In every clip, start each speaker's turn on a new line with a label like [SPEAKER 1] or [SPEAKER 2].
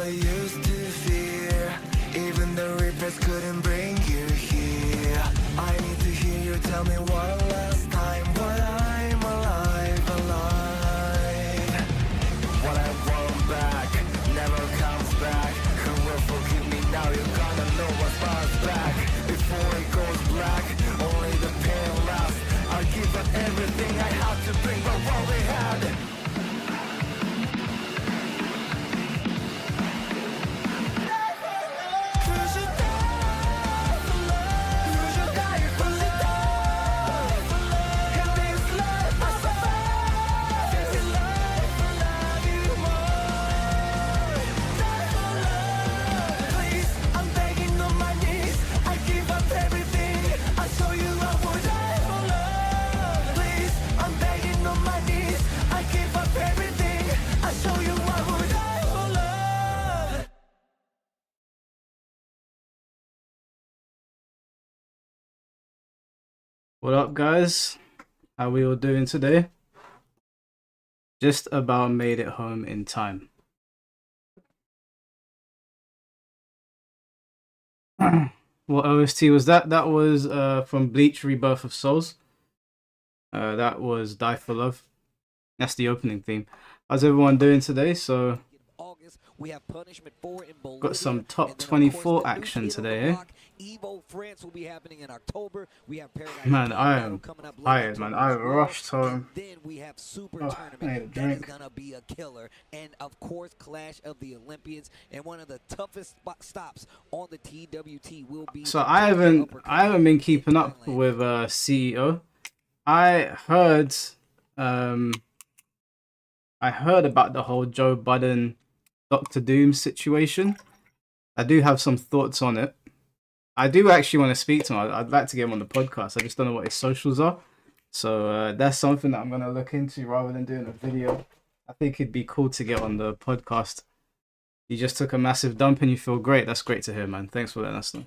[SPEAKER 1] what I used to fear. Even the reapers couldn't bring you here. I need to hear you tell me one last time what I'm alive, alive. What I want back never comes back. Who will forgive me now? You're gonna know what's back. Before it goes black, only the pain lasts. I'll give up everything I have to bring back what we had.
[SPEAKER 2] What up, guys? How we all doing today? Just about made it home in time. What OST was that? That was from Bleach Rebirth of Souls. That was Die for Love. That's the opening theme. How's everyone doing today? So got some top 24 action today, eh? Man, I am tired, man. I rushed home. I need a drink.
[SPEAKER 3] And of course, Clash of the Olympians, and one of the toughest stops on the TWT will be.
[SPEAKER 2] So I haven't been keeping up with CEO. I heard about the whole Joe Budden Dr. Doom situation. I do have some thoughts on it. I do actually want to speak to him. I'd like to get him on the podcast. I just don't know what his socials are. So that's something that I'm going to look into rather than doing a video. I think it'd be cool to get on the podcast. You just took a massive dump and you feel great. That's great to hear, man. Thanks for letting us know.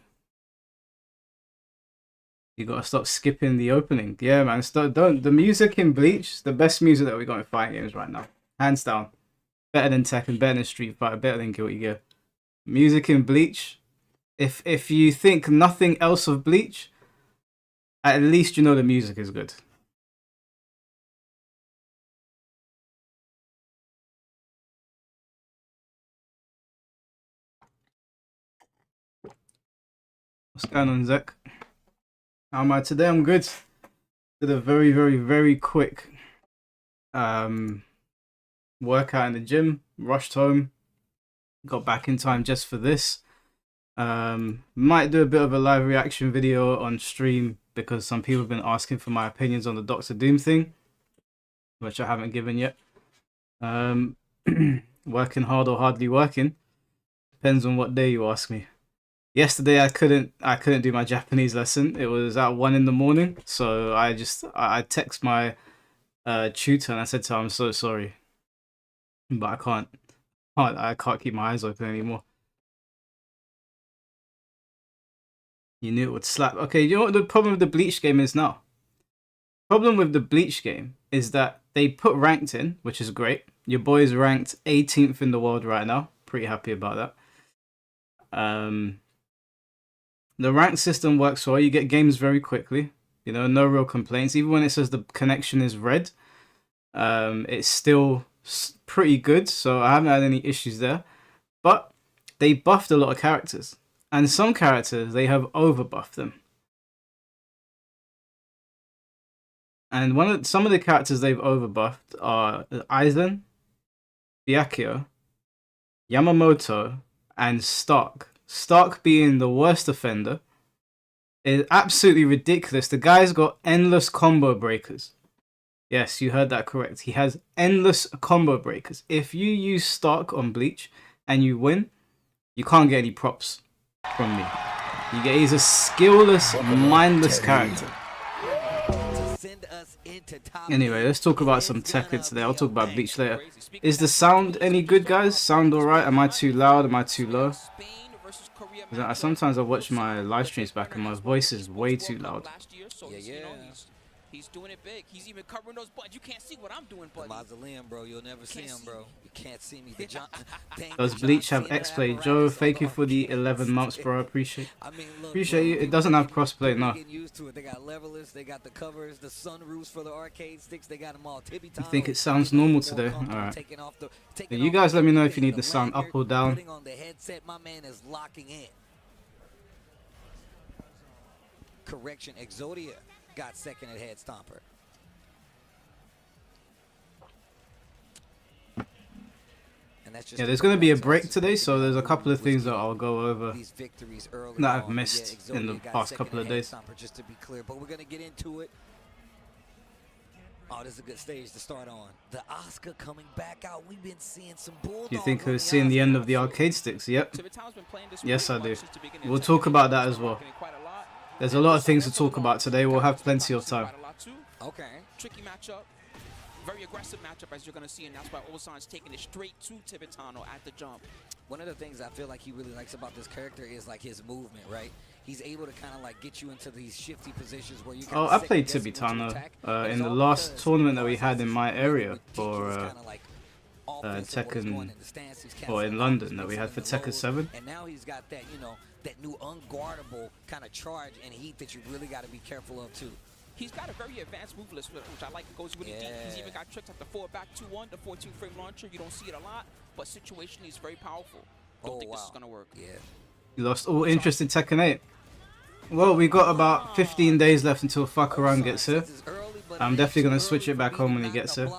[SPEAKER 2] You got to stop skipping the opening. Yeah, man. The music in Bleach, the best music that we got in fighting games right now. Hands down. Better than Tekken, better than Street Fighter, better than Guilty Gear. Music in Bleach. If you think nothing else of Bleach, at least you know the music is good. What's going on, Zach? How am I today? I'm good. Did a very, very, very quick workout in the gym. Rushed home. Got back in time just for this. Might do a bit of a live reaction video on stream because some people have been asking for my opinions on the Doctor Doom thing, which I haven't given yet. Working hard or hardly working depends on what day you ask me. Yesterday I couldn't do my Japanese lesson. It was at 1 in the morning, so I text my tutor and I said to her, I'm so sorry, but I can't keep my eyes open anymore. You knew it would slap. Okay, you know what the problem with the Bleach game is now? Problem with the Bleach game is that they put ranked in, which is great. Your boy's ranked 18th in the world right now. Pretty happy about that. The rank system works well. You get games very quickly. You know, no real complaints. Even when it says the connection is red, it's still pretty good. So I haven't had any issues there. But they buffed a lot of characters. And some characters, they have overbuffed them. And some of the characters they've overbuffed are Aizen, Byakuya, Yamamoto, and Stark. Stark being the worst offender is absolutely ridiculous. The guy's got endless combo breakers. Yes, you heard that correct. He has endless combo breakers. If you use Stark on Bleach and you win, you can't get any props from me. He's a skillless, mindless character. Anyway, let's talk about some Tekken today. I'll talk about Bleach later. Is the sound any good, guys? Sound alright? Am I too loud? Am I too low? Sometimes I watch my live streams back and my voice is way too loud.
[SPEAKER 4] He's doing it big. He's even covering those buttons. You can't see what I'm doing,
[SPEAKER 3] The
[SPEAKER 4] buddy.
[SPEAKER 3] mausoleum, bro. You'll never see him, bro. You can't see me. The
[SPEAKER 2] Does Bleach have X-Play? Joe, thank you for the 11 months, bro. Appreciate
[SPEAKER 3] look,
[SPEAKER 2] appreciate you. It doesn't have crossplay, no.
[SPEAKER 3] Getting used to it. They got levelers, they got the covers, the sunroofs for the arcade sticks. They got them all.
[SPEAKER 2] You think it sounds normal today? Alright. You guys let me know if you need the sound up or down.
[SPEAKER 3] Putting on the headset, my man is locking in. Correction, Exodia got second at Head Stomper.
[SPEAKER 2] Yeah, there's going to be a break today, so there's a couple of things that I'll go over that I've missed in the past couple of days.
[SPEAKER 3] Just to be clear, but we're going to get into it. Oh, this is a good stage to start on. The Oscar coming back out. We've been seeing some bulldogs.
[SPEAKER 2] Do you think we're seeing the end of the arcade sticks? Yep. Yes, I do. We'll talk about that as well. There's a lot of things to talk about today. We'll have plenty of time.
[SPEAKER 3] Okay.
[SPEAKER 4] Tricky matchup. Very aggressive matchup, as you're going to see, and that's why Ulsan's taking it straight to Tibetano at the jump.
[SPEAKER 3] One of the things I feel like he really likes about this character is like his movement, right? He's able to kind of like get you into these shifty positions where you can.
[SPEAKER 2] Oh, I played Tibetano in the last tournament that we had in my area for Tekken, or in London that we had for Tekken 7.
[SPEAKER 3] And now he's got that, you know, that new unguardable kind of charge and heat that you really got to be careful of too.
[SPEAKER 4] He's got a very advanced move list, which I like. It goes really deep. He's even got tricks like the 4-back 2-1, the 14-frame launcher. You don't see it a lot, but situationally it's very powerful. Don't think this is going to work.
[SPEAKER 3] Yeah.
[SPEAKER 2] You lost all interest in Tekken 8. Well, we got about 15 days left until Fuckaround gets here. I'm definitely going to switch it back home when he gets here.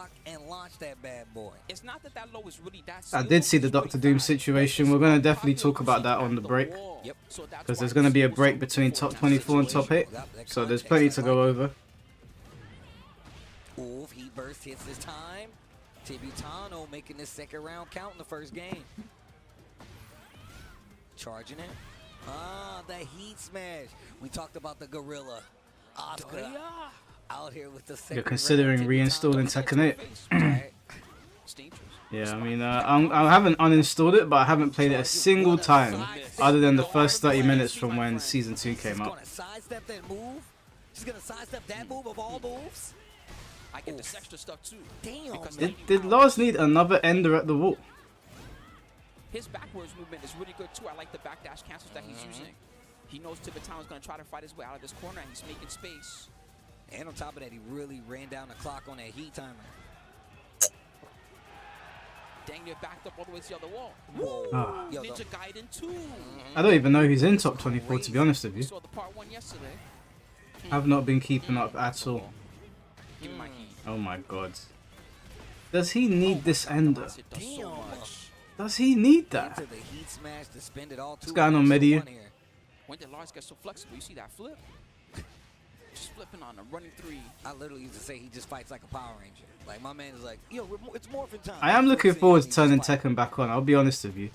[SPEAKER 4] It's not that that low is really that
[SPEAKER 2] I did see the Dr. Doom situation. We're going to definitely talk about that on the break. Because there's going to be a break between top 24 and top 8. So there's plenty to go over.
[SPEAKER 3] Oof, he burst hits this time. Tibetano making this second round count in the first game. Charging it. Ah, the heat smash. We talked about the gorilla. Oscar out here with the second.
[SPEAKER 2] You're considering reinstalling Tekken 8. Yeah, I mean, I haven't uninstalled it, but I haven't played it a single time, other than the first 30 minutes from when Season 2 came out.
[SPEAKER 3] Sidestep that move. She's gonna sidestep that move of all moves.
[SPEAKER 4] I get this extra stuff too.
[SPEAKER 3] Damn.
[SPEAKER 2] Did Lars need another ender at the wall?
[SPEAKER 4] His backwards movement is really good too. I like the backdash cancels that he's using. He knows Tibetano's going to try to fight his way out of this corner, and he's making space.
[SPEAKER 3] And on top of that, he really ran down the clock on that heat timer.
[SPEAKER 4] Dang near backed up all the way to the other wall.
[SPEAKER 3] Whoa.
[SPEAKER 2] Oh.
[SPEAKER 3] Yo,
[SPEAKER 4] Ninja Gaiden 2.
[SPEAKER 2] I don't even know who's in top 24, to be honest with you.
[SPEAKER 4] Saw the part 1 yesterday.
[SPEAKER 2] I've not been keeping up at all.
[SPEAKER 4] Give me my heat.
[SPEAKER 2] Oh my god. Does he need this ender?
[SPEAKER 3] Damn.
[SPEAKER 2] Does he need that?
[SPEAKER 3] Into the heat smash to spend it all.
[SPEAKER 2] What's going on, Medi?
[SPEAKER 4] When did Lars get so flexible? You see that flip? Just flipping on a running 3.
[SPEAKER 3] I literally used to say he just fights like a Power Ranger. Like my man is like, yo, it's morphin' time.
[SPEAKER 2] I am looking forward to turning Tekken back on, I'll be honest with you.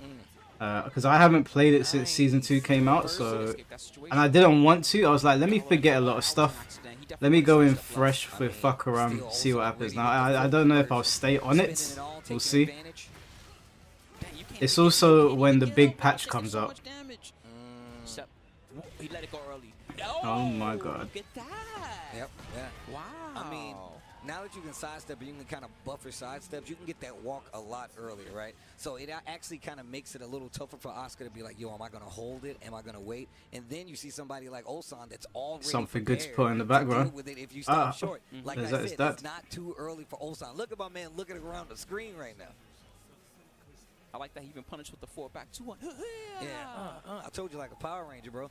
[SPEAKER 2] Because I haven't played it since Season 2 came out, so... And I didn't want to, I was like, let me forget a lot of stuff. Let me go in fresh with Fuckaround, see what happens. Now, I don't know if I'll stay on it, we'll see. It's also when the big patch comes out.
[SPEAKER 4] He let it go early.
[SPEAKER 2] Oh my god.
[SPEAKER 4] Look at that.
[SPEAKER 3] Yep. Yeah.
[SPEAKER 4] Wow.
[SPEAKER 3] I mean, now that you can sidestep, you can kind of buffer sidesteps. You can get that walk a lot earlier, right? So it actually kind of makes it a little tougher for Oscar to be like, yo, am I going to hold it? Am I going to wait? And then you see somebody like Ulsan that's already
[SPEAKER 2] something good to put in the background.
[SPEAKER 3] With it if you stop short. Like I said,
[SPEAKER 2] that.
[SPEAKER 3] it's not too early for Ulsan. Look at my man looking around the screen right now.
[SPEAKER 4] I like that he even punished with the 4-back 2-1.
[SPEAKER 3] Yeah. I told you like a Power Ranger, bro.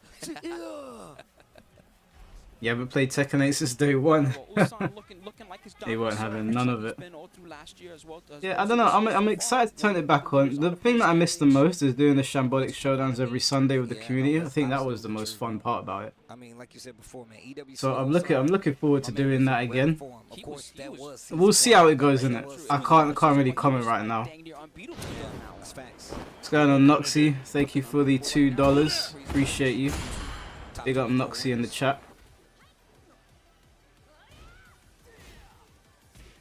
[SPEAKER 2] You haven't played Tekken 8 since day one.
[SPEAKER 4] looking like his
[SPEAKER 2] He weren't having none of it.
[SPEAKER 4] Well,
[SPEAKER 2] Yeah, I don't know. I'm excited to turn it back on. The thing that I miss the most is doing the Shambolic showdowns every Sunday with the community. I think that was the most fun part about it.
[SPEAKER 3] I mean, like you said before, man. EWC
[SPEAKER 2] So I'm looking forward to doing that again.
[SPEAKER 3] Of course, that was
[SPEAKER 2] We'll see how it goes, innit? I can't really comment right now. What's going on, Noxy? Thank you for the $2. Appreciate you. Big up Noxy in the chat.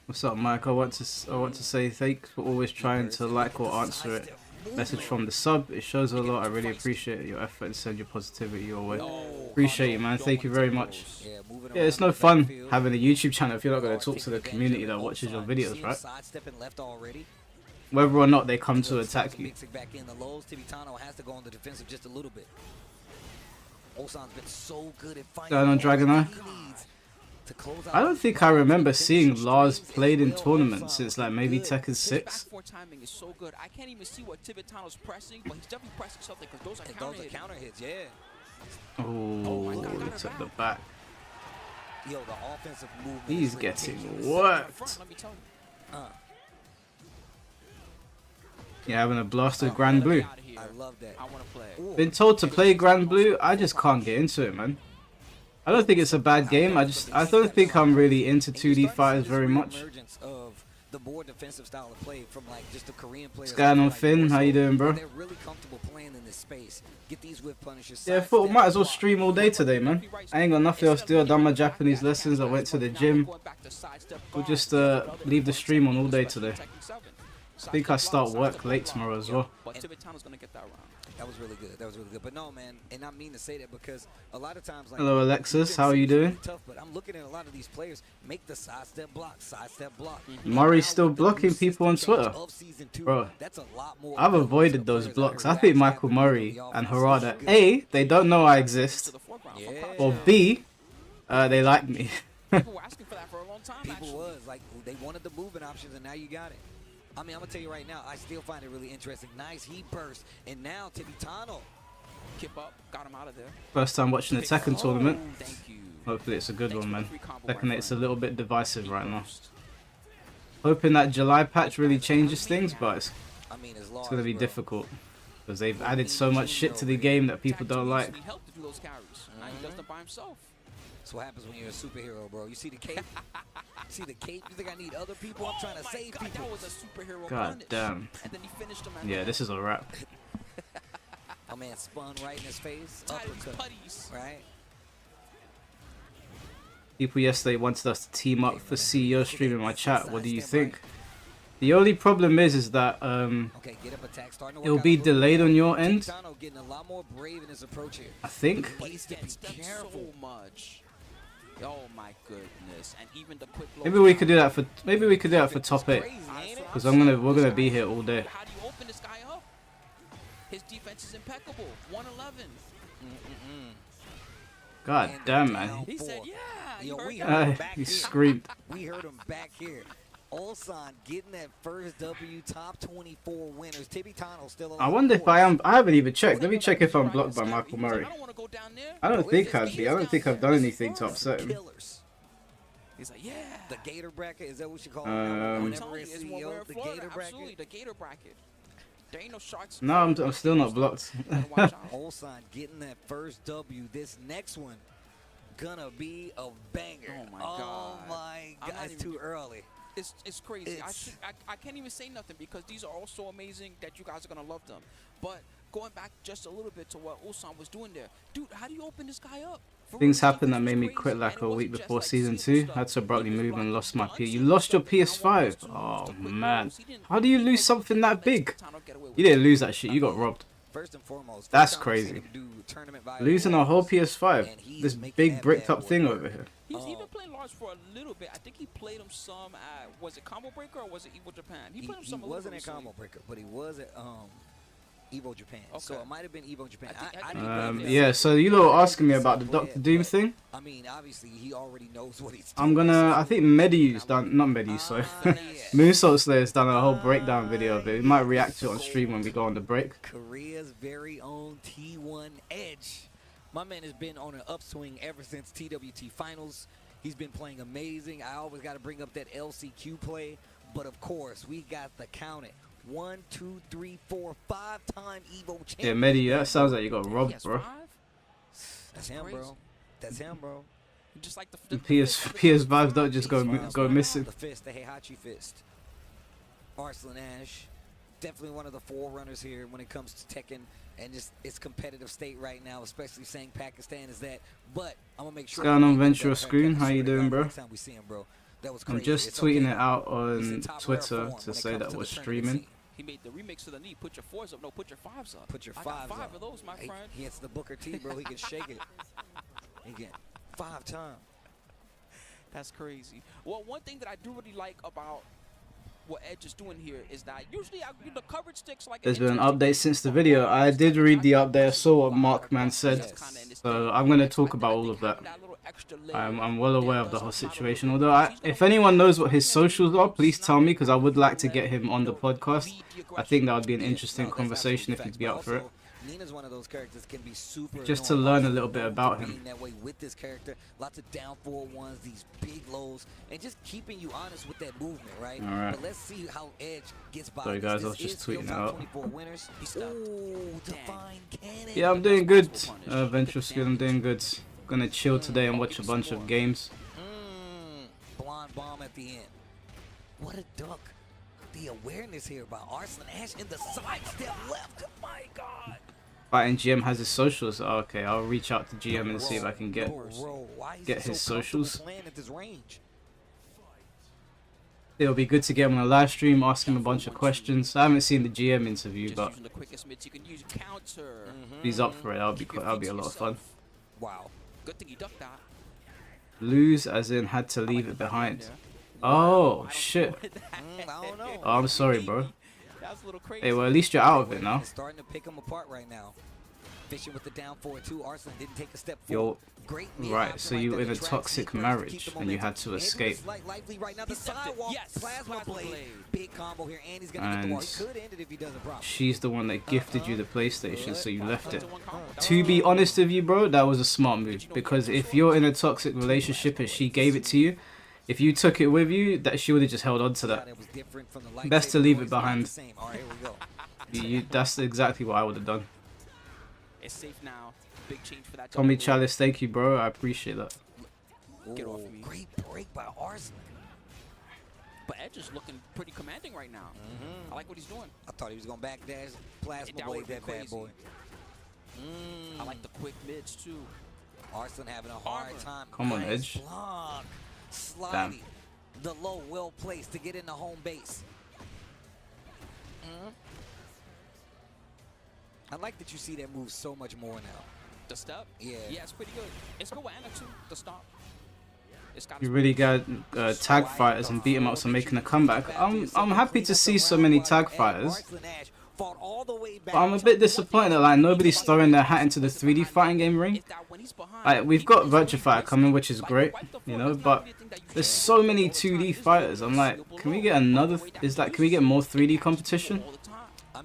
[SPEAKER 2] What's up, Mike? I want to say thanks for always trying to like or answer it. Message from the sub. It shows a lot. I really appreciate your effort and send your positivity your way. Appreciate you, man. Thank you very much. Yeah, it's no fun having a YouTube channel if you're not going to talk to the community that watches your videos, right? Whether or not they come to attack you. Going on Dragon Eye. I don't think I remember seeing Lars played in tournaments since like maybe Tekken 6.
[SPEAKER 4] Timing is so good. I can't even see what Tibetano's pressing, but he's definitely pressing something because those are counter hits. Yeah.
[SPEAKER 2] Oh, it's at the back.
[SPEAKER 3] Yo, the offensive movement.
[SPEAKER 2] He's getting worked.
[SPEAKER 4] Let me tell you.
[SPEAKER 2] You're having a blast with Grand Blue.
[SPEAKER 3] I love that.
[SPEAKER 4] I want to play.
[SPEAKER 2] Been told to play Grand Blue. I just can't get into it, man. I don't think it's a bad game. I don't think I'm really into 2D fighters very much.
[SPEAKER 3] The more defensive style of play from like just the Korean players.
[SPEAKER 2] What's going on, Finn? How you doing, bro?
[SPEAKER 3] They're really comfortable playing in this space. Get these whip punishes.
[SPEAKER 2] Yeah, I thought I might as well stream all day today, man. I ain't got nothing else to do. I done my Japanese lessons. I went to the gym. We'll just leave the stream on all day today. I think I start work late tomorrow as well.
[SPEAKER 4] But Tibetano's gonna get that round.
[SPEAKER 3] That was really good. That was really good. But no, man, and I mean to say that because a lot of times, like,
[SPEAKER 2] hello, Alexis. How are you doing?
[SPEAKER 3] Tough, but I'm looking at a lot of these players make the sidestep block,
[SPEAKER 2] Murray's still blocking people on Twitter, bro.
[SPEAKER 3] That's a lot more.
[SPEAKER 2] I've avoided those blocks. I think Michael Murray and Harada, A, they don't know I exist, or B, they like me.
[SPEAKER 4] People were asking for that for a long time.
[SPEAKER 3] People was like, they wanted the moving options, and now you got it. I mean, I'm gonna tell you right now, I still find it really interesting. Nice heat burst, and now Tibetano.
[SPEAKER 4] Kip up, got him out of there.
[SPEAKER 2] First time watching the Tekken tournament.
[SPEAKER 4] Thank you.
[SPEAKER 2] Hopefully it's a good one, man. Tekken 8's a little bit divisive right now. Hoping that July patch really changes things, but it's gonna be difficult because they've added so much shit to the game that people don't like.
[SPEAKER 4] He helped to do those carries. Now he does them by himself.
[SPEAKER 3] That's what happens when you're a superhero, bro. You see the cape? See the cape? You think I need other people? I'm trying to save people.
[SPEAKER 4] That was a superhero
[SPEAKER 2] God
[SPEAKER 4] punish.
[SPEAKER 2] damn.
[SPEAKER 4] And then he finished him.
[SPEAKER 2] Yeah, this is a wrap.
[SPEAKER 3] My man spun right in his face.
[SPEAKER 4] Putties.
[SPEAKER 3] Right?
[SPEAKER 2] People yesterday wanted us to team up for CEO stream in my chat. What do you think? The only problem is that it'll be delayed on your end. I think.
[SPEAKER 4] So much. Oh my goodness! And even the quick.
[SPEAKER 2] Maybe we could do that for top 8, because we're gonna be here all day.
[SPEAKER 4] How do you open this guy up? His defense is impeccable. 111.
[SPEAKER 2] God damn, man.
[SPEAKER 4] He said, "Yeah."
[SPEAKER 2] He screamed.
[SPEAKER 3] We heard him back here. Ulsan getting that first W, top 24 winners. Tibetano still alive.
[SPEAKER 2] I wonder if I am. I haven't even checked. Let me check if I'm blocked by Michael Murray. I don't think I'd be. I don't think I've done anything to upset him.
[SPEAKER 4] He's like, yeah.
[SPEAKER 3] The Gator bracket, is that what you call it?
[SPEAKER 4] CEO,
[SPEAKER 3] the Gator bracket.
[SPEAKER 4] Absolutely, the Gator bracket. There ain't no sharks.
[SPEAKER 2] No, I'm still not blocked.
[SPEAKER 3] Ulsan getting that first W. This next one gonna be a banger.
[SPEAKER 4] Oh my god.
[SPEAKER 3] It's too early.
[SPEAKER 4] It's crazy. I can't even say nothing because these are all so amazing that you guys are gonna love them. But going back just a little bit to what Ulsan was doing there, dude, how do you open this guy up?
[SPEAKER 2] Things happened that made me quit like a week before season 2. Had to abruptly move and lost my PS. You lost your PS5. Oh man, how do you lose something that big? You didn't lose that shit. You got robbed.
[SPEAKER 3] First and foremost,
[SPEAKER 2] that's crazy. Losing a whole PS5. This big bricked up thing over here.
[SPEAKER 4] He's even played Lars for a little bit. I think he played him some at, was it Combo Breaker or was it Evo Japan? He played him some. He wasn't at Combo
[SPEAKER 3] Breaker, but he was at Evo Japan. Okay. So it might have been Evo Japan.
[SPEAKER 2] Yeah, so you lot were asking me about the Dr. Doom thing.
[SPEAKER 3] I mean, obviously he already knows what he's
[SPEAKER 2] doing. I think Mediu's done, not Mediu, sorry. Moonsault Slayer's done a whole breakdown video of it. We might react to it on stream when we go on the break.
[SPEAKER 3] Korea's very own T1 Edge. My man has been on an upswing ever since TWT Finals. He's been playing amazing. I always got to bring up that LCQ play. But of course, we got the count it. 1, 2, 3, 4, 5-time Evo champion.
[SPEAKER 2] Yeah, Medi, that sounds like you got robbed, bro.
[SPEAKER 3] That's him, bro. That's him, bro.
[SPEAKER 4] Just like
[SPEAKER 2] the PS5s don't just go missing.
[SPEAKER 3] The fist, the Heihachi fist. Arslan Ash, definitely one of the forerunners here when it comes to Tekken and just its competitive state right now, especially saying Pakistan is that. But I'm gonna make sure.
[SPEAKER 2] What's going on, Ventura Screen? How you doing, bro?
[SPEAKER 3] Time we see him, bro. That was
[SPEAKER 2] I'm just tweeting it out on Twitter to say that we're streaming.
[SPEAKER 4] He made the remix to the knee. Put your 4s up. No, put your 5s up.
[SPEAKER 3] Put your
[SPEAKER 4] I
[SPEAKER 3] 5s
[SPEAKER 4] got 5
[SPEAKER 3] up.
[SPEAKER 4] of those, my friend.
[SPEAKER 3] He hits the Booker T, bro. He can shake it. He get 5 times.
[SPEAKER 4] That's crazy. Well, one thing that I do really like about what Edge is doing here is that usually the coverage sticks like.
[SPEAKER 2] There's been an update since the video. I did read the update. I saw what Markman said. So I'm going to talk about all of that. I'm well aware of the whole situation. Although, if anyone knows what his socials are, please tell me, because I would like to get him on the podcast. I think that would be an interesting conversation if he'd be up for it.
[SPEAKER 3] Nina's one of those characters can be super
[SPEAKER 2] Just to learn a little bit about him.
[SPEAKER 3] That way with this character, lots of down forward ones, these big lows, and just keeping you honest with that movement, right?
[SPEAKER 2] All right.
[SPEAKER 3] But let's see how Edge gets by.
[SPEAKER 2] Sorry guys, I was just tweeting out.
[SPEAKER 3] 24 winners. Ooh, divine cannon.
[SPEAKER 2] Yeah, I'm doing good. Ventral Skill, I'm doing good. Gonna chill today and watch a bunch of games.
[SPEAKER 3] Blonde bomb at the end. What a duck. The awareness here by Arslan Ash in the side step left. My God.
[SPEAKER 2] And GM has his socials. Oh, okay, I'll reach out to GM and see if I can get his socials. It'll be good to get him on a live stream, ask him a bunch of questions. I haven't seen the GM interview, but if he's up for it, that'll be a lot of fun.
[SPEAKER 3] Wow.
[SPEAKER 4] Good thing he ducked that.
[SPEAKER 2] Lose as in had to leave it behind. Oh shit.
[SPEAKER 3] I don't know.
[SPEAKER 2] Oh, I'm sorry, bro.
[SPEAKER 4] That's a little crazy.
[SPEAKER 2] Hey, well, at least you're out of it now.
[SPEAKER 3] It's starting to pick them apart right now. Fishing with the down forward too. Arslan didn't take a step forward. Great
[SPEAKER 2] right, so you were in a toxic marriage and you had to escape.
[SPEAKER 3] Big combo here, and he's gonna get the wall. He could end it if he doesn't properly.
[SPEAKER 2] She's the one that gifted you the PlayStation, so you left it. To be honest with you, bro, that was a smart move, because if you're in a toxic relationship and she gave it to you, if you took it with you, that she would have just held on to that. Best to leave it behind. That's exactly what I would have done.
[SPEAKER 4] It's safe now. Big change for that.
[SPEAKER 2] Tommy Chalice, thank you, bro. I appreciate that.
[SPEAKER 4] Get off me.
[SPEAKER 3] Great break by Arslan.
[SPEAKER 4] But Edge is looking pretty commanding right now. I like what he's doing.
[SPEAKER 3] I thought he was gonna backdash, plasma blade that bad boy.
[SPEAKER 4] I like the quick mids too.
[SPEAKER 3] Arslan having a hard time.
[SPEAKER 2] Come on, Edge.
[SPEAKER 3] Block. Sliding. The low well placed to get into home base. I like that you see that move so much more now.
[SPEAKER 4] The step?
[SPEAKER 3] Yeah.
[SPEAKER 4] Yeah, it's pretty good. It's good with Anna too, the stop.
[SPEAKER 2] You really got tag fighters and beat them up, so making a comeback. I'm happy to see so many tag fighters. But I'm a bit disappointed that like nobody's throwing their hat into the 3D fighting game ring. Like, we've got Virtua Fighter coming, which is great, you know, but there's so many 2D fighters. I'm like, can we get another? Can we get more 3D competition?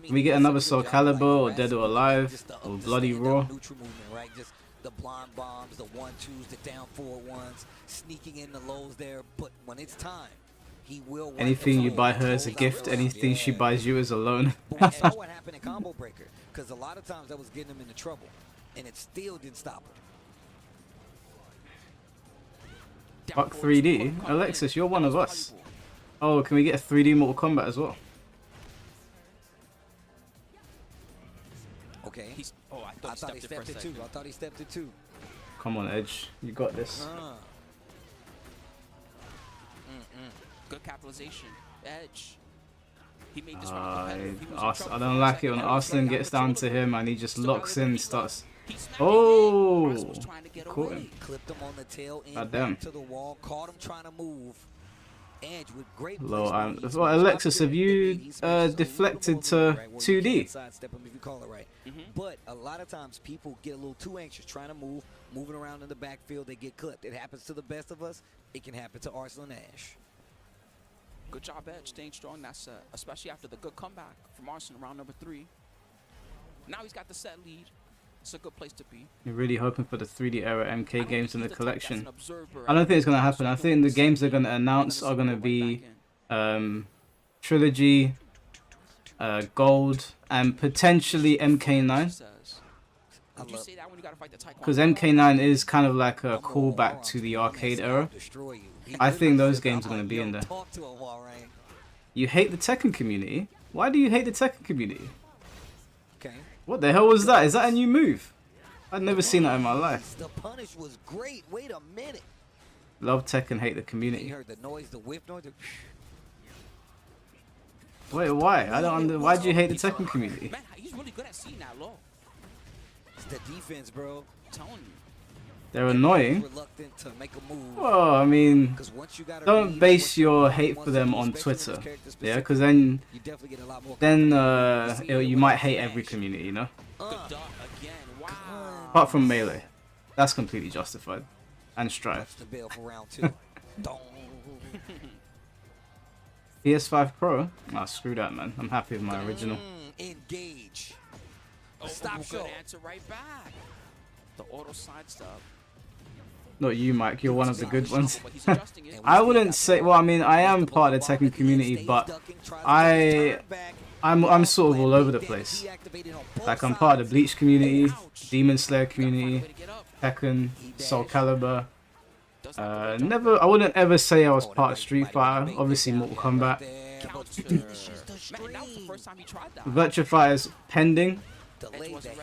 [SPEAKER 2] Can we get another Soul Calibur or Dead or Alive or Bloody Raw?
[SPEAKER 3] Just the blind bombs, the 1-2s, the down forward ones, sneaking in the lows there. But when it's time, he will.
[SPEAKER 2] Anything you buy her as a gift, anything she buys you as a loan.
[SPEAKER 3] But we saw what happened in Combo Breaker, because a lot of times that was getting him into trouble, and it still didn't stop him.
[SPEAKER 2] Fuck 3D? Alexis, you're one of us. Oh, can we get a 3D Mortal Kombat as well?
[SPEAKER 3] Okay.
[SPEAKER 4] Oh, I thought he stepped it too.
[SPEAKER 3] I thought he stepped it too.
[SPEAKER 2] Come on, Edge. You got this.
[SPEAKER 4] Good capitalization. Edge. He made this
[SPEAKER 2] I don't like it when Arslan gets down to him and he just locks in and starts. Oh! Caught him.
[SPEAKER 3] Clipped him on the tail end.
[SPEAKER 2] God damn.
[SPEAKER 3] To the wall. Caught him trying to move. Edge with great
[SPEAKER 2] Low. Well, Alexis, have you deflected to 2D?
[SPEAKER 3] But a lot of times people get a little too anxious trying to moving around in the backfield. They get clipped. It happens to the best of us. It can happen to Arslan Ash.
[SPEAKER 4] Good job, Edge, staying strong. That's especially after the good comeback from Arslan round number 3. Now he's got the set lead. It's a good place to be.
[SPEAKER 2] You're really hoping for the 3D era MK games in the collection. I don't think it's going to happen. I think the games they're going to announce are going to be Trilogy, Gold, and potentially MK9. Because MK9 is kind of like a callback to the arcade era. I think those games are going to be in there. You hate the Tekken community? Why do you hate the Tekken community? What the hell was that? Is that a new move? I've never seen that in my life.
[SPEAKER 3] The punish was great. Wait a minute.
[SPEAKER 2] Love Tekken, hate the community.
[SPEAKER 3] You heard the noise, the whip noise.
[SPEAKER 2] Wait, why? I don't under. Why do you hate the Tekken community?
[SPEAKER 4] Man, he's really good at seeing that low.
[SPEAKER 3] It's the defense, bro.
[SPEAKER 4] I'm telling you.
[SPEAKER 2] They're annoying.
[SPEAKER 3] Reluctant to make a move.
[SPEAKER 2] Well, I mean,
[SPEAKER 3] 'Cause once you gotta
[SPEAKER 2] don't
[SPEAKER 3] read,
[SPEAKER 2] base
[SPEAKER 3] once you
[SPEAKER 2] your
[SPEAKER 3] know,
[SPEAKER 2] hate
[SPEAKER 3] once
[SPEAKER 2] for
[SPEAKER 3] you
[SPEAKER 2] them
[SPEAKER 3] know
[SPEAKER 2] on
[SPEAKER 3] especially
[SPEAKER 2] Twitter.
[SPEAKER 3] those characters
[SPEAKER 2] Yeah,
[SPEAKER 3] specific,
[SPEAKER 2] because then
[SPEAKER 3] you definitely get a lot more
[SPEAKER 2] then
[SPEAKER 3] confidence.
[SPEAKER 2] you might hate every community, you know.
[SPEAKER 4] Good duck again. Wow.
[SPEAKER 2] Apart from Melee, that's completely justified, and Strive.
[SPEAKER 3] Touch the bell for round 2. Don't.
[SPEAKER 2] PS5 Pro? Ah, screw that, man. I'm happy with my original.
[SPEAKER 3] Engage.
[SPEAKER 4] Oh,
[SPEAKER 3] Stop
[SPEAKER 4] good
[SPEAKER 3] show.
[SPEAKER 4] answer right back. The auto side stuff.
[SPEAKER 2] Not you, Mike. You're one of the good ones.
[SPEAKER 4] But he's adjusting it.
[SPEAKER 2] I wouldn't say. Well, I mean, I am part of the Tekken community, but I'm sort of all over the place. Like I'm part of the Bleach community, Demon Slayer community, Tekken, Soul Calibur. Never. I wouldn't ever say I was part of Street Fighter. Obviously, Mortal Kombat.
[SPEAKER 4] Man, that was the first time he tried that.
[SPEAKER 2] Virtua Fighter's pending.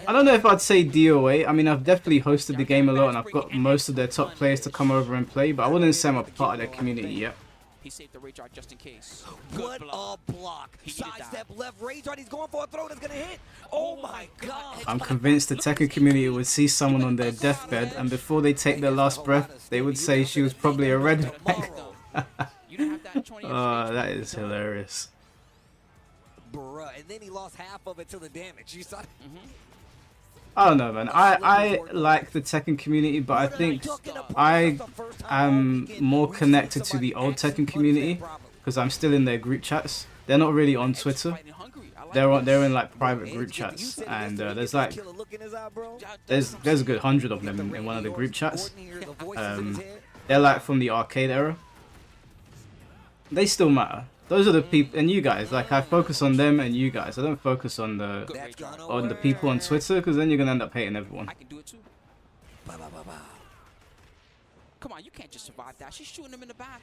[SPEAKER 2] I don't know if I'd say DOA. I mean, I've definitely hosted the game a lot, and I've got most of their top players to come over and play, but I wouldn't say I'm a part of their community yet.
[SPEAKER 4] He saved the rage art just in case.
[SPEAKER 3] What a block. Sidestep left, rage art. He's going for a throw that's going to hit. Oh my god.
[SPEAKER 2] I'm convinced the Tekken community would see someone on their deathbed, and before they take their last breath, they would say she was probably a red flag. Oh, that is hilarious.
[SPEAKER 3] Bruh, and then he lost half of it to the damage. You saw?
[SPEAKER 2] I don't know, man. I like the Tekken community, but I think I am more connected to the old Tekken community because I'm still in their group chats. They're not really on Twitter. They're in like private group chats, and there's like there's a good 100 of them in one of the group chats. They're like from the arcade era. They still matter. Those are the people, and you guys. Like I focus on them and you guys. I don't focus on the people on Twitter because then you're gonna end up hating everyone.
[SPEAKER 4] I can do it too. Come on, you can't just survive that. She's shooting him in the back.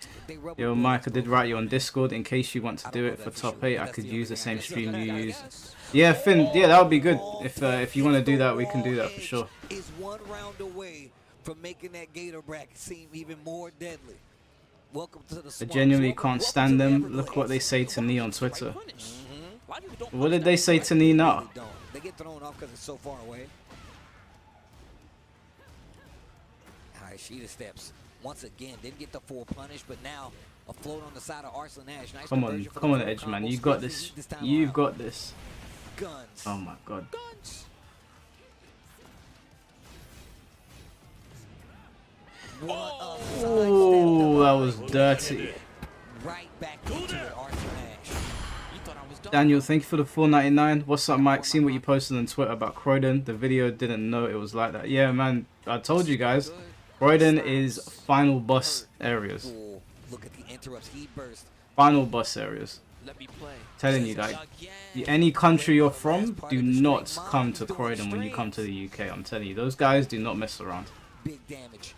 [SPEAKER 2] Yo, Mike, I did write you on Discord in case you want to do it for top 8. I could use the same stream you use. Yeah, Finn. Yeah, that would be good. If you want to do that, we can do that for sure.
[SPEAKER 3] Is one round away from making that Gator bracket seem even more deadly. Welcome to the
[SPEAKER 2] I genuinely can't stand them. Look what they say to me on Twitter. What did they say to me now?
[SPEAKER 3] They get thrown off because it's so far away. Alright, Sheeta steps. Once again, didn't get the full punish, but now a float on the side of Arslan Ash. Nice
[SPEAKER 2] Come on, Edge, man. You got this. You've got this.
[SPEAKER 3] Guns.
[SPEAKER 2] Oh my god.
[SPEAKER 4] Guns.
[SPEAKER 2] Oh, that was dirty.
[SPEAKER 3] Right back into it, Arslan Ash.
[SPEAKER 4] You thought I was done.
[SPEAKER 2] Daniel, thank you for the $4.99. What's up, Mike? Seen what you posted on Twitter about Croydon. The video didn't know it was like that. Yeah, man. I told you guys. Croydon is final boss areas.
[SPEAKER 3] Look at the interrupts. He burst.
[SPEAKER 2] Final boss areas.
[SPEAKER 4] Let me play.
[SPEAKER 2] Telling you, like, any country you're from, do not come to Croydon when you come to the UK. I'm telling you, those guys do not mess around.
[SPEAKER 3] Big damage.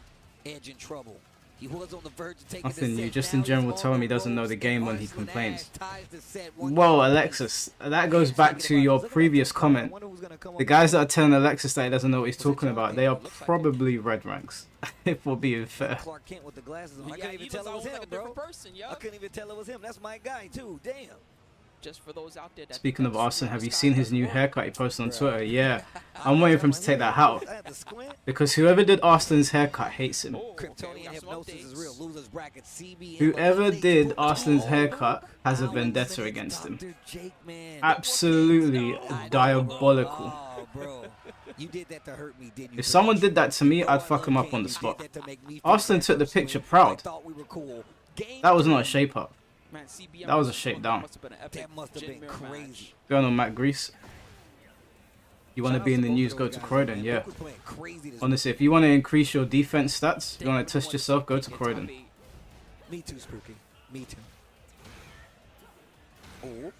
[SPEAKER 3] Edge in trouble. He was on the verge of taking
[SPEAKER 2] Nothing
[SPEAKER 3] the
[SPEAKER 2] new.
[SPEAKER 3] set.
[SPEAKER 2] Just
[SPEAKER 3] Now
[SPEAKER 2] in general,
[SPEAKER 3] he's
[SPEAKER 2] telling
[SPEAKER 3] on
[SPEAKER 2] me
[SPEAKER 3] the
[SPEAKER 2] doesn't know
[SPEAKER 3] ropes,
[SPEAKER 2] the game when he
[SPEAKER 3] Arslan
[SPEAKER 2] complains.
[SPEAKER 3] Ash ties the set one
[SPEAKER 2] Well,
[SPEAKER 3] game
[SPEAKER 2] Alexis, that goes back to your previous comment. The guys that are telling Alexis that he doesn't know what he's talking about, they are probably red ranks, if we're being fair.
[SPEAKER 3] Clark Kent with the glasses on. I
[SPEAKER 4] Yeah,
[SPEAKER 3] couldn't even
[SPEAKER 4] he
[SPEAKER 3] tell
[SPEAKER 4] was
[SPEAKER 3] it was
[SPEAKER 4] almost
[SPEAKER 3] him,
[SPEAKER 4] like a
[SPEAKER 3] bro.
[SPEAKER 4] different person, yo.
[SPEAKER 3] I couldn't even tell it was him. That's my guy too. Damn.
[SPEAKER 4] Just for those out there that
[SPEAKER 2] Speaking of Austin, have you seen his new haircut he posted on Twitter? Yeah, I'm waiting for him to take that hat off.
[SPEAKER 3] I had to squint.
[SPEAKER 2] Because whoever did Austin's haircut hates him.
[SPEAKER 3] Kryptonian hypnosis is real. Losers bracket CB.
[SPEAKER 2] Whoever did Austin's haircut has a vendetta against him. Absolutely diabolical.
[SPEAKER 3] Oh, bro. You did that to hurt me, didn't you?
[SPEAKER 2] If someone did that to me, I'd fuck him up on the spot. Austin took the picture proud. That was not a shape up.
[SPEAKER 4] Man, CBM
[SPEAKER 2] That was a shape down.
[SPEAKER 3] That must have been crazy.
[SPEAKER 2] Going on Matt Grease. You want to be in the news, go to Croydon, yeah. Honestly, if you want to increase your defense stats, you want to test yourself, go to Croydon.
[SPEAKER 3] Me too, Spooky. Me too. Oh.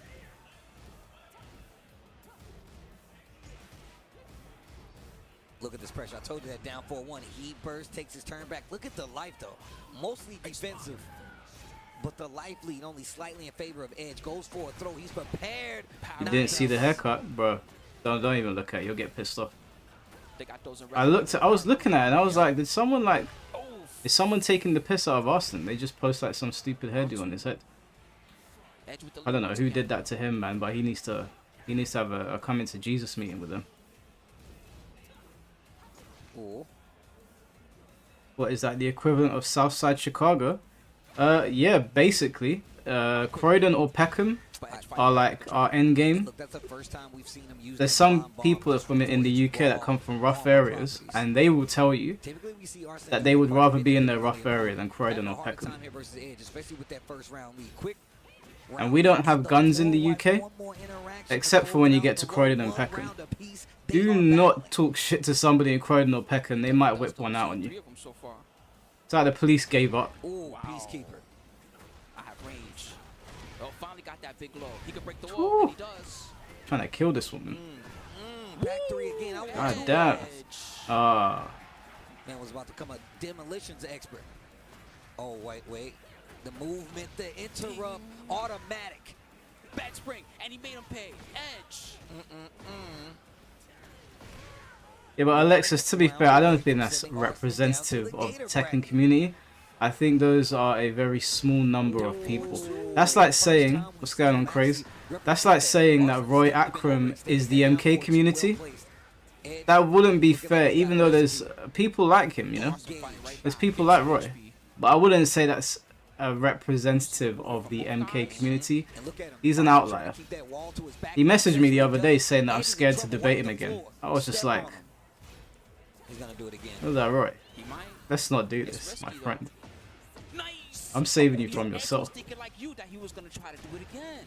[SPEAKER 3] Look at this pressure. I told you that down 4-1. He bursts, takes his turn back. Look at the life, though. Mostly defensive. But the life lead only slightly in favor of Edge. Goes for a throw. He's prepared.
[SPEAKER 2] You didn't see the haircut, bro. Don't even look at it. You'll get pissed off.
[SPEAKER 4] They got those
[SPEAKER 2] I was looking at it and I was like, is someone taking the piss out of Austin? They just post like some stupid hairdo on his head.
[SPEAKER 4] Edge with the
[SPEAKER 2] I don't know
[SPEAKER 4] lead
[SPEAKER 2] who
[SPEAKER 4] again.
[SPEAKER 2] did that to him, man, but he needs to have a coming to Jesus meeting with him.
[SPEAKER 3] Ooh.
[SPEAKER 2] What is that, the equivalent of Southside Chicago? Yeah, basically. Croydon or Peckham are like our end game.
[SPEAKER 3] Look, that's the first time we've seen him use
[SPEAKER 2] There's
[SPEAKER 3] that
[SPEAKER 2] some
[SPEAKER 3] bomb
[SPEAKER 2] people
[SPEAKER 3] just
[SPEAKER 2] from in the
[SPEAKER 3] before
[SPEAKER 2] UK
[SPEAKER 3] his
[SPEAKER 2] that come from rough
[SPEAKER 3] raw
[SPEAKER 2] areas,
[SPEAKER 3] properties.
[SPEAKER 2] and they will tell you
[SPEAKER 3] Typically, we see Arsenal
[SPEAKER 2] that they would
[SPEAKER 3] quite a
[SPEAKER 2] rather
[SPEAKER 3] bit
[SPEAKER 2] be in
[SPEAKER 3] in
[SPEAKER 2] their
[SPEAKER 3] the
[SPEAKER 2] rough
[SPEAKER 3] early
[SPEAKER 2] area
[SPEAKER 3] on.
[SPEAKER 2] than Croydon
[SPEAKER 3] Having
[SPEAKER 2] or
[SPEAKER 3] a hard
[SPEAKER 2] Peckham.
[SPEAKER 3] time here versus Edge, especially with that first round lead. Quick
[SPEAKER 2] And
[SPEAKER 3] round
[SPEAKER 2] we don't
[SPEAKER 3] lead.
[SPEAKER 2] have
[SPEAKER 3] Just
[SPEAKER 2] guns in the
[SPEAKER 3] one
[SPEAKER 2] UK,
[SPEAKER 3] more interaction,
[SPEAKER 2] except for
[SPEAKER 3] four
[SPEAKER 2] when you
[SPEAKER 3] rounds
[SPEAKER 2] get to
[SPEAKER 3] to
[SPEAKER 2] Croydon
[SPEAKER 3] roll,
[SPEAKER 2] and
[SPEAKER 3] one
[SPEAKER 2] Peckham.
[SPEAKER 3] round apiece. They
[SPEAKER 2] Do
[SPEAKER 3] are
[SPEAKER 2] not
[SPEAKER 3] battling.
[SPEAKER 2] talk shit to somebody in Croydon or Peckham, they might whip one out on you.
[SPEAKER 4] 3 of them so far.
[SPEAKER 2] It's like the police gave up.
[SPEAKER 3] Ooh,
[SPEAKER 4] Wow.
[SPEAKER 3] peacekeeper.
[SPEAKER 4] I have range. Oh, finally got that big blow. He can break the wall, and he does.
[SPEAKER 2] Trying to kill this woman.
[SPEAKER 3] Back three again. I want
[SPEAKER 2] God
[SPEAKER 3] to
[SPEAKER 2] damn.
[SPEAKER 4] Edge.
[SPEAKER 2] Ah.
[SPEAKER 3] Man was about to become a demolitions expert. Oh, wait. The movement, the interrupt, automatic.
[SPEAKER 4] Bad spring, and he made him pay. Edge.
[SPEAKER 2] Yeah, but Alexis, to be fair, I don't think that's representative of the Tekken community. I think those are a very small number of people. That's like saying, what's going on, Craze? That's like saying that Roy Akram is the MK community. That wouldn't be fair, even though there's people like him, you know? There's people like Roy. But I wouldn't say that's a representative of the MK community. He's an outlier. He messaged me the other day saying that I'm scared to debate him again. I was just like,
[SPEAKER 3] He's gonna do it again.
[SPEAKER 2] what's that, Roy?
[SPEAKER 4] He might.
[SPEAKER 2] Let's not do this, my friend.
[SPEAKER 4] Nice.
[SPEAKER 2] I'm saving you
[SPEAKER 4] Yo,
[SPEAKER 2] from
[SPEAKER 4] Edge
[SPEAKER 2] yourself.
[SPEAKER 4] was thinking like you that he was gonna try to do it again.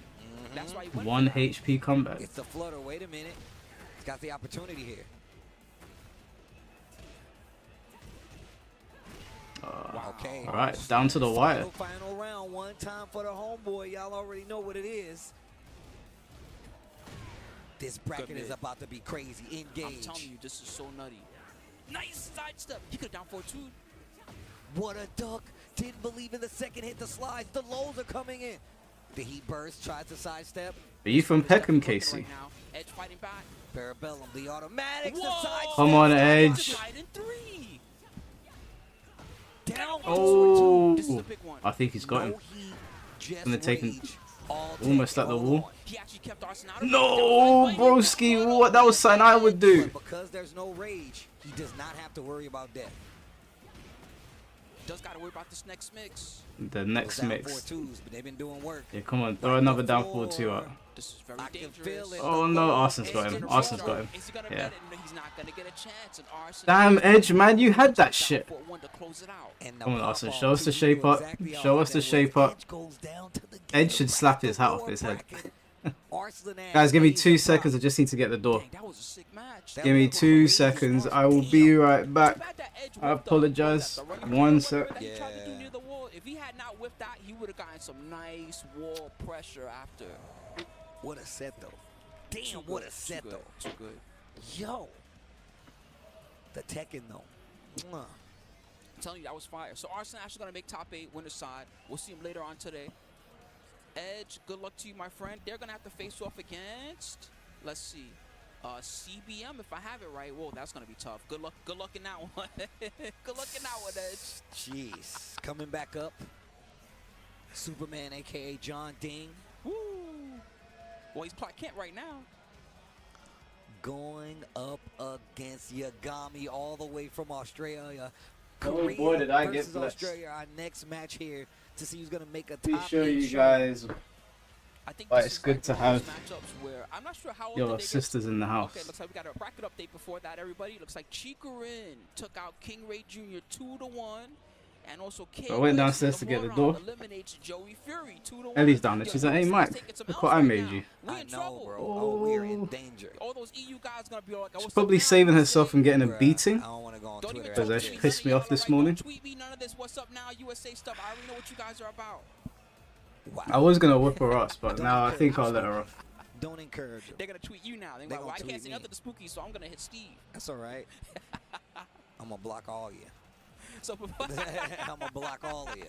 [SPEAKER 4] That's why he went
[SPEAKER 2] 1
[SPEAKER 4] for that.
[SPEAKER 2] HP comeback.
[SPEAKER 3] It's the flutter. Wait a minute. He's got the opportunity here. Okay.
[SPEAKER 2] Alright, down to the wire.
[SPEAKER 3] Final round. One time for the homeboy. Y'all already know what it is. This bracket is
[SPEAKER 4] mid.
[SPEAKER 3] about to be crazy.
[SPEAKER 4] I'm
[SPEAKER 3] Engage.
[SPEAKER 4] telling you, this is so nutty. Nice sidestep. He could down for two.
[SPEAKER 3] What a duck. Didn't believe in the second hit. The slides. The lows are coming in. The heat burst. Tries to sidestep.
[SPEAKER 2] Are you from Peckham,
[SPEAKER 4] Looking
[SPEAKER 2] Casey?
[SPEAKER 4] Right now. Edge fighting back.
[SPEAKER 3] Parabellum. The automatics. The
[SPEAKER 4] Whoa!
[SPEAKER 3] sidestep.
[SPEAKER 2] Come on,
[SPEAKER 3] Stop.
[SPEAKER 2] Edge.
[SPEAKER 4] Slide in 3.
[SPEAKER 3] Down.
[SPEAKER 2] Oh,
[SPEAKER 4] This is a big one.
[SPEAKER 2] I think he's got him.
[SPEAKER 3] No heat, just
[SPEAKER 2] Gonna take him
[SPEAKER 3] rage. All day.
[SPEAKER 2] almost at the
[SPEAKER 3] Hold
[SPEAKER 2] wall.
[SPEAKER 3] on.
[SPEAKER 4] He actually kept Arsenal out of it.
[SPEAKER 2] No, broski, what? That was something I would do.
[SPEAKER 3] But because there's no rage, he does not have to worry about death.
[SPEAKER 4] Does gotta worry about this next mix.
[SPEAKER 2] The next
[SPEAKER 3] Down
[SPEAKER 2] mix.
[SPEAKER 3] 4-2s, but they've been doing work.
[SPEAKER 2] Yeah, come on, throw another down 4-2 out.
[SPEAKER 4] This is very
[SPEAKER 3] I can
[SPEAKER 4] dangerous.
[SPEAKER 3] feel it.
[SPEAKER 2] Oh no, Arsenal's got him. Arsenal's got him.
[SPEAKER 4] Is he gonna
[SPEAKER 2] Yeah.
[SPEAKER 4] bet it? No, he's not gonna get a chance. And Arsenal.
[SPEAKER 2] Damn, Edge, man, you had that shit.
[SPEAKER 4] For one to close it out.
[SPEAKER 3] And the
[SPEAKER 2] Come on,
[SPEAKER 3] pop
[SPEAKER 2] Arsenal,
[SPEAKER 3] off
[SPEAKER 2] show us the
[SPEAKER 3] to
[SPEAKER 2] shape
[SPEAKER 3] you
[SPEAKER 2] up.
[SPEAKER 3] exactly
[SPEAKER 2] Show
[SPEAKER 3] how
[SPEAKER 2] us the
[SPEAKER 3] that
[SPEAKER 2] shape
[SPEAKER 3] was.
[SPEAKER 2] up.
[SPEAKER 3] Edge goes down to the
[SPEAKER 2] Edge
[SPEAKER 3] game.
[SPEAKER 2] should slap his hat off
[SPEAKER 3] Lower
[SPEAKER 2] his head.
[SPEAKER 3] bracket. Arslan
[SPEAKER 2] Guys, give me
[SPEAKER 3] Ash
[SPEAKER 2] 2
[SPEAKER 3] lays
[SPEAKER 2] seconds. I
[SPEAKER 3] up.
[SPEAKER 2] just need to get the door.
[SPEAKER 4] Dang, that was a sick match.
[SPEAKER 3] That
[SPEAKER 2] Give me
[SPEAKER 3] was
[SPEAKER 2] 2
[SPEAKER 3] crazy.
[SPEAKER 2] seconds. I will be right back.
[SPEAKER 4] The fact that Edge
[SPEAKER 2] I
[SPEAKER 4] whipped up,
[SPEAKER 2] apologize.
[SPEAKER 4] what was that, the running
[SPEAKER 2] One
[SPEAKER 4] wheel
[SPEAKER 2] sec.
[SPEAKER 4] that he tried to do
[SPEAKER 3] Yeah.
[SPEAKER 4] near the wall? If he had not whipped that, he would have gotten some nice wall pressure after.
[SPEAKER 3] What a set, though. Damn,
[SPEAKER 4] Too
[SPEAKER 3] what
[SPEAKER 4] good,
[SPEAKER 3] a set,
[SPEAKER 4] too
[SPEAKER 3] though.
[SPEAKER 4] good, Too good.
[SPEAKER 3] Yo. The Tekken, though. Mwah.
[SPEAKER 4] I'm telling you, that was fire. So Arsenal actually going to make top 8 winner side. We'll see him later on today. Edge, good luck to you, my friend. They're going to have to face off against, let's see, CBM, if I have it right. Whoa, that's going to be tough. Good luck in that one. Good luck in that one, Edge.
[SPEAKER 3] Jeez. Coming back up. Superman, a.k.a. John Ding.
[SPEAKER 4] Woo. Well, he's Clark Kent right now.
[SPEAKER 3] Going up against Yagami all the way from Australia.
[SPEAKER 2] Oh boy, did I get
[SPEAKER 3] versus
[SPEAKER 2] blessed.
[SPEAKER 3] Australia, our next match here to see who's going to make a
[SPEAKER 2] Let me
[SPEAKER 3] top
[SPEAKER 2] show
[SPEAKER 3] 8
[SPEAKER 2] you
[SPEAKER 3] show.
[SPEAKER 2] guys.
[SPEAKER 4] I think
[SPEAKER 2] But
[SPEAKER 4] this
[SPEAKER 2] it's
[SPEAKER 4] is
[SPEAKER 2] good
[SPEAKER 4] like
[SPEAKER 2] to
[SPEAKER 4] one of those
[SPEAKER 2] have
[SPEAKER 4] matchups where I'm not sure how old
[SPEAKER 2] your
[SPEAKER 4] they get.
[SPEAKER 2] sisters in the house.
[SPEAKER 4] Okay, looks like we got a bracket update before that, everybody. Looks like Chikarin took out King Ray Jr. 2-1. And also
[SPEAKER 2] I went downstairs to get the door.
[SPEAKER 4] Eliminates Joey Fury 2-1.
[SPEAKER 2] Ellie's down there.
[SPEAKER 4] Yo,
[SPEAKER 2] She's like, hey,
[SPEAKER 4] USA's
[SPEAKER 2] Mike,
[SPEAKER 4] taking some
[SPEAKER 2] look
[SPEAKER 4] L's
[SPEAKER 2] what I
[SPEAKER 4] right
[SPEAKER 2] made
[SPEAKER 4] now.
[SPEAKER 2] you.
[SPEAKER 4] We
[SPEAKER 3] I
[SPEAKER 4] in
[SPEAKER 3] know,
[SPEAKER 4] trouble.
[SPEAKER 3] bro. Oh, we're in
[SPEAKER 2] Oh.
[SPEAKER 3] danger.
[SPEAKER 4] All those EU guys gonna be like,
[SPEAKER 2] She's
[SPEAKER 4] what's
[SPEAKER 2] probably
[SPEAKER 4] up now?
[SPEAKER 2] saving
[SPEAKER 4] USA?
[SPEAKER 2] herself from getting a
[SPEAKER 3] Bruh,
[SPEAKER 2] beating.
[SPEAKER 3] I don't want to go on
[SPEAKER 4] Don't
[SPEAKER 3] Twitter.
[SPEAKER 4] even
[SPEAKER 2] Because
[SPEAKER 4] talk
[SPEAKER 2] that
[SPEAKER 4] to
[SPEAKER 2] she
[SPEAKER 4] me.
[SPEAKER 2] pissed
[SPEAKER 4] None
[SPEAKER 2] me
[SPEAKER 4] of
[SPEAKER 2] off
[SPEAKER 4] y'all
[SPEAKER 2] this
[SPEAKER 4] are like,
[SPEAKER 2] morning.
[SPEAKER 4] Don't tweet me none of this what's up now USA stuff. I already know what you guys are about.
[SPEAKER 3] Wow.
[SPEAKER 2] I was going to whip her ass, but now I think I'll let her off.
[SPEAKER 3] Don't encourage them.
[SPEAKER 4] They're gonna tweet you now. They're
[SPEAKER 3] They
[SPEAKER 4] like, well, I
[SPEAKER 3] gonna
[SPEAKER 4] can't
[SPEAKER 3] tweet
[SPEAKER 4] say
[SPEAKER 3] me.
[SPEAKER 4] nothing to Spooky, so I'm gonna hit Steve.
[SPEAKER 3] That's all right. I'm going to block all you.
[SPEAKER 4] So before,
[SPEAKER 3] I'm going to block all of you.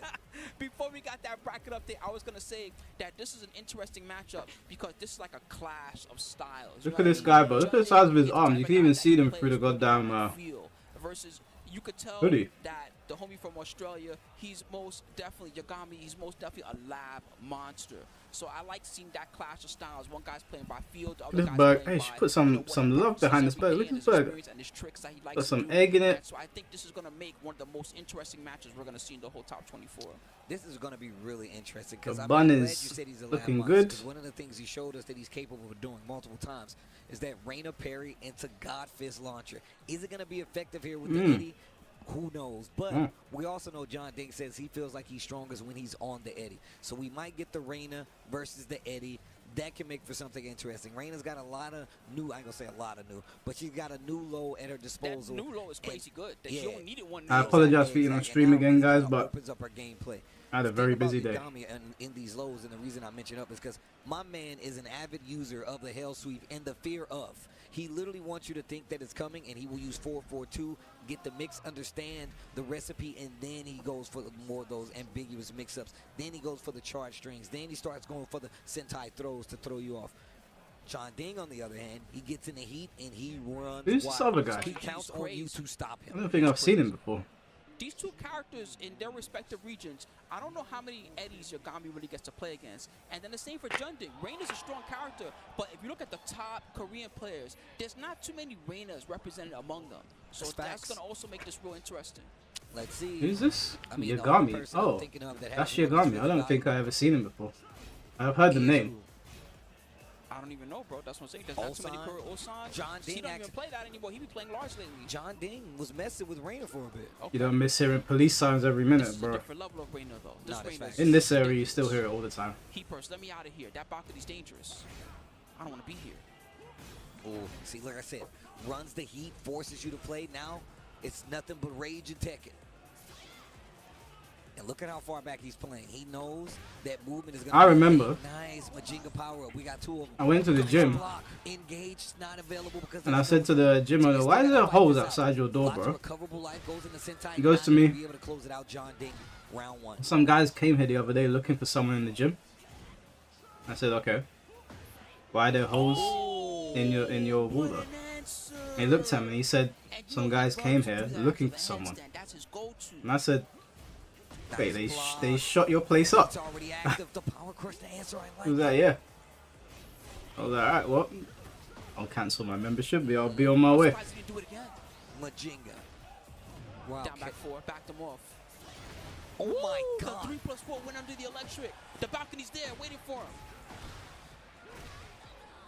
[SPEAKER 4] before we got that bracket update, I was gonna say that this is an interesting matchup because this is like a clash of styles.
[SPEAKER 2] Look
[SPEAKER 4] right?
[SPEAKER 2] at this guy, bro. Look at the size of his
[SPEAKER 4] He's the
[SPEAKER 2] arms.
[SPEAKER 4] type
[SPEAKER 2] You
[SPEAKER 4] of
[SPEAKER 2] can
[SPEAKER 4] guy
[SPEAKER 2] even
[SPEAKER 4] that
[SPEAKER 2] see them
[SPEAKER 4] plays
[SPEAKER 2] through the
[SPEAKER 4] with
[SPEAKER 2] goddamn
[SPEAKER 4] feel versus you could tell
[SPEAKER 2] hoodie.
[SPEAKER 4] that the homie from Australia, he's most definitely Yagami. He's most definitely a lab monster. So I like seeing that clash of styles. One guy's playing by field, the other
[SPEAKER 2] This
[SPEAKER 4] guy's
[SPEAKER 2] burger,
[SPEAKER 4] playing
[SPEAKER 2] hey,
[SPEAKER 4] by,
[SPEAKER 2] put
[SPEAKER 4] you know,
[SPEAKER 2] some
[SPEAKER 4] whatever
[SPEAKER 2] love behind this
[SPEAKER 4] every
[SPEAKER 2] burger.
[SPEAKER 4] day
[SPEAKER 2] Look at
[SPEAKER 4] and
[SPEAKER 2] this
[SPEAKER 4] his
[SPEAKER 2] burger.
[SPEAKER 4] experience and his tricks that he likes
[SPEAKER 2] Got
[SPEAKER 4] to
[SPEAKER 2] some
[SPEAKER 4] do.
[SPEAKER 2] egg in it.
[SPEAKER 4] And so I think this is going to make one of the most interesting matches we're going to see in the whole top 24.
[SPEAKER 3] This is going to be really interesting because
[SPEAKER 2] The
[SPEAKER 3] I'm
[SPEAKER 2] bun
[SPEAKER 3] glad you
[SPEAKER 2] is
[SPEAKER 3] said he's a
[SPEAKER 2] looking
[SPEAKER 3] lab
[SPEAKER 2] good.
[SPEAKER 3] because one of the things he showed us that he's capable of doing multiple times is that Raina parry into God Fist launcher. Is it going to be effective here with the Eddie? Who knows? But we also know John Dink says he feels like he's strongest when he's on the Eddie. So we might get the Raina versus the Eddie. That can make for something interesting. Raina's got a lot of new, I ain't gonna say a lot of new, but she's got a new low at her disposal.
[SPEAKER 4] That new low is crazy good. That she only needed one.
[SPEAKER 2] I
[SPEAKER 4] new
[SPEAKER 2] apologize
[SPEAKER 4] low.
[SPEAKER 2] for eating on stream again, guys, but
[SPEAKER 3] opens up her gameplay.
[SPEAKER 2] I had a very busy day.
[SPEAKER 3] In these lows, and the reason I mention up is because my man is an avid user of the Hell Sweep and the fear of. He literally wants you to think that it's coming, and he will use 4-4-2, get the mix, understand the recipe, and then he goes for more of those ambiguous mix-ups. Then he goes for the charge strings. Then he starts going for the Sentai throws to throw you off. John Ding, on the other hand, he gets in the heat, and he runs
[SPEAKER 2] Who's this
[SPEAKER 3] wild.
[SPEAKER 2] other guy?
[SPEAKER 3] He counts on you to stop him.
[SPEAKER 2] I don't think I've seen him before.
[SPEAKER 4] These two characters in their respective regions, I don't know how many Eddies Yagami really gets to play against. And then the same for Junding. Rain is a strong character, but if you look at the top Korean players, there's not too many Rainas represented among them. So that's going to also make this real interesting.
[SPEAKER 3] Let's see.
[SPEAKER 2] Who's this?
[SPEAKER 3] I mean, the only
[SPEAKER 2] Yagami.
[SPEAKER 3] person I'm
[SPEAKER 2] Oh,
[SPEAKER 3] thinking of that
[SPEAKER 2] that's
[SPEAKER 3] has one
[SPEAKER 2] Yagami. I don't
[SPEAKER 3] that's
[SPEAKER 2] think I've ever seen him before. I've heard the name.
[SPEAKER 4] I don't even know, bro. That's what I'm saying. There's not too many Korean. Osan.
[SPEAKER 3] John
[SPEAKER 4] He
[SPEAKER 3] Ding
[SPEAKER 4] don't even play that anymore. He be playing large lately.
[SPEAKER 3] John Ding was messing with Raina for a bit.
[SPEAKER 4] Okay.
[SPEAKER 2] You don't miss hearing police signs every
[SPEAKER 4] This
[SPEAKER 2] minute,
[SPEAKER 4] is a
[SPEAKER 2] bro.
[SPEAKER 4] different level of Raina, though. This
[SPEAKER 3] Nah, that's
[SPEAKER 4] Raina
[SPEAKER 3] facts.
[SPEAKER 2] In this area, you still hear it all the time.
[SPEAKER 4] Keepers, let me out of here. That balcony's dangerous. I don't want to be here.
[SPEAKER 3] Oh, see, like I said, runs the heat, forces you to play. Now it's nothing but rage and Tekken. And look at how far back he's playing. He knows that movement is going to
[SPEAKER 2] I remember.
[SPEAKER 3] Nice Majinga power up. We got two of them.
[SPEAKER 2] I went to the gym.
[SPEAKER 3] Block. Engaged, not available because
[SPEAKER 2] And I said to the gym owner, why is there holes outside your door,
[SPEAKER 3] Lots of
[SPEAKER 2] bro?
[SPEAKER 3] recoverable life goes into Sentai
[SPEAKER 2] He goes to
[SPEAKER 3] Nine
[SPEAKER 2] me.
[SPEAKER 3] be able to close it out. John Ding, round one.
[SPEAKER 2] Some guys came here the other day looking for someone in the gym. I said, okay. Why are there holes in your wall though? And he looked at me and he said, some guys came here looking for someone. And I said, wait, they shot your place up.
[SPEAKER 3] It's already active. The power crush, the answer I like.
[SPEAKER 2] He was like, yeah. I was like, alright, well, I'll cancel my membership, but I'll be on my way.
[SPEAKER 3] Majinga. Wow.
[SPEAKER 4] Down back four, backed him off.
[SPEAKER 3] Oh my God.
[SPEAKER 4] The 3+4 went under the electric. The balcony's there, waiting for him.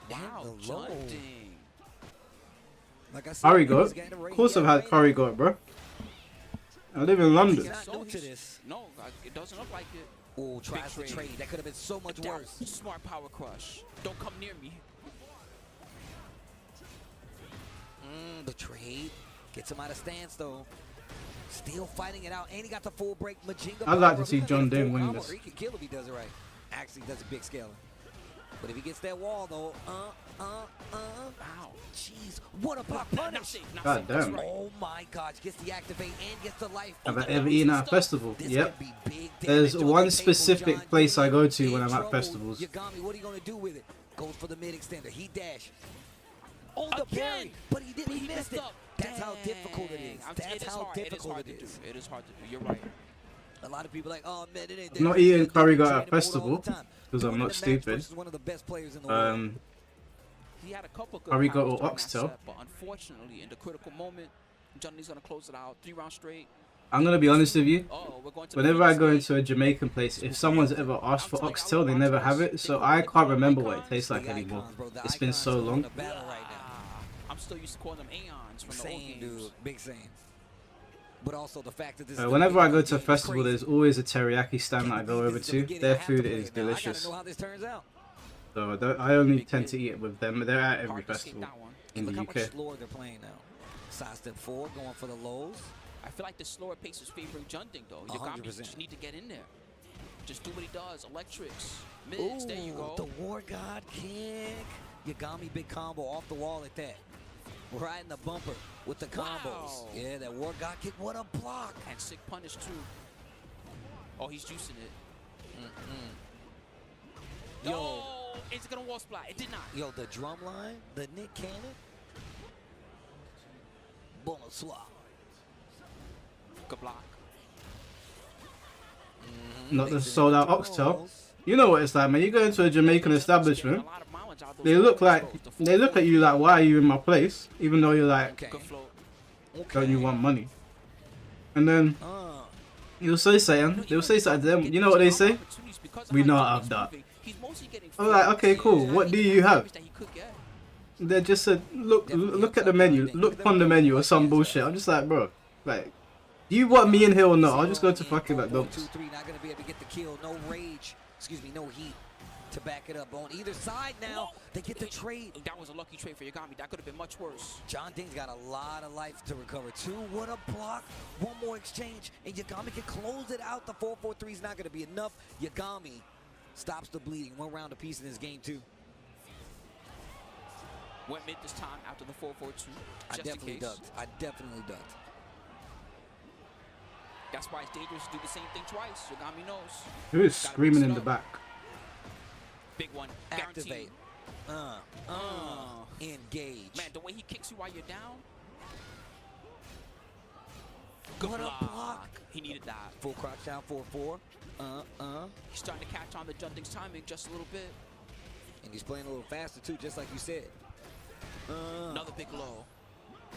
[SPEAKER 4] Wow,
[SPEAKER 3] the low.
[SPEAKER 4] Junding.
[SPEAKER 3] Like I said,
[SPEAKER 2] Karigot? Of course I've had Karigot, bro. I live in London.
[SPEAKER 3] He's not new to this.
[SPEAKER 4] No, it doesn't look like it.
[SPEAKER 3] Oh, tries to trade. That could have been so much worse.
[SPEAKER 4] Smart power crush. Don't come near me.
[SPEAKER 3] The trade gets him out of stance though. Still fighting it out, and he got the full break. Majinga.
[SPEAKER 2] I'd like to see John Ding win this.
[SPEAKER 3] He can kill if he does it right. Actually, does a big scaling. But if he gets that wall though,
[SPEAKER 4] Wow.
[SPEAKER 3] Jeez, what a block punish!
[SPEAKER 2] God damn.
[SPEAKER 3] Oh my gosh, gets the activate and gets the life.
[SPEAKER 2] Have I ever eaten at a festival?
[SPEAKER 3] This
[SPEAKER 2] Yep.
[SPEAKER 3] could be big
[SPEAKER 2] There's
[SPEAKER 3] damage on
[SPEAKER 2] one
[SPEAKER 3] the
[SPEAKER 2] specific
[SPEAKER 3] table, John
[SPEAKER 2] place
[SPEAKER 3] Ding
[SPEAKER 2] I go to
[SPEAKER 3] in
[SPEAKER 2] when I'm at
[SPEAKER 3] trouble.
[SPEAKER 2] festivals.
[SPEAKER 3] Yagami, what are you gonna do with it? Goes for the mid extender. He dash. Oh, the
[SPEAKER 4] Again!
[SPEAKER 3] parry, but he didn't. He missed it.
[SPEAKER 4] up.
[SPEAKER 3] That's how difficult it is.
[SPEAKER 4] Dang.
[SPEAKER 3] That's how difficult it
[SPEAKER 4] to
[SPEAKER 3] is.
[SPEAKER 4] do. It is hard to do. You're right.
[SPEAKER 3] A lot of people are like, oh man, it ain't.
[SPEAKER 2] I'm not eating curry got at a festival because I'm not stupid.
[SPEAKER 3] One of the best players in the world.
[SPEAKER 4] He had a couple good
[SPEAKER 2] Karigot
[SPEAKER 4] rounds
[SPEAKER 2] or
[SPEAKER 4] during that
[SPEAKER 2] oxtail?
[SPEAKER 4] set, but unfortunately, in the critical moment, Johnny's gonna close it out. 3 rounds straight.
[SPEAKER 2] I'm gonna be honest with you.
[SPEAKER 4] We're going to the
[SPEAKER 2] Whenever I
[SPEAKER 4] next
[SPEAKER 2] go
[SPEAKER 4] stage.
[SPEAKER 2] into a Jamaican place, if someone's ever asked for oxtail, they never have it. So I can't remember what it tastes like
[SPEAKER 3] The
[SPEAKER 2] anymore.
[SPEAKER 3] icons, bro, the
[SPEAKER 2] It's been
[SPEAKER 3] icons
[SPEAKER 2] so
[SPEAKER 3] are in
[SPEAKER 2] long.
[SPEAKER 3] the battle right now.
[SPEAKER 4] I'm still used to calling them aeons from the old
[SPEAKER 3] Same,
[SPEAKER 4] games.
[SPEAKER 3] dude. Big same. But also the fact that this.
[SPEAKER 2] Whenever I go to a festival, there's always a teriyaki stand that I go over to. Their food is delicious.
[SPEAKER 3] I gotta know how this turns out.
[SPEAKER 2] So I only tend to eat it with them. They're at every
[SPEAKER 4] Hard to escape
[SPEAKER 2] festival
[SPEAKER 4] that one.
[SPEAKER 2] in
[SPEAKER 3] Look
[SPEAKER 2] the
[SPEAKER 3] how
[SPEAKER 2] UK.
[SPEAKER 3] much slower they're playing now. Side step forward, going for the lows.
[SPEAKER 4] I feel like the slower pace is favoring Junding though. Yagami
[SPEAKER 3] 100%.
[SPEAKER 4] just need to get in there. Just do what he does. Electrics. Mix. There you go.
[SPEAKER 3] The War God kick. Yagami big combo off the wall at that. Right in the bumper with the combos.
[SPEAKER 4] Wow.
[SPEAKER 3] Yeah, that War God kick. What a block.
[SPEAKER 4] And sick punish too. Oh, he's juicing it.
[SPEAKER 3] Yo.
[SPEAKER 4] Oh, is it gonna wall splat? It did not.
[SPEAKER 3] Yo, the drum line, the Nick Cannon. Bonsoir.
[SPEAKER 4] Good block.
[SPEAKER 2] Not the sold out oxtail. You know what it's like, man. You go into a Jamaican establishment. They look at you like, why are you in my place? Even though you're like,
[SPEAKER 3] Okay.
[SPEAKER 4] Good float.
[SPEAKER 2] don't you want money? And then you'll say something. They'll say something to them. You know what they say? We not have that. I'm like, okay, cool. What do you have? They just said, look at the menu. Look on the menu or some bullshit. I'm just like, bro, like, do you want me in here or not? I'll just go to fucking McDonald's.
[SPEAKER 3] 2-3, not gonna be able to get the kill. No rage. Excuse me, no heat to back it up. On either side now, they get the trade.
[SPEAKER 4] That was a lucky trade for Yagami. That could have been much worse.
[SPEAKER 3] John Ding's got a lot of life to recover. 2, what a block. One more exchange, and Yagami can close it out. The 4-4-3 is not gonna be enough. Yagami stops the bleeding. 1 round apiece in this game, too.
[SPEAKER 4] Went mid this time after the 4-4-2.
[SPEAKER 3] I
[SPEAKER 4] Just
[SPEAKER 3] definitely
[SPEAKER 4] in case.
[SPEAKER 3] ducked. I definitely ducked.
[SPEAKER 4] That's why it's dangerous to do the same thing twice. Yagami knows.
[SPEAKER 2] Who is
[SPEAKER 4] Gotta
[SPEAKER 2] screaming
[SPEAKER 4] mix it
[SPEAKER 2] in the
[SPEAKER 4] up.
[SPEAKER 2] back?
[SPEAKER 4] Big one.
[SPEAKER 3] Activate.
[SPEAKER 4] Guaranteed.
[SPEAKER 3] Engage.
[SPEAKER 4] Man, the way he kicks you while you're down.
[SPEAKER 3] What a block.
[SPEAKER 4] He needed that.
[SPEAKER 3] Full crouch down 4-4.
[SPEAKER 4] He's starting to catch on the Junting's timing just a little bit.
[SPEAKER 3] And he's playing a little faster too, just like you said.
[SPEAKER 4] Another big low.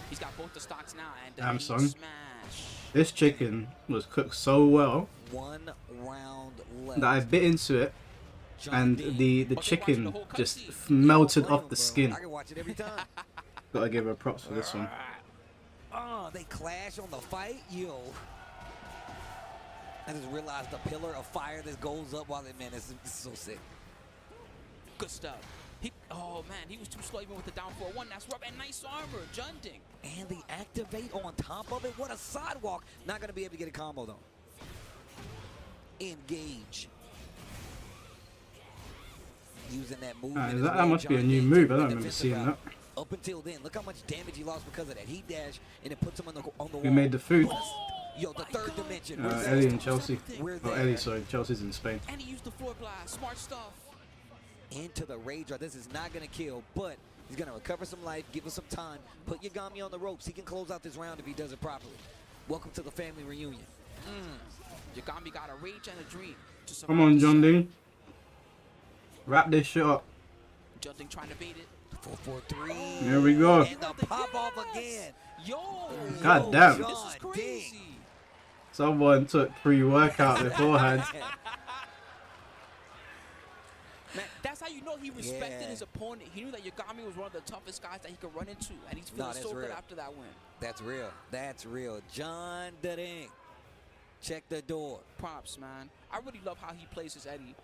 [SPEAKER 4] He's got both the stocks now and
[SPEAKER 2] Damn,
[SPEAKER 4] he
[SPEAKER 2] son.
[SPEAKER 4] smash.
[SPEAKER 2] This chicken was cooked so well
[SPEAKER 3] 1 round left.
[SPEAKER 2] that I bit into it, and the chicken just melted off the skin.
[SPEAKER 3] I can watch it every time.
[SPEAKER 2] Gotta give her props for this one.
[SPEAKER 3] They clash on the fight, yo. I just realized the pillar of fire that goes up while they, man, this is so sick.
[SPEAKER 4] Good stuff. Oh man, he was too slow even with the down 4-1. That's rough and nice armor, Junting.
[SPEAKER 3] And the activate on top of it. What a sidewalk. Not gonna be able to get a combo though. Engage. Using that move.
[SPEAKER 2] That must be a new move. I don't remember seeing that.
[SPEAKER 3] Up until then, look how much damage he lost because of that heat dash, and it puts him on the wall.
[SPEAKER 2] Who made the food?
[SPEAKER 3] Yo, the third dimension.
[SPEAKER 2] Ellie and Chelsea.
[SPEAKER 3] We're
[SPEAKER 2] Oh,
[SPEAKER 3] there.
[SPEAKER 2] Ellie, sorry. Chelsea's in Spain.
[SPEAKER 4] And he used the floor blast. Smart stuff.
[SPEAKER 3] Into the rage. This is not gonna kill, but he's gonna recover some life, give us some time, put Yagami on the ropes. He can close out this round if he does it properly. Welcome to the family reunion.
[SPEAKER 4] Yagami got a rage and a dream to survive.
[SPEAKER 2] Come on, John Ding. Wrap this shit up.
[SPEAKER 4] Junting trying to bait it.
[SPEAKER 3] 4-4-3.
[SPEAKER 2] Here we go.
[SPEAKER 3] And the pop off again.
[SPEAKER 4] Yo.
[SPEAKER 2] God damn.
[SPEAKER 4] This
[SPEAKER 3] John
[SPEAKER 4] is crazy.
[SPEAKER 2] Someone took pre-workout beforehand.
[SPEAKER 4] Man, that's how you know he respected
[SPEAKER 3] Yeah.
[SPEAKER 4] his opponent. He knew that Yagami was one of the toughest guys that he could run into, and he's
[SPEAKER 3] No,
[SPEAKER 4] feeling
[SPEAKER 3] that's
[SPEAKER 4] so good
[SPEAKER 3] real.
[SPEAKER 4] after that win.
[SPEAKER 3] That's real. That's real. John Ding. Check the door.
[SPEAKER 4] Props, man. I really love how he plays his Eddie.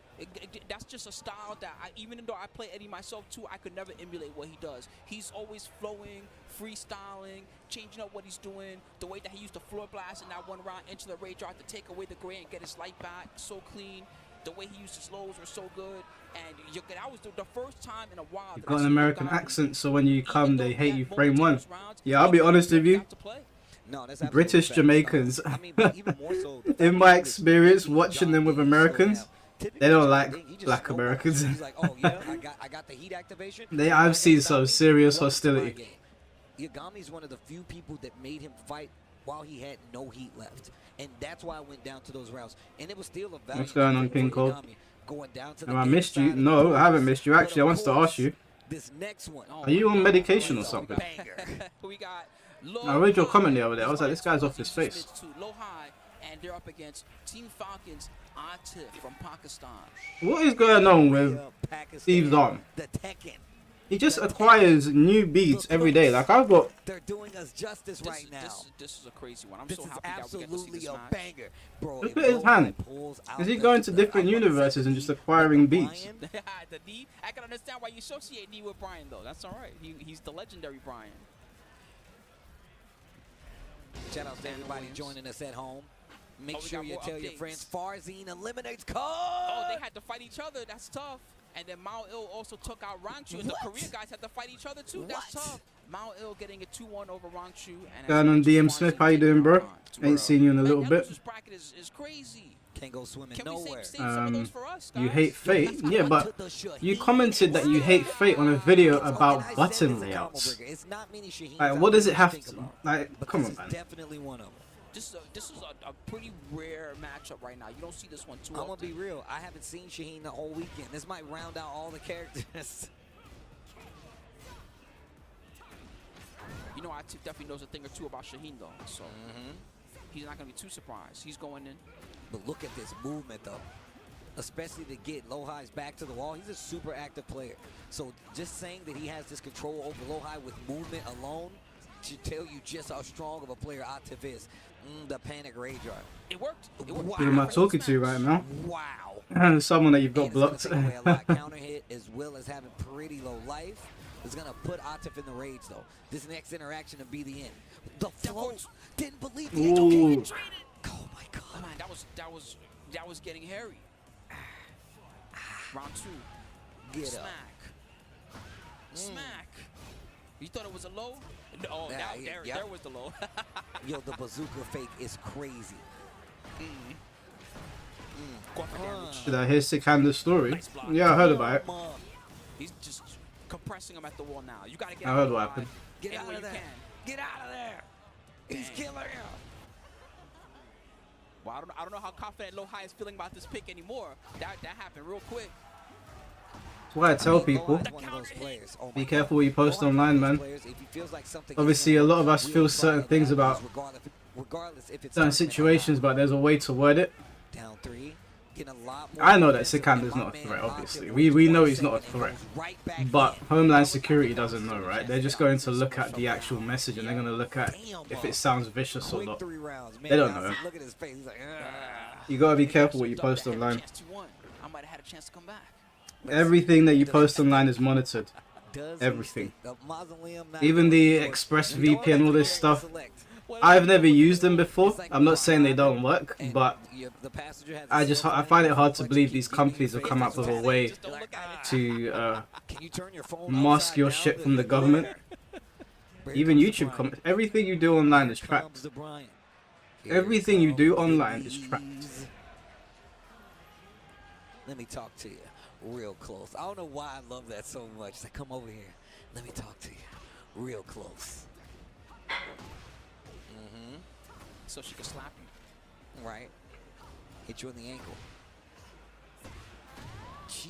[SPEAKER 4] That's just a style that even though I play Eddie myself too, I could never emulate what he does. He's always flowing, freestyling, changing up what he's doing. The way that he used to floor blast in that 1 round into the rage art to take away the gray and get his light back, so clean. The way he used his lows were so good. And that was the first time in a while.
[SPEAKER 2] You've got an American accent, so when you come, they hate you frame one. Yeah, I'll be honest with you.
[SPEAKER 3] No, that's
[SPEAKER 2] British
[SPEAKER 3] absolutely
[SPEAKER 2] Jamaicans,
[SPEAKER 3] fact. I mean, but even more so, the fact
[SPEAKER 2] in my
[SPEAKER 3] that
[SPEAKER 2] experience
[SPEAKER 3] John
[SPEAKER 2] watching them with
[SPEAKER 3] Ding
[SPEAKER 2] Americans,
[SPEAKER 3] showed out. Typically,
[SPEAKER 2] they don't
[SPEAKER 3] John
[SPEAKER 2] like
[SPEAKER 3] Ding, he just
[SPEAKER 2] black
[SPEAKER 3] snowballs.
[SPEAKER 2] Americans.
[SPEAKER 3] He's like, oh yeah, I got the heat activation.
[SPEAKER 2] I've seen some serious
[SPEAKER 3] What's my
[SPEAKER 2] hostility.
[SPEAKER 3] game? Yagami's one of the few people that made him fight while he had no heat left, and that's why I went down to those rounds. And it was still a value.
[SPEAKER 2] What's going on, King Cole?
[SPEAKER 3] Going down to
[SPEAKER 2] Have I missed you? No, I haven't missed you. Actually, I wanted to ask you.
[SPEAKER 3] This next one.
[SPEAKER 2] Are you on medication or something?
[SPEAKER 4] We got
[SPEAKER 2] I read your comment the other day. I was like, this guy's off his face.
[SPEAKER 4] Low high, and they're up against Team Falcons Atif from Pakistan.
[SPEAKER 2] What is going on with Steve's arm?
[SPEAKER 3] The Tekken.
[SPEAKER 2] He just acquires new beats every day. Like, I've got...
[SPEAKER 3] They're doing us justice right now.
[SPEAKER 4] This is a crazy one. I'm
[SPEAKER 3] This
[SPEAKER 4] so
[SPEAKER 3] is
[SPEAKER 4] happy that we get to see
[SPEAKER 3] absolutely
[SPEAKER 4] this
[SPEAKER 3] a
[SPEAKER 4] match.
[SPEAKER 3] banger, bro.
[SPEAKER 2] Look
[SPEAKER 3] if
[SPEAKER 2] at his
[SPEAKER 3] Roman
[SPEAKER 2] hand.
[SPEAKER 3] pulls out
[SPEAKER 2] Is he
[SPEAKER 3] the-
[SPEAKER 2] going to different
[SPEAKER 3] I was about to say
[SPEAKER 2] universes and just
[SPEAKER 3] the
[SPEAKER 2] acquiring beats?
[SPEAKER 3] Brian,
[SPEAKER 4] The knee. I can understand why you associate knee with Brian though. That's all right. He's the legendary Brian.
[SPEAKER 3] Shout out to everybody joining us at home. Make
[SPEAKER 4] Oh, we
[SPEAKER 3] sure
[SPEAKER 4] got
[SPEAKER 3] you
[SPEAKER 4] more
[SPEAKER 3] tell your
[SPEAKER 4] updates.
[SPEAKER 3] friends Farzine eliminates Cole.
[SPEAKER 4] Oh, they had to fight each other. That's tough. And then Mao Il also took out Rangchu. And the
[SPEAKER 3] What?
[SPEAKER 4] Korea guys had to fight each other too. That's
[SPEAKER 3] What?
[SPEAKER 4] tough. Mao Il getting a 2-1 over Rangchu. And
[SPEAKER 2] Going on DM Smith, how you doing, bro? Ain't seen you in a little
[SPEAKER 4] that
[SPEAKER 2] bit.
[SPEAKER 4] losers bracket is crazy.
[SPEAKER 3] Can't go swimming
[SPEAKER 4] Can we
[SPEAKER 3] nowhere.
[SPEAKER 4] save some of those for us, guys?
[SPEAKER 2] You hate Fate? Yeah, but you commented that you hate Fate on a video about button layouts.
[SPEAKER 3] It's not many Shaheen
[SPEAKER 2] Like, what does it have
[SPEAKER 3] think
[SPEAKER 2] to...
[SPEAKER 3] about,
[SPEAKER 2] Like,
[SPEAKER 3] but
[SPEAKER 2] come
[SPEAKER 3] this
[SPEAKER 2] on,
[SPEAKER 3] is
[SPEAKER 2] man.
[SPEAKER 3] definitely one of them.
[SPEAKER 4] This is a pretty rare matchup right now. You don't see this one too
[SPEAKER 3] I'm gonna
[SPEAKER 4] often.
[SPEAKER 3] be real. I haven't seen Shaheen the whole weekend. This might round out all the characters.
[SPEAKER 4] You know, Atif definitely knows a thing or two about Shaheen though, so he's not gonna be too surprised. He's going in.
[SPEAKER 3] But look at this movement though. Especially to get Lohai's back to the wall. He's a super active player. So just saying that he has this control over Lohai with movement alone should tell you just how strong of a player Atif is. The panic rage art.
[SPEAKER 4] It worked. It worked.
[SPEAKER 3] Wow.
[SPEAKER 2] Who am I talking to right now?
[SPEAKER 3] Wow.
[SPEAKER 2] Someone that you've got
[SPEAKER 3] And
[SPEAKER 2] blocked.
[SPEAKER 3] it's gonna take away a lot. Counter hit as well as having pretty low life. It's gonna put Atif in the rage though. This next interaction to be the end. The flow. Didn't believe the edge. Okay,
[SPEAKER 2] Ooh.
[SPEAKER 3] he traded. Oh my god.
[SPEAKER 4] Oh, man, that was getting hairy. Round 2.
[SPEAKER 3] Get
[SPEAKER 4] Smack.
[SPEAKER 3] up.
[SPEAKER 4] Smack. You thought it was a low? No,
[SPEAKER 3] Nah,
[SPEAKER 4] that,
[SPEAKER 3] yeah,
[SPEAKER 4] there,
[SPEAKER 3] yep.
[SPEAKER 4] there was the low.
[SPEAKER 3] Yo, the bazooka fake is crazy.
[SPEAKER 4] Go for damage.
[SPEAKER 2] Did I hear Sikander's story?
[SPEAKER 4] Nice block.
[SPEAKER 2] Yeah, I heard about it.
[SPEAKER 4] He's just compressing him at the wall now. You gotta get
[SPEAKER 2] I
[SPEAKER 4] out
[SPEAKER 2] heard
[SPEAKER 4] of the
[SPEAKER 2] what
[SPEAKER 4] line
[SPEAKER 2] happened.
[SPEAKER 3] Get
[SPEAKER 4] any
[SPEAKER 3] out
[SPEAKER 4] way
[SPEAKER 3] of
[SPEAKER 4] you
[SPEAKER 3] there.
[SPEAKER 4] can.
[SPEAKER 3] Get out of there. He's
[SPEAKER 4] Dang.
[SPEAKER 3] killing him.
[SPEAKER 4] Well, I don't know how confident Lohai is feeling about this pick anymore. That happened real quick.
[SPEAKER 2] That's why I tell people,
[SPEAKER 3] Lohai's one of those players. Oh my
[SPEAKER 2] be
[SPEAKER 3] God.
[SPEAKER 2] careful what you post
[SPEAKER 3] Lohai's
[SPEAKER 2] online,
[SPEAKER 3] one of
[SPEAKER 2] man.
[SPEAKER 3] those players, if he feels like something
[SPEAKER 2] Obviously,
[SPEAKER 3] isn't
[SPEAKER 2] a lot of us
[SPEAKER 3] we
[SPEAKER 2] feel
[SPEAKER 3] ain't
[SPEAKER 2] certain
[SPEAKER 3] trying
[SPEAKER 2] things
[SPEAKER 3] that,
[SPEAKER 2] about
[SPEAKER 3] regardless if it's
[SPEAKER 2] certain
[SPEAKER 3] argument or
[SPEAKER 2] situations, but there's a way to word it.
[SPEAKER 3] not. Down 3. Getting a lot more
[SPEAKER 2] I know that
[SPEAKER 3] defensive,
[SPEAKER 2] Sikander's
[SPEAKER 3] and my
[SPEAKER 2] not a
[SPEAKER 3] man
[SPEAKER 2] threat,
[SPEAKER 3] Atif
[SPEAKER 2] obviously.
[SPEAKER 3] waits
[SPEAKER 2] We know
[SPEAKER 3] 1
[SPEAKER 2] he's not a
[SPEAKER 3] second and
[SPEAKER 2] threat.
[SPEAKER 3] goes right back
[SPEAKER 2] But
[SPEAKER 3] in.
[SPEAKER 2] Homeland Security doesn't know, right? They're just going to look at the actual message and they're going to look at if it sounds vicious or
[SPEAKER 3] Quick
[SPEAKER 2] not.
[SPEAKER 3] 3 rounds. Man,
[SPEAKER 2] They don't
[SPEAKER 3] Nasser,
[SPEAKER 2] know.
[SPEAKER 3] Look at his face. He's like, "Ugh."
[SPEAKER 2] You got to be careful what you
[SPEAKER 4] Duck
[SPEAKER 2] post
[SPEAKER 4] that had a
[SPEAKER 2] online.
[SPEAKER 4] chance to win. I might have had a chance to come back.
[SPEAKER 2] Everything that you post online is monitored.
[SPEAKER 3] Does
[SPEAKER 2] Everything.
[SPEAKER 3] he stick the mausoleum not
[SPEAKER 2] Even
[SPEAKER 3] going
[SPEAKER 2] the
[SPEAKER 3] for it?
[SPEAKER 2] Express
[SPEAKER 3] You know
[SPEAKER 2] VPN, all
[SPEAKER 3] what?
[SPEAKER 2] this stuff.
[SPEAKER 3] Select.
[SPEAKER 2] I've never used them before. I'm not saying they don't work,
[SPEAKER 3] And
[SPEAKER 2] but
[SPEAKER 3] the passenger has
[SPEAKER 2] I
[SPEAKER 3] a
[SPEAKER 2] just
[SPEAKER 3] cell
[SPEAKER 2] I
[SPEAKER 3] phone
[SPEAKER 2] find it
[SPEAKER 3] with
[SPEAKER 2] hard
[SPEAKER 3] a
[SPEAKER 2] to
[SPEAKER 3] bunch
[SPEAKER 2] believe
[SPEAKER 3] of
[SPEAKER 2] these
[SPEAKER 3] keys
[SPEAKER 2] companies
[SPEAKER 3] beeping
[SPEAKER 2] have
[SPEAKER 3] in
[SPEAKER 2] come
[SPEAKER 3] your
[SPEAKER 2] up with
[SPEAKER 3] face.
[SPEAKER 2] a way
[SPEAKER 4] Just don't look at it.
[SPEAKER 2] to
[SPEAKER 3] Can you turn your phone
[SPEAKER 2] mask
[SPEAKER 3] upside
[SPEAKER 2] your
[SPEAKER 3] down
[SPEAKER 2] shit
[SPEAKER 3] to
[SPEAKER 2] from the
[SPEAKER 3] the
[SPEAKER 2] government.
[SPEAKER 3] glare?
[SPEAKER 2] Even
[SPEAKER 3] Here comes
[SPEAKER 2] YouTube
[SPEAKER 3] the
[SPEAKER 2] comments. Everything you do online is
[SPEAKER 3] Here
[SPEAKER 2] tracked.
[SPEAKER 3] comes the Bryant.
[SPEAKER 2] Everything you do
[SPEAKER 3] Here
[SPEAKER 2] online is
[SPEAKER 3] comes
[SPEAKER 2] tracked.
[SPEAKER 3] these. Let me talk to you real close. I don't know why I love that so much. Like, come over here. Let me talk to you real close.
[SPEAKER 4] So she can slap you.
[SPEAKER 3] Right. Hit you in the ankle.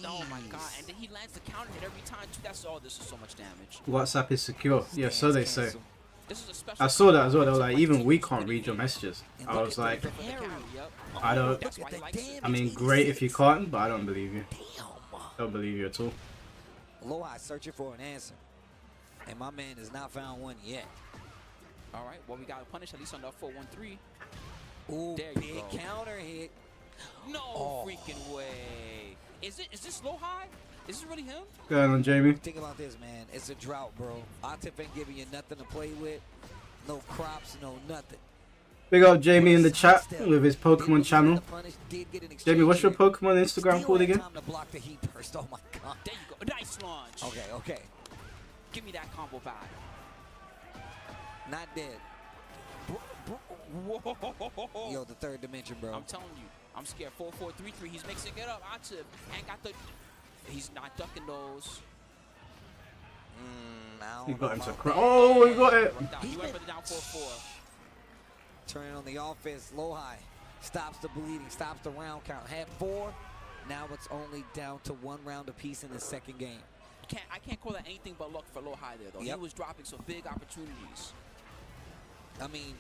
[SPEAKER 4] Oh my god.
[SPEAKER 3] Jeez.
[SPEAKER 4] And then he lands the counter hit every time too. That's all. This is so much damage.
[SPEAKER 2] WhatsApp is secure. Yeah, so they say.
[SPEAKER 3] Cancel.
[SPEAKER 4] This is a special.
[SPEAKER 2] I saw that as well. They were like, even we can't read your messages.
[SPEAKER 3] And
[SPEAKER 2] I
[SPEAKER 3] look
[SPEAKER 2] was
[SPEAKER 3] at
[SPEAKER 2] like,
[SPEAKER 3] the
[SPEAKER 4] For the
[SPEAKER 3] Harry.
[SPEAKER 4] counter, yep.
[SPEAKER 2] I don't.
[SPEAKER 4] That's
[SPEAKER 3] Look
[SPEAKER 4] why
[SPEAKER 3] at
[SPEAKER 4] he
[SPEAKER 3] the
[SPEAKER 4] likes it.
[SPEAKER 2] I mean,
[SPEAKER 3] damage,
[SPEAKER 2] great if you
[SPEAKER 3] 86.
[SPEAKER 2] can't, but I don't believe you.
[SPEAKER 3] Damn.
[SPEAKER 2] Don't believe you at all.
[SPEAKER 3] Lohai searching for an answer. And my man has not found one yet.
[SPEAKER 4] All right. Well, we got to punish at least on the 4-1-3.
[SPEAKER 3] Ooh,
[SPEAKER 4] There you
[SPEAKER 3] big
[SPEAKER 4] go.
[SPEAKER 3] counter hit.
[SPEAKER 4] No
[SPEAKER 3] Oh.
[SPEAKER 4] freaking way. Is this Lohai? Is this really him?
[SPEAKER 2] Going on, Jamie.
[SPEAKER 3] Think about this, man. It's a drought, bro. Atif ain't giving you nothing to play with. No crops, no nothing.
[SPEAKER 2] Big up Jamie in the chat with his Pokemon channel. Jamie, what's your Pokemon Instagram called again?
[SPEAKER 3] Time to block the heat burst. Oh my god.
[SPEAKER 4] There you go. Nice launch.
[SPEAKER 3] Okay, okay.
[SPEAKER 4] Give me that combo back.
[SPEAKER 3] Not dead.
[SPEAKER 4] Whoa.
[SPEAKER 3] Yo, the third dimension, bro.
[SPEAKER 4] I'm telling you, I'm scared. 4-4-3-3. He's mixing it up. Atif ain't got the. He's not ducking those.
[SPEAKER 3] I don't
[SPEAKER 2] He
[SPEAKER 3] know
[SPEAKER 2] got him to
[SPEAKER 3] about
[SPEAKER 2] cry.
[SPEAKER 3] that.
[SPEAKER 2] Oh, he got it.
[SPEAKER 4] Right down. He
[SPEAKER 3] He's
[SPEAKER 4] went for
[SPEAKER 3] been-
[SPEAKER 4] the down 4-4.
[SPEAKER 3] Turning on the offense, Lohai stops the bleeding, stops the round count. Had 4. Now it's only down to 1 round apiece in the second game.
[SPEAKER 4] I can't call that anything but luck for Lohai there, though.
[SPEAKER 3] Yep.
[SPEAKER 4] He was dropping some big opportunities.
[SPEAKER 3] I mean,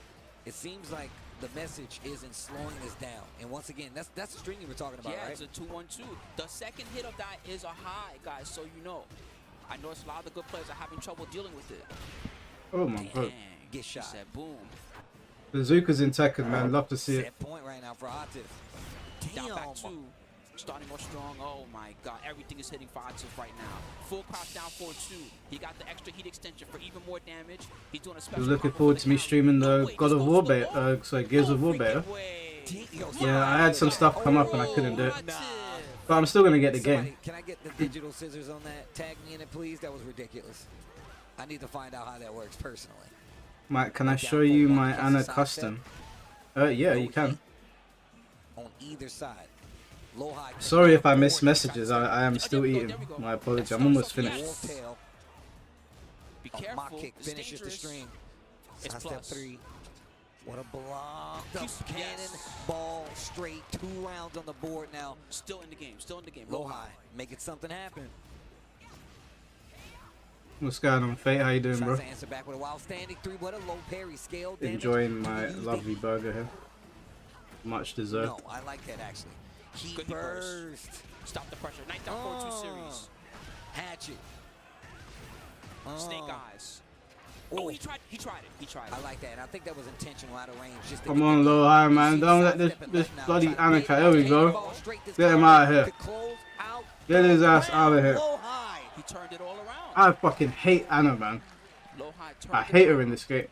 [SPEAKER 3] it seems like the message isn't slowing this down. And once again, that's the string you were talking about,
[SPEAKER 4] Yeah,
[SPEAKER 3] right?
[SPEAKER 4] it's a 2-1-2. The second hit of that is a high, guys, so you know. I know it's a lot of the good players are having trouble dealing with it.
[SPEAKER 2] Oh my
[SPEAKER 4] Dang.
[SPEAKER 2] god.
[SPEAKER 3] Get
[SPEAKER 4] He
[SPEAKER 3] shot.
[SPEAKER 4] said boom.
[SPEAKER 2] Bazookas in Tekken, man. Love to see it.
[SPEAKER 3] Set point right now for Atif.
[SPEAKER 4] Down
[SPEAKER 3] Damn.
[SPEAKER 4] back 2. Starting off strong. Oh my god. Everything is hitting for Atif right now. Full crouch down 4-2. He got the extra heat extension for even more damage. He's doing a special.
[SPEAKER 2] Looking
[SPEAKER 4] combo for
[SPEAKER 2] forward
[SPEAKER 4] the
[SPEAKER 2] to me
[SPEAKER 4] counter.
[SPEAKER 2] streaming
[SPEAKER 4] No
[SPEAKER 2] the
[SPEAKER 4] way,
[SPEAKER 2] God
[SPEAKER 4] this
[SPEAKER 2] of
[SPEAKER 4] goes
[SPEAKER 2] War
[SPEAKER 4] to the
[SPEAKER 2] beta.
[SPEAKER 4] wall.
[SPEAKER 2] Sorry, Gears of War
[SPEAKER 4] No
[SPEAKER 2] beta.
[SPEAKER 4] freaking way.
[SPEAKER 3] Yo,
[SPEAKER 2] Yeah, I had some stuff come up and I couldn't do it.
[SPEAKER 4] Atif.
[SPEAKER 2] But I'm still gonna get the
[SPEAKER 3] Somebody,
[SPEAKER 2] game.
[SPEAKER 3] can I get the digital scissors on that? Tag me in it, please. That was ridiculous. I need to find out how that works personally.
[SPEAKER 2] Mike, can I show you my Anna custom? Yeah, you can.
[SPEAKER 3] On either side. Lohai.
[SPEAKER 2] Sorry if I missed messages. I am still eating. My apologies. I'm almost finished.
[SPEAKER 3] Wall tail.
[SPEAKER 4] Be
[SPEAKER 3] Oh,
[SPEAKER 4] careful.
[SPEAKER 3] mock kick
[SPEAKER 4] It's
[SPEAKER 3] finishes the
[SPEAKER 4] dangerous.
[SPEAKER 3] string.
[SPEAKER 4] It's
[SPEAKER 3] Side step
[SPEAKER 4] plus.
[SPEAKER 3] 3. What a blocked up
[SPEAKER 4] Yes.
[SPEAKER 3] cannonball straight. 2 rounds on the board now.
[SPEAKER 4] Still in the game. Still in the game.
[SPEAKER 3] Low high, making something happen.
[SPEAKER 2] What's going on, Fate? How you doing, bro?
[SPEAKER 3] Tries to answer back with a wild standing 3. What a low parry scale.
[SPEAKER 2] Enjoying my lovely burger here. Much deserved.
[SPEAKER 3] No, I like that actually. He
[SPEAKER 4] Good
[SPEAKER 3] burst.
[SPEAKER 4] Stop the pressure. 9 down 4-2 series.
[SPEAKER 3] Hatchet.
[SPEAKER 4] Snake eyes.
[SPEAKER 3] Oh.
[SPEAKER 4] Oh, he tried it. He tried it.
[SPEAKER 3] I like that, and I think that was intentional out of range. Just to
[SPEAKER 2] Come
[SPEAKER 3] get
[SPEAKER 2] on,
[SPEAKER 3] the-
[SPEAKER 2] low high, man.
[SPEAKER 3] You see
[SPEAKER 2] Don't let
[SPEAKER 3] sidestepping
[SPEAKER 2] this
[SPEAKER 3] left now,
[SPEAKER 2] bloody
[SPEAKER 3] trying to
[SPEAKER 2] Anakai. Here we go.
[SPEAKER 3] ball straight this
[SPEAKER 2] Get him
[SPEAKER 3] time
[SPEAKER 2] out of here.
[SPEAKER 3] to close out
[SPEAKER 2] Get his ass
[SPEAKER 3] round.
[SPEAKER 2] out of here.
[SPEAKER 3] Low high.
[SPEAKER 4] He turned it all around.
[SPEAKER 2] I fucking hate Anna, man.
[SPEAKER 4] Low high turned
[SPEAKER 2] I
[SPEAKER 4] it
[SPEAKER 2] hate her
[SPEAKER 4] around.
[SPEAKER 2] in this game.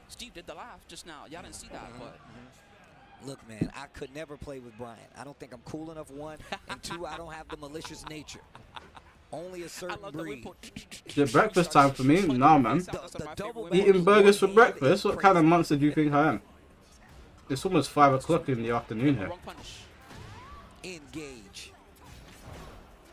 [SPEAKER 4] Steve did the laugh just now. Y'all didn't see that, but
[SPEAKER 3] Look, man, I could never play with Brian. I don't think I'm cool enough, 1, and 2, I don't have the malicious nature. Only a
[SPEAKER 4] I
[SPEAKER 3] certain
[SPEAKER 4] love the
[SPEAKER 3] breed.
[SPEAKER 4] whip.
[SPEAKER 2] Is it breakfast time for me? Nah, man.
[SPEAKER 3] The double
[SPEAKER 2] Eating burgers for breakfast? What kind of monster do you think I am? It's almost 5 o'clock in the afternoon here.
[SPEAKER 4] Wrong punish.
[SPEAKER 3] Engage.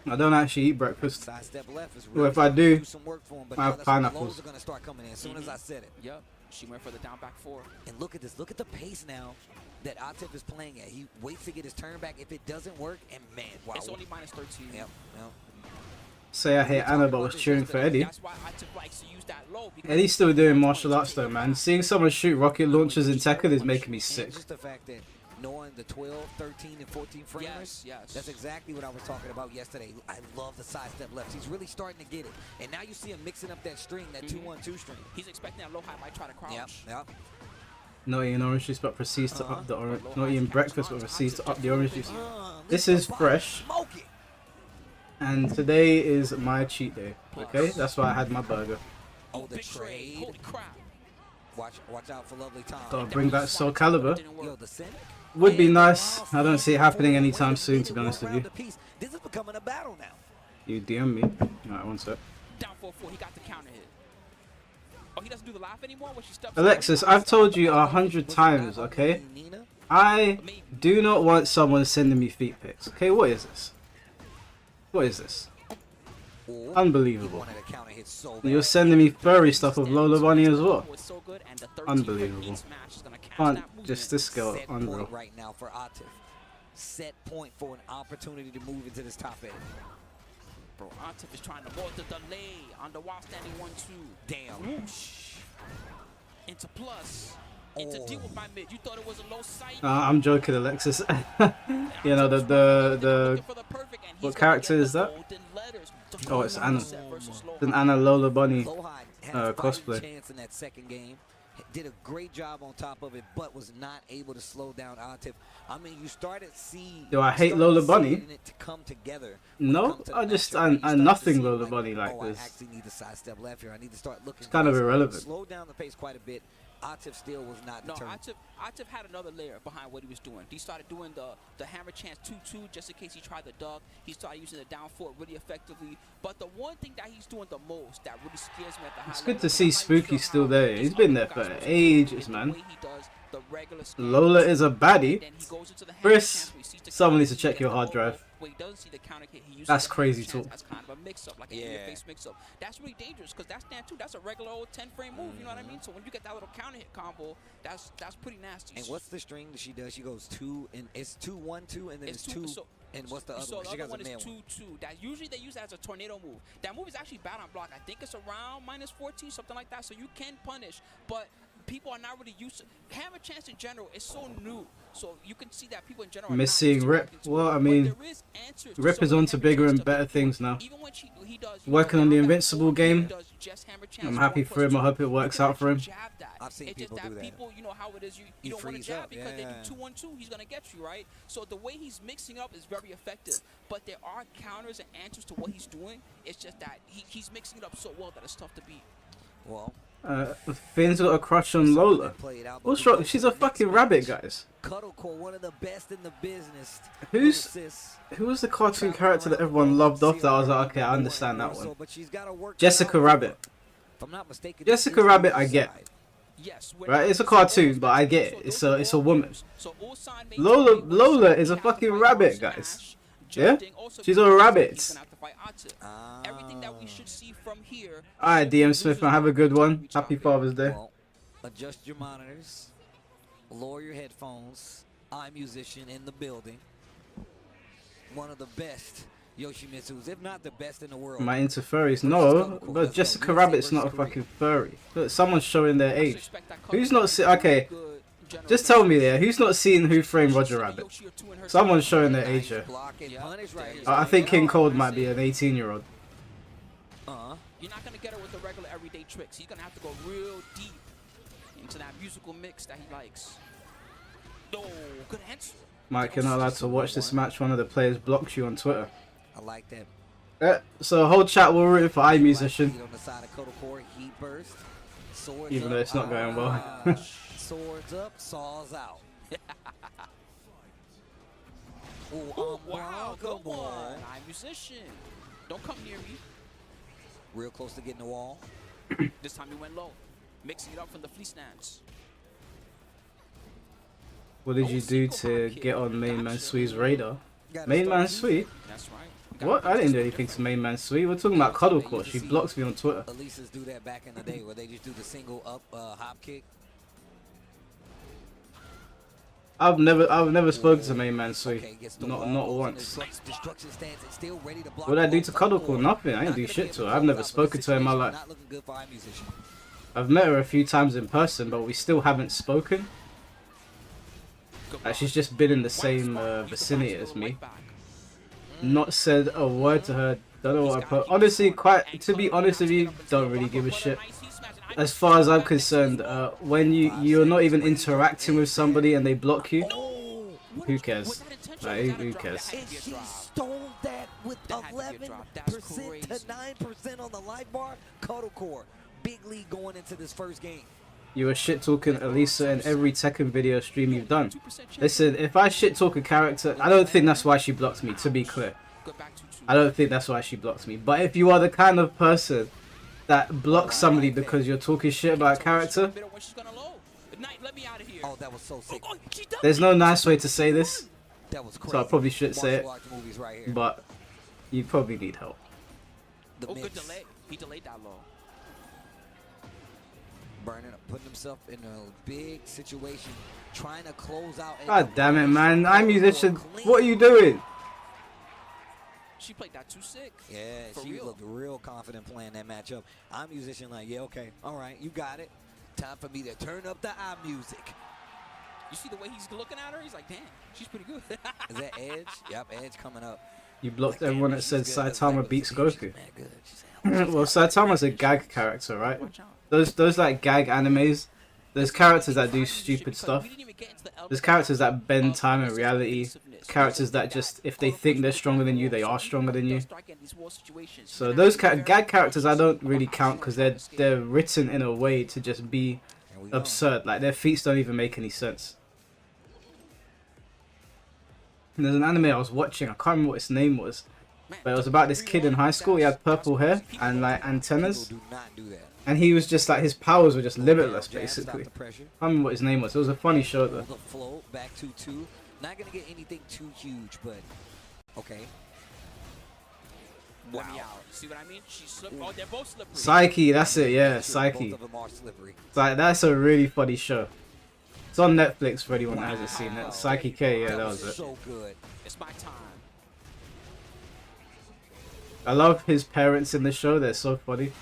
[SPEAKER 2] I don't actually eat breakfast.
[SPEAKER 3] Sidestep left is
[SPEAKER 2] Well,
[SPEAKER 3] really
[SPEAKER 2] if I do,
[SPEAKER 3] some work for him, but
[SPEAKER 2] I
[SPEAKER 3] now
[SPEAKER 2] have
[SPEAKER 3] that's when the
[SPEAKER 2] pineapples.
[SPEAKER 3] lows are going to start coming in as soon as I said it.
[SPEAKER 4] Yep. She went for the down back 4.
[SPEAKER 3] And look at this. Look at the pace now that Atif is playing at. He waits to get his turn back. If it doesn't work, and man, wow.
[SPEAKER 4] It's only minus 13.
[SPEAKER 3] Yep.
[SPEAKER 2] Say I hate Anna, but was cheering for Eddie.
[SPEAKER 4] That's why I likes to use that low. because
[SPEAKER 2] Eddie's still doing martial arts though, man. Seeing someone shoot rocket launchers in Tekken is making me sick.
[SPEAKER 3] And just the fact that knowing the 12, 13, and 14 framers,
[SPEAKER 4] Yes.
[SPEAKER 3] that's exactly what I was talking about yesterday. I love the sidestep lefts. He's really starting to get it. And now you see him mixing up that string, that 2-1-2 string.
[SPEAKER 4] He's expecting that low high might try to crouch.
[SPEAKER 3] Yep.
[SPEAKER 2] Not eating orange juice, but proceeds to up the orange. Not eating breakfast, but proceeds to up the orange juice. This is fresh,
[SPEAKER 3] Smoke it.
[SPEAKER 2] and today is my cheat day. Okay, that's why I had my burger.
[SPEAKER 3] Oh, the
[SPEAKER 4] Big trade.
[SPEAKER 3] trade.
[SPEAKER 4] Holy crap.
[SPEAKER 3] Watch out for Lovely Tom.
[SPEAKER 2] Gotta bring back Soul Calibur.
[SPEAKER 4] Didn't
[SPEAKER 3] Yo,
[SPEAKER 4] work.
[SPEAKER 3] the Senate.
[SPEAKER 2] Would be nice. I don't see it happening anytime soon, to be honest with you.
[SPEAKER 3] This is becoming a battle now.
[SPEAKER 2] You DM me. Alright, one sec.
[SPEAKER 4] Down 4-4. He got the counter hit. Oh, he doesn't do the laugh anymore when she steps
[SPEAKER 2] Alexis, I've told you 100 times, okay? I do not want someone sending me feet pics. Okay, what is this? What is this? Unbelievable. You're sending me furry stuff of Lola Bunny as well. Unbelievable. Just this girl, unreal.
[SPEAKER 3] Right now for Atif. Set point for an opportunity to move into this top 8.
[SPEAKER 4] Bro, Atif is trying to avoid the delay on the while standing 1-2.
[SPEAKER 3] Damn.
[SPEAKER 4] Whoosh. Into plus. Into deal with my mid. You thought it was a low sight.
[SPEAKER 2] I'm joking, Alexis. You know, the what character is that? Oh, it's Anna. It's an Anna Lola Bunny cosplay.
[SPEAKER 3] Chance in that second game. Did a great job on top of it, but was not able to slow down Atif. I mean, you started to see.
[SPEAKER 2] Do I hate Lola Bunny?
[SPEAKER 3] It to come together.
[SPEAKER 2] No, I nothing Lola Bunny like this.
[SPEAKER 3] I actually need to sidestep left here. I need to start looking.
[SPEAKER 2] It's kind of irrelevant.
[SPEAKER 3] Slow down the pace quite a bit. Atif still was not
[SPEAKER 4] No,
[SPEAKER 3] determined.
[SPEAKER 4] Atif had another layer behind what he was doing. He started doing the hammer chance 2-2 just in case he tried the duck. He started using the down foot really effectively. But the one thing that he's doing the most that really scares me at the high
[SPEAKER 2] It's
[SPEAKER 4] level
[SPEAKER 2] good to
[SPEAKER 4] is
[SPEAKER 2] see
[SPEAKER 4] how
[SPEAKER 2] Spooky
[SPEAKER 4] feel
[SPEAKER 2] still
[SPEAKER 4] how
[SPEAKER 2] there.
[SPEAKER 4] his
[SPEAKER 2] He's been
[SPEAKER 4] other
[SPEAKER 2] there for
[SPEAKER 4] guys will
[SPEAKER 2] ages,
[SPEAKER 4] the
[SPEAKER 2] man.
[SPEAKER 4] way he does the regular
[SPEAKER 2] Lola is a baddie.
[SPEAKER 4] then he goes into the hammer
[SPEAKER 2] Chris,
[SPEAKER 4] chance where he sees the
[SPEAKER 2] someone
[SPEAKER 4] counter
[SPEAKER 2] needs to
[SPEAKER 4] hit,
[SPEAKER 2] check your
[SPEAKER 4] the
[SPEAKER 2] hard
[SPEAKER 4] low
[SPEAKER 2] drive.
[SPEAKER 4] roll, where he doesn't see the counter hit, he uses
[SPEAKER 2] That's
[SPEAKER 4] the hammer
[SPEAKER 2] crazy
[SPEAKER 4] chance
[SPEAKER 2] talk.
[SPEAKER 4] as kind of a mix-up, like a face mix-up. That's really dangerous because that's stand two. That's a regular old 10-frame move. You know what I mean? So when you get that little counter hit combo, that's pretty nasty.
[SPEAKER 3] And what's the string that she does? She goes 2 and it's 2-1-2 and then it's 2. And what's the other
[SPEAKER 4] so
[SPEAKER 3] one?
[SPEAKER 4] the
[SPEAKER 3] She
[SPEAKER 4] other
[SPEAKER 3] got
[SPEAKER 4] one
[SPEAKER 3] a
[SPEAKER 4] is
[SPEAKER 3] man
[SPEAKER 4] 2-2. That usually they use that as a tornado move. That move is actually bad on block. I think it's around -14, something like that. So you can punish, but people are not really used to hammer chance in general. It's so new, so you can see that people in general are not
[SPEAKER 2] Missing
[SPEAKER 4] used to
[SPEAKER 2] Rip.
[SPEAKER 4] reacting to
[SPEAKER 2] Well,
[SPEAKER 4] it.
[SPEAKER 2] I
[SPEAKER 4] But
[SPEAKER 2] mean,
[SPEAKER 4] there is answers to
[SPEAKER 2] Rip
[SPEAKER 4] some
[SPEAKER 2] is
[SPEAKER 4] of the
[SPEAKER 2] on to
[SPEAKER 4] hammer
[SPEAKER 2] bigger
[SPEAKER 4] chance
[SPEAKER 2] and
[SPEAKER 4] stuff
[SPEAKER 2] better
[SPEAKER 4] before.
[SPEAKER 2] things now.
[SPEAKER 4] Even when he does
[SPEAKER 2] Working on the Invincible game.
[SPEAKER 4] I'm
[SPEAKER 2] I'm happy for him. I hope it works out for him.
[SPEAKER 3] I've seen
[SPEAKER 4] It's
[SPEAKER 3] people
[SPEAKER 4] just
[SPEAKER 3] do that.
[SPEAKER 4] People, you know how it is. You
[SPEAKER 3] You
[SPEAKER 4] don't want to
[SPEAKER 3] freeze
[SPEAKER 4] jab
[SPEAKER 3] up,
[SPEAKER 4] because
[SPEAKER 3] yeah.
[SPEAKER 4] they do 2-1-2. He's gonna get you, right? So the way he's mixing up is very effective. But there are counters and answers to what he's doing. It's just that he's mixing it up so well that it's tough to beat.
[SPEAKER 3] Well,
[SPEAKER 2] Finn's got a crush on Lola. What's wrong? She's a fucking rabbit, guys.
[SPEAKER 3] Cuddlecore, one of the best in the business.
[SPEAKER 2] Who was the cartoon character that everyone loved off that I was like, okay, I understand that one. Jessica Rabbit.
[SPEAKER 3] If I'm not mistaken,
[SPEAKER 2] Jessica Rabbit, I get.
[SPEAKER 4] Yes,
[SPEAKER 2] Right, it's a cartoon, but I get it. It's a woman. Lola is a fucking rabbit, guys. Yeah? She's a rabbit.
[SPEAKER 4] Everything that we should see from here.
[SPEAKER 2] Alright, DM Smith, man, have a good one. Happy Father's Day.
[SPEAKER 3] Well, Adjust your monitors. Lower your headphones. iMusician in the building. One of the best Yoshimitsu's, if not the best in the world.
[SPEAKER 2] Am I into furries? No, but Jessica Rabbit's not a fucking furry. Look, someone's showing their age. Who's not see? Okay, just tell me there. Who's not seen Who Framed Roger Rabbit? Someone's showing their age here. I think King Cold might be an 18-year-old.
[SPEAKER 4] You're not gonna get her with the regular everyday tricks. He's gonna have to go real deep into that musical mix that he likes. Oh, good answer.
[SPEAKER 2] Mike, you're not allowed to watch this match. One of the players blocked you on Twitter.
[SPEAKER 3] I like that.
[SPEAKER 2] So whole chat will root for iMusician. Even though it's not going well.
[SPEAKER 3] Swords up, saws out.
[SPEAKER 4] Oh, wow, good one. iMusician. Don't come near me.
[SPEAKER 3] Real close to getting the wall.
[SPEAKER 4] This time he went low. Mixing it up from the flea stance.
[SPEAKER 2] What did you do to get on Main Man Sui's radar? Main Man Sui?
[SPEAKER 4] That's right.
[SPEAKER 2] What? I didn't do anything to Main Man Sui. We're talking about Cuddlecore. She blocks me on Twitter.
[SPEAKER 3] Elisa's do that back in the day where they just do the single up hop kick.
[SPEAKER 2] I've never spoken to Main Man Sui. Not once. What did I do to Cuddlecore? Nothing. I didn't do shit to her. I've never spoken to her in my life. I've met her a few times in person, but we still haven't spoken. She's just been in the same vicinity as me. Not said a word to her. Don't know what I put. Honestly, to be honest with you, don't really give a shit. As far as I'm concerned, when you're not even interacting with somebody and they block you, who cares? Like, who cares?
[SPEAKER 3] And she stole that with 11% to 9% on the life bar. Cuddlecore, big lead going into this first game.
[SPEAKER 2] You were shit talking Elisa in every Tekken video stream you've done. Listen, if I shit talk a character, I don't think that's why she blocked me, to be clear. I don't think that's why she blocked me. But if you are the kind of person that blocks somebody because you're talking shit about a character,
[SPEAKER 3] Oh, that was so sick.
[SPEAKER 2] there's no nice way to say this,
[SPEAKER 3] That was crazy.
[SPEAKER 2] so I probably should say it,
[SPEAKER 3] Martial arts movies right here.
[SPEAKER 2] but you probably need help.
[SPEAKER 3] The
[SPEAKER 4] Oh, good
[SPEAKER 3] mix.
[SPEAKER 4] delay. He delayed that low.
[SPEAKER 3] Burning up, putting himself in a big situation, trying to close out.
[SPEAKER 2] God damn it, man. iMusician, what are you doing?
[SPEAKER 4] She played that too sick.
[SPEAKER 3] Yeah,
[SPEAKER 4] For
[SPEAKER 3] she
[SPEAKER 4] real.
[SPEAKER 3] looked real confident playing that matchup. iMusician like, yeah, okay, all right, you got it. Time for me to turn up the iMusic.
[SPEAKER 4] You see the way he's looking at her? He's like, damn, she's pretty good.
[SPEAKER 3] Is that Edge? Yep, Edge coming up.
[SPEAKER 2] You blocked
[SPEAKER 3] Like,
[SPEAKER 2] everyone
[SPEAKER 3] damn,
[SPEAKER 2] that said
[SPEAKER 3] she's good.
[SPEAKER 2] Saitama
[SPEAKER 3] Like,
[SPEAKER 2] beats
[SPEAKER 3] she's
[SPEAKER 2] Goku.
[SPEAKER 3] mad good. She's
[SPEAKER 2] Well, Saitama's a gag character, right?
[SPEAKER 4] Watch out.
[SPEAKER 2] Those like gag animes, there's characters that do stupid stuff. There's characters that bend time and reality. Characters that just, if they think they're stronger than you, they are stronger than you. So those gag characters I don't really count because they're written in a way to just be
[SPEAKER 3] Here we go.
[SPEAKER 2] absurd. Like their feats don't even make any sense. And there's an anime I was watching, I can't remember what its name was, but it was about this kid in high school. He had purple hair and like antennas,
[SPEAKER 3] People do not do that.
[SPEAKER 2] and he was just like, his powers were just limitless
[SPEAKER 3] Jab, stop
[SPEAKER 2] basically.
[SPEAKER 3] the pressure.
[SPEAKER 2] I can't remember what his name was. It was a funny show though.
[SPEAKER 3] Hold the flow back 2-2. Not gonna get anything too huge, but okay.
[SPEAKER 4] Let me out. See what I mean? She's slippery. Oh, they're both slippery.
[SPEAKER 2] Psyche, that's it, yeah,
[SPEAKER 3] Sure,
[SPEAKER 2] Psyche.
[SPEAKER 3] Both of them are slippery.
[SPEAKER 2] Like that's a really funny show. It's on Netflix for anyone that hasn't seen it. Psyche K, yeah, that was it.
[SPEAKER 3] So good.
[SPEAKER 4] It's my time.
[SPEAKER 2] I love his parents in the show. They're so funny.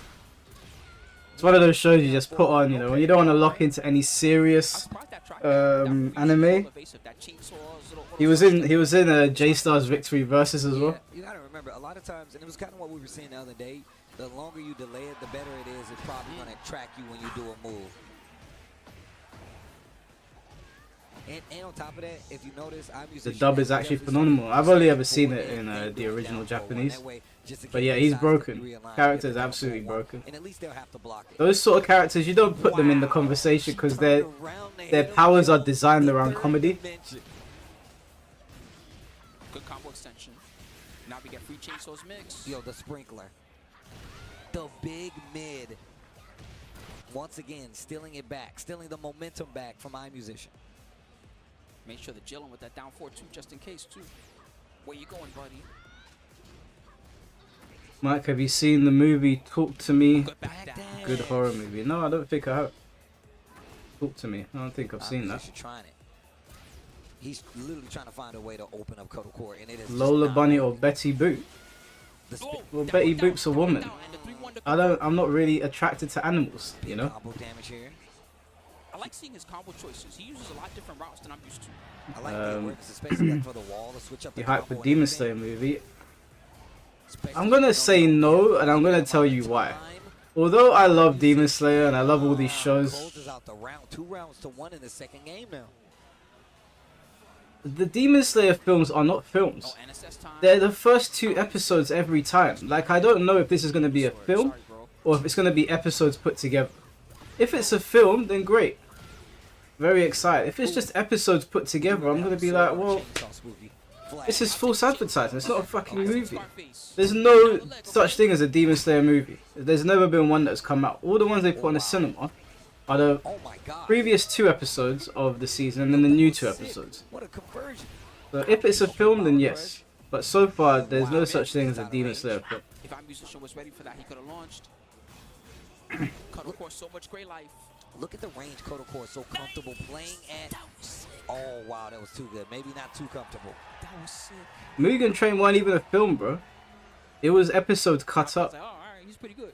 [SPEAKER 2] It's one of those shows you just put on, you know, when you don't want to lock into any serious anime. He was in J-Star's Victory Versus as well.
[SPEAKER 3] You gotta remember, a lot of times, and it was kind of what we were saying the other day, the longer you delay it, the better it is. It's probably gonna track you when you do a move. And on top of that, if you notice,
[SPEAKER 2] The dub is actually phenomenal. I've only ever seen it in the original Japanese. But yeah, he's broken. Character is absolutely broken.
[SPEAKER 3] And at least they'll have to block it.
[SPEAKER 2] Those sort of characters, you don't put them in the conversation because their powers are designed around comedy.
[SPEAKER 4] Good combo extension. Now we get free chainsaws mix.
[SPEAKER 3] Yo, the sprinkler. The big mid. Once again, stealing it back. Stealing the momentum back from iMusician.
[SPEAKER 4] Make sure they're chilling with that down 4-2 just in case, too. Where you going, buddy?
[SPEAKER 2] Mike, have you seen the movie Talk to Me?
[SPEAKER 4] Good back down.
[SPEAKER 2] Good horror movie. No, I don't think I have. Talk to me. I don't think I've seen that.
[SPEAKER 3] Musician trying it. He's literally trying to find a way to open up Koto Core, and it is
[SPEAKER 2] Lola Bunny or Betty Boop? Well, Betty Boop's a woman. I'm not really attracted to animals, you know?
[SPEAKER 3] Combo damage here.
[SPEAKER 4] I like seeing his combo choices. He uses a lot different routes than I'm used to.
[SPEAKER 3] I like the awareness, especially like for the wall to switch up the
[SPEAKER 2] You hype for
[SPEAKER 3] combo and
[SPEAKER 2] Demon
[SPEAKER 3] everything.
[SPEAKER 2] Slayer movie?
[SPEAKER 3] Especially
[SPEAKER 2] I'm gonna say no, and I'm gonna tell you why. Although I love Demon Slayer and I love all these shows,
[SPEAKER 3] Closes out the round, 2 rounds to 1 in the second game now.
[SPEAKER 2] the Demon Slayer films are not films.
[SPEAKER 4] Oh, NSS time.
[SPEAKER 2] They're the first 2 episodes every time. Like, I don't know if this is gonna be a film
[SPEAKER 4] Sorry, bro.
[SPEAKER 2] or if it's gonna be episodes put together. If it's a film, then great. Very excited. If it's just episodes put together, I'm gonna be like, well, this is false advertising. It's not a fucking movie. There's no such thing as a Demon Slayer movie. There's never been one that's come out. All the ones they put on the cinema are the
[SPEAKER 3] Oh my god.
[SPEAKER 2] previous 2 episodes of the season and then the new 2 episodes.
[SPEAKER 3] What a conversion.
[SPEAKER 2] So if it's a film, then yes. But so far, there's no such thing as a Demon Slayer film.
[SPEAKER 4] If our musician was ready for that, he could have launched. Cut of course, so much great life.
[SPEAKER 3] Look at the range Koto Core, so comfortable playing at. Oh wow, that was too good. Maybe not too comfortable.
[SPEAKER 4] That was sick.
[SPEAKER 2] Mugen Train weren't even a film, bro. It was episodes cut
[SPEAKER 4] I was
[SPEAKER 2] up.
[SPEAKER 4] like, oh, all right, he's pretty good.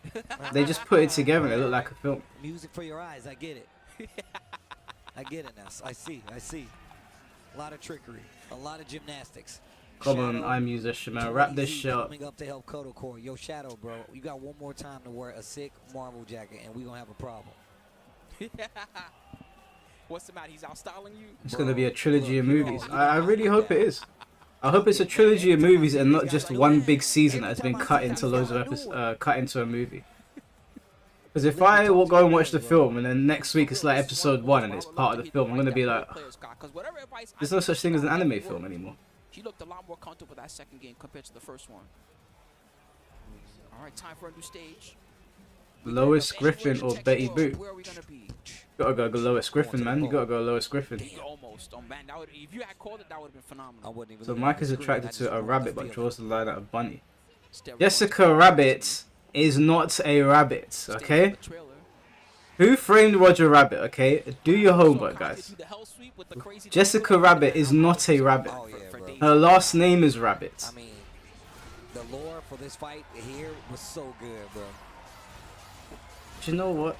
[SPEAKER 2] They just put it together and it looked like a film.
[SPEAKER 3] Music for your eyes, I get it. I get it now. I see. A lot of trickery, a lot of gymnastics.
[SPEAKER 2] Come on,
[SPEAKER 3] Shadow,
[SPEAKER 2] I'm musician, man. Wrap this shit up.
[SPEAKER 3] coming up to help Koto Core. Yo, Shadow, bro, you got one more time to wear a sick Marvel jacket, and we gonna have a problem.
[SPEAKER 4] What's the matter? He's out styling you?
[SPEAKER 2] It's gonna be a trilogy of movies. I really hope it is. I hope it's a trilogy of movies and not just one big season that has been cut into loads of cut into a movie. Because if I will go and watch the film and then next week it's like episode 1 and it's part of the film, I'm gonna be like, there's no such thing as an anime film anymore.
[SPEAKER 4] He looked a lot more comfortable with that second game compared to the first one. All right, time for a new stage.
[SPEAKER 2] Lois Griffin or Betty Boop?
[SPEAKER 4] Where are we gonna be?
[SPEAKER 2] Gotta go Lois Griffin, man. You gotta go Lois Griffin.
[SPEAKER 4] Almost. Oh man, that would, if you had called it, that would have been phenomenal.
[SPEAKER 3] I wouldn't even
[SPEAKER 2] So
[SPEAKER 3] look
[SPEAKER 2] Mike
[SPEAKER 3] at
[SPEAKER 2] is
[SPEAKER 3] the screen.
[SPEAKER 2] attracted
[SPEAKER 3] I just
[SPEAKER 2] to a
[SPEAKER 3] wanted
[SPEAKER 2] rabbit
[SPEAKER 3] to
[SPEAKER 2] but
[SPEAKER 3] feel
[SPEAKER 2] draws the line at a bunny.
[SPEAKER 4] Steroids.
[SPEAKER 2] Jessica Rabbit is not a rabbit,
[SPEAKER 4] Stay
[SPEAKER 2] okay?
[SPEAKER 4] on the trailer.
[SPEAKER 2] Who framed Roger Rabbit, okay? Do your homework,
[SPEAKER 4] So,
[SPEAKER 2] guys.
[SPEAKER 4] do the hell sweep with the crazy
[SPEAKER 2] Jessica Rabbit is not a rabbit.
[SPEAKER 3] Oh, yeah, bro.
[SPEAKER 2] Her last name is Rabbit.
[SPEAKER 3] I mean, the lore for this fight here was so good, bro.
[SPEAKER 2] Do you know what?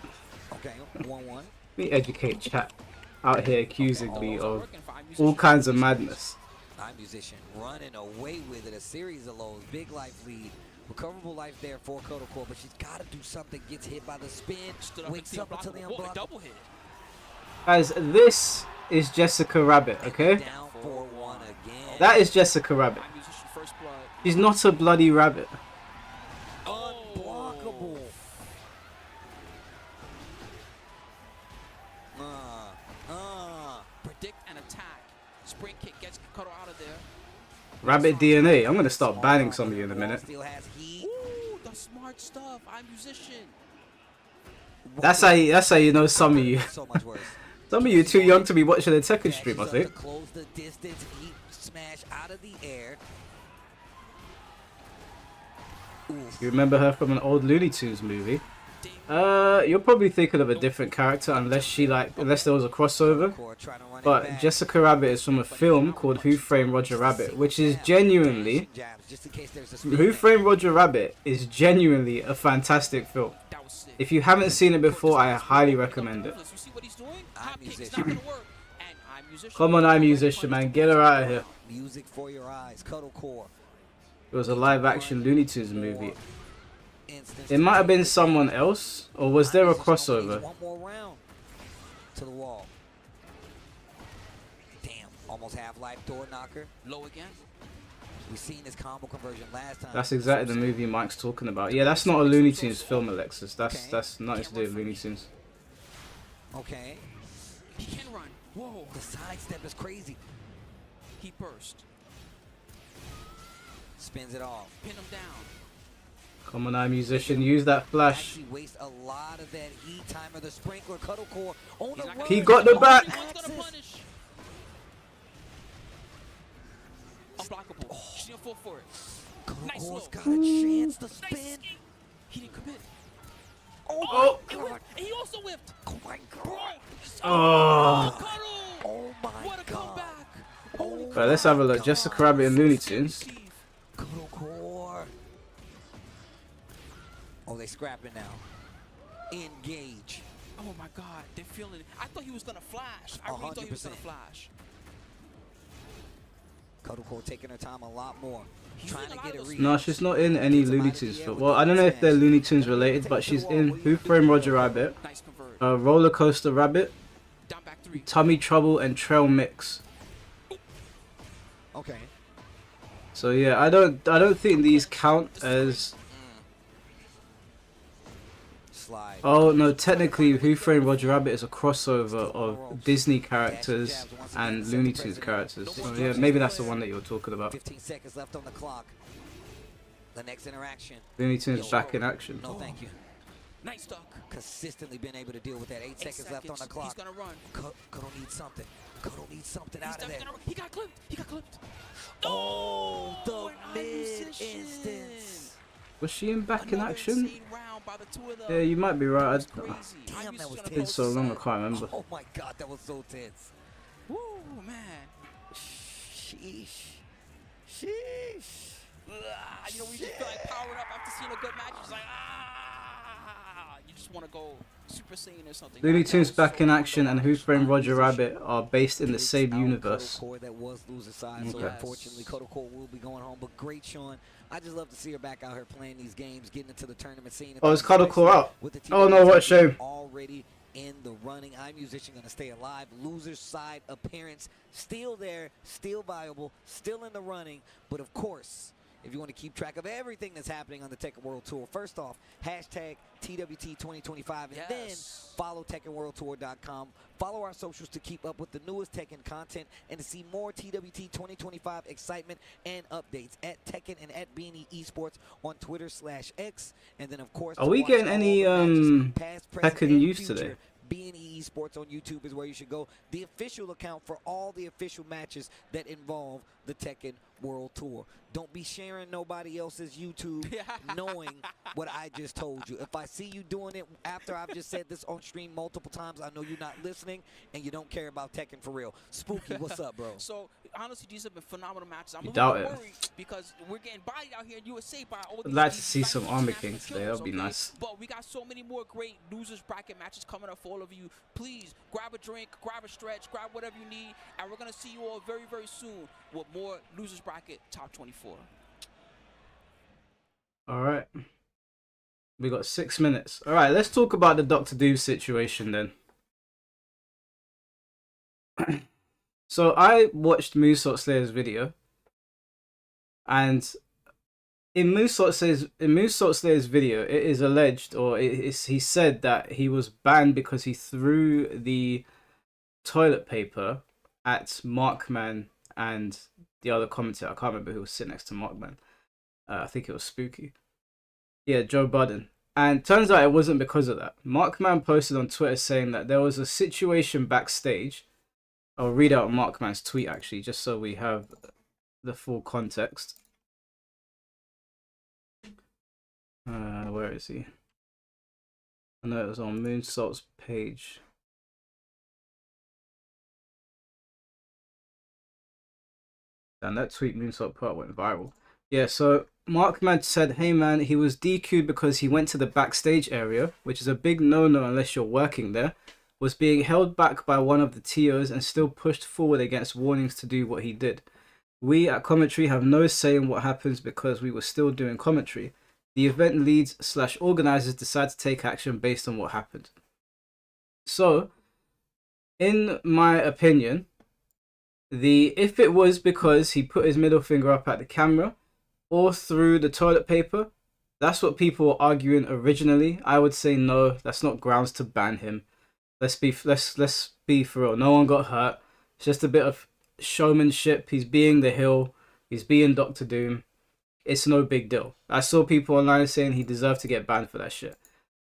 [SPEAKER 3] Okay, 1-1.
[SPEAKER 2] Let me educate chat out here accusing me of
[SPEAKER 4] Working for our
[SPEAKER 2] all
[SPEAKER 4] musician.
[SPEAKER 2] kinds of madness.
[SPEAKER 3] I'm musician running away with it. A series of lows, big life lead, recoverable life there for Koto Core, but she's got to do something. Gets hit by the spin,
[SPEAKER 4] Stood up
[SPEAKER 3] wakes
[SPEAKER 4] into
[SPEAKER 3] up until the
[SPEAKER 4] unblockable. Whoa,
[SPEAKER 3] unblockable.
[SPEAKER 4] double hit.
[SPEAKER 2] Guys, this is Jessica Rabbit, okay?
[SPEAKER 3] Down 4-1 again.
[SPEAKER 2] That is Jessica Rabbit.
[SPEAKER 4] Our musician first blood.
[SPEAKER 2] She's not a bloody rabbit.
[SPEAKER 3] Unblockable.
[SPEAKER 4] Predict and attack. Spring kick gets Koto out of there.
[SPEAKER 2] Rabbit DNA. I'm gonna start banning some of you in a minute.
[SPEAKER 3] Still has heat.
[SPEAKER 4] Ooh, the smart stuff. I'm musician.
[SPEAKER 2] That's how you know some of you.
[SPEAKER 3] So much worse.
[SPEAKER 2] Some of you are too young to be watching the Tekken stream, I
[SPEAKER 3] Catches up
[SPEAKER 2] think.
[SPEAKER 3] to close the distance. Heat smash out of the air. Oof.
[SPEAKER 2] You remember her from an old Looney Tunes movie? You're probably thinking of a different character unless there was a crossover.
[SPEAKER 3] Core trying to run it
[SPEAKER 2] But
[SPEAKER 3] back.
[SPEAKER 2] Jessica Rabbit is from a film called Who Framed Roger Rabbit, which is genuinely
[SPEAKER 3] Just in case there's a spin
[SPEAKER 2] Who
[SPEAKER 3] there.
[SPEAKER 2] Framed Roger Rabbit is genuinely a fantastic film.
[SPEAKER 4] That was sick.
[SPEAKER 2] If you haven't seen it before, I highly recommend it.
[SPEAKER 4] You see what he's doing?
[SPEAKER 3] I'm
[SPEAKER 4] Hop kick's
[SPEAKER 3] musician.
[SPEAKER 4] not gonna work. And I'm musician.
[SPEAKER 2] Come on, I'm musician, man. Get her out of here.
[SPEAKER 3] Music for your eyes. Koto Core.
[SPEAKER 2] It was a live-action Looney Tunes movie.
[SPEAKER 3] Instance
[SPEAKER 2] It
[SPEAKER 3] to
[SPEAKER 2] might have
[SPEAKER 3] take
[SPEAKER 2] been
[SPEAKER 3] it.
[SPEAKER 2] someone else, or was there a
[SPEAKER 3] Musician only
[SPEAKER 2] crossover?
[SPEAKER 3] needs one more round to the wall. Damn, almost half-life door knocker.
[SPEAKER 4] Low again.
[SPEAKER 3] We've seen this combo conversion last time.
[SPEAKER 2] That's exactly the movie Mike's talking about. Yeah, that's not a Looney Tunes film, Alexis. That's nothing to do with Looney Tunes.
[SPEAKER 3] Okay.
[SPEAKER 4] He can run. Whoa.
[SPEAKER 3] The sidestep is crazy.
[SPEAKER 4] He burst.
[SPEAKER 3] Spins it off.
[SPEAKER 4] Pin him down.
[SPEAKER 2] Come on, I'm musician. Use that flash.
[SPEAKER 3] Actually waste a lot of that heat timer. The sprinkler, Koto Core on the
[SPEAKER 4] He's not
[SPEAKER 3] run.
[SPEAKER 4] gonna
[SPEAKER 2] He got the back.
[SPEAKER 4] He's gonna
[SPEAKER 3] Axis.
[SPEAKER 4] punish. Unblockable. She's gonna fall for it.
[SPEAKER 3] Koto
[SPEAKER 4] Nice
[SPEAKER 3] Core's
[SPEAKER 4] low.
[SPEAKER 3] got a chance to
[SPEAKER 4] Nice
[SPEAKER 3] spin.
[SPEAKER 4] escape. He didn't commit.
[SPEAKER 3] Oh,
[SPEAKER 2] Oh.
[SPEAKER 3] my God.
[SPEAKER 4] And he also whipped.
[SPEAKER 3] Oh my
[SPEAKER 4] Bro,
[SPEAKER 3] God.
[SPEAKER 2] Oh.
[SPEAKER 3] Oh my
[SPEAKER 4] What a
[SPEAKER 3] god.
[SPEAKER 4] comeback.
[SPEAKER 3] Oh
[SPEAKER 2] Right, let's have a look. Jessica Rabbit and Looney Tunes.
[SPEAKER 3] Kodo Core. Oh, they scrapping now. Engage.
[SPEAKER 4] Oh my god, they're feeling it. I thought he was gonna flash. I really thought he was gonna
[SPEAKER 3] 100%.
[SPEAKER 4] flash.
[SPEAKER 3] Kodo Core taking her time a lot more. Trying to get a read.
[SPEAKER 2] No, she's not in any Looney Tunes film. Well, I don't know if they're Looney Tunes related, but she's in Who Framed Roger Rabbit,
[SPEAKER 4] Nice convert.
[SPEAKER 2] Roller Coaster Rabbit,
[SPEAKER 4] Down back 3.
[SPEAKER 2] Tummy Trouble, and Trail Mix.
[SPEAKER 3] Okay.
[SPEAKER 2] So yeah, I don't think these count as.
[SPEAKER 3] Slide.
[SPEAKER 2] Oh no, technically, Who Framed Roger Rabbit is a crossover of Disney characters and Looney Tunes characters. So yeah, maybe that's the one that you were talking about.
[SPEAKER 3] 15 seconds left on the clock. The next interaction.
[SPEAKER 2] Looney Tunes back in action.
[SPEAKER 3] No, thank you.
[SPEAKER 4] Nice duck.
[SPEAKER 3] Consistently been able to deal with that. 8 seconds left on the clock.
[SPEAKER 4] He's gonna run.
[SPEAKER 3] Kodo needs something. Kodo needs something
[SPEAKER 4] He's
[SPEAKER 3] out of
[SPEAKER 4] definitely
[SPEAKER 3] there.
[SPEAKER 4] gonna run. He got clipped. He got clipped.
[SPEAKER 3] Oh, the
[SPEAKER 4] an eye
[SPEAKER 3] mid
[SPEAKER 4] position.
[SPEAKER 2] Was
[SPEAKER 3] instance.
[SPEAKER 2] she in back in
[SPEAKER 4] Another
[SPEAKER 2] action?
[SPEAKER 4] insane round by the two of them.
[SPEAKER 2] Yeah, you might be right.
[SPEAKER 4] That was
[SPEAKER 2] I-
[SPEAKER 4] crazy.
[SPEAKER 3] Damn,
[SPEAKER 4] I'm
[SPEAKER 3] that
[SPEAKER 4] used
[SPEAKER 3] was
[SPEAKER 4] to
[SPEAKER 3] tense.
[SPEAKER 4] gonna
[SPEAKER 2] It's so long, I
[SPEAKER 4] post
[SPEAKER 2] can't remember.
[SPEAKER 3] Oh my god, that was so tense.
[SPEAKER 4] Woo, man.
[SPEAKER 3] Sheesh. Sheesh.
[SPEAKER 4] You know, we just feel like powered up after seeing a good match. It's like, you just want to go Super Saiyan or something.
[SPEAKER 2] Looney
[SPEAKER 4] That
[SPEAKER 2] Tunes
[SPEAKER 4] was
[SPEAKER 2] back
[SPEAKER 4] so
[SPEAKER 2] in action and Who Framed Roger
[SPEAKER 3] Musician.
[SPEAKER 2] Rabbit are based in the same
[SPEAKER 3] Takes out
[SPEAKER 2] universe.
[SPEAKER 3] Kodo Core that was loser side, so
[SPEAKER 2] Okay.
[SPEAKER 3] unfortunately Kodo Core will be going home. But great, Sean. I just love to see her back out here playing these games, getting into the tournament scene.
[SPEAKER 2] Oh, is Kodo Core out?
[SPEAKER 3] With the
[SPEAKER 2] Oh no, what a shame.
[SPEAKER 3] Already in the running. iMusician gonna stay alive. Loser's side appearance still there, still viable, still in the running. But of course, if you want to keep track of everything that's happening on the Tekken World Tour, first off, hashtag TWT 2025, and then
[SPEAKER 4] Yes.
[SPEAKER 3] follow TekkenWorldTour.com. Follow our socials to keep up with the newest Tekken content and to see more TWT 2025 excitement and updates at Tekken and at Beanie Esports on Twitter/X. And then, of course,
[SPEAKER 2] Are
[SPEAKER 3] to
[SPEAKER 2] we
[SPEAKER 3] watch
[SPEAKER 2] getting
[SPEAKER 3] all
[SPEAKER 2] any,
[SPEAKER 3] the matches, past, present,
[SPEAKER 2] Tekken
[SPEAKER 3] and
[SPEAKER 2] news
[SPEAKER 3] future,
[SPEAKER 2] today?
[SPEAKER 3] B&E Esports on YouTube is where you should go. The official account for all the official matches that involve the Tekken World Tour. Don't be sharing nobody else's YouTube knowing what I just told you. If I see you doing it after I've just said this on stream multiple times, I know you're not listening and you don't care about Tekken for real. Spooky, what's up, bro?
[SPEAKER 4] So honestly, these have been phenomenal matches. I'm
[SPEAKER 2] You
[SPEAKER 4] a
[SPEAKER 2] doubt
[SPEAKER 4] little
[SPEAKER 2] it.
[SPEAKER 4] worried because we're getting bodied out here in USA by all
[SPEAKER 2] I'd
[SPEAKER 4] these.
[SPEAKER 2] like to
[SPEAKER 4] these
[SPEAKER 2] see some
[SPEAKER 4] national
[SPEAKER 2] Army
[SPEAKER 4] international
[SPEAKER 2] Kings today.
[SPEAKER 4] killers,
[SPEAKER 2] That'd be
[SPEAKER 4] okay?
[SPEAKER 2] nice.
[SPEAKER 4] But we got so many more great losers bracket matches coming up for all of you. Please grab a drink, grab a stretch, grab whatever you need, and we're gonna see you all very, very soon with more losers bracket top 24.
[SPEAKER 2] All right. We got 6 minutes. All right, let's talk about the Doctor Doom situation then. So I watched Moonsault Slayer's video, and in Moonsault Slayer's video, it is alleged, or he said that he was banned because he threw the toilet paper at Markman and the other commentator. I can't remember who was sitting next to Markman. I think it was Spooky. Yeah, Joe Budden. And turns out it wasn't because of that. Markman posted on Twitter saying that there was a situation backstage. I'll read out Markman's tweet actually, just so we have the full context. Where is he? I know it was on Moonsault's page. And that tweet Moonsault put went viral. Yeah, so Markman said, hey man, he was DQ'd because he went to the backstage area, which is a big no-no unless you're working there, was being held back by one of the TOs and still pushed forward against warnings to do what he did. We at commentary have no say in what happens because we were still doing commentary. The event leads / organizers decide to take action based on what happened. So, in my opinion, if it was because he put his middle finger up at the camera or threw the toilet paper, that's what people were arguing originally. I would say no, that's not grounds to ban him. Let's be for real. No one got hurt. It's just a bit of showmanship. He's being the heel. He's being Doctor Doom. It's no big deal. I saw people online saying he deserved to get banned for that shit.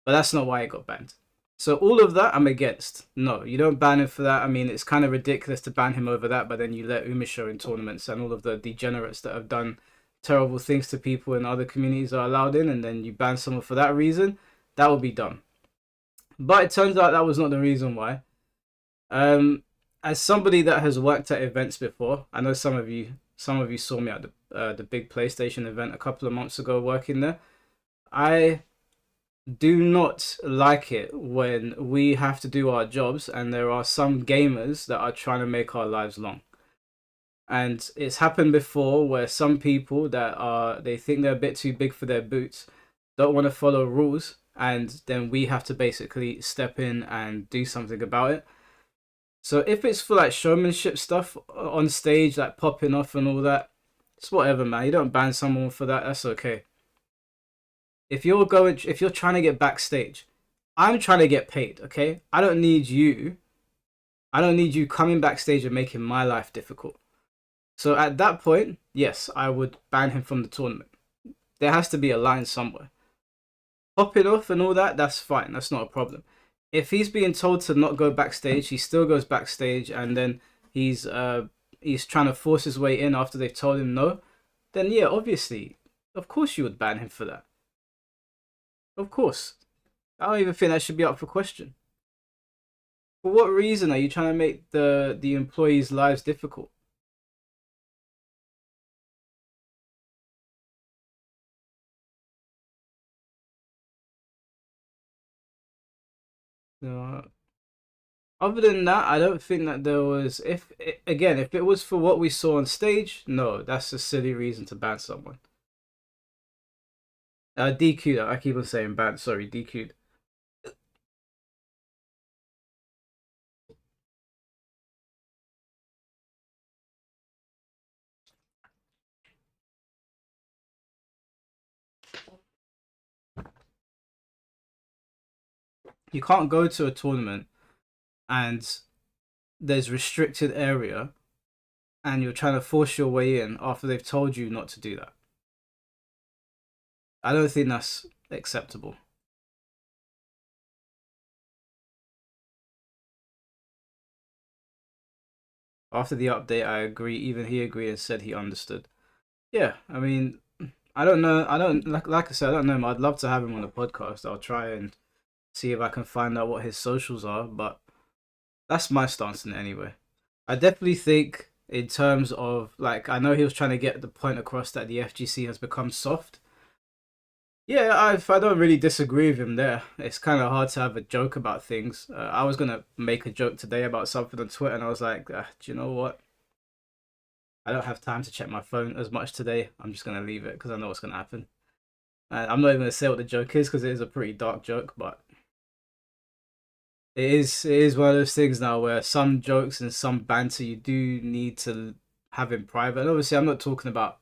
[SPEAKER 2] But that's not why he got banned. So all of that I'm against. No, you don't ban him for that. I mean, it's kind of ridiculous to ban him over that, but then you let Umisho in tournaments and all of the degenerates that have done terrible things to people in other communities are allowed in, and then you ban someone for that reason. That would be dumb. But it turns out that was not the reason why. As somebody that has worked at events before, I know some of you saw me at the big PlayStation event a couple of months ago working there. I do not like it when we have to do our jobs and there are some gamers that are trying to make our lives long. And it's happened before where some people they think they're a bit too big for their boots, don't want to follow rules, and then we have to basically step in and do something about it. So if it's for like showmanship stuff on stage, like popping off and all that, it's whatever, man. You don't ban someone for that. That's okay. If you're trying to get backstage, I'm trying to get paid, okay? I don't need you coming backstage and making my life difficult. So at that point, yes, I would ban him from the tournament. There has to be a line somewhere. Popping off and all that, that's fine. That's not a problem. If he's being told to not go backstage, he still goes backstage, and then he's trying to force his way in after they've told him no, then yeah, obviously, of course you would ban him for that. Of course. I don't even think that should be up for question. For what reason are you trying to make the employees' lives difficult? No. Other than that, I don't think that there was. If it was for what we saw on stage, no, that's a silly reason to ban someone. DQ'd. I keep on saying ban. Sorry, DQ'd. You can't go to a tournament and there's restricted area and you're trying to force your way in after they've told you not to do that. I don't think that's acceptable. After the update, I agree. Even he agreed and said he understood. Yeah, I mean, I don't know. I don't like I said, I don't know him. I'd love to have him on the podcast. I'll try and see if I can find out what his socials are, but that's my stance on it anyway. I definitely think in terms of, like, I know he was trying to get the point across that the FGC has become soft. Yeah, I don't really disagree with him there. It's kind of hard to have a joke about things. I was going to make a joke today about something on Twitter, and I was like, do you know what? I don't have time to check my phone as much today. I'm just going to leave it because I know what's going to happen. And I'm not even going to say what the joke is because it is a pretty dark joke, but it is one of those things now where some jokes and some banter you do need to have in private. And obviously, I'm not talking about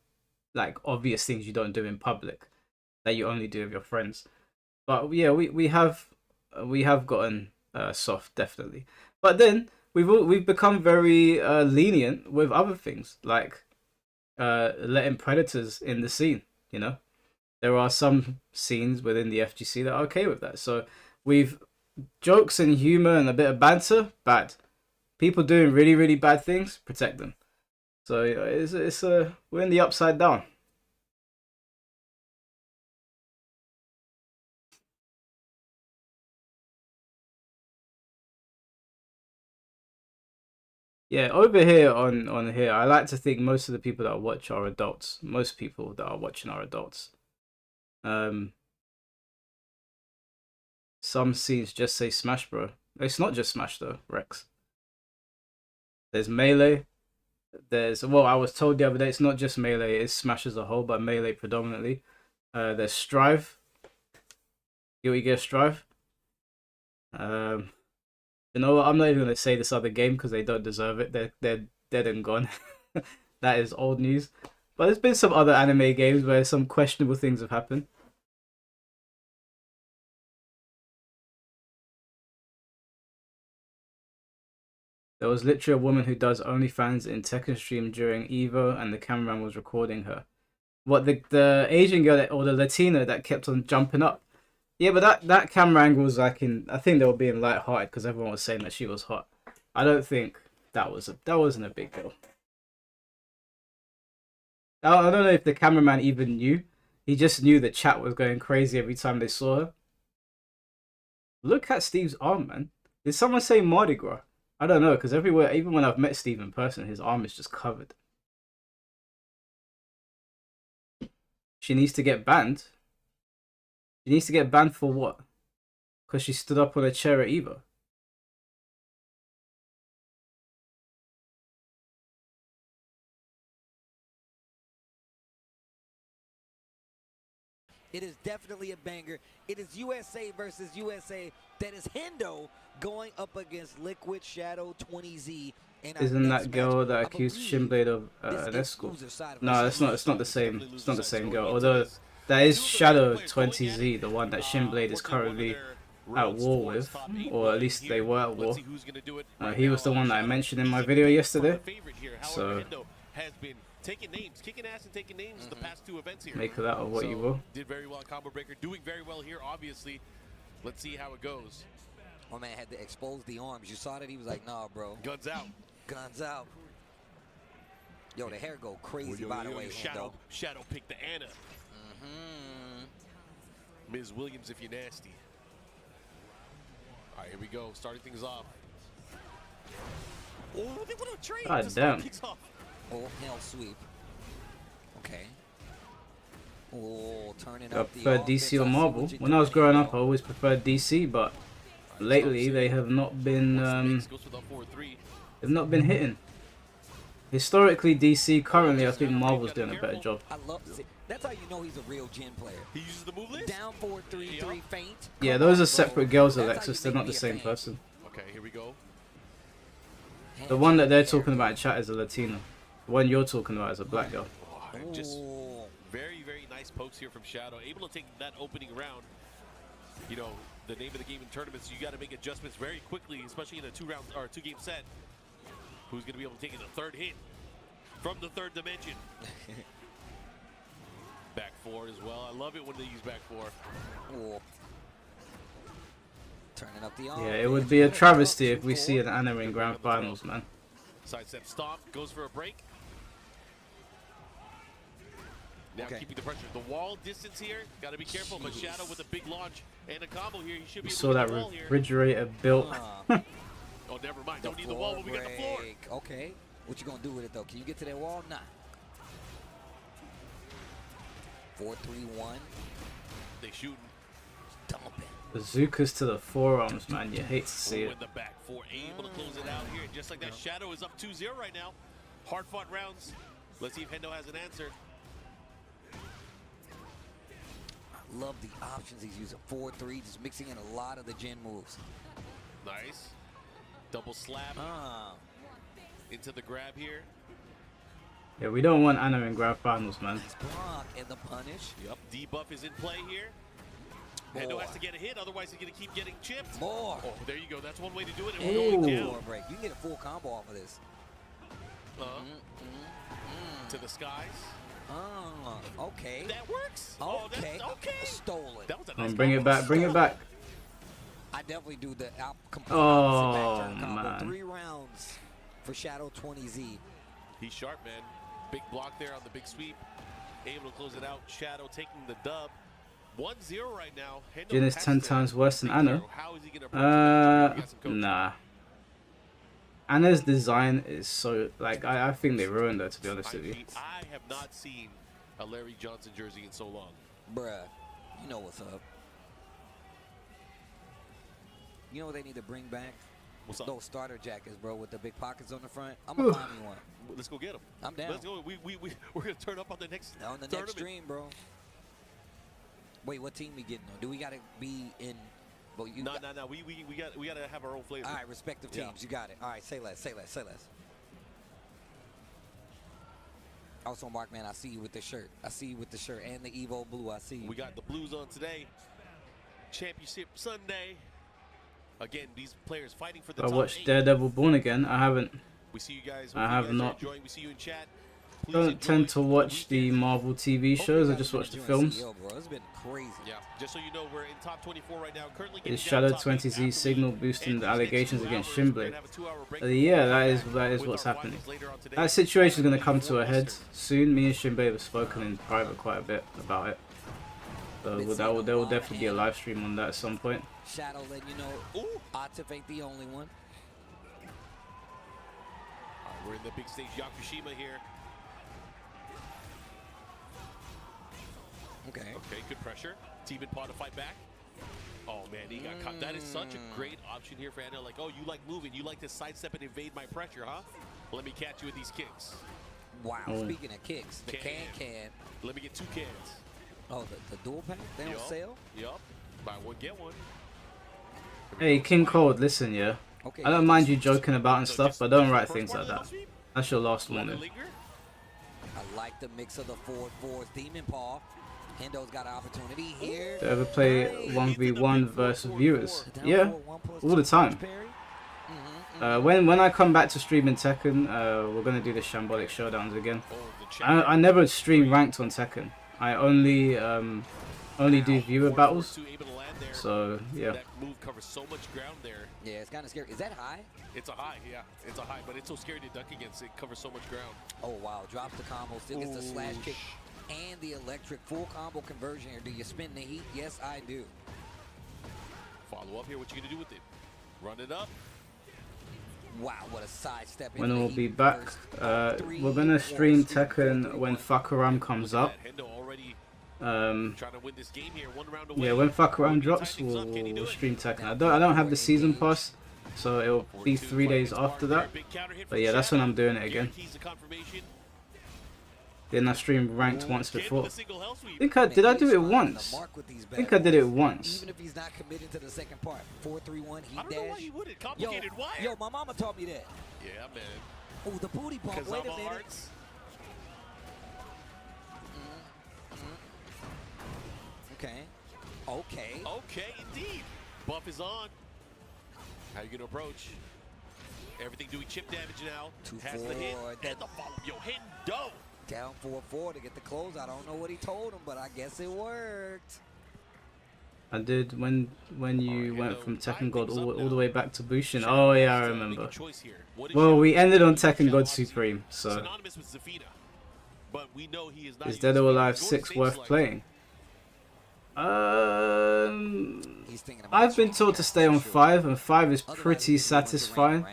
[SPEAKER 2] like obvious things you don't do in public that you only do with your friends. But yeah, we have gotten soft, definitely. But then we've become very lenient with other things, like letting predators in the scene. You know, there are some scenes within the FGC that are okay with that. So we've jokes and humor and a bit of banter, bad. People doing really, really bad things, protect them. So it's we're in the upside down. Yeah, over here on here, I like to think most of the people that watch are adults. Most people that are watching are adults. Some scenes just say Smash, bro. It's not just Smash though, Rex. There's Melee. Well, I was told the other day it's not just Melee, it's Smash as a whole, but Melee predominantly. There's Strive. Guilty Gear Strive. You know what? I'm not even gonna say this other game because they don't deserve it. They're dead and gone. That is old news. But there's been some other anime games where some questionable things have happened. There was literally a woman who does OnlyFans in Tekken stream during Evo, and the cameraman was recording her. What, the Asian girl or the Latina that kept on jumping up? Yeah, but that camera angle was like I think they were being light-hearted because everyone was saying that she was hot. I don't think that wasn't a big deal. I don't know if the cameraman even knew. He just knew the chat was going crazy every time they saw her. Look at Steve's arm, man. Did someone say Mardi Gras? I don't know, because everywhere, even when I've met Steve in person, his arm is just covered. She needs to get banned. She needs to get banned for what? Because she stood up on a chair at Evo.
[SPEAKER 3] It is definitely a banger. It is USA versus USA. That is Hendo going up against Liquid Shadow 20Z.
[SPEAKER 2] Isn't that girl that accused Shinblade of an escort? No, it's not. It's not the same. It's not the same girl. Although that is Shadow 20Z, the one that Shinblade is currently at war with, or at least they were at war. He was the one that I mentioned in my video yesterday. So
[SPEAKER 5] taking names, kicking ass and taking names the past 2 events here.
[SPEAKER 2] Make of that of what you will.
[SPEAKER 5] Did very well, Combo Breaker, doing very well here, obviously. Let's see how it goes.
[SPEAKER 3] My man had to expose the arms. You saw that he was like, nah, bro.
[SPEAKER 5] Guns out.
[SPEAKER 3] Guns out. Yo, the hair go crazy, by the way, Hendo.
[SPEAKER 5] Shadow picked the Anna. Ms. Williams, if you're nasty. All right, here we go. Starting things off. Oh, they want to trade.
[SPEAKER 2] God damn.
[SPEAKER 3] Oh, hell sweep. Okay. Oh, turning
[SPEAKER 2] I
[SPEAKER 3] up the
[SPEAKER 2] prefer DC or Marvel. When I was growing up, I always preferred DC, but lately they have not been they've not been hitting. Historically, DC. Currently, I think Marvel's doing a better job.
[SPEAKER 3] I love it. That's how you know he's a real Jin player.
[SPEAKER 5] He uses the move list.
[SPEAKER 3] Down 4-3-3 feint.
[SPEAKER 2] Yeah, those are separate girls, Alexis. They're not the same person.
[SPEAKER 5] Okay, here we go.
[SPEAKER 2] The one that they're talking about in chat is a Latina. The one you're talking about is a black girl.
[SPEAKER 5] Oh, just very, very nice pokes here from Shadow. Able to take that opening round. You know, the name of the game in tournaments, you got to make adjustments very quickly, especially in a 2-round or 2-game set. Who's going to be able to take the 3rd hit from the 3rd dimension? Back 4 as well. I love it when they use back 4.
[SPEAKER 3] Oh. Turning up the
[SPEAKER 2] Yeah, it would be a travesty if we see an Anna in Grand Finals, man.
[SPEAKER 5] Sidestep stomp, goes for a break. Now keeping the pressure. The wall distance here, got to be careful, but Shadow with a big launch and a combo here. He should be
[SPEAKER 2] We
[SPEAKER 5] able
[SPEAKER 2] saw
[SPEAKER 5] to
[SPEAKER 2] that
[SPEAKER 5] get the wall here.
[SPEAKER 2] refrigerator built.
[SPEAKER 5] Oh, never mind. Don't need the wall, but we got the floor.
[SPEAKER 3] Okay. What you gonna do with it though? Can you get to that wall? Nah. 4-3-1.
[SPEAKER 5] They shooting.
[SPEAKER 3] Dumping.
[SPEAKER 2] Bazookas to the forearms, man. You hate to see it.
[SPEAKER 5] In the back 4, able to close it out here. Just like that, Shadow is up 2-0 right now. Hard fought rounds. Let's see if Hendo has an answer.
[SPEAKER 3] I love the options he's using. 4-3, just mixing in a lot of the Jin moves.
[SPEAKER 5] Nice. Double slap into the grab here.
[SPEAKER 2] Yeah, we don't want Anna in Grand Finals, man.
[SPEAKER 3] Nice block and the punish.
[SPEAKER 5] Yep, debuff is in play here. Hendo has to get a hit, otherwise he's going to keep getting chipped.
[SPEAKER 3] More.
[SPEAKER 5] Oh, there you go. That's one way to do it. And
[SPEAKER 2] Ooh.
[SPEAKER 5] we're going down.
[SPEAKER 3] Break. You can get a full combo off of this.
[SPEAKER 5] To the skies.
[SPEAKER 3] Okay.
[SPEAKER 5] That works.
[SPEAKER 3] Okay.
[SPEAKER 5] Oh, that's okay.
[SPEAKER 3] Stolen.
[SPEAKER 5] That was a nice
[SPEAKER 2] Bring it back. Bring it back.
[SPEAKER 3] I definitely do the complete
[SPEAKER 2] Oh,
[SPEAKER 3] back turn combo.
[SPEAKER 2] man.
[SPEAKER 3] 3 rounds for Shadow 20Z.
[SPEAKER 5] He's sharp, man. Big block there on the big sweep. Able to close it out. Shadow taking the dub. 1-0 right now. Hendo
[SPEAKER 2] Jin is
[SPEAKER 5] has
[SPEAKER 2] 10
[SPEAKER 5] to
[SPEAKER 2] times worse than Anna.
[SPEAKER 5] How is he gonna approach the match? We got some coaching.
[SPEAKER 2] Nah. Anna's design is so, like, I think they ruined her, to be honest with you.
[SPEAKER 5] I have not seen a Larry Johnson jersey in so long.
[SPEAKER 3] Bruh, you know what's up. You know what they need to bring back?
[SPEAKER 5] What's up?
[SPEAKER 3] Those starter jackets, bro, with the big pockets on the front. I'm gonna find me one.
[SPEAKER 5] Let's go get them.
[SPEAKER 3] I'm down.
[SPEAKER 5] Let's go. We're gonna turn up on the next
[SPEAKER 3] On the
[SPEAKER 5] tournament.
[SPEAKER 3] next stream, bro. Wait, what team we getting on? Do we gotta be in? Well, you
[SPEAKER 5] No. We gotta have our own flavor.
[SPEAKER 3] All right, respective teams.
[SPEAKER 5] Yeah.
[SPEAKER 3] You got it. All right, say less. Say less. Say less. Also, Mark, man, I see you with the shirt. I see you with the shirt and the Evo blue. I see you.
[SPEAKER 5] We got the Blues on today. Championship Sunday. Again, these players fighting for the
[SPEAKER 2] I
[SPEAKER 5] top
[SPEAKER 2] watched
[SPEAKER 5] 8.
[SPEAKER 2] Daredevil Born Again. I haven't.
[SPEAKER 5] We see you guys.
[SPEAKER 2] I have
[SPEAKER 5] Hope you guys are
[SPEAKER 2] not.
[SPEAKER 5] enjoying. We see you in chat. Please
[SPEAKER 2] Don't
[SPEAKER 5] enjoy
[SPEAKER 2] tend to watch the
[SPEAKER 5] weekend.
[SPEAKER 2] Marvel TV shows. I just watch the films.
[SPEAKER 3] Yo, bro, it's been crazy.
[SPEAKER 5] Yeah, just so you know, we're in top 24 right now. Currently
[SPEAKER 2] Is
[SPEAKER 5] getting down
[SPEAKER 2] Shadow
[SPEAKER 5] to top 8
[SPEAKER 2] 20Z
[SPEAKER 5] after
[SPEAKER 2] signal
[SPEAKER 5] we
[SPEAKER 2] boosting
[SPEAKER 5] end
[SPEAKER 2] the
[SPEAKER 5] these next
[SPEAKER 2] allegations
[SPEAKER 5] 2
[SPEAKER 2] against
[SPEAKER 5] hours. We're gonna
[SPEAKER 2] Shinblade?
[SPEAKER 5] have a 2-hour break
[SPEAKER 2] Yeah, that is
[SPEAKER 5] with
[SPEAKER 2] what's
[SPEAKER 5] our
[SPEAKER 2] happening.
[SPEAKER 5] finals later on today.
[SPEAKER 2] That situation is going to come to a head soon. Me and Shinblade have spoken in private quite a bit about it. So there will definitely be a live stream on that at some point.
[SPEAKER 3] Shadow letting you know, Atif ain't the only one.
[SPEAKER 5] We're in the big stage Yakushima here.
[SPEAKER 3] Okay.
[SPEAKER 5] Okay, good pressure. Team and Paw to fight back. Oh man, he got caught. That is such a great option here for Anna. Like, oh, you like moving, you like to sidestep and evade my pressure, huh? Let me catch you with these kicks.
[SPEAKER 3] Wow. Speaking of kicks, the can.
[SPEAKER 5] Let me get 2 cans.
[SPEAKER 3] Oh, the dual pack? They don't sell?
[SPEAKER 5] Yup. Buy one, get one.
[SPEAKER 2] Hey, King Cold, listen, yeah.
[SPEAKER 3] Okay.
[SPEAKER 2] I don't mind you joking about and stuff, but don't write things like that. That's your last warning.
[SPEAKER 3] I like the mix of the forward Demon Paw. Hendo's got an opportunity here.
[SPEAKER 2] Do you ever play 1v1 versus viewers? Yeah, all the time. When I come back to streaming Tekken, we're gonna do the Shambolic showdowns again. I never stream ranked on Tekken. I only do viewer battles. So yeah.
[SPEAKER 5] That move covers so much ground there.
[SPEAKER 3] Yeah, it's kind of scary. Is that high?
[SPEAKER 5] It's a high, yeah. It's a high, but it's so scary to duck against. It covers so much ground.
[SPEAKER 3] Oh wow, drops the combo, still gets the slash kick and the electric full combo conversion here. Do you spin the heat? Yes, I do.
[SPEAKER 5] Follow up here. What you gonna do with it? Run it up.
[SPEAKER 3] Wow, what a sidestep.
[SPEAKER 2] When we'll be back, we're gonna stream Tekken when Fakaram comes up.
[SPEAKER 5] Trying to win this game here, 1 round away.
[SPEAKER 2] Yeah, when Fakaram drops, we'll stream Tekken. I don't have the season pass, so it'll be 3 days after that. But yeah, that's when I'm doing it again. Didn't I stream ranked once before? Did I do it once? I think I did it once.
[SPEAKER 3] Even if he's not committed to the second part. 4-3-1, he
[SPEAKER 5] I don't know why you wouldn't. Complicated. Why?
[SPEAKER 3] Yo, my mama taught me that.
[SPEAKER 5] Yeah, man.
[SPEAKER 3] Oh, the booty bump. Wait a minute.
[SPEAKER 5] Hearts.
[SPEAKER 3] Okay. Okay.
[SPEAKER 5] Okay, indeed. Buff is on. How you gonna approach? Everything doing chip damage now. Has the hit and the follow. Yo, Hendo.
[SPEAKER 3] Down 4-4 to get the close. I don't know what he told him, but I guess it worked.
[SPEAKER 2] I did when you went from Tekken God all the way back to Bushin. Oh yeah, I remember. Well, we ended on Tekken God Supreme, so is Dead or Alive 6 worth playing? I've been told to stay on 5, and 5 is pretty satisfying.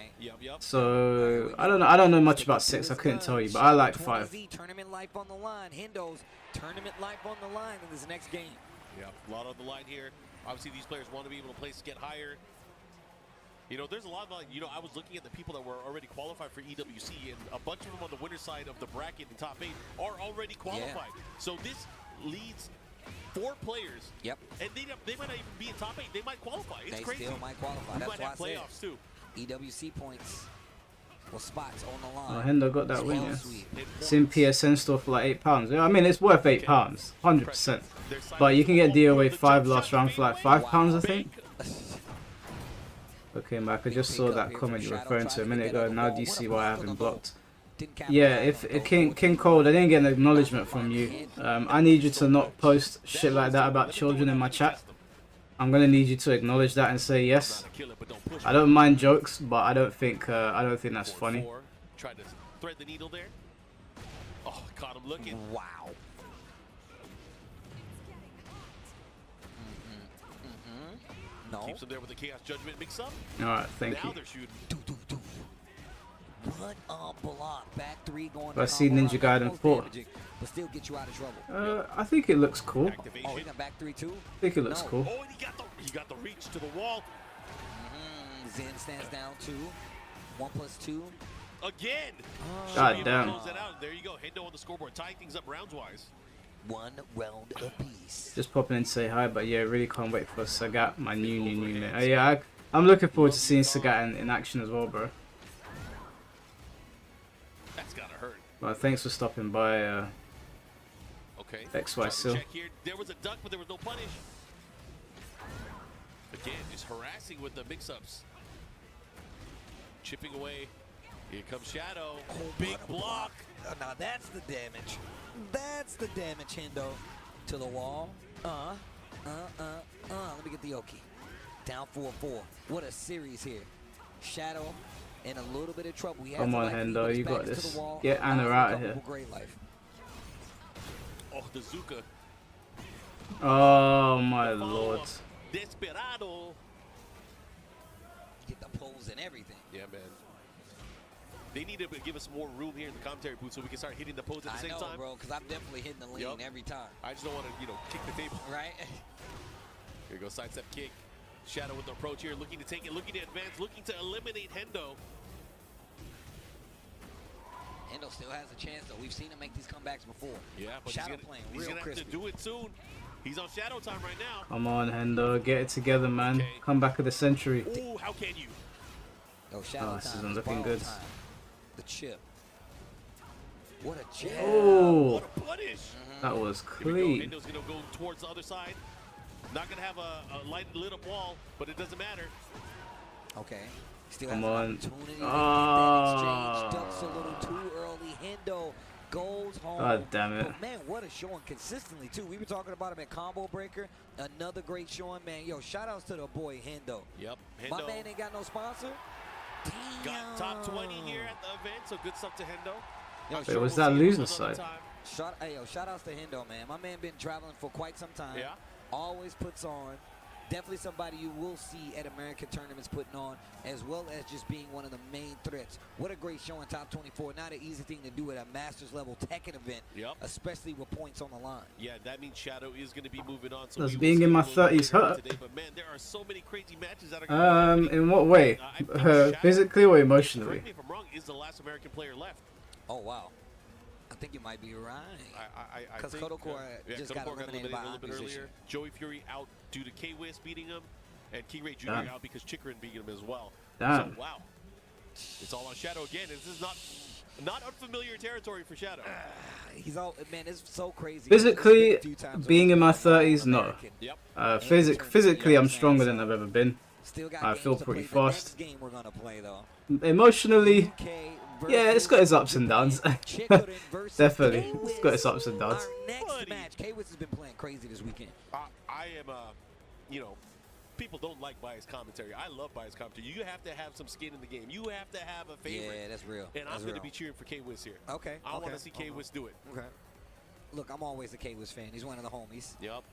[SPEAKER 2] So I don't know much about 6. I couldn't tell you, but I like 5.
[SPEAKER 3] Tournament life on the line. Hendo's tournament life on the line in this next game.
[SPEAKER 5] Yeah, a lot on the line here. Obviously, these players want to be able to place, get higher. You know, there's a lot of, you know, I was looking at the people that were already qualified for EWC, and a bunch of them on the winner side of the bracket, the top 8, are already qualified. So this leads 4 players.
[SPEAKER 3] Yep.
[SPEAKER 5] And they might not even be in top 8. They might qualify. It's crazy.
[SPEAKER 3] They still might qualify. That's
[SPEAKER 5] might have
[SPEAKER 3] why
[SPEAKER 5] playoffs too.
[SPEAKER 3] EWC points or spots on the line.
[SPEAKER 2] Oh, Hendo got that win, yeah. It's in PSN store for like £8. Yeah, I mean, it's worth £8, 100%. But you can get DOA 5 last round for like £5, I think. Okay, Mike, I just saw that comment you were referring to a minute ago. Now do you see why I haven't blocked? Yeah, if King Cold, I didn't get an acknowledgement from you. I need you to not post shit like that about children in my chat. I'm gonna need you to acknowledge that and say yes. I don't mind jokes, but I don't think that's funny.
[SPEAKER 5] Tried to thread the needle there. Oh, caught him looking.
[SPEAKER 3] Wow. No.
[SPEAKER 5] Keeps him there with the Chaos Judgment mix up.
[SPEAKER 2] Alright, thank you.
[SPEAKER 5] Now they're shooting.
[SPEAKER 3] What a block. Back 3 going.
[SPEAKER 2] I see Ninja Gaiden 4.
[SPEAKER 3] But still get you out of trouble.
[SPEAKER 2] I think it looks cool.
[SPEAKER 3] Oh, he got back 3 too?
[SPEAKER 2] I think it looks cool.
[SPEAKER 5] Oh, and he got the reach to the wall.
[SPEAKER 3] Zen stands down 2. 1+2.
[SPEAKER 5] Again.
[SPEAKER 2] God damn.
[SPEAKER 5] There you go. Hendo on the scoreboard, tying things up rounds-wise.
[SPEAKER 3] 1 round apiece.
[SPEAKER 2] Just popping in to say hi, but yeah, really can't wait for Sagat, my new mate. Yeah, I'm looking forward to seeing Sagat in action as well, bro.
[SPEAKER 5] That's gotta hurt.
[SPEAKER 2] Well, thanks for stopping by,
[SPEAKER 5] okay.
[SPEAKER 2] XY Sil.
[SPEAKER 5] There was a duck, but there was no punish. Again, just harassing with the mix-ups. Chipping away. Here comes Shadow.
[SPEAKER 3] Oh,
[SPEAKER 5] big block.
[SPEAKER 3] Now that's the damage. That's the damage, Hendo. To the wall. Let me get the Oki. Down 4-4. What a series here. Shadow in a little bit of trouble.
[SPEAKER 2] Come on, Hendo, you got this. Get Anna out of here.
[SPEAKER 5] Oh, the Zuka.
[SPEAKER 2] Oh my lord.
[SPEAKER 5] Desperado.
[SPEAKER 3] Get the pose and everything.
[SPEAKER 5] Yeah, man. They need to give us more room here in the commentary booth so we can start hitting the posts at the same time.
[SPEAKER 3] Bro, because I'm definitely hitting the lean every time.
[SPEAKER 5] I just don't want to, you know, kick the table.
[SPEAKER 3] Right?
[SPEAKER 5] Here goes sidestep kick. Shadow with the approach here, looking to take it, looking to advance, looking to eliminate Hendo.
[SPEAKER 3] Hendo still has a chance, though. We've seen him make these comebacks before.
[SPEAKER 5] Yeah, but
[SPEAKER 3] Shadow playing real
[SPEAKER 5] gonna
[SPEAKER 3] crispy.
[SPEAKER 5] have to do it soon. He's on Shadow time right now.
[SPEAKER 2] Come on, Hendo, get it together, man.
[SPEAKER 5] Okay.
[SPEAKER 2] Come back of the century.
[SPEAKER 5] Ooh, how can you?
[SPEAKER 3] Yo, Shadow
[SPEAKER 2] this
[SPEAKER 3] time
[SPEAKER 2] isn't
[SPEAKER 3] is
[SPEAKER 2] looking
[SPEAKER 3] borrowed
[SPEAKER 2] good.
[SPEAKER 3] time. The chip. What a chip.
[SPEAKER 2] Oh,
[SPEAKER 5] What a punish.
[SPEAKER 2] that was
[SPEAKER 5] Here we go.
[SPEAKER 2] clean.
[SPEAKER 5] Hendo's gonna go towards the other side. Not gonna have a light lit up wall, but it doesn't matter.
[SPEAKER 3] Okay. Still
[SPEAKER 2] Come
[SPEAKER 3] has an
[SPEAKER 2] on.
[SPEAKER 3] opportunity to get that
[SPEAKER 2] Ah.
[SPEAKER 3] exchange. Ducks a little too early. Hendo goes home.
[SPEAKER 2] God damn it.
[SPEAKER 3] But man, what a showing consistently too. We were talking about him at Combo Breaker. Another great showing, man. Yo, shout outs to the boy Hendo.
[SPEAKER 5] Yep.
[SPEAKER 3] My
[SPEAKER 5] Hendo
[SPEAKER 3] man ain't got no sponsor. Damn.
[SPEAKER 5] got top 20 here at the event, so good stuff to Hendo.
[SPEAKER 3] Yo,
[SPEAKER 2] Wait,
[SPEAKER 3] sure,
[SPEAKER 2] was
[SPEAKER 3] we'll
[SPEAKER 2] that
[SPEAKER 3] see him
[SPEAKER 2] loser
[SPEAKER 3] another
[SPEAKER 2] side?
[SPEAKER 3] time. Shout outs to Hendo, man. My man been traveling for quite some time.
[SPEAKER 5] Yeah.
[SPEAKER 3] Always puts on. Definitely somebody you will see at American tournaments putting on, as well as just being one of the main threats. What a great show in top 24. Not an easy thing to do at a Masters level Tekken event,
[SPEAKER 5] Yep.
[SPEAKER 3] especially with points on the line.
[SPEAKER 5] Yeah, that means Shadow is going to be moving on. So
[SPEAKER 2] Does
[SPEAKER 5] we will
[SPEAKER 2] being
[SPEAKER 5] see
[SPEAKER 2] in my
[SPEAKER 5] a little bit
[SPEAKER 2] 30s
[SPEAKER 5] later
[SPEAKER 2] hurt?
[SPEAKER 5] today, but man, there are so many crazy matches that are going to be happening.
[SPEAKER 2] In what way?
[SPEAKER 5] I think Shadow,
[SPEAKER 2] Physically or emotionally?
[SPEAKER 5] correct me if I'm wrong, is the last American player left.
[SPEAKER 3] Oh, wow. I think you might be right.
[SPEAKER 5] I
[SPEAKER 3] 'Cause
[SPEAKER 5] think,
[SPEAKER 3] Kodokor just got eliminated by
[SPEAKER 5] a little bit
[SPEAKER 3] opposition.
[SPEAKER 5] earlier. Joey Fury out due to K-Wiz beating him, and King Ray Jr.
[SPEAKER 2] Damn.
[SPEAKER 5] out because Chikrin beat him as well.
[SPEAKER 2] Damn.
[SPEAKER 5] So wow, it's all on Shadow again. This is not unfamiliar territory for Shadow.
[SPEAKER 3] He's all, man, it's so crazy.
[SPEAKER 2] Physically,
[SPEAKER 3] A few times
[SPEAKER 2] being in my
[SPEAKER 3] already,
[SPEAKER 2] 30s, no.
[SPEAKER 3] American.
[SPEAKER 5] Yep.
[SPEAKER 2] Physically, I'm stronger than I've ever been.
[SPEAKER 3] Still got
[SPEAKER 2] I
[SPEAKER 3] games
[SPEAKER 2] feel
[SPEAKER 3] to
[SPEAKER 2] pretty
[SPEAKER 3] play. The
[SPEAKER 2] fast.
[SPEAKER 3] next game we're gonna play, though.
[SPEAKER 2] Emotionally,
[SPEAKER 3] UK
[SPEAKER 2] yeah, it's got its ups and downs.
[SPEAKER 3] Chikrin versus
[SPEAKER 2] Definitely,
[SPEAKER 3] K-Wiz.
[SPEAKER 2] it's got its ups and downs.
[SPEAKER 3] Our next
[SPEAKER 5] Buddy.
[SPEAKER 3] match, K-Wiz has been playing crazy this weekend.
[SPEAKER 5] I am, you know, people don't like biased commentary. I love biased commentary. You have to have some skin in the game. You have to have a favorite.
[SPEAKER 3] Yeah, that's real.
[SPEAKER 5] And
[SPEAKER 3] That's
[SPEAKER 5] I'm going to
[SPEAKER 3] real.
[SPEAKER 5] be cheering for K-Wiz here.
[SPEAKER 3] Okay.
[SPEAKER 5] I want to see K-Wiz do it.
[SPEAKER 3] Okay. Look, I'm always a K-Wiz fan. He's one of the homies.
[SPEAKER 5] Yep.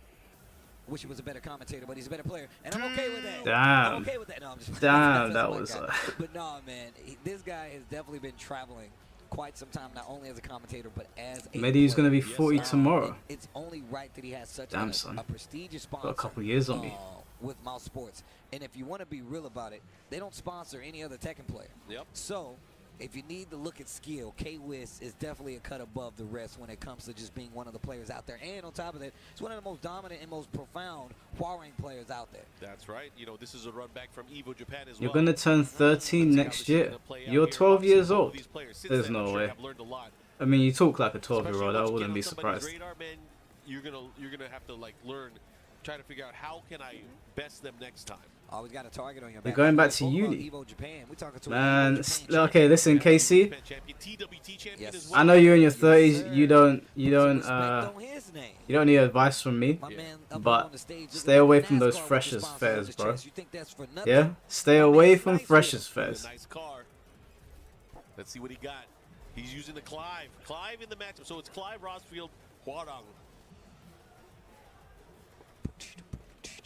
[SPEAKER 3] Wish he was a better commentator, but he's a better player, and I'm okay with that.
[SPEAKER 2] Damn.
[SPEAKER 3] I'm okay with that. No, I'm just
[SPEAKER 2] Damn,
[SPEAKER 3] that's
[SPEAKER 2] that
[SPEAKER 3] my
[SPEAKER 2] was,
[SPEAKER 3] guy. But no, man, this guy has definitely been traveling quite some time, not only as a commentator, but as a
[SPEAKER 2] Medi's
[SPEAKER 3] player.
[SPEAKER 2] gonna be 40 tomorrow.
[SPEAKER 3] And it's only right that he has such
[SPEAKER 2] Damn,
[SPEAKER 3] a
[SPEAKER 2] son.
[SPEAKER 3] prestigious sponsor.
[SPEAKER 2] Got a couple years on me.
[SPEAKER 3] With Mouse Sports, and if you want to be real about it, they don't sponsor any other Tekken player.
[SPEAKER 5] Yep.
[SPEAKER 3] So, if you need to look at skill, K-Wiz is definitely a cut above the rest when it comes to just being one of the players out there. And on top of that, it's one of the most dominant and most profound Hwarang players out there.
[SPEAKER 5] That's right. You know, this is a run back from Evo Japan as
[SPEAKER 2] You're
[SPEAKER 5] well.
[SPEAKER 2] gonna turn 13 next year. You're 12 years old. There's no way. I mean, you talk like a 12-year-old. I wouldn't be surprised.
[SPEAKER 5] Radar, man, you're gonna have to like learn, try to figure out how can I best them next time.
[SPEAKER 3] Always got a target on your
[SPEAKER 2] You're
[SPEAKER 3] back.
[SPEAKER 2] going back to
[SPEAKER 3] Both
[SPEAKER 2] uni.
[SPEAKER 3] Evo Japan. We talking to a
[SPEAKER 2] Man,
[SPEAKER 3] Evo Japan
[SPEAKER 2] okay, listen, KC.
[SPEAKER 5] Champion, TWT champion
[SPEAKER 3] Yes.
[SPEAKER 5] as well.
[SPEAKER 2] I know you're in your
[SPEAKER 3] Yes,
[SPEAKER 2] 30s.
[SPEAKER 3] sir.
[SPEAKER 2] You don't
[SPEAKER 3] Respect on his name.
[SPEAKER 2] you don't need advice from me.
[SPEAKER 3] My man up
[SPEAKER 2] But
[SPEAKER 3] on the stage, looking
[SPEAKER 2] stay
[SPEAKER 3] like
[SPEAKER 2] away
[SPEAKER 3] a
[SPEAKER 2] from those
[SPEAKER 3] NASCAR with
[SPEAKER 2] freshers
[SPEAKER 3] the sponsor on
[SPEAKER 2] fairs,
[SPEAKER 3] his
[SPEAKER 2] bro.
[SPEAKER 3] chest. You think that's for nothing?
[SPEAKER 2] Yeah, stay
[SPEAKER 3] My
[SPEAKER 2] away
[SPEAKER 3] man's
[SPEAKER 2] from
[SPEAKER 3] nice
[SPEAKER 2] freshers
[SPEAKER 3] with
[SPEAKER 2] fairs.
[SPEAKER 5] Nice car. Let's see what he got. He's using the Clive. Clive in the matchup. So it's Clive, Rosfield, Hwarang.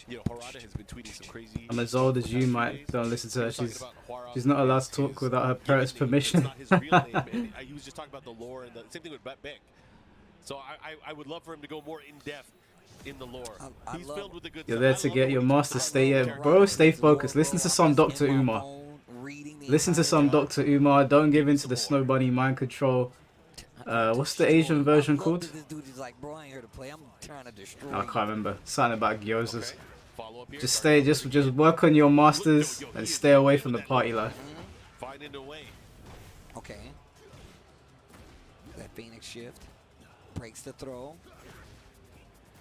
[SPEAKER 5] You know, Harada has been tweeting some crazy.
[SPEAKER 2] I'm as old as you, Mike. Don't listen to her. She's not allowed to talk without her parents' permission.
[SPEAKER 5] It's not his real name. And he was just talking about the lore and the same thing with Beck. So I would love for him to go more in depth in the lore.
[SPEAKER 3] I
[SPEAKER 5] He's
[SPEAKER 3] love
[SPEAKER 5] filled with the good
[SPEAKER 2] You're
[SPEAKER 5] stuff.
[SPEAKER 2] there
[SPEAKER 5] I
[SPEAKER 2] to
[SPEAKER 5] love
[SPEAKER 2] get
[SPEAKER 5] the
[SPEAKER 2] your
[SPEAKER 5] way he
[SPEAKER 2] master.
[SPEAKER 5] talks
[SPEAKER 2] Stay
[SPEAKER 5] about
[SPEAKER 2] bro. Stay focused. Listen to some Dr. Umar. Listen to some Dr. Umar. Don't give in to the Snow Bunny mind control. What's the Asian version called?
[SPEAKER 3] This dude is like, bro, I ain't here to play. I'm trying to destroy
[SPEAKER 2] I
[SPEAKER 3] you.
[SPEAKER 2] can't remember. Something about gyozas.
[SPEAKER 5] Okay. Follow up here.
[SPEAKER 2] Just stay. Just work on your masters and stay away from the party life.
[SPEAKER 5] Finding a way.
[SPEAKER 3] Okay. That Phoenix shift breaks the throw.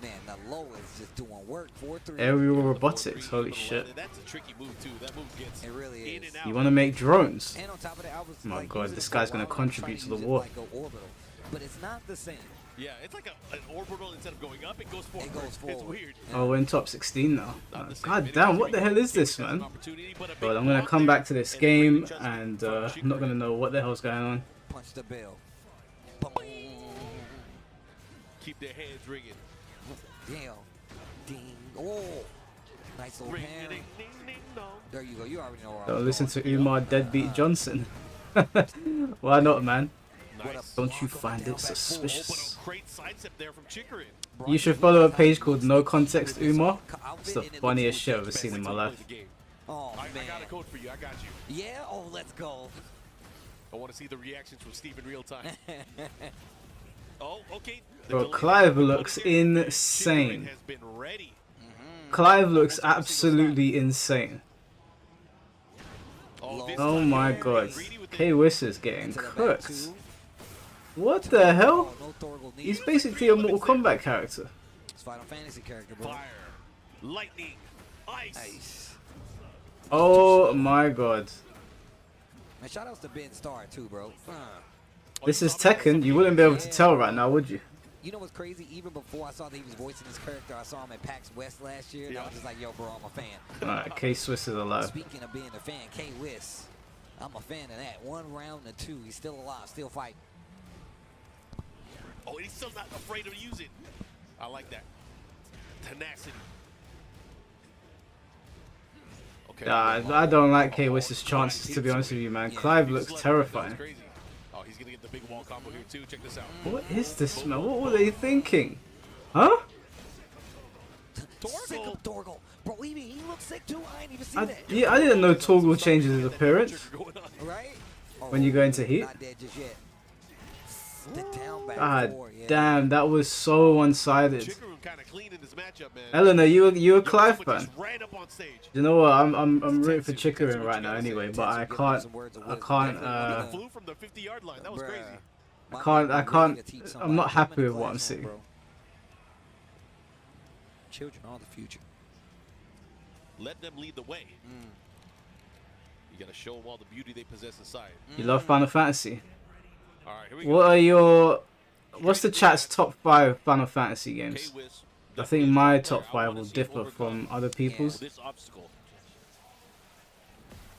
[SPEAKER 3] Man, the low is just doing work. 4-3.
[SPEAKER 2] Aerial robotics. Holy shit.
[SPEAKER 5] That's a tricky move too. That move gets
[SPEAKER 3] It really
[SPEAKER 5] in
[SPEAKER 3] is.
[SPEAKER 5] and out.
[SPEAKER 2] You want to make drones?
[SPEAKER 3] And on top of that, I was
[SPEAKER 2] My
[SPEAKER 3] like,
[SPEAKER 2] God,
[SPEAKER 3] using
[SPEAKER 2] this
[SPEAKER 3] it
[SPEAKER 2] guy's
[SPEAKER 3] for
[SPEAKER 2] gonna
[SPEAKER 3] a while,
[SPEAKER 2] contribute
[SPEAKER 3] trying
[SPEAKER 2] to the
[SPEAKER 3] use it
[SPEAKER 2] war.
[SPEAKER 3] Like go orbital, but it's not the same.
[SPEAKER 5] Yeah, it's like an orbital. Instead of going up, it goes forward.
[SPEAKER 3] It goes
[SPEAKER 5] It's
[SPEAKER 3] forward.
[SPEAKER 5] weird.
[SPEAKER 2] Oh, we're in top 16 now.
[SPEAKER 5] Not the same.
[SPEAKER 2] God
[SPEAKER 5] Maybe
[SPEAKER 2] damn,
[SPEAKER 5] we
[SPEAKER 2] what the
[SPEAKER 5] go
[SPEAKER 2] hell is
[SPEAKER 5] Phoenix
[SPEAKER 2] this,
[SPEAKER 5] has an
[SPEAKER 2] man?
[SPEAKER 5] opportunity, but a big
[SPEAKER 2] But I'm gonna
[SPEAKER 5] block
[SPEAKER 2] come
[SPEAKER 5] there,
[SPEAKER 2] back to this
[SPEAKER 5] and a great
[SPEAKER 2] game,
[SPEAKER 5] adjustment
[SPEAKER 2] and
[SPEAKER 5] from
[SPEAKER 2] I'm not gonna know what the hell's going on.
[SPEAKER 3] Punch the bell. Boom.
[SPEAKER 5] Keep their heads ringing.
[SPEAKER 3] Damn. Ding. Oh. Nice little
[SPEAKER 5] Ring,
[SPEAKER 3] parry.
[SPEAKER 5] ding, ding, ding, dong.
[SPEAKER 3] There you go. You already know where I
[SPEAKER 2] Don't
[SPEAKER 3] was
[SPEAKER 2] listen
[SPEAKER 3] going.
[SPEAKER 2] to Umar Deadbeat Johnson. Why not, man?
[SPEAKER 5] Nice.
[SPEAKER 2] Don't you find it suspicious?
[SPEAKER 5] Great sidestep there from Chicorin.
[SPEAKER 2] You should follow a page called No Context Umar. It's the funniest shit I've ever seen in my life.
[SPEAKER 3] Oh,
[SPEAKER 5] I
[SPEAKER 3] man.
[SPEAKER 5] got a code for you. I got you.
[SPEAKER 3] Yeah? Oh, let's go.
[SPEAKER 5] I want to see the reactions from Steve in real time. Oh, okay. The
[SPEAKER 2] Bro,
[SPEAKER 5] delay
[SPEAKER 2] Clive
[SPEAKER 5] from
[SPEAKER 2] looks
[SPEAKER 5] Chicorin
[SPEAKER 2] insane.
[SPEAKER 5] has been ready.
[SPEAKER 2] Clive looks absolutely insane.
[SPEAKER 5] This
[SPEAKER 2] Oh
[SPEAKER 5] time
[SPEAKER 2] my
[SPEAKER 5] very
[SPEAKER 2] god.
[SPEAKER 5] greedy with
[SPEAKER 2] K-Wiss is getting
[SPEAKER 3] To the back
[SPEAKER 2] cooked.
[SPEAKER 3] two.
[SPEAKER 2] What the hell?
[SPEAKER 3] Oh, no Thorgal
[SPEAKER 2] He's
[SPEAKER 3] needed.
[SPEAKER 2] basically a Mortal Kombat character.
[SPEAKER 3] It's Final Fantasy character, bro.
[SPEAKER 5] Fire, lightning, ice.
[SPEAKER 3] Nice.
[SPEAKER 2] Oh my god.
[SPEAKER 3] And shout outs to Ben Starr, too, bro.
[SPEAKER 2] This is Tekken. You wouldn't be able to tell right now, would you?
[SPEAKER 3] You know what's crazy? Even before I saw that he was voicing his character, I saw him at PAX West last year, and I was just like, yo, bro, I'm a fan.
[SPEAKER 2] Alright, K-Swiss is alive.
[SPEAKER 3] Speaking of being a fan, K-Wiss, I'm a fan of that. 1 round to 2, he's still alive, still fighting.
[SPEAKER 5] Oh, and he's still not afraid to use it. I like that. Tenacity. Okay.
[SPEAKER 2] I don't like K-Wiss's chances, to be honest with you, man. Clive looks terrifying.
[SPEAKER 5] Oh, he's gonna get the big wall combo here too. Check this out.
[SPEAKER 2] What is this, man? What were they thinking? Huh?
[SPEAKER 3] Sick of Thorgal. Bro, he looks sick too. I ain't even seen that.
[SPEAKER 2] Yeah, I didn't know Torgal changes his appearance
[SPEAKER 3] Right? Oh,
[SPEAKER 2] when you go into heat.
[SPEAKER 3] not dead just yet. The down back
[SPEAKER 2] God
[SPEAKER 3] four, yeah.
[SPEAKER 2] damn, that was so one-sided.
[SPEAKER 5] Chicorin kind of clean in this matchup, man.
[SPEAKER 2] Eleanor, you a Clive
[SPEAKER 5] Someone
[SPEAKER 2] fan?
[SPEAKER 5] just ran up on stage.
[SPEAKER 2] You know what? I'm rooting for Chicorin right now anyway, but I can't
[SPEAKER 5] Flew from the 50-yard line. That was
[SPEAKER 3] Bruh.
[SPEAKER 5] crazy.
[SPEAKER 3] My
[SPEAKER 2] can't-
[SPEAKER 3] man
[SPEAKER 2] I
[SPEAKER 3] ready
[SPEAKER 2] can't-
[SPEAKER 3] to teach
[SPEAKER 2] I'm
[SPEAKER 3] somebody.
[SPEAKER 2] not
[SPEAKER 3] Put him
[SPEAKER 2] happy
[SPEAKER 3] in the
[SPEAKER 2] with what I'm
[SPEAKER 3] classroom,
[SPEAKER 2] seeing.
[SPEAKER 3] bro. Children are the future.
[SPEAKER 5] Let them lead the way. You gotta show them all the beauty they possess inside.
[SPEAKER 2] You love Final Fantasy.
[SPEAKER 5] All right, here we
[SPEAKER 2] What are your... What's the chat's top 5 Final Fantasy
[SPEAKER 5] go.
[SPEAKER 2] games?
[SPEAKER 5] K-Wiz,
[SPEAKER 2] I think my top
[SPEAKER 5] I
[SPEAKER 2] 5
[SPEAKER 5] wanna
[SPEAKER 2] will
[SPEAKER 5] see him
[SPEAKER 2] differ
[SPEAKER 5] overcome
[SPEAKER 2] from other people's.
[SPEAKER 5] this obstacle.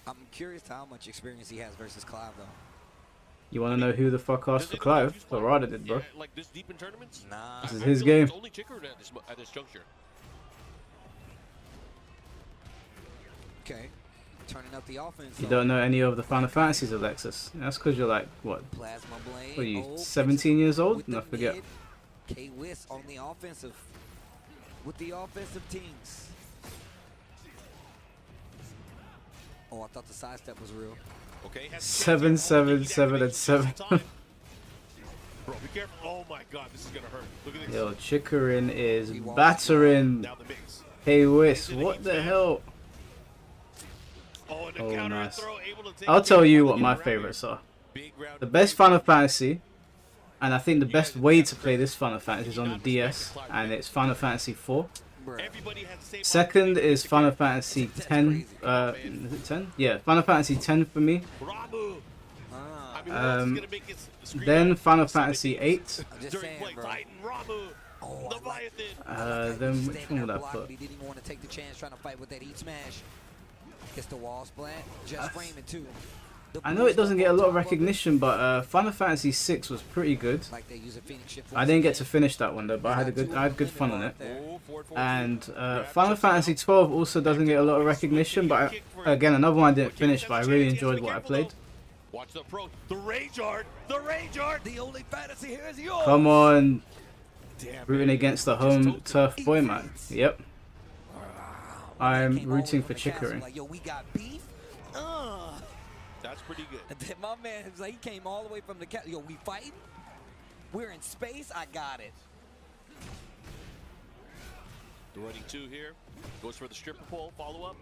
[SPEAKER 3] I'm curious to how much experience he has versus Clive, though.
[SPEAKER 2] You want to know who the fuck asked for Clive? Barada did, bro.
[SPEAKER 5] Yeah, like this deep in tournaments?
[SPEAKER 3] Nah.
[SPEAKER 2] This is
[SPEAKER 5] I
[SPEAKER 2] his
[SPEAKER 5] feel like
[SPEAKER 2] game.
[SPEAKER 5] it's only Chicorin at this juncture.
[SPEAKER 3] Okay. Turning up the offense.
[SPEAKER 2] You
[SPEAKER 3] though.
[SPEAKER 2] don't know any of the Final Fantasies, Alexis. That's because you're like, what?
[SPEAKER 3] Plasma Blade.
[SPEAKER 2] What are you,
[SPEAKER 3] oh,
[SPEAKER 2] 17 years old?
[SPEAKER 3] with
[SPEAKER 2] No,
[SPEAKER 3] the
[SPEAKER 2] forget.
[SPEAKER 3] mid. K-Wiss on the offensive. With the offensive teams. Oh, I thought the sidestep was real.
[SPEAKER 5] Okay, has
[SPEAKER 2] 7, 7, 7, and 7.
[SPEAKER 5] Bro, be careful. Oh my god, this is gonna hurt. Look at this.
[SPEAKER 2] Yo, Chicorin is battering
[SPEAKER 5] Now the mix.
[SPEAKER 2] K-Wiss. What the hell?
[SPEAKER 5] Oh, and the
[SPEAKER 2] Oh,
[SPEAKER 5] counter
[SPEAKER 2] nice.
[SPEAKER 5] throw, able to take
[SPEAKER 2] I'll
[SPEAKER 5] it
[SPEAKER 2] tell
[SPEAKER 5] down.
[SPEAKER 2] you what
[SPEAKER 5] Get
[SPEAKER 2] my
[SPEAKER 5] around
[SPEAKER 2] favorites
[SPEAKER 5] it.
[SPEAKER 2] are.
[SPEAKER 5] Big round
[SPEAKER 2] The
[SPEAKER 5] of
[SPEAKER 2] best
[SPEAKER 5] play.
[SPEAKER 2] Final Fantasy, and I think the best way to play this Final Fantasy is on the DS, and it's Final Fantasy 4.
[SPEAKER 3] Bruh.
[SPEAKER 5] Everybody has the same
[SPEAKER 2] Second is Final Fantasy
[SPEAKER 3] That's
[SPEAKER 2] 10.
[SPEAKER 3] crazy.
[SPEAKER 2] Is it 10? Yeah, Final Fantasy 10 for me.
[SPEAKER 5] Ramu.
[SPEAKER 3] Ah,
[SPEAKER 5] I mean, who else is
[SPEAKER 2] Um,
[SPEAKER 5] gonna make his screen
[SPEAKER 2] Then
[SPEAKER 5] out?
[SPEAKER 2] Final
[SPEAKER 5] Somebody
[SPEAKER 2] Fantasy
[SPEAKER 5] needs-
[SPEAKER 2] 8.
[SPEAKER 3] I'm just
[SPEAKER 5] During
[SPEAKER 3] saying,
[SPEAKER 5] play,
[SPEAKER 3] bro.
[SPEAKER 5] Titan, Ramu,
[SPEAKER 3] Oh, I like
[SPEAKER 5] Leviathan.
[SPEAKER 2] Then
[SPEAKER 3] He's
[SPEAKER 2] which
[SPEAKER 3] standing
[SPEAKER 2] one would
[SPEAKER 3] there
[SPEAKER 2] I
[SPEAKER 3] blocking,
[SPEAKER 2] put?
[SPEAKER 3] He didn't even want to take the chance trying to fight with that heat smash. Gets the wall splat. Just framing too. The
[SPEAKER 2] I know
[SPEAKER 3] blue
[SPEAKER 2] it doesn't
[SPEAKER 3] stuff
[SPEAKER 2] get a
[SPEAKER 3] on
[SPEAKER 2] lot of
[SPEAKER 3] top it,
[SPEAKER 2] recognition, but Final Fantasy 6 was pretty good.
[SPEAKER 3] Like they use a Phoenix Shift
[SPEAKER 2] I didn't get to
[SPEAKER 3] force
[SPEAKER 2] finish that one though, but I had good fun on it.
[SPEAKER 5] Oh, forward, forward,
[SPEAKER 2] And
[SPEAKER 5] forward.
[SPEAKER 2] Final Fantasy 12 also doesn't get a lot of recognition, but again, another one I didn't finish, but I really enjoyed what I played.
[SPEAKER 5] Watch the approach. The Rage Art. The Rage Art.
[SPEAKER 3] The only fantasy here is yours.
[SPEAKER 2] Come on,
[SPEAKER 5] Damn,
[SPEAKER 2] rooting
[SPEAKER 5] man.
[SPEAKER 2] against the
[SPEAKER 5] Just
[SPEAKER 2] home
[SPEAKER 5] told you.
[SPEAKER 2] turf boy, man. Yep. I'm
[SPEAKER 3] Came all
[SPEAKER 2] rooting
[SPEAKER 3] the
[SPEAKER 2] for
[SPEAKER 3] way from the castle,
[SPEAKER 2] Chicorin.
[SPEAKER 3] Like, yo, we got beef.
[SPEAKER 5] That's pretty good.
[SPEAKER 3] And then my man was like, he came all the way from the castle. Yo, we fighting? We're in space. I got it.
[SPEAKER 5] The running two here. Goes for the stripper pole. Follow up.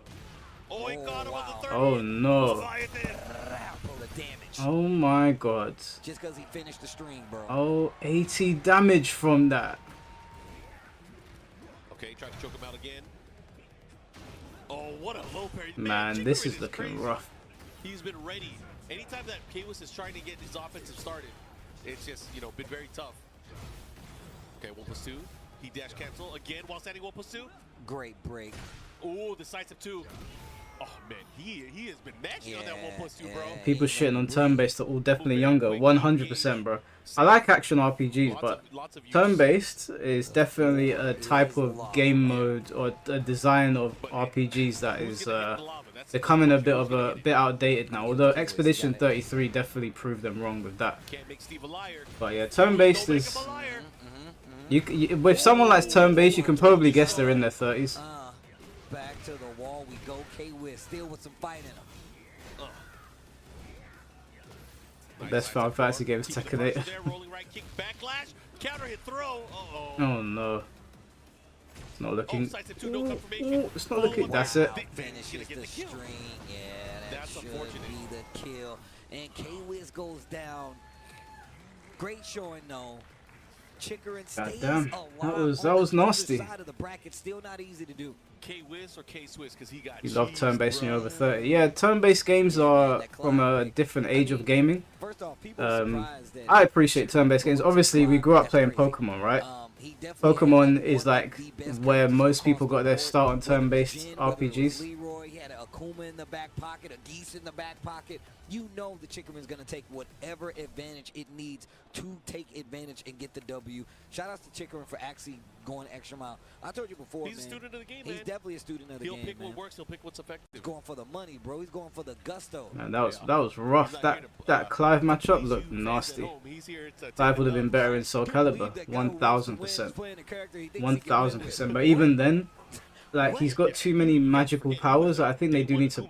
[SPEAKER 5] Oh, he
[SPEAKER 3] Oh,
[SPEAKER 5] got him
[SPEAKER 3] wow.
[SPEAKER 5] on the third.
[SPEAKER 2] Oh no.
[SPEAKER 5] Leviathan.
[SPEAKER 3] Full of damage.
[SPEAKER 2] Oh my god.
[SPEAKER 3] Just because he finished the stream, bro.
[SPEAKER 2] Oh, 80 damage from that.
[SPEAKER 5] Okay, try to choke him out again. Oh, what a low parry.
[SPEAKER 2] Man, this
[SPEAKER 5] Chicorin
[SPEAKER 2] is looking
[SPEAKER 5] crazy.
[SPEAKER 2] rough.
[SPEAKER 5] He's been ready. Anytime that K-Wiss is trying to get his offensive started, it's just, been very tough. Okay, 1+2. He dash cancel again while standing 1+2.
[SPEAKER 3] Great break.
[SPEAKER 5] Oh, decisive 2. Oh man, he has been mashing on that 1+2, bro.
[SPEAKER 2] People shitting on turn-based are all definitely younger. 100%, bro. I like action RPGs, but
[SPEAKER 5] Lots of use.
[SPEAKER 2] turn-based is definitely a type of game mode or a design of RPGs that is becoming a bit outdated now. Although Expedition 33 definitely proved them wrong with that.
[SPEAKER 5] Can't make Steve a liar.
[SPEAKER 2] But yeah, turn-based
[SPEAKER 5] Don't make
[SPEAKER 2] is
[SPEAKER 5] him a liar.
[SPEAKER 2] you with someone like turn-based, you can probably guess they're in their 30s.
[SPEAKER 3] Back to the wall we go. K-Wiz still with some fight in him.
[SPEAKER 2] The best Final Fantasy game is
[SPEAKER 5] Keep the
[SPEAKER 2] Tekken 8.
[SPEAKER 5] pressure there, rolling right kick, backlash, counter hit, throw. Uh-oh.
[SPEAKER 2] Oh no. It's not looking.
[SPEAKER 5] Offside to two, no confirmation.
[SPEAKER 2] Ooh, it's not looking. That's it.
[SPEAKER 5] Big Van is gonna
[SPEAKER 3] Finishes
[SPEAKER 5] get
[SPEAKER 3] the
[SPEAKER 5] the kill.
[SPEAKER 3] string. Yeah,
[SPEAKER 5] That's
[SPEAKER 3] should
[SPEAKER 5] unfortunate.
[SPEAKER 3] be the kill. And K-Wiz goes down. Great showing, though. Chikrin stays
[SPEAKER 2] Goddamn.
[SPEAKER 3] alive.
[SPEAKER 2] That was nasty.
[SPEAKER 3] Side of the bracket, still not easy to do.
[SPEAKER 5] K-Wiz or K-Swiss, because he got
[SPEAKER 2] You love
[SPEAKER 5] cheesed,
[SPEAKER 2] turn-based when
[SPEAKER 5] bro.
[SPEAKER 2] you're over 30. Yeah, turn-based games are from a different age of gaming.
[SPEAKER 3] First off, people are surprised that
[SPEAKER 2] I appreciate turn-based games. Obviously, we grew up playing Pokemon, right?
[SPEAKER 3] he definitely
[SPEAKER 2] Pokemon
[SPEAKER 3] had
[SPEAKER 2] is
[SPEAKER 3] one of
[SPEAKER 2] like
[SPEAKER 3] the best
[SPEAKER 2] where
[SPEAKER 3] characters
[SPEAKER 2] most
[SPEAKER 3] across
[SPEAKER 2] people
[SPEAKER 3] the
[SPEAKER 2] got their
[SPEAKER 3] board.
[SPEAKER 2] start on
[SPEAKER 3] Whether it was
[SPEAKER 2] turn-based
[SPEAKER 3] Jin, whether it was
[SPEAKER 2] RPGs.
[SPEAKER 3] Leroy, he had a Akuma in the back pocket, a Geese in the back pocket. You know the Chikrin's going to take whatever advantage it needs to take advantage and get the W. Shout out to Chikrin for actually going extra mile. I told you before,
[SPEAKER 5] He's
[SPEAKER 3] man.
[SPEAKER 5] a student of the game,
[SPEAKER 3] He's
[SPEAKER 5] man.
[SPEAKER 3] definitely a student of the
[SPEAKER 5] He'll
[SPEAKER 3] game,
[SPEAKER 5] pick
[SPEAKER 3] man.
[SPEAKER 5] what works, he'll pick what's effective.
[SPEAKER 3] He's going for the money, bro. He's going for the gusto.
[SPEAKER 2] Man, that was rough. That Clive matchup looked nasty. Clive would have been better in Soul Calibur, 1000%, 1000%. But even then, like he's got too many magical powers. I think they do need to.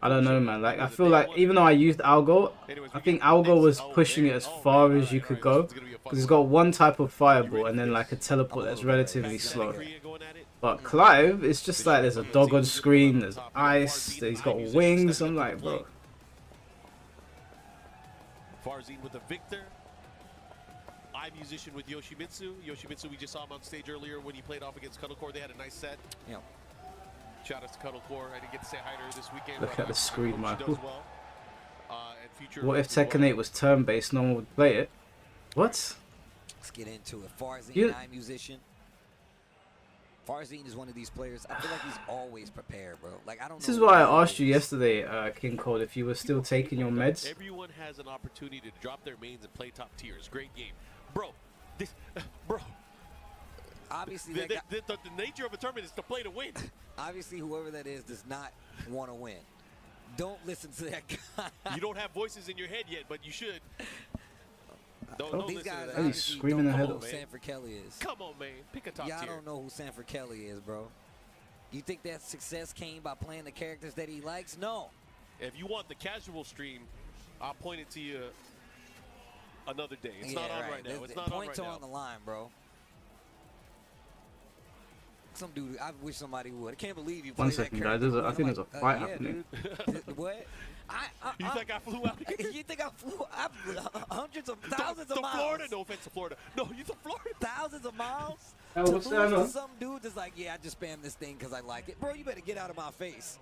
[SPEAKER 2] I don't know, man. Like I feel like even though I used Algo, I think Algo was pushing it as far as you could go because he's got one type of fireball and then like a teleport that's relatively slow. But Clive, it's just like there's a dog on screen, there's ice, he's got wings. I'm like, bro.
[SPEAKER 5] Farzine with the victor. iMusician with Yoshimitsu. Yoshimitsu, we just saw him on stage earlier when he played off against Cuddlecore. They had a nice set.
[SPEAKER 3] Yeah.
[SPEAKER 5] Shout out to Cuddlecore. I didn't get to say hi to her this weekend.
[SPEAKER 2] Look
[SPEAKER 5] but,
[SPEAKER 2] at the screen,
[SPEAKER 5] I hope she
[SPEAKER 2] Michael.
[SPEAKER 5] does well. And future
[SPEAKER 2] What if
[SPEAKER 5] as well.
[SPEAKER 2] Tekken 8 was turn-based? No one would play it. What?
[SPEAKER 3] Let's get into it. Farzine,
[SPEAKER 2] You-
[SPEAKER 3] iMusician. Farzine is one of these players. I feel like he's always prepared, bro. Like I don't know.
[SPEAKER 2] This is why I
[SPEAKER 3] what it
[SPEAKER 2] asked you
[SPEAKER 3] is.
[SPEAKER 2] yesterday, King Cole, if you were still taking your meds.
[SPEAKER 5] Everyone has an opportunity to drop their mains and play top tiers. Great game. Bro, this, bro,
[SPEAKER 3] Obviously,
[SPEAKER 5] the,
[SPEAKER 3] that guy,
[SPEAKER 5] the, the, the nature of a tournament is to play to win.
[SPEAKER 3] obviously, whoever that is does not want to win. Don't listen to that guy.
[SPEAKER 5] You don't have voices in your head yet, but you should. Don't
[SPEAKER 3] These
[SPEAKER 5] listen
[SPEAKER 3] guys
[SPEAKER 5] to
[SPEAKER 2] Hey,
[SPEAKER 5] that.
[SPEAKER 2] he's
[SPEAKER 3] obviously
[SPEAKER 2] screaming
[SPEAKER 3] don't
[SPEAKER 2] ahead
[SPEAKER 3] know
[SPEAKER 2] of
[SPEAKER 3] who
[SPEAKER 5] us.
[SPEAKER 3] Sanford Kelly is.
[SPEAKER 5] Come on, man. Pick a top
[SPEAKER 3] Y'all
[SPEAKER 5] tier.
[SPEAKER 3] don't know who Sanford Kelly is, bro. You think that success came by playing the characters that he likes? No.
[SPEAKER 5] If you want the casual stream, I'll point it to you another day. It's not on right now. It's not on
[SPEAKER 3] Points
[SPEAKER 5] right
[SPEAKER 3] are
[SPEAKER 5] now.
[SPEAKER 3] on the line, bro. Some dude, I wish somebody would. I can't believe you.
[SPEAKER 2] One
[SPEAKER 3] played that
[SPEAKER 2] second, guys.
[SPEAKER 3] character,
[SPEAKER 2] There's a,
[SPEAKER 3] man.
[SPEAKER 2] I
[SPEAKER 3] I'm
[SPEAKER 2] think
[SPEAKER 3] like,
[SPEAKER 2] there's a fight
[SPEAKER 3] yeah,
[SPEAKER 2] happening.
[SPEAKER 3] dude. What?
[SPEAKER 5] You think I flew out here?
[SPEAKER 3] You think I flew hundreds of
[SPEAKER 5] To-
[SPEAKER 3] thousands
[SPEAKER 5] to
[SPEAKER 3] of miles?
[SPEAKER 5] Florida? No offense to Florida. No, you to Florida?
[SPEAKER 3] Thousands of miles?
[SPEAKER 2] Oh,
[SPEAKER 3] to
[SPEAKER 2] what's
[SPEAKER 3] lose
[SPEAKER 2] going
[SPEAKER 3] to
[SPEAKER 2] on?
[SPEAKER 3] some dude that's like, yeah, I just spammed this thing because I like it. Bro, you better get out of my face.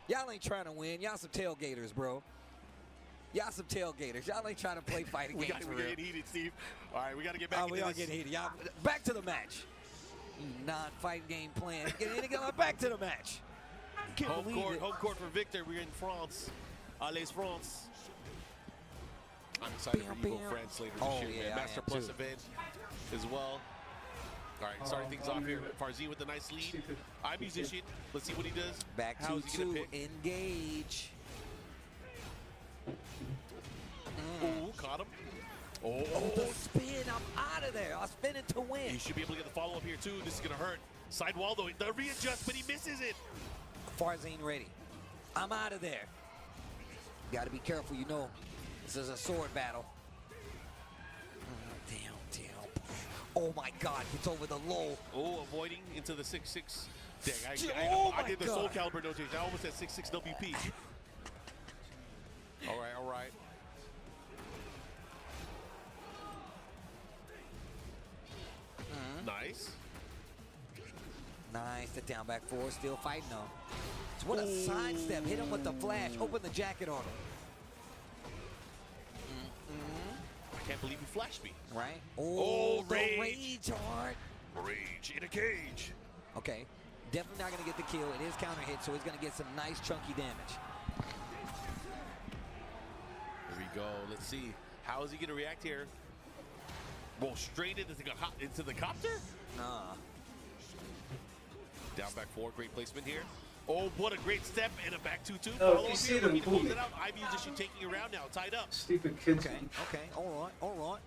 [SPEAKER 3] Y'all ain't trying to win. Y'all some tailgaters, bro. Y'all some tailgaters. Y'all ain't trying to play fighting
[SPEAKER 5] We
[SPEAKER 3] games
[SPEAKER 5] got
[SPEAKER 3] for
[SPEAKER 5] to
[SPEAKER 3] real.
[SPEAKER 5] get heated, Steve. All right, we got to get back into
[SPEAKER 3] We are
[SPEAKER 5] this.
[SPEAKER 3] getting heated. Y'all, back to the match. You non-fight game plan. Back to the match. Can't
[SPEAKER 5] Home
[SPEAKER 3] believe
[SPEAKER 5] court,
[SPEAKER 3] it.
[SPEAKER 5] home court for Victor. We're in France. Allez, France. I'm excited for
[SPEAKER 3] Bam,
[SPEAKER 5] Evo
[SPEAKER 3] bam.
[SPEAKER 5] France later this
[SPEAKER 3] Oh,
[SPEAKER 5] year,
[SPEAKER 3] yeah,
[SPEAKER 5] man.
[SPEAKER 3] I
[SPEAKER 5] Master
[SPEAKER 3] am
[SPEAKER 5] Plus
[SPEAKER 3] too.
[SPEAKER 5] event as well. All right, starting things off here. Farzine with a nice lead. iMusician. Let's see what he does.
[SPEAKER 3] Back
[SPEAKER 5] How
[SPEAKER 3] to
[SPEAKER 5] is he gonna
[SPEAKER 3] two.
[SPEAKER 5] pick?
[SPEAKER 3] Engage.
[SPEAKER 5] Ooh, caught him.
[SPEAKER 3] Oh, the spin. I'm out of there. I'm spinning to win.
[SPEAKER 5] He should be able to get the follow-up here, too. This is going to hurt. Sidewall, though. The readjust, but he misses it.
[SPEAKER 3] Farzine ready. I'm out of there. Got to be careful. You know, this is a sword battle. Damn. Oh, my God. It's over the low.
[SPEAKER 5] Oh, avoiding into the 6-6. Dang,
[SPEAKER 3] Oh
[SPEAKER 5] I
[SPEAKER 3] my
[SPEAKER 5] did the Soul
[SPEAKER 3] God.
[SPEAKER 5] Calibur notation. I almost had 6-6 WP. All right. Nice.
[SPEAKER 3] Nice. The down back four. Still fighting though. So what a sidestep. Hit him with the flash. Open the jacket on him.
[SPEAKER 5] I can't believe you flashed me.
[SPEAKER 3] Right?
[SPEAKER 5] Oh,
[SPEAKER 3] the
[SPEAKER 5] rage.
[SPEAKER 3] rage art.
[SPEAKER 5] Rage in a cage.
[SPEAKER 3] Okay. Definitely not going to get the kill. It is counter hit, so he's going to get some nice chunky damage.
[SPEAKER 5] Here we go. Let's see. How is he going to react here? Well, straight into the copter?
[SPEAKER 3] Nah.
[SPEAKER 5] Down back four. Great placement here. Oh, what a great step and a back 2-2.
[SPEAKER 2] Oh,
[SPEAKER 5] Follow
[SPEAKER 2] you
[SPEAKER 5] up
[SPEAKER 2] see
[SPEAKER 5] here,
[SPEAKER 2] them
[SPEAKER 5] looking to
[SPEAKER 2] pull
[SPEAKER 5] close
[SPEAKER 2] me.
[SPEAKER 5] it out. Ivy is just taking around now, tied up.
[SPEAKER 2] Stupid kids.
[SPEAKER 3] Okay, okay, all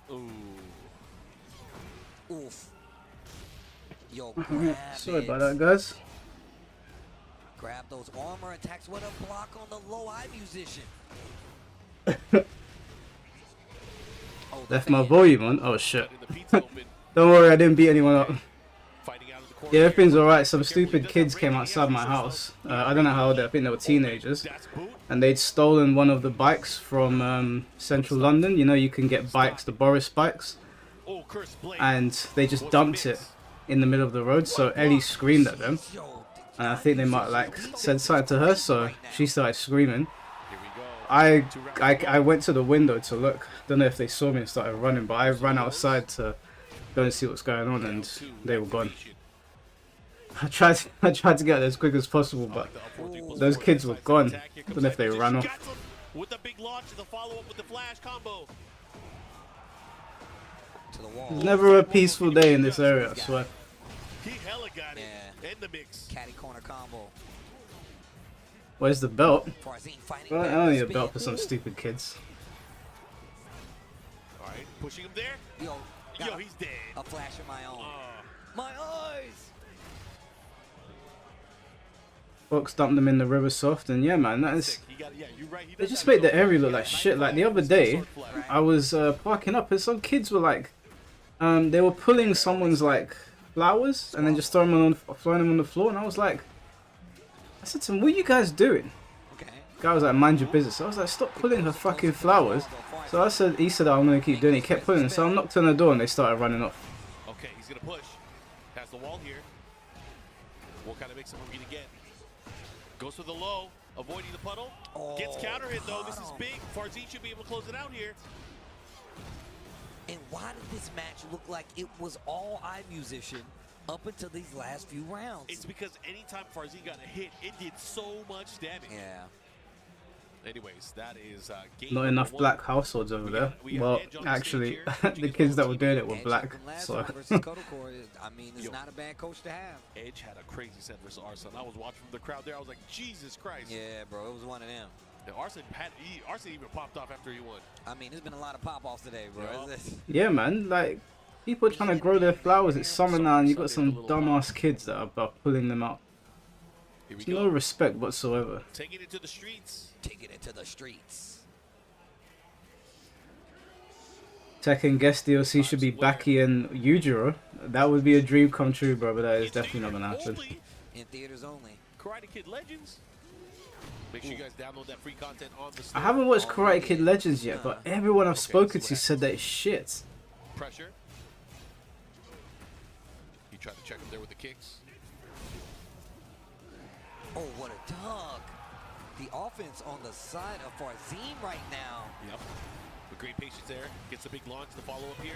[SPEAKER 3] right.
[SPEAKER 5] Ooh.
[SPEAKER 3] Oof. Yo, grab
[SPEAKER 2] Sorry
[SPEAKER 3] it.
[SPEAKER 2] about that, guys.
[SPEAKER 3] Grab those armor attacks. What a block on the low eye musician. Oh,
[SPEAKER 2] Left my volume on. Oh shit.
[SPEAKER 5] But in the pizza open,
[SPEAKER 2] Don't worry, I didn't beat anyone up.
[SPEAKER 5] fighting out of the corner
[SPEAKER 2] Yeah,
[SPEAKER 5] here.
[SPEAKER 2] everything's alright. Some
[SPEAKER 5] Careful, he
[SPEAKER 2] stupid
[SPEAKER 5] does
[SPEAKER 2] kids
[SPEAKER 5] have
[SPEAKER 2] came
[SPEAKER 5] range.
[SPEAKER 2] outside
[SPEAKER 5] He
[SPEAKER 2] my
[SPEAKER 5] has
[SPEAKER 2] house.
[SPEAKER 5] himself.
[SPEAKER 2] I don't know how old they are. I think they were teenagers.
[SPEAKER 5] That's boot.
[SPEAKER 2] And they'd stolen one of the bikes from central London. You know, you can get bikes, the Boris bikes.
[SPEAKER 5] Oh, curse blade.
[SPEAKER 2] And they just dumped it in the middle of the road. So Ellie screamed at them.
[SPEAKER 3] Yo,
[SPEAKER 2] And I think they might like said something to her. So she started screaming.
[SPEAKER 5] Here we go.
[SPEAKER 2] I went to the window to look. Don't know if they saw me and started running, but I ran outside to go and see what's going on, and they were gone. I tried to get out as quick as possible, but those kids were gone. Don't know if they ran off.
[SPEAKER 5] With the big launch, the follow up with the flash combo.
[SPEAKER 3] to the wall.
[SPEAKER 2] There's never a peaceful day in this area, I swear.
[SPEAKER 5] He hella got it.
[SPEAKER 3] Yeah.
[SPEAKER 5] In the mix.
[SPEAKER 3] Caddy corner combo.
[SPEAKER 2] Where's the belt?
[SPEAKER 3] Farzin fighting
[SPEAKER 2] Well, I
[SPEAKER 3] back
[SPEAKER 2] don't
[SPEAKER 3] with
[SPEAKER 2] need a
[SPEAKER 3] spin.
[SPEAKER 2] belt for some stupid kids.
[SPEAKER 5] All right, pushing him there.
[SPEAKER 3] Yo,
[SPEAKER 5] Yo,
[SPEAKER 3] got
[SPEAKER 5] he's dead.
[SPEAKER 3] a flash of my own.
[SPEAKER 5] Oh.
[SPEAKER 3] My eyes.
[SPEAKER 2] Fox dumped them in the river soft, and yeah, man, that is.
[SPEAKER 5] Sick. He got, yeah, you're right. He
[SPEAKER 2] They
[SPEAKER 5] does
[SPEAKER 2] just
[SPEAKER 5] have
[SPEAKER 2] made the
[SPEAKER 5] some-
[SPEAKER 2] area look like shit. Like the other day,
[SPEAKER 3] Right.
[SPEAKER 2] I was parking up, and some kids were like, they were pulling someone's like flowers and then just throwing them on the floor, and I was like, I said to him, "What are you guys doing?"
[SPEAKER 3] Okay.
[SPEAKER 2] Guy was like, "Mind your business." I was like, "Stop pulling her fucking flowers." So I said, he said, "I'm gonna keep doing it." He kept pulling, so I knocked on the door, and they started running off.
[SPEAKER 5] Okay, he's gonna push. Has the wall here. What kind of mix up are we gonna get? Goes for the low, avoiding the puddle. Gets counter hit though. This is big. Farzin should be able to close it out here.
[SPEAKER 3] And why did this match look like it was all eye musician up until these last few rounds?
[SPEAKER 5] It's because anytime Farzin got a hit, it did so much damage.
[SPEAKER 3] Yeah.
[SPEAKER 5] Anyways, that is game
[SPEAKER 2] Not
[SPEAKER 5] number
[SPEAKER 2] enough
[SPEAKER 5] one.
[SPEAKER 2] black households over there.
[SPEAKER 5] we got
[SPEAKER 2] Well,
[SPEAKER 5] Edge on the
[SPEAKER 2] actually,
[SPEAKER 5] stage here.
[SPEAKER 2] the kids that were doing it were
[SPEAKER 3] Edge
[SPEAKER 2] black.
[SPEAKER 3] from last
[SPEAKER 2] So
[SPEAKER 3] time versus Kodakor, I mean, it's
[SPEAKER 5] Yo.
[SPEAKER 3] not a bad coach to have.
[SPEAKER 5] Edge had a crazy set versus Arson. I was watching from the crowd there. I was like, Jesus Christ.
[SPEAKER 3] Yeah, bro, it was one of them.
[SPEAKER 5] And Arson even popped off after he won.
[SPEAKER 3] I mean, there's been a lot of pop-offs today, bro.
[SPEAKER 5] Yeah.
[SPEAKER 2] yeah, man, like people trying to grow their flowers. It's summer now, and you got some dumbass kids that are about pulling them out.
[SPEAKER 5] Here we
[SPEAKER 2] There's
[SPEAKER 5] go.
[SPEAKER 2] no respect whatsoever.
[SPEAKER 5] Taking it to the streets.
[SPEAKER 3] Taking it to the streets.
[SPEAKER 2] Tekken guest DLC should be Baki and Yujiro. That would be a dream come true, bro, but that is
[SPEAKER 5] It's
[SPEAKER 2] definitely not gonna happen.
[SPEAKER 5] only
[SPEAKER 3] In theaters only.
[SPEAKER 5] Karate Kid Legends. Make sure you guys download that free content on the
[SPEAKER 2] I
[SPEAKER 5] store.
[SPEAKER 2] haven't watched Karate Kid Legends yet, but everyone I've spoken to said that it's shit.
[SPEAKER 5] Pressure. He tried to check him there with the kicks.
[SPEAKER 3] Oh, what a dog. The offense on the side of Farzin right now.
[SPEAKER 5] Yep. With great patience there. Gets the big launch, the follow-up here.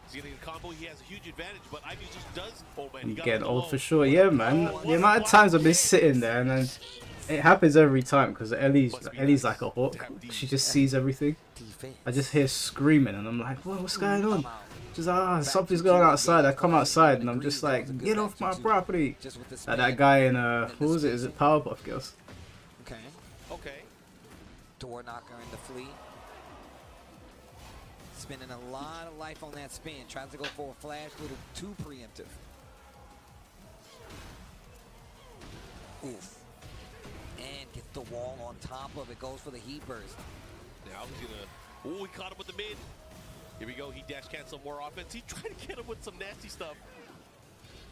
[SPEAKER 5] He's getting a combo. He has a huge advantage, but Ivy just does. Oh, man.
[SPEAKER 2] I'm
[SPEAKER 5] He got
[SPEAKER 2] getting
[SPEAKER 5] him
[SPEAKER 2] old
[SPEAKER 5] low.
[SPEAKER 2] for sure. Yeah, man.
[SPEAKER 5] Oh,
[SPEAKER 2] The amount of times I've been sitting there, and then it happens every time because Ellie's like a hawk. She just sees everything.
[SPEAKER 3] Defense.
[SPEAKER 2] I just hear screaming, and I'm like, "What's going on?" Just something's going on outside. I come outside, and I'm just like, "Get off my property!"
[SPEAKER 3] Just with the
[SPEAKER 2] Like
[SPEAKER 3] spin.
[SPEAKER 2] that guy in what was it? Is it Powerpuff Girls?
[SPEAKER 3] Okay.
[SPEAKER 5] Okay.
[SPEAKER 3] Door knocker in the flea. Spending a lot of life on that spin. Tries to go for a flash, a little too preemptive. Oof. And gets the wall on top of it. Goes for the heat burst.
[SPEAKER 5] Now he's gonna. Oh, he caught him with the mid. Here we go. He dash cancel more offense. He tried to get him with some nasty stuff.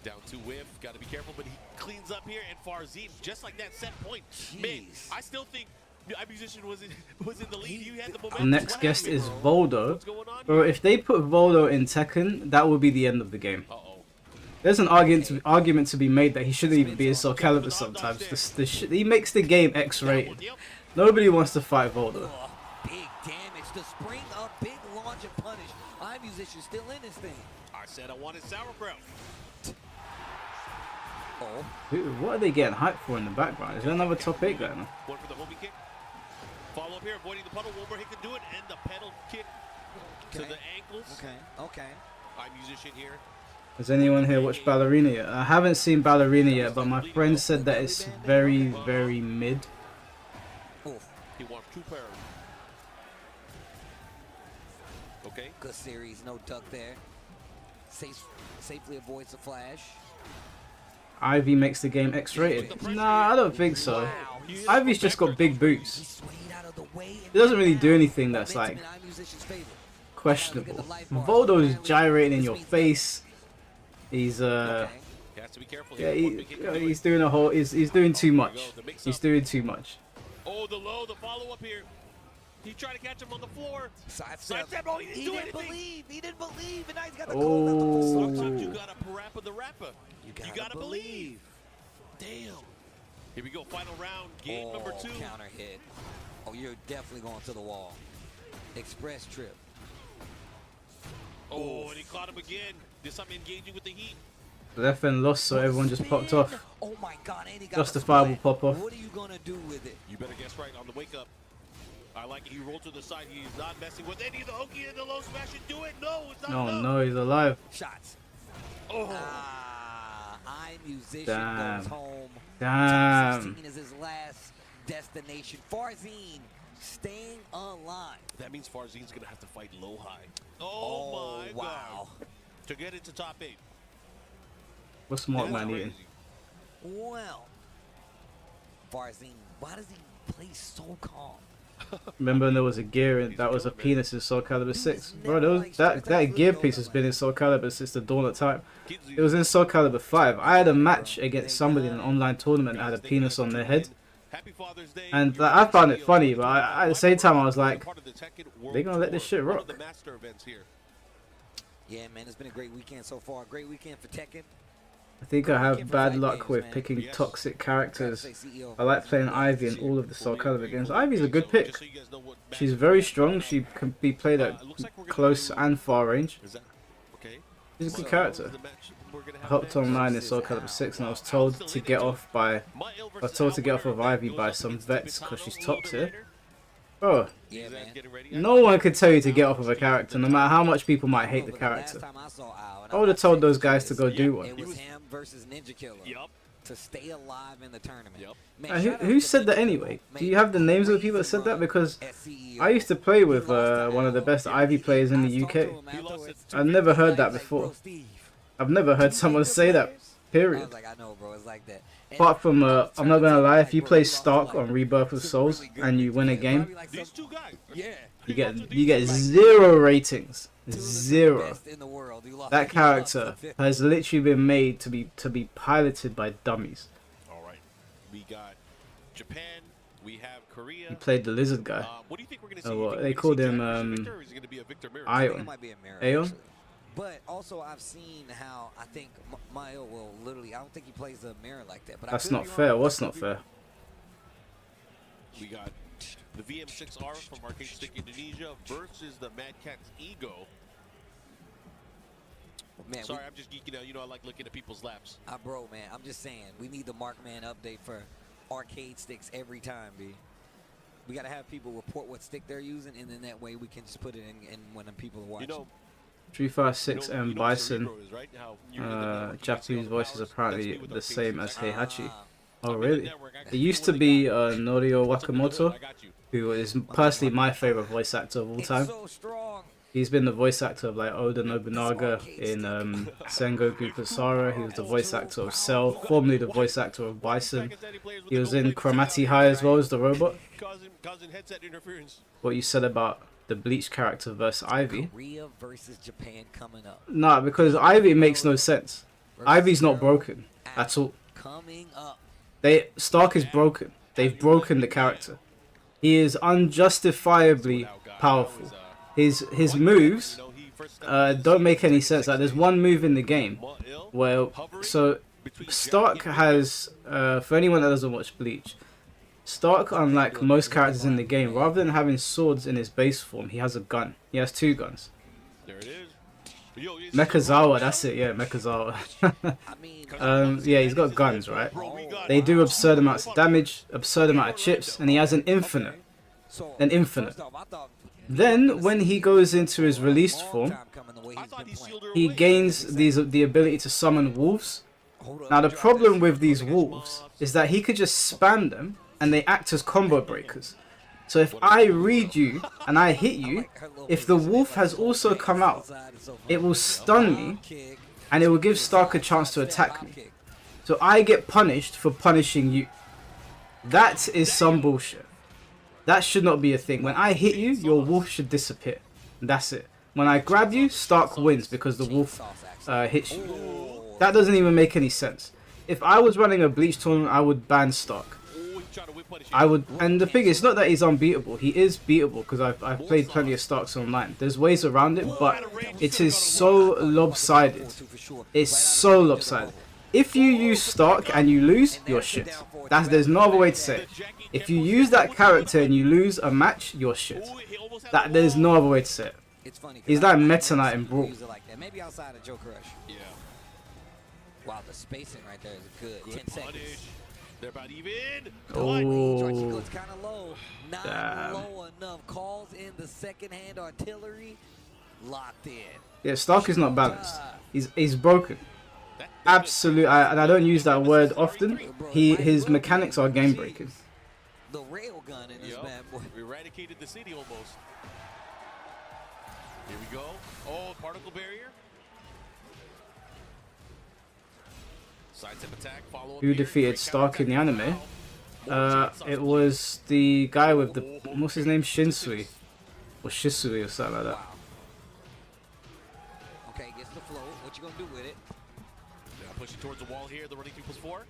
[SPEAKER 5] Down to whiff. Got to be careful, but he cleans up here. And Farzin, just like that set point. Man,
[SPEAKER 3] Jeez.
[SPEAKER 5] I still think the musician was in the lead. You had the
[SPEAKER 2] The
[SPEAKER 5] momentum.
[SPEAKER 2] next
[SPEAKER 5] What
[SPEAKER 2] guest
[SPEAKER 5] happened?
[SPEAKER 2] is Voldo.
[SPEAKER 5] What's going on
[SPEAKER 2] Bro,
[SPEAKER 5] here?
[SPEAKER 2] if they put Voldo in Tekken, that would be the end of the game.
[SPEAKER 5] Uh-oh.
[SPEAKER 2] There's an argument to be made that he shouldn't even be in Soul Calibur sometimes. He makes the game X-rated.
[SPEAKER 5] Yep.
[SPEAKER 2] Nobody wants to fight Voldo.
[SPEAKER 3] Oh, big damage to spring a big launch launch and punish. I'm musician still in this thing.
[SPEAKER 5] I said I wanted sauerkraut.
[SPEAKER 3] Oh,
[SPEAKER 2] What are they getting hyped for in the background? Is there another top 8 going on?
[SPEAKER 5] One for the homie kick. Follow up here, avoiding the puddle. One more hit can do it, and the pedal kick to
[SPEAKER 3] Okay.
[SPEAKER 5] the ankles.
[SPEAKER 3] okay.
[SPEAKER 5] I'm musician here.
[SPEAKER 2] Has anyone here watched Ballerina yet? I haven't seen Ballerina yet, but my friend said that it's very, very mid.
[SPEAKER 3] Oof.
[SPEAKER 5] He wants 2 pairs. Okay.
[SPEAKER 3] Good series, no duck there. Safely avoids the flash.
[SPEAKER 2] Ivy makes the game X-rated. Nah, I don't think so.
[SPEAKER 3] Wow.
[SPEAKER 2] Ivy's just got big
[SPEAKER 3] He
[SPEAKER 2] boots.
[SPEAKER 3] swayed out of the way.
[SPEAKER 2] He doesn't really do anything that's like
[SPEAKER 3] Momentum in iMusician's favor.
[SPEAKER 2] questionable. Voldo's gyrating in your face. He's
[SPEAKER 5] He has to be careful
[SPEAKER 2] yeah,
[SPEAKER 5] here. One big hit can do
[SPEAKER 2] he's
[SPEAKER 5] it.
[SPEAKER 2] doing a whole he's doing too much. He's doing too much.
[SPEAKER 5] Oh, the low, the follow up here. He tried to catch him on the floor.
[SPEAKER 3] Sidestep.
[SPEAKER 5] Sidestep. Oh, he didn't do anything.
[SPEAKER 3] believe. He didn't believe. And now he's got the cold out the
[SPEAKER 2] Oh.
[SPEAKER 3] full
[SPEAKER 5] Sometimes you gotta parappa the rapper.
[SPEAKER 3] You
[SPEAKER 5] You gotta believe. Damn. Here we go, final round, game number 2.
[SPEAKER 3] Counter hit. Oh, you're definitely going to the wall. Express trip.
[SPEAKER 5] Oh, and he caught him again. This time engaging with the heat.
[SPEAKER 2] Left and lost, so everyone just popped off.
[SPEAKER 3] Oh my God, and he got
[SPEAKER 2] Justifiable
[SPEAKER 3] the split.
[SPEAKER 2] pop off.
[SPEAKER 3] What are you gonna do with it?
[SPEAKER 5] You better guess right on the wake up. I like it. He rolled to the side. He's not messing with any of the hokey and the low smash and do it. No, it's not
[SPEAKER 2] No,
[SPEAKER 5] enough.
[SPEAKER 2] no, he's alive.
[SPEAKER 3] Shots.
[SPEAKER 5] Oh.
[SPEAKER 3] I musician
[SPEAKER 2] Damn.
[SPEAKER 3] goes home.
[SPEAKER 2] Damn.
[SPEAKER 3] Top 16 is his last destination. Farzine staying alive.
[SPEAKER 5] That means Farzine's going to have to fight low high. Oh, my
[SPEAKER 3] wow.
[SPEAKER 5] God. To get into top 8.
[SPEAKER 2] What's Smart
[SPEAKER 5] That's
[SPEAKER 2] Man eating?
[SPEAKER 5] crazy.
[SPEAKER 3] Well, Farzine, why does he play so calm?
[SPEAKER 2] Remember when there was a gear and that was a penis in Soul Calibur 6? Bro, that gear piece has been in Soul Calibur since the dawn of time. It was in Soul Calibur 5. I had a match against somebody in an online tournament that had a penis on their head.
[SPEAKER 5] Happy Father's Day.
[SPEAKER 2] And like, I found it funny, but at the same time I was like, they gonna let this shit
[SPEAKER 5] One
[SPEAKER 2] rock.
[SPEAKER 5] of the master events here.
[SPEAKER 3] Yeah, man, it's been a great weekend so far. Great weekend for Tekken.
[SPEAKER 2] I think I have bad luck with picking toxic characters. I like playing Ivy in all of the Soul Calibur games. Ivy's a good pick. She's very strong. She can be played at close and far range.
[SPEAKER 5] Is that okay?
[SPEAKER 2] She's a good character. I hopped online in Soul Calibur 6 and I was told to get off of Ivy by some vets because she's top tier. Bro,
[SPEAKER 3] Yeah, man.
[SPEAKER 2] no one could tell you to get off of a character, no matter how much people might hate the character. I would have told those guys to go do one.
[SPEAKER 3] It was him versus Ninja Killer
[SPEAKER 5] Yup.
[SPEAKER 3] to stay alive in the tournament.
[SPEAKER 5] Yep.
[SPEAKER 3] Man, shout out
[SPEAKER 2] Who
[SPEAKER 3] to
[SPEAKER 2] said that
[SPEAKER 3] Bleach,
[SPEAKER 2] anyway?
[SPEAKER 3] though.
[SPEAKER 2] Do you have the names of the people that said that? Because
[SPEAKER 3] SCEO.
[SPEAKER 2] I used to play with one of the best Ivy players in the UK. I've never heard that before. I've never heard someone say that,
[SPEAKER 3] I
[SPEAKER 2] period.
[SPEAKER 3] was like, I know, bro. It's like that. And
[SPEAKER 2] Apart from, I'm not gonna lie, if you play Stark on Rebirth of Souls and you win a game,
[SPEAKER 5] These two guys.
[SPEAKER 3] yeah,
[SPEAKER 2] you get 0 ratings.
[SPEAKER 3] two of the
[SPEAKER 2] 0.
[SPEAKER 3] best in the world. You lost-
[SPEAKER 2] That
[SPEAKER 3] you lost
[SPEAKER 2] character
[SPEAKER 3] the fifth.
[SPEAKER 2] has literally been made to be piloted by dummies.
[SPEAKER 5] All right. We got Japan. We have Korea.
[SPEAKER 2] He played the lizard guy.
[SPEAKER 5] What do you think we're going to see?
[SPEAKER 2] Oh,
[SPEAKER 5] You
[SPEAKER 2] well,
[SPEAKER 5] think
[SPEAKER 2] they
[SPEAKER 5] we're
[SPEAKER 2] called
[SPEAKER 5] gonna see
[SPEAKER 2] him,
[SPEAKER 5] Jack versus Victor, or is it going to be a Victor Mirror?
[SPEAKER 3] I think
[SPEAKER 2] Ion.
[SPEAKER 3] it might be a mirror,
[SPEAKER 2] Aeon?
[SPEAKER 3] actually. But also, I've seen how I think Mayo will literally. I don't think he plays a mirror like that. But I
[SPEAKER 2] That's
[SPEAKER 3] could
[SPEAKER 2] not
[SPEAKER 3] be wrong.
[SPEAKER 2] fair. What's not fair?
[SPEAKER 5] We got the VM6R from Arcade Stick Indonesia versus the Mad Cat's Ego.
[SPEAKER 3] Man,
[SPEAKER 5] Sorry, I'm just geeking out. You know, I like looking at people's laps.
[SPEAKER 3] bro, man, I'm just saying we need the Markman update for arcade sticks every time, B. We gotta have people report what stick they're using, and then that way we can just put it in when the people are watching.
[SPEAKER 5] You know,
[SPEAKER 2] 356
[SPEAKER 5] you
[SPEAKER 2] and
[SPEAKER 5] know
[SPEAKER 2] Bison.
[SPEAKER 5] Cerebro is, right? How you're in the network, you can see all
[SPEAKER 2] Japanese
[SPEAKER 5] the
[SPEAKER 2] voice is
[SPEAKER 5] powers.
[SPEAKER 2] apparently
[SPEAKER 5] That's me with
[SPEAKER 2] the
[SPEAKER 5] Arcade
[SPEAKER 2] same as
[SPEAKER 5] Stick.
[SPEAKER 2] Heihachi.
[SPEAKER 3] Ah,
[SPEAKER 2] Oh
[SPEAKER 5] I'm in the
[SPEAKER 2] really?
[SPEAKER 5] network. I got
[SPEAKER 2] It
[SPEAKER 5] you.
[SPEAKER 2] used
[SPEAKER 5] What
[SPEAKER 2] to
[SPEAKER 5] do
[SPEAKER 2] be
[SPEAKER 5] you got?
[SPEAKER 2] Norio
[SPEAKER 5] What's up, man?
[SPEAKER 2] Wakamoto,
[SPEAKER 5] I got you.
[SPEAKER 2] who is personally my favorite voice actor of all
[SPEAKER 3] it's
[SPEAKER 2] time.
[SPEAKER 3] so strong.
[SPEAKER 2] He's been the voice actor of like Oda Nobunaga in Sengoku Kusara. He was the voice actor of Cell, formerly the voice actor of Bison. He was in Chromati High as well as the robot.
[SPEAKER 5] Causing headset interference.
[SPEAKER 2] What you said about the Bleach character versus Ivy?
[SPEAKER 3] Korea versus Japan coming up.
[SPEAKER 2] Nah, because Ivy makes no sense. Ivy's not broken at all.
[SPEAKER 3] Coming up.
[SPEAKER 2] Stark is broken. They've broken the character. He is unjustifiably powerful. His moves don't make any sense. Like there's one move in the game where Stark has for anyone that doesn't watch Bleach, Stark, unlike most characters in the game, rather than having swords in his base form, he has a gun. He has 2 guns.
[SPEAKER 5] There it is. Yo, this is
[SPEAKER 2] Mechazawa, that's it, yeah, Mechazawa.
[SPEAKER 3] I mean,
[SPEAKER 2] Yeah, he's got guns, right?
[SPEAKER 5] Bro, we got
[SPEAKER 2] They do absurd amounts of damage, absurd amount of chips, and he has an infinite. An infinite.
[SPEAKER 3] first off, I thought
[SPEAKER 2] Then, when he goes into his released form,
[SPEAKER 3] time coming the way
[SPEAKER 5] I
[SPEAKER 3] he's
[SPEAKER 5] thought
[SPEAKER 3] been
[SPEAKER 5] he
[SPEAKER 3] playing.
[SPEAKER 5] shielded her
[SPEAKER 2] he
[SPEAKER 5] away.
[SPEAKER 2] gains the ability to summon wolves.
[SPEAKER 3] Hold up,
[SPEAKER 2] Now, the
[SPEAKER 3] drop
[SPEAKER 2] problem
[SPEAKER 3] this.
[SPEAKER 2] with these wolves is that he could just spam them, and they act as combo breakers. So if I read you, and I hit you, if the wolf has also come out, it will stun me, and it will give Stark a chance to attack me. So I get punished for punishing you. That is some bullshit. That should not be a thing. When I hit you, your wolf should disappear. That's it. When I grab you, Stark wins because the wolf hits you. That doesn't even make any sense. If I was running a Bleach tournament, I would ban Stark.
[SPEAKER 5] Oh, he tried to whip punish
[SPEAKER 2] I
[SPEAKER 5] him.
[SPEAKER 2] would, and the thing is, it's not that he's unbeatable. He is beatable because I've played plenty of Starks online. There's ways around it, but it is so lopsided. It's so lopsided. If you use Stark and you lose, you're shit. There's no other way to say it. If you use that character and you lose a match, you're shit.
[SPEAKER 5] Oh, he almost had
[SPEAKER 2] There's no other way to say it.
[SPEAKER 3] It's funny. 'cause
[SPEAKER 2] He's
[SPEAKER 3] I-
[SPEAKER 2] like
[SPEAKER 3] I
[SPEAKER 2] Meta Knight in
[SPEAKER 3] never
[SPEAKER 2] Brawl.
[SPEAKER 3] use it like that. Maybe outside of Joe Crush.
[SPEAKER 5] Yeah.
[SPEAKER 3] Wow, the spacing right there is good.
[SPEAKER 5] Good
[SPEAKER 3] 10 seconds.
[SPEAKER 5] punish. They're about even.
[SPEAKER 2] Oh,
[SPEAKER 3] It's kind of low. Not
[SPEAKER 2] damn.
[SPEAKER 3] low enough. Calls in the second-hand artillery. Locked in.
[SPEAKER 2] Yeah, Stark is not balanced. He's broken.
[SPEAKER 5] That-
[SPEAKER 2] Absolute, and I don't use that word often. His mechanics are game breaking.
[SPEAKER 3] The rail gun in this
[SPEAKER 5] Yup.
[SPEAKER 3] bad boy.
[SPEAKER 5] We eradicated the city almost. Here we go. Oh, particle barrier. Sidestep attack. Follow up
[SPEAKER 2] Who
[SPEAKER 5] here.
[SPEAKER 2] defeated
[SPEAKER 5] Great
[SPEAKER 2] Stark in the
[SPEAKER 5] counterattack
[SPEAKER 2] anime?
[SPEAKER 5] now.
[SPEAKER 2] It was the guy with the, what's his name, Shinsui or Shisui or something like that.
[SPEAKER 3] Wow. Okay, gets the flow. What you gonna do with it?
[SPEAKER 5] Now pushing towards the wall here. The running 3+4.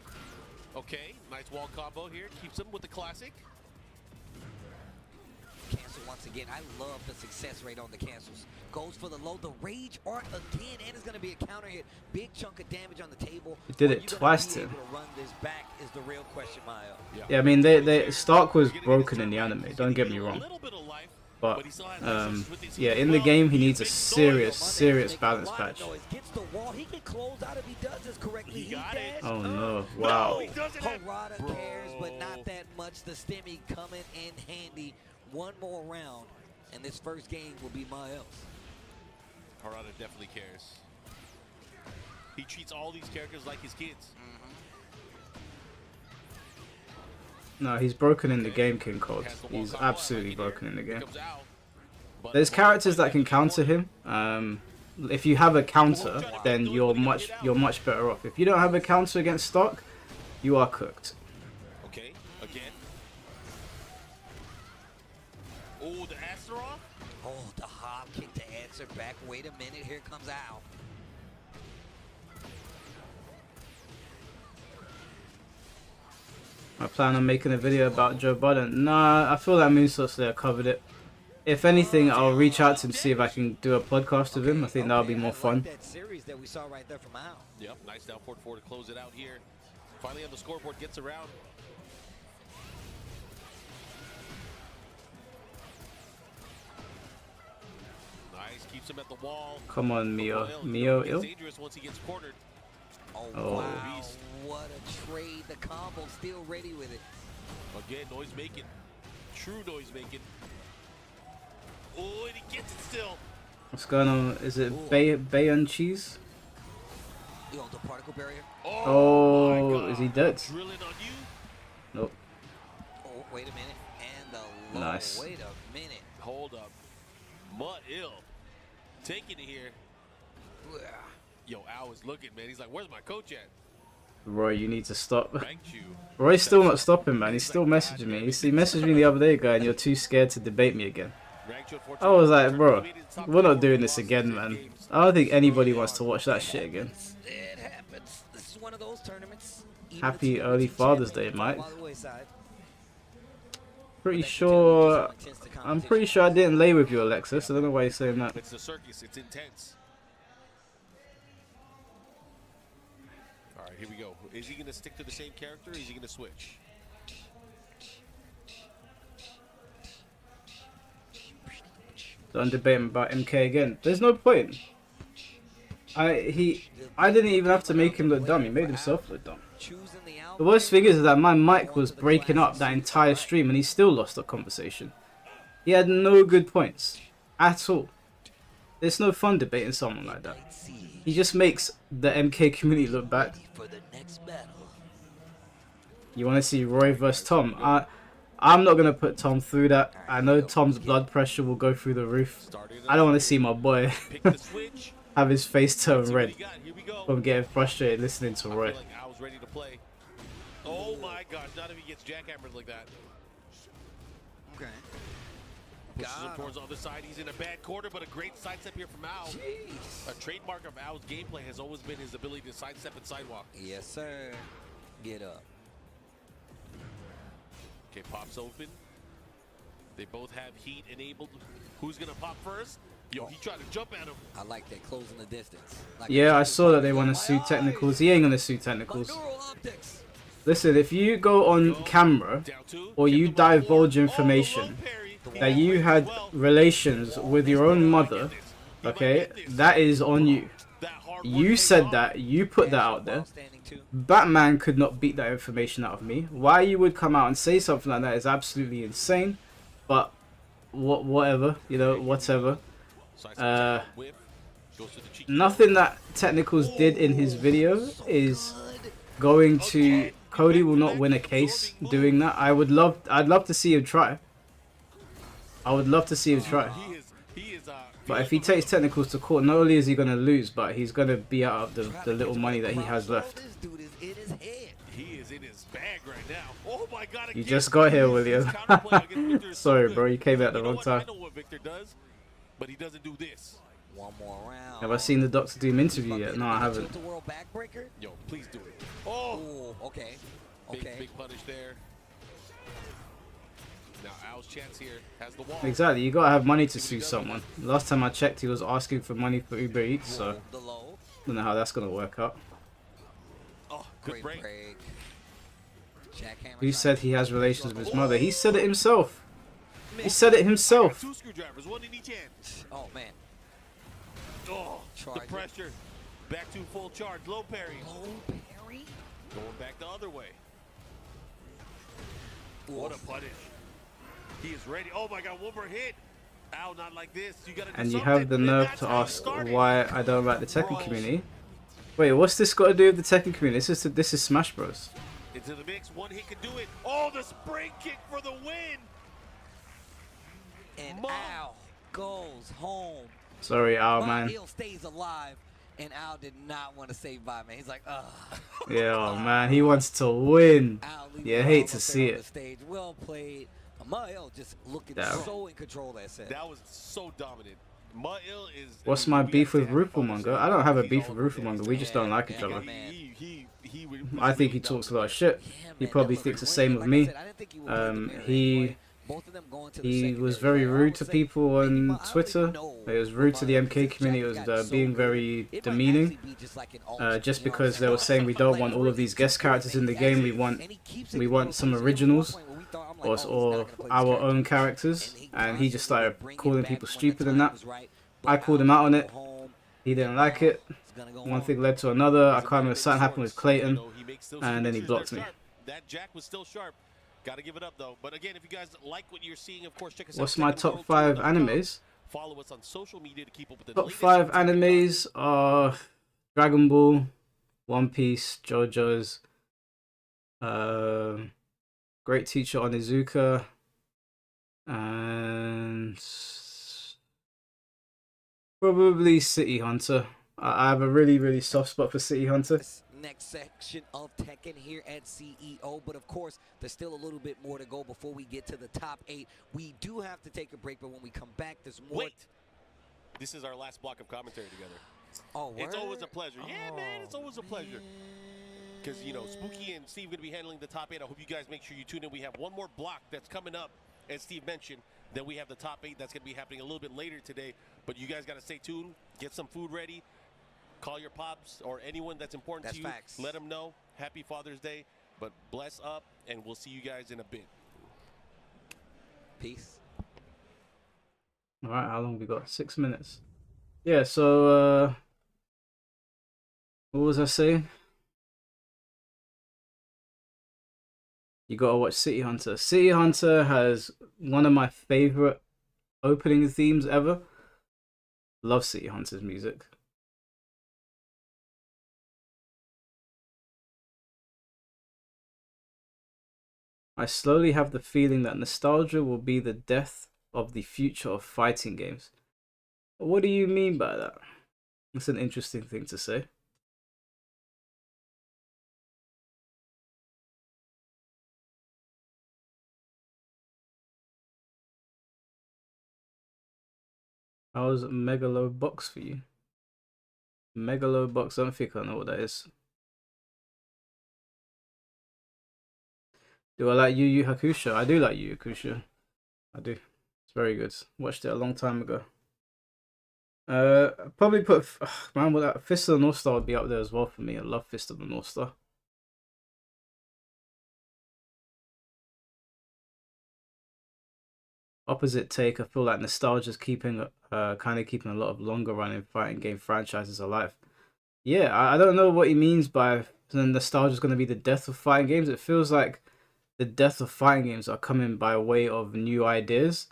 [SPEAKER 5] Okay, nice wall combo here. Keeps him with the classic.
[SPEAKER 3] Cancel once again. I love the success rate on the cancels. Goes for the low. The rage art again, and it's going to be a counter hit. Big chunk of damage on the table.
[SPEAKER 2] He did
[SPEAKER 3] Are
[SPEAKER 2] it
[SPEAKER 3] you gonna
[SPEAKER 2] twice
[SPEAKER 3] be
[SPEAKER 2] to him.
[SPEAKER 3] able to run this back is the real question, Mayo.
[SPEAKER 2] Yeah, I mean, they Stark was broken in the anime. Don't get me
[SPEAKER 5] A
[SPEAKER 2] wrong,
[SPEAKER 5] little bit of life,
[SPEAKER 2] but
[SPEAKER 5] he still has with these
[SPEAKER 2] yeah,
[SPEAKER 5] heels
[SPEAKER 2] in the
[SPEAKER 5] well.
[SPEAKER 2] game he needs a
[SPEAKER 5] Big
[SPEAKER 2] serious
[SPEAKER 3] Make a
[SPEAKER 2] balance
[SPEAKER 3] lot of
[SPEAKER 2] patch.
[SPEAKER 3] noise. Gets the wall. He can close out if he does this correctly.
[SPEAKER 5] He got it.
[SPEAKER 2] Oh no!
[SPEAKER 5] No,
[SPEAKER 2] Wow.
[SPEAKER 5] he doesn't have-
[SPEAKER 3] Harada
[SPEAKER 5] Bro.
[SPEAKER 3] cares, but not that much. The stimmy coming in handy. One more round, and this first game will be Mayo's.
[SPEAKER 5] Harada definitely cares. He treats all these characters like his kids.
[SPEAKER 2] No, he's broken in the game, King Cold.
[SPEAKER 5] Has the wall
[SPEAKER 2] He's
[SPEAKER 5] combo. I
[SPEAKER 2] absolutely
[SPEAKER 5] like it
[SPEAKER 2] broken
[SPEAKER 5] here.
[SPEAKER 2] in the
[SPEAKER 5] Here
[SPEAKER 2] game.
[SPEAKER 5] comes Al. But
[SPEAKER 2] There's
[SPEAKER 5] Harada
[SPEAKER 2] characters that
[SPEAKER 5] fights
[SPEAKER 2] can
[SPEAKER 5] back.
[SPEAKER 2] counter him. If you have a counter, then you're much better off. If you don't have a counter against Stark, you are cooked.
[SPEAKER 5] Okay, again. Oh, the Astaroth.
[SPEAKER 3] Oh, the hop kick to answer back. Wait a minute, here comes Al.
[SPEAKER 2] I plan on making a video about Joe Budden. Nah, I feel that Moonsault Slayer covered it. If anything, I'll reach out to him to see if I can do a podcast with him. I think that would be more fun.
[SPEAKER 3] That series that we saw right there from Al.
[SPEAKER 5] Yep, nice down forward 4 to close it out here. Finally on the scoreboard, gets around. Nice, keeps him at the wall.
[SPEAKER 2] Come on, Mio.
[SPEAKER 5] Well,
[SPEAKER 2] Mio
[SPEAKER 5] it's
[SPEAKER 2] ill?
[SPEAKER 5] dangerous once he gets cornered.
[SPEAKER 2] Oh.
[SPEAKER 3] Wow,
[SPEAKER 5] Beast.
[SPEAKER 3] what a trade. The combo still ready with it.
[SPEAKER 5] Again, noise making. True noise making. Oh, and he gets it still.
[SPEAKER 2] What's going on? Is it Bayon Cheese?
[SPEAKER 3] Yo, the particle barrier.
[SPEAKER 2] Oh,
[SPEAKER 5] my God.
[SPEAKER 2] is he dead?
[SPEAKER 5] Drilling on you.
[SPEAKER 2] Nope.
[SPEAKER 3] Oh, wait a minute. And the low.
[SPEAKER 2] Nice.
[SPEAKER 3] Wait a minute.
[SPEAKER 5] Hold up. Mud ill. Taking it here. Yo, Al is looking, man. He's like, where's my coach at?
[SPEAKER 2] Roy, you need to stop.
[SPEAKER 5] Thank you.
[SPEAKER 2] Roy's still not stopping, man. He's still messaging me. He messaged me the other day, guy, and you're too scared to debate me again. I was like, bro, we're not doing this again, man. I don't think anybody wants to watch that shit again.
[SPEAKER 3] It happens. This is one of those tournaments. Even
[SPEAKER 2] Happy
[SPEAKER 3] the
[SPEAKER 2] early
[SPEAKER 3] two
[SPEAKER 2] Father's
[SPEAKER 3] champions
[SPEAKER 2] Day,
[SPEAKER 3] fall
[SPEAKER 2] Mike.
[SPEAKER 3] by the wayside.
[SPEAKER 2] Pretty
[SPEAKER 3] That
[SPEAKER 2] sure.
[SPEAKER 3] continues to intense the
[SPEAKER 2] I'm
[SPEAKER 3] competition.
[SPEAKER 2] pretty sure I didn't lay with you, Alexis. I don't know why you're saying that.
[SPEAKER 5] It's the circus. It's intense. All right, here we go. Is he going to stick to the same character or is he going to switch?
[SPEAKER 2] Don't debate him about MK again. There's no point. I didn't even have to make him look dumb. He made himself look dumb. The worst thing is that my mic was breaking up that entire stream and he still lost the conversation. He had no good points at all. There's no fun debating someone like that. He just makes the MK community look bad. You want to see Roy versus Tom? I'm not going to put Tom through that. I know Tom's blood pressure will go through the roof. I don't want to see my boy have his face turn red from getting frustrated listening to Roy.
[SPEAKER 5] I was ready to play. Oh my gosh, not if he gets jackhammered like that.
[SPEAKER 3] Okay.
[SPEAKER 5] Pushes him towards the other side. He's in a bad corner, but a great sidestep here from Al.
[SPEAKER 3] Jeez.
[SPEAKER 5] A trademark of Al's gameplay has always been his ability to sidestep and sidewalk.
[SPEAKER 3] Yes, sir. Get up.
[SPEAKER 5] Okay, pops open. They both have heat enabled. Who's gonna pop first? Yo, he tried to jump at him.
[SPEAKER 3] I like that, closing the distance. Like
[SPEAKER 2] Yeah, I saw that they want to sue technicals. He ain't going to sue technicals. Listen, if you go on camera or you divulge information that you had relations with your own mother, okay, that is on you. You said that, you put that out there. Batman could not beat that information out of me. Why you would come out and say something like that is absolutely insane. But whatever, you know, whatever. Nothing that Technicals did in his video is going to... Cody will not win a case doing that. I'd love to see him try. I would love to see him try. But if he takes Technicals to court, not only is he going to lose, but he's going to be out of the little money that he has left.
[SPEAKER 5] He is in his bag right now. Oh my God!
[SPEAKER 2] You just got here, William. Sorry, bro. You came at the wrong time.
[SPEAKER 5] I know what Victor does, but he doesn't do this.
[SPEAKER 3] One more round.
[SPEAKER 2] Have I seen the Dr. Doom interview yet? No, I haven't.
[SPEAKER 5] Yo, please do it. Oh,
[SPEAKER 3] okay.
[SPEAKER 5] Big punish there. Now Al's chance here has the wall.
[SPEAKER 2] Exactly, you gotta have money to sue someone. Last time I checked, he was asking for money for Uber Eats, so I don't know how that's gonna work out.
[SPEAKER 5] Oh, good break.
[SPEAKER 2] Who said he has relations with his mother? He said it himself. He said it himself.
[SPEAKER 5] Two screwdrivers, one in each hand.
[SPEAKER 3] Oh man.
[SPEAKER 5] Oh, the pressure. Back to full charge. Low parry.
[SPEAKER 3] Low parry.
[SPEAKER 5] Going back the other way. What a punish. He is ready. Oh my God, one more hit. Ow, not like this. You gotta do
[SPEAKER 2] And you
[SPEAKER 5] something.
[SPEAKER 2] have the nerve to ask why I don't like the Tekken community. Wait, what's this got to do with the Tekken community? This is Smash Bros.
[SPEAKER 5] Into the mix. One hit can do it. Oh, the spring kick for the win.
[SPEAKER 3] And Al goes home.
[SPEAKER 2] Sorry, Al, man.
[SPEAKER 3] Hill stays alive, and Al did not want to say bye, man. He's like, ugh.
[SPEAKER 2] Yeah, oh, man, he wants to win.
[SPEAKER 3] Al
[SPEAKER 2] You hate to see it.
[SPEAKER 3] Stage. Well played. Mael just looking so in control of that set.
[SPEAKER 5] That was so dominant. Mael is.
[SPEAKER 2] What's my beef with Rupelmonger? I don't have a beef with Rupelmonger. We just don't like each other. I think he talks a lot of shit. He probably thinks the same of me. He was very rude to people on Twitter. He was rude to the MK community. He was being very demeaning. Just because they were saying we don't want all of these guest characters in the game. We want some originals or our own characters. And he just started calling people stupid and that. I called him out on it. He didn't like it. One thing led to another. I can't remember, something happened with Clayton, and then he blocked me.
[SPEAKER 5] That jack was still sharp. Gotta give it up though. But again, if you guys like what you're seeing, of course, check us out.
[SPEAKER 2] What's my top 5 animes?
[SPEAKER 5] Follow us on social media to keep up with the
[SPEAKER 2] top 5 animes are Dragon Ball, One Piece, JoJo's, Great Teacher Onizuka, and probably City Hunter. I have a really soft spot for City Hunter.
[SPEAKER 3] Next section of Tekken here at CEO, but of course there's still a little bit more to go before we get to the top 8. We do have to take a break, but when we come back there's more.
[SPEAKER 5] Wait, this is our last block of commentary together.
[SPEAKER 3] Oh, word?
[SPEAKER 5] It's always a pleasure. Yeah, man, it's always a pleasure. Because, you know, Spooky and Steve are going to be handling the top 8. I hope you guys make sure you tune in. We have one more block that's coming up, as Steve mentioned. Then we have the top 8 that's going to be happening a little bit later today. But you guys got to stay tuned, get some food ready. Call your pops or anyone that's important to you.
[SPEAKER 3] Facts.
[SPEAKER 5] Let them know. Happy Father's Day. But bless up, and we'll see you guys in a bit.
[SPEAKER 3] Peace.
[SPEAKER 2] All right, how long we got? 6 minutes. Yeah, so what was I saying? You gotta watch City Hunter. City Hunter has one of my favorite opening themes ever. Love City Hunter's music. I slowly have the feeling that nostalgia will be the death of the future of fighting games. What do you mean by that? That's an interesting thing to say. How's Megalobox for you? Megalobox, I don't think I know what that is. Do I like Yu Yu Hakusho? I do like Yu Yu Hakusho. I do. It's very good. Watched it a long time ago. Probably put man, well, that Fist of the North Star would be up there as well for me. I love Fist of the North Star. Opposite take, I feel like nostalgia's keeping kind of keeping a lot of longer running fighting game franchises alive. Yeah, I don't know what he means by nostalgia's going to be the death of fighting games. It feels like the death of fighting games are coming by way of new ideas.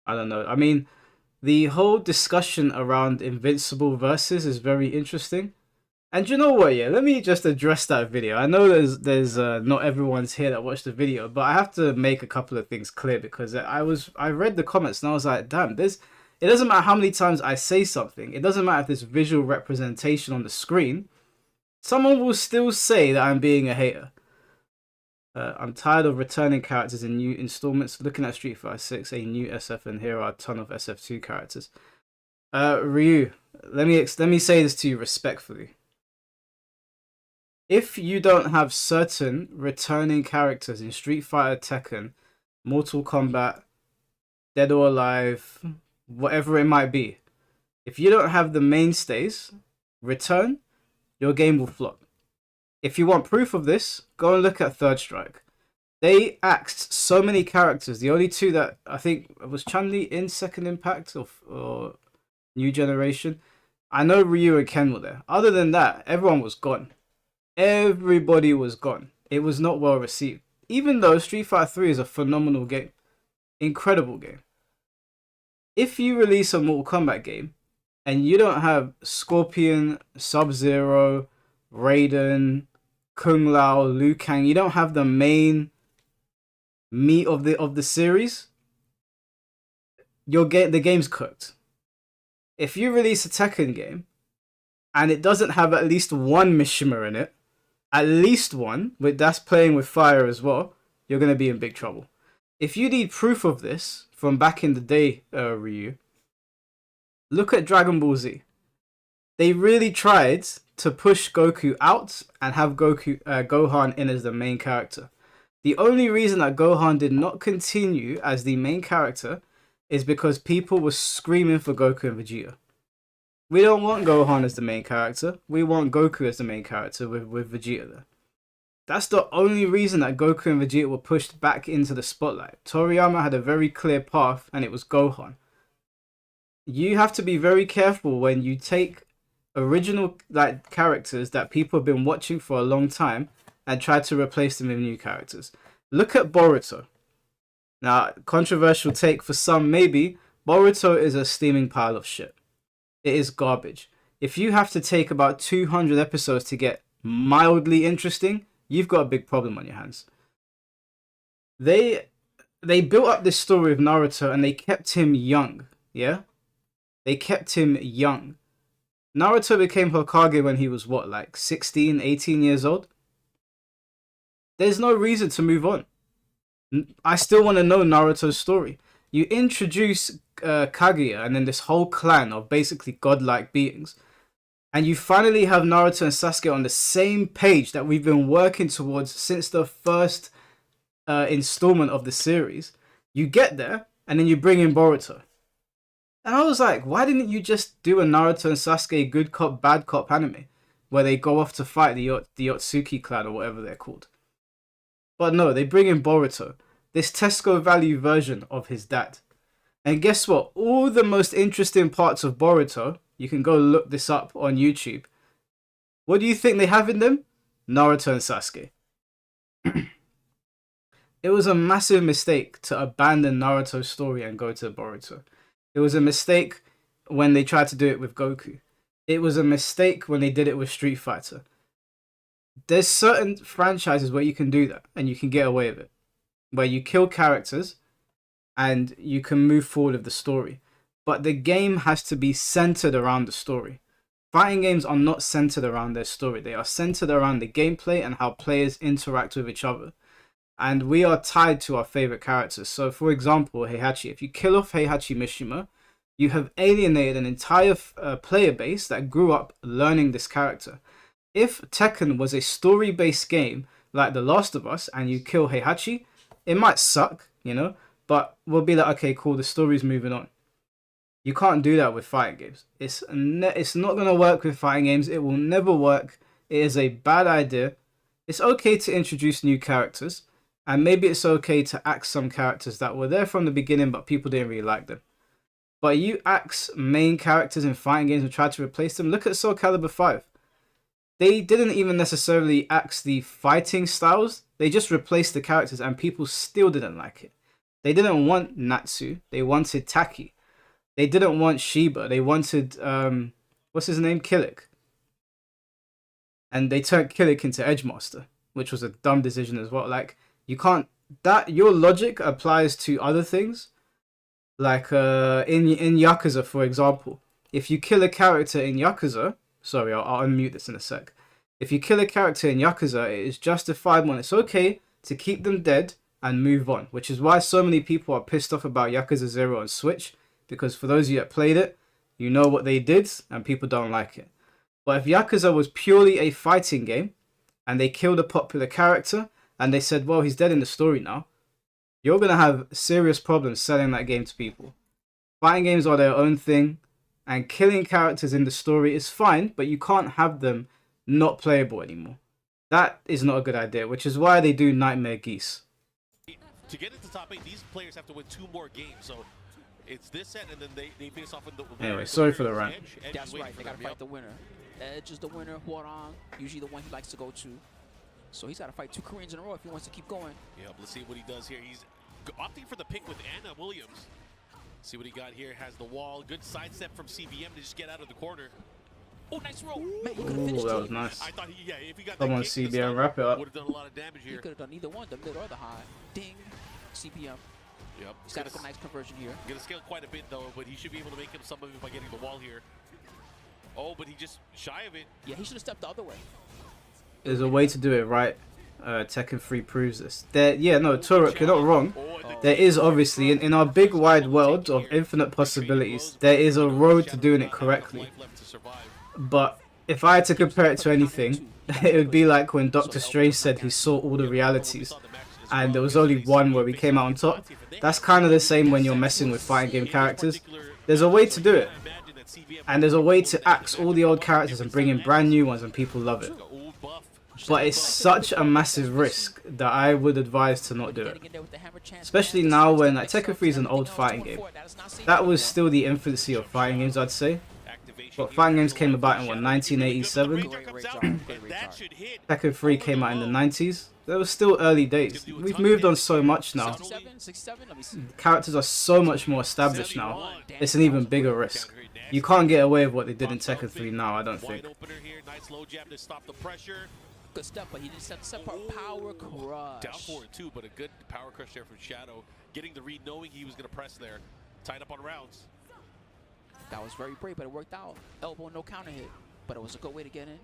[SPEAKER 2] I don't know. I mean, the whole discussion around Invincible versus is very interesting. And you know what, yeah, let me just address that video. I know there's not everyone's here that watched the video, but I have to make a couple of things clear because I read the comments and I was like, damn, it doesn't matter how many times I say something, it doesn't matter if there's visual representation on the screen, someone will still say that I'm being a hater. I'm tired of returning characters in new installments. Looking at Street Fighter 6, a new SF, and here are a ton of SF2 characters. Ryu, let me say this to you respectfully. If you don't have certain returning characters in Street Fighter, Tekken, Mortal Kombat, Dead or Alive, whatever it might be, if you don't have the mainstays return, your game will flop. If you want proof of this, go and look at Third Strike. They axed so many characters. The only two that I think was Chun-Li in Second Impact or New Generation. I know Ryu and Ken were there. Other than that, everyone was gone. Everybody was gone. It was not well received. Even though Street Fighter 3 is a phenomenal game. Incredible game. If you release a Mortal Kombat game and you don't have Scorpion, Sub-Zero, Raiden, Kung Lao, Liu Kang, you don't have the main meat of the series, the game's cooked. If you release a Tekken game and it doesn't have at least one Mishima in it, at least one, that's playing with fire as well, you're going to be in big trouble. If you need proof of this from back in the day, Ryu, look at Dragon Ball Z. They really tried to push Goku out and have Gohan in as the main character. The only reason that Gohan did not continue as the main character is because people were screaming for Goku and Vegeta. We don't want Gohan as the main character. We want Goku as the main character with Vegeta there. That's the only reason that Goku and Vegeta were pushed back into the spotlight. Toriyama had a very clear path and it was Gohan. You have to be very careful when you take original characters that people have been watching for a long time and try to replace them with new characters. Look at Boruto. Now, controversial take for some maybe, Boruto is a steaming pile of shit. It is garbage. If you have to take about 200 episodes to get mildly interesting, you've got a big problem on your hands. They built up this story of Naruto and they kept him young, yeah? They kept him young. Naruto became Hokage when he was what, like 16, 18 years old? There's no reason to move on. I still want to know Naruto's story. You introduce Kaguya and then this whole clan of basically godlike beings. And you finally have Naruto and Sasuke on the same page that we've been working towards since the first installment of the series. You get there and then you bring in Boruto. And I was like, why didn't you just do a Naruto and Sasuke good cop, bad cop anime? Where they go off to fight the Yotsuki clan or whatever they're called. But no, they bring in Boruto. This Tesco Value version of his dad. And guess what? All the most interesting parts of Boruto, you can go look this up on YouTube. What do you think they have in them? Naruto and Sasuke. It was a massive mistake to abandon Naruto's story and go to Boruto. It was a mistake when they tried to do it with Goku. It was a mistake when they did it with Street Fighter. There's certain franchises where you can do that and you can get away with it. Where you kill characters and you can move forward with the story. But the game has to be centered around the story. Fighting games are not centered around their story. They are centered around the gameplay and how players interact with each other. And we are tied to our favorite characters. So for example, Heihachi. If you kill off Heihachi Mishima, you have alienated an entire player base that grew up learning this character. If Tekken was a story-based game like The Last of Us and you kill Heihachi, it might suck, you know, but we'll be like, okay, cool, the story's moving on. You can't do that with fighting games. It's not going to work with fighting games. It will never work. It is a bad idea. It's okay to introduce new characters, and maybe it's okay to axe some characters that were there from the beginning but people didn't really like them. But you axe main characters in fighting games and try to replace them. Look at Soul Calibur 5. They didn't even necessarily axe the fighting styles. They just replaced the characters and people still didn't like it. They didn't want Natsu. They wanted Taki. They didn't want Shiba. They wanted, what's his name? Killick. And they turned Killick into Edgemaster, which was a dumb decision as well. Like, you can't, your logic applies to other things. Like, in Yakuza, for example. If you kill a character in Yakuza, sorry, I'll unmute this in a sec. If you kill a character in Yakuza, it is justifiable and it's okay to keep them dead and move on. Which is why so many people are pissed off about Yakuza 0 on Switch. Because for those of you that played it, you know what they did and people don't like it. But if Yakuza was purely a fighting game and they killed a popular character and they said, well, he's dead in the story now, you're going to have serious problems selling that game to people. Fighting games are their own thing and killing characters in the story is fine, but you can't have them not playable anymore. That is not a good idea, which is why they do Nightmare Geese.
[SPEAKER 5] To get into top 8, these players have to win 2 more games, so it's this set and then they face off in the...
[SPEAKER 2] Anyway, sorry for the rant.
[SPEAKER 5] Edge
[SPEAKER 4] That's right, they
[SPEAKER 5] for
[SPEAKER 4] gotta
[SPEAKER 5] them,
[SPEAKER 4] fight the winner. Edge is the winner, Huarong, usually the one he likes to go to. So he's gotta fight 2 Koreans in a row if he wants to keep going.
[SPEAKER 5] Yep, let's see what he does here. He's opting for the pick with Anna Williams. See what he got here. Has the wall. Good sidestep from CBM to just get out of the corner. Oh, nice roll. Man, he could have finished
[SPEAKER 2] Ooh, that
[SPEAKER 5] it.
[SPEAKER 2] was nice.
[SPEAKER 5] I thought if he got
[SPEAKER 2] Come
[SPEAKER 5] that
[SPEAKER 2] on,
[SPEAKER 5] kick to the
[SPEAKER 2] CBM,
[SPEAKER 5] stomach,
[SPEAKER 2] wrap it up.
[SPEAKER 5] would have done a lot of damage
[SPEAKER 4] He
[SPEAKER 5] here.
[SPEAKER 4] could have done either one, the mid or the high. Ding. CPM.
[SPEAKER 5] Yep.
[SPEAKER 4] He's got a nice conversion here.
[SPEAKER 5] Gonna scale quite a bit though, but he should be able to make him some of it by getting the wall here. Oh, but he just shy of it.
[SPEAKER 4] Yeah, he should have stepped the other way.
[SPEAKER 2] There's a way to do it right. Tekken 3 proves this. Turok, you're not wrong. There is obviously, in our big wide world of infinite possibilities, there is a road to doing it correctly. But if I had to compare it to anything, it would be like when Doctor Strange said he saw all the realities and there was only one where we came out on top. That's kind of the same when you're messing with fighting game characters. There's a way to do it. And there's a way to axe all the old characters and bring in brand new ones and people love it. But it's such a massive risk that I would advise to not do it. Especially now when like Tekken 3 is an old fighting game. That was still the infancy of fighting games, I'd say. But fighting games came about in what, 1987? Tekken 3 came out in the 90s. That was still early days. We've moved on so much now. Characters are so much more established now. It's an even bigger risk. You can't get away with what they did in Tekken 3 now, I don't think.
[SPEAKER 4] Good stuff, but he didn't set power crush.
[SPEAKER 5] Down forward too, but a good power crush there from Shadow. Getting the read, knowing he was going to press there. Tied up on rounds.
[SPEAKER 4] That was very brave, but it worked out. Elbow, no counter hit, but it was a good way to get in.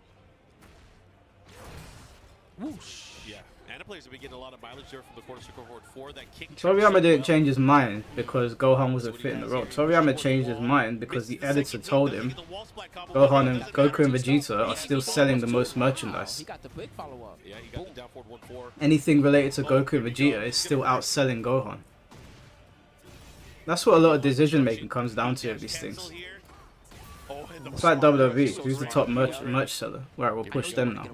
[SPEAKER 4] Whoosh.
[SPEAKER 5] Yeah, Anna players have been getting a lot of mileage there from the quarter circle forward 4. That kick.
[SPEAKER 2] Toriyama didn't change his mind because Gohan wasn't fit in the role. Toriyama changed his mind because the editor told him Gohan and Goku and Vegeta are still selling the most merchandise.
[SPEAKER 4] He got the big follow-up.
[SPEAKER 5] Yeah, he got the down forward 1-4.
[SPEAKER 2] Anything related to Goku and Vegeta is still outselling Gohan. That's what a lot of decision making comes down to with these things. It's like WWE, who's the top merch seller? Right, we'll push them now.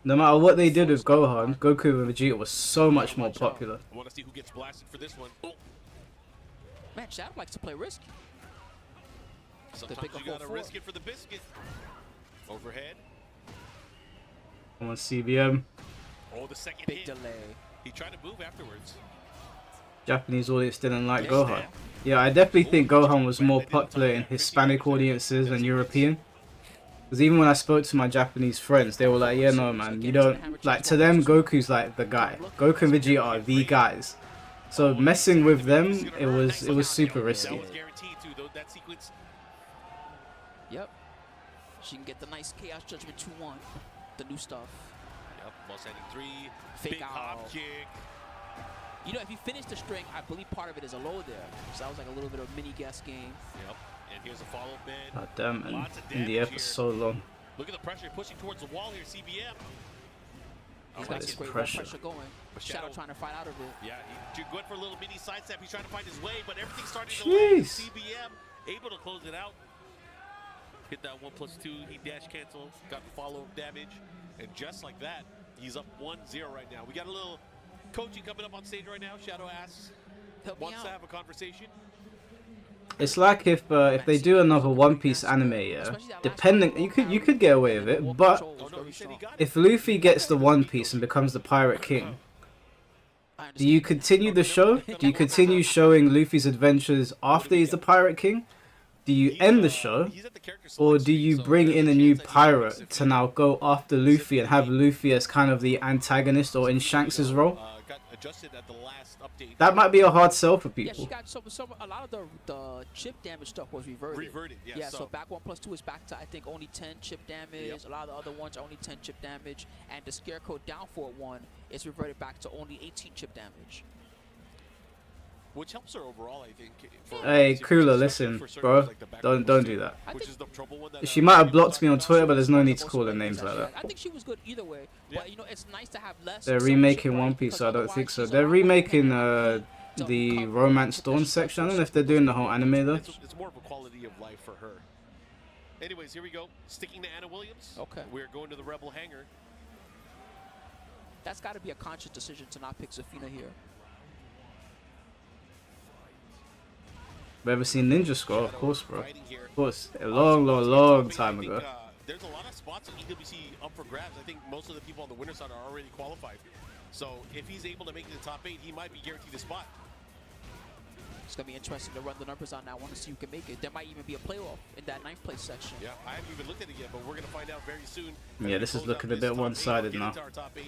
[SPEAKER 2] No matter what they did with Gohan, Goku and Vegeta was so much more popular.
[SPEAKER 5] I want to see who gets blasted for this one. Oh.
[SPEAKER 4] Man, Shadow likes to play risky.
[SPEAKER 5] Sometimes
[SPEAKER 4] pick
[SPEAKER 5] you
[SPEAKER 4] up
[SPEAKER 5] gotta
[SPEAKER 4] 4-4.
[SPEAKER 5] risk it for the biscuit. Overhead.
[SPEAKER 2] Come on, CBM.
[SPEAKER 5] Oh, the second
[SPEAKER 4] Big
[SPEAKER 5] hit.
[SPEAKER 4] delay.
[SPEAKER 5] He tried to move afterwards.
[SPEAKER 2] Japanese audience didn't like
[SPEAKER 5] Yes,
[SPEAKER 2] Gohan.
[SPEAKER 5] man.
[SPEAKER 2] Yeah, I definitely think Gohan was more popular in Hispanic audiences than European. Because even when I spoke to my Japanese friends, they were like, yeah, no, man, you don't... Like, to them, Goku's like the guy. Goku and Vegeta are the guys. So messing with them, it was super risky.
[SPEAKER 5] That was guaranteed too, though. That sequence.
[SPEAKER 4] Yep. She can get the nice Chaos Judgment 2-1. The new stuff.
[SPEAKER 5] Yep, ball standing 3.
[SPEAKER 4] Fake
[SPEAKER 5] Big
[SPEAKER 4] out.
[SPEAKER 5] hop kick.
[SPEAKER 4] You know, if you finish the string, I believe part of it is a low there. So that was like a little bit of mini guess game.
[SPEAKER 5] Yep, and here's a follow-up, man.
[SPEAKER 2] God damn, man.
[SPEAKER 5] Lots of
[SPEAKER 2] In the
[SPEAKER 5] damage
[SPEAKER 2] air for
[SPEAKER 5] here.
[SPEAKER 2] so long.
[SPEAKER 5] Look at the pressure pushing towards the wall here, CBM.
[SPEAKER 4] He's
[SPEAKER 5] I
[SPEAKER 4] got
[SPEAKER 5] like
[SPEAKER 4] this
[SPEAKER 5] it.
[SPEAKER 4] great
[SPEAKER 2] pressure.
[SPEAKER 4] pressure going.
[SPEAKER 5] But
[SPEAKER 4] Shadow
[SPEAKER 5] Shadow-
[SPEAKER 4] trying to fight out of it.
[SPEAKER 5] Yeah, he went for a little mini sidestep. He's trying to find his way, but everything's starting to land.
[SPEAKER 2] Jeez.
[SPEAKER 5] CBM able to close it out. Hit that 1+2. He dash cancel. Got the follow-up damage. And just like that, he's up 1-0 right now. We got a little coaching coming up on stage right now. Shadow asks,
[SPEAKER 4] Help me
[SPEAKER 5] wants to
[SPEAKER 4] out.
[SPEAKER 5] have a conversation.
[SPEAKER 2] It's like if they do another One Piece anime, yeah, depending, you could get away with it, but
[SPEAKER 5] Oh, no, he said he got it.
[SPEAKER 2] if Luffy gets the One Piece and becomes the Pirate King, do you continue the show? Do you continue showing Luffy's adventures after he's the Pirate King? Do you end the show?
[SPEAKER 5] He's at the character
[SPEAKER 2] Or
[SPEAKER 5] select
[SPEAKER 2] do you
[SPEAKER 5] screen, so
[SPEAKER 2] bring
[SPEAKER 5] there's
[SPEAKER 2] in a
[SPEAKER 5] a
[SPEAKER 2] new
[SPEAKER 5] chance that he
[SPEAKER 2] pirate
[SPEAKER 5] gets
[SPEAKER 2] to now go after Luffy and have Luffy as kind of the antagonist or in Shanks' role?
[SPEAKER 5] Got adjusted at the last update.
[SPEAKER 2] That might be a hard sell for
[SPEAKER 4] Yeah, she
[SPEAKER 2] people.
[SPEAKER 4] got a lot of the chip damage stuff was reverted.
[SPEAKER 5] Reverted, yeah,
[SPEAKER 4] Yeah,
[SPEAKER 5] so-
[SPEAKER 4] so back 1+2 is back to I think only 10 chip damage.
[SPEAKER 5] Yep.
[SPEAKER 4] A lot of the other ones are only 10 chip damage, and the Scarecrow down for 1 is reverted back to only 18 chip damage.
[SPEAKER 5] Which helps her overall, I think.
[SPEAKER 2] Hey, Cooler, listen, bro, don't do that.
[SPEAKER 5] Which is the trouble one that
[SPEAKER 2] She might have blocked me on Twitter, but there's no need to call her names like that.
[SPEAKER 4] I think she was good either way, but you know it's nice to have less.
[SPEAKER 2] They're
[SPEAKER 4] censorship,
[SPEAKER 2] remaking
[SPEAKER 4] right?
[SPEAKER 2] One Piece, so I
[SPEAKER 4] Because
[SPEAKER 2] don't think so.
[SPEAKER 4] otherwise
[SPEAKER 2] They're
[SPEAKER 4] she's a lot more
[SPEAKER 2] remaking
[SPEAKER 4] dependent
[SPEAKER 2] the
[SPEAKER 4] to
[SPEAKER 2] Romance
[SPEAKER 4] cover
[SPEAKER 2] Dawn section. I don't know if they're doing the whole anime though.
[SPEAKER 5] It's more of a quality of life for her. Anyways, here we go. Sticking to Anna Williams.
[SPEAKER 4] Okay.
[SPEAKER 5] We're going to the Rebel Hangar.
[SPEAKER 4] That's got to be a conscious decision to not pick Zafina here.
[SPEAKER 2] Have you ever seen Ninja Scroll? Of
[SPEAKER 5] Shadow
[SPEAKER 2] course, bro.
[SPEAKER 5] fighting here.
[SPEAKER 2] Of course. A long time
[SPEAKER 5] I think,
[SPEAKER 2] ago.
[SPEAKER 5] There's a lot of spots in EWC up for grabs. I think most of the people on the winner side are already qualified. So if he's able to make it to the top 8, he might be guaranteed a spot.
[SPEAKER 4] It's going to be interesting to run the numbers on that one to see who can make it. There might even be a playoff in that 9th place section.
[SPEAKER 5] Yeah, I haven't even looked at it yet, but we're going to find out very soon.
[SPEAKER 2] Yeah, this is looking a bit one-sided now.
[SPEAKER 5] Our top 8.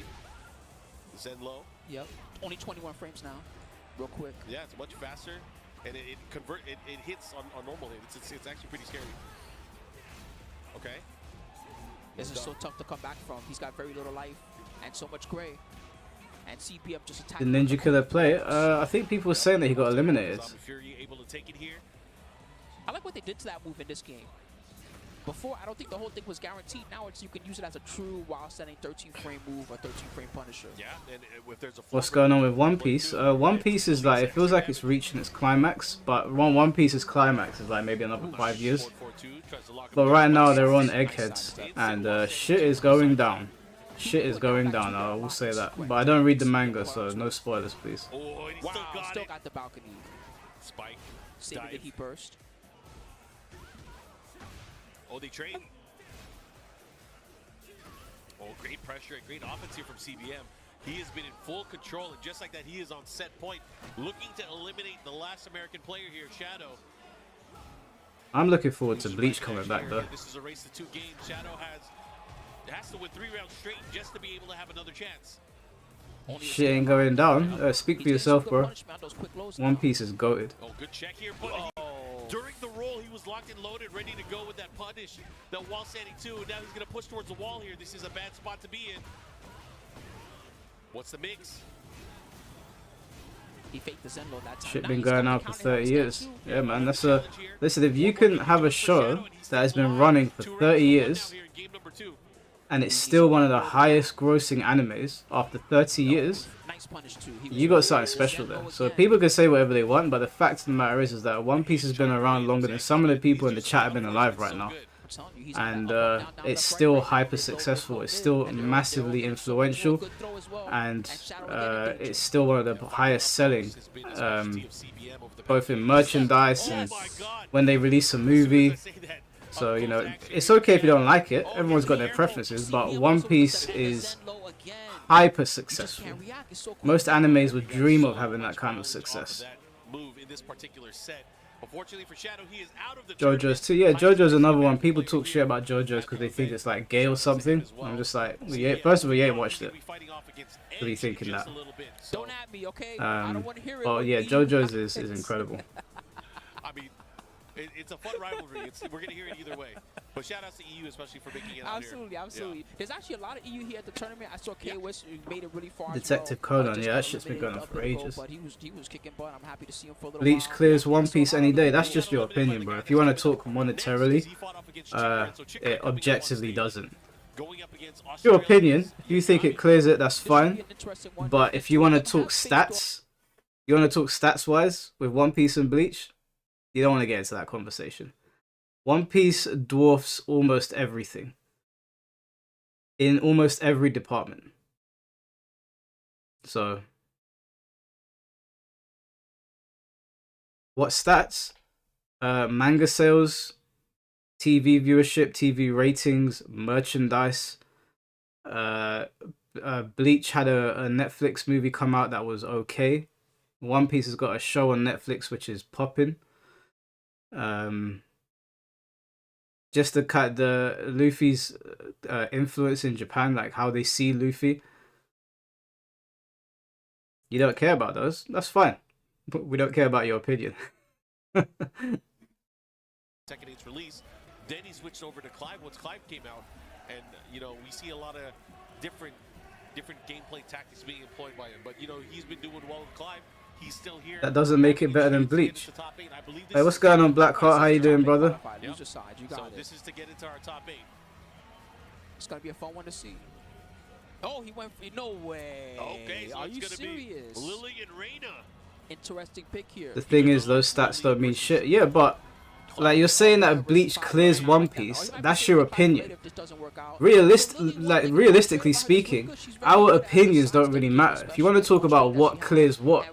[SPEAKER 5] Zen low.
[SPEAKER 4] Yep. Only 21 frames now. Real quick.
[SPEAKER 5] Yeah, it's much faster, and it hits on normal hit. It's actually pretty scary. Okay.
[SPEAKER 4] This is so tough to come back from. He's got very little life and so much gray. And CPM just attacked.
[SPEAKER 2] Did Ninja Killer play? I think people were saying that he got eliminated.
[SPEAKER 5] Zombie Fury able to take it here.
[SPEAKER 4] I like what they did to that move in this game. Before, I don't think the whole thing was guaranteed. Now it's you can use it as a true while setting 13 frame move or 13 frame Punisher.
[SPEAKER 5] Yeah, and if there's a
[SPEAKER 2] What's going on with One Piece? One Piece is like, it feels like it's reaching its climax, but One Piece's climax is like maybe another 5 years. But right now they're on eggheads, and shit is going down. Shit is going down, I will say that. But I don't read the manga, so no spoilers, please.
[SPEAKER 5] Oh, and he
[SPEAKER 4] Wow,
[SPEAKER 5] still got it.
[SPEAKER 4] the balcony.
[SPEAKER 5] Spike.
[SPEAKER 4] Saving the
[SPEAKER 5] Dive.
[SPEAKER 4] heat burst.
[SPEAKER 5] Oh, they trade. Oh, great pressure and great offense here from CBM. He has been in full control, and just like that, he is on set point, looking to eliminate the last American player here, Shadow.
[SPEAKER 2] I'm looking forward to Bleach coming back though.
[SPEAKER 5] This is a race to 2 games. Shadow has to win 3 rounds straight just to be able to have another chance.
[SPEAKER 2] Shit ain't going down. Speak for yourself, bro. One Piece is goated.
[SPEAKER 5] Oh, good check here, but during the roll, he was locked and loaded, ready to go with that punish, that wall standing 2, and now he's going to push towards the wall here. This is a bad spot to be in. What's the mix?
[SPEAKER 4] He faked the Zenlo that time.
[SPEAKER 2] Shit
[SPEAKER 4] Now
[SPEAKER 2] been
[SPEAKER 4] he's
[SPEAKER 2] going
[SPEAKER 4] got
[SPEAKER 2] on
[SPEAKER 4] the
[SPEAKER 2] for
[SPEAKER 4] counter
[SPEAKER 2] 30
[SPEAKER 4] hit
[SPEAKER 2] years.
[SPEAKER 4] too.
[SPEAKER 2] Yeah, man, that's a... Listen, if you can have a show that has been running for 30 years, and it's still one of the highest grossing animes after 30 years,
[SPEAKER 4] Nice punish too. He
[SPEAKER 2] you
[SPEAKER 4] was
[SPEAKER 2] got something special there. So people can say whatever they want, but the fact of the matter is that One Piece has been around longer than some of the people in the chat have been alive right now.
[SPEAKER 4] telling you, he's
[SPEAKER 2] and
[SPEAKER 4] down, down,
[SPEAKER 2] it's
[SPEAKER 4] left,
[SPEAKER 2] still
[SPEAKER 4] right,
[SPEAKER 2] hyper
[SPEAKER 4] go,
[SPEAKER 2] successful.
[SPEAKER 4] go,
[SPEAKER 2] It's
[SPEAKER 4] go,
[SPEAKER 2] still
[SPEAKER 4] and
[SPEAKER 2] massively
[SPEAKER 4] they'll
[SPEAKER 2] influential,
[SPEAKER 4] good throw as well.
[SPEAKER 2] and
[SPEAKER 4] Shadow again in danger.
[SPEAKER 2] it's still one of the highest selling, both in merchandise and when they release a movie. So, you know, it's okay if you don't like it. Everyone's got their preferences, but One Piece is hyper successful. Most animes would dream of having that kind of success. JoJo's too. Yeah, JoJo's another one. People talk shit about JoJo's because they think it's like gay or something. I'm just like, well, yeah, first of all, you ain't watched it. What are you thinking that?
[SPEAKER 4] Don't at me, okay? I don't want to hear it.
[SPEAKER 2] Well, yeah, JoJo's is incredible.
[SPEAKER 5] I mean, it's a fun rivalry. We're going to hear it either way. But shout out to EU, especially for making it out
[SPEAKER 4] Absolutely,
[SPEAKER 5] here.
[SPEAKER 4] absolutely.
[SPEAKER 5] Yeah.
[SPEAKER 4] There's actually a lot of EU here at the tournament. I saw K-Wish made it really far.
[SPEAKER 2] Detective Conan, yeah, that shit's been going on for ages.
[SPEAKER 4] But he was kicking butt. I'm happy to see him for a little
[SPEAKER 2] Bleach
[SPEAKER 4] while.
[SPEAKER 2] clears One Piece any day. That's just your opinion, bro. If you want to talk monetarily, it objectively doesn't. Your opinion. If you think it clears it, that's fine. But if you want to talk stats, you want to talk stats-wise with One Piece and Bleach, you don't want to get into that conversation. One Piece dwarfs almost everything in almost every department. So, what stats? Manga sales, TV viewership, TV ratings, merchandise. Bleach had a Netflix movie come out that was okay. One Piece has got a show on Netflix which is popping. Just the Luffy's influence in Japan, like how they see Luffy. You don't care about those. That's fine. But we don't care about your opinion.
[SPEAKER 5] Tekken 8's release. Then he switched over to Clive once Clive came out, and you know we see a lot of different gameplay tactics being employed by him. But you know he's been doing well with Clive. He's still here.
[SPEAKER 2] That doesn't make it better than Bleach. Hey, what's going on, Blackheart? How you doing, brother?
[SPEAKER 4] Use your side. You got
[SPEAKER 5] So
[SPEAKER 4] it.
[SPEAKER 5] this is to get into our top 8.
[SPEAKER 4] It's gonna be a fun one to see. Oh, he went. No way.
[SPEAKER 5] Okay, so
[SPEAKER 4] Are
[SPEAKER 5] it's
[SPEAKER 4] you
[SPEAKER 5] gonna
[SPEAKER 4] serious?
[SPEAKER 5] be Lily and Reina.
[SPEAKER 4] Interesting pick here.
[SPEAKER 2] The thing is, those stats don't mean shit. Yeah, but like you're saying that Bleach clears One Piece. That's your opinion. Realistically speaking, our opinions don't really matter. If you want to talk about what clears what,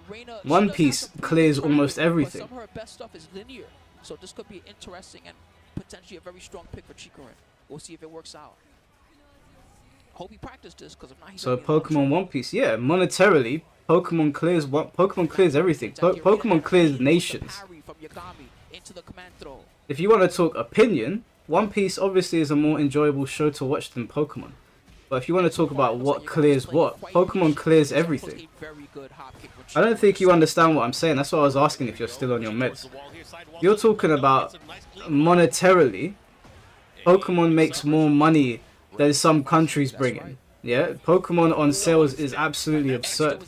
[SPEAKER 2] One Piece clears almost everything.
[SPEAKER 4] Some of her best stuff is linear, so this could be interesting and potentially a very strong pick for Chikurin. We'll see if it works out. Hope he practiced this, because if not, he's
[SPEAKER 2] So Pokemon One Piece, yeah, monetarily, Pokemon clears everything. Pokemon clears nations. If you want to talk opinion, One Piece obviously is a more enjoyable show to watch than Pokemon. But if you want to talk about what clears what, Pokemon clears everything. I don't think you understand what I'm saying. That's why I was asking if you're still on your meds. You're talking about monetarily, Pokemon makes more money than some countries bring in. Yeah, Pokemon on sales is absolutely absurd.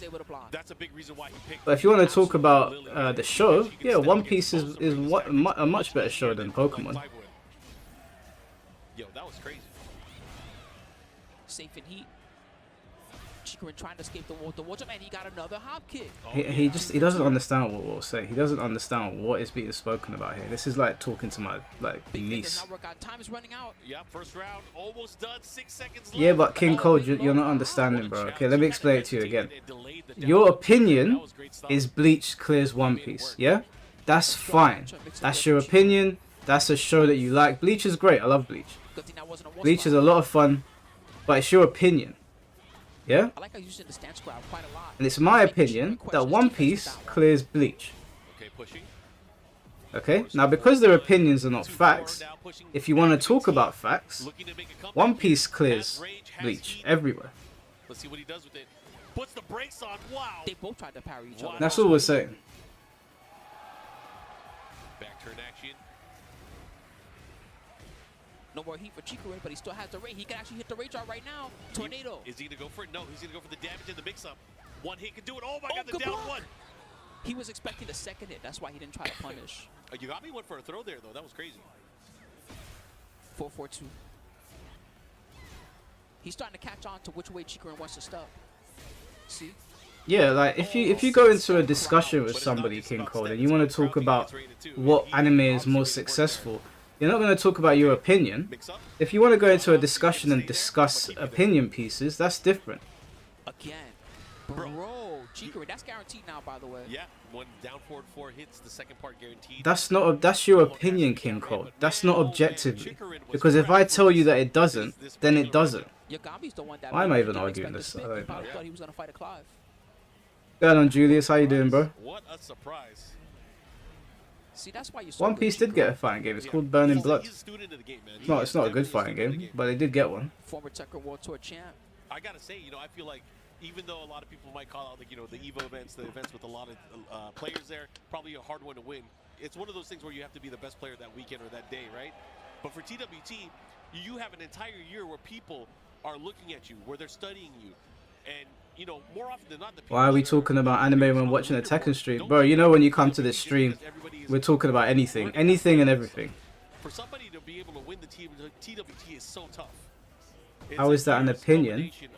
[SPEAKER 2] But if you want to talk about the show, yeah, One Piece is a much better show than Pokemon.
[SPEAKER 5] Yo, that was crazy.
[SPEAKER 4] Safe in heat. Chikurin trying to escape the water jump, and he got another hop kick.
[SPEAKER 2] He doesn't understand what we're saying. He doesn't understand what is being spoken about here. This is like talking to my niece.
[SPEAKER 4] Time is running out.
[SPEAKER 5] Yeah, first round almost done. 6 seconds left.
[SPEAKER 2] Yeah, but King Cole, you're not understanding, bro. Okay, let me explain it to you again. Your opinion is Bleach clears One Piece. Yeah, that's fine. That's your opinion. That's a show that you like. Bleach is great. I love Bleach. Bleach is a lot of fun, but it's your opinion. Yeah?
[SPEAKER 4] I like how you used the stance crowd quite a lot.
[SPEAKER 2] And it's my opinion that One Piece clears Bleach.
[SPEAKER 5] Okay, pushing.
[SPEAKER 2] Okay? Now, because their opinions are not facts, if you want to talk about facts, One Piece clears Bleach everywhere.
[SPEAKER 5] Let's see what he does with it. Puts the brakes on. Wow.
[SPEAKER 4] They both tried to parry each other.
[SPEAKER 2] That's all we're saying.
[SPEAKER 5] Back turn action.
[SPEAKER 4] No more heat for Chikurin, but he still has the rage. He can actually hit the rage art right now. Tornado.
[SPEAKER 5] Is he going to go for it? No, he's going to go for the damage in the mix-up. One hit can do it. Oh, my God, the
[SPEAKER 4] good
[SPEAKER 5] down
[SPEAKER 4] block.
[SPEAKER 5] one.
[SPEAKER 4] He was expecting the second hit. That's why he didn't try to punish.
[SPEAKER 5] You got me one for a throw there, though. That was crazy.
[SPEAKER 4] 4-4-2. He's starting to catch on to which way Chikurin wants to stop. See?
[SPEAKER 2] Yeah, like if you go into a discussion with somebody, King Cole, and you want to talk about what anime is more successful, You're not going to talk about your opinion.
[SPEAKER 5] Mix up.
[SPEAKER 2] If you want to go into a discussion and discuss opinion pieces, that's different.
[SPEAKER 4] Again. Bro, Chikrin, that's guaranteed now, by the way.
[SPEAKER 5] Yeah, when down forward 4 hits, the second part guaranteed.
[SPEAKER 2] That's your opinion, King Cole. That's not objectively. Because if I tell you that it doesn't, then it doesn't.
[SPEAKER 4] Yagami's the one that
[SPEAKER 2] Why am I even
[SPEAKER 4] didn't
[SPEAKER 2] arguing
[SPEAKER 4] expect
[SPEAKER 2] this?
[SPEAKER 4] to
[SPEAKER 2] I
[SPEAKER 4] spin. He
[SPEAKER 2] don't
[SPEAKER 4] probably
[SPEAKER 2] know.
[SPEAKER 4] thought he was gonna fight a Clive.
[SPEAKER 2] Going on, Julius. How you doing, bro?
[SPEAKER 5] What a surprise.
[SPEAKER 4] See, that's why you're so
[SPEAKER 2] One
[SPEAKER 4] good,
[SPEAKER 2] Piece did
[SPEAKER 4] Chikrin.
[SPEAKER 2] get a fighting game. It's called Burning Blood.
[SPEAKER 5] He's a student of the game, man.
[SPEAKER 2] It's not a good fighting game, but they did get one.
[SPEAKER 4] Former Tekken World Tour champ.
[SPEAKER 5] I gotta say, I feel like even though a lot of people might call out the Evo events, the events with a lot of players there, probably a hard one to win. It's one of those things where you have to be the best player that weekend or that day, right? But for TWT, you have an entire year where people are looking at you, where they're studying you, and more often than not, the people
[SPEAKER 2] Why are we
[SPEAKER 5] that
[SPEAKER 2] talking about anime when
[SPEAKER 5] on the
[SPEAKER 2] watching a
[SPEAKER 5] leaderboard
[SPEAKER 2] Tekken stream?
[SPEAKER 5] don't
[SPEAKER 2] Bro,
[SPEAKER 5] see
[SPEAKER 2] when you come
[SPEAKER 5] TWT
[SPEAKER 2] to this
[SPEAKER 5] just
[SPEAKER 2] stream,
[SPEAKER 5] because everybody is
[SPEAKER 2] we're talking about anything.
[SPEAKER 5] working
[SPEAKER 2] Anything and
[SPEAKER 5] on
[SPEAKER 2] everything.
[SPEAKER 5] For somebody to be able to win the TWT is so tough. It's
[SPEAKER 2] How
[SPEAKER 5] a
[SPEAKER 2] is that an
[SPEAKER 5] fierce
[SPEAKER 2] opinion?
[SPEAKER 5] combination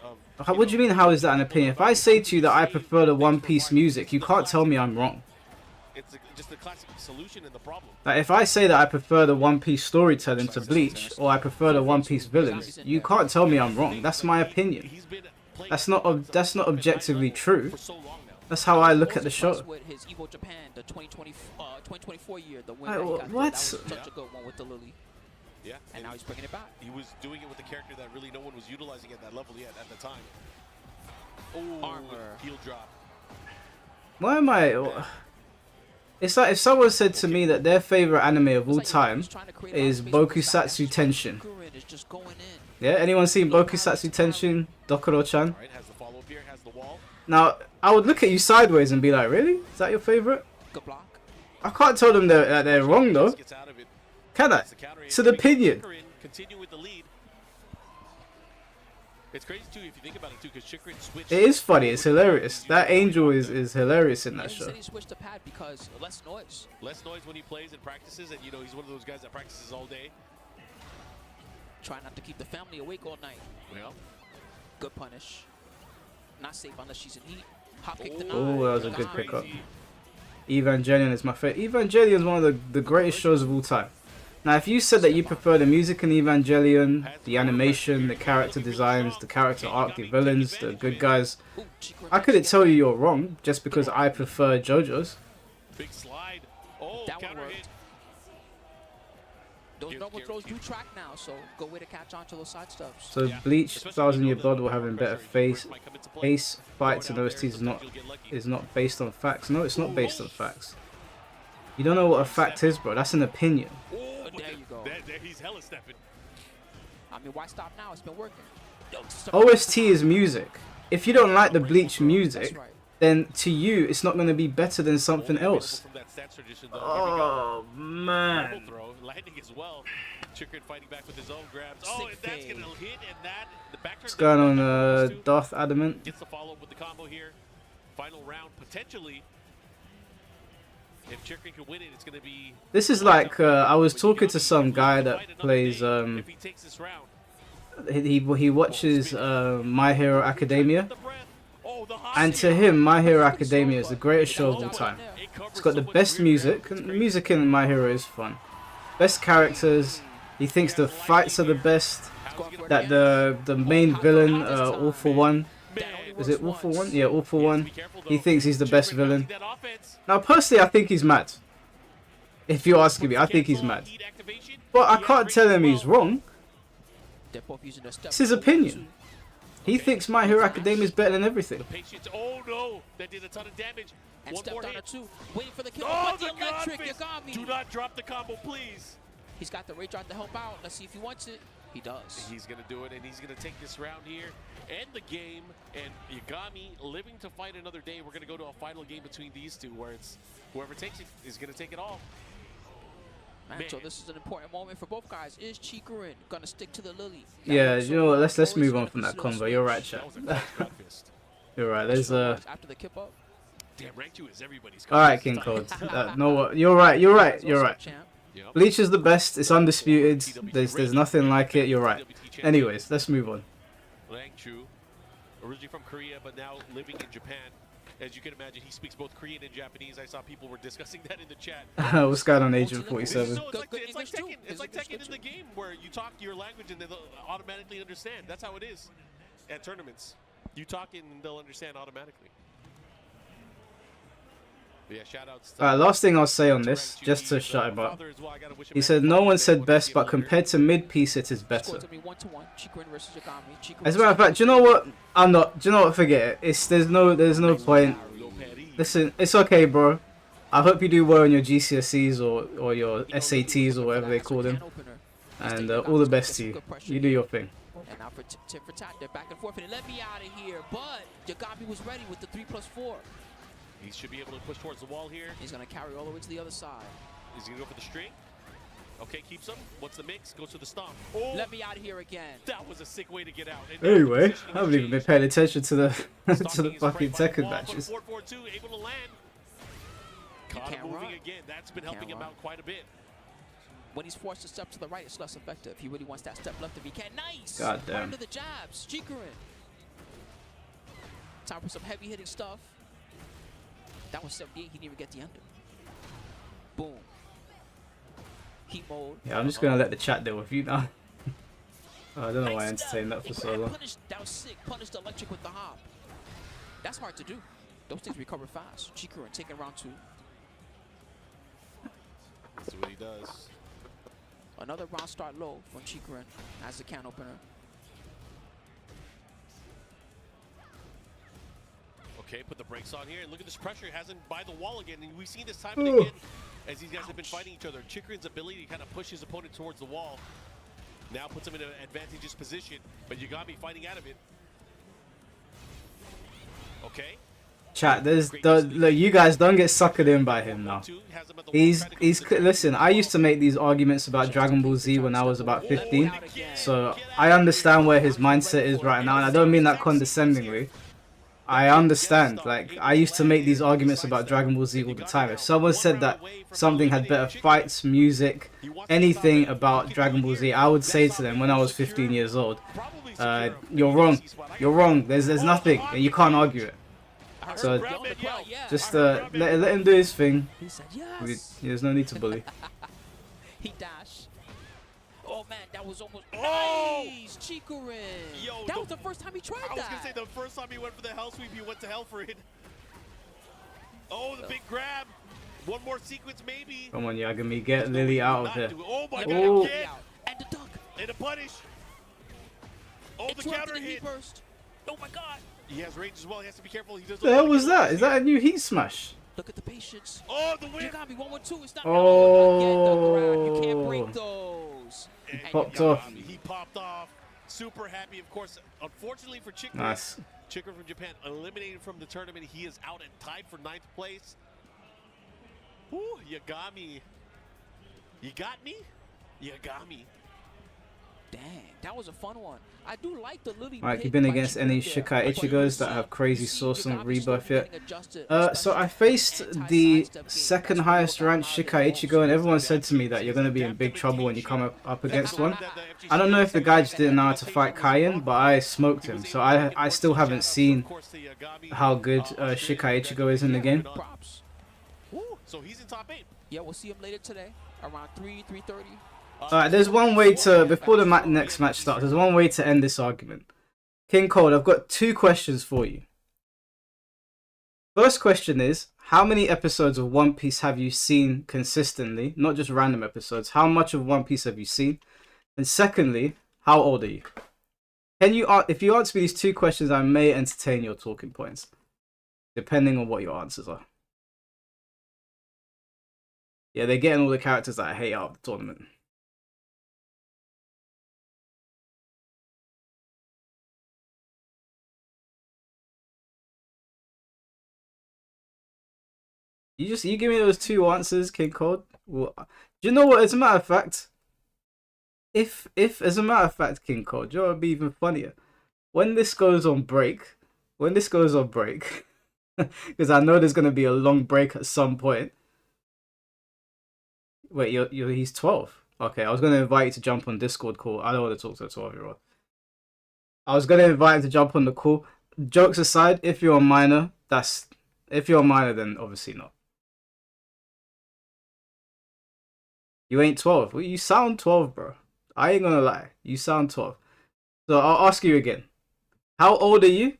[SPEAKER 5] of,
[SPEAKER 2] What do you mean, how is that an opinion? If I say to you that I prefer the One Piece music, you can't tell me I'm wrong.
[SPEAKER 5] It's just the classic solution and the problem.
[SPEAKER 2] Like, if I say that I prefer the One Piece storytelling to Bleach, or I prefer the One Piece villains, you can't tell me I'm wrong. That's my opinion.
[SPEAKER 5] He's been playing
[SPEAKER 2] That's not objectively true.
[SPEAKER 5] for so long now.
[SPEAKER 2] That's how I look at the show.
[SPEAKER 4] With his Evo Japan, the 2024 year, the win
[SPEAKER 2] Wait,
[SPEAKER 4] that he got,
[SPEAKER 2] what?
[SPEAKER 4] that was such a good one with the Lily,
[SPEAKER 5] Yeah,
[SPEAKER 4] and now he's bringing it back.
[SPEAKER 5] he was doing it with a character that really no one was utilizing at that level yet at the time. Oh,
[SPEAKER 4] Armor.
[SPEAKER 5] heel drop.
[SPEAKER 2] Why am I... It's like if someone said to me that their favorite anime of all time is Bokusatsu Tenshin.
[SPEAKER 4] Chikrin is just going in.
[SPEAKER 2] Yeah, anyone seen Bokusatsu Tenshin, Dokuro-chan?
[SPEAKER 5] All right, has the follow up here, has the wall.
[SPEAKER 2] Now, I would look at you sideways and be like, really? Is that your favorite?
[SPEAKER 4] Good block.
[SPEAKER 2] I can't tell them that they're wrong though.
[SPEAKER 5] Gets out of it.
[SPEAKER 2] Can I?
[SPEAKER 5] It's the counter
[SPEAKER 2] It's an opinion.
[SPEAKER 5] Chikrin continue with the lead. It's crazy too if you think about it too, because Chikrin switched.
[SPEAKER 2] It is funny. It's hilarious. That angel is hilarious in
[SPEAKER 4] Yeah,
[SPEAKER 2] that
[SPEAKER 4] he
[SPEAKER 2] show.
[SPEAKER 4] said he switched to pad because less noise.
[SPEAKER 5] Less noise when he plays and practices, and he's one of those guys that practices all day.
[SPEAKER 4] Try not to keep the family awake all night.
[SPEAKER 5] Well,
[SPEAKER 4] Good punish. Not safe unless she's in heat. Hop kick the
[SPEAKER 5] oh,
[SPEAKER 4] nine.
[SPEAKER 2] that was a
[SPEAKER 4] Got
[SPEAKER 2] good
[SPEAKER 4] him.
[SPEAKER 2] pickup.
[SPEAKER 5] crazy.
[SPEAKER 2] Evangelion is my favorite. Evangelion is one of the greatest shows of all time. Now, if you said that you prefer the music in Evangelion, the animation, the character designs, the character arc, the villains, the good guys,
[SPEAKER 4] Ooh, Chikrin
[SPEAKER 2] I couldn't
[SPEAKER 4] gets
[SPEAKER 2] tell you you're wrong just because I prefer JoJo's.
[SPEAKER 5] Big slide. Oh,
[SPEAKER 4] That one
[SPEAKER 5] counter
[SPEAKER 4] worked.
[SPEAKER 5] hit.
[SPEAKER 4] Those
[SPEAKER 5] Give-
[SPEAKER 4] normal
[SPEAKER 5] give-
[SPEAKER 4] those
[SPEAKER 5] give.
[SPEAKER 4] do track now, so good way to catch on to those side steps.
[SPEAKER 2] So
[SPEAKER 5] Yeah.
[SPEAKER 2] Bleach,
[SPEAKER 5] Especially
[SPEAKER 2] Stars in
[SPEAKER 5] when you
[SPEAKER 2] Your
[SPEAKER 5] know
[SPEAKER 2] Blood
[SPEAKER 5] that
[SPEAKER 2] will
[SPEAKER 5] the
[SPEAKER 2] have a
[SPEAKER 5] power
[SPEAKER 2] better
[SPEAKER 5] pressure
[SPEAKER 2] face.
[SPEAKER 5] might come into play.
[SPEAKER 2] Ace fights and
[SPEAKER 5] Throw it out
[SPEAKER 2] OSTs
[SPEAKER 5] there,
[SPEAKER 2] is not
[SPEAKER 5] sometimes you'll get lucky.
[SPEAKER 2] is not based on facts. No, it's not based on facts. You don't know what a fact is, bro. That's an opinion.
[SPEAKER 5] Oh, but
[SPEAKER 4] there you go.
[SPEAKER 5] There he's hella stepping.
[SPEAKER 4] I mean, why stop now? It's been working. Yo,
[SPEAKER 2] OST is music. If you don't like the Bleach
[SPEAKER 4] That's
[SPEAKER 2] music,
[SPEAKER 4] right.
[SPEAKER 2] then to you it's not going to be better than something
[SPEAKER 5] Only available
[SPEAKER 2] else.
[SPEAKER 5] from that stats tradition, though. Here we go. Double
[SPEAKER 2] Man.
[SPEAKER 5] throw, landing as well. Chikrin fighting back with his own grabs. Oh,
[SPEAKER 4] Sick
[SPEAKER 5] and that's
[SPEAKER 4] fade.
[SPEAKER 5] gonna hit, and that the back turn.
[SPEAKER 2] What's going on, Darth Adamant?
[SPEAKER 5] Gets the follow up with the combo here. Final round potentially. If Chikrin can win it, it's gonna be.
[SPEAKER 2] This is like I was talking to some guy that plays
[SPEAKER 5] If he takes this round,
[SPEAKER 2] he watches My Hero Academia,
[SPEAKER 5] the breath. Oh, the hot
[SPEAKER 2] and to him My Hero Academia is the greatest show of all time. It's got the best music, and the music in My Hero is fun. Best characters. He thinks the fights are the best. That the main villain, All For One, is it All For One? Yeah, All For One. He thinks he's the best villain. Now, personally, I think he's mad. If you're asking me, I think he's mad. But I can't tell him he's wrong.
[SPEAKER 4] They're both using their step.
[SPEAKER 2] It's his opinion. He thinks My Hero Academia is better than everything.
[SPEAKER 5] Patience. Oh no, that did a ton of damage.
[SPEAKER 4] And
[SPEAKER 5] One
[SPEAKER 4] step
[SPEAKER 5] more
[SPEAKER 4] down
[SPEAKER 5] hit.
[SPEAKER 4] to two. Waiting for the kill.
[SPEAKER 5] Oh,
[SPEAKER 4] But
[SPEAKER 5] the
[SPEAKER 4] the electric.
[SPEAKER 5] God
[SPEAKER 4] You
[SPEAKER 5] fist.
[SPEAKER 4] got me.
[SPEAKER 5] Do not drop the combo, please.
[SPEAKER 4] He's got the rage out to help out. Let's see if he wants it. He does.
[SPEAKER 5] He's gonna do it, and he's gonna take this round here, end the game, and Yagami living to fight another day. We're gonna go to a final game between these two, where it's whoever takes it is gonna take it all.
[SPEAKER 4] Man, so this is an important moment for both guys. Is Chikrin gonna stick to the Lily?
[SPEAKER 2] Yeah, you know what? Let's move on from that convo. You're right, chat.
[SPEAKER 5] That was a close God fist.
[SPEAKER 2] You're right. There's
[SPEAKER 4] after the kip up.
[SPEAKER 5] Damn, rank 2 is everybody's.
[SPEAKER 2] All right, King Codes. No, what? You're right. You're right. You're right.
[SPEAKER 4] Champ.
[SPEAKER 5] Yep.
[SPEAKER 2] Bleach is the best. It's undisputed. There's nothing like it. You're right. Anyways, let's move on.
[SPEAKER 5] Lang Chu, originally from Korea, but now living in Japan. As you can imagine, he speaks both Korean and Japanese. I saw people were discussing that in the chat.
[SPEAKER 2] What's going on, Agent
[SPEAKER 5] This
[SPEAKER 2] 47?
[SPEAKER 5] is so, it's like
[SPEAKER 4] English too.
[SPEAKER 5] Tekken. It's like
[SPEAKER 4] English
[SPEAKER 5] Tekken in
[SPEAKER 4] too.
[SPEAKER 5] the game where you talk your language and they'll automatically understand. That's how it is at tournaments. You talk it and they'll understand automatically. But yeah, shout outs.
[SPEAKER 2] Alright, last thing I'll say on this, just to shut him up. He said no one said best, but compared to mid-piece, it is better.
[SPEAKER 4] Score's gonna be 1-1. Chikurin versus Yagami. Chikurin
[SPEAKER 2] As a matter of fact, do you know what? I'm not. Do you know what? Forget it. There's no point. Listen, it's okay, bro. I hope you do well in your GCSEs or your SATs or whatever they call them. And all the best to you. You do your thing.
[SPEAKER 4] And now for tit for tat, they're back and forth, and it let me out of here. But Yagami was ready with the 3+4.
[SPEAKER 5] He should be able to push towards the wall here.
[SPEAKER 4] He's gonna carry all the way to the other side.
[SPEAKER 5] Is he gonna go for the string? Okay, keeps him. What's the mix? Goes to the stomp. Oh,
[SPEAKER 4] Let me out of here again.
[SPEAKER 5] that was a sick way to get out. And
[SPEAKER 2] Anyway,
[SPEAKER 5] positioning
[SPEAKER 2] I haven't even been
[SPEAKER 5] changed.
[SPEAKER 2] paying attention to the to
[SPEAKER 5] Stalking
[SPEAKER 2] the
[SPEAKER 5] his
[SPEAKER 2] fucking
[SPEAKER 5] right by the
[SPEAKER 2] Tekken
[SPEAKER 5] wall,
[SPEAKER 2] matches.
[SPEAKER 5] but 4-4-2, able to land. Caught him
[SPEAKER 4] can't
[SPEAKER 5] moving
[SPEAKER 4] run.
[SPEAKER 5] again. That's been
[SPEAKER 4] Can't
[SPEAKER 5] helping him
[SPEAKER 4] run.
[SPEAKER 5] out quite a bit.
[SPEAKER 4] When he's forced to step to the right, it's less effective. He really wants that step left if he can. Nice!
[SPEAKER 2] God
[SPEAKER 4] Right
[SPEAKER 2] damn.
[SPEAKER 4] into the jabs. Chikurin. Time for some heavy hitting stuff. That was 78. He didn't even get the under. Boom. Heat mode.
[SPEAKER 2] Yeah, I'm just gonna let the chat deal with you now. I don't know why I entertained that for so long.
[SPEAKER 4] That was sick. Punished electric with the hop. That's hard to do. Those things recover fast. Chikurin taking round 2.
[SPEAKER 5] Let's see what he does.
[SPEAKER 4] Another round start low from Chikurin as the can opener.
[SPEAKER 5] Okay, put the brakes on here. And look at this pressure. It hasn't by the wall again. And we've seen this time and
[SPEAKER 2] Ooh.
[SPEAKER 5] again as these guys have been fighting each other. Chikurin's ability to kind of push his opponent towards the wall now puts him in an advantageous position. But Yagami fighting out of it. Okay.
[SPEAKER 2] Chat, look, you guys don't get suckered in by him now. He's listen, I used to make these arguments about Dragon Ball Z when I was about 15, so I understand where his mindset is right now, and I don't mean that condescendingly. I understand, like, I used to make these arguments about Dragon Ball Z all the time. If someone said that something had better fights, music, anything about Dragon Ball Z, I would say to them when I was 15 years old, you're wrong, you're wrong, there's nothing, and you can't argue it. So just let him do his thing.
[SPEAKER 4] He said yes.
[SPEAKER 2] There's no need to bully.
[SPEAKER 4] He dashed. Oh man, that was almost nice. Chikurin.
[SPEAKER 5] Yo,
[SPEAKER 4] That was the first time he tried
[SPEAKER 5] I was
[SPEAKER 4] that.
[SPEAKER 5] going to say the first time he went for the hell sweep, he went to hell for it. Oh, the big grab. One more sequence maybe.
[SPEAKER 2] Come on, Yagami, get Lily out of here.
[SPEAKER 5] Oh my
[SPEAKER 2] Oh.
[SPEAKER 5] god, again.
[SPEAKER 4] And the duck.
[SPEAKER 5] And a punish. Oh, the
[SPEAKER 4] Interrupted
[SPEAKER 5] counter
[SPEAKER 4] the heat
[SPEAKER 5] hit.
[SPEAKER 4] burst. Oh my god.
[SPEAKER 5] He has range as well. He has to be careful. He does.
[SPEAKER 2] What the hell was that? Is that a new heat smash?
[SPEAKER 4] Look at the patience.
[SPEAKER 5] Oh, the win.
[SPEAKER 4] Yagami 1-1-2. It's not.
[SPEAKER 2] Oh.
[SPEAKER 4] You can't break those.
[SPEAKER 5] And
[SPEAKER 2] Popped
[SPEAKER 5] Yagami,
[SPEAKER 2] off.
[SPEAKER 5] He popped off. Super happy, of course. Unfortunately for Chikurin,
[SPEAKER 2] Nice.
[SPEAKER 5] Chikurin from Japan eliminated from the tournament. He is out and tied for 9th place. Whew, Yagami. You got me? Yagami.
[SPEAKER 4] Dang, that was a fun one. I do like the Lily.
[SPEAKER 2] Alright,
[SPEAKER 4] pick
[SPEAKER 2] you've been
[SPEAKER 4] by
[SPEAKER 2] against any
[SPEAKER 4] Chikurin
[SPEAKER 2] Shikai
[SPEAKER 4] there.
[SPEAKER 2] Ichigos that have
[SPEAKER 4] You
[SPEAKER 2] crazy
[SPEAKER 4] see
[SPEAKER 2] source and
[SPEAKER 4] Yagami
[SPEAKER 2] rebirth
[SPEAKER 4] slowly
[SPEAKER 2] yet?
[SPEAKER 4] getting adjusted,
[SPEAKER 2] So
[SPEAKER 4] especially
[SPEAKER 2] I
[SPEAKER 4] with
[SPEAKER 2] faced
[SPEAKER 4] anti-sidestep
[SPEAKER 2] the
[SPEAKER 4] game.
[SPEAKER 2] second
[SPEAKER 4] That's
[SPEAKER 2] highest
[SPEAKER 4] what
[SPEAKER 2] ranked
[SPEAKER 4] Yagami
[SPEAKER 2] Shikai
[SPEAKER 4] wants.
[SPEAKER 2] Ichigo, and everyone said to me that you're going to be in big trouble when you come up against one. I don't know if the guy just didn't know how to fight Kaien, but I smoked him, so I still haven't seen how good Shikai Ichigo is in the game.
[SPEAKER 4] Props.
[SPEAKER 5] So he's in top 8.
[SPEAKER 4] Yeah, we'll see him later today, around 3:30.
[SPEAKER 2] Alright, there's one way to, before the next match starts, there's one way to end this argument. King Cold, I've got 2 questions for you. First question is, how many episodes of One Piece have you seen consistently? Not just random episodes. How much of One Piece have you seen? And secondly, how old are you? Can you, if you answer me these 2 questions, I may entertain your talking points, depending on what your answers are. Yeah, they're getting all the characters that I hate out of the tournament. You give me those 2 answers, King Cold. Well, do you know what? As a matter of fact, if as a matter of fact, King Cold, you know what would be even funnier? When this goes on break, because I know there's gonna be a long break at some point. Wait, he's 12. Okay, I was gonna invite you to jump on Discord call. I don't want to talk to a 12-year-old. I was gonna invite him to jump on the call. Jokes aside, if you're a minor, that's If you're a minor, then obviously not. You ain't 12. Well, you sound 12, bro. I ain't gonna lie. You sound 12. So I'll ask you again. How old are you?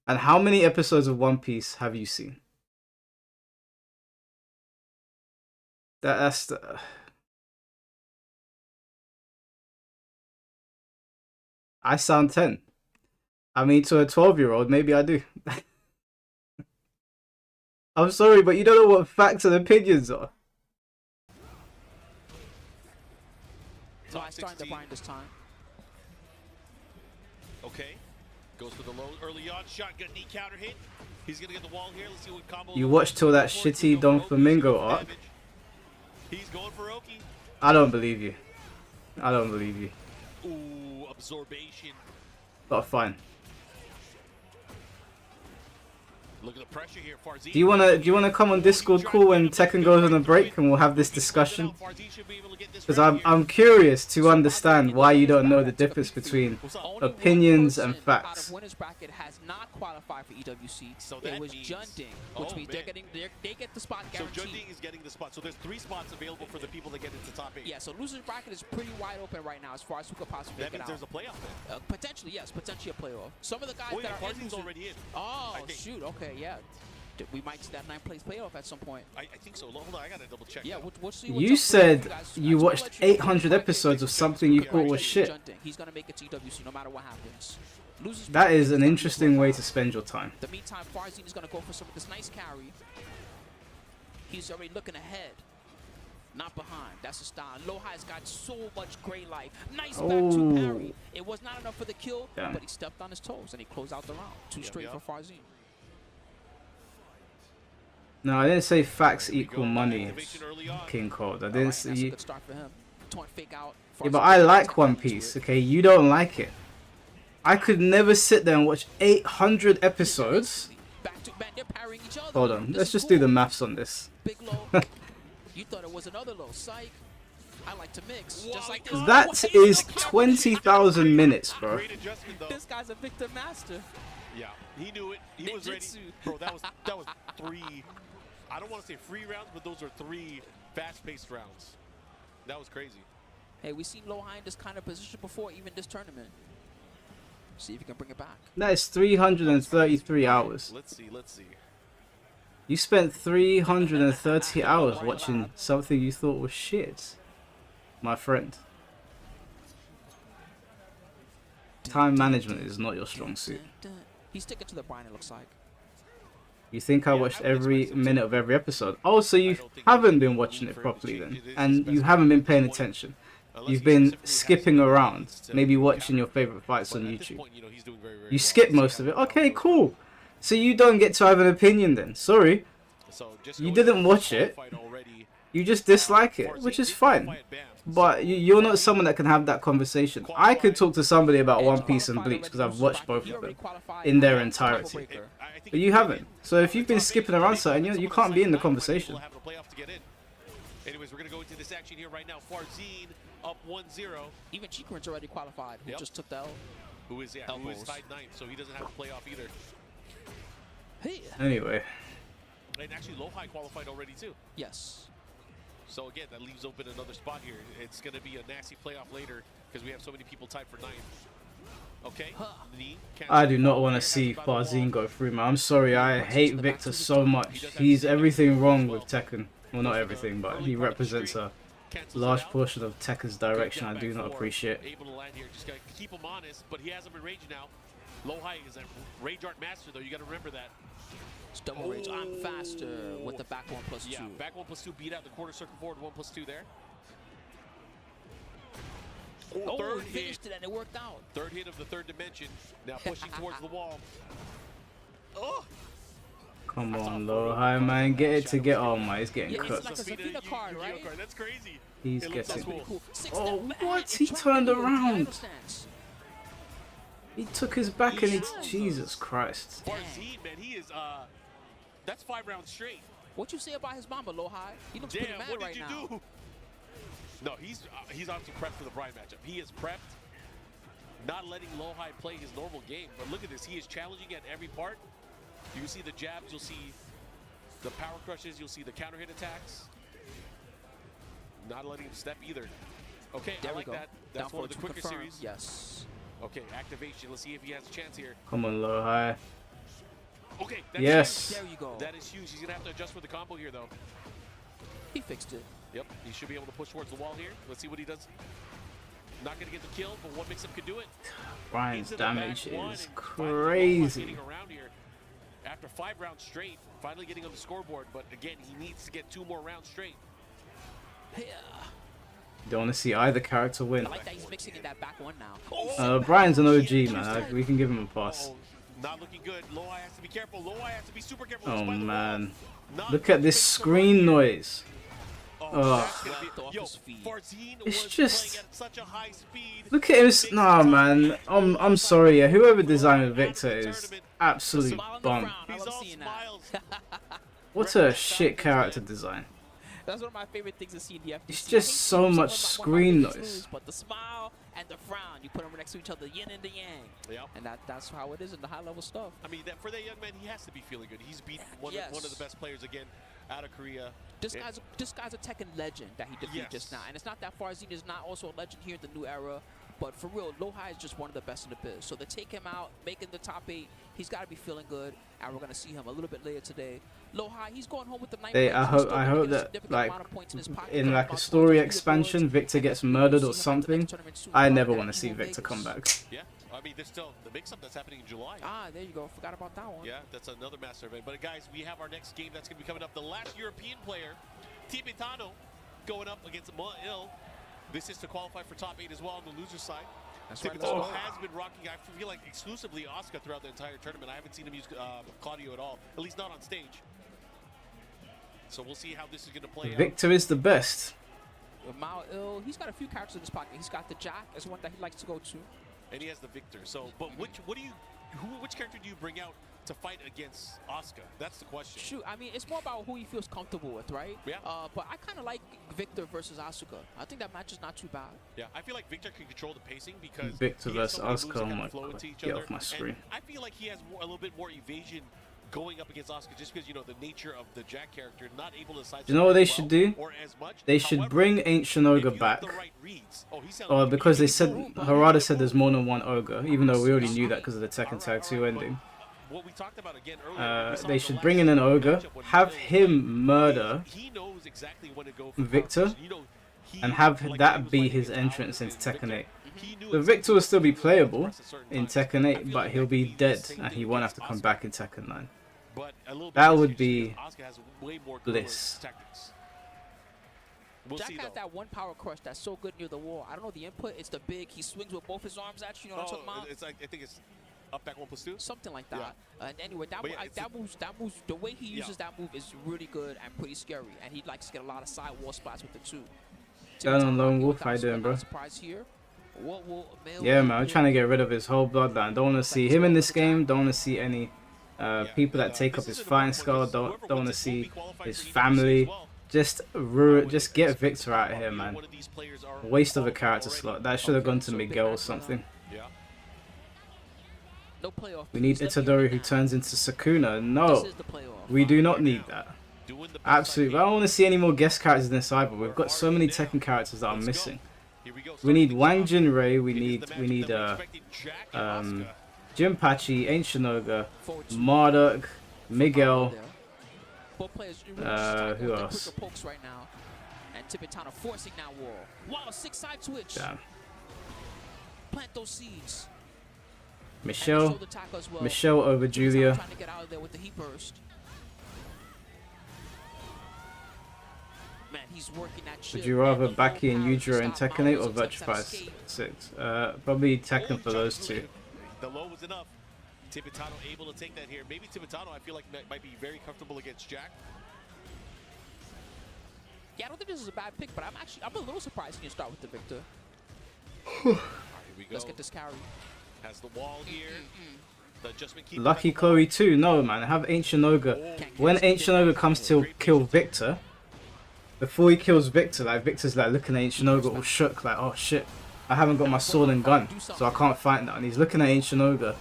[SPEAKER 2] And how many episodes of One Piece have you seen? That's the... I sound 10. I mean, to a 12-year-old, maybe I do. I'm sorry, but you don't know what facts and opinions are.
[SPEAKER 4] So I started the grind this time.
[SPEAKER 5] Okay. Goes for the low early on. Shotgun knee counter hit. He's going to get the wall here. Let's see what combo.
[SPEAKER 2] You watched till that shitty Don Flamingo arc.
[SPEAKER 5] He's going for Oki.
[SPEAKER 2] I don't believe you. I don't believe you.
[SPEAKER 5] Ooh, absorption.
[SPEAKER 2] But fine.
[SPEAKER 5] Look at the pressure here. Farzine.
[SPEAKER 2] Do you wanna come on Discord call when Tekken goes on a break and we'll have this discussion? Because I'm curious to understand why you don't know the difference between opinions and facts.
[SPEAKER 4] Winners bracket has not qualified for EWC.
[SPEAKER 5] So
[SPEAKER 4] it was
[SPEAKER 5] means,
[SPEAKER 4] Junding, which means they get the spot guaranteed.
[SPEAKER 5] So Junding is getting the spot. So there's 3 spots available for the people that get into top 8.
[SPEAKER 4] Yeah, so losers bracket is pretty wide open right now as far as who could possibly
[SPEAKER 5] that
[SPEAKER 4] make it
[SPEAKER 5] means
[SPEAKER 4] out.
[SPEAKER 5] there's a playoff then.
[SPEAKER 4] Potentially, yes, potentially a playoff. Some of the guys that are in losers,
[SPEAKER 5] already in.
[SPEAKER 4] Oh shoot, okay, yeah. We might see that 9th place playoff at some point.
[SPEAKER 5] I think so. Hold on, I gotta double check.
[SPEAKER 4] Yeah, we'll see.
[SPEAKER 2] You said you watched 800 episodes of something you thought was shit.
[SPEAKER 4] He's gonna make it to EWC no matter what happens. Losers
[SPEAKER 2] That is an interesting way to spend your time.
[SPEAKER 4] the meantime, Farzine is gonna go for some of this nice carry. He's already looking ahead, not behind. That's the style. Lohai's got so much gray life. Nice back to parry. It was not enough for the kill, but he stepped on his toes and he closed out the round. 2 straight for Farzine.
[SPEAKER 2] No, I didn't say facts equal money, King Cold. I didn't say you. Yeah, but I like One Piece, okay? You don't like it. I could never sit there and watch 800 episodes. Hold on, let's just do the maths on this.
[SPEAKER 4] Big low. You thought it was another low. Psych. I like to mix. Just like this.
[SPEAKER 2] That is 20,000 minutes, bro.
[SPEAKER 4] This guy's a victim master.
[SPEAKER 5] Yeah, he knew it. He was ready. Bro, that was 3. I don't want to say free rounds, but those are 3 fast-paced rounds. That was crazy.
[SPEAKER 4] Hey, we've seen Lohai in this kind of position before, even this tournament. See if you can bring it back.
[SPEAKER 2] That is 333 hours.
[SPEAKER 5] Let's see.
[SPEAKER 2] You spent 330 hours watching something you thought was shit, my friend. Time management is not your strong suit.
[SPEAKER 4] He's sticking to the brine, it looks like.
[SPEAKER 2] You think I watched every minute of every episode? Oh, so you haven't been watching it properly then, and you haven't been paying attention. You've been skipping around, maybe watching your favorite fights on YouTube. You skip most of it. Okay, cool. So you don't get to have an opinion then. Sorry. You didn't watch it. You just dislike it, which is fine. But you're not someone that can have that conversation. I could talk to somebody about One Piece and Bleach because I've watched both of them in their entirety. But you haven't. So if you've been skipping around something, you can't be in the conversation.
[SPEAKER 5] Anyways, we're going to go into this action here right now. Farzine up 1-0.
[SPEAKER 4] Even Chikrin's already qualified, who just took the L.
[SPEAKER 5] Who is tied 9th, so he doesn't have a playoff either.
[SPEAKER 4] Hey.
[SPEAKER 2] Anyway.
[SPEAKER 5] And actually, Lohai qualified already too.
[SPEAKER 4] Yes.
[SPEAKER 5] So again, that leaves open another spot here. It's going to be a nasty playoff later because we have so many people tied for 9th. Okay.
[SPEAKER 2] I do not want to see Farzine go through, man. I'm sorry, I hate Victor so much. He's everything wrong with Tekken. Well, not everything, but he represents a large portion of Tekken's direction I do not appreciate.
[SPEAKER 5] Able to land here. Just got to keep him honest, but he has him in range now. Lohai is a rage art master, though. You got to remember that.
[SPEAKER 4] It's double rage. I'm faster with the back 1+2.
[SPEAKER 5] Yeah, back 1+2 beat out the quarter circle forward 1+2 there.
[SPEAKER 4] Oh,
[SPEAKER 5] third
[SPEAKER 4] he finished it and it worked out.
[SPEAKER 5] 3rd hit of the 3rd dimension. Now pushing towards the wall. Oh!
[SPEAKER 2] Come on, Lohai, man. Get it together. Oh, my. He's getting cooked.
[SPEAKER 4] It's like a Zafina card, right?
[SPEAKER 5] That's crazy.
[SPEAKER 2] He's getting...
[SPEAKER 5] Cool.
[SPEAKER 2] Oh, what? He turned around. He took his back and he... Jesus Christ.
[SPEAKER 5] Farzine, man, he is... That's 5 rounds straight.
[SPEAKER 4] What you say about his mama, Lohai? He looks pretty mad right now.
[SPEAKER 5] Do? No, he's obviously prepped for the Brine matchup. He is prepped, not letting Lohai play his normal game. But look at this. He is challenging at every part. You can see the jabs. You'll see the power crushes, you'll see the counter hit attacks. Not letting him step either. Okay,
[SPEAKER 4] There
[SPEAKER 5] I
[SPEAKER 4] we
[SPEAKER 5] like
[SPEAKER 4] go.
[SPEAKER 5] that.
[SPEAKER 4] Down
[SPEAKER 5] That's one of the
[SPEAKER 4] forward to
[SPEAKER 5] quicker
[SPEAKER 4] confirm.
[SPEAKER 5] series.
[SPEAKER 4] Yes.
[SPEAKER 5] Okay, activation. Let's see if he has a chance here.
[SPEAKER 2] Come on, low high.
[SPEAKER 5] Okay, that's
[SPEAKER 2] Yes.
[SPEAKER 5] huge.
[SPEAKER 4] There you go.
[SPEAKER 5] That is huge. He's gonna have to adjust for the combo here, though.
[SPEAKER 4] He fixed it.
[SPEAKER 5] Yep, he should be able to push towards the wall here. Let's see what he does. Not gonna get the kill, but one mix-up could do it.
[SPEAKER 2] Brian's
[SPEAKER 5] Into the back
[SPEAKER 2] damage
[SPEAKER 5] one,
[SPEAKER 2] is
[SPEAKER 5] and finally Lohan
[SPEAKER 2] crazy.
[SPEAKER 5] getting around here. After 5 rounds straight, finally getting on the scoreboard, but again, he needs to get 2 more rounds straight.
[SPEAKER 4] Yeah.
[SPEAKER 2] Don't want to see either character win.
[SPEAKER 4] I like that he's mixing in that back one now.
[SPEAKER 2] Brian's an OG, man. We can give him a pass.
[SPEAKER 5] Uh-oh, not looking good. Low eye has to be careful. Low eye has to be super careful.
[SPEAKER 2] Oh
[SPEAKER 5] He's by the
[SPEAKER 2] man,
[SPEAKER 5] wall. Not
[SPEAKER 2] look at this
[SPEAKER 5] fixing the
[SPEAKER 2] screen
[SPEAKER 5] run.
[SPEAKER 2] noise.
[SPEAKER 5] Oh, that's gonna
[SPEAKER 4] Left
[SPEAKER 5] be,
[SPEAKER 4] off
[SPEAKER 5] yo,
[SPEAKER 4] his feet.
[SPEAKER 5] Farzine
[SPEAKER 2] It's
[SPEAKER 5] was
[SPEAKER 2] just-
[SPEAKER 5] playing at such a high speed.
[SPEAKER 2] Look at him. Nah, man. I'm sorry. Yeah, whoever designed Victor is absolute
[SPEAKER 4] Smile on the
[SPEAKER 2] bum.
[SPEAKER 4] frown. I
[SPEAKER 5] He's
[SPEAKER 4] love
[SPEAKER 5] all
[SPEAKER 4] seeing
[SPEAKER 5] smiles.
[SPEAKER 2] What a shit character design.
[SPEAKER 4] That's one of my favorite things to see in the FGC.
[SPEAKER 2] It's
[SPEAKER 4] I
[SPEAKER 2] just
[SPEAKER 4] hate
[SPEAKER 2] so
[SPEAKER 4] seeing
[SPEAKER 2] much
[SPEAKER 4] someone
[SPEAKER 2] screen
[SPEAKER 4] lose,
[SPEAKER 2] noise.
[SPEAKER 4] But the smile and the frown, you put them next to each other, yin and the yang.
[SPEAKER 5] Yep.
[SPEAKER 4] And that's how it is in the high level stuff.
[SPEAKER 5] I mean, for that young man, he has to be feeling good. He's beat one
[SPEAKER 4] Yes.
[SPEAKER 5] of the best players again out of Korea.
[SPEAKER 4] This
[SPEAKER 5] Yeah.
[SPEAKER 4] guy's a Tekken legend that he defeated just now. And it's not that Farzine is not also a legend here in the new era. But for real, Lohai is just one of the best in the biz. So to take him out, making the top 8, he's got to be feeling good. And we're going to see him a little bit later today. Lohai, he's going home with the 9
[SPEAKER 2] Hey,
[SPEAKER 4] points.
[SPEAKER 2] I
[SPEAKER 4] He's
[SPEAKER 2] hope
[SPEAKER 4] still gonna get a
[SPEAKER 2] that
[SPEAKER 4] significant
[SPEAKER 2] like
[SPEAKER 4] amount of points in his pocket.
[SPEAKER 2] in like a
[SPEAKER 4] About
[SPEAKER 2] story
[SPEAKER 4] 22
[SPEAKER 2] expansion,
[SPEAKER 4] leaderboards.
[SPEAKER 2] Victor
[SPEAKER 4] And
[SPEAKER 2] gets
[SPEAKER 4] then
[SPEAKER 2] murdered
[SPEAKER 4] we'll
[SPEAKER 2] or
[SPEAKER 4] see him at the next
[SPEAKER 2] something.
[SPEAKER 4] tournament soon.
[SPEAKER 2] I
[SPEAKER 4] Right
[SPEAKER 2] never
[SPEAKER 4] there
[SPEAKER 2] want
[SPEAKER 4] in
[SPEAKER 2] to see
[SPEAKER 4] Evo
[SPEAKER 2] Victor
[SPEAKER 4] Vegas.
[SPEAKER 2] come back.
[SPEAKER 5] Yeah, I mean, there's still the mix-up that's happening in July.
[SPEAKER 4] Ah, there you go. Forgot about that one.
[SPEAKER 5] Yeah, that's another master event. But guys, we have our next game that's going to be coming up. The last European player, Tibetano, going up against Mo'il. This is to qualify for top 8 as well on the loser side.
[SPEAKER 4] That's right.
[SPEAKER 5] Tibetano has been rocking, I feel like, exclusively Asuka throughout the entire tournament. I haven't seen him use Claudio at all, at least not on stage. So we'll see how this is going to play out.
[SPEAKER 2] Victor is the best.
[SPEAKER 4] With Mao Il, he's got a few characters in his pocket. He's got the Jack as one that he likes to go to.
[SPEAKER 5] And he has the Victor. So, but which character do you bring out to fight against Asuka? That's the question.
[SPEAKER 4] Shoot, I mean, it's more about who he feels comfortable with, right?
[SPEAKER 5] Yeah.
[SPEAKER 4] But I kind of like Victor versus Asuka. I think that match is not too bad.
[SPEAKER 5] Yeah, I feel like Victor can control the pacing because
[SPEAKER 2] Victor
[SPEAKER 5] he has
[SPEAKER 2] versus
[SPEAKER 5] so many
[SPEAKER 2] Asuka,
[SPEAKER 5] moves that
[SPEAKER 2] oh
[SPEAKER 5] kind
[SPEAKER 2] my
[SPEAKER 5] of flow
[SPEAKER 2] God,
[SPEAKER 5] into each
[SPEAKER 2] get
[SPEAKER 5] other.
[SPEAKER 2] off my
[SPEAKER 5] And
[SPEAKER 2] screen.
[SPEAKER 5] I feel like he has a little bit more evasion going up against Asuka just because, you know, the nature of the Jack character, not able to side.
[SPEAKER 2] Do you know what they should do?
[SPEAKER 5] Or as much.
[SPEAKER 2] They should
[SPEAKER 5] However,
[SPEAKER 2] bring Ancient
[SPEAKER 5] if
[SPEAKER 2] Ogre
[SPEAKER 5] you
[SPEAKER 2] back.
[SPEAKER 5] have the right reads, he's sounding
[SPEAKER 2] Or
[SPEAKER 5] like
[SPEAKER 2] because they
[SPEAKER 5] he's
[SPEAKER 2] said,
[SPEAKER 5] moving.
[SPEAKER 2] Harada said there's more than one Ogre, even though we already knew that because of the Tekken Tag 2 ending.
[SPEAKER 5] What we talked about again earlier, we saw
[SPEAKER 2] They
[SPEAKER 5] the
[SPEAKER 2] should
[SPEAKER 5] last
[SPEAKER 2] bring in an Ogre,
[SPEAKER 5] matchup when
[SPEAKER 2] have
[SPEAKER 5] Mil
[SPEAKER 2] him murder
[SPEAKER 5] he knows exactly when to go for
[SPEAKER 2] Victor,
[SPEAKER 5] power. You know, he-
[SPEAKER 2] and have
[SPEAKER 5] like when he
[SPEAKER 2] that
[SPEAKER 5] was
[SPEAKER 2] be
[SPEAKER 5] fighting
[SPEAKER 2] his
[SPEAKER 5] against
[SPEAKER 2] entrance
[SPEAKER 5] Alex
[SPEAKER 2] into
[SPEAKER 5] and
[SPEAKER 2] Tekken 8.
[SPEAKER 5] Victor, he knew
[SPEAKER 2] The
[SPEAKER 5] exactly
[SPEAKER 2] Victor will still be
[SPEAKER 5] when to
[SPEAKER 2] playable
[SPEAKER 5] press at certain
[SPEAKER 2] in
[SPEAKER 5] times.
[SPEAKER 2] Tekken
[SPEAKER 5] I
[SPEAKER 2] 8,
[SPEAKER 5] feel
[SPEAKER 2] but
[SPEAKER 5] like
[SPEAKER 2] he'll
[SPEAKER 5] that
[SPEAKER 2] be
[SPEAKER 5] could be the
[SPEAKER 2] dead
[SPEAKER 5] same
[SPEAKER 2] and
[SPEAKER 5] thing
[SPEAKER 2] he won't have
[SPEAKER 5] against
[SPEAKER 2] to come
[SPEAKER 5] Asuka.
[SPEAKER 2] back in Tekken 9.
[SPEAKER 5] But a little bit
[SPEAKER 2] That
[SPEAKER 5] easier
[SPEAKER 2] would
[SPEAKER 5] just
[SPEAKER 2] be
[SPEAKER 5] because Asuka has way more guerrilla
[SPEAKER 2] bliss.
[SPEAKER 5] tactics. We'll
[SPEAKER 4] Jack
[SPEAKER 5] see,
[SPEAKER 4] has
[SPEAKER 5] though.
[SPEAKER 4] that one power crush that's so good near the wall. I don't know the input. It's the big. He swings with both his arms at you. You know what I'm talking about?
[SPEAKER 5] It's like, I think it's up back 1+2.
[SPEAKER 4] Something like that.
[SPEAKER 5] Yeah.
[SPEAKER 4] And anyway, that
[SPEAKER 5] But
[SPEAKER 4] move,
[SPEAKER 5] yeah, it's
[SPEAKER 4] that moves. The way he
[SPEAKER 5] Yeah.
[SPEAKER 4] uses that move is really good and pretty scary. And he likes to get a lot of side wall spots with it too.
[SPEAKER 2] Down on Lone
[SPEAKER 4] Tibetano
[SPEAKER 2] Wolf,
[SPEAKER 4] without
[SPEAKER 2] how you doing, bro?
[SPEAKER 4] Surprise here.
[SPEAKER 2] Yeah, man, I'm trying to get rid of his whole bloodline. Don't want to see him in this game. Don't want to see any people that take up his fighting style. Don't want to see his family. Just get Victor out of here, man. Waste of a character slot. That should have gone to Miguel or something.
[SPEAKER 5] Yeah.
[SPEAKER 4] No playoff.
[SPEAKER 2] We need
[SPEAKER 4] please. Let me
[SPEAKER 2] Itadori
[SPEAKER 4] hear
[SPEAKER 2] who
[SPEAKER 4] it now.
[SPEAKER 2] turns into Sakuna.
[SPEAKER 4] This
[SPEAKER 2] No,
[SPEAKER 4] is the playoff.
[SPEAKER 2] we do not need that.
[SPEAKER 5] Doing the best
[SPEAKER 2] Absolutely. I
[SPEAKER 5] I
[SPEAKER 2] don't want to see any more guest characters in this either. We've got so many Tekken characters that are
[SPEAKER 5] Let's go.
[SPEAKER 2] missing.
[SPEAKER 5] Here we go.
[SPEAKER 2] We need
[SPEAKER 5] Starting
[SPEAKER 2] Wang
[SPEAKER 5] things off.
[SPEAKER 2] Jinrei.
[SPEAKER 5] It
[SPEAKER 2] We
[SPEAKER 5] is
[SPEAKER 2] need
[SPEAKER 5] the matchup that we expected. Jack and Asuka.
[SPEAKER 2] Jinpachi, Ancient Ogre,
[SPEAKER 4] Forward to
[SPEAKER 2] Marduk, Miguel.
[SPEAKER 4] there. Both players really
[SPEAKER 2] who
[SPEAKER 4] tackle with their
[SPEAKER 2] else?
[SPEAKER 4] quicker pokes right now. And Tibetano forcing that wall. Wow, 6-side twitch.
[SPEAKER 2] Damn.
[SPEAKER 4] Plant those seeds. And
[SPEAKER 2] Michelle.
[SPEAKER 4] shoulder tackle as well.
[SPEAKER 2] Michelle over
[SPEAKER 4] Tibetano
[SPEAKER 2] Julia.
[SPEAKER 4] trying to get out of there with the heat burst. Man, he's working that shit.
[SPEAKER 2] Would you rather
[SPEAKER 4] And the low
[SPEAKER 2] Baki and
[SPEAKER 4] power
[SPEAKER 2] Yujiro in
[SPEAKER 4] stop
[SPEAKER 2] Tekken 8 or
[SPEAKER 4] Mao's attempts at
[SPEAKER 2] Virtua
[SPEAKER 4] escape.
[SPEAKER 2] 6? Probably Tekken for those two.
[SPEAKER 5] The low was enough. Tibetano able to take that here. Maybe Tibetano, I feel like, might be very comfortable against Jack.
[SPEAKER 4] Yeah, I don't think this is a bad pick, but I'm a little surprised he didn't start with the Victor.
[SPEAKER 5] Here we go.
[SPEAKER 4] Let's get this carry.
[SPEAKER 5] Has the wall here. The adjustment keeper
[SPEAKER 2] Lucky
[SPEAKER 5] has the wall.
[SPEAKER 2] Chloe too. No, man. Have Ancient Ogre. When Ancient Ogre comes to kill Victor, before he kills Victor, like Victor's like looking at Ancient Ogre all shook, like, oh shit, I haven't got my sword and gun, so I can't fight now. And he's looking at Ancient Ogre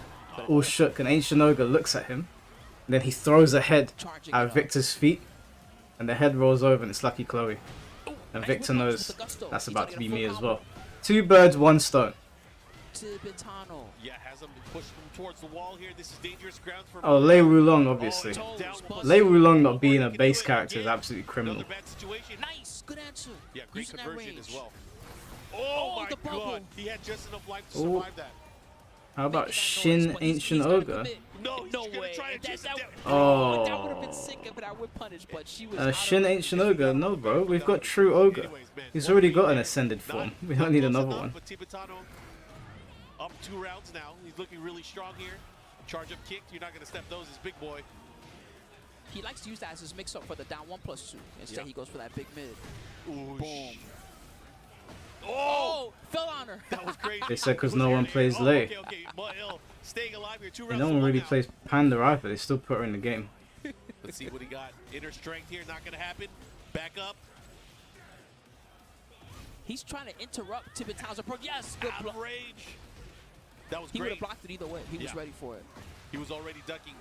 [SPEAKER 2] all shook, and Ancient Ogre looks at him And then he throws a head
[SPEAKER 4] Charging
[SPEAKER 2] at
[SPEAKER 4] it up.
[SPEAKER 2] Victor's feet, and the head rolls over, and it's Lucky Chloe.
[SPEAKER 4] Ooh,
[SPEAKER 2] And
[SPEAKER 4] nice
[SPEAKER 2] Victor
[SPEAKER 4] whip punch
[SPEAKER 2] knows
[SPEAKER 4] with the gusto.
[SPEAKER 2] that's
[SPEAKER 4] He's
[SPEAKER 2] about
[SPEAKER 4] gonna
[SPEAKER 2] to be
[SPEAKER 4] get a
[SPEAKER 2] me
[SPEAKER 4] full
[SPEAKER 2] as
[SPEAKER 4] combo.
[SPEAKER 2] well. 2 birds, 1 stone.
[SPEAKER 4] Tibetano.
[SPEAKER 5] Yeah, has him push him towards the wall here. This is dangerous ground for
[SPEAKER 2] Oh, Lei Wulong, obviously.
[SPEAKER 5] Oh, down one.
[SPEAKER 2] Lei Wulong not being a base character is absolutely criminal.
[SPEAKER 5] Another bad situation.
[SPEAKER 4] Nice, good answer.
[SPEAKER 5] Yeah, great
[SPEAKER 4] Using that
[SPEAKER 5] conversion
[SPEAKER 4] range.
[SPEAKER 5] as well. Oh, my
[SPEAKER 4] the bubble.
[SPEAKER 5] god. He had just enough life to
[SPEAKER 2] Oh.
[SPEAKER 5] survive that.
[SPEAKER 2] How about
[SPEAKER 4] Making that noise,
[SPEAKER 2] Shin
[SPEAKER 4] but
[SPEAKER 2] Ancient
[SPEAKER 4] he's gonna
[SPEAKER 2] Ogre?
[SPEAKER 4] commit.
[SPEAKER 5] No, he's
[SPEAKER 4] No
[SPEAKER 5] gonna
[SPEAKER 4] way.
[SPEAKER 5] try and chase it down.
[SPEAKER 2] Oh.
[SPEAKER 4] That would have been sick if that whip punish, but she was. out of
[SPEAKER 2] Shin
[SPEAKER 4] range.
[SPEAKER 2] Ancient Ogre? No, bro. We've got True Ogre.
[SPEAKER 5] Anyways, man,
[SPEAKER 2] He's
[SPEAKER 5] one
[SPEAKER 2] already
[SPEAKER 5] lead
[SPEAKER 2] got an
[SPEAKER 5] there.
[SPEAKER 2] ascended form.
[SPEAKER 5] Not-
[SPEAKER 2] We
[SPEAKER 5] not
[SPEAKER 2] don't need
[SPEAKER 5] close
[SPEAKER 2] another
[SPEAKER 5] enough,
[SPEAKER 2] one.
[SPEAKER 5] But Tibetano up 2 rounds now. He's looking really strong here. Charge up kick. You're not going to step those as big boy.
[SPEAKER 4] He likes to use that as his mix up for the down 1+2. Instead,
[SPEAKER 5] Yeah.
[SPEAKER 4] he goes for that big mid.
[SPEAKER 5] Ooh,
[SPEAKER 4] Boom.
[SPEAKER 5] Oh,
[SPEAKER 4] Oh, fell on her.
[SPEAKER 5] that was crazy.
[SPEAKER 2] They said 'cause
[SPEAKER 5] Was
[SPEAKER 2] no
[SPEAKER 5] there
[SPEAKER 2] one
[SPEAKER 5] an
[SPEAKER 2] plays
[SPEAKER 5] air?
[SPEAKER 2] Lei.
[SPEAKER 5] Okay. Ma'il staying alive here. 2 rounds
[SPEAKER 2] And no
[SPEAKER 5] to
[SPEAKER 2] one
[SPEAKER 5] 1
[SPEAKER 2] really
[SPEAKER 5] now.
[SPEAKER 2] plays Panda either. They still put her in the game.
[SPEAKER 5] Let's see what he got. Inner strength here. Not going to happen. Back up.
[SPEAKER 4] He's trying to interrupt Tibetano's approach. Yes, good
[SPEAKER 5] Out of
[SPEAKER 4] block.
[SPEAKER 5] range. That was
[SPEAKER 4] He would
[SPEAKER 5] great.
[SPEAKER 4] have blocked it either way. He was
[SPEAKER 5] Yeah.
[SPEAKER 4] ready for it.
[SPEAKER 5] He was already ducking.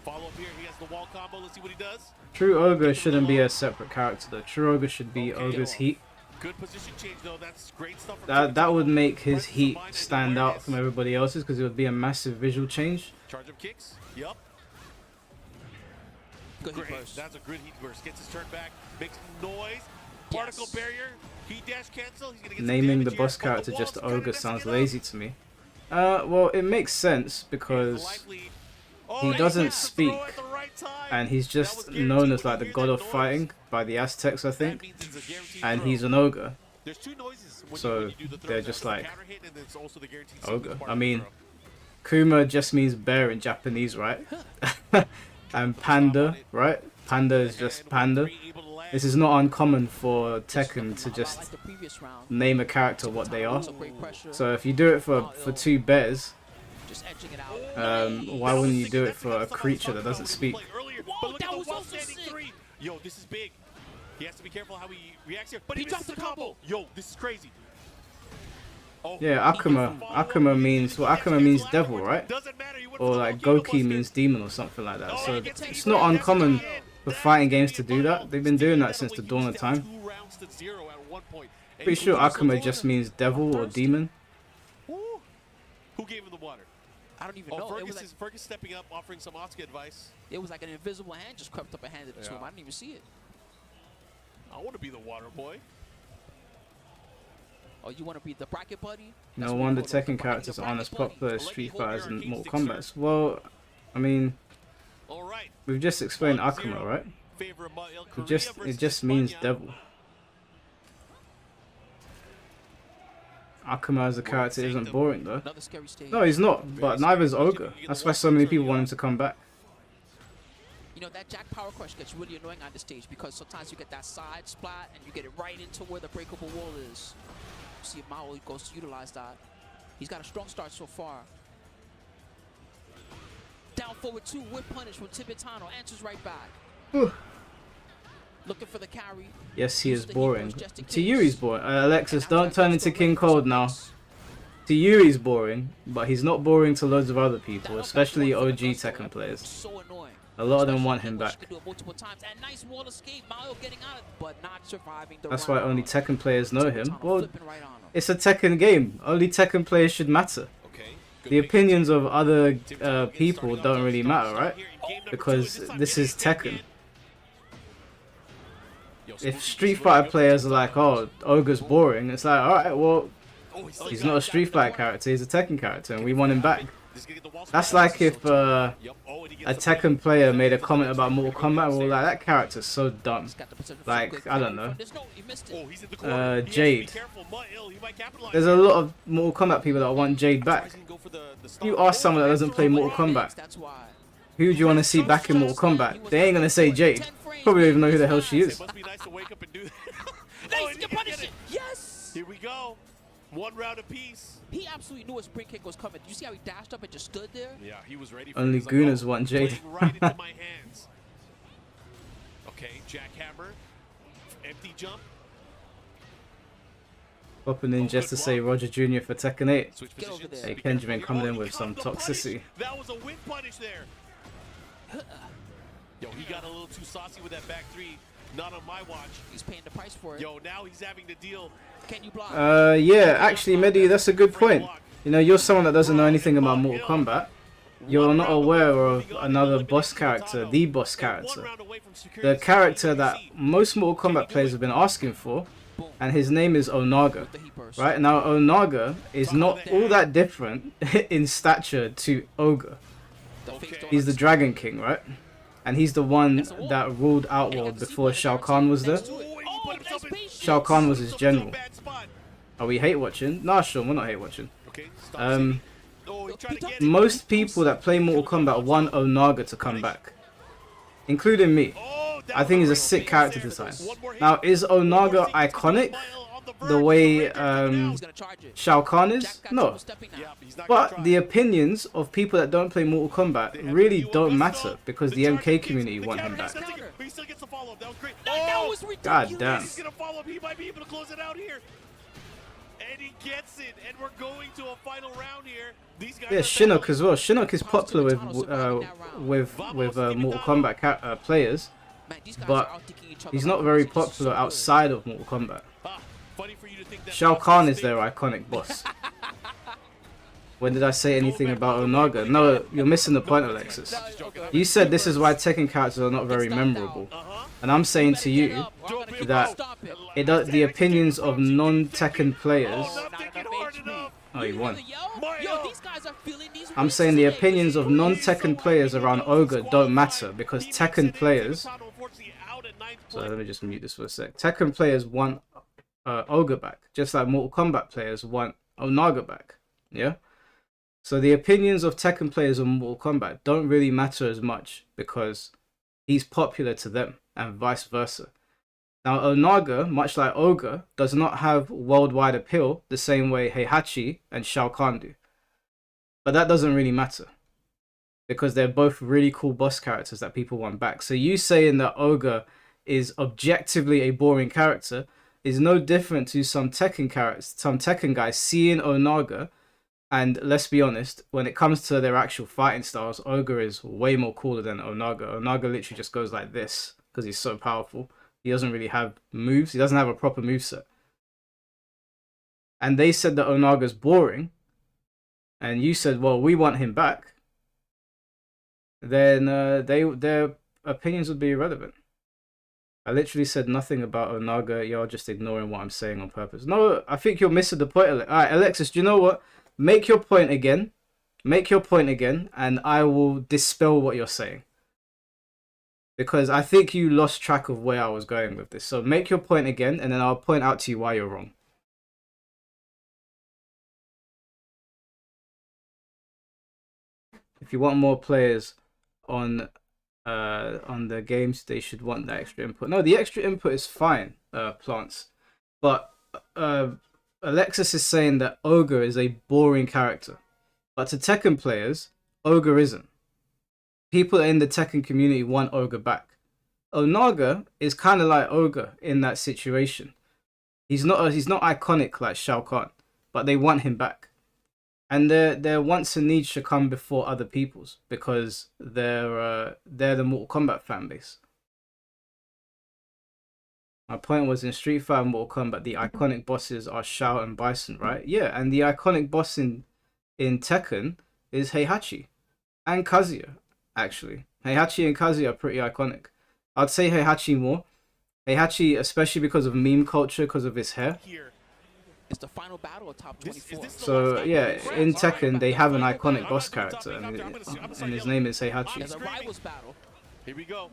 [SPEAKER 5] Follow up here. He has the wall combo. Let's see what he does.
[SPEAKER 2] True Ogre shouldn't be a separate character though. True Ogre should be
[SPEAKER 5] Okay.
[SPEAKER 2] Ogre's heat.
[SPEAKER 5] Good position change though. That's great stuff. From
[SPEAKER 2] That would
[SPEAKER 5] Tibetano.
[SPEAKER 2] make his
[SPEAKER 5] Presence of
[SPEAKER 2] heat
[SPEAKER 5] mind and
[SPEAKER 2] stand out
[SPEAKER 5] awareness.
[SPEAKER 2] from everybody else's because it would be a massive visual change.
[SPEAKER 5] Charge up kicks. Yup.
[SPEAKER 4] Good heat
[SPEAKER 5] Great.
[SPEAKER 4] burst.
[SPEAKER 5] That's a good heat burst. Gets his turn back. Makes noise. Particle
[SPEAKER 4] Yes.
[SPEAKER 5] barrier. Heat dash cancel. He's gonna get some
[SPEAKER 2] Naming the
[SPEAKER 5] damage here.
[SPEAKER 2] boss
[SPEAKER 5] Oh,
[SPEAKER 2] character
[SPEAKER 5] wall's
[SPEAKER 2] just
[SPEAKER 5] kinda
[SPEAKER 2] Ogre
[SPEAKER 5] messing
[SPEAKER 2] sounds
[SPEAKER 5] it up.
[SPEAKER 2] lazy to me. Well, it makes sense because
[SPEAKER 5] Lively.
[SPEAKER 2] he
[SPEAKER 5] and
[SPEAKER 2] doesn't
[SPEAKER 5] gets the
[SPEAKER 2] speak,
[SPEAKER 5] throw at the right time.
[SPEAKER 2] and he's
[SPEAKER 5] That
[SPEAKER 2] just
[SPEAKER 5] was guaranteed
[SPEAKER 2] known as
[SPEAKER 5] when
[SPEAKER 2] like
[SPEAKER 5] you
[SPEAKER 2] the
[SPEAKER 5] hear
[SPEAKER 2] god
[SPEAKER 5] that
[SPEAKER 2] of
[SPEAKER 5] noise.
[SPEAKER 2] fighting by the Aztecs, I
[SPEAKER 5] That
[SPEAKER 2] think,
[SPEAKER 5] means it's a guaranteed
[SPEAKER 2] and
[SPEAKER 5] throw.
[SPEAKER 2] he's an ogre.
[SPEAKER 5] There's 2 noises when
[SPEAKER 2] So,
[SPEAKER 5] you do the throw.
[SPEAKER 2] they're
[SPEAKER 5] That's
[SPEAKER 2] just
[SPEAKER 5] the
[SPEAKER 2] like,
[SPEAKER 5] counter hit and it's also the guaranteed
[SPEAKER 2] Ogre.
[SPEAKER 5] sequence part
[SPEAKER 2] I
[SPEAKER 5] of the
[SPEAKER 2] mean,
[SPEAKER 5] throw.
[SPEAKER 2] Kuma just means bear in Japanese, right? And panda, right? Panda is just panda. This is not uncommon for Tekken to just
[SPEAKER 4] Like the previous round.
[SPEAKER 2] name a character what they are.
[SPEAKER 4] Also great pressure.
[SPEAKER 2] So if you do it for 2 bears,
[SPEAKER 4] Just edging it out.
[SPEAKER 2] why wouldn't you do it for a creature that doesn't speak?
[SPEAKER 4] Whoa, that was also sick.
[SPEAKER 5] Yo, this is big. He has to be careful how he reacts here. But
[SPEAKER 4] He
[SPEAKER 5] he misses
[SPEAKER 4] dropped
[SPEAKER 5] the
[SPEAKER 4] the
[SPEAKER 5] combo. Yo, this is crazy. Oh,
[SPEAKER 2] Yeah, Akuma means, well, Akuma means devil, right?
[SPEAKER 5] Doesn't matter. He went
[SPEAKER 2] Or
[SPEAKER 5] for the
[SPEAKER 2] like
[SPEAKER 5] volcano
[SPEAKER 2] Goki
[SPEAKER 5] buster.
[SPEAKER 2] means demon or something like that.
[SPEAKER 5] Oh,
[SPEAKER 2] So
[SPEAKER 5] he gets
[SPEAKER 2] it's
[SPEAKER 5] taken
[SPEAKER 2] not
[SPEAKER 5] down.
[SPEAKER 2] uncommon
[SPEAKER 5] That's again.
[SPEAKER 2] for
[SPEAKER 5] That's
[SPEAKER 2] fighting
[SPEAKER 5] again
[SPEAKER 2] games to do that. They've been doing that since the dawn of time.
[SPEAKER 5] 2 rounds to 0 at one point. And
[SPEAKER 2] Pretty
[SPEAKER 5] he
[SPEAKER 2] sure
[SPEAKER 5] was
[SPEAKER 2] Akuma
[SPEAKER 5] also
[SPEAKER 2] just
[SPEAKER 5] water.
[SPEAKER 2] means devil or demon.
[SPEAKER 5] Woo. Who gave him the water?
[SPEAKER 4] I don't even
[SPEAKER 5] Oh,
[SPEAKER 4] know.
[SPEAKER 5] Fergus stepping up, offering some Asuka advice.
[SPEAKER 4] It was like an invisible hand just crept up and handed it to
[SPEAKER 5] Yeah.
[SPEAKER 4] him. I didn't even see it.
[SPEAKER 5] I want to be the water boy.
[SPEAKER 4] Oh, you want to be the bracket buddy?
[SPEAKER 2] No
[SPEAKER 4] That's what
[SPEAKER 2] wonder
[SPEAKER 4] we call it, the
[SPEAKER 2] Tekken characters
[SPEAKER 4] bracket
[SPEAKER 2] aren't as
[SPEAKER 4] buddy.
[SPEAKER 2] popular as
[SPEAKER 5] Let me
[SPEAKER 2] Street
[SPEAKER 5] hold your
[SPEAKER 2] Fighters and
[SPEAKER 5] arcade
[SPEAKER 2] Mortal
[SPEAKER 5] stick,
[SPEAKER 2] Kombat. Well, I mean,
[SPEAKER 5] All right.
[SPEAKER 2] we've just explained
[SPEAKER 5] 1-0.
[SPEAKER 2] Akuma, right?
[SPEAKER 5] Favor of Ma'il.
[SPEAKER 2] It
[SPEAKER 5] Korea
[SPEAKER 2] just
[SPEAKER 5] versus
[SPEAKER 2] means
[SPEAKER 5] Espana.
[SPEAKER 2] devil. Akuma as a character isn't boring though.
[SPEAKER 4] Another scary stage.
[SPEAKER 2] No, he's not, but neither is Ogre. That's why so many people want him to come back.
[SPEAKER 4] You know, that Jack Power Crush gets really annoying on the stage because sometimes you get that side splat and you get it right into where the breakable wall is. See if Mao goes to utilize that. He's got a strong start so far. Down forward 2, whip punish from Tibetano. Answers right back. Looking for the carry.
[SPEAKER 2] Yes, he is
[SPEAKER 4] Uses the
[SPEAKER 2] boring.
[SPEAKER 4] heroes just in
[SPEAKER 2] To you,
[SPEAKER 4] case.
[SPEAKER 2] he's boring. Alexis,
[SPEAKER 4] And now
[SPEAKER 2] don't
[SPEAKER 4] that
[SPEAKER 2] turn
[SPEAKER 4] goes
[SPEAKER 2] into
[SPEAKER 4] to
[SPEAKER 2] King
[SPEAKER 4] Red
[SPEAKER 2] Cold
[SPEAKER 4] Force
[SPEAKER 2] now.
[SPEAKER 4] Box.
[SPEAKER 2] To you, he's boring, but he's not boring to loads of other people,
[SPEAKER 4] That
[SPEAKER 2] especially
[SPEAKER 4] one for the
[SPEAKER 2] OG
[SPEAKER 4] gusto,
[SPEAKER 2] Tekken
[SPEAKER 4] that
[SPEAKER 2] players.
[SPEAKER 4] was so annoying.
[SPEAKER 2] A lot of them
[SPEAKER 4] Especially
[SPEAKER 2] want him
[SPEAKER 4] people
[SPEAKER 2] back.
[SPEAKER 4] could do it multiple times. And nice wall escape. Mao getting out of it, but not surviving the
[SPEAKER 2] That's why
[SPEAKER 4] round.
[SPEAKER 2] only Tekken players know him.
[SPEAKER 4] Tibetano
[SPEAKER 2] Well,
[SPEAKER 4] flipping right on him.
[SPEAKER 2] it's a Tekken game. Only Tekken players should matter.
[SPEAKER 5] Okay. Good
[SPEAKER 2] The
[SPEAKER 5] pick.
[SPEAKER 2] opinions of other
[SPEAKER 5] Tibetano gets
[SPEAKER 2] people
[SPEAKER 5] started
[SPEAKER 2] don't
[SPEAKER 5] off
[SPEAKER 2] really
[SPEAKER 5] strong
[SPEAKER 2] matter,
[SPEAKER 5] start
[SPEAKER 2] right?
[SPEAKER 5] here in game number 2,
[SPEAKER 2] Because
[SPEAKER 5] and time
[SPEAKER 2] this
[SPEAKER 5] getting
[SPEAKER 2] is
[SPEAKER 5] hit
[SPEAKER 2] Tekken.
[SPEAKER 5] again. Yo,
[SPEAKER 2] If
[SPEAKER 5] Smoothie
[SPEAKER 2] Street
[SPEAKER 5] just
[SPEAKER 2] Fighter
[SPEAKER 5] really
[SPEAKER 2] players are
[SPEAKER 5] good.
[SPEAKER 2] like, oh, Ogre's boring, it's like, alright, well,
[SPEAKER 5] Oh, still
[SPEAKER 2] he's
[SPEAKER 5] got
[SPEAKER 2] not
[SPEAKER 5] it.
[SPEAKER 2] a Street Fighter character, he's a Tekken character, and we want him back.
[SPEAKER 5] Just gonna get the wall
[SPEAKER 2] That's
[SPEAKER 5] spot.
[SPEAKER 2] like if
[SPEAKER 5] Yep. Oh, and he
[SPEAKER 2] a
[SPEAKER 5] gets the break.
[SPEAKER 2] Tekken player made a comment about Mortal Kombat, well, like, that character's so dumb.
[SPEAKER 4] He's got the position for
[SPEAKER 2] Like,
[SPEAKER 4] good
[SPEAKER 2] I don't
[SPEAKER 4] carry
[SPEAKER 2] know.
[SPEAKER 4] from this. No, he missed it.
[SPEAKER 5] Oh, he's in the corner. He has to be
[SPEAKER 2] Jade.
[SPEAKER 5] careful. Ma'il, he might capitalize.
[SPEAKER 2] There's a lot of Mortal Kombat people that want Jade back.
[SPEAKER 5] Tries to go for the
[SPEAKER 2] You
[SPEAKER 5] stop.
[SPEAKER 2] ask someone that doesn't play Mortal Kombat,
[SPEAKER 4] That's why.
[SPEAKER 2] who do you want to see back in Mortal Kombat? They ain't gonna say Jade. Probably don't even know who the hell she
[SPEAKER 5] It
[SPEAKER 2] is.
[SPEAKER 5] must be nice to wake up and do that.
[SPEAKER 4] Nice,
[SPEAKER 5] Oh,
[SPEAKER 4] he
[SPEAKER 5] and
[SPEAKER 4] can
[SPEAKER 5] he
[SPEAKER 4] punish
[SPEAKER 5] get
[SPEAKER 4] it. Yes!
[SPEAKER 5] Here we go. 1 round apiece.
[SPEAKER 4] He absolutely knew a spring kick was coming. You see how he dashed up and just stood there?
[SPEAKER 5] Yeah, he was ready for
[SPEAKER 2] Only
[SPEAKER 5] it. He's
[SPEAKER 2] Gunas
[SPEAKER 5] oh,
[SPEAKER 2] want Jade.
[SPEAKER 5] playing right into my hands. Okay, jackhammer. Empty jump.
[SPEAKER 2] Popping in just to say Roger Jr. for Tekken 8.
[SPEAKER 5] Switch
[SPEAKER 4] Get over
[SPEAKER 5] positions.
[SPEAKER 4] there.
[SPEAKER 2] Hey,
[SPEAKER 5] Be
[SPEAKER 2] Benjamin
[SPEAKER 5] careful.
[SPEAKER 2] coming
[SPEAKER 5] Oh,
[SPEAKER 2] in
[SPEAKER 5] he
[SPEAKER 2] with some
[SPEAKER 5] caught the punish.
[SPEAKER 2] toxicity.
[SPEAKER 5] That was a whip punish there. Yo, he got a little too saucy with that back three. Not on my watch.
[SPEAKER 4] He's paying the price for it.
[SPEAKER 5] Yo, now he's having to deal.
[SPEAKER 4] Can you block?
[SPEAKER 2] Yeah, actually, Mehdi, that's a good point. You know, you're someone that doesn't know anything about Mortal Kombat. You're not aware of another boss character, the boss character. The character that most Mortal Kombat players have been asking for, and his name is Onaga. Right? Now, Onaga is not all that different in stature to Ogre. He's the Dragon King, right? And he's the one that ruled Outworld before Shao Kahn was there. Shao Kahn was his general. Are we hate watching? Nah, Sean, we're not hate watching. Most people that play Mortal Kombat want Onaga to come back, including me. I think he's a sick character design. Now, is Onaga iconic the way Shao Kahn is? No. But the opinions of people that don't play Mortal Kombat really don't matter because the MK community want him back. God damn.
[SPEAKER 5] And he gets it, and we're going to a final round here. These guys
[SPEAKER 2] Yeah, Shinnok as well. Shinnok is popular with Mortal Kombat players, but he's not very popular outside of Mortal Kombat. Shao Kahn is their iconic boss. When did I say anything about Onaga? No, you're missing the point, Alexis. You said this is why Tekken characters are not very memorable. And I'm saying to you that the opinions of non-Tekken players... Oh, he won. I'm saying the opinions of non-Tekken players around Ogre don't matter because Tekken players... So let me just mute this for a sec. Tekken players want Ogre back, just like Mortal Kombat players want Onaga back. Yeah? So the opinions of Tekken players on Mortal Kombat don't really matter as much because he's popular to them and vice versa. Now Onaga, much like Ogre, does not have worldwide appeal the same way Heihachi and Shao Kahn do. But that doesn't really matter because they're both really cool boss characters that people want back. So you saying that Ogre is objectively a boring character is no different to some Tekken characters, some Tekken guys seeing Onaga. And let's be honest, when it comes to their actual fighting styles, Ogre is way more cooler than Onaga. Onaga literally just goes like this because he's so powerful. He doesn't really have moves. He doesn't have a proper moveset. And they said that Onaga's boring. And you said, well, we want him back. Then their opinions would be irrelevant. I literally said nothing about Onaga. You're just ignoring what I'm saying on purpose. No, I think you're missing the point. Alright, Alexis, do you know what? Make your point again. Make your point again, and I will dispel what you're saying. Because I think you lost track of where I was going with this. So make your point again, and then I'll point out to you why you're wrong. If you want more players on the games, they should want that extra input. No, the extra input is fine, Plants. But Alexis is saying that Ogre is a boring character. But to Tekken players, Ogre isn't. People in the Tekken community want Ogre back. Onaga is kind of like Ogre in that situation. He's not iconic like Shao Kahn, but they want him back. And their wants and needs should come before other people's because they're the Mortal Kombat fan base. My point was in Street Fighter and Mortal Kombat, the iconic bosses are Shao and Bison, right? Yeah, and the iconic boss in Tekken is Heihachi and Kazuya, actually. Heihachi and Kazuya are pretty iconic. I'd say Heihachi more. Heihachi, especially because of meme culture, because of his hair.
[SPEAKER 4] It's the final battle of top 24.
[SPEAKER 2] So yeah, in Tekken they have an iconic boss character, and his name is Heihachi.
[SPEAKER 4] It's a rivals battle.
[SPEAKER 5] Here we go.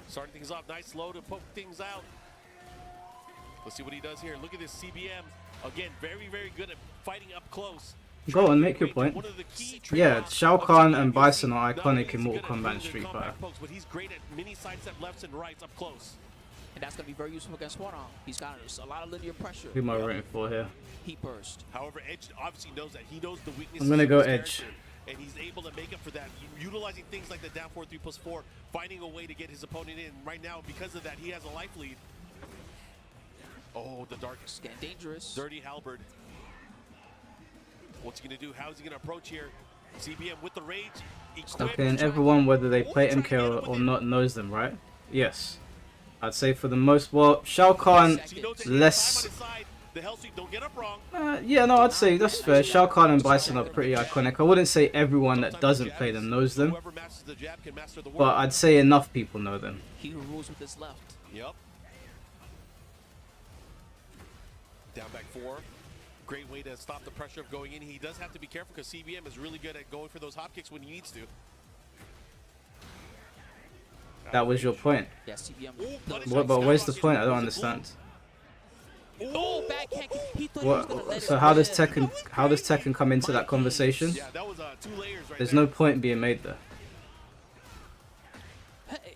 [SPEAKER 5] Starting things off nice, slow to poke things out. Let's see what he does here. Look at this CBM. Again, very, very good at fighting up close.
[SPEAKER 2] Go on, make your point. Yeah, Shao Kahn and Bison are iconic in Mortal Kombat and Street Fighter.
[SPEAKER 5] But he's great at mini sidestep lefts and rights up close.
[SPEAKER 4] And that's going to be very useful against Swarm. He's got a lot of linear pressure.
[SPEAKER 2] Who am I rooting for here?
[SPEAKER 4] Heat burst.
[SPEAKER 5] However, Edge obviously knows that. He knows the weaknesses.
[SPEAKER 2] I'm going to go Edge.
[SPEAKER 5] And he's able to make up for that, utilizing things like the down 4-3+4, finding a way to get his opponent in. Right now, because of that, he has a life lead. Oh, the dark.
[SPEAKER 4] It's getting dangerous.
[SPEAKER 5] Dirty halberd. What's he going to do? How's he going to approach here? CBM with the rage. Equipped.
[SPEAKER 2] Okay, and everyone, whether they play MK or not, knows them, right? Yes. I'd say for the most, well, Shao Kahn,
[SPEAKER 5] He knows that he has
[SPEAKER 2] less.
[SPEAKER 5] time on his side. The Hellsweep, don't get up wrong.
[SPEAKER 2] Yeah, no, I'd say that's fair. Shao Kahn and Bison are pretty iconic. I wouldn't say everyone that doesn't play them knows them,
[SPEAKER 5] Whoever masters the jab can master the
[SPEAKER 2] but
[SPEAKER 5] world.
[SPEAKER 2] I'd say enough people know them.
[SPEAKER 4] He who rules with his left.
[SPEAKER 5] Yep. Down back 4. Great way to stop the pressure of going in. He does have to be careful because CBM is really good at going for those hop kicks when he needs to.
[SPEAKER 2] That was your point.
[SPEAKER 4] Yeah, CBM.
[SPEAKER 2] What? But where's the point? I don't understand.
[SPEAKER 4] Oh, backhand. He thought he was gonna
[SPEAKER 2] What?
[SPEAKER 4] let
[SPEAKER 2] So
[SPEAKER 4] it
[SPEAKER 2] how
[SPEAKER 4] go.
[SPEAKER 2] does Tekken come into that conversation?
[SPEAKER 5] Yeah, that was 2 layers right
[SPEAKER 2] There's
[SPEAKER 5] there.
[SPEAKER 2] no point being made there.
[SPEAKER 4] Hey,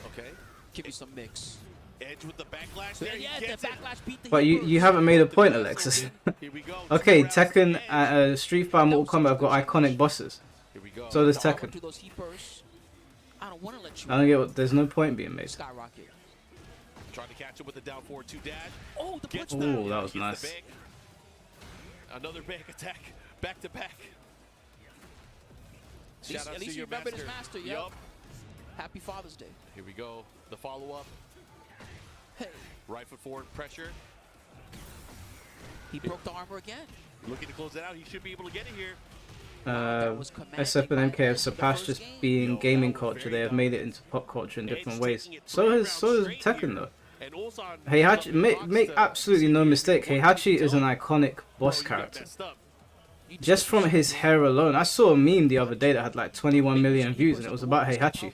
[SPEAKER 5] Okay.
[SPEAKER 4] give me some mix.
[SPEAKER 5] Edge with the backlash. There
[SPEAKER 4] Yeah,
[SPEAKER 5] he
[SPEAKER 4] the
[SPEAKER 5] gets it.
[SPEAKER 4] backlash beat the
[SPEAKER 2] But you
[SPEAKER 4] Hebrews.
[SPEAKER 2] haven't made a point, Alexis.
[SPEAKER 5] Here we go.
[SPEAKER 2] Okay,
[SPEAKER 5] 2 rounds
[SPEAKER 2] Tekken,
[SPEAKER 5] to Edge.
[SPEAKER 2] Street Fighter, Mortal Kombat have got iconic bosses.
[SPEAKER 5] Here we go.
[SPEAKER 2] So does
[SPEAKER 4] Armor
[SPEAKER 2] Tekken.
[SPEAKER 4] to those heapers. I don't want to let you
[SPEAKER 2] I don't get what. There's no point being made.
[SPEAKER 4] skyrocket.
[SPEAKER 5] Trying to catch him with the down forward 2 dash.
[SPEAKER 4] Oh, the
[SPEAKER 5] Gets
[SPEAKER 4] punch
[SPEAKER 2] Ooh,
[SPEAKER 4] back.
[SPEAKER 2] that was
[SPEAKER 5] Gets the
[SPEAKER 2] nice.
[SPEAKER 5] bag. Another bag attack. Back to back. Shout out
[SPEAKER 4] At
[SPEAKER 5] to
[SPEAKER 4] least
[SPEAKER 5] your
[SPEAKER 4] you remembered his
[SPEAKER 5] master.
[SPEAKER 4] master, yup. Happy Father's Day.
[SPEAKER 5] Here we go. The follow up.
[SPEAKER 4] Hey,
[SPEAKER 5] Right foot forward pressure.
[SPEAKER 4] he broke the armor again.
[SPEAKER 5] Looking to close it out. He should be able to get it here.
[SPEAKER 2] SF and MK have surpassed just being gaming culture. They have made it into pop culture in different ways. So has Tekken though.
[SPEAKER 5] And Ulsan,
[SPEAKER 2] Heihachi, make absolutely no mistake, Heihachi is an iconic boss character. Just from his hair alone. I saw a meme the other day that had like 21 million views and it was about Heihachi.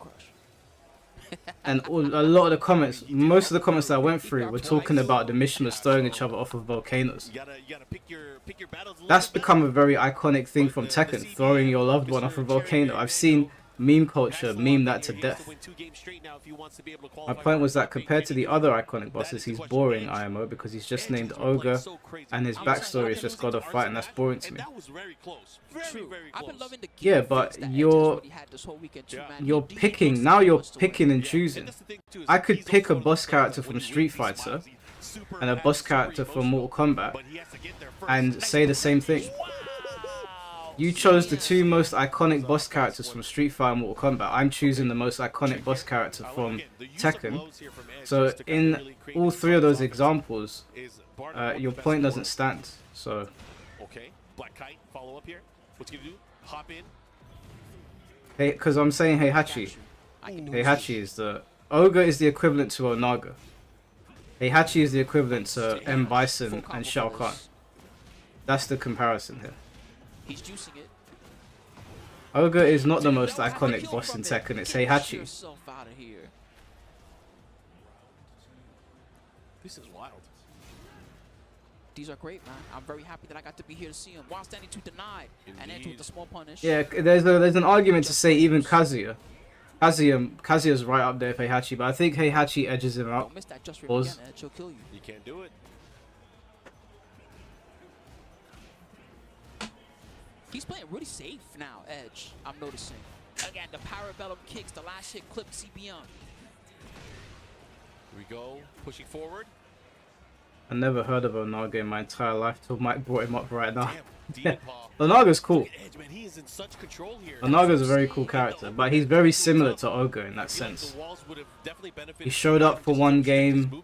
[SPEAKER 2] And a lot of the comments, most of the comments that I went through were talking about the Mishimas throwing each other off of volcanoes.
[SPEAKER 5] You gotta pick your battles a little
[SPEAKER 2] That's
[SPEAKER 5] bit better.
[SPEAKER 2] become a very iconic thing from Tekken, throwing your loved one off a volcano. I've seen meme culture meme that to death. My point was that compared to the other iconic bosses, he's boring IMO because he's just named Ogre and his backstory is just God of Fight and that's boring to me.
[SPEAKER 5] That was very close. Very,
[SPEAKER 4] True.
[SPEAKER 5] very
[SPEAKER 4] I've
[SPEAKER 5] close.
[SPEAKER 4] been loving the
[SPEAKER 2] Yeah,
[SPEAKER 4] gear
[SPEAKER 2] but
[SPEAKER 4] fix that Edge
[SPEAKER 2] you're-
[SPEAKER 4] has already had this whole weekend too, man.
[SPEAKER 2] You're
[SPEAKER 4] He
[SPEAKER 2] picking,
[SPEAKER 4] knows
[SPEAKER 2] now
[SPEAKER 4] the
[SPEAKER 2] you're
[SPEAKER 4] most to
[SPEAKER 2] picking
[SPEAKER 4] win.
[SPEAKER 2] and choosing.
[SPEAKER 5] And that's the thing, too, is
[SPEAKER 2] I could
[SPEAKER 5] he's
[SPEAKER 2] pick a
[SPEAKER 5] also
[SPEAKER 2] boss character
[SPEAKER 5] when
[SPEAKER 2] from
[SPEAKER 5] he
[SPEAKER 2] Street
[SPEAKER 5] leaves, he's
[SPEAKER 2] Fighter
[SPEAKER 5] mousy, super
[SPEAKER 2] and a
[SPEAKER 5] happy,
[SPEAKER 2] boss
[SPEAKER 5] super
[SPEAKER 2] character from
[SPEAKER 5] emotional,
[SPEAKER 2] Mortal Kombat
[SPEAKER 5] but he has to get there first.
[SPEAKER 2] and say the same thing. You chose the 2 most iconic boss characters from Street Fighter and Mortal Kombat. I'm choosing the most iconic boss character from Tekken. So in all 3 of those examples, your point doesn't stand. So
[SPEAKER 5] Okay, Black Kite, follow up here. What's he gonna do? Hop in.
[SPEAKER 2] hey, because I'm saying Heihachi.
[SPEAKER 4] I can do
[SPEAKER 2] Heihachi is the Ogre is the equivalent to Onaga. Heihachi is the equivalent to M Bison and Shao Kahn. That's the comparison here.
[SPEAKER 4] He's juicing it.
[SPEAKER 2] Ogre is not the most iconic boss in Tekken, it's
[SPEAKER 4] Get
[SPEAKER 2] Heihachi.
[SPEAKER 4] yourself out of here.
[SPEAKER 5] This is wild.
[SPEAKER 4] These are great, man. I'm very happy that I got to be here to see him while standing to deny and enter with the small punish.
[SPEAKER 2] Yeah, there's an argument to say even Kazuya's right up there with Heihachi, but I think Heihachi edges him out.
[SPEAKER 4] Don't miss that just for
[SPEAKER 2] Pause.
[SPEAKER 4] again, Edge. He'll kill you.
[SPEAKER 5] You can't do it.
[SPEAKER 4] He's playing really safe now, Edge. I'm noticing. Again, the parabellum kicks, the last hit clipped CBM.
[SPEAKER 5] Here we go, pushing forward.
[SPEAKER 2] I never heard of Onaga in my entire life till Mike brought him up right now.
[SPEAKER 5] Damn, Demon Paw.
[SPEAKER 2] Onaga's cool.
[SPEAKER 5] Look at Edge, man. He is in such control here.
[SPEAKER 2] Onaga's a very cool character, but he's very similar to Ogre in that sense. He showed up for one game.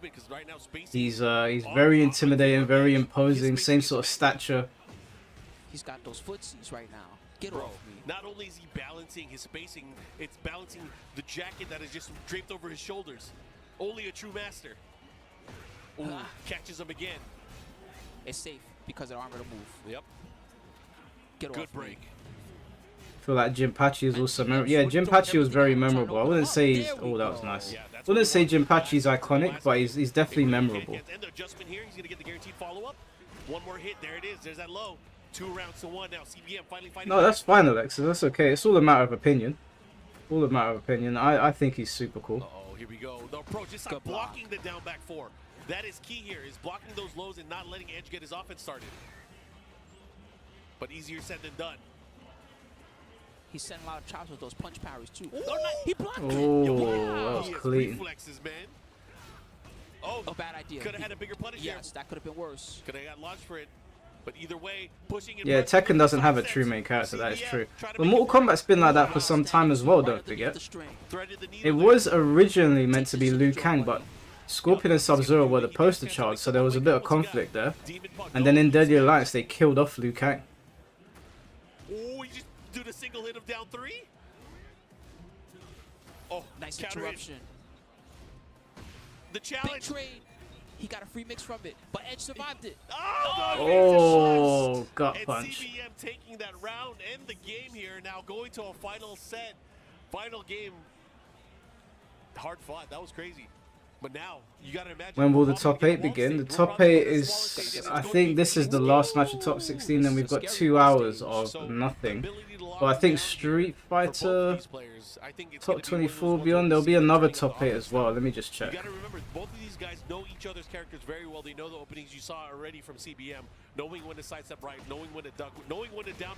[SPEAKER 2] He's very intimidating, very imposing, same sort of stature.
[SPEAKER 4] He's got those footsies right now. Get
[SPEAKER 5] Bro,
[SPEAKER 4] off me.
[SPEAKER 5] not only is he balancing his spacing, it's balancing the jacket that is just draped over his shoulders. Only a true master. Ooh, catches him again.
[SPEAKER 4] It's safe because of the armor to move.
[SPEAKER 5] Yep.
[SPEAKER 4] Get
[SPEAKER 5] Good
[SPEAKER 4] off
[SPEAKER 5] break.
[SPEAKER 4] me.
[SPEAKER 2] I feel like Jinpachi is also memorable. Yeah, Jinpachi was very memorable. I wouldn't say he's... Oh, that was nice.
[SPEAKER 5] Yeah, that's
[SPEAKER 2] Wouldn't
[SPEAKER 5] what
[SPEAKER 2] say
[SPEAKER 5] we want.
[SPEAKER 2] Jinpachi's iconic, but he's definitely memorable.
[SPEAKER 5] And the adjustment here, he's gonna get the guaranteed follow-up. One more hit, there it is. There's that low. 2 rounds to 1 now. CBM finally fighting.
[SPEAKER 2] No, that's fine, Alexa. That's okay. It's all a matter of opinion. All a matter of opinion. I think he's super cool.
[SPEAKER 5] Uh-oh, here we go. The approach, just
[SPEAKER 4] Good block.
[SPEAKER 5] blocking the down back 4. That is key here, is blocking those lows and not letting Edge get his offense started. But easier said than done.
[SPEAKER 4] He's sending a lot of chops with those punch parries too. Oh, no, he blocked it.
[SPEAKER 2] Oh,
[SPEAKER 5] Yo,
[SPEAKER 2] that was
[SPEAKER 5] he has
[SPEAKER 2] clean.
[SPEAKER 5] reflexes, man. Oh,
[SPEAKER 4] A bad idea.
[SPEAKER 5] could have had a bigger punish
[SPEAKER 4] Yes, that could have been worse.
[SPEAKER 5] Could have got launched for it. But either way, pushing
[SPEAKER 2] Yeah, Tekken doesn't have a true main character, that is true. But Mortal Kombat's been like that for some time as well, don't forget. It was originally meant to be Liu Kang, but Scorpion and Sub-Zero were the poster child, so there was a bit of conflict there. And then in Deadly Alliance, they killed off Liu Kang.
[SPEAKER 5] Oh, you just do the single hit of down 3? Oh,
[SPEAKER 4] Nice
[SPEAKER 5] counter
[SPEAKER 4] interruption.
[SPEAKER 5] hit. The
[SPEAKER 4] Big
[SPEAKER 5] challenge.
[SPEAKER 4] trade. He got a free mix from it, but Edge survived it.
[SPEAKER 2] Oh, gut
[SPEAKER 5] and
[SPEAKER 2] punch.
[SPEAKER 5] CBM taking that round and the game here. Now going to a final set, final game. Hard fought. That was crazy. But now you gotta imagine.
[SPEAKER 2] When will the top 8 begin? The top 8 is, I think this is the last match of top 16, and we've got 2 hours of nothing. But I think Street Fighter top 24 beyond, there'll be another top 8 as well. Let me just check.
[SPEAKER 5] You gotta remember, both of these guys know each other's characters very well. They know the openings you saw already from CBM, knowing when to sidestep right, knowing when to duck, knowing when to down.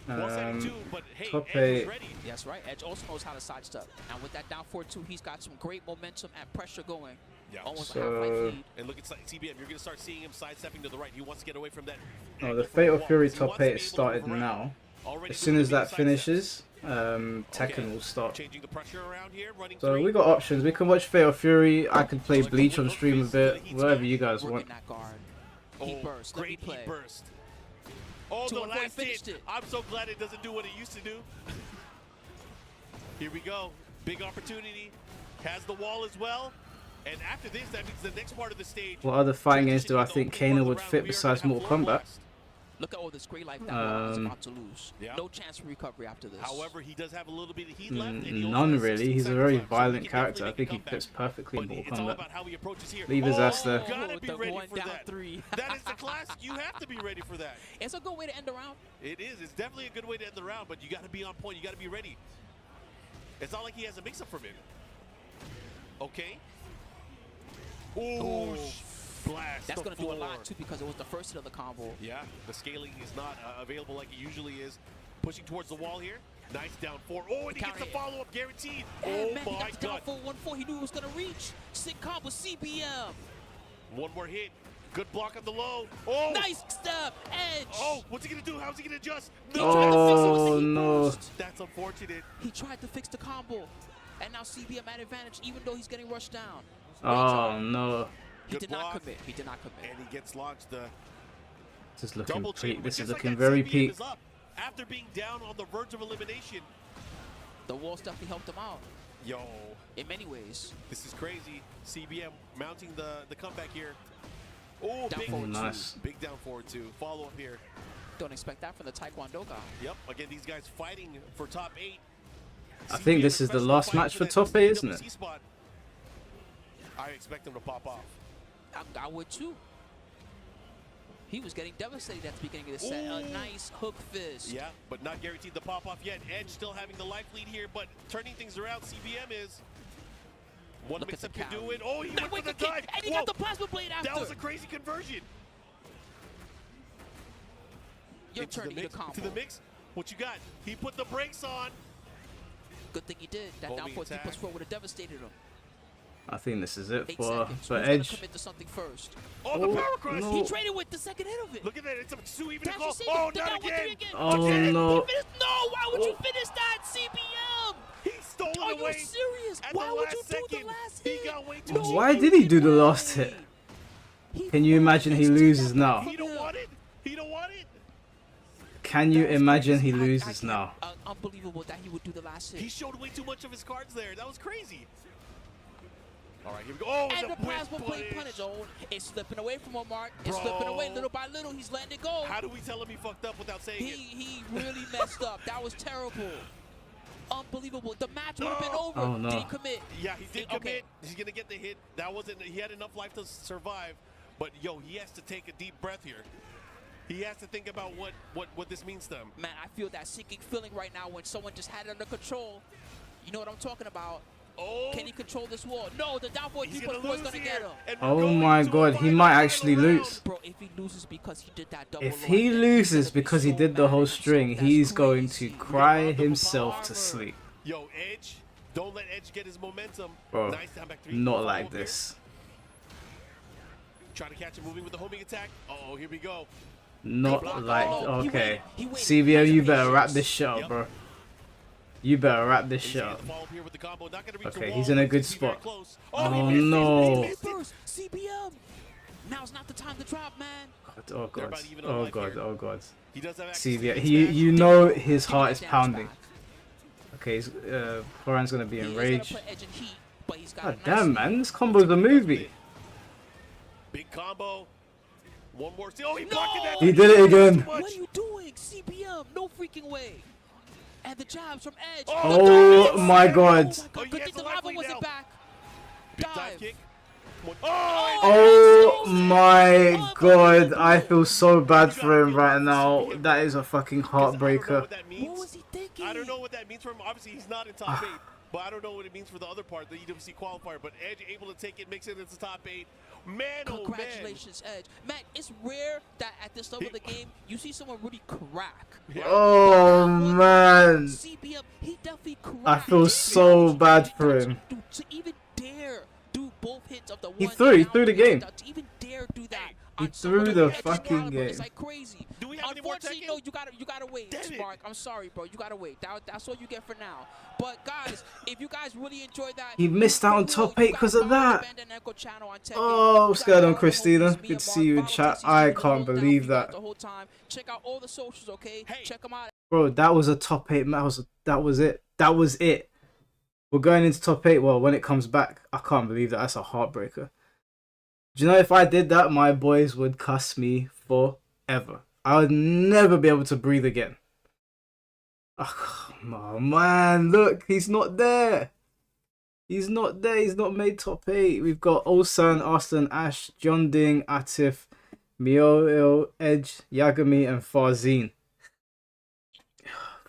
[SPEAKER 5] But hey,
[SPEAKER 2] top
[SPEAKER 5] Edge
[SPEAKER 2] 8.
[SPEAKER 5] is ready.
[SPEAKER 4] That's right. Edge also knows how to sidestep. And with that down 4-2, he's got some great momentum and pressure going.
[SPEAKER 5] Yeah.
[SPEAKER 4] Almost
[SPEAKER 2] So-
[SPEAKER 4] a half-life lead.
[SPEAKER 5] And look at CBM. You're going to start seeing him sidestepping to the right. He wants to get away from that.
[SPEAKER 2] Oh, the Fatal Fury top 8 started now.
[SPEAKER 5] Already
[SPEAKER 2] As soon as that
[SPEAKER 5] sidestep.
[SPEAKER 2] finishes, Tekken will start.
[SPEAKER 5] Changing the pressure around here, running
[SPEAKER 2] So
[SPEAKER 5] three.
[SPEAKER 2] we got options. We can watch Fatal Fury. I can play Bleach on stream a bit. Whatever you guys
[SPEAKER 4] Working
[SPEAKER 2] want.
[SPEAKER 4] that guard. Heat burst. Let me
[SPEAKER 5] Great
[SPEAKER 4] play.
[SPEAKER 5] heat burst. Oh,
[SPEAKER 4] Two
[SPEAKER 5] the
[SPEAKER 4] and four,
[SPEAKER 5] last
[SPEAKER 4] finished
[SPEAKER 5] hit.
[SPEAKER 4] it.
[SPEAKER 5] I'm so glad it doesn't do what it used to do. Here we go. Big opportunity. Has the wall as well. And after this, that means the next part of the stage.
[SPEAKER 2] What other fighting games do I
[SPEAKER 5] transitioning to
[SPEAKER 2] think
[SPEAKER 5] the opening
[SPEAKER 2] Kano
[SPEAKER 5] part
[SPEAKER 2] would
[SPEAKER 5] of the
[SPEAKER 2] fit
[SPEAKER 5] round. We are
[SPEAKER 2] besides
[SPEAKER 5] gonna have
[SPEAKER 2] Mortal
[SPEAKER 5] floor
[SPEAKER 2] Kombat?
[SPEAKER 5] blast.
[SPEAKER 4] Look at all this great life that Mortal is
[SPEAKER 2] Um,
[SPEAKER 4] about to lose.
[SPEAKER 5] Yeah.
[SPEAKER 4] No chance for recovery after this.
[SPEAKER 5] However, he does have a little bit of heat left. And he also
[SPEAKER 2] None
[SPEAKER 5] has
[SPEAKER 2] really.
[SPEAKER 5] 16
[SPEAKER 2] He's a
[SPEAKER 5] seconds
[SPEAKER 2] very
[SPEAKER 5] left, so he
[SPEAKER 2] violent
[SPEAKER 5] can
[SPEAKER 2] character. I
[SPEAKER 5] definitely
[SPEAKER 2] think he
[SPEAKER 5] make a
[SPEAKER 2] fits
[SPEAKER 5] comeback.
[SPEAKER 2] perfectly in
[SPEAKER 5] But
[SPEAKER 2] Mortal
[SPEAKER 5] it's all
[SPEAKER 2] Kombat.
[SPEAKER 5] about how he approaches here.
[SPEAKER 2] Leave his ass there.
[SPEAKER 5] You gotta be
[SPEAKER 4] the
[SPEAKER 5] ready
[SPEAKER 4] one
[SPEAKER 5] for
[SPEAKER 4] down
[SPEAKER 5] that.
[SPEAKER 4] 3.
[SPEAKER 5] That is the classic. You have to be ready for that.
[SPEAKER 4] It's a good way to end the round.
[SPEAKER 5] It is. It's definitely a good way to end the round, but you got to be on point. You got to be ready. It's not like he has a mix-up from it. Okay. Ooh, blast.
[SPEAKER 4] That's
[SPEAKER 5] the
[SPEAKER 4] going to do a
[SPEAKER 5] floor.
[SPEAKER 4] lot, too, because it was the first hit of the combo.
[SPEAKER 5] Yeah, the scaling is not available like it usually is. Pushing towards the wall here. Nice down 4. Oh, and he gets the
[SPEAKER 4] Counter hit.
[SPEAKER 5] follow-up guaranteed.
[SPEAKER 4] And
[SPEAKER 5] Oh,
[SPEAKER 4] man, he
[SPEAKER 5] my
[SPEAKER 4] got the down
[SPEAKER 5] God.
[SPEAKER 4] 4-1-4. He knew he was going to reach. Sick combo, CBM.
[SPEAKER 5] One more hit. Good block on the low. Oh.
[SPEAKER 4] Nice step, Edge.
[SPEAKER 5] Oh, what's he going to do? How's he going to adjust?
[SPEAKER 4] He
[SPEAKER 5] No.
[SPEAKER 4] tried to fix it with the
[SPEAKER 2] Oh,
[SPEAKER 4] heat
[SPEAKER 2] no.
[SPEAKER 4] burst.
[SPEAKER 5] That's unfortunate.
[SPEAKER 4] He tried to fix the combo. And now CBM at advantage, even though he's getting rushed down.
[SPEAKER 2] Oh no.
[SPEAKER 4] He
[SPEAKER 5] Good
[SPEAKER 4] did not
[SPEAKER 5] block.
[SPEAKER 4] commit. He did not commit.
[SPEAKER 5] And he gets launched the
[SPEAKER 2] This is looking
[SPEAKER 5] double chain.
[SPEAKER 2] peak.
[SPEAKER 5] but
[SPEAKER 2] This is
[SPEAKER 5] just like
[SPEAKER 2] looking
[SPEAKER 5] that,
[SPEAKER 2] very
[SPEAKER 5] CBM
[SPEAKER 2] peak.
[SPEAKER 5] is up. After being down on the verge of elimination.
[SPEAKER 4] The walls definitely helped him out
[SPEAKER 5] Yo,
[SPEAKER 4] in many ways.
[SPEAKER 5] this is crazy. CBM mounting the comeback here. Oh,
[SPEAKER 4] Down
[SPEAKER 5] big,
[SPEAKER 4] forward
[SPEAKER 2] Nice.
[SPEAKER 5] big down forward two. Follow up here.
[SPEAKER 4] Don't expect that from the Taekwondo guy.
[SPEAKER 5] Yep, again, these guys fighting for top 8.
[SPEAKER 2] I think this is the last match for top 8, isn't it?
[SPEAKER 5] CWC spot. I expect them to pop off.
[SPEAKER 4] I would too. He was getting devastated at the beginning of the set. A
[SPEAKER 5] Ooh.
[SPEAKER 4] nice hook fist.
[SPEAKER 5] Yeah, but not guaranteed the pop off yet. Edge still having the life lead here, but turning things around. CBM is. One
[SPEAKER 4] Look at
[SPEAKER 5] mix-up
[SPEAKER 4] the
[SPEAKER 5] can do
[SPEAKER 4] calorie.
[SPEAKER 5] it. Oh, he went for the
[SPEAKER 4] kick,
[SPEAKER 5] dive.
[SPEAKER 4] and he
[SPEAKER 5] Whoa,
[SPEAKER 4] got the plasma blade after.
[SPEAKER 5] that was a crazy conversion.
[SPEAKER 4] Your
[SPEAKER 5] Into
[SPEAKER 4] turn
[SPEAKER 5] the
[SPEAKER 4] to eat a
[SPEAKER 5] mix.
[SPEAKER 4] combo.
[SPEAKER 5] To the mix. What you got? He put the brakes on.
[SPEAKER 4] Good thing he did. That down
[SPEAKER 5] Homing
[SPEAKER 4] 4 3
[SPEAKER 5] attack.
[SPEAKER 4] plus 4 would have devastated him.
[SPEAKER 2] I think this is it
[SPEAKER 4] 8
[SPEAKER 2] for
[SPEAKER 4] seconds. Who's gonna
[SPEAKER 2] Edge.
[SPEAKER 4] commit to something first?
[SPEAKER 5] Oh, the
[SPEAKER 2] Oh,
[SPEAKER 5] power crush.
[SPEAKER 2] no.
[SPEAKER 4] He traded with the second hit of it.
[SPEAKER 5] Look at that. It's a Sue even a
[SPEAKER 4] Dash
[SPEAKER 5] call.
[SPEAKER 4] receiver.
[SPEAKER 5] Oh,
[SPEAKER 4] The
[SPEAKER 5] not
[SPEAKER 4] down 1-3
[SPEAKER 5] again.
[SPEAKER 2] Oh
[SPEAKER 5] Again.
[SPEAKER 2] no.
[SPEAKER 4] He finished. No, why would you finish that, CBM?
[SPEAKER 5] He stole
[SPEAKER 4] Are
[SPEAKER 5] it
[SPEAKER 4] you
[SPEAKER 5] away.
[SPEAKER 4] serious?
[SPEAKER 5] at
[SPEAKER 4] Why
[SPEAKER 5] the
[SPEAKER 4] would
[SPEAKER 5] last
[SPEAKER 4] you do
[SPEAKER 5] second.
[SPEAKER 4] the last
[SPEAKER 5] He
[SPEAKER 4] hit?
[SPEAKER 5] got way too
[SPEAKER 4] No
[SPEAKER 5] cheap.
[SPEAKER 2] Why did he do the last hit?
[SPEAKER 4] He
[SPEAKER 2] Can you imagine he
[SPEAKER 4] fought
[SPEAKER 2] loses
[SPEAKER 4] against
[SPEAKER 2] now?
[SPEAKER 5] He don't want it. He don't want it.
[SPEAKER 2] Can you
[SPEAKER 4] That was
[SPEAKER 2] imagine he
[SPEAKER 4] crazy.
[SPEAKER 2] loses
[SPEAKER 4] can't-
[SPEAKER 2] now?
[SPEAKER 4] Unbelievable that he would do the last hit.
[SPEAKER 5] He showed way too much of his cards there. That was crazy. All right, here we go. Oh,
[SPEAKER 4] And the
[SPEAKER 5] whip
[SPEAKER 4] plasma blade
[SPEAKER 5] punish.
[SPEAKER 4] punish. Oh, it's slipping away from Omar. It's
[SPEAKER 5] Bro.
[SPEAKER 4] slipping away little by little. He's letting it go.
[SPEAKER 5] How do we tell him he fucked up without saying it?
[SPEAKER 4] He really messed up. That was terrible. Unbelievable. The match would have been over.
[SPEAKER 2] Oh, no.
[SPEAKER 4] Did he commit?
[SPEAKER 5] Yeah, he did
[SPEAKER 4] Okay.
[SPEAKER 5] commit. He's gonna get the hit. That wasn't. He had enough life to survive. But yo, he has to take a deep breath here. He has to think about what this means to him.
[SPEAKER 4] Man, I feel that sinking feeling right now when someone just had it under control. You know what I'm talking about.
[SPEAKER 5] Oh,
[SPEAKER 4] Can he control this wall? No, the down forward
[SPEAKER 5] he's
[SPEAKER 4] 3
[SPEAKER 5] gonna
[SPEAKER 4] plus 4 is
[SPEAKER 5] lose
[SPEAKER 4] going to
[SPEAKER 5] here.
[SPEAKER 4] get him.
[SPEAKER 5] And we're
[SPEAKER 2] Oh
[SPEAKER 5] going
[SPEAKER 2] my
[SPEAKER 5] to a
[SPEAKER 2] god, he
[SPEAKER 5] final,
[SPEAKER 2] might
[SPEAKER 5] final
[SPEAKER 2] actually
[SPEAKER 5] round.
[SPEAKER 2] lose.
[SPEAKER 4] Bro, if he loses because he did that double
[SPEAKER 2] If
[SPEAKER 4] low
[SPEAKER 2] he
[SPEAKER 4] like that,
[SPEAKER 2] loses
[SPEAKER 4] he's gonna be
[SPEAKER 2] because he
[SPEAKER 4] so
[SPEAKER 2] did the
[SPEAKER 4] mad
[SPEAKER 2] whole
[SPEAKER 4] at himself.
[SPEAKER 2] string,
[SPEAKER 4] That's
[SPEAKER 2] he's going to
[SPEAKER 4] crazy.
[SPEAKER 2] cry
[SPEAKER 5] Round of
[SPEAKER 2] himself
[SPEAKER 5] armor.
[SPEAKER 2] to sleep.
[SPEAKER 5] Yo, Edge, don't let Edge get his momentum.
[SPEAKER 2] Bro,
[SPEAKER 5] Nice down back 3.
[SPEAKER 2] not
[SPEAKER 5] Follow
[SPEAKER 2] like
[SPEAKER 5] up here.
[SPEAKER 2] this.
[SPEAKER 5] Trying to catch him moving with the homing attack. Oh, here we go.
[SPEAKER 2] Not
[SPEAKER 4] block.
[SPEAKER 2] like
[SPEAKER 4] Oh, he
[SPEAKER 2] okay.
[SPEAKER 4] waited. He waited.
[SPEAKER 2] CBO,
[SPEAKER 4] He
[SPEAKER 2] you
[SPEAKER 4] has
[SPEAKER 2] better wrap
[SPEAKER 4] patience.
[SPEAKER 2] this shit up,
[SPEAKER 5] Yep.
[SPEAKER 2] bro. You better wrap this
[SPEAKER 5] He's
[SPEAKER 2] shit
[SPEAKER 5] gonna
[SPEAKER 2] up.
[SPEAKER 5] follow up here with the combo. Not gonna reach
[SPEAKER 2] Okay,
[SPEAKER 5] the
[SPEAKER 2] he's
[SPEAKER 5] wall,
[SPEAKER 2] in a
[SPEAKER 5] but
[SPEAKER 2] good
[SPEAKER 5] it's gonna be very
[SPEAKER 2] spot.
[SPEAKER 5] close.
[SPEAKER 2] Oh,
[SPEAKER 5] he missed it.
[SPEAKER 2] no.
[SPEAKER 5] He missed it.
[SPEAKER 4] First, CBM. Now's not the time to drop, man.
[SPEAKER 2] Oh
[SPEAKER 5] They're
[SPEAKER 2] god.
[SPEAKER 5] about even on
[SPEAKER 2] Oh
[SPEAKER 5] life
[SPEAKER 2] god.
[SPEAKER 5] here.
[SPEAKER 2] Oh god.
[SPEAKER 5] He does have access to
[SPEAKER 2] CBO,
[SPEAKER 5] the
[SPEAKER 2] you
[SPEAKER 5] smash.
[SPEAKER 2] know his
[SPEAKER 4] Give me
[SPEAKER 2] heart
[SPEAKER 4] that
[SPEAKER 2] is
[SPEAKER 4] damage
[SPEAKER 2] pounding.
[SPEAKER 4] back.
[SPEAKER 2] Okay, he's Horan's gonna be
[SPEAKER 4] He is gonna
[SPEAKER 2] enraged.
[SPEAKER 4] put Edge in heat, but he's got
[SPEAKER 2] God
[SPEAKER 4] a nice
[SPEAKER 2] damn,
[SPEAKER 4] lead.
[SPEAKER 2] man, this combo's a movie.
[SPEAKER 5] Big combo. One more. Oh, he blocked it. That
[SPEAKER 2] He
[SPEAKER 5] time.
[SPEAKER 2] did it again.
[SPEAKER 5] Too much.
[SPEAKER 4] What are you doing, CBM? No freaking way. And the jabs from Edge.
[SPEAKER 2] Oh my
[SPEAKER 4] Oh
[SPEAKER 2] god.
[SPEAKER 4] my god.
[SPEAKER 5] Oh,
[SPEAKER 4] Good
[SPEAKER 5] yeah,
[SPEAKER 4] thing
[SPEAKER 5] it's
[SPEAKER 4] the
[SPEAKER 5] a life
[SPEAKER 4] lava
[SPEAKER 5] lead
[SPEAKER 4] wasn't
[SPEAKER 5] now.
[SPEAKER 4] back.
[SPEAKER 5] Big dive
[SPEAKER 4] Dive.
[SPEAKER 5] kick. Oh,
[SPEAKER 2] Oh my god, I feel so bad for him right now. That is a fucking
[SPEAKER 5] I don't know
[SPEAKER 2] heartbreaker.
[SPEAKER 5] what that means.
[SPEAKER 4] What was he thinking?
[SPEAKER 5] I don't know what that means for him. Obviously, he's not in top 8, but I don't know what it means for the other part, the EWC qualifier. But Edge able to take it, mix it into top 8. Man, oh man.
[SPEAKER 4] Congratulations, Edge. Man, it's rare that at this level of the game, you see someone really crack. Right?
[SPEAKER 2] Oh
[SPEAKER 4] But with
[SPEAKER 2] man.
[SPEAKER 4] CBM, he definitely cracked.
[SPEAKER 2] I feel so bad for him.
[SPEAKER 4] Dude, to even dare do both hits of the
[SPEAKER 2] He
[SPEAKER 4] one
[SPEAKER 2] threw
[SPEAKER 4] down
[SPEAKER 2] the
[SPEAKER 4] to
[SPEAKER 2] game.
[SPEAKER 4] To even dare do that.
[SPEAKER 2] He
[SPEAKER 4] on
[SPEAKER 2] threw
[SPEAKER 4] someone
[SPEAKER 2] the
[SPEAKER 4] of Edge's
[SPEAKER 2] fucking
[SPEAKER 4] caliber,
[SPEAKER 2] game.
[SPEAKER 4] It's like crazy.
[SPEAKER 5] Do we have any more
[SPEAKER 4] Unfortunately,
[SPEAKER 5] Tekken?
[SPEAKER 4] no, you gotta wait,
[SPEAKER 5] Damn it.
[SPEAKER 4] Spark. I'm sorry, bro. You gotta wait. That's all you get for now. But guys, if you guys really enjoyed that,
[SPEAKER 2] He missed out on
[SPEAKER 4] for real,
[SPEAKER 2] top
[SPEAKER 4] you
[SPEAKER 2] 8
[SPEAKER 4] gotta
[SPEAKER 2] 'cause of
[SPEAKER 4] follow the
[SPEAKER 2] that.
[SPEAKER 4] Band and Echo channel on Tekken.
[SPEAKER 2] Oh,
[SPEAKER 4] You
[SPEAKER 2] what's
[SPEAKER 4] gotta
[SPEAKER 2] going on,
[SPEAKER 4] follow the
[SPEAKER 2] Christina?
[SPEAKER 4] homies, me
[SPEAKER 2] Good
[SPEAKER 4] and
[SPEAKER 2] to see you in
[SPEAKER 4] Mark.
[SPEAKER 2] chat.
[SPEAKER 4] Follow
[SPEAKER 2] I
[SPEAKER 4] TCC,
[SPEAKER 2] can't
[SPEAKER 4] holding down
[SPEAKER 2] believe
[SPEAKER 4] for you guys
[SPEAKER 2] that.
[SPEAKER 4] the whole time. Check out all the socials, okay?
[SPEAKER 5] Hey.
[SPEAKER 4] Check them out.
[SPEAKER 2] Bro, that was a top 8 match. That was it. That was it. We're going into top 8. Well, when it comes back, I can't believe that. That's a heartbreaker. Do you know if I did that, my boys would cuss me forever. I would never be able to breathe again. Oh man, look, he's not there. He's not there. He's not made top 8. We've got Ulsan, Arslan, Ash, John Ding, Atif, Mioil, Edge, Yagami, and Farzine.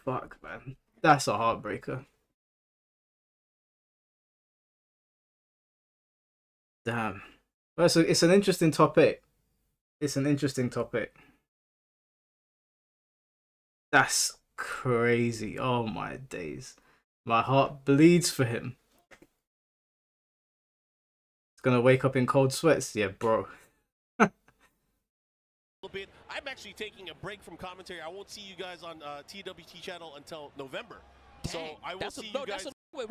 [SPEAKER 2] Fuck, man. That's a heartbreaker. Damn. Well, so it's an interesting top 8. It's an interesting top 8. That's crazy. Oh my days. My heart bleeds for him. It's gonna wake up in cold sweats. Yeah, bro.
[SPEAKER 5] Bit. I'm actually taking a break from commentary. I won't see you guys on TWT channel until November. So
[SPEAKER 4] Dang,
[SPEAKER 5] I will
[SPEAKER 4] that's
[SPEAKER 5] see
[SPEAKER 4] a,
[SPEAKER 5] you
[SPEAKER 4] no,
[SPEAKER 5] guys.
[SPEAKER 4] that's a, wait,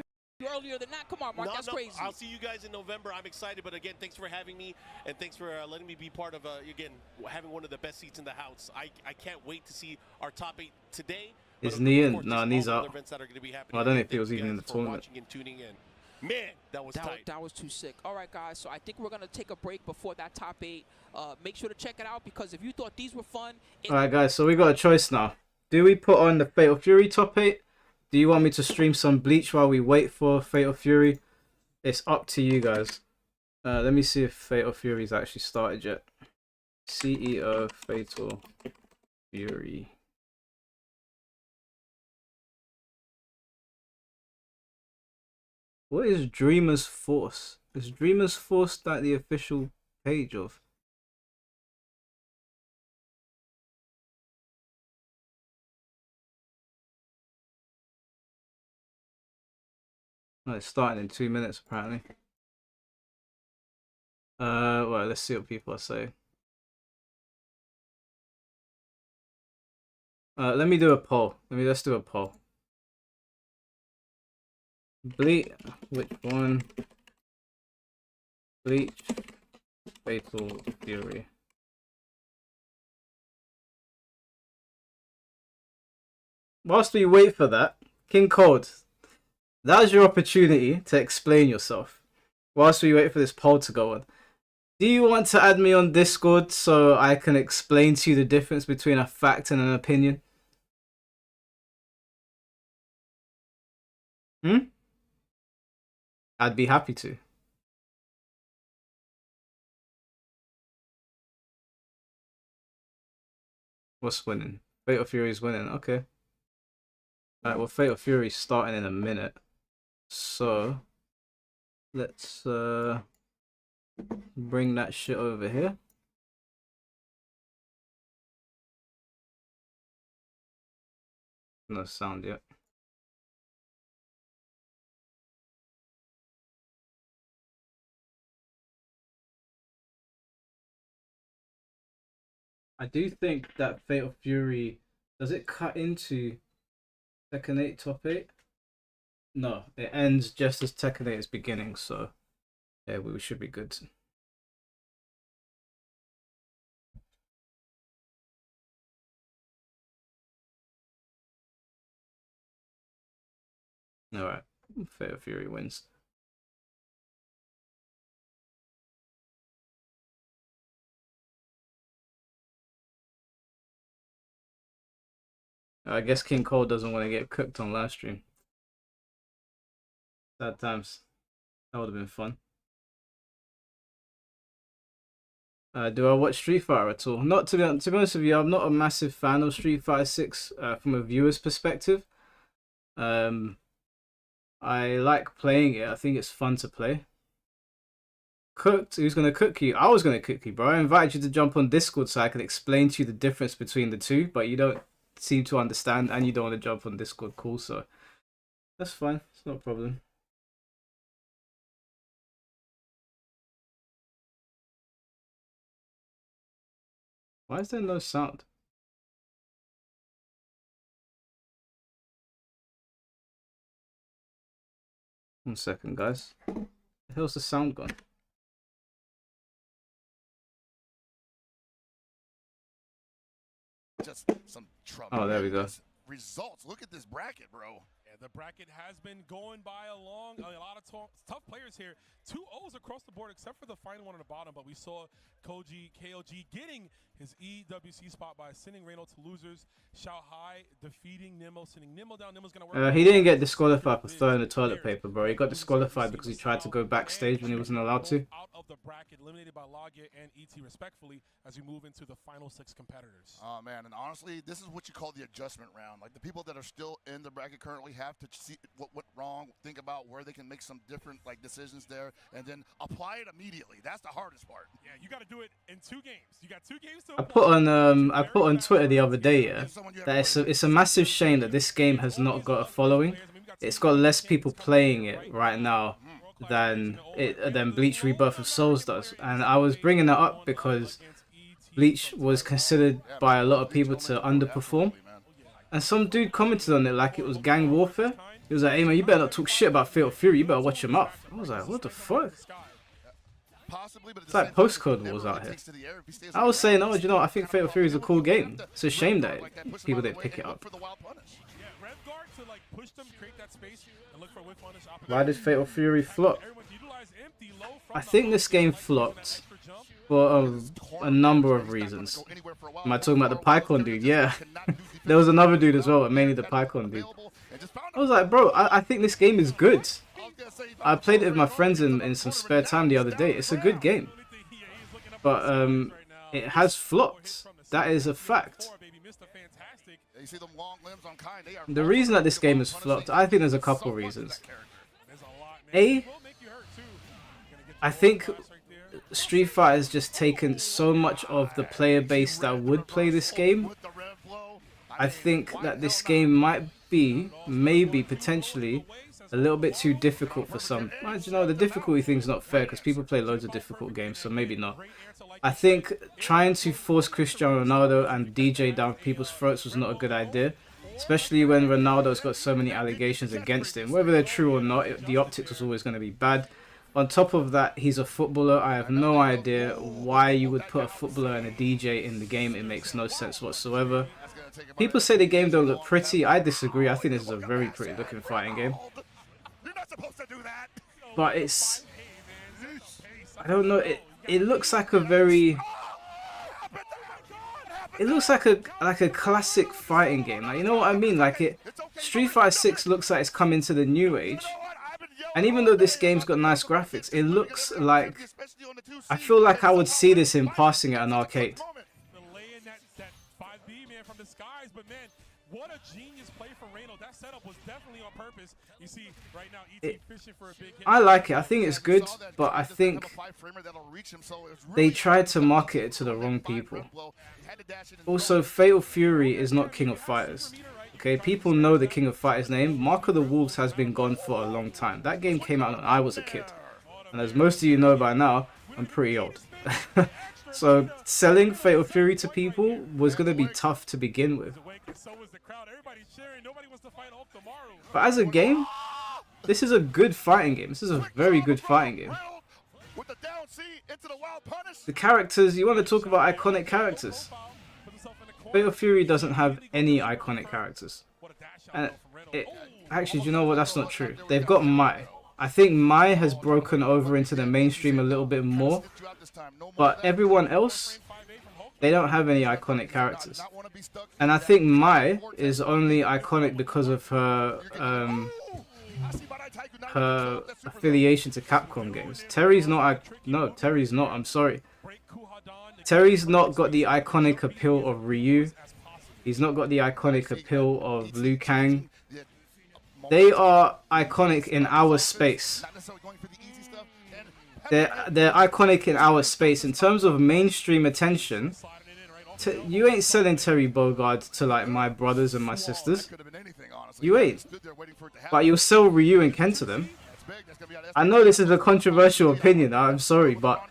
[SPEAKER 4] earlier than that. Come on, Mark. That's crazy.
[SPEAKER 5] I'll see you guys in November. I'm excited, but again, thanks for having me, and thanks for letting me be part of again having one of the best seats in the house. I can't wait to see our top 8 today.
[SPEAKER 2] Is
[SPEAKER 5] But of
[SPEAKER 2] knee in?
[SPEAKER 5] course,
[SPEAKER 2] No,
[SPEAKER 5] there's
[SPEAKER 2] knee's
[SPEAKER 5] all the
[SPEAKER 2] out.
[SPEAKER 5] other events that are going to be happening.
[SPEAKER 2] Well, I don't know
[SPEAKER 5] Again,
[SPEAKER 2] if he was
[SPEAKER 5] thank you
[SPEAKER 2] even in the
[SPEAKER 5] guys for
[SPEAKER 2] tournament.
[SPEAKER 5] watching and tuning in. Man, that was tight.
[SPEAKER 4] That was too sick. All right, guys. So I think we're gonna take a break before that top 8. Make sure to check it out because if you thought these were fun,
[SPEAKER 2] Alright guys, so we got a choice now. Do we put on the Fatal Fury top 8? Do you want me to stream some Bleach while we wait for Fatal Fury? It's up to you guys. Let me see if Fatal Fury's actually started yet. CEO Fatal Fury. What is Dreamer's Force? Is Dreamer's Force like the official page of? Oh, it's starting in 2 minutes apparently. Well, let's see what people are saying. Let me do a poll. Let's do a poll. Bleach, which one? Bleach, Fatal Fury. Whilst we wait for that, King Cold, that's your opportunity to explain yourself. Whilst we wait for this poll to go on, do you want to add me on Discord so I can explain to you the difference between a fact and an opinion? I'd be happy to. What's winning? Fatal Fury's winning. Okay. Alright, well, Fatal Fury's starting in a minute. So, let's bring that shit over here. No sound yet. I do think that Fatal Fury, does it cut into Tekken 8 top 8? No, it ends just as Tekken 8 is beginning, so yeah, we should be good. Alright, Fatal Fury wins. I guess King Cole doesn't want to get cooked on live stream. Sad times. That would have been fun. Do I watch Street Fighter at all? Not to be honest with you, I'm not a massive fan of Street Fighter 6 from a viewer's perspective. I like playing it. I think it's fun to play. Cooked? Who's gonna cook you? I was gonna cook you, bro. I invited you to jump on Discord so I can explain to you the difference between the two, but you don't seem to understand and you don't want to jump on Discord call, so that's fine. It's not a problem. Why is there no sound? 1 second, guys. Where the hell's the sound gone?
[SPEAKER 6] Just some trouble.
[SPEAKER 2] Oh, there we go.
[SPEAKER 6] Results. Look at this bracket, bro.
[SPEAKER 7] Yeah, the bracket has been going by a lot of tough players here. 2 O's across the board, except for the final one on the bottom. But we saw KOG getting his EWC spot by sending Reno to losers. Xiao Hai defeating Nimmo, sending Nimmo down. Nimmo's gonna work.
[SPEAKER 2] He didn't get disqualified for throwing the toilet paper, bro. He got disqualified because he tried to go backstage when he wasn't allowed to.
[SPEAKER 7] Out of the bracket, eliminated by Logia and ET respectfully, as we move into the final 6 competitors.
[SPEAKER 6] Oh man, and honestly, this is what you call the adjustment round. Like the people that are still in the bracket currently have to see what went wrong, think about where they can make some different decisions there, and then apply it immediately. That's the hardest part.
[SPEAKER 7] Yeah, you got to do it in 2 games. You got 2 games to.
[SPEAKER 2] I put on Twitter the other day, yeah, that it's a massive shame that this game has not got a following. It's got less people playing it right now than Bleach Rebirth of Souls does, and I was bringing that up because Bleach was considered by a lot of people to underperform, and some dude commented on it like it was gang warfare. He was like, "Hey man, you better not talk shit about Fatal Fury. You better watch your mouth." I was like, "What the fuck?" It's like postcode wars out here. I was saying, "Oh, you know, I think Fatal Fury is a cool game. It's a shame that people didn't pick it up." Why did Fatal Fury flop? I think this game flopped for a number of reasons. Am I talking about the Pycon dude? Yeah. There was another dude as well, but mainly the Pycon dude. I was like, bro, I think this game is good. I played it with my friends in some spare time the other day. It's a good game. But it has flopped. That is a fact. The reason that this game has flopped, I think there's a couple reasons. I think Street Fighter has just taken so much of the player base that would play this game. I think that this game might be, maybe, potentially, a little bit too difficult for some. Well, you know, the difficulty thing's not fair because people play loads of difficult games, so maybe not. I think trying to force Cristiano Ronaldo and DJ down people's throats was not a good idea. Especially when Ronaldo's got so many allegations against him. Whether they're true or not, the optics was always going to be bad. On top of that, he's a footballer. I have no idea why you would put a footballer and a DJ in the game. It makes no sense whatsoever. People say the game don't look pretty. I disagree. I think this is a very pretty looking fighting game. But it's... I don't know. It looks like a very... It looks like a classic fighting game. Like, you know what I mean? Like Street Fighter 6 looks like it's come into the new age. And even though this game's got nice graphics, it looks like... I feel like I would see this in passing at an arcade.
[SPEAKER 7] What a genius play from Reno. That setup was definitely on purpose. You see right now ET fishing for a big hit.
[SPEAKER 2] I like it. I think it's good, but I think they tried to market it to the wrong people. Also, Fatal Fury is not King of Fighters. Okay, people know the King of Fighters name. Mark of the Wolves has been gone for a long time. That game came out when I was a kid. And as most of you know by now, I'm pretty old. So selling Fatal Fury to people was gonna be tough to begin with. But as a game, this is a good fighting game. This is a very good fighting game. The characters, you want to talk about iconic characters. Fatal Fury doesn't have any iconic characters. And actually, do you know what? That's not true. They've got Mai. I think Mai has broken over into the mainstream a little bit more. But everyone else, they don't have any iconic characters. And I think Mai is only iconic because of her affiliation to Capcom games. Terry's not. No, Terry's not. I'm sorry. Terry's not got the iconic appeal of Ryu. He's not got the iconic appeal of Liu Kang. They are iconic in our space. They're iconic in our space. In terms of mainstream attention, you ain't selling Terry Bogard to like my brothers and my sisters. You ain't. But you'll sell Ryu and Ken to them. I know this is a controversial opinion. I'm sorry, but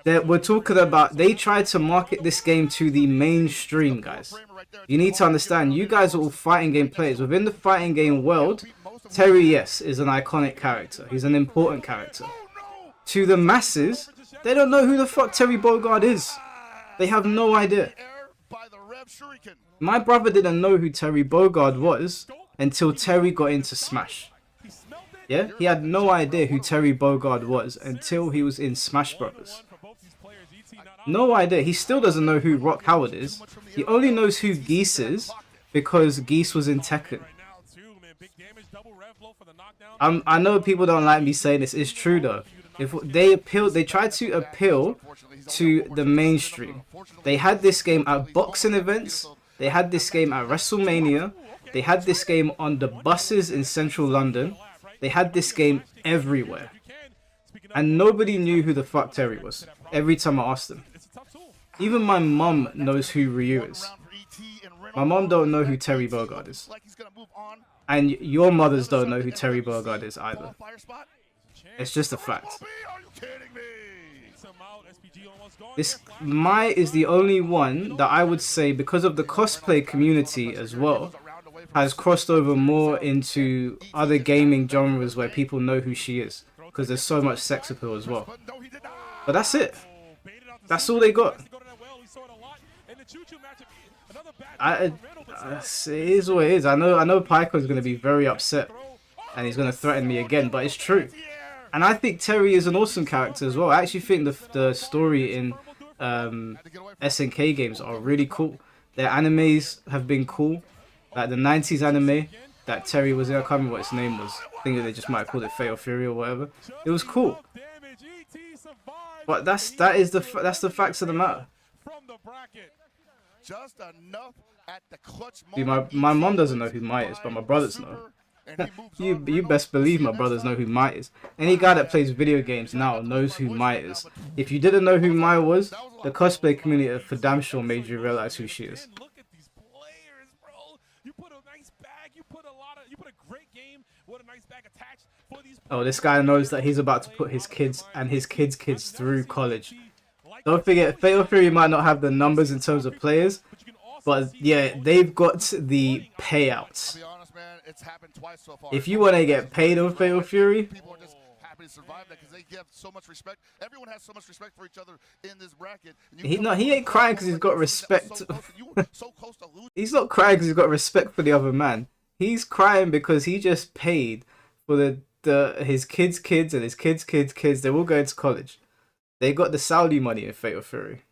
[SPEAKER 2] we're talking about, they tried to market this game to the mainstream, guys. You need to understand, you guys are all fighting game players. Within the fighting game world, Terry, yes, is an iconic character. He's an important character. To the masses, they don't know who the fuck Terry Bogard is. They have no idea. My brother didn't know who Terry Bogard was until Terry got into Smash. Yeah, he had no idea who Terry Bogard was until he was in Smash Brothers. No idea. He still doesn't know who Rock Howard is. He only knows who Geese is because Geese was in Tekken. I know people don't like me saying this. It's true though. If they tried to appeal to the mainstream. They had this game at boxing events. They had this game at WrestleMania. They had this game on the buses in central London. They had this game everywhere. And nobody knew who the fuck Terry was. Every time I asked them. Even my mum knows who Ryu is. My mum don't know who Terry Bogard is. And your mothers don't know who Terry Bogard is either. It's just a fact. This Mai is the only one that I would say, because of the cosplay community as well, has crossed over more into other gaming genres where people know who she is. Because there's so much sex appeal as well. But that's it. That's all they got. It is what it is. I know Pyko's going to be very upset. And he's going to threaten me again. But it's true. And I think Terry is an awesome character as well. I actually think the story in SNK games are really cool. Their animes have been cool. Like the 90s anime that Terry was in. I can't remember what its name was. I think they just might have called it Fatal Fury or whatever. It was cool. But that's the facts of the matter. Dude, my mom doesn't know who Mai is, but my brothers know. You best believe my brothers know who Mai is. Any guy that plays video games now knows who Mai is. If you didn't know who Mai was, the cosplay community for damn sure made you realize who she is. Oh, this guy knows that he's about to put his kids and his kids' kids through college. Don't forget, Fatal Fury might not have the numbers in terms of players, but yeah, they've got the payouts. If you want to get paid on Fatal Fury, he ain't crying because he's got respect. He's not crying because he's got respect for the other man. He's crying because he just paid for his kids' kids and his kids' kids' kids. They're all going to college. They got the Saudi money in Fatal Fury.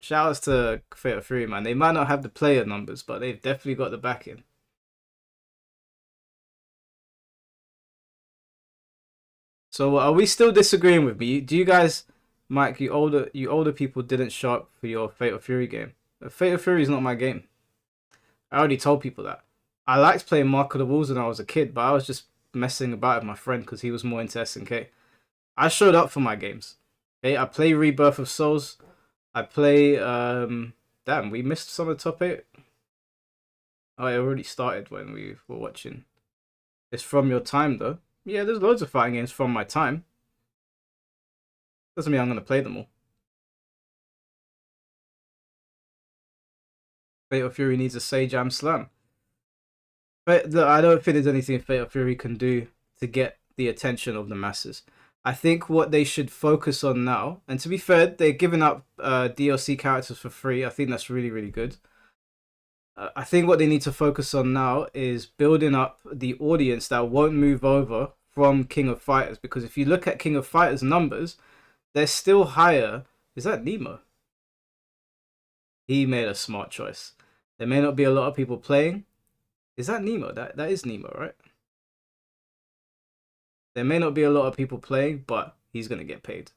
[SPEAKER 2] Shoutouts to Fatal Fury, man. They might not have the player numbers, but they've definitely got the backing. So are we still disagreeing with me? Do you guys, Mike, you older people didn't show up for your Fatal Fury game? Fatal Fury is not my game. I already told people that. I liked playing Mark of the Wolves when I was a kid, but I was just messing about with my friend because he was more into SNK. I showed up for my games. Okay, I play Rebirth of Souls. I play damn, we missed some of the top 8. Oh, it already started when we were watching. It's from your time though. Yeah, there's loads of fighting games from my time. Doesn't mean I'm gonna play them all. Fatal Fury needs a Sage-Am Slam. But look, I don't think there's anything Fatal Fury can do to get the attention of the masses. I think what they should focus on now, and to be fair, they're giving up DLC characters for free. I think that's really, really good. I think what they need to focus on now is building up the audience that won't move over from King of Fighters. Because if you look at King of Fighters numbers, they're still higher. Is that Nemo? He made a smart choice. There may not be a lot of people playing. Is that Nemo? That is Nemo, right? There may not be a lot of people playing, but he's going to get paid.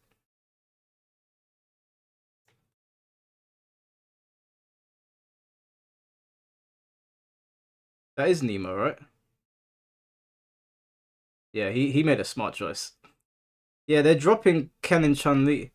[SPEAKER 2] That is Nemo, right? Yeah, he made a smart choice. Yeah, they're dropping Ken and Chun-Li.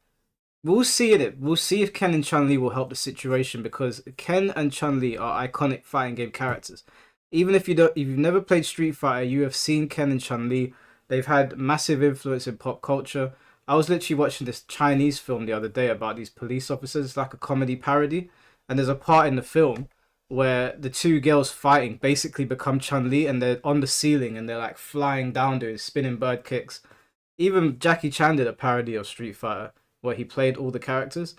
[SPEAKER 2] We'll see it. We'll see if Ken and Chun-Li will help the situation, because Ken and Chun-Li are iconic fighting game characters. Even if you've never played Street Fighter, you have seen Ken and Chun-Li. They've had massive influence in pop culture. I was literally watching this Chinese film the other day about these police officers. It's like a comedy parody, and there's a part in the film where the two girls fighting basically become Chun-Li, and they're on the ceiling and they're like flying down doing spinning bird kicks. Even Jackie Chan did a parody of Street Fighter where he played all the characters.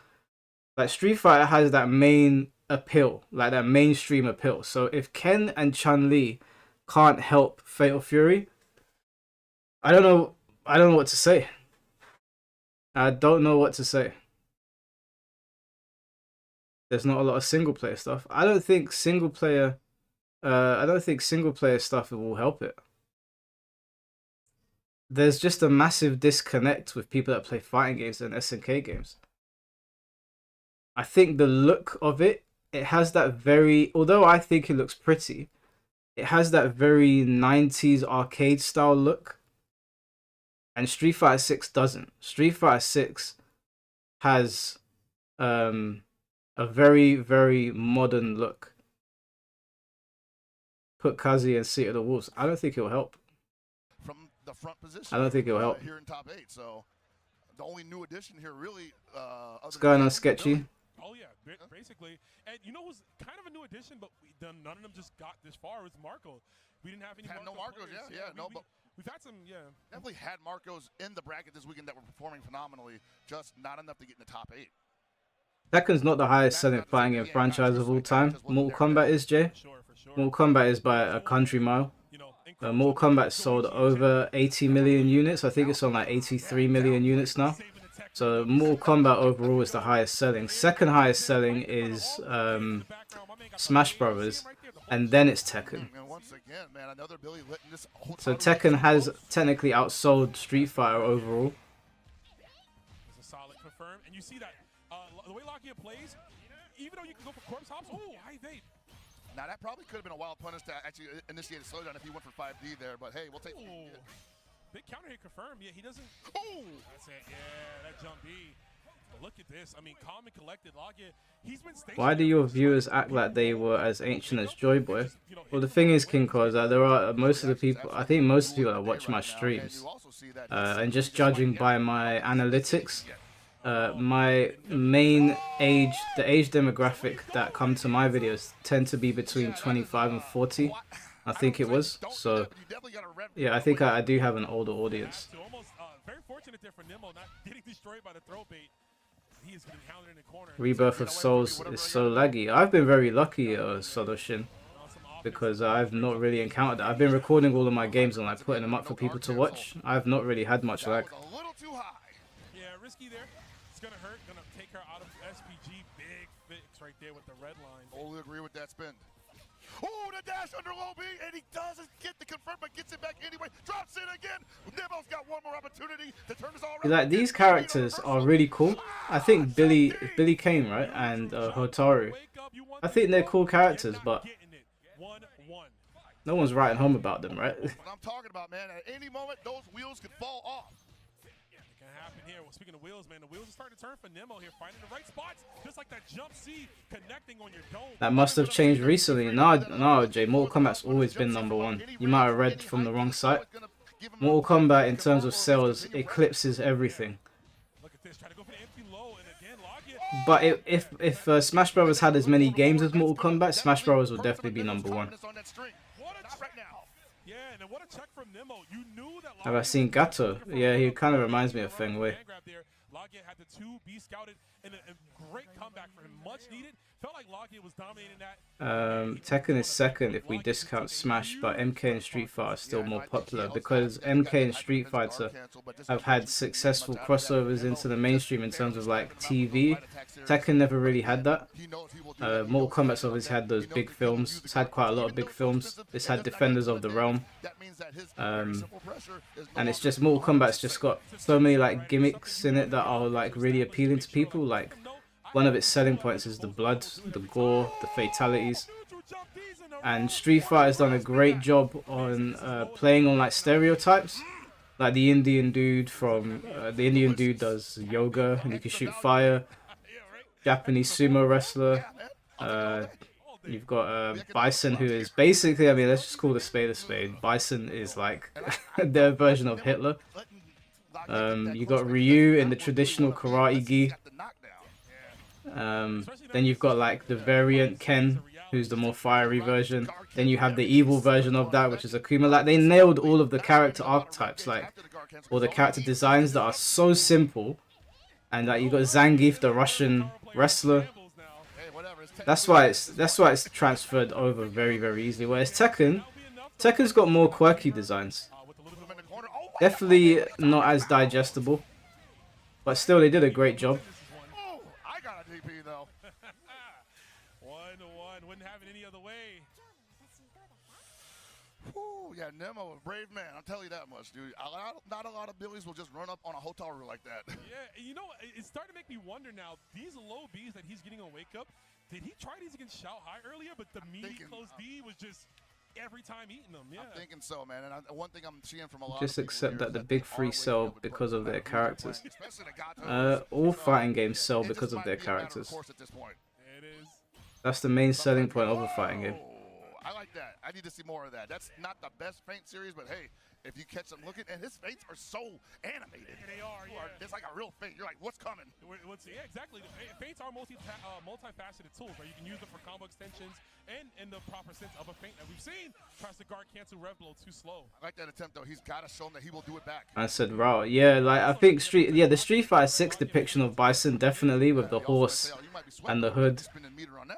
[SPEAKER 2] Like, Street Fighter has that main appeal, like that mainstream appeal. So if Ken and Chun-Li can't help Fatal Fury, I don't know what to say. I don't know what to say. There's not a lot of single player stuff. I don't think single player stuff will help it. There's just a massive disconnect with people that play fighting games and SNK games. I think the look of it has that very, although I think it looks pretty, it has that very 90s arcade style look. And Street Fighter 6 doesn't. Street Fighter 6 has a very, very modern look. Put Kazi and Seat of the Wolves. I don't think it'll help.
[SPEAKER 6] From the front position.
[SPEAKER 2] I don't think it'll help.
[SPEAKER 6] Here in top 8, so the only new addition here really.
[SPEAKER 2] What's going on, Sketchy?
[SPEAKER 7] Oh yeah, basically. And you know who's kind of a new addition, but none of them just got this far. It was Marco. We didn't have any.
[SPEAKER 6] No Marcos, but
[SPEAKER 7] we've had some,
[SPEAKER 6] definitely had Marcos in the bracket this weekend that were performing phenomenally, just not enough to get in the top 8.
[SPEAKER 2] Tekken's not the highest selling fighting game franchise of all time. Mortal Kombat is, Jay. Mortal Kombat is by a country mile. Mortal Kombat sold over 80 million units. I think it's on like 83 million units now. So Mortal Kombat overall is the highest selling. Second highest selling is Smash Brothers, and then it's Tekken. So Tekken has technically outsold Street Fighter overall.
[SPEAKER 7] It's a solid confirm, and you see that the way Lakia plays, even though you can go for corpse hops, high vape.
[SPEAKER 6] Now that probably could have been a wild punish to actually initiate a slowdown if he went for 5D there, but hey, we'll take it.
[SPEAKER 7] Big counter hit confirmed. Yeah, he doesn't. Oh, that's it. Yeah, that jump B. But look at this. I mean, calm and collected. Lakia, he's been stationary.
[SPEAKER 2] Why do your viewers act like they were as ancient as Joy Boy? Well, the thing is, King Cause, there are most of the people. I think most of the people that watch my streams, and just judging by my analytics, my main age, the age demographic that come to my videos tend to be between 25 and 40. I think it was. So, yeah, I think I do have an older audience.
[SPEAKER 7] Very fortunate there for Nimmo, not getting destroyed by the throw bait. He is getting hounded in the corner.
[SPEAKER 2] Rebirth of Souls is so laggy. I've been very lucky, Sodoshin, because I've not really encountered that. I've been recording all of my games and like putting them up for people to watch. I've not really had much lag.
[SPEAKER 7] Yeah, risky there. It's gonna hurt. Gonna take her out of SPG. Big fix right there with the red line.
[SPEAKER 6] Totally agree with that spin. Oh, the dash under low B, and he doesn't get the confirm, but gets it back anyway. Drops it again. Nemo's got one more opportunity to turn this all around.
[SPEAKER 2] Like, these characters are really cool. I think Billy Kane, right, and Hotaru, I think they're cool characters, but no one's writing home about them, right?
[SPEAKER 6] What I'm talking about, man, at any moment, those wheels could fall off.
[SPEAKER 7] It can happen here. Well, speaking of wheels, man, the wheels are starting to turn for Nemo here, finding the right spots, just like that jump C connecting on your dome.
[SPEAKER 2] That must have changed recently. No, Jay, Mortal Kombat's always been #1. You might have read from the wrong site. Mortal Kombat, in terms of sales, eclipses everything.
[SPEAKER 7] with this. Try to go for the empty low, and again, Logia.
[SPEAKER 2] But if Smash Brothers had as many games as Mortal Kombat, Smash Brothers would definitely be number one.
[SPEAKER 7] What a yeah, and what a check from Nemo. You knew that.
[SPEAKER 2] Have I seen Gato? Yeah, he kind of reminds me of Feng Wei.
[SPEAKER 7] Logia had the 2 be scouted, and a great comeback for him, much needed. Felt like Logia was dominating that.
[SPEAKER 2] Tekken is second if we discount Smash, but MK and Street Fighter are still more popular because MK and Street Fighter have had successful crossovers into the mainstream in terms of like TV. Tekken never really had that. Mortal Kombat's obviously had those big films. It's had quite a lot of big films. It's had Defenders of the Realm. And it's just Mortal Kombat's just got so many like gimmicks in it that are like really appealing to people. Like one of its selling points is the blood, the gore, the fatalities. And Street Fighter's done a great job on playing on like stereotypes. Like the Indian dude from the Indian dude does yoga and he can shoot fire. Japanese sumo wrestler. You've got Bison, who is basically, I mean, let's just call the spade a spade. Bison is like their version of Hitler. You got Ryu in the traditional karate gi. Then you've got like the variant Ken, who's the more fiery version. Then you have the evil version of that, which is Akuma. Like they nailed all of the character archetypes, like or the character designs that are so simple. And like you got Zangief, the Russian wrestler. That's why it's transferred over very, very easily. Whereas Tekken's got more quirky designs. Definitely not as digestible, but still they did a great job.
[SPEAKER 6] I got a DP though.
[SPEAKER 7] 1-1, wouldn't have it any other way.
[SPEAKER 6] Whew, yeah, Nemo, a brave man. I'll tell you that much, dude. Not a lot of Billies will just run up on a hotel room like that.
[SPEAKER 7] Yeah, you know, it's starting to make me wonder now. These low Bs that he's getting on Wake Up, did he try these against Shout High earlier? But the meaty close B was just every time eating them. Yeah,
[SPEAKER 6] I'm thinking so, man. And one thing I'm seeing from a lot
[SPEAKER 2] Just
[SPEAKER 6] of
[SPEAKER 2] accept that the
[SPEAKER 6] they
[SPEAKER 2] big three
[SPEAKER 6] are
[SPEAKER 2] sell
[SPEAKER 6] waking up
[SPEAKER 2] because of their
[SPEAKER 6] and
[SPEAKER 2] characters.
[SPEAKER 6] especially the Gato.
[SPEAKER 2] All fighting games sell
[SPEAKER 6] It
[SPEAKER 2] because
[SPEAKER 6] just
[SPEAKER 2] of
[SPEAKER 6] might
[SPEAKER 2] their
[SPEAKER 6] be a matter of
[SPEAKER 2] characters.
[SPEAKER 6] course at this point.
[SPEAKER 7] it is.
[SPEAKER 2] That's the main selling point of a fighting game.
[SPEAKER 6] Oh, I like that. I need to see more of that. That's not the best feint series, but hey, if you catch him looking, and his feints are so animated.
[SPEAKER 7] They are, yeah.
[SPEAKER 6] It's like a real feint. You're like, what's coming?
[SPEAKER 7] Yeah, exactly. Feints are multifaceted tools, right? You can use them for combo extensions and in the proper sense of a feint that we've seen. Tries to guard cancel rev blow too slow.
[SPEAKER 6] I like that attempt though. He's got to show him that he will do it back.
[SPEAKER 2] I said, wow, yeah, like I think the Street Fighter 6 depiction of Bison definitely with the horse and the hood.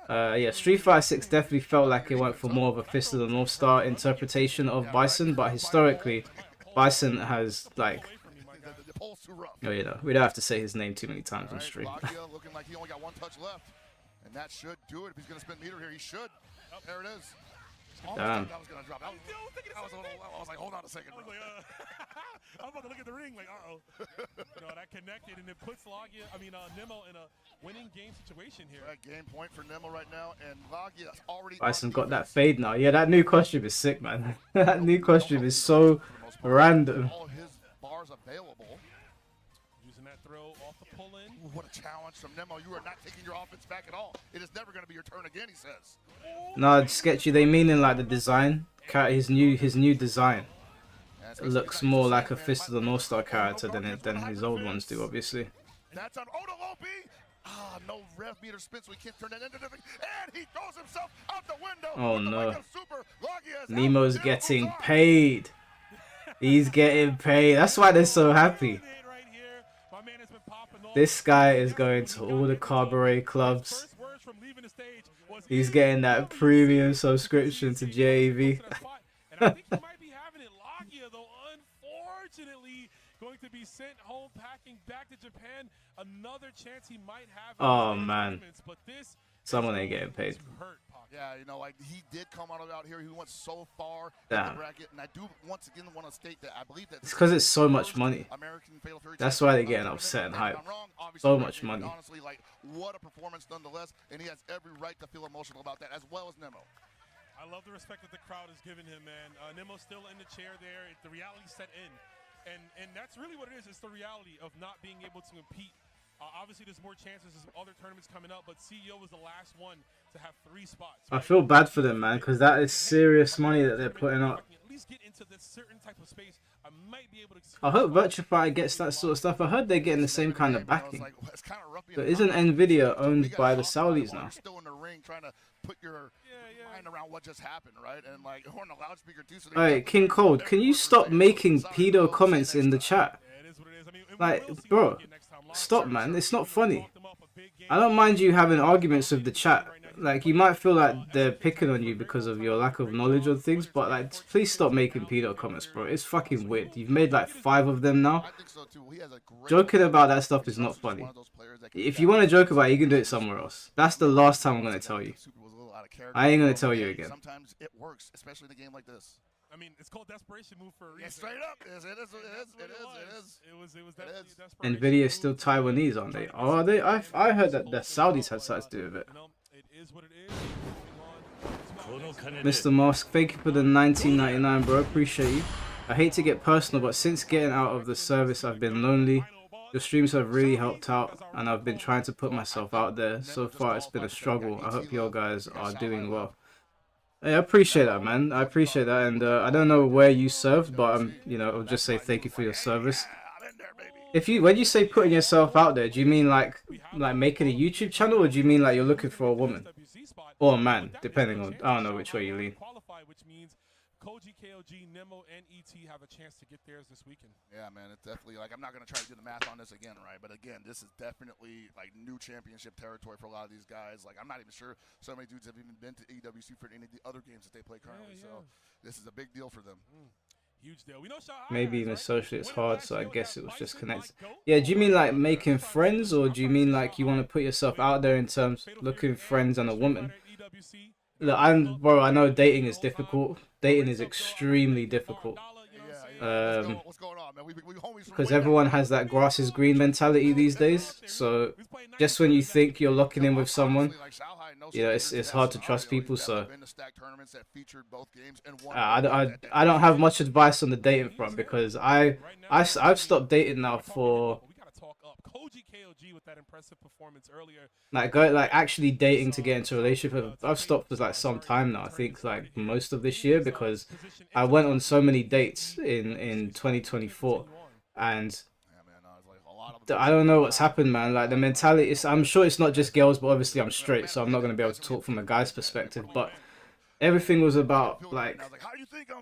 [SPEAKER 2] Yeah, Street Fighter 6 definitely felt like it went for more of a Fist of the North Star interpretation of Bison, but historically, Bison has like, oh, you know, we don't have to say his name too many times on stream.
[SPEAKER 6] Looking like he only got one touch left, and that should do it. If he's gonna spin meter here, he should. There it is.
[SPEAKER 2] Damn.
[SPEAKER 6] That was gonna drop. I was like, hold on a second, bro.
[SPEAKER 7] I was about to look at the ring like, uh-oh. You know, that connected, and it puts Nemo in a winning game situation here.
[SPEAKER 6] Right, game point for Nemo right now, and Logia already.
[SPEAKER 2] Bison got that fade now. Yeah, that new costume is sick, man. That new costume is so random.
[SPEAKER 6] All his bars available.
[SPEAKER 7] Using that throw off the pull-in.
[SPEAKER 6] Ooh, what a challenge from Nemo. You are not taking your offense back at all. It is never going to be your turn again, he says.
[SPEAKER 2] No, sketchy. They mean in like the design. His new design looks more like a Fist of the North Star character than his old ones do, obviously.
[SPEAKER 6] That's on Oda Lopi. Ah, no rev meter spin, so he can't turn that into anything. And he throws himself out the window.
[SPEAKER 2] Oh no. Nemo's getting paid. He's getting paid. That's why they're so happy. This guy is going to all the cabaret clubs. He's getting that premium subscription to JAV.
[SPEAKER 7] And I think he might be having it. Logia, though, unfortunately, going to be sent home packing back to Japan. Another chance he might have.
[SPEAKER 2] Oh man,
[SPEAKER 7] but this
[SPEAKER 2] someone ain't getting paid.
[SPEAKER 6] Yeah, you know, like he did come out here. He went so far in
[SPEAKER 2] Damn.
[SPEAKER 6] the bracket, and I do once again want to state that I believe that
[SPEAKER 2] It's because it's so much money. That's why they're getting upset and hyped. So much money.
[SPEAKER 6] Honestly, like what a performance nonetheless, and he has every right to feel emotional about that, as well as Nemo.
[SPEAKER 7] I love the respect that the crowd is giving him, man. Nemo's still in the chair there. The reality set in, and that's really what it is. It's the reality of not being able to compete Obviously, there's more chances. There's other tournaments coming up, but CEO was the last one to have 3 spots.
[SPEAKER 2] I feel bad for them, man, because that is serious money that they're putting up.
[SPEAKER 7] At least get into this certain type of space. I might be able to.
[SPEAKER 2] I hope Virtuify gets that sort of stuff. I heard they're getting the same kind of backing. But isn't Nvidia owned by the Saudis now?
[SPEAKER 6] Still in the ring trying to put your mind around what just happened, right? And like on the loudspeaker too. So
[SPEAKER 2] Alright, King Cold, can you stop making pedo comments in the chat? Like, bro, stop, man. It's not funny. I don't mind you having arguments with the chat. Like, you might feel like they're picking on you because of your lack of knowledge on things, but like, please stop making pedo comments, bro. It's fucking weird. You've made like 5 of them now. Joking about that stuff is not funny. If you want to joke about it, you can do it somewhere else. That's the last time I'm going to tell you. I ain't going to tell you again.
[SPEAKER 6] Sometimes it works, especially in a game like this.
[SPEAKER 7] I mean, it's called desperation move for a reason.
[SPEAKER 6] Yeah, straight up. It is.
[SPEAKER 7] It was definitely desperation.
[SPEAKER 2] Nvidia is still Taiwanese, aren't they? Oh, are they? I heard that the Saudis had something to do with it.
[SPEAKER 7] It is what it is.
[SPEAKER 2] Mr. Mask, thank you for the 1999, bro. Appreciate you. I hate to get personal, but since getting out of the service, I've been lonely. Your streams have really helped out, and I've been trying to put myself out there. So far, it's been a struggle. I hope you guys are doing well. Hey, I appreciate that, man. I appreciate that, and I don't know where you served, but you know, I'll just say thank you for your service. When you say putting yourself out there, do you mean like making a YouTube channel, or do you mean like you're looking for a woman or a man, depending on I don't know which way you lean.
[SPEAKER 7] Which means Koji, KOG, Nemo, and ET have a chance to get theirs this weekend.
[SPEAKER 6] Yeah, man, it's definitely like I'm not gonna try to do the math on this again, right? But again, this is definitely like new championship territory for a lot of these guys. Like I'm not even sure so many dudes have even been to EWC for any of the other games that they play currently. So this is a big deal for them.
[SPEAKER 7] Huge deal. We know
[SPEAKER 2] maybe even socially it's hard, so I guess it was just connected. Yeah, do you mean like making friends, or do you mean like you want to put yourself out there in terms of looking friends and a woman? Look, bro, I know dating is difficult. Dating is extremely difficult. Because everyone has that grass is green mentality these days. So just when you think you're locking in with someone, yeah, it's hard to trust people. So I don't have much advice on the dating front, because I've stopped dating now for like actually dating to get into a relationship. I've stopped for like some time now. I think like most of this year, because I went on so many dates in 2024, and I don't know what's happened, man. Like the mentality I'm sure it's not just girls, but obviously I'm straight, so I'm not gonna be able to talk from a guy's perspective, but everything was about like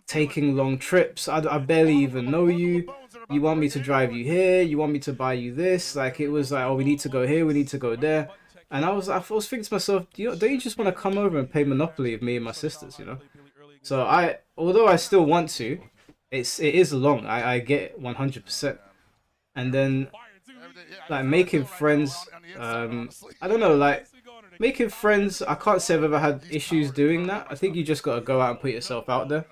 [SPEAKER 2] taking long trips. I barely even know you. You want me to drive you here? You want me to buy you this? Like it was like, oh, we need to go here, we need to go there. And I was thinking to myself, don't you just want to come over and play Monopoly with me and my sisters, you know? So although I still want to, it is long. I get it 100%. And then like making friends, I don't know, like making friends, I can't say I've ever had issues doing that. I think you just got to go out and put yourself out there.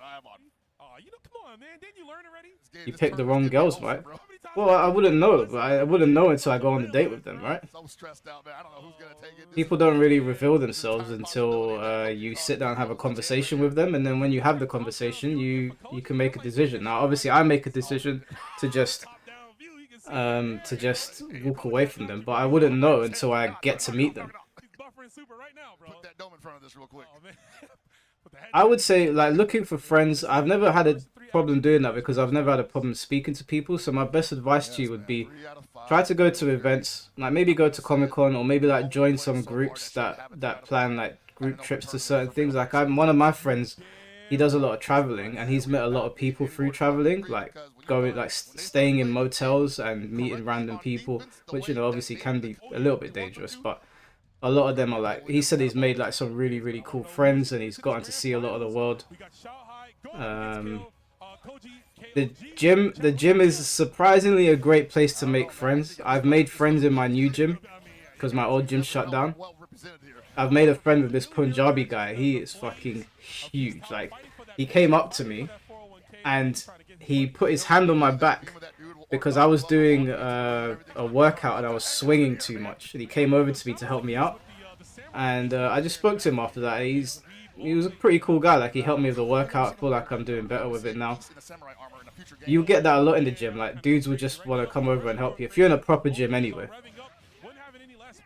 [SPEAKER 2] You picked the wrong girls, right? Well, I wouldn't know, but I wouldn't know until I go on a date with them, right? People don't really reveal themselves until you sit down and have a conversation with them, and then when you have the conversation, you can make a decision. Now, obviously, I make a decision to just walk away from them, but I wouldn't know until I get to meet them. I would say, like, looking for friends, I've never had a problem doing that, because I've never had a problem speaking to people. So my best advice to you would be try to go to events, like maybe go to Comic-Con, or maybe like join some groups that plan like group trips to certain things. Like one of my friends, he does a lot of traveling, and he's met a lot of people through traveling, like going like staying in motels and meeting random people, which, you know, obviously can be a little bit dangerous, but a lot of them are like, he said he's made like some really, really cool friends, and he's gotten to see a lot of the world. The gym is surprisingly a great place to make friends. I've made friends in my new gym because my old gym shut down. I've made a friend with this Punjabi guy. He is fucking huge. Like, he came up to me and he put his hand on my back because I was doing a workout and I was swinging too much, and he came over to me to help me out, and I just spoke to him after that. He was a pretty cool guy. Like, he helped me with the workout. I feel like I'm doing better with it now. You get that a lot in the gym. Like, dudes will just want to come over and help you if you're in a proper gym anyway.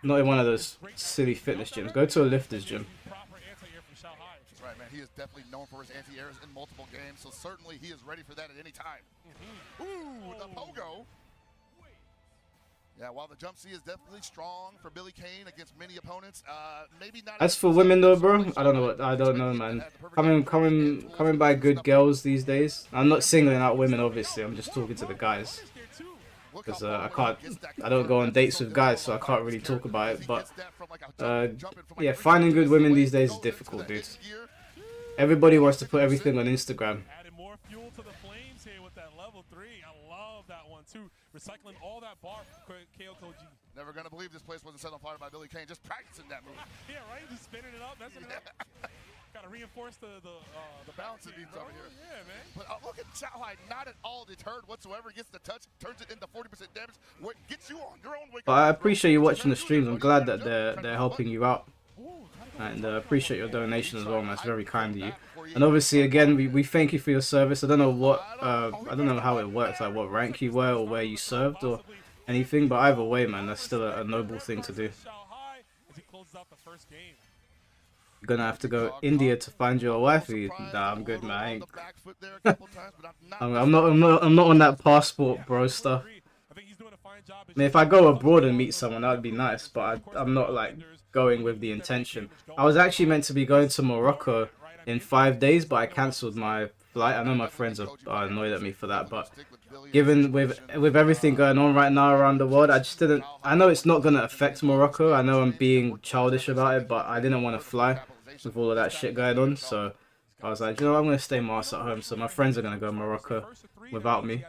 [SPEAKER 2] Not in one of those silly fitness gyms. Go to a lifter's gym.
[SPEAKER 7] Proper anti-air from Xiao Hai.
[SPEAKER 6] That's right, man. He is definitely known for his anti-airs in multiple games, so certainly he is ready for that at any time. Ooh, the pogo. Yeah, while the jump C is definitely strong for Billy Kane against many opponents, maybe not.
[SPEAKER 2] As for women though, bro, I don't know, man. Coming by good girls these days. I'm not singling out women, obviously. I'm just talking to the guys. Because I don't go on dates with guys, so I can't really talk about it. But yeah, finding good women these days is difficult, dude. Everybody wants to put everything on Instagram.
[SPEAKER 7] Adding more fuel to the flames here with that level 3. I love that one too. Recycling all that bar from KO Koji.
[SPEAKER 6] Never gonna believe this place wasn't set on fire by Billy Kane. Just practicing that move.
[SPEAKER 7] Yeah, right. Just spinning it up, messing it up. Gotta reinforce the
[SPEAKER 6] bounce it beats over here.
[SPEAKER 7] Yeah, man.
[SPEAKER 6] But look at Xiao Hai, not at all deterred whatsoever. Gets the touch, turns it into 40% damage. What gets you on your own wake.
[SPEAKER 2] But I appreciate you watching the streams. I'm glad that they're helping you out, and appreciate your donation as well. Man. That's very kind of you. And obviously, again, we thank you for your service. I don't know what I don't know how it works, like what rank you were or where you served or anything. But either way, man, that's still a noble thing to do. You're gonna have to go India to find your wifey. Nah, I'm good, man. I'm not on that passport, bro stuff. I mean, if I go abroad and meet someone, that would be nice. But I'm not like going with the intention. I was actually meant to be going to Morocco in 5 days, but I cancelled my flight. I know my friends are annoyed at me for that, but given with everything going on right now around the world, I just didn't. I know it's not gonna affect Morocco. I know I'm being childish about it, but I didn't want to fly with all of that shit going on, so I was like, you know, I'm gonna stay my ass at home. So my friends are gonna go to Morocco without me.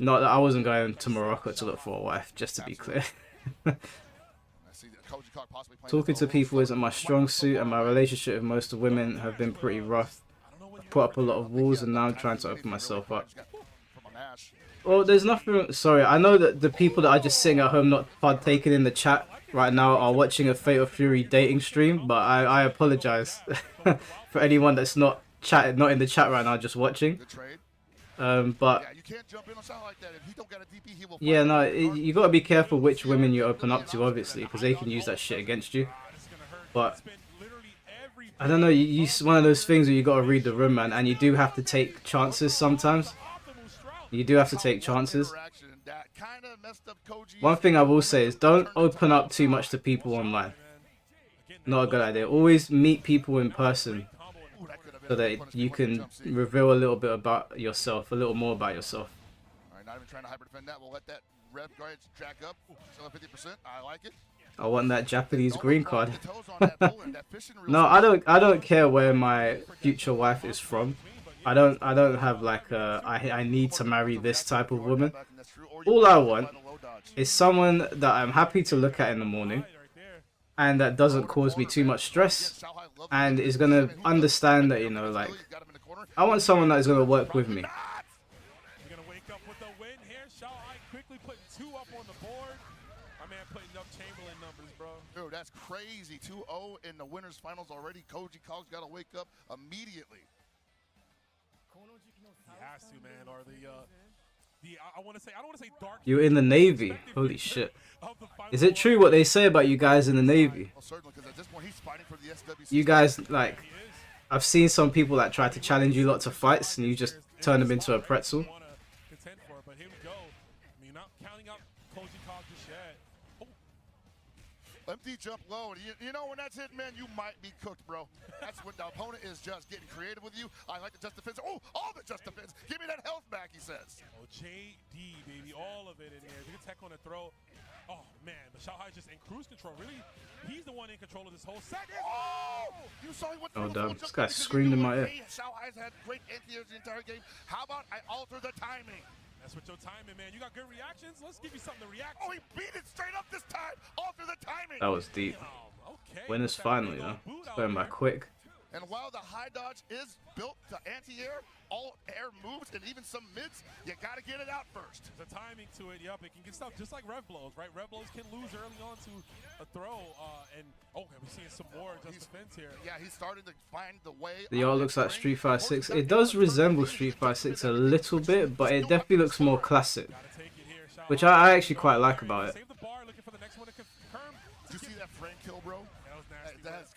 [SPEAKER 2] Not that I wasn't going to Morocco to look for a wife, just to be clear. Talking to people isn't my strong suit, and my relationship with most of women have been pretty rough. I've put up a lot of walls, and now I'm trying to open myself up. Well, there's nothing. Sorry, I know that the people that are just sitting at home not partaking in the chat right now are watching a Fatal Fury dating stream, but I apologize for anyone that's not in the chat right now, just watching. But yeah, no, you gotta be careful which women you open up to, obviously, because they can use that shit against you. But I don't know, you one of those things where you gotta read the room, man, and you do have to take chances sometimes. You do have to take chances. One thing I will say is don't open up too much to people online. Not a good idea. Always meet people in person so that you can reveal a little bit about yourself, a little more about yourself.
[SPEAKER 6] Alright, not even trying to hyper defend that. We'll let that rev guard jack up. Still at 50%. I like it.
[SPEAKER 2] I want that Japanese green card. No, I don't care where my future wife is from. I don't have like I need to marry this type of woman. All I want is someone that I'm happy to look at in the morning and that doesn't cause me too much stress and is gonna understand that, you know, like, I want someone that is gonna work with me.
[SPEAKER 6] Dude, that's crazy. 2-0 in the winners finals already. Koji Cog's got to wake up immediately.
[SPEAKER 7] He has to, man. Or I don't want to say dark.
[SPEAKER 2] You're in the Navy. Holy shit. Is it true what they say about you guys in the Navy? You guys, like, I've seen some people that try to challenge you lot to fights and you just turn them into a pretzel.
[SPEAKER 6] Empty jump low. You know when that's it, man, you might be cooked, bro. That's when the opponent is just getting creative with you. I like the just defense. Oh, all the just defense. Give me that health back, he says.
[SPEAKER 7] Oh, JD, baby, all of it in there. Good tech on the throw. Oh, man, the Xiao Hai just in cruise control. Really, he's the one in control of this whole set. Oh, you saw what?
[SPEAKER 2] Oh, damn. This guy screamed in my ear.
[SPEAKER 6] Xiao Hai's had great anti-airs the entire game. How about I alter the timing?
[SPEAKER 7] That's what your timing, man. You got good reactions. Let's give you something to react to.
[SPEAKER 6] Oh, he beat it straight up this time. Alter the timing.
[SPEAKER 2] That was deep.
[SPEAKER 7] Okay.
[SPEAKER 2] Winners finally, though. It's going by quick.
[SPEAKER 6] And while the high dodge is built to anti-air, all air moves, and even some mids, you got to get it out first.
[SPEAKER 7] The timing to it, yep, it can get stuff just like rev blows, right? Rev blows can lose early on to a throw, and we're seeing some more just defense here.
[SPEAKER 6] Yeah, he's starting to find the way.
[SPEAKER 2] The art looks like Street Fighter 6. It does resemble Street Fighter 6 a little bit, but it definitely looks more classic. which I actually quite like about it.
[SPEAKER 7] Save the bar, looking for the next one to confirm.
[SPEAKER 6] Did you see that frame kill, bro?
[SPEAKER 7] That was nasty.
[SPEAKER 6] That's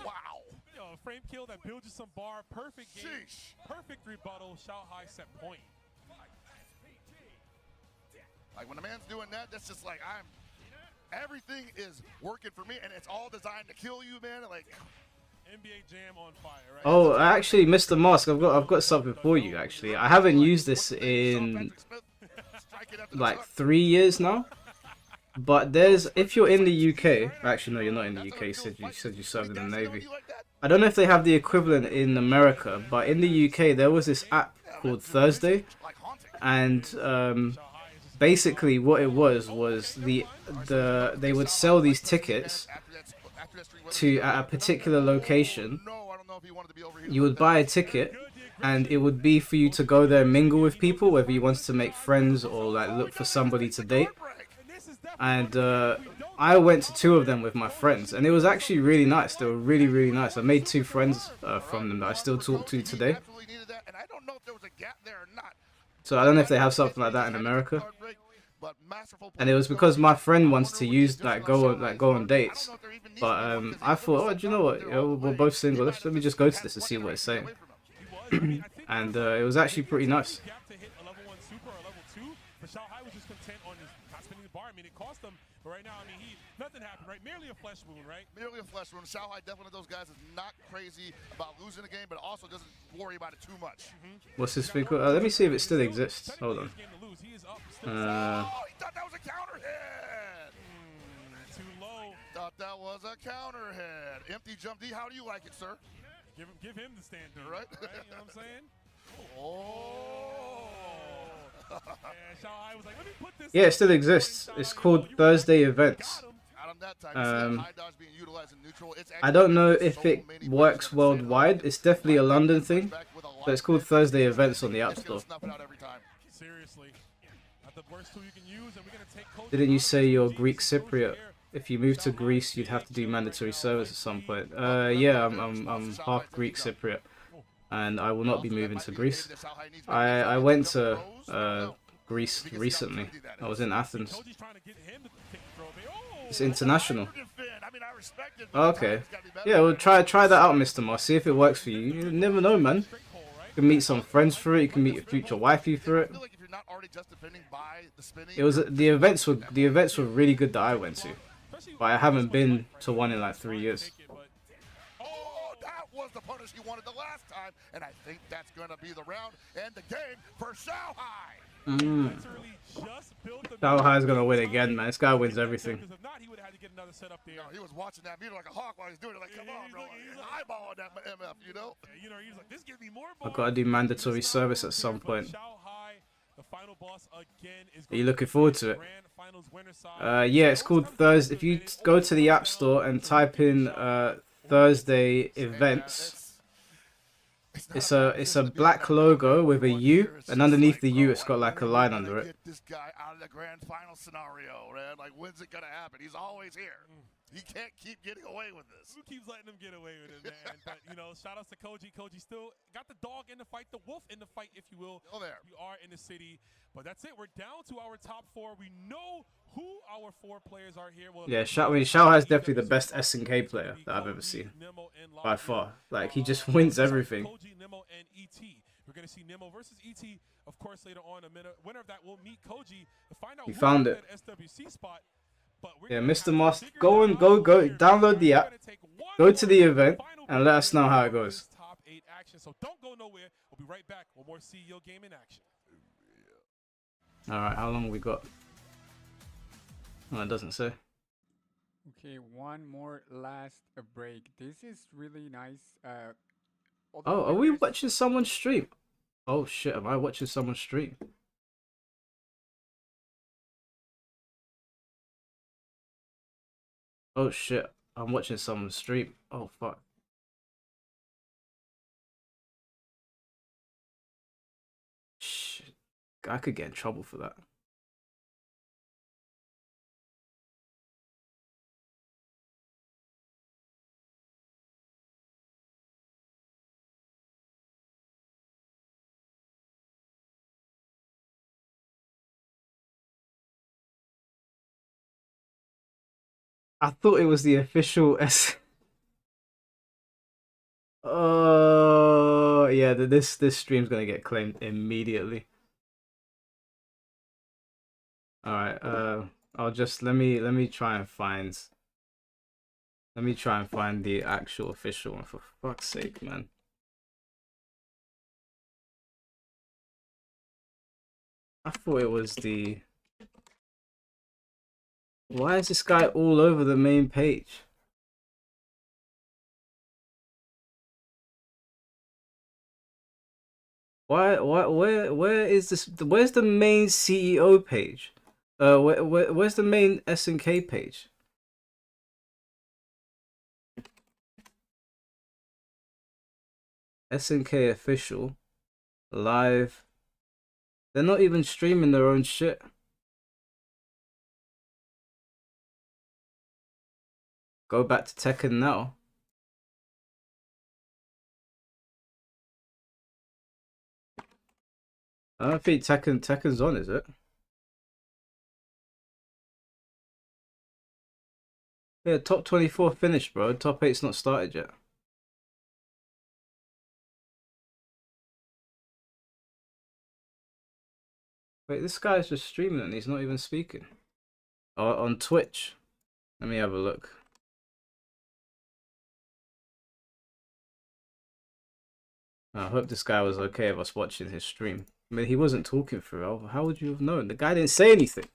[SPEAKER 6] wow.
[SPEAKER 7] Yo, frame kill that builds you some bar. Perfect game.
[SPEAKER 6] Sheesh.
[SPEAKER 7] Perfect rebuttal. Shout high set point.
[SPEAKER 6] Like when a man's doing that, that's just like everything is working for me, and it's all designed to kill you, man. Like
[SPEAKER 7] NBA Jam on fire, right?
[SPEAKER 2] Oh, actually, Mr. Mask, I've got something for you. Actually, I haven't used this in like 3 years now. But if you're in the UK, actually no, you're not in the UK. You said you served in the Navy. I don't know if they have the equivalent in America, but in the UK there was this app called Thursday, and basically what it was they would sell these tickets at a particular location. You would buy a ticket, and it would be for you to go there and mingle with people, whether you wanted to make friends or like look for somebody to date. And I went to 2 of them with my friends, and it was actually really nice. They were really, really nice. I made 2 friends from them that I still talk to today. So I don't know if they have something like that in America. And it was because my friend wants to use go on dates, but I thought, oh, do you know what? We're both single. Let me just go to this and see what it's saying. And it was actually pretty nice.
[SPEAKER 7] But right now, I mean, nothing happened, right? Merely a flesh wound, right?
[SPEAKER 6] Merely a flesh wound. Shanghai, definitely those guys is not crazy about losing the game, but also doesn't worry about it too much.
[SPEAKER 2] What's this thing called? Let me see if it still exists. Hold on.
[SPEAKER 6] Oh, he thought that was a counter hit.
[SPEAKER 7] Too low.
[SPEAKER 6] Thought that was a counter hit. Empty jump D. How do you like it, sir?
[SPEAKER 7] Give him the standard,
[SPEAKER 6] right?
[SPEAKER 7] You know what I'm saying?
[SPEAKER 6] Oh.
[SPEAKER 2] Yeah, it still exists. It's called Thursday Events. I don't know if it works worldwide. It's definitely a London thing, but it's called Thursday Events on the App Store. Didn't you say you're Greek Cypriot? If you move to Greece, you'd have to do mandatory service at some point. Yeah, I'm half Greek Cypriot, and I will not be moving to Greece. I went to Greece recently. I was in Athens. It's international. Okay. Yeah, well, try that out, Mr. Moss. See if it works for you. You never know, man. You can meet some friends through it. You can meet your future wifey through it. The events were really good that I went to, but I haven't been to one in like 3 years.
[SPEAKER 6] Was the punish he wanted the last time, and I think that's going to be the round and the game for Shanghai.
[SPEAKER 2] Shanghai's going to win again, man. This guy wins everything.
[SPEAKER 6] No, he was watching that meter like a hawk while he's doing it. Like, come on, bro. He's eyeballing that MF, you know?
[SPEAKER 7] He's like, this gives me more
[SPEAKER 2] I've got to do mandatory service at some point. Are you looking forward to it? Yeah, it's called Thursday. If you go to the App Store and type in Thursday Events, it's a black logo with a U, and underneath the U it's got like a line under it.
[SPEAKER 6] Get this guy out of the grand final scenario, man. Like, when's it gonna happen? He's always here. He can't keep getting away with this.
[SPEAKER 7] Who keeps letting him get away with it, man? But, you know, shout outs to Koji. Koji still got the dog in the fight, the wolf in the fight, if you will.
[SPEAKER 6] Still there.
[SPEAKER 7] You are in the city. But that's it. We're down to our top 4. We know who our 4 players are here. Well,
[SPEAKER 2] yeah, Xiao is definitely the best SNK player that I've ever seen. By far. Like, he just wins everything.
[SPEAKER 7] Koji, Nemo, and ET. We're going to see Nemo versus ET, of course, later on. A winner of that will meet Koji to find out
[SPEAKER 2] We found it.
[SPEAKER 7] that SWC spot.
[SPEAKER 2] Yeah, Mr. Moss, go, download the app, go to the event, and let us know how it goes.
[SPEAKER 7] Top 8 action. So don't go nowhere. We'll be right back with more CEO game in action.
[SPEAKER 2] Alright, how long we got? Oh, it doesn't say.
[SPEAKER 8] Okay, one more last break. This is really nice.
[SPEAKER 2] Oh, are we watching someone stream? Oh shit, am I watching someone stream? Oh shit, I'm watching someone stream. Oh fuck. Shit, I could get in trouble for that. I thought it was the official S. Oh yeah, this stream's gonna get claimed immediately. All right, I'll just let me try and find the actual official one for fuck's sake, man. I thought it was the. Why is this guy all over the main page? Where is this? Where's the main CEO page? Where's the main SNK page? SNK official, live. They're not even streaming their own shit. Go back to Tekken now. I don't think Tekken's on, is it? Yeah, top 24 finished, bro. Top 8's not started yet. Wait, this guy's just streaming and he's not even speaking. Oh, on Twitch. Let me have a look. I hope this guy was okay with us watching his stream. I mean, he wasn't talking through. How would you have known? The guy didn't say anything.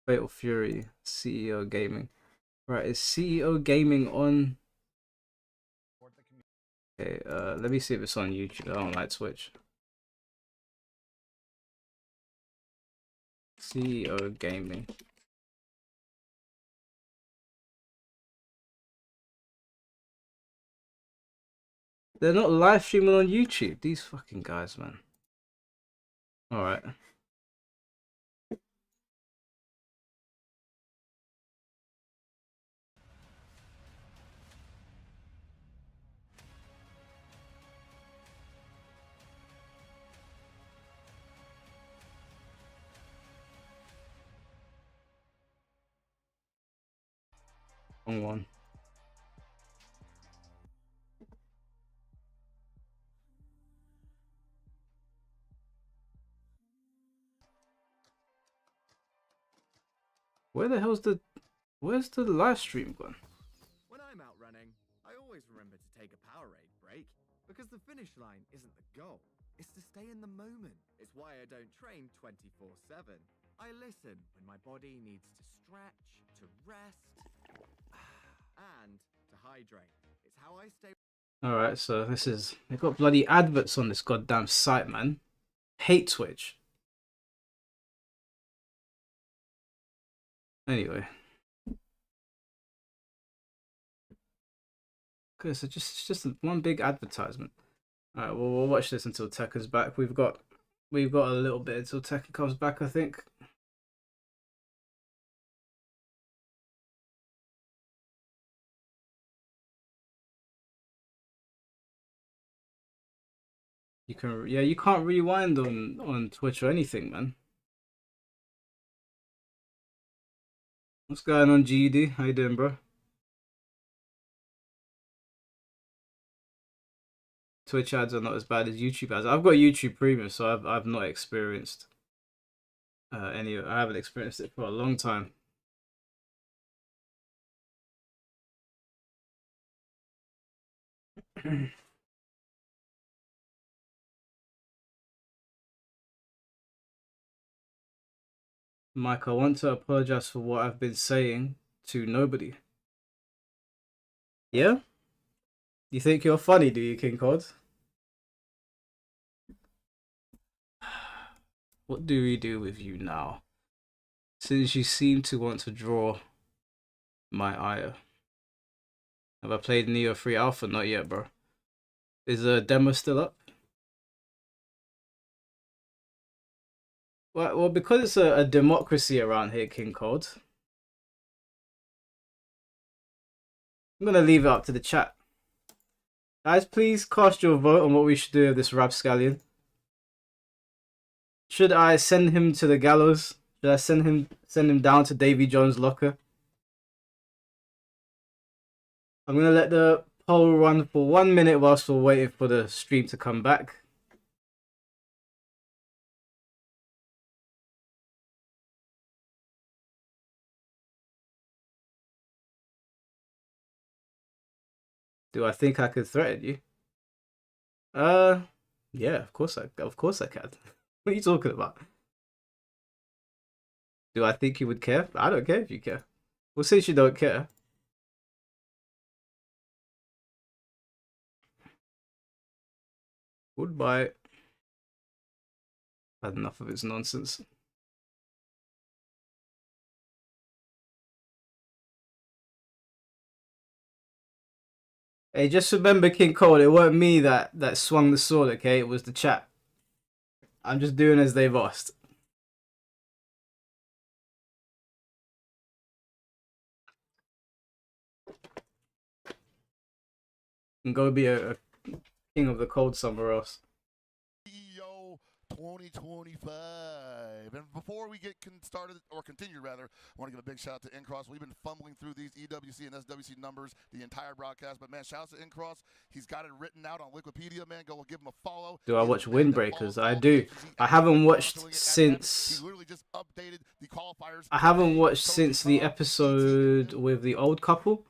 [SPEAKER 2] Fatal Fury, CEO Gaming. Right, is CEO Gaming on? Okay, let me see if it's on YouTube. I don't like Twitch. CEO Gaming. They're not live streaming on YouTube. These fucking guys, man. Alright. Wrong one. Where's the live stream gone?
[SPEAKER 9] When I'm out running, I always remember to take a Powerade break, because the finish line isn't the goal, it's to stay in the moment. It's why I don't train 24/7. I listen when my body needs to stretch, to rest, and to hydrate. It's how I stay.
[SPEAKER 2] Alright, so they've got bloody adverts on this goddamn site, man. Hate Twitch. Anyway. Okay, so just one big advertisement. Alright, well, we'll watch this until Tekken's back. We've got a little bit until Tekken comes back, I think. You can't rewind on Twitch or anything, man. What's going on, GD? How you doing, bro? Twitch ads are not as bad as YouTube ads. I've got YouTube Premium, so I've not experienced any. I haven't experienced it for a long time. Mike, I want to apologize for what I've been saying to nobody. Yeah? You think you're funny, do you, King Cod? What do we do with you now? Since you seem to want to draw my ire. Have I played Neo 3 Alpha? Not yet, bro. Is the demo still up? Well, because it's a democracy around here, King Code, I'm gonna leave it up to the chat. Guys, please cast your vote on what we should do with this rapscallion. Should I send him to the gallows? Should I send him down to Davy Jones' locker? I'm gonna let the poll run for 1 minute whilst we're waiting for the stream to come back. Do I think I could threaten you? Yeah, of course I can. What are you talking about? Do I think you would care? I don't care if you care. Well, since you don't care. Goodbye. Had enough of his nonsense. Hey, just remember, King Cole, it weren't me that swung the sword, okay? It was the chat. I'm just doing as they've asked. And go be a king of the cold somewhere else.
[SPEAKER 6] CEO 2025. And before we get started, or continue rather, I want to give a big shout out to Incross. We've been fumbling through these EWC and SWC numbers the entire broadcast, but man, shout out to Incross. He's got it written out on Wikipedia, man. Go give him a follow.
[SPEAKER 2] Do I watch Windbreakers? I do. I haven't watched since. I haven't watched since the episode with the old couple.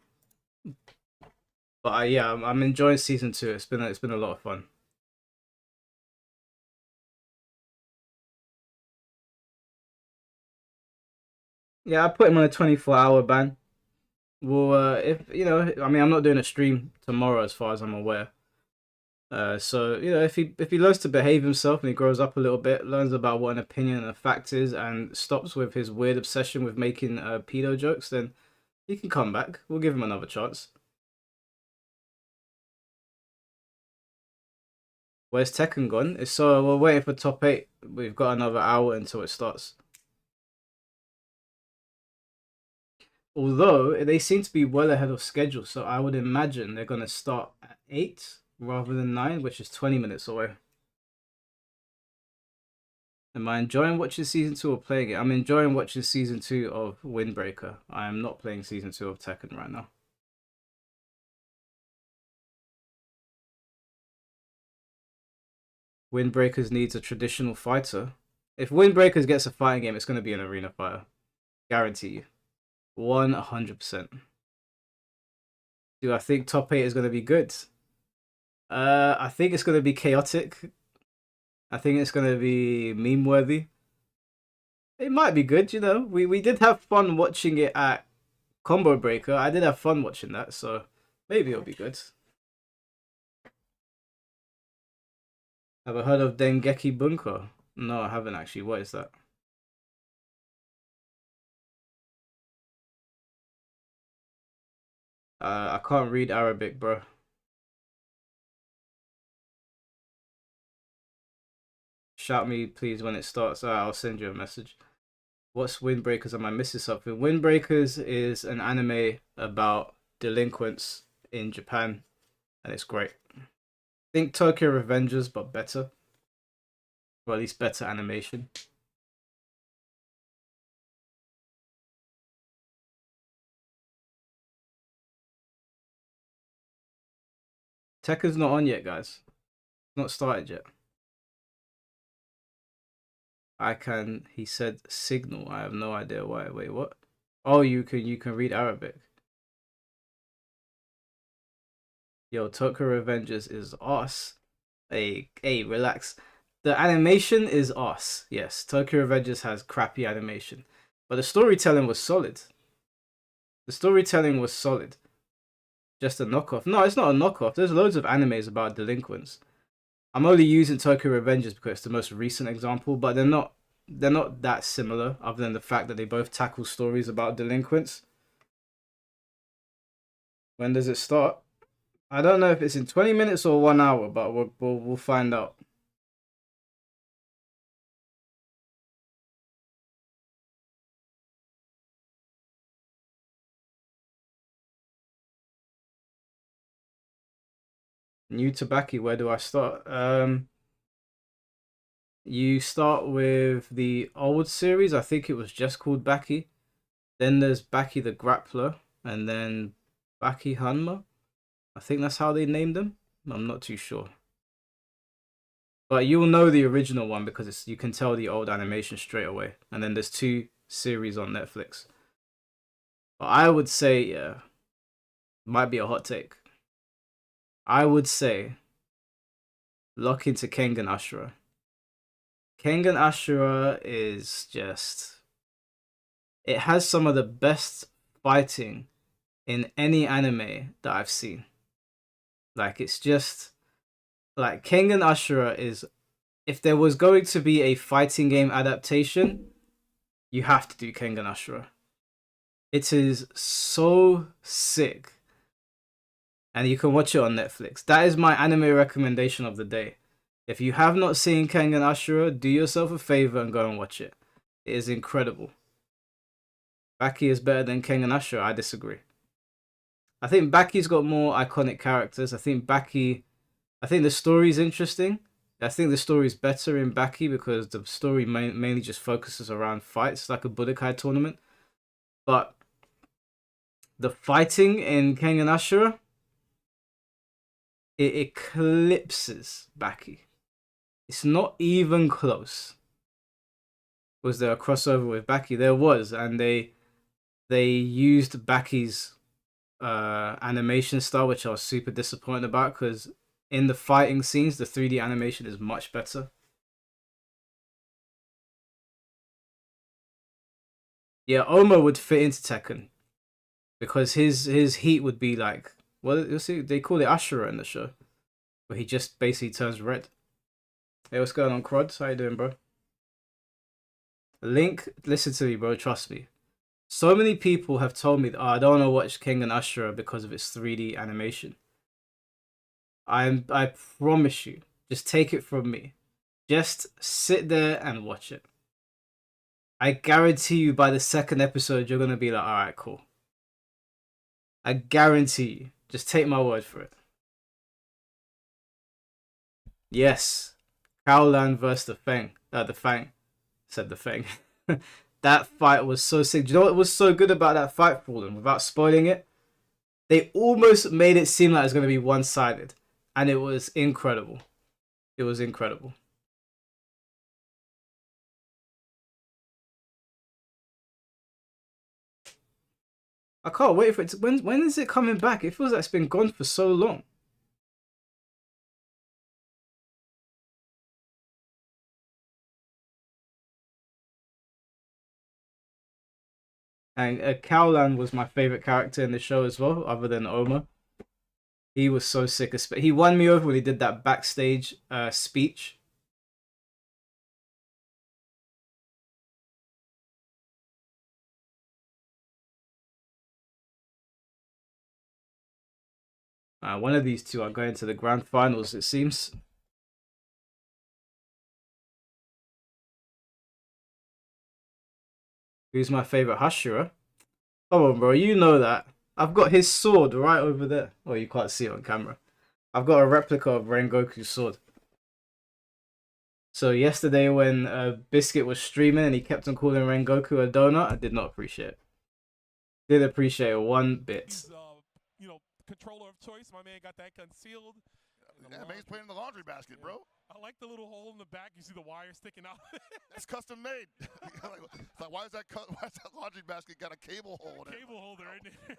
[SPEAKER 2] But yeah, I'm enjoying season 2. It's been a lot of fun. Yeah, I put him on a 24-hour ban. Well, if you know, I mean, I'm not doing a stream tomorrow, as far as I'm aware. So you know, if he learns to behave himself and he grows up a little bit, learns about what an opinion and a fact is, and stops with his weird obsession with making pedo jokes, then he can come back. We'll give him another chance. Where's Tekken gone? So we're waiting for top 8. We've got another hour until it starts. Although they seem to be well ahead of schedule, so I would imagine they're going to start at 8 rather than 9, which is 20 minutes away. Am I enjoying watching season 2 or playing it? I'm enjoying watching season 2 of Windbreaker. I am not playing season 2 of Tekken right now. Windbreakers needs a traditional fighter. If Windbreakers gets a fighting game, it's going to be an arena fighter. Guarantee you. 100%. Do I think top 8 is going to be good? I think it's going to be chaotic. I think it's going to be meme worthy. It might be good, you know. We did have fun watching it at Combo Breaker. I did have fun watching that, so maybe it'll be good. Have I heard of Dengeki Bunko? No, I haven't actually. What is that? I can't read Arabic, bro. Shout me, please, when it starts. I'll send you a message. What's Windbreakers? Am I missing something? Windbreakers is an anime about delinquents in Japan, and it's great. Think Tokyo Revengers, but better. Or at least better animation. Tekken's not on yet, guys. It's not started yet. He said signal. I have no idea why. Wait, what? Oh, you can read Arabic. Yo, Tokyo Revengers is us. Hey, relax. The animation is us. Yes, Tokyo Revengers has crappy animation. But the storytelling was solid. Just a knockoff. No, it's not a knockoff. There's loads of animes about delinquents. I'm only using Tokyo Revengers because it's the most recent example, but they're not that similar, other than the fact that they both tackle stories about delinquents. When does it start? I don't know if it's in 20 minutes or 1 hour, but we'll find out. New Tabaki, where do I start? You start with the old series. I think it was just called Baki. Then there's Baki the Grappler, and then Baki Hanma. I think that's how they named them. I'm not too sure. But you'll know the original one because you can tell the old animation straight away. And then there's 2 series on Netflix. But I would say, yeah, might be a hot take. I would say lock into Kengan Ashura. Kengan Ashura is just... It has some of the best fighting in any anime that I've seen. Like, it's just... Like, Kengan Ashura is... If there was going to be a fighting game adaptation, you have to do Kengan Ashura. It is so sick. And you can watch it on Netflix. That is my anime recommendation of the day. If you have not seen Kengan Ashura, do yourself a favor and go and watch it. It is incredible. Baki is better than Kengan Ashura. I disagree. I think Baki's got more iconic characters. I think the story's interesting. I think the story's better in Baki because the story mainly just focuses around fights, like a Budokai tournament. But the fighting in Kengan Ashura, it eclipses Baki. It's not even close. Was there a crossover with Baki? There was, and they used Baki's animation style, which I was super disappointed about because in the fighting scenes, the 3D animation is much better. Yeah, Oma would fit into Tekken because his heat would be like, well, you'll see, they call it Ashura in the show, where he just basically turns red. Hey, what's going on, Crods? How you doing, bro? Link, listen to me, bro. Trust me. So many people have told me that I don't want to watch Kengan Ashura because of its 3D animation. I promise you, just take it from me. Just sit there and watch it. I guarantee you by the 2nd episode, you're going to be like, alright, cool. I guarantee you. Just take my word for it. Yes. Kaolan versus the Fang. The Fang. Said the Fang. That fight was so sick. Do you know what was so good about that fight for them? Without spoiling it, they almost made it seem like it was going to be one-sided. And it was incredible. It was incredible. I can't wait for it to... When is it coming back? It feels like it's been gone for so long. And Kaolan was my favorite character in the show as well, other than Oma. He was so sick. He won me over when he did that backstage speech. One of these two are going to the grand finals, it seems. Who's my favorite Hashira? Come on, bro. You know that. I've got his sword right over there. Oh, you can't see it on camera. I've got a replica of Rengoku's sword. So yesterday when Biscuit was streaming and he kept on calling Rengoku a donut, I did not appreciate it. Did appreciate it one bit.
[SPEAKER 7] He's, controller of choice. My man got that concealed.
[SPEAKER 6] Yeah, man's playing in the laundry basket, bro.
[SPEAKER 7] I like the little hole in the back. You see the wire sticking out.
[SPEAKER 6] That's custom made. Like, why is that laundry basket got a cable hole in it?
[SPEAKER 7] Cable holder in there.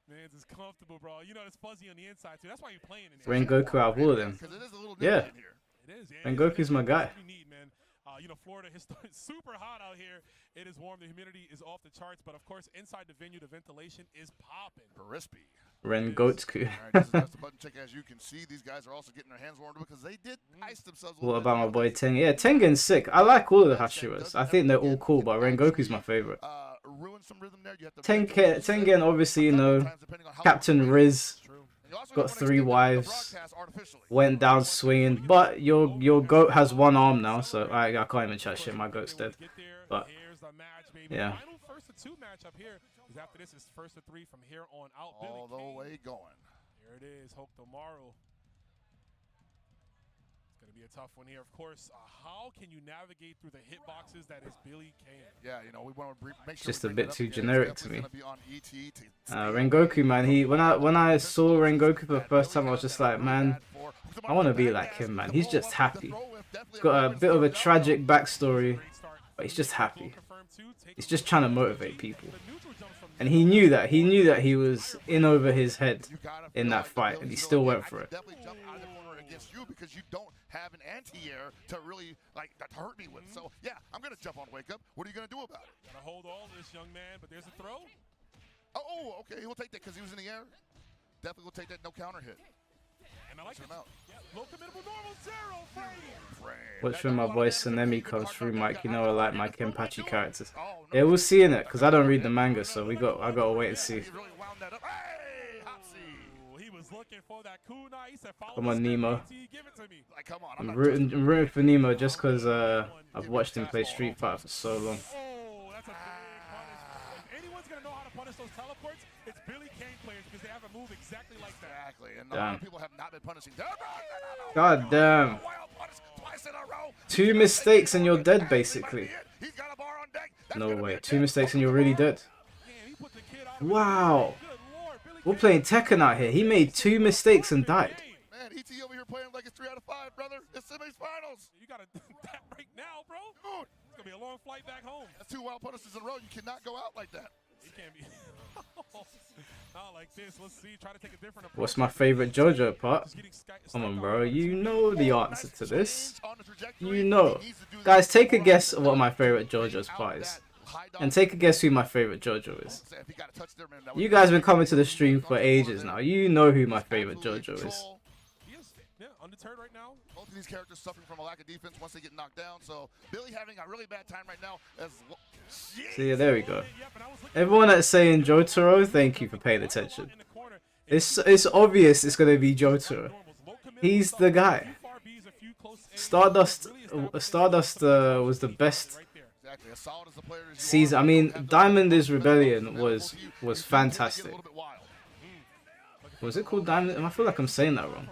[SPEAKER 7] Man's is comfortable, bro. You know it's fuzzy on the inside too. That's why you're playing in there.
[SPEAKER 2] Rengoku out of all of them.
[SPEAKER 6] Because it is a little
[SPEAKER 2] yeah.
[SPEAKER 6] in here.
[SPEAKER 7] It is. Yeah,
[SPEAKER 2] Rengoku's my guy.
[SPEAKER 7] You need, man. Florida is super hot out here. It is warm. The humidity is off the charts. But, of course, inside the venue, the ventilation is popping.
[SPEAKER 6] Crispy.
[SPEAKER 2] Rengoku.
[SPEAKER 6] All right, this is just a button check. As you can see, these guys are also getting their hands warmed because they did ice themselves a little
[SPEAKER 2] What about my boy Tengen? Yeah, Tengen's sick. I like all of the Hashiras. I think they're all cool, but Rengoku's my favorite.
[SPEAKER 6] Ruin some rhythm there. You have to
[SPEAKER 2] Tengen, obviously, you know, Captain Riz. Got 3 wives, went down swinging, but your goat has 1 arm now, so I can't even chat shit. My goat's dead. But yeah.
[SPEAKER 7] Final first of 2 matchup here. After this is first of 3 from here on out.
[SPEAKER 6] All the way going.
[SPEAKER 7] Here it is, Hokutomaru. Gonna be a tough one here, of course. How can you navigate through the hitboxes that is Billy Kane?
[SPEAKER 6] Yeah, you know, we want to make sure
[SPEAKER 2] Just
[SPEAKER 6] we
[SPEAKER 2] a
[SPEAKER 6] bring
[SPEAKER 2] bit
[SPEAKER 6] that up
[SPEAKER 2] too
[SPEAKER 6] again. It's
[SPEAKER 2] generic to
[SPEAKER 6] definitely
[SPEAKER 2] me.
[SPEAKER 6] gonna be on ET to
[SPEAKER 2] Rengoku, man, when I saw Rengoku for the first time, I was just like, man, I want to be like him, man. He's just happy. He's got a bit of a tragic backstory, but he's just happy. He's just trying to motivate people. And he knew that. He knew that he was in over his head in that fight, and he still went for it.
[SPEAKER 6] Definitely jump out of the corner against you because you don't have an anti-air to really like to hurt me with. So yeah, I'm gonna jump on Wake Up. What are you gonna do about it?
[SPEAKER 7] Gotta hold all this, young man, but there's a throw.
[SPEAKER 6] Oh, okay, he'll take that because he was in the air. Definitely will take that no counter hit.
[SPEAKER 7] And I like
[SPEAKER 6] him
[SPEAKER 7] it.
[SPEAKER 6] out.
[SPEAKER 7] Yeah, low committable normal, zero frame.
[SPEAKER 2] Watch when my voice and Nemi comes through, Mike. You know I like my Kenpachi characters. Yeah, we'll see in it, because I don't read the manga, so I gotta wait and see.
[SPEAKER 6] He really wound that up. Hey, hot seat.
[SPEAKER 7] He was looking for that kunai. He said, follow
[SPEAKER 2] Come on, Nemo.
[SPEAKER 7] give it to me.
[SPEAKER 6] Like, come on,
[SPEAKER 2] I'm rooting for Nemo just because I've watched him play Street Fighter for so long.
[SPEAKER 7] Oh, that's a big punish. If anyone's going to know how to punish those teleports, it's Billy Kane players because they have a move exactly like that.
[SPEAKER 6] Exactly, and a lot of people have not been punishing.
[SPEAKER 2] God damn. 2 mistakes and you're dead, basically. No way. 2 mistakes and you're really dead. Wow. We're playing Tekken out here. He made 2 mistakes and died.
[SPEAKER 6] Man, ET over here playing like it's 3 out of 5, brother. It's semi-finals.
[SPEAKER 7] You got to do that right now, bro.
[SPEAKER 6] Dude.
[SPEAKER 7] It's going to be a long flight back home.
[SPEAKER 6] That's 2 wild punishes in a row. You cannot go out like that.
[SPEAKER 7] You can't be. Not like this. Let's see. Try to take a different approach.
[SPEAKER 2] What's my favorite JoJo part? Come on, bro. You know the answer to this. You know. Guys, take a guess of what my favorite JoJo's part is. And take a guess who my favorite JoJo is. You guys have been coming to the stream for ages now. You know who my favorite JoJo is.
[SPEAKER 7] Yeah, undeterred right now.
[SPEAKER 6] Both of these characters suffering from a lack of defense once they get knocked down. So Billy having a really bad time right now as well.
[SPEAKER 2] So yeah, there we go. Everyone that's saying Jotaro, thank you for paying attention. It's obvious it's gonna be Jotaro. He's the guy. Stardust was the best season. I mean, Diamond is Rebellion was fantastic. Was it called Diamond? I feel like I'm saying that wrong.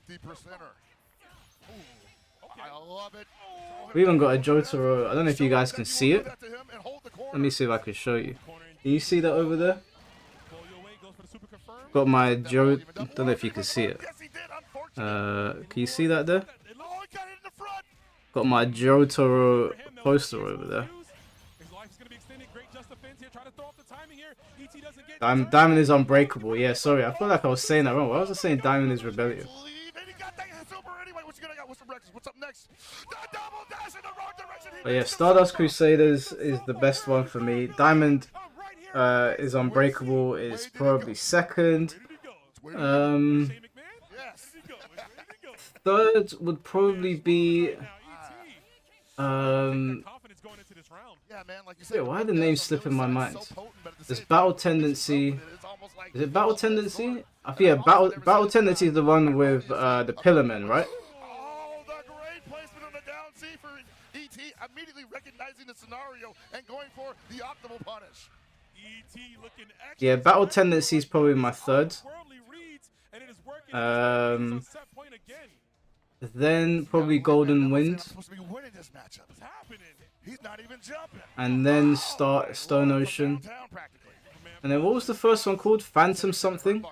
[SPEAKER 6] 50%er. I love it.
[SPEAKER 2] We even got a Jotaro. I don't know if you guys can see it. Let me see if I can show you. Can you see that over there? Got my Don't know if you can see it. Can you see that there? Got my Jotaro poster over there. Diamond is unbreakable. Yeah, sorry. I feel like I was saying that wrong. Why was I saying Diamond is Rebellion? But yeah, Stardust Crusaders is the best one for me. Diamond is Unbreakable is probably second. Third would probably be wait, why are the names slip in my mind? There's Battle Tendency. Is it Battle Tendency? I think yeah, Battle Tendency is the one with the Pillarmen, right?
[SPEAKER 6] Oh, the great placement on the down C for ET, immediately recognizing the scenario and going for the optimal punish.
[SPEAKER 2] Yeah, Battle Tendency is probably my third. Then probably Golden Wind. And then Stone Ocean. And then what was the first one called? Phantom something?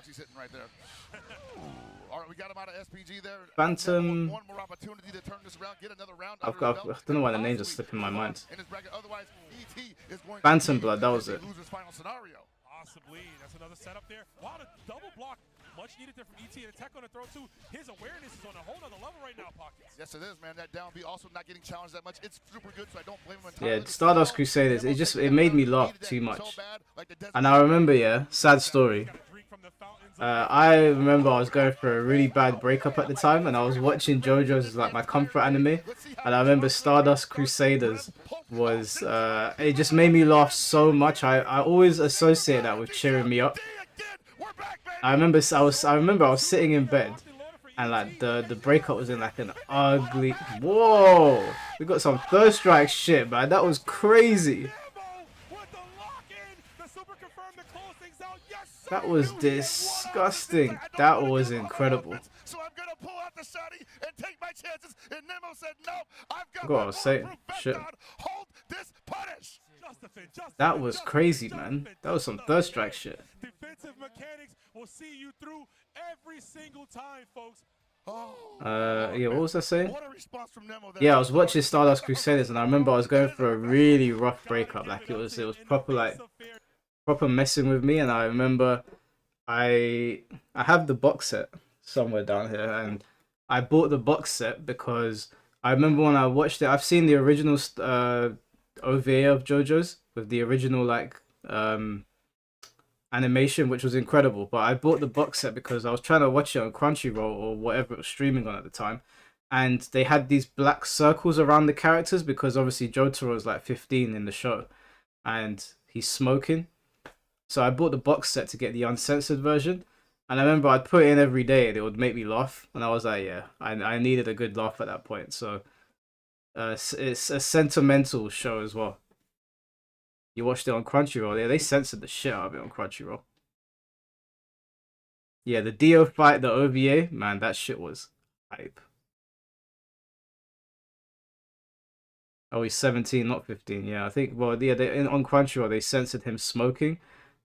[SPEAKER 2] Phantom. I don't know why the names are slipping my mind. Phantom Blood, that was it.
[SPEAKER 7] Possibly. That's another setup there. Wow, the double block. Much needed there from ET. And Tech on the throw too. His awareness is on a whole other level right now, Pockets.
[SPEAKER 6] Yes, it is, man. That down B also not getting challenged that much. It's super good, so I don't blame him entirely.
[SPEAKER 2] Yeah, Stardust Crusaders. It made me laugh too much. And I remember, yeah, sad story. I remember I was going through a really bad breakup at the time, and I was watching JoJo's as like my comfort anime. And I remember Stardust Crusaders was it just made me laugh so much. I always associate that with cheering me up. I remember I was sitting in bed, and like the breakup was in like an ugly. Whoa, we got some Third Strike shit, man. That was crazy.
[SPEAKER 7] things out. Yes, sir,
[SPEAKER 2] That was
[SPEAKER 7] you.
[SPEAKER 2] disgusting.
[SPEAKER 6] And what
[SPEAKER 2] That
[SPEAKER 6] I did,
[SPEAKER 2] was
[SPEAKER 6] I got
[SPEAKER 2] incredible.
[SPEAKER 6] offense, so I'm gonna pull out the shotty and take my chances. And Nemo said, "No, I've got
[SPEAKER 2] God, I
[SPEAKER 6] my
[SPEAKER 2] was saying,
[SPEAKER 6] bulletproof vest
[SPEAKER 2] shit.
[SPEAKER 6] on. Hold this punish."
[SPEAKER 2] That was crazy, man. That was some third strike shit.
[SPEAKER 7] Defensive mechanics will see you through every single time, folks.
[SPEAKER 2] Yeah, what was I saying?
[SPEAKER 6] What a response from Nemo there.
[SPEAKER 2] Yeah, I was watching Stardust Crusaders, and I remember I was going through a really rough breakup. Like it was proper, like proper messing with me. And I remember I have the box set somewhere down here, and I bought the box set because I remember when I watched it. I've seen the original OVA of JoJo's with the original like animation, which was incredible. But I bought the box set because I was trying to watch it on Crunchyroll or whatever it was streaming on at the time, and they had these black circles around the characters because obviously Jotaro is like 15 in the show, and he's smoking. So I bought the box set to get the uncensored version, and I remember I'd put it in every day and it would make me laugh, and I was like, yeah, I needed a good laugh at that point. So it's a sentimental show as well. You watched it on Crunchyroll. Yeah, they censored the shit out of it on Crunchyroll. Yeah, the Dio fight, the OVA, man, that shit was hype. Oh, he's 17, not 15. Yeah, I think. Well, yeah, on Crunchyroll they censored him smoking,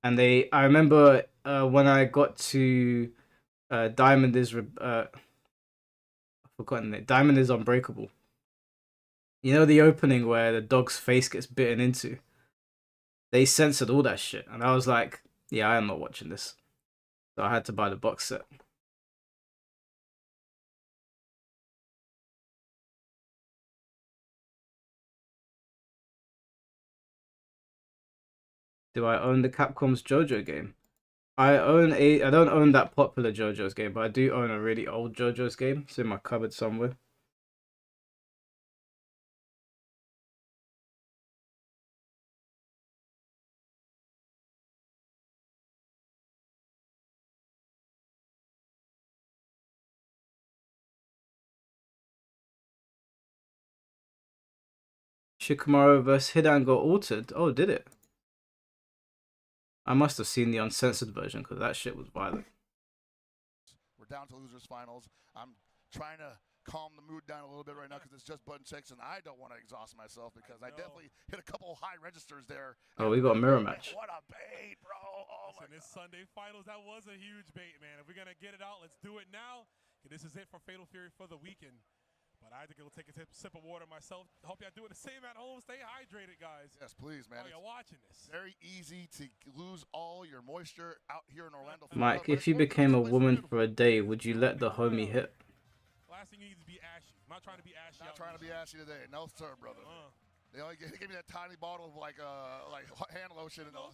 [SPEAKER 2] and I remember when I got to Diamond is I've forgotten it. Diamond is Unbreakable. You know the opening where the dog's face gets bitten into? They censored all that shit, and I was like, yeah, I am not watching this. So I had to buy the box set. Do I own the Capcom's JoJo game? I don't own that popular JoJo's game, but I do own a really old JoJo's game. It's in my cupboard somewhere. Shikamaru vs. Hidan got altered. Oh, did it? I must have seen the uncensored version because that shit was violent.
[SPEAKER 6] We're down to losers finals. I'm trying to calm the mood down a little bit right now because it's just button checks, and I don't want to exhaust myself because I definitely hit a couple high registers there.
[SPEAKER 2] Oh, we got a mirror match.
[SPEAKER 6] What a bait, bro! Oh my God.
[SPEAKER 7] This Sunday finals, that was a huge bait, man. If we're gonna get it out, let's do it now. This is it for Fatal Fury for the weekend. But I had to go take a sip of water myself. Hope y'all doing the same at home. Stay hydrated, guys.
[SPEAKER 6] Yes, please, man.
[SPEAKER 7] Oh, you're watching this.
[SPEAKER 6] Very easy to lose all your moisture out here in Orlando.
[SPEAKER 2] Mike, if you became a woman for a day, would you let the homie hit?
[SPEAKER 7] Last thing you need is to be ashy. I'm not trying to be ashy.
[SPEAKER 6] Not trying to be ashy today. No, sir, brother. They only gave me that tiny bottle of like hand lotion, and I'm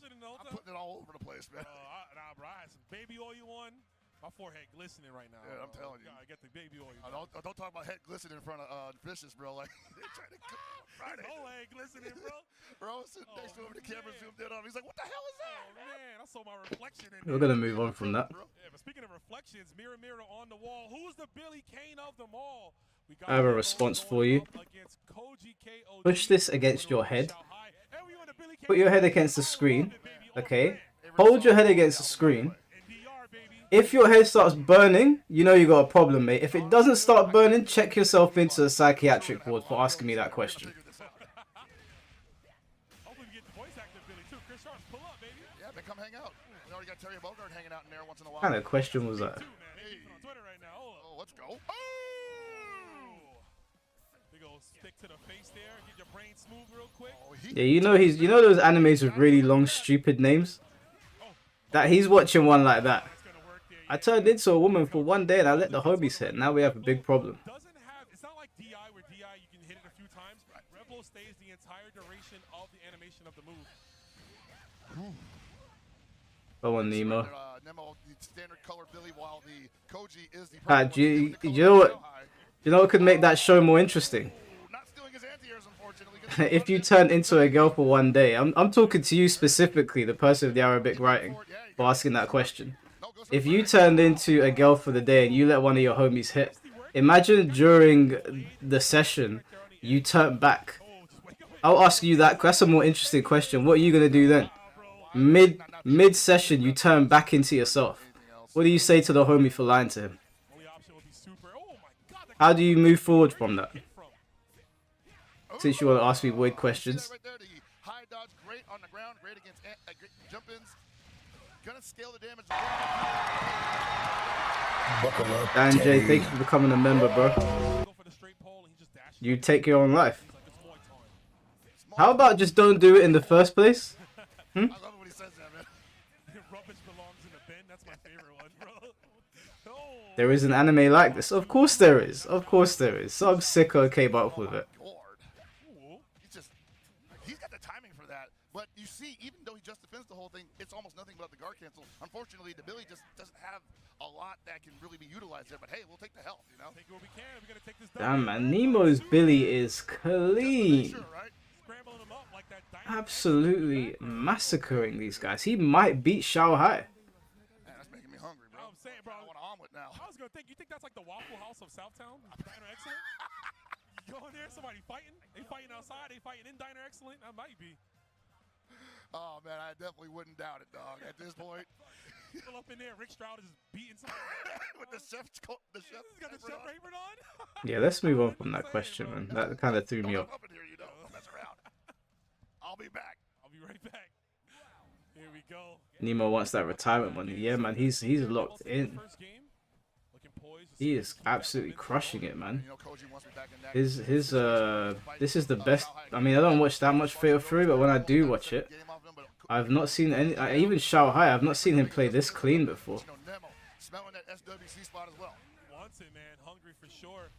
[SPEAKER 6] putting it all over the place, man.
[SPEAKER 7] Nah, bro. I had some baby oil on. My forehead glistening right now.
[SPEAKER 6] Yeah, I'm telling you.
[SPEAKER 7] I get the baby oil.
[SPEAKER 6] Don't talk about head glistening in front of fishes, bro. Like they're trying to Friday.
[SPEAKER 7] Whole head glistening, bro.
[SPEAKER 6] Bro, sitting next to him, the camera zoomed in on him. He's like, "What the hell is that?"
[SPEAKER 7] Oh man, I saw my reflection in
[SPEAKER 2] We're gonna move on from that.
[SPEAKER 7] Yeah, but speaking of reflections, mirror, mirror on the wall, who's the Billy Kane of them all?
[SPEAKER 2] I have a response for you. Push this against your head. Put your head against the screen. Okay. Hold your head against the screen. If your head starts burning, you know you got a problem, mate. If it doesn't start burning, check yourself into a psychiatric ward for asking me that question.
[SPEAKER 6] Yeah, they come hang out. We already got Terry Bogard hanging out in there once in a while.
[SPEAKER 2] What kind of question was that?
[SPEAKER 6] Oh, let's go.
[SPEAKER 7] Big old stick to the face there. Get your brain smooth real quick.
[SPEAKER 2] Yeah, you know those animes with really long, stupid names? That he's watching one like that. I turned into a woman for one day and I let the homies hit. Now we have a big problem.
[SPEAKER 7] It's not like DI where DI you can hit it a few times. Rebel stays the entire duration of the animation of the move.
[SPEAKER 2] Go on, Nemo.
[SPEAKER 6] Nemo, the standard color Billy, while the Koji is the
[SPEAKER 2] you know what could make that show more interesting?
[SPEAKER 6] Not stealing his anti-airs, unfortunately.
[SPEAKER 2] If you turn into a girl for one day. I'm talking to you specifically, the person with the Arabic writing, for asking that question. If you turned into a girl for the day and you let one of your homies hit, imagine during the session you turn back. I'll ask you that. That's a more interesting question. What are you going to do then? Mid session, you turn back into yourself. What do you say to the homie for lying to him? How do you move forward from that? Since you want to ask me weird questions.
[SPEAKER 6] High dodge, great on the ground, great against jump-ins. Gonna scale the damage.
[SPEAKER 2] Dan J, thank you for becoming a member, bro. You take your own life. How about just don't do it in the first place?
[SPEAKER 6] I love it when he says that, man.
[SPEAKER 7] Rubbish belongs in the bin. That's my favorite one, bro.
[SPEAKER 2] There is an anime like this. Of course there is. Of course there is. Some sicko came up with it.
[SPEAKER 6] He's got the timing for that. But you see, even though he just defends the whole thing, it's almost nothing but the guard cancel. Unfortunately, the Billy just doesn't have a lot that can really be utilized there. But hey, we'll take the health, you know?
[SPEAKER 7] Take what we can. We're gonna take this
[SPEAKER 2] Damn, man. Nemo's Billy is clean.
[SPEAKER 7] Scrambling him up like that
[SPEAKER 2] Absolutely massacring these guys. He might beat Shao Hai.
[SPEAKER 6] Man, that's making me hungry, bro.
[SPEAKER 7] I'm saying, bro.
[SPEAKER 6] I want an omelet now.
[SPEAKER 7] I was gonna think. You think that's like the Waffle House of Southtown? Diner Excellent? You go in there, somebody fighting. They fighting outside. They fighting in Diner Excellent. That might be.
[SPEAKER 6] Oh man, I definitely wouldn't doubt it, dog. At this point,
[SPEAKER 7] Pull up in there. Rick Stroud is just beating somebody.
[SPEAKER 6] with the chef's
[SPEAKER 7] He's got the chef apron on.
[SPEAKER 2] Yeah, let's move on from that question, man. That kind of threw me off.
[SPEAKER 6] Up in here, you know. Don't mess around. I'll be back.
[SPEAKER 7] I'll be right back. Here we go.
[SPEAKER 2] Nemo wants that retirement money. Yeah, man, he's locked in.
[SPEAKER 7] First game. Looking poised.
[SPEAKER 2] He is absolutely crushing it, man.
[SPEAKER 6] You know, Koji wants me back in that.
[SPEAKER 2] This is the best. I mean, I don't watch that much Fatal Fury, but when I do watch it, I've not seen any. Even Shao Hai, I've not seen him play this clean before.
[SPEAKER 6] Smelling that SWC spot as well.
[SPEAKER 7] Wants it, man. Hungry for sure.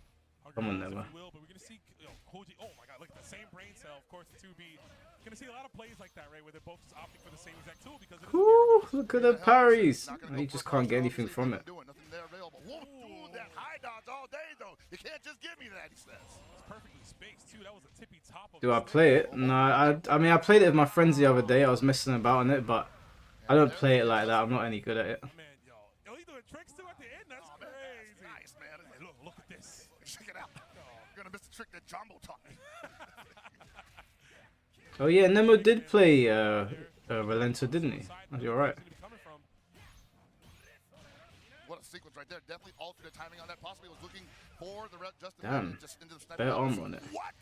[SPEAKER 2] Come on, Nemo.
[SPEAKER 7] But we're gonna see Koji. Oh my God! Look at the same brain cell. Of course, the 2B. Gonna see a lot of plays like that, right, where they're both just opting for the same exact tool because.
[SPEAKER 2] Ooh, look at the parries. He just can't get anything from it.
[SPEAKER 6] Nothing there available. Ooh, that high dodge all day though. You can't just give me that, he says.
[SPEAKER 7] It's perfectly spaced too. That was a tippy top of.
[SPEAKER 2] Do I play it? No, I mean, I played it with my friends the other day. I was messing about on it, but I don't play it like that. I'm not any good at it.
[SPEAKER 7] Man, yo, he doing tricks too at the end. That's crazy.
[SPEAKER 6] Nice, man.
[SPEAKER 7] Hey, look at this.
[SPEAKER 6] Check it out. You're gonna miss the trick that Jumbo taught me.
[SPEAKER 2] Oh yeah, Nemo did play Relento, didn't he? You're right.
[SPEAKER 6] What a sequence right there. Definitely altered the timing on that. Possibly was looking for the just
[SPEAKER 2] Damn.
[SPEAKER 6] just into the sniper.
[SPEAKER 2] Better armor on it.
[SPEAKER 6] What?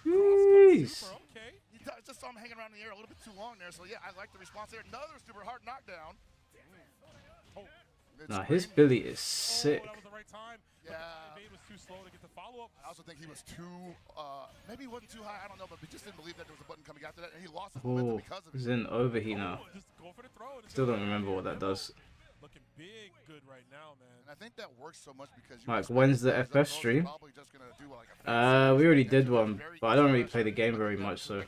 [SPEAKER 2] Jeez.
[SPEAKER 7] Okay.
[SPEAKER 6] He just saw him hanging around in the air a little bit too long there. So yeah, I like the response there. Another super hard knockdown.
[SPEAKER 2] Nah, his Billy is sick.
[SPEAKER 7] That was the right time.
[SPEAKER 6] Yeah.
[SPEAKER 7] Evade was too slow to get the follow-up.
[SPEAKER 6] I also think he was too, maybe he wasn't too high, I don't know, but we just didn't believe that there was a button coming after that, and he lost his momentum
[SPEAKER 2] Oh,
[SPEAKER 6] because of
[SPEAKER 2] he's
[SPEAKER 6] it.
[SPEAKER 2] in overheat now.
[SPEAKER 7] Just go for the throw.
[SPEAKER 2] Still don't remember what that does.
[SPEAKER 7] Looking big good right now, man.
[SPEAKER 6] And I think that works so much because you
[SPEAKER 2] Like, when's the FF stream? We already did one, but I don't really play the game very much, so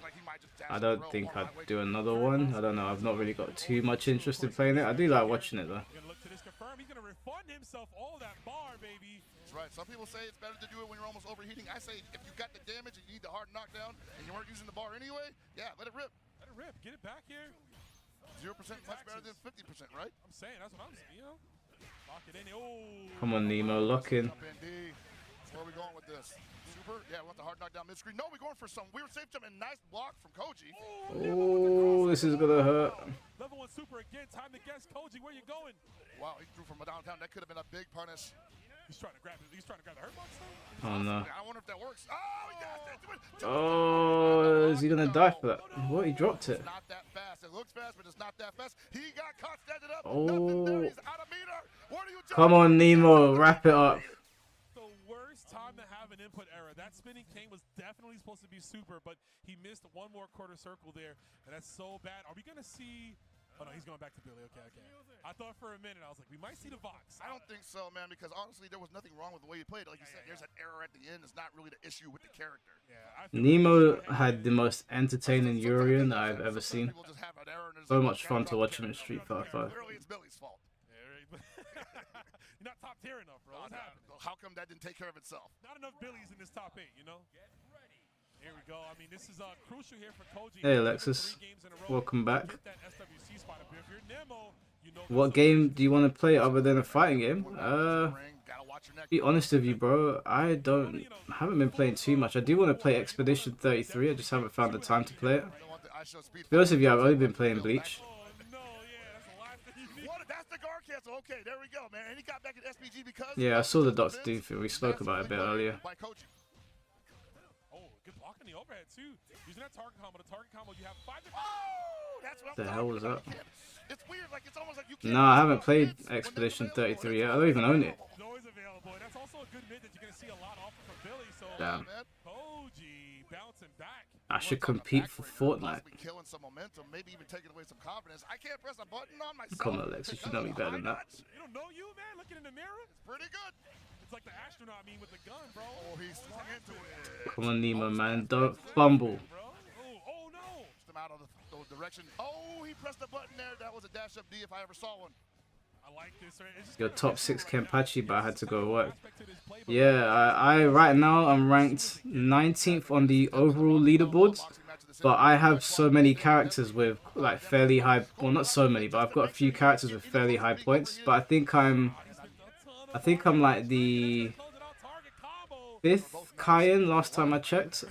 [SPEAKER 2] I don't think I'd do another one. I don't know, I've not really got too much interest in playing it. I do like watching it though.
[SPEAKER 7] He's gonna look to this confirm. He's gonna refund himself all that bar, baby.
[SPEAKER 6] That's right. Some people say it's better to do it when you're almost overheating. I say if you got the damage and you need the hard knockdown and you weren't using the bar anyway, yeah, let it rip.
[SPEAKER 7] Let it rip. Get it back here.
[SPEAKER 6] 0% much better than 50%, right?
[SPEAKER 7] I'm saying that's what I'm saying. You know, lock it in. Oh.
[SPEAKER 2] Come on, Nemo, lock in.
[SPEAKER 6] Up in D. Where are we going with this? Super? Yeah, we want the hard knockdown mid-screen. No, we're going for some weird safe jump and nice block from Koji.
[SPEAKER 2] Oh, this is gonna hurt.
[SPEAKER 7] Level 1 super again. Time to guess. Koji, where you going?
[SPEAKER 6] Wow, he threw from downtown. That could have been a big punish.
[SPEAKER 7] He's trying to grab it. He's trying to grab the hurt box though.
[SPEAKER 2] Oh no.
[SPEAKER 6] I wonder if that works. Oh, he got it.
[SPEAKER 2] Oh, is he gonna die for that? What? He dropped it.
[SPEAKER 6] It's not that fast. It looks fast, but it's not that fast. He got caught standing up.
[SPEAKER 2] Oh.
[SPEAKER 6] Nothing there. He's out of meter. What are you doing?
[SPEAKER 2] Come on, Nemo, wrap it up.
[SPEAKER 7] The worst time to have an input error. That spinning cane was definitely supposed to be super, but he missed one more quarter circle there, and that's so bad. Are we gonna see? Oh no, he's going back to Billy. Okay. I thought for a minute, I was like, we might see the Vox.
[SPEAKER 6] I don't think so, man, because honestly, there was nothing wrong with the way he played. Like you said, there's an error at the end. It's not really the issue with the character.
[SPEAKER 7] Yeah,
[SPEAKER 2] Nemo had the most entertaining Urian that I've ever seen. So much fun to watch him in Street Fighter 5.
[SPEAKER 6] Literally, it's Billy's fault.
[SPEAKER 7] You're not top tier enough, bro. What's happening?
[SPEAKER 6] How come that didn't take care of itself?
[SPEAKER 7] Not enough Billies in this top 8, you know? Here we go. I mean, this is crucial here for Koji.
[SPEAKER 2] Hey Alexis, welcome back.
[SPEAKER 7] Get that SWC spot up here. If you're Nemo, you know
[SPEAKER 2] What game do you want to play other than a fighting game? Be honest with you, bro. I haven't been playing too much. I do want to play Expedition 33. I just haven't found the time to play it.
[SPEAKER 6] I show speed.
[SPEAKER 2] To be honest with you, I've only been playing Bleach.
[SPEAKER 7] Oh no, yeah, that's the last thing you need.
[SPEAKER 6] What? That's the guard cancel. Okay, there we go, man. And he got back at SPG because.
[SPEAKER 2] Yeah, I saw the Dr. Doom thing. We spoke about it a bit earlier.
[SPEAKER 6] By Koji.
[SPEAKER 7] Oh, good block on the overhead too. Using that target combo. The target combo, you have 5 different.
[SPEAKER 6] Oh, that's what I'm
[SPEAKER 2] The hell was
[SPEAKER 6] talking
[SPEAKER 2] that?
[SPEAKER 6] about. It's weird, like it's almost like you can't.
[SPEAKER 2] No, I haven't played Expedition 33 yet. I don't even own it.
[SPEAKER 7] It's always available, and that's also a good mid that you're gonna see a lot off from Billy. So
[SPEAKER 2] Damn.
[SPEAKER 7] Koji bouncing back.
[SPEAKER 2] I should compete for Fortnite.
[SPEAKER 6] Possibly killing some momentum, maybe even taking away some confidence. I can't press a button on myself.
[SPEAKER 2] Come on, Alexis, you know me better than that.
[SPEAKER 7] You don't know you, man. Looking in the mirror,
[SPEAKER 6] It's pretty good.
[SPEAKER 7] it's like the astronaut meme with the gun, bro.
[SPEAKER 6] Oh, he swung into it.
[SPEAKER 2] Come on, Nemo, man. Don't fumble.
[SPEAKER 7] Bro. Oh no.
[SPEAKER 6] Pushed him out of the direction. Oh, he pressed the button there. That was a dash up D if I ever saw one.
[SPEAKER 7] I like this. Right? It's just
[SPEAKER 2] Your
[SPEAKER 7] kinda
[SPEAKER 2] top 6 Kenpachi, but I had to go to work.
[SPEAKER 7] aspect to this play, but
[SPEAKER 2] Yeah, I right now I'm ranked 19th on the overall leaderboards, but I have so many characters with like fairly high, well not so many, but I've got a few characters with fairly high points. But I think I'm like the 5th Kayan last time I checked.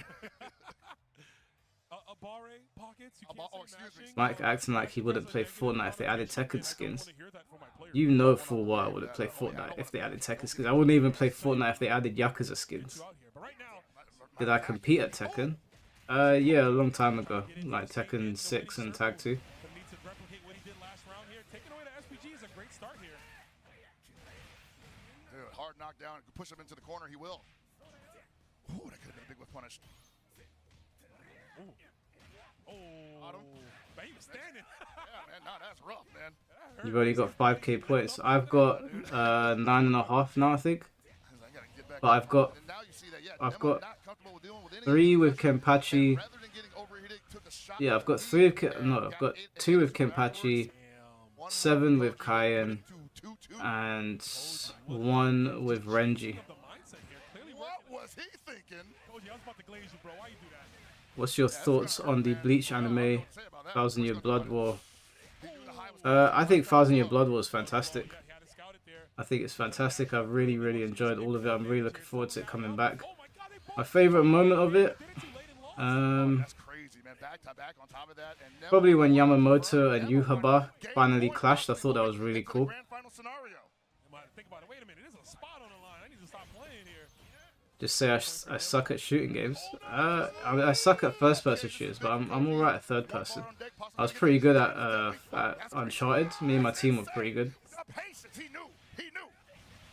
[SPEAKER 7] Abare pockets. You can't
[SPEAKER 6] Oh,
[SPEAKER 7] say
[SPEAKER 6] excuse me.
[SPEAKER 7] mashing.
[SPEAKER 2] Mike acting like he wouldn't play Fortnite if they added Tekken skins. You know full well I wouldn't play Fortnite if they added Tekken skins. I wouldn't even play Fortnite if they added Yakuza skins. Did I compete at Tekken? Yeah, a long time ago. Like Tekken 6 and Tag 2.
[SPEAKER 7] Need to replicate what he did last round here. Taking away the SPG is a great start here.
[SPEAKER 6] Dude, hard knockdown. Push him into the corner. He will. Ooh, that could have been a big whip punish.
[SPEAKER 7] Oh,
[SPEAKER 6] Autumn.
[SPEAKER 7] man, he was standing.
[SPEAKER 6] Yeah, man. No, that's rough, man.
[SPEAKER 2] You've already got 5k points. I've got 9.5 now, I think.
[SPEAKER 6] I gotta get back
[SPEAKER 2] But I've got
[SPEAKER 6] And now you see that, yeah,
[SPEAKER 2] I've
[SPEAKER 6] Nemo
[SPEAKER 2] got
[SPEAKER 6] not comfortable with dealing with any
[SPEAKER 2] 3 with
[SPEAKER 6] pressure.
[SPEAKER 2] Kenpachi.
[SPEAKER 6] Rather than getting overheated, took a shot
[SPEAKER 2] Yeah, I've got
[SPEAKER 6] to
[SPEAKER 2] 3
[SPEAKER 6] the
[SPEAKER 2] of
[SPEAKER 6] lead.
[SPEAKER 2] no, I've got 2 with Kenpachi, 7 with Kayan, and 1 with Renji.
[SPEAKER 7] The mindset here. Clearly
[SPEAKER 6] What was he thinking?
[SPEAKER 7] Koji, I was about to glaze you, bro. Why you do that?
[SPEAKER 2] What's your thoughts on the Bleach anime, 1000 Year Blood War? I think 1000 Year Blood War is fantastic.
[SPEAKER 7] He had it scouted there.
[SPEAKER 2] I think it's fantastic. I've really, really enjoyed all of it. I'm really looking forward to it coming back.
[SPEAKER 7] Oh my God, they both
[SPEAKER 2] My favorite moment of it,
[SPEAKER 7] did it too late and lost.
[SPEAKER 6] That's crazy, man. Back to back on top of that. And Nemo
[SPEAKER 2] probably when Yamamoto and Yuhaba finally clashed. I thought that was really cool.
[SPEAKER 6] grand final scenario.
[SPEAKER 7] You might think about it. Wait a minute. There's a spot on the line. I need to stop playing here.
[SPEAKER 2] Just say I suck at shooting games. I suck at first-person shooters, but I'm alright at third-person. I was pretty good at Uncharted. Me and my team were pretty good.
[SPEAKER 6] Patience. He knew. He knew.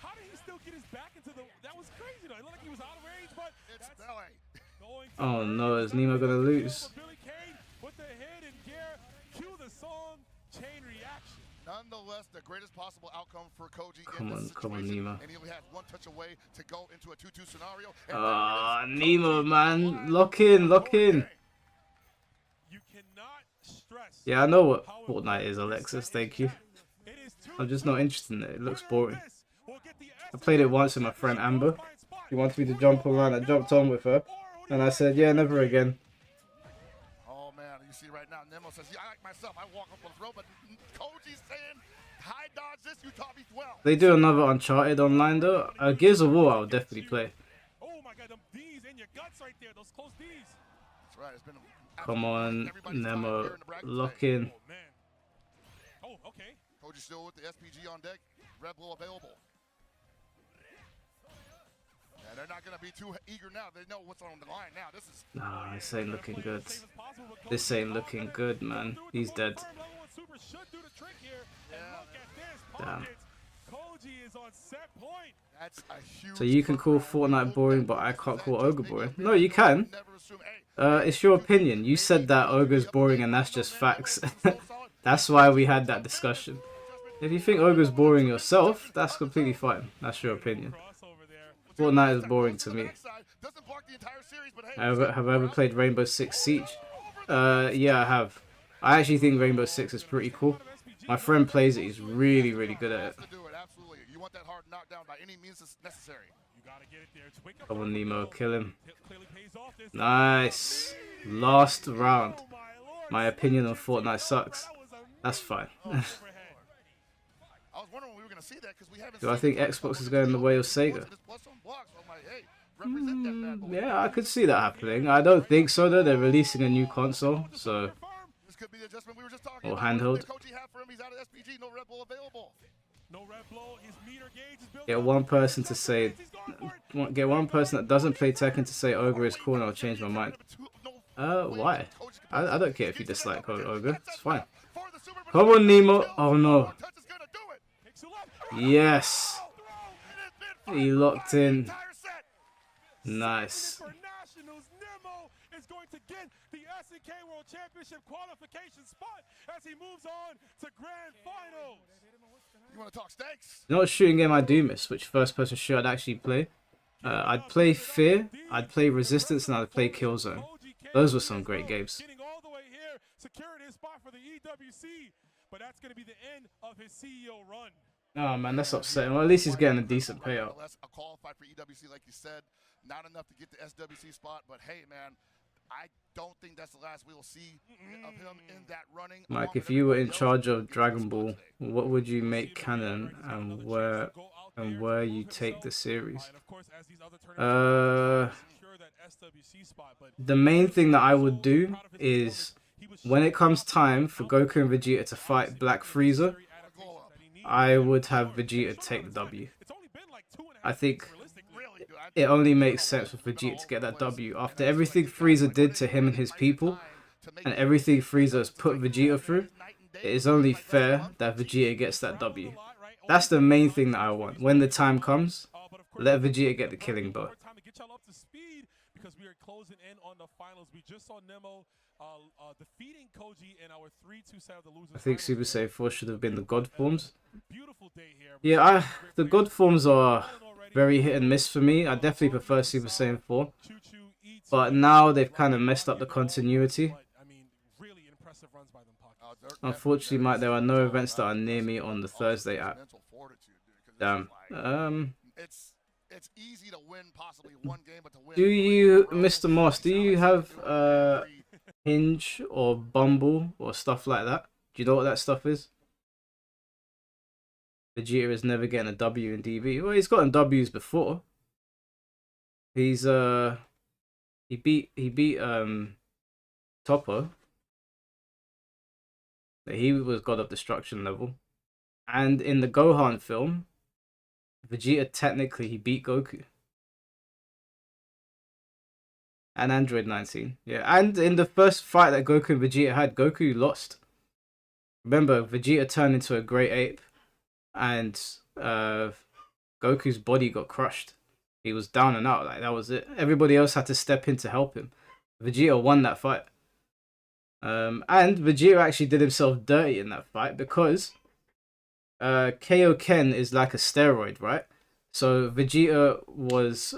[SPEAKER 7] How did he still get his back into the... That was crazy, though. It looked like he was out of range, but
[SPEAKER 6] It's
[SPEAKER 7] that's
[SPEAKER 6] ballet.
[SPEAKER 7] going to
[SPEAKER 2] Oh
[SPEAKER 7] hurt.
[SPEAKER 2] no, is Nemo gonna lose?
[SPEAKER 7] Billy Kane with the hit in gear. Cue the song. Chain reaction.
[SPEAKER 6] Nonetheless, the greatest possible outcome for Koji
[SPEAKER 2] Come
[SPEAKER 6] in
[SPEAKER 2] on,
[SPEAKER 6] this
[SPEAKER 2] come on,
[SPEAKER 6] situation,
[SPEAKER 2] Nemo.
[SPEAKER 6] and he only had one touch away to go into a 2-2 scenario. And
[SPEAKER 2] Ah,
[SPEAKER 6] there it is.
[SPEAKER 2] Nemo,
[SPEAKER 6] Koji
[SPEAKER 2] man,
[SPEAKER 6] won
[SPEAKER 2] lock in, lock
[SPEAKER 6] the
[SPEAKER 2] in.
[SPEAKER 6] game.
[SPEAKER 7] You cannot stress.
[SPEAKER 2] Yeah, I know what
[SPEAKER 7] how
[SPEAKER 2] Fortnite is,
[SPEAKER 7] important
[SPEAKER 2] Alexis.
[SPEAKER 7] this
[SPEAKER 2] Thank
[SPEAKER 7] set
[SPEAKER 2] you.
[SPEAKER 7] is. It is
[SPEAKER 2] I'm just not interested in it. It looks boring.
[SPEAKER 7] this will get the
[SPEAKER 2] I played it once with my friend Amber. She wanted me to jump online. I jumped on with her, and I said, yeah, never again.
[SPEAKER 6] Oh man, you see right now, Nemo says, yeah, I like myself. I walk up on the throw, but Koji's saying, high dodge this, you taught me well.
[SPEAKER 2] They do another Uncharted online though. Gears of War, I'll definitely play.
[SPEAKER 7] Oh my God, them D's in your guts right there. Those close D's.
[SPEAKER 6] That's right. It's been
[SPEAKER 2] Come on,
[SPEAKER 6] everybody's time
[SPEAKER 2] Nemo,
[SPEAKER 6] here in the bracket
[SPEAKER 2] lock
[SPEAKER 6] today.
[SPEAKER 2] in.
[SPEAKER 7] Oh man. Oh, okay.
[SPEAKER 6] Koji still with the SPG on deck. Red Bull available. And they're not going to be too eager now. They know what's on the line now. This is
[SPEAKER 2] Nah, this ain't looking good. This ain't looking good, man. He's dead. Damn.
[SPEAKER 7] Koji is on set point.
[SPEAKER 6] that's a huge.
[SPEAKER 2] So you can call Fortnite boring, but I can't call Ogre boring. No, you can.
[SPEAKER 6] Never assume, hey,
[SPEAKER 2] It's your opinion. You said that Ogre's boring, and that's just facts. That's why we had that discussion. If you think Ogre's boring yourself, that's completely fine. That's your opinion.
[SPEAKER 7] Crossover there.
[SPEAKER 2] Fortnite is boring to me.
[SPEAKER 6] doesn't block the entire series, but hey,
[SPEAKER 2] Have I ever played Rainbow Six Siege? Yeah, I have. I actually think Rainbow Six is pretty cool. My friend plays it. He's really, really good at it.
[SPEAKER 6] to do it, absolutely. You want that hard knockdown by any means necessary.
[SPEAKER 7] You gotta get it there. It's wake up
[SPEAKER 2] Come on,
[SPEAKER 7] from the
[SPEAKER 2] Nemo,
[SPEAKER 7] low.
[SPEAKER 2] kill him.
[SPEAKER 7] It clearly pays off this
[SPEAKER 2] Nice. Last round.
[SPEAKER 7] Oh, my Lord.
[SPEAKER 2] My opinion on Fortnite sucks.
[SPEAKER 7] That was a
[SPEAKER 2] That's fine.
[SPEAKER 7] overhead.
[SPEAKER 6] I was wondering when we were going to see that because we haven't
[SPEAKER 2] Do I
[SPEAKER 6] seen
[SPEAKER 2] think
[SPEAKER 6] it.
[SPEAKER 2] Xbox is going the way of Sega?
[SPEAKER 6] Plus some blocks. I'm like, hey, represent that bad boy.
[SPEAKER 2] Yeah, I could see that happening. I don't think so though. They're releasing a new console, so
[SPEAKER 6] This could be the adjustment we were just talking
[SPEAKER 2] or
[SPEAKER 6] about.
[SPEAKER 2] handheld.
[SPEAKER 6] Coach have for him. He's out of SPG. No Red Bull available.
[SPEAKER 7] No red blow. His meter gauge is built
[SPEAKER 2] Get
[SPEAKER 7] up.
[SPEAKER 2] one person to say, get one person that doesn't play Tekken to say Ogre is cool, and I'll change my mind. Why? I don't care if you dislike Ogre. It's fine. Come on, Nemo. Oh no. Yes. He locked in. Nice.
[SPEAKER 7] Nationals, Nemo is going to get the SNK World Championship qualification spot as he moves on to Grand Finals.
[SPEAKER 6] You want to talk stakes?
[SPEAKER 2] You know what shooting game I do miss? Which first person shoot I'd actually play? I'd play Fear, I'd play Resistance, and I'd play Killzone. Those were some great games.
[SPEAKER 7] Getting all the way here, secured his spot for the EWC, but that's going to be the end of his CEO run.
[SPEAKER 2] Oh man, that's upsetting. Well, at least he's getting a decent payout.
[SPEAKER 6] A qualify for EWC, like you said, not enough to get the SWC spot, but hey, man, I don't think that's the last we'll see of him in that running.
[SPEAKER 2] Mike, if you were in charge of Dragon Ball, what would you make canon, and where you take the series? The main thing that I would do is, when it comes time for Goku and Vegeta to fight Black Frieza, I would have Vegeta take the W. I think it only makes sense for Vegeta to get that W after everything Frieza did to him and his people, and everything Frieza has put Vegeta through. It is only fair that Vegeta gets that W. That's the main thing that I want. When the time comes, let Vegeta get the killing blow.
[SPEAKER 7] Because we are closing in on the finals. We just saw Nemo defeating Koji in our 3-2 set of the losers.
[SPEAKER 2] I think Super Saiyan 4 should have been the God forms. Yeah, the God forms are very hit and miss for me. I definitely prefer Super Saiyan 4. But now they've kind of messed up the continuity. Unfortunately, Mike, there are no events that are near me on the Thursday app. Damn.
[SPEAKER 6] It's easy to win possibly one game, but to win.
[SPEAKER 2] Do you, Mr. Moss, do you have Hinge or Bumble or stuff like that? Do you know what that stuff is? Vegeta is never getting a W in DB. Well, he's gotten W's before. He's he beat Topper. He was God of Destruction level. And in the Gohan film, Vegeta technically he beat Goku. And Android 19. Yeah, and in the first fight that Goku and Vegeta had, Goku lost. Remember, Vegeta turned into a great ape, and Goku's body got crushed. He was down and out, like that was it. Everybody else had to step in to help him. Vegeta won that fight. And Vegeta actually did himself dirty in that fight because Kaioken is like a steroid, right? So Vegeta was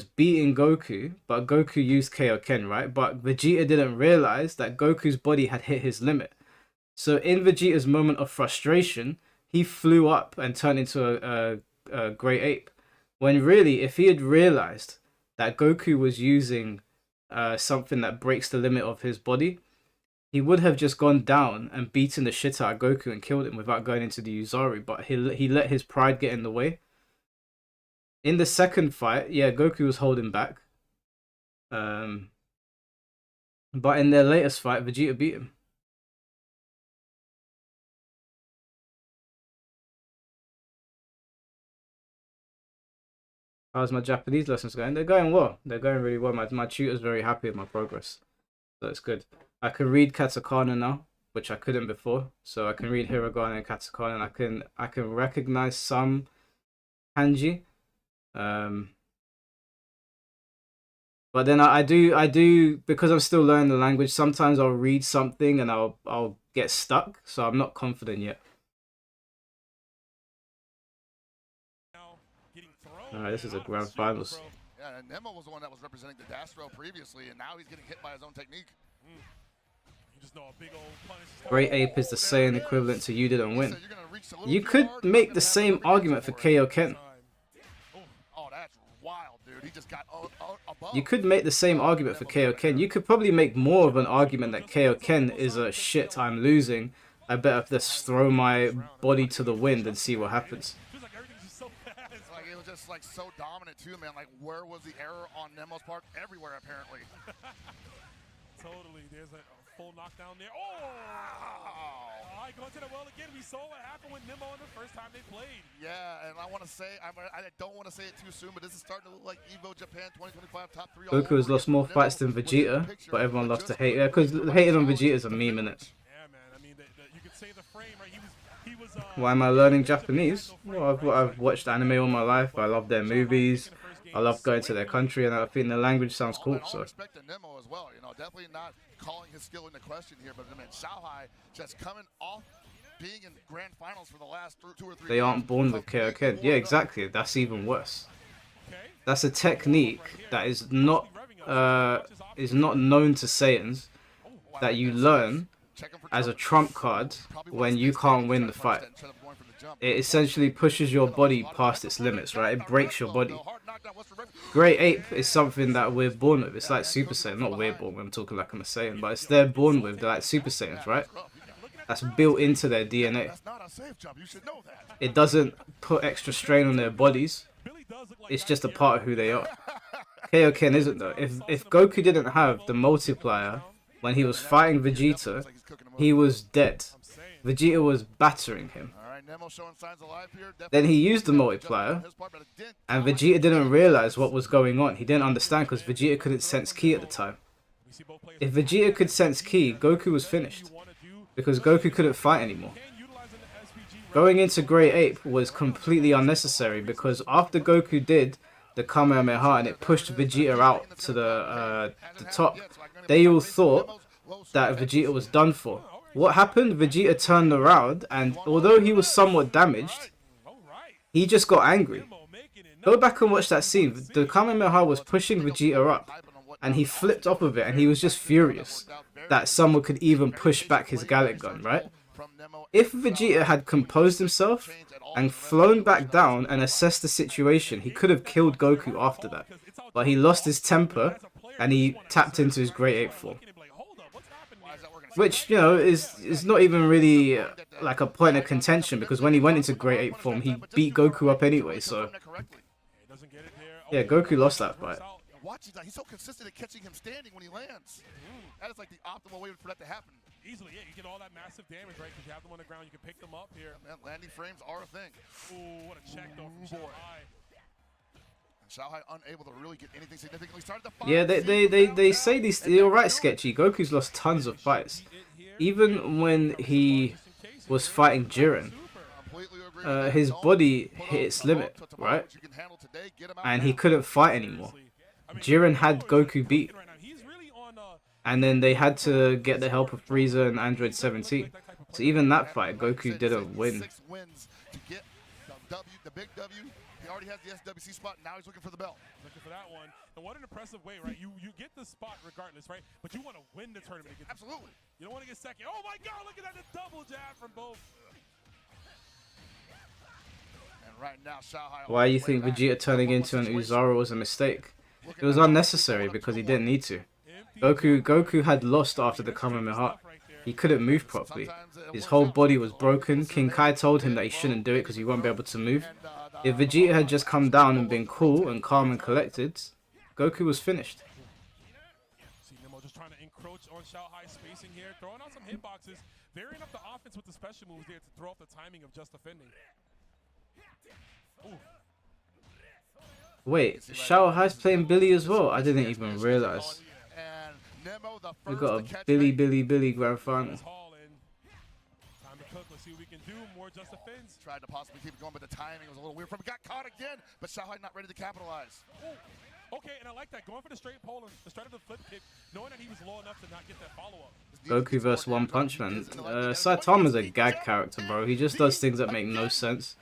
[SPEAKER 2] beating Goku, but Goku used Kaioken, right? But Vegeta didn't realize that Goku's body had hit his limit. So in Vegeta's moment of frustration, he flew up and turned into a great ape. When really, if he had realized that Goku was using something that breaks the limit of his body, he would have just gone down and beaten the shit out of Goku and killed him without going into the Uzari, but he let his pride get in the way. In the second fight, yeah, Goku was holding back. But in their latest fight, Vegeta beat him. How's my Japanese lessons going? They're going well. They're going really well. My tutor's very happy with my progress. So it's good. I can read katakana now, which I couldn't before. So I can read hiragana and katakana, and I can recognize some kanji. But then I do because I'm still learning the language. Sometimes I'll read something and I'll get stuck. So I'm not confident yet. Alright, this is a grand finals.
[SPEAKER 6] Yeah, and Nemo was the one that was representing the Dastro previously, and now he's getting hit by his own technique.
[SPEAKER 7] You just know a big old punish.
[SPEAKER 2] Great Ape is the Saiyan equivalent to you didn't win. You could make the same argument for Kaioken.
[SPEAKER 6] Oh, that's wild, dude. He just got above.
[SPEAKER 2] You could make the same argument for Kaioken. You could probably make more of an argument that Kaioken is a shit, I'm losing. I better just throw my body to the wind and see what happens.
[SPEAKER 6] just like so dominant too, man. Like, where was the error on Nemo's part? Everywhere, apparently.
[SPEAKER 7] Totally. There's a full knockdown there. Oh! All right, going to the well again. We saw what happened with Nemo in the first time they played.
[SPEAKER 6] Yeah, and I want to say, I don't want to say it too soon, but this is starting to look like Evo Japan 2025 top 3.
[SPEAKER 2] Goku has lost more fights than Vegeta, but everyone loves to hate it because hating on Vegeta is a meme, innit?
[SPEAKER 7] Yeah, man. I mean, you could say the frame, right? He was.
[SPEAKER 2] Why am I learning Japanese? Well, I've watched anime all my life. I love their movies. I love going to their country, and I think the language sounds cool. So.
[SPEAKER 6] Respect to Nemo as well. You know, definitely not calling his skill into question here, but I mean, Xiaohai just coming off being in grand finals for the last 2 or 3
[SPEAKER 2] They aren't born with Kaioken. Yeah, exactly. That's even worse. That's a technique that is not known to Saiyans, that you learn as a trump card when you can't win the fight. It essentially pushes your body past its limits, right? It breaks your body. Great Ape is something that we're born with. It's like Super Saiyan. Not we're born with, I'm talking like I'm a Saiyan, but it's they're born with. They're like Super Saiyans, right? That's built into their DNA. It doesn't put extra strain on their bodies. It's just a part of who they are. Kaioken isn't though. If Goku didn't have the multiplier when he was fighting Vegeta, he was dead. Vegeta was battering him. Then he used the multiplier, and Vegeta didn't realize what was going on. He didn't understand because Vegeta couldn't sense ki at the time. If Vegeta could sense ki, Goku was finished, because Goku couldn't fight anymore. Going into Great Ape was completely unnecessary because after Goku did the Kamehameha and it pushed Vegeta out to the top, they all thought that Vegeta was done for. What happened? Vegeta turned around, and although he was somewhat damaged, he just got angry. Go back and watch that scene. The Kamehameha was pushing Vegeta up, and he flipped off of it, and he was just furious that someone could even push back his Gallic gun, right? If Vegeta had composed himself and flown back down and assessed the situation, he could have killed Goku after that. But he lost his temper, and he tapped into his Great Ape form. Which, you know, is not even really like a point of contention, because when he went into Great Ape form, he beat Goku up anyway, so... Yeah, Goku lost that fight.
[SPEAKER 6] He's so consistent at catching him standing when he lands. That is like the optimal way for that to happen.
[SPEAKER 7] Easily, yeah, you get all that massive damage, right? Because you have them on the ground, you can pick them up here.
[SPEAKER 6] Man, landing frames are a thing.
[SPEAKER 7] Ooh, what a check though from Xiaohai.
[SPEAKER 6] Xiaohai unable to really get anything significantly started to fight.
[SPEAKER 2] Yeah, they say these. You're right, Sketchy. Goku's lost tons of fights. Even when he was fighting Jiren, his body hit its limit, right? And he couldn't fight anymore. Jiren had Goku beat. And then they had to get the help of Frieza and Android 17. So even that fight, Goku didn't win.
[SPEAKER 6] 6 wins to get the big W. He already has the SWC spot. Now he's looking for the belt.
[SPEAKER 7] Looking for that one. And what an impressive way, right? You get the spot regardless, right? But you want to win the tournament.
[SPEAKER 6] Absolutely.
[SPEAKER 7] You don't want to get second. Oh my God! Look at that, the double jab from both.
[SPEAKER 6] And right now, Xiaohai.
[SPEAKER 2] Why do you think Vegeta turning into an Uzara was a mistake? It was unnecessary because he didn't need to. Goku had lost after the Kamehameha. He couldn't move properly. His whole body was broken. King Kai told him that he shouldn't do it because he won't be able to move. If Vegeta had just come down and been cool and calm and collected, Goku was finished.
[SPEAKER 7] See Nemo just trying to encroach on Xiaohai's spacing here, throwing out some hitboxes, varying up the offense with the special moves there to throw off the timing of just defending. Ooh.
[SPEAKER 2] Wait, Xiaohai's playing Billy as well? I didn't even realize. We got a Billy grand final.
[SPEAKER 7] Time to cook. Let's see what we can do. More just defense.
[SPEAKER 6] Tried to possibly keep it going, but the timing was a little weird. From got caught again, but Xiaohai not ready to capitalize.
[SPEAKER 7] Ooh. Okay, and I like that. Going for the straight pole and the start of the flip kick, knowing that he was low enough to not get that follow-up.
[SPEAKER 2] Goku vs. One Punch Man. Saitama's a gag character, bro. He just does things that make no sense.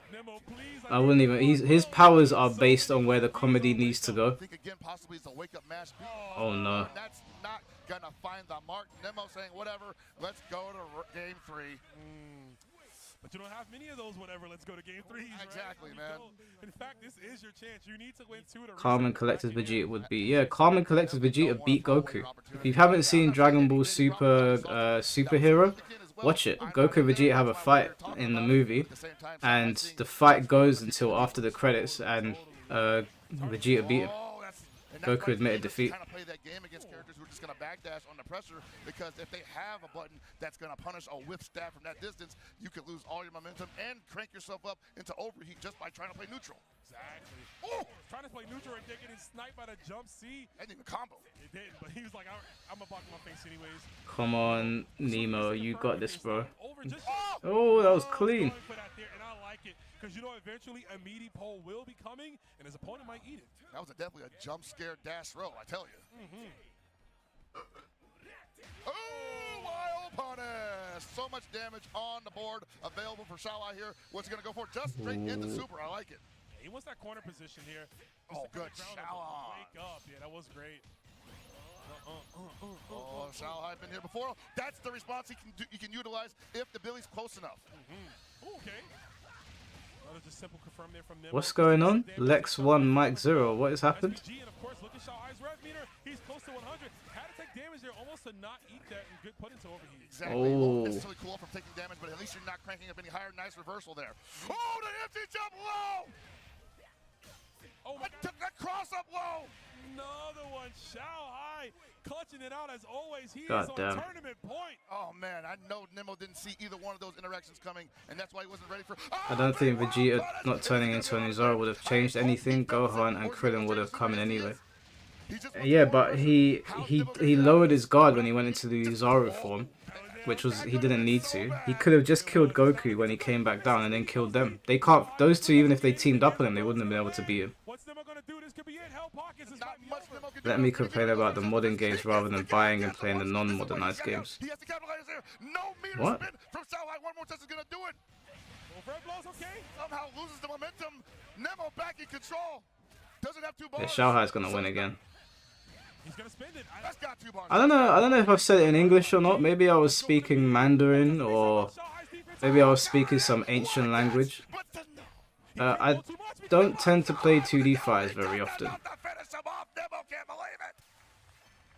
[SPEAKER 2] I wouldn't even. His powers are based on where the comedy needs to go. Oh no.
[SPEAKER 6] That's not gonna find the mark. Nemo saying whatever. Let's go to game 3.
[SPEAKER 7] But you don't have many of those. Whatever. Let's go to game 3.
[SPEAKER 6] Exactly,
[SPEAKER 7] right?
[SPEAKER 6] man.
[SPEAKER 7] In fact, this is your chance. You need to win 2 to.
[SPEAKER 2] Calm and Collector's Vegeta would be. Yeah, Calm and Collector's Vegeta beat Goku. If you haven't seen Dragon Ball Super Superhero, watch it. Goku and Vegeta have a fight in the movie, and the fight goes until after the credits, and Vegeta beat him.
[SPEAKER 6] And
[SPEAKER 2] Goku
[SPEAKER 6] that's why
[SPEAKER 2] admitted
[SPEAKER 6] gamers
[SPEAKER 2] defeat.
[SPEAKER 6] kind of play that game against characters who are just going to backdash under pressure, because if they have a button that's going to punish a whip stab from that distance, you could lose all your momentum and crank yourself up into overheat just by trying to play neutral.
[SPEAKER 7] Exactly.
[SPEAKER 6] Oh!
[SPEAKER 7] Trying to play neutral and they're getting sniped by the jump C.
[SPEAKER 6] And even combo.
[SPEAKER 7] It didn't, but he was like, I'm going to block my face anyways.
[SPEAKER 2] Come on, Nemo, you got this, bro.
[SPEAKER 7] Over just
[SPEAKER 2] Oh, that was clean.
[SPEAKER 7] going for that there, and I like it, because you know eventually a meaty pole will be coming, and his opponent might eat it.
[SPEAKER 6] That was definitely a jump scare dash row, I tell you. Oh, wild punish! So much damage on the board available for Shalai here. What's he going to go for? Just straight into super. I like it.
[SPEAKER 7] He wants that corner position here.
[SPEAKER 6] Oh, good. Shalai.
[SPEAKER 7] Wake up. Yeah, that was great.
[SPEAKER 6] Oh, Shalai been here before. That's the response he can utilize if the Billy's close enough.
[SPEAKER 7] Okay. Another just simple confirm there from
[SPEAKER 2] What's going on? Lex 1, Mike 0. What has happened?
[SPEAKER 7] SBG, and of course, look at Shalai's rev meter. He's close to 100. Had to take damage there almost to not eat that and get put into overheat.
[SPEAKER 6] Exactly.
[SPEAKER 2] Oh.
[SPEAKER 6] Won't necessarily cool off from taking damage, but at least you're not cranking up any higher. Nice reversal there. Oh, the empty jump low!
[SPEAKER 7] Oh my
[SPEAKER 6] I took that cross up low!
[SPEAKER 7] Another one. Shalai clutching it out as always. He
[SPEAKER 2] God
[SPEAKER 7] is on
[SPEAKER 2] damn.
[SPEAKER 7] tournament point.
[SPEAKER 6] Oh man, I know Nemo didn't see either one of those interactions coming, and that's why he wasn't ready for.
[SPEAKER 2] I don't think Vegeta not turning into an Uzara would have changed anything. Gohan and Krillin would have come in anyway. Yeah, but he lowered his guard when he went into the Uzara form, which was he didn't need to. He could have just killed Goku when he came back down and then killed them. They can't. Those two, even if they teamed up on him, they wouldn't have been able to beat him.
[SPEAKER 7] What's Nemo gonna do? This could be it. Hell Pockets is
[SPEAKER 6] Not much Nemo can do.
[SPEAKER 2] Let me complain about the modern games rather than buying and playing the non-modernized games.
[SPEAKER 6] He has to capitalize there. No meter
[SPEAKER 2] What?
[SPEAKER 6] spin from Shalai. One more touch is gonna do it.
[SPEAKER 7] Red blows, okay.
[SPEAKER 6] Somehow loses the momentum. Nemo back in control. Doesn't have two
[SPEAKER 2] Yeah,
[SPEAKER 6] bars.
[SPEAKER 2] Xiaohai's gonna win again.
[SPEAKER 7] He's gonna spend it.
[SPEAKER 6] That's got two bars.
[SPEAKER 2] I don't know if I've said it in English or not. Maybe I was speaking Mandarin, or maybe I was speaking some ancient language.
[SPEAKER 6] But the,
[SPEAKER 2] I don't tend to play 2D fights very often.
[SPEAKER 6] About to finish him off. Nemo can't believe it.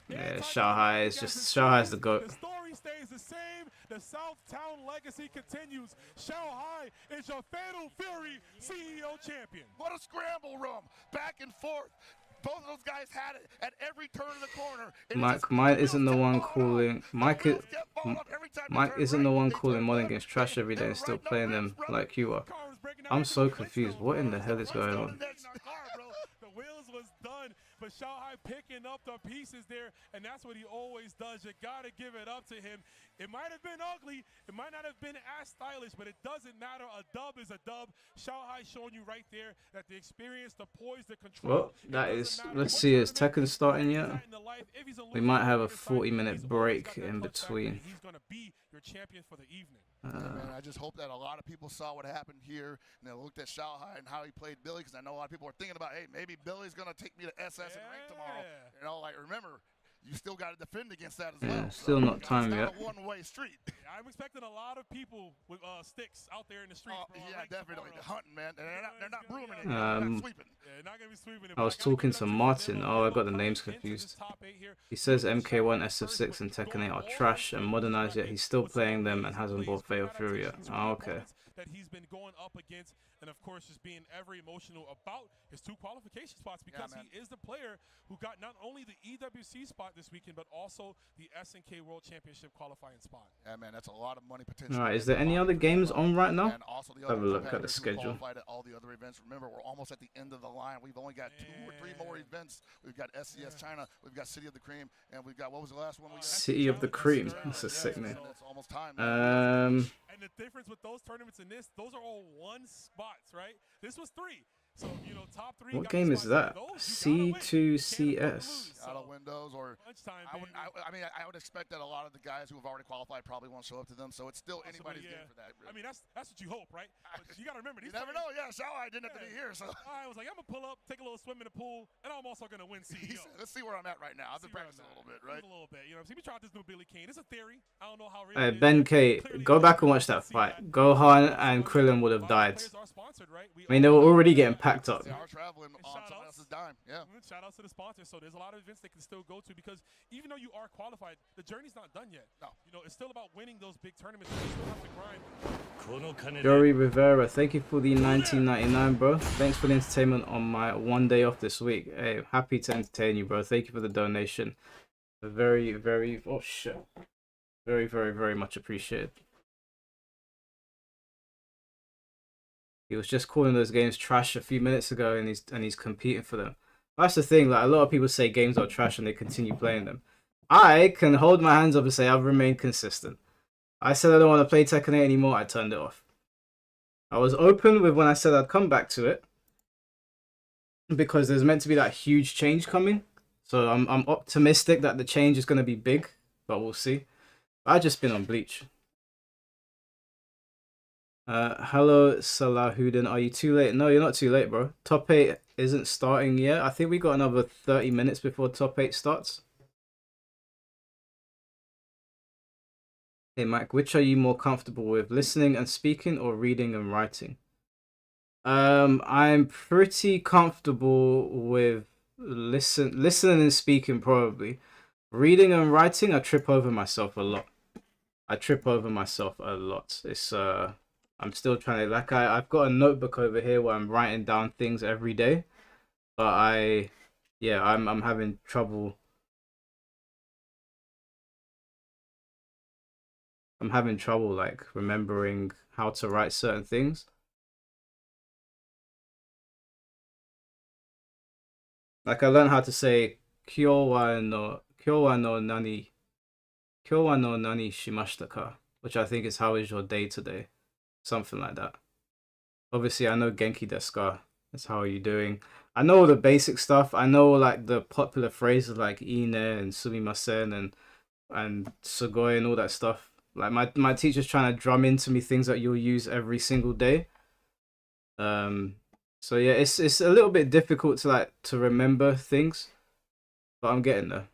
[SPEAKER 2] Yeah, Xiaohai's the GOAT.
[SPEAKER 7] The story stays the same. The Southtown legacy continues. Shanghai is your Fatal Fury CEO champion.
[SPEAKER 6] What a scramble room. Back and forth. Both of those guys had it at every turn of the corner.
[SPEAKER 2] Mike isn't the one calling. Mike isn't the one calling modern games trash every day and still playing them like you are. I'm so confused. What in the hell is going on?
[SPEAKER 7] The wheels was done, but Shanghai picking up the pieces there, and that's what he always does. You gotta give it up to him. It might have been ugly, it might not have been as stylish, but it doesn't matter. A dub is a dub. Shanghai showing you right there that the experience, the poise, the control.
[SPEAKER 2] Well, that is. Let's see, is Tekken starting yet? We might have a 40-minute break in between.
[SPEAKER 7] He's gonna be your champion for the evening.
[SPEAKER 6] Man, I just hope that a lot of people saw what happened here and they looked at Shanghai and how he played Billy, because I know a lot of people are thinking about, hey, maybe Billy's going to take me to SS and rank tomorrow. You know, like, remember, you still got to defend against that as well.
[SPEAKER 2] Yeah, still not time
[SPEAKER 6] it's
[SPEAKER 2] yet.
[SPEAKER 6] not a one-way street.
[SPEAKER 7] I'm expecting a lot of people with sticks out there in the streets.
[SPEAKER 6] Yeah, definitely. They're hunting, man. They're not brooming it.
[SPEAKER 2] Um,
[SPEAKER 6] They're not sweeping.
[SPEAKER 7] Yeah, not gonna be sweeping it,
[SPEAKER 2] I was talking to Martin. Oh, I got the names confused. He says MK1, SF6, and Tekken 8 are trash and modernized, yet he's still playing them and hasn't bought Fatal Fury yet. Oh, okay.
[SPEAKER 7] That he's been going up against, and of course just being ever emotional about his 2 qualification spots, because he is the player who got not only the EWC spot this weekend, but also the SNK World Championship qualifying spot.
[SPEAKER 6] Yeah, man, that's a lot of money potential.
[SPEAKER 2] All right, is there any other games on right now?
[SPEAKER 6] And also the
[SPEAKER 2] Have a
[SPEAKER 6] other
[SPEAKER 2] look at the
[SPEAKER 6] competitors who
[SPEAKER 2] schedule.
[SPEAKER 6] qualified at all the other events. Remember, we're almost at the end of the line. We've only got 2 or 3 more events. We've got SCS China, we've got City of the Cream, and we've got, what was the last one?
[SPEAKER 2] City of the Cream. That's a sick name.
[SPEAKER 6] It's almost time. Man.
[SPEAKER 7] And the difference with those tournaments and this, those are all 1 spots, right? This was 3. So, you know, top 3.
[SPEAKER 2] What game is that? C2CS.
[SPEAKER 6] Out of windows, or I would expect that a lot of the guys who have already qualified probably won't show up to them. So it's still anybody's game for that. Really.
[SPEAKER 7] I mean, that's what you hope, right? But you got to remember,
[SPEAKER 6] you never know. Yeah, Shalai didn't have to be here. So
[SPEAKER 7] I was like, I'm gonna pull up, take a little swim in the pool, and I'm also gonna win CEO.
[SPEAKER 6] Let's see where I'm at right now. I've been practicing a little bit, right?
[SPEAKER 7] A little bit. You know, see, we tried this new Billy Kane. It's a theory. I don't know how real.
[SPEAKER 2] Ben K, go back and watch that fight. Gohan and Krillin would have died. I mean, they were already getting packed up.
[SPEAKER 6] They are traveling on
[SPEAKER 7] shout
[SPEAKER 6] someone
[SPEAKER 7] outs.
[SPEAKER 6] else's dime. Yeah.
[SPEAKER 7] Shout outs to the sponsors. So there's a lot of events they can still go to because even though you are qualified, the journey's not done yet.
[SPEAKER 6] No.
[SPEAKER 7] You know, it's still about winning those big tournaments. You still have to grind.
[SPEAKER 2] Jory Rivera, thank you for the 1999, bro. Thanks for the entertainment on my one day off this week. Hey, happy to entertain you, bro. Thank you for the donation. Very, very, oh shit. Very, very, very much appreciated. He was just calling those games trash a few minutes ago, and he's competing for them. That's the thing. Like, a lot of people say games are trash and they continue playing them. I can hold my hands up and say I've remained consistent. I said I don't want to play Tekken 8 anymore. I turned it off. I was open with when I said I'd come back to it because there's meant to be that huge change coming. So I'm optimistic that the change is going to be big, but we'll see. I've just been on Bleach. Hello, Salahuddin. Are you too late? No, you're not too late, bro. Top 8 isn't starting yet. I think we got another 30 minutes before top 8 starts. Hey, Mike, which are you more comfortable with, listening and speaking or reading and writing? I'm pretty comfortable with listening and speaking, probably. Reading and writing, I trip over myself a lot. It's I'm still trying to, like, I've got a notebook over here where I'm writing down things every day, but I'm having trouble. I'm having trouble, like, remembering how to write certain things. Like, I learned how to say Kyo wa no nani shimashita ka, which I think is how is your day today, something like that. Obviously, I know Genki desu ka. That's how are you doing. I know all the basic stuff. I know, like, the popular phrases like ine and sumimasen and sugoi and all that stuff. Like, my teacher's trying to drum into me things that you'll use every single day. So yeah, it's a little bit difficult to remember things, but I'm getting there.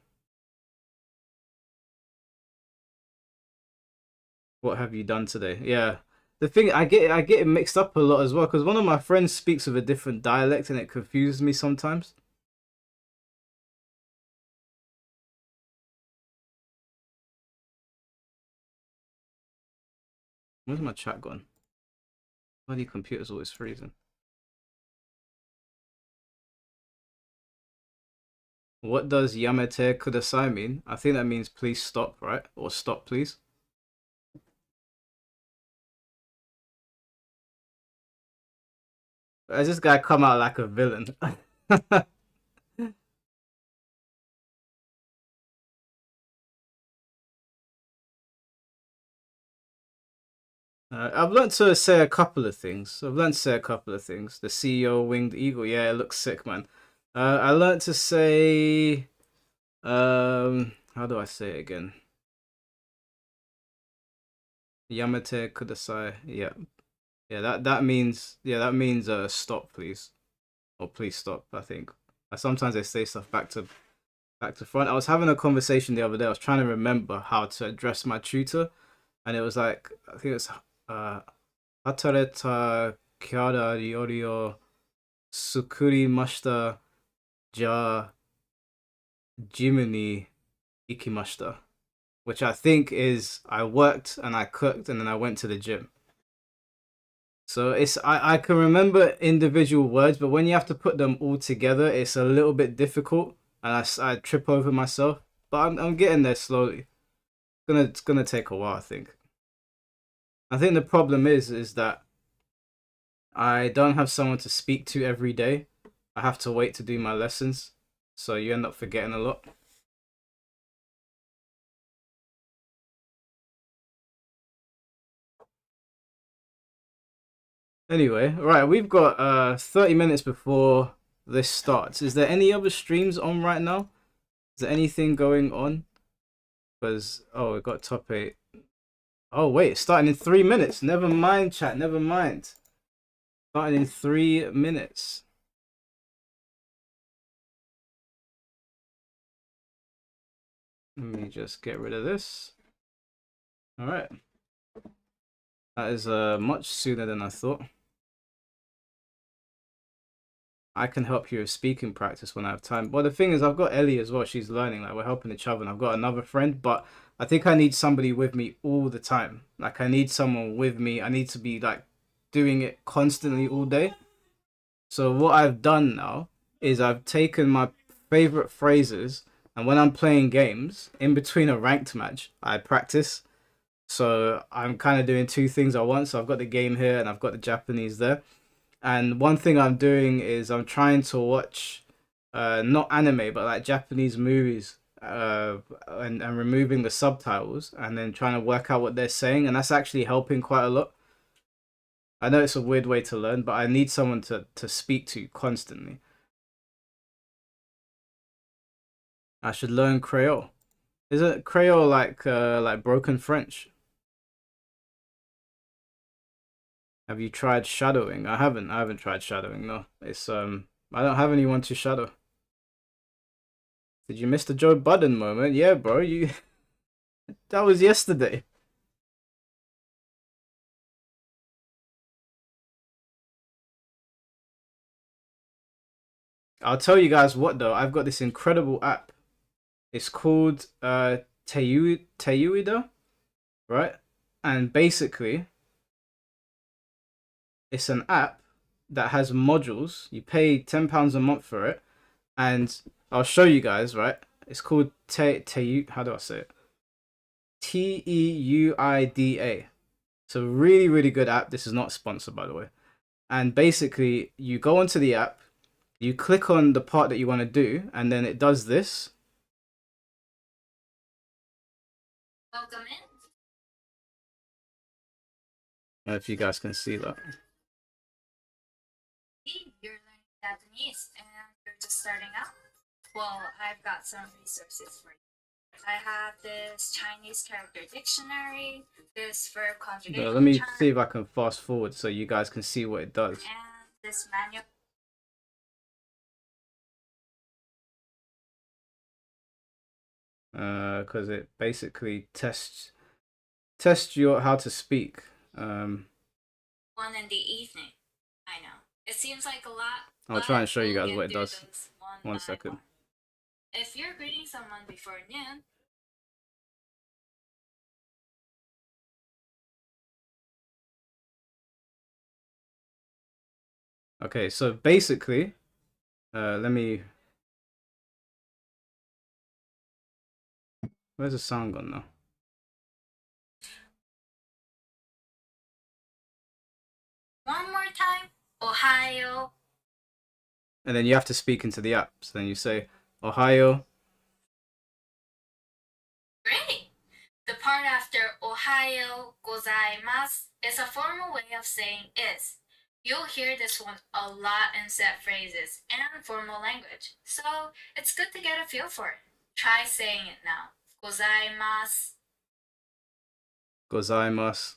[SPEAKER 2] What have you done today? Yeah, the thing, I get it mixed up a lot as well, because one of my friends speaks with a different dialect and it confuses me sometimes. Where's my chat gone? Bloody computer's always freezing. What does yamete kudasai mean? I think that means please stop, right? Or stop, please. Has this guy come out like a villain? I've learned to say a couple of things. The CEO winged eagle. Yeah, it looks sick, man. I learned to say, how do I say it again? Yamete kudasai. Yeah. Yeah, that means stop, please. Or please stop, I think. Sometimes they say stuff back to front. I was having a conversation the other day. I was trying to remember how to address my tutor, and it was like, I think it's hatareta kyara ryori o sukurimashita ja jimu ni ikimashita, which I think is I worked and I cooked and then I went to the gym. So I can remember individual words, but when you have to put them all together, it's a little bit difficult, and I trip over myself. But I'm getting there slowly. It's gonna take a while, I think. I think the problem is that I don't have someone to speak to every day. I have to wait to do my lessons, so you end up forgetting a lot. Anyway, right, we've got 30 minutes before this starts. Is there any other streams on right now? Is there anything going on? Because, oh, we've got top 8. Oh, wait, starting in 3 minutes. Never mind, chat, never mind. Starting in 3 minutes. Let me just get rid of this. All right. That is much sooner than I thought. I can help you with speaking practice when I have time. Well, the thing is, I've got Ellie as well. She's learning. Like, we're helping each other. And I've got another friend, but I think I need somebody with me all the time. Like, I need someone with me. I need to be, like, doing it constantly all day. So what I've done now is I've taken my favorite phrases, and when I'm playing games, in between a ranked match, I practice. So I'm kind of doing two things at once. So I've got the game here and I've got the Japanese there. And one thing I'm doing is I'm trying to watch not anime, but like Japanese movies, and removing the subtitles and then trying to work out what they're saying. And that's actually helping quite a lot. I know it's a weird way to learn, but I need someone to speak to constantly. I should learn Creole. Isn't Creole like broken French? Have you tried shadowing? I haven't tried shadowing, no. It's I don't have anyone to shadow. Did you miss the Joe Budden moment? Yeah, bro, you that was yesterday. I'll tell you guys what though, I've got this incredible app. It's called Teyuida, right? And basically it's an app that has modules. You pay £10 a month for it, and I'll show you guys, right? It's called how do I say it? Teuida. It's a really, really good app. This is not sponsored, by the way. And basically, you go onto the app, you click on the part that you want to do, and then it does this.
[SPEAKER 10] Welcome in.
[SPEAKER 2] I don't know if you guys can see that.
[SPEAKER 10] You're learning Japanese and you're just starting out. Well, I've got some resources for you. I have this Chinese character dictionary, this for conjugation.
[SPEAKER 2] Let me see if I can fast forward so you guys can see what it does.
[SPEAKER 10] And this manual.
[SPEAKER 2] Because it basically tests you how to speak.
[SPEAKER 10] One in the evening. I know. It seems like a lot.
[SPEAKER 2] I'll try and show you guys what it does. One second.
[SPEAKER 10] If you're greeting someone before noon.
[SPEAKER 2] Okay, so basically, let me. Where's the sound gone now?
[SPEAKER 10] One more time. Ohio.
[SPEAKER 2] And then you have to speak into the app. So then you say, Ohio.
[SPEAKER 10] Great. The part after Ohio gozaimasu is a formal way of saying is. You'll hear this one a lot in set phrases and formal language. So it's good to get a feel for it. Try saying it now. Gozaimasu.
[SPEAKER 2] Gozaimasu.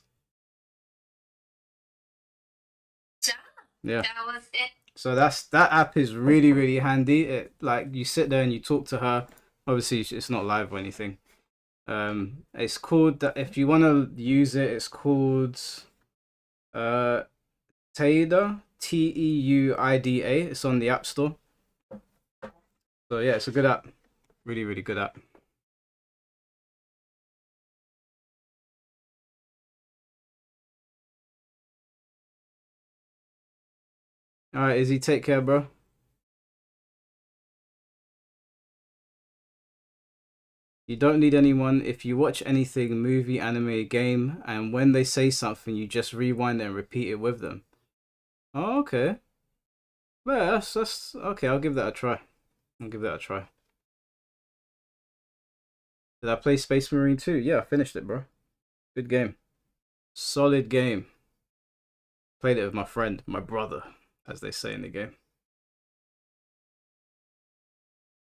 [SPEAKER 2] Yeah.
[SPEAKER 10] That was it.
[SPEAKER 2] So that app is really, really handy. It like you sit there and you talk to her. Obviously, it's not live or anything. It's called, if you want to use it, it's called Teuida, Teuida. It's on the App Store. So yeah, it's a good app. Really, really good app. All right, Izzy, take care, bro. You don't need anyone. If you watch anything, movie, anime, game, and when they say something, you just rewind and repeat it with them. Oh, okay. Well, that's okay. I'll give that a try. I'll give that a try. Did I play Space Marine 2? Yeah, I finished it, bro. Good game. Solid game. Played it with my friend, my brother, as they say in the game.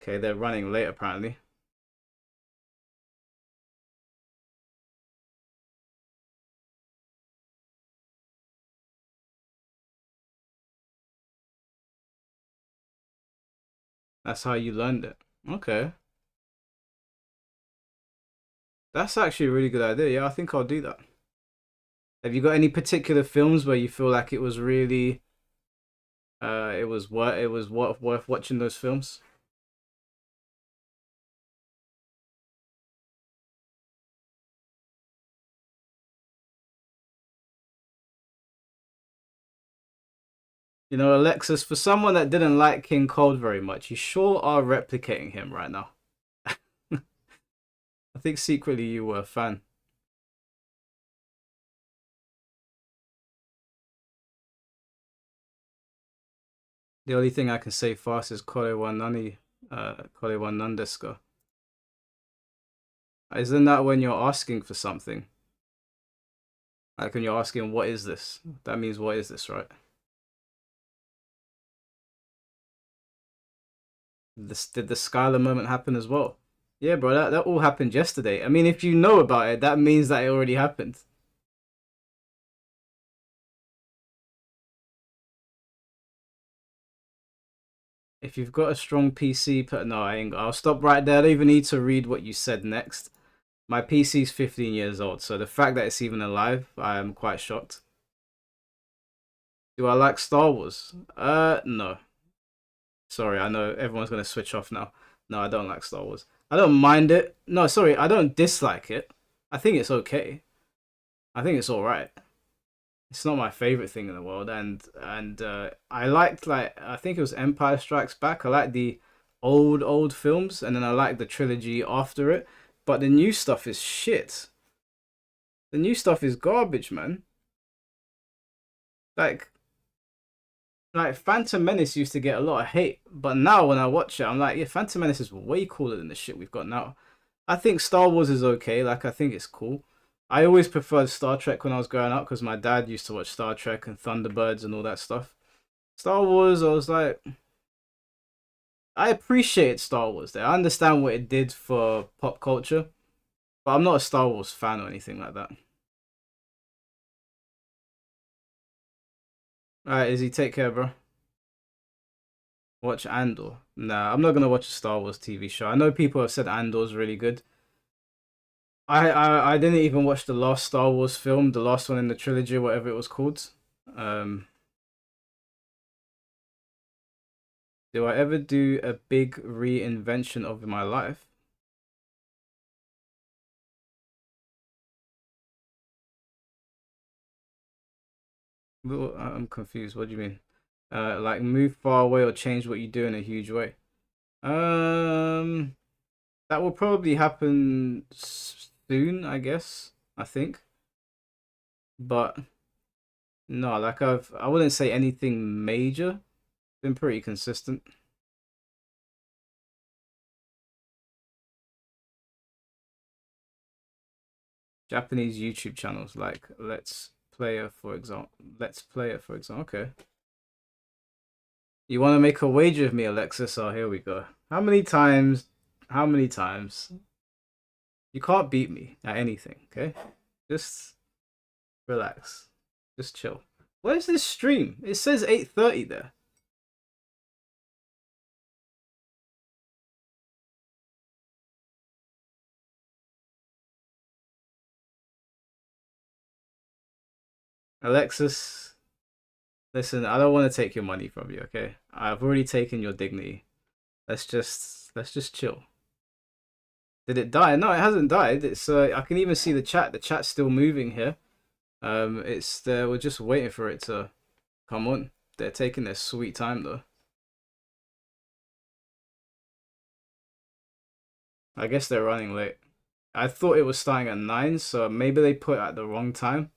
[SPEAKER 2] Okay, they're running late apparently. That's how you learned it. Okay. That's actually a really good idea. Yeah, I think I'll do that. Have you got any particular films where you feel like it was really it was worth watching those films. You know, Alexis, for someone that didn't like King Cold very much, you sure are replicating him right now. I think secretly you were a fan. The only thing I can say fast is Kore wa nani, Kore wa nan desu ka? Isn't that when you're asking for something? Like when you're asking, what is this? That means, what is this, right? Did the Skylar moment happen as well? Yeah, bro, that all happened yesterday. I mean, if you know about it, that means that it already happened. If you've got a strong PC, no, I'll stop right there. I don't even need to read what you said next. My PC's 15 years old, so the fact that it's even alive, I am quite shocked. Do I like Star Wars? No. Sorry, I know everyone's going to switch off now. No, I don't like Star Wars. I don't mind it. No, sorry, I don't dislike it. I think it's okay. I think it's alright. It's not my favorite thing in the world, and I liked, like, I think it was Empire Strikes Back. I like the old films, and then I like the trilogy after it. But the new stuff is shit. The new stuff is garbage, man. Like Phantom Menace used to get a lot of hate, but now when I watch it, I'm like, yeah, Phantom Menace is way cooler than the shit we've got now. I think Star Wars is okay. Like, I think it's cool. I always preferred Star Trek when I was growing up because my dad used to watch Star Trek and Thunderbirds and all that stuff. Star Wars, I was like, I appreciate Star Wars there. I understand what it did for pop culture, but I'm not a Star Wars fan or anything like that. Alright, Izzy, take care, bro. Watch Andor. Nah, I'm not gonna watch a Star Wars TV show. I know people have said Andor's really good. I didn't even watch the last Star Wars film, the last one in the trilogy, whatever it was called. Do I ever do a big reinvention of my life? I'm confused. What do you mean? Like move far away or change what you do in a huge way? That will probably happen soon, I guess. I think. But no, like I wouldn't say anything major. Been pretty consistent. Japanese YouTube channels like Let's Player, for example. Okay. You want to make a wager with me, Alexis? Oh, here we go. How many times? How many times? You can't beat me at anything, okay? Just relax. Just chill. Where's this stream? It says 8:30 there. Alexis, listen, I don't want to take your money from you, okay? I've already taken your dignity. Let's just chill. Did it die? No, it hasn't died. It's I can even see the chat. The chat's still moving here. It's there. We're just waiting for it to come on. They're taking their sweet time though. I guess they're running late. I thought it was starting at 9, so maybe they put it at the wrong time.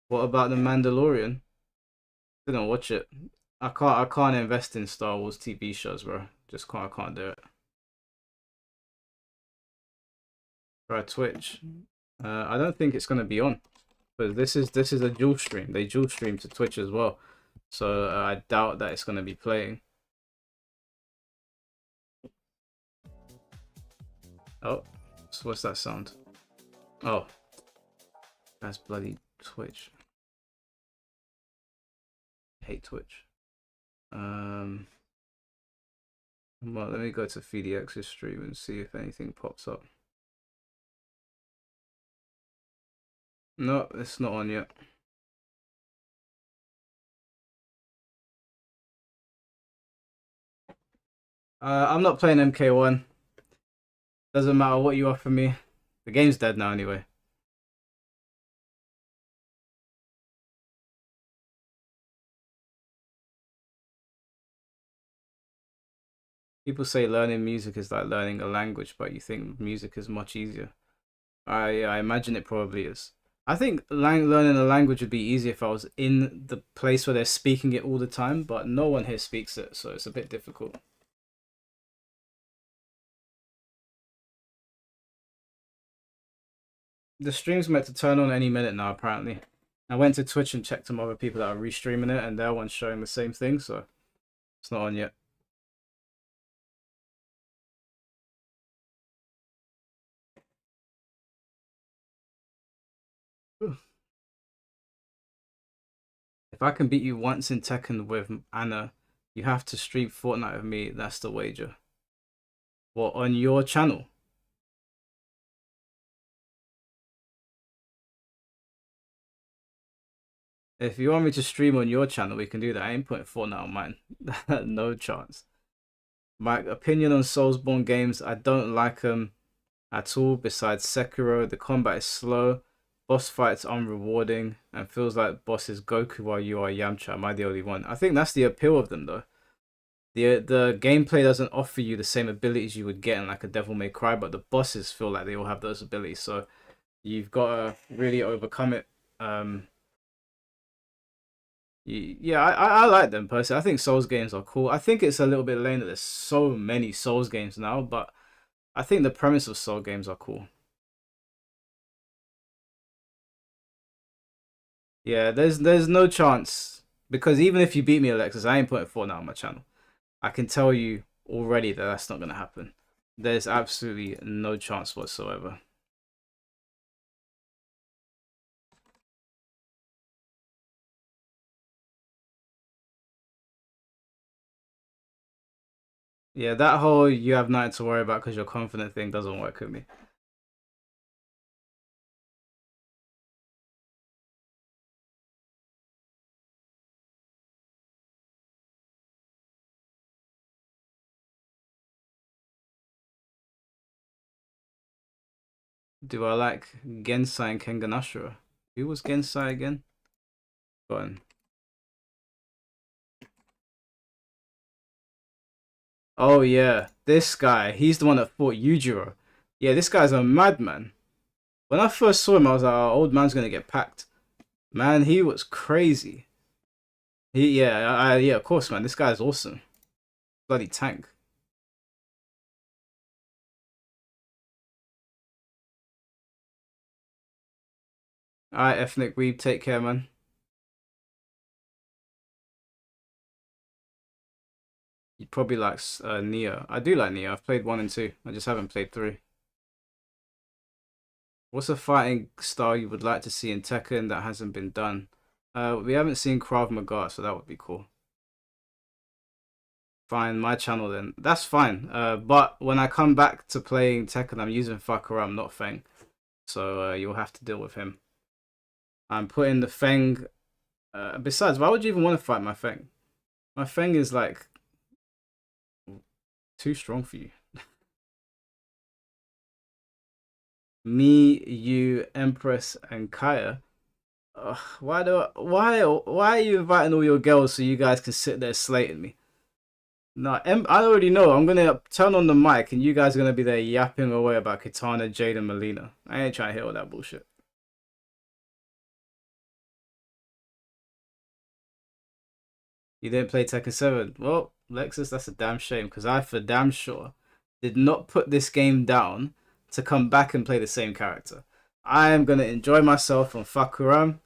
[SPEAKER 2] What about The Mandalorian? Didn't watch it. I can't invest in Star Wars TV shows, bro. Just I can't do it. Try Twitch. I don't think it's gonna be on, but this is a dual stream. They dual stream to Twitch as well, so I doubt that it's gonna be playing. Oh, so what's that sound? Oh, that's bloody Twitch. Hate Twitch. Well, let me go to FDX's stream and see if anything pops up. No, it's not on yet. I'm not playing MK1. Doesn't matter what you offer me. The game's dead now anyway. People say learning music is like learning a language, but you think music is much easier. I imagine it probably is. I think learning a language would be easier if I was in the place where they're speaking it all the time, but no one here speaks it, so it's a bit difficult. The stream's meant to turn on any minute now, apparently. I went to Twitch and checked some other people that are restreaming it, and their one's showing the same thing, so it's not on yet. If I can beat you once in Tekken with Anna, you have to stream Fortnite with me. That's the wager. What, on your channel? If you want me to stream on your channel, we can do that. I ain't putting Fortnite on mine. No chance. My opinion on Soulsborne games, I don't like them at all. Besides Sekiro, the combat is slow, boss fights unrewarding, and feels like boss is Goku while you are Yamcha. Am I the only one? I think that's the appeal of them, though. The gameplay doesn't offer you the same abilities you would get in like a Devil May Cry, but the bosses feel like they all have those abilities. So you've got to really overcome it. Yeah, I like them personally. I think Souls games are cool. I think it's a little bit lame that there's so many Souls games now, but I think the premise of Soul games are cool. Yeah, there's no chance, because even if you beat me, Alexis, I ain't putting Fortnite on my channel. I can tell you already that that's not gonna happen. There's absolutely no chance whatsoever. Yeah, that whole you have nothing to worry about because you're confident thing doesn't work with me. Do I like Gensai and Kengan Ashura? Who was Gensai again? Go on. Oh yeah, this guy. He's the one that fought Yujiro. Yeah, this guy's a madman. When I first saw him, I was like, "Oh, old man's gonna get packed." Man, he was crazy. Yeah, of course, man. This guy's awesome. Bloody tank. Alright, Ethnic Weeb, take care, man. You probably like Neo. I do like Neo. I've played 1 and 2. I just haven't played 3. What's a fighting style you would like to see in Tekken that hasn't been done? We haven't seen Krav Maga, so that would be cool. Fine, my channel then. That's fine. But when I come back to playing Tekken, I'm using Fakaram, not Feng. So you'll have to deal with him. I'm putting the Feng. Besides, why would you even want to fight my Feng? My Feng is like too strong for you. Me, you, Empress, and Kaya. Why are you inviting all your girls so you guys can sit there slating me? No, I already know. I'm gonna turn on the mic and you guys are gonna be there yapping away about Kitana, Jade, and Melina. I ain't trying to hear all that bullshit. You didn't play Tekken 7. Well, Lexus, that's a damn shame, because I for damn sure did not put this game down to come back and play the same character. I am going to enjoy myself on Fakuram,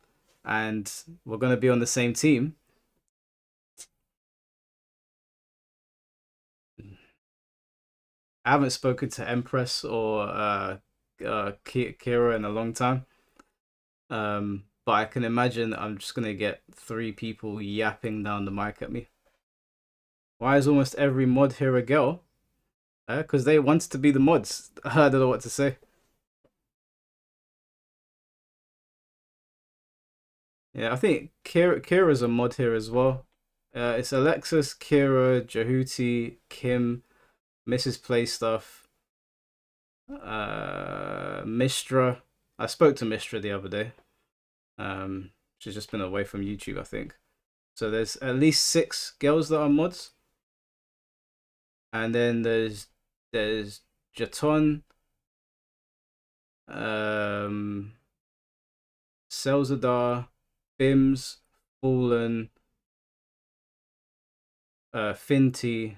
[SPEAKER 2] and we're going to be on the same team. I haven't spoken to Empress or Kira in a long time. But I can imagine I'm just going to get 3 people yapping down the mic at me. Why is almost every mod here a girl? Because they want to be the mods. I don't know what to say. Yeah, I think Kira's a mod here as well. It's Alexis, Kira, Jehuti, Kim, Mrs. Playstuff, Mistra. I spoke to Mistra the other day. She's just been away from YouTube, I think. So there's at least 6 girls that are mods. And then there's Jaton, Selzadar, Bims, Fallen, Finty.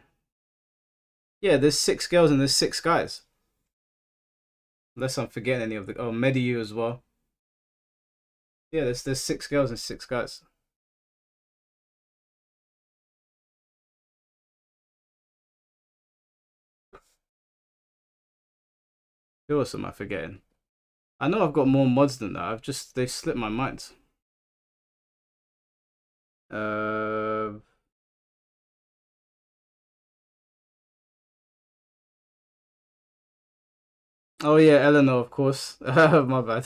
[SPEAKER 2] Yeah, there's 6 girls and there's 6 guys. Unless I'm forgetting any of the... Oh, Mediu as well. Yeah, there's 6 girls and 6 guys. Who else am I forgetting? I know I've got more mods than that. They've slipped my mind. Oh yeah, Eleanor, of course. My bad.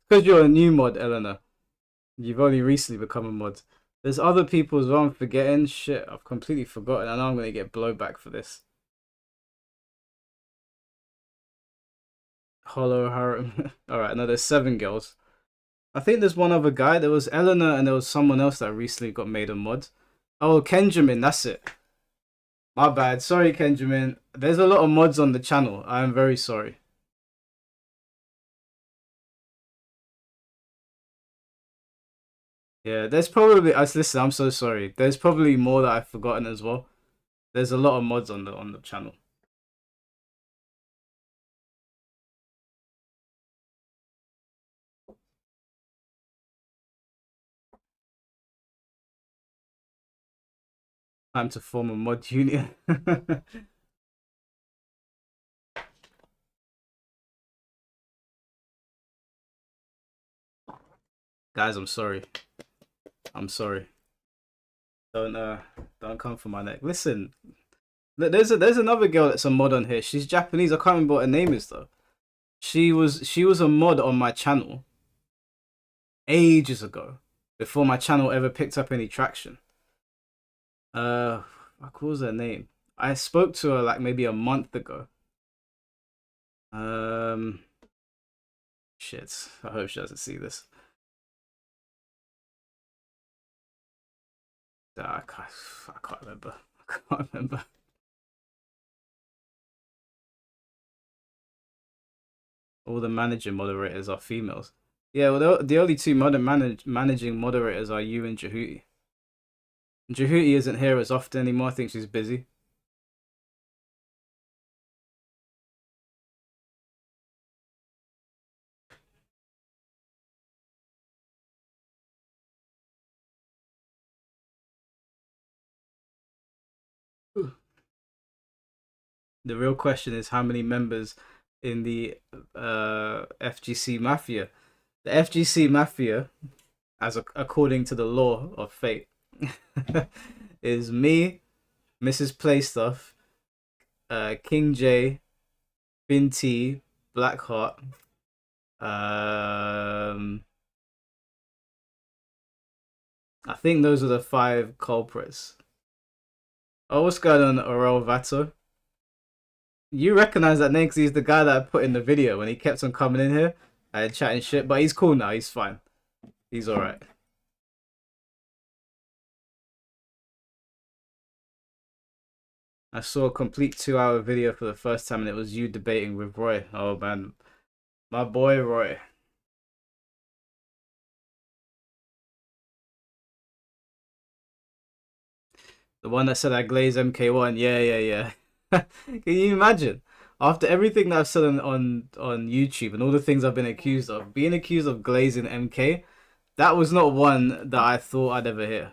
[SPEAKER 2] Because you're a new mod, Eleanor. You've only recently become a mod. There's other people as well I'm forgetting. Shit, I've completely forgotten. I know I'm going to get blowback for this. Hollow Harem. Alright, no, there's 7 girls. I think there's one other guy. There was Eleanor and there was someone else that recently got made a mod. Oh, Kenjamin, that's it. My bad. Sorry, Kenjamin. There's a lot of mods on the channel. I am very sorry. Yeah, there's probably... Listen, I'm so sorry. There's probably more that I've forgotten as well. There's a lot of mods on the channel. Time to form a mod union. Guys, I'm sorry. I'm sorry. Don't come for my neck. Listen, there's another girl that's a mod on here. She's Japanese. I can't remember what her name is though. She was a mod on my channel ages ago, before my channel ever picked up any traction. What was her name? I spoke to her like maybe a month ago. Shit. I hope she doesn't see this. I can't remember. I can't remember. All the managing moderators are females. Yeah, well, the only 2 managing moderators are you and Jehuti. Jehuti isn't here as often anymore. I think she's busy. The real question is how many members in the FGC Mafia. The FGC Mafia, according to the law of fate, is me, Mrs. Playstuff, King J, Binti, Blackheart, I think those are the 5 culprits. Oh, what's going on, Aurel Vato? You recognize that name because he's the guy that I put in the video when he kept on coming in here and chatting shit, but he's cool now, he's fine. He's alright. I saw a complete 2-hour video for the first time and it was you debating with Roy. Oh man, my boy Roy. The one that said I glaze MK1. Yeah. Can you imagine? After everything that I've said on YouTube and all the things I've been accused of, being accused of glazing MK, that was not one that I thought I'd ever hear.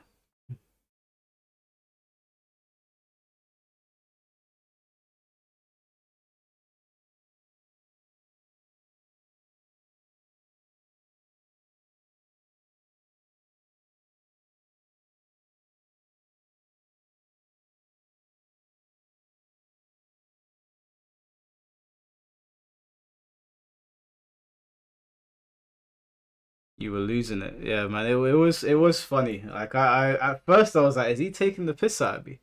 [SPEAKER 2] You were losing it. Yeah, man. It was funny. Like I at first I was like, is he taking the piss out of me?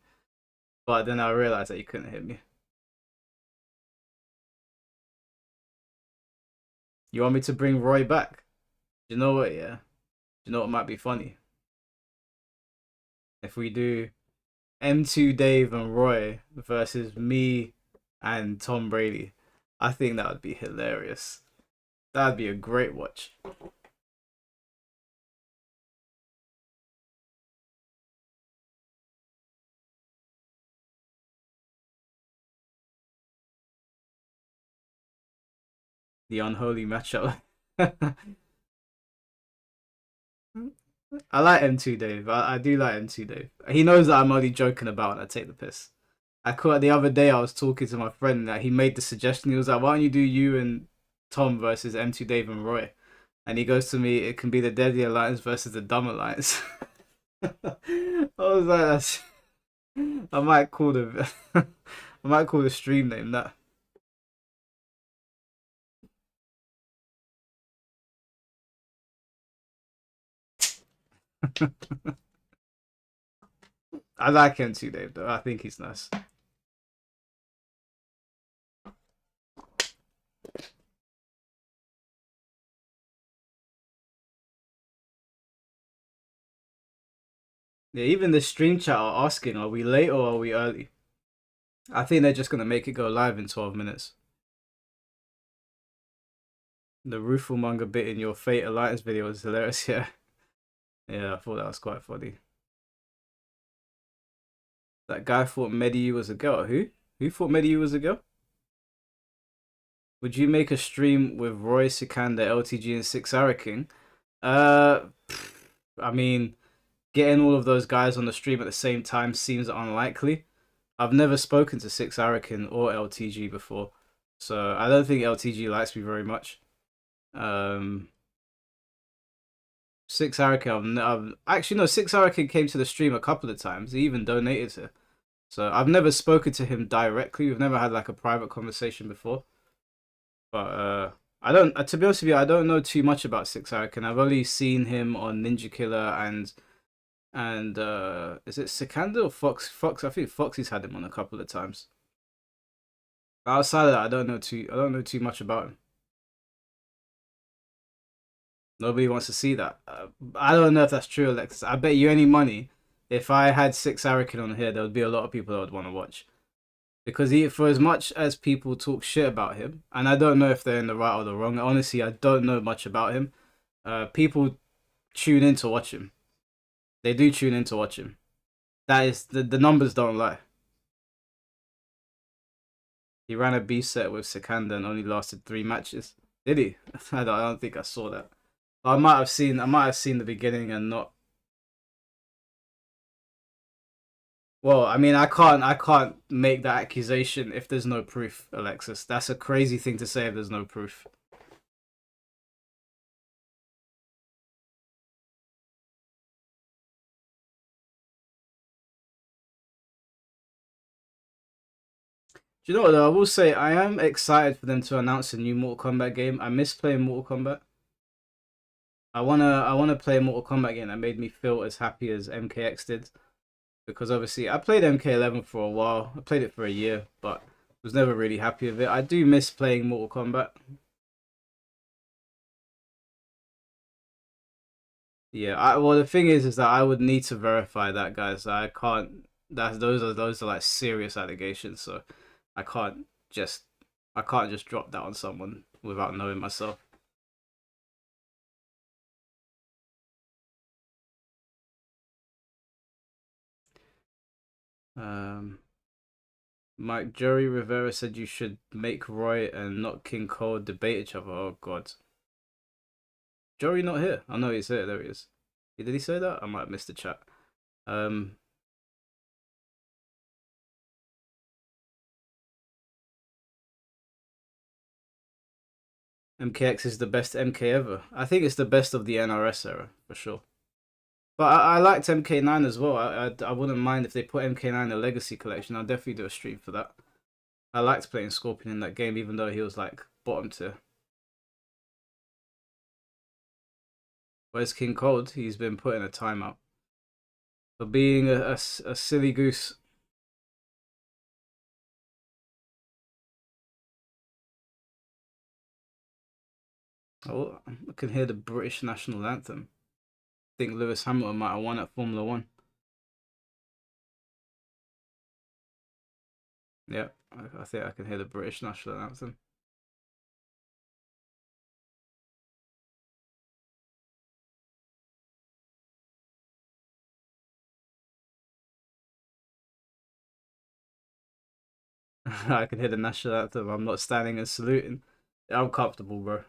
[SPEAKER 2] But then I realized that he couldn't hit me. You want me to bring Roy back? You know what, yeah? You know what might be funny? If we do M2 Dave and Roy versus me and Tom Brady. I think that would be hilarious. That'd be a great watch. The unholy matchup. I like M2 Dave. I do like M2 Dave. He knows that I'm only joking about when I take the piss. I caught the other day I was talking to my friend that he made the suggestion. He was like, why don't you do you and Tom versus M2 Dave and Roy? And he goes to me, it can be the Deadly Alliance versus the Dumb Alliance. I was like, that's... I might call the I might call the stream name that. I like him too, Dave, though. I think he's nice. Yeah, even the stream chat are asking, are we late or are we early? I think they're just going to make it go live in 12 minutes. The Rooflemonger bit in your Fate Alliance video was hilarious, yeah. Yeah, I thought that was quite funny. That guy thought Mediu was a girl. Who? Who thought Mediu was a girl? Would you make a stream with Roy, Sikander, LTG, and Six Arrow King? I mean, getting all of those guys on the stream at the same time seems unlikely. I've never spoken to Six Arrow King or LTG before, so I don't think LTG likes me very much. Six Arrow King, actually no, Six Arrow King came to the stream a couple of times. He even donated to. So I've never spoken to him directly. We've never had like a private conversation before. But I don't. To be honest with you, I don't know too much about Six Arrow King. I've only seen him on Ninja Killer and is it Sikander or Fox? Fox. I think Foxy's had him on a couple of times. Outside of that, I don't know too much about him. Nobody wants to see that. I don't know if that's true, Alexis. I bet you any money, if I had Six Arrow King on here, there would be a lot of people that would want to watch. Because for as much as people talk shit about him, and I don't know if they're in the right or the wrong, honestly, I don't know much about him. People tune in to watch him. They do tune in to watch him. That is, the numbers don't lie. He ran a B set with Sikander and only lasted 3 matches. Did he? I don't think I saw that. I might have seen the beginning and not. Well, I mean, I can't make that accusation if there's no proof, Alexis. That's a crazy thing to say if there's no proof. Do you know what though? I will say I am excited for them to announce a new Mortal Kombat game. I miss playing Mortal Kombat. I wanna play a Mortal Kombat game that made me feel as happy as MKX did. Because obviously I played MK11 for a while. I played it for a year, but was never really happy with it. I do miss playing Mortal Kombat. Yeah, well the thing is that I would need to verify that, guys. I can't. Those are like serious allegations, so I can't just drop that on someone without knowing myself. Mike Joey Rivera said you should make Roy and not King Cole debate each other. Oh god. Joey not here. I know he's here. There he is. Did he say that? I might have missed the chat. MKX is the best MK ever. I think it's the best of the NRS era, for sure. But I liked MK9 as well. I wouldn't mind if they put MK9 in the Legacy Collection. I'll definitely do a stream for that. I liked playing Scorpion in that game, even though he was like bottom tier. Where's King Cold? He's been put in a timeout for being a silly goose. Oh, I can hear the British national anthem. I think Lewis Hamilton might have won at Formula One. Yeah, I think I can hear the British national anthem. I can hear the national anthem. I'm not standing and saluting. I'm comfortable, bro.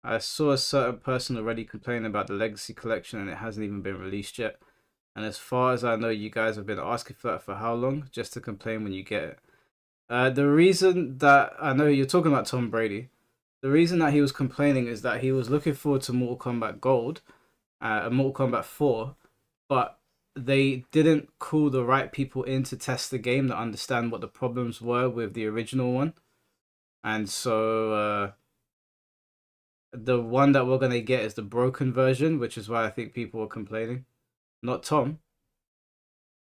[SPEAKER 2] I saw a certain person already complaining about the Legacy Collection and it hasn't even been released yet. And as far as I know, you guys have been asking for that for how long? Just to complain when you get it. The reason that I know you're talking about Tom Brady, the reason that he was complaining is that he was looking forward to Mortal Kombat Gold, Mortal Kombat 4, but they didn't call the right people in to test the game to understand what the problems were with the original one. And so the one that we're going to get is the broken version, which is why I think people are complaining. Not Tom.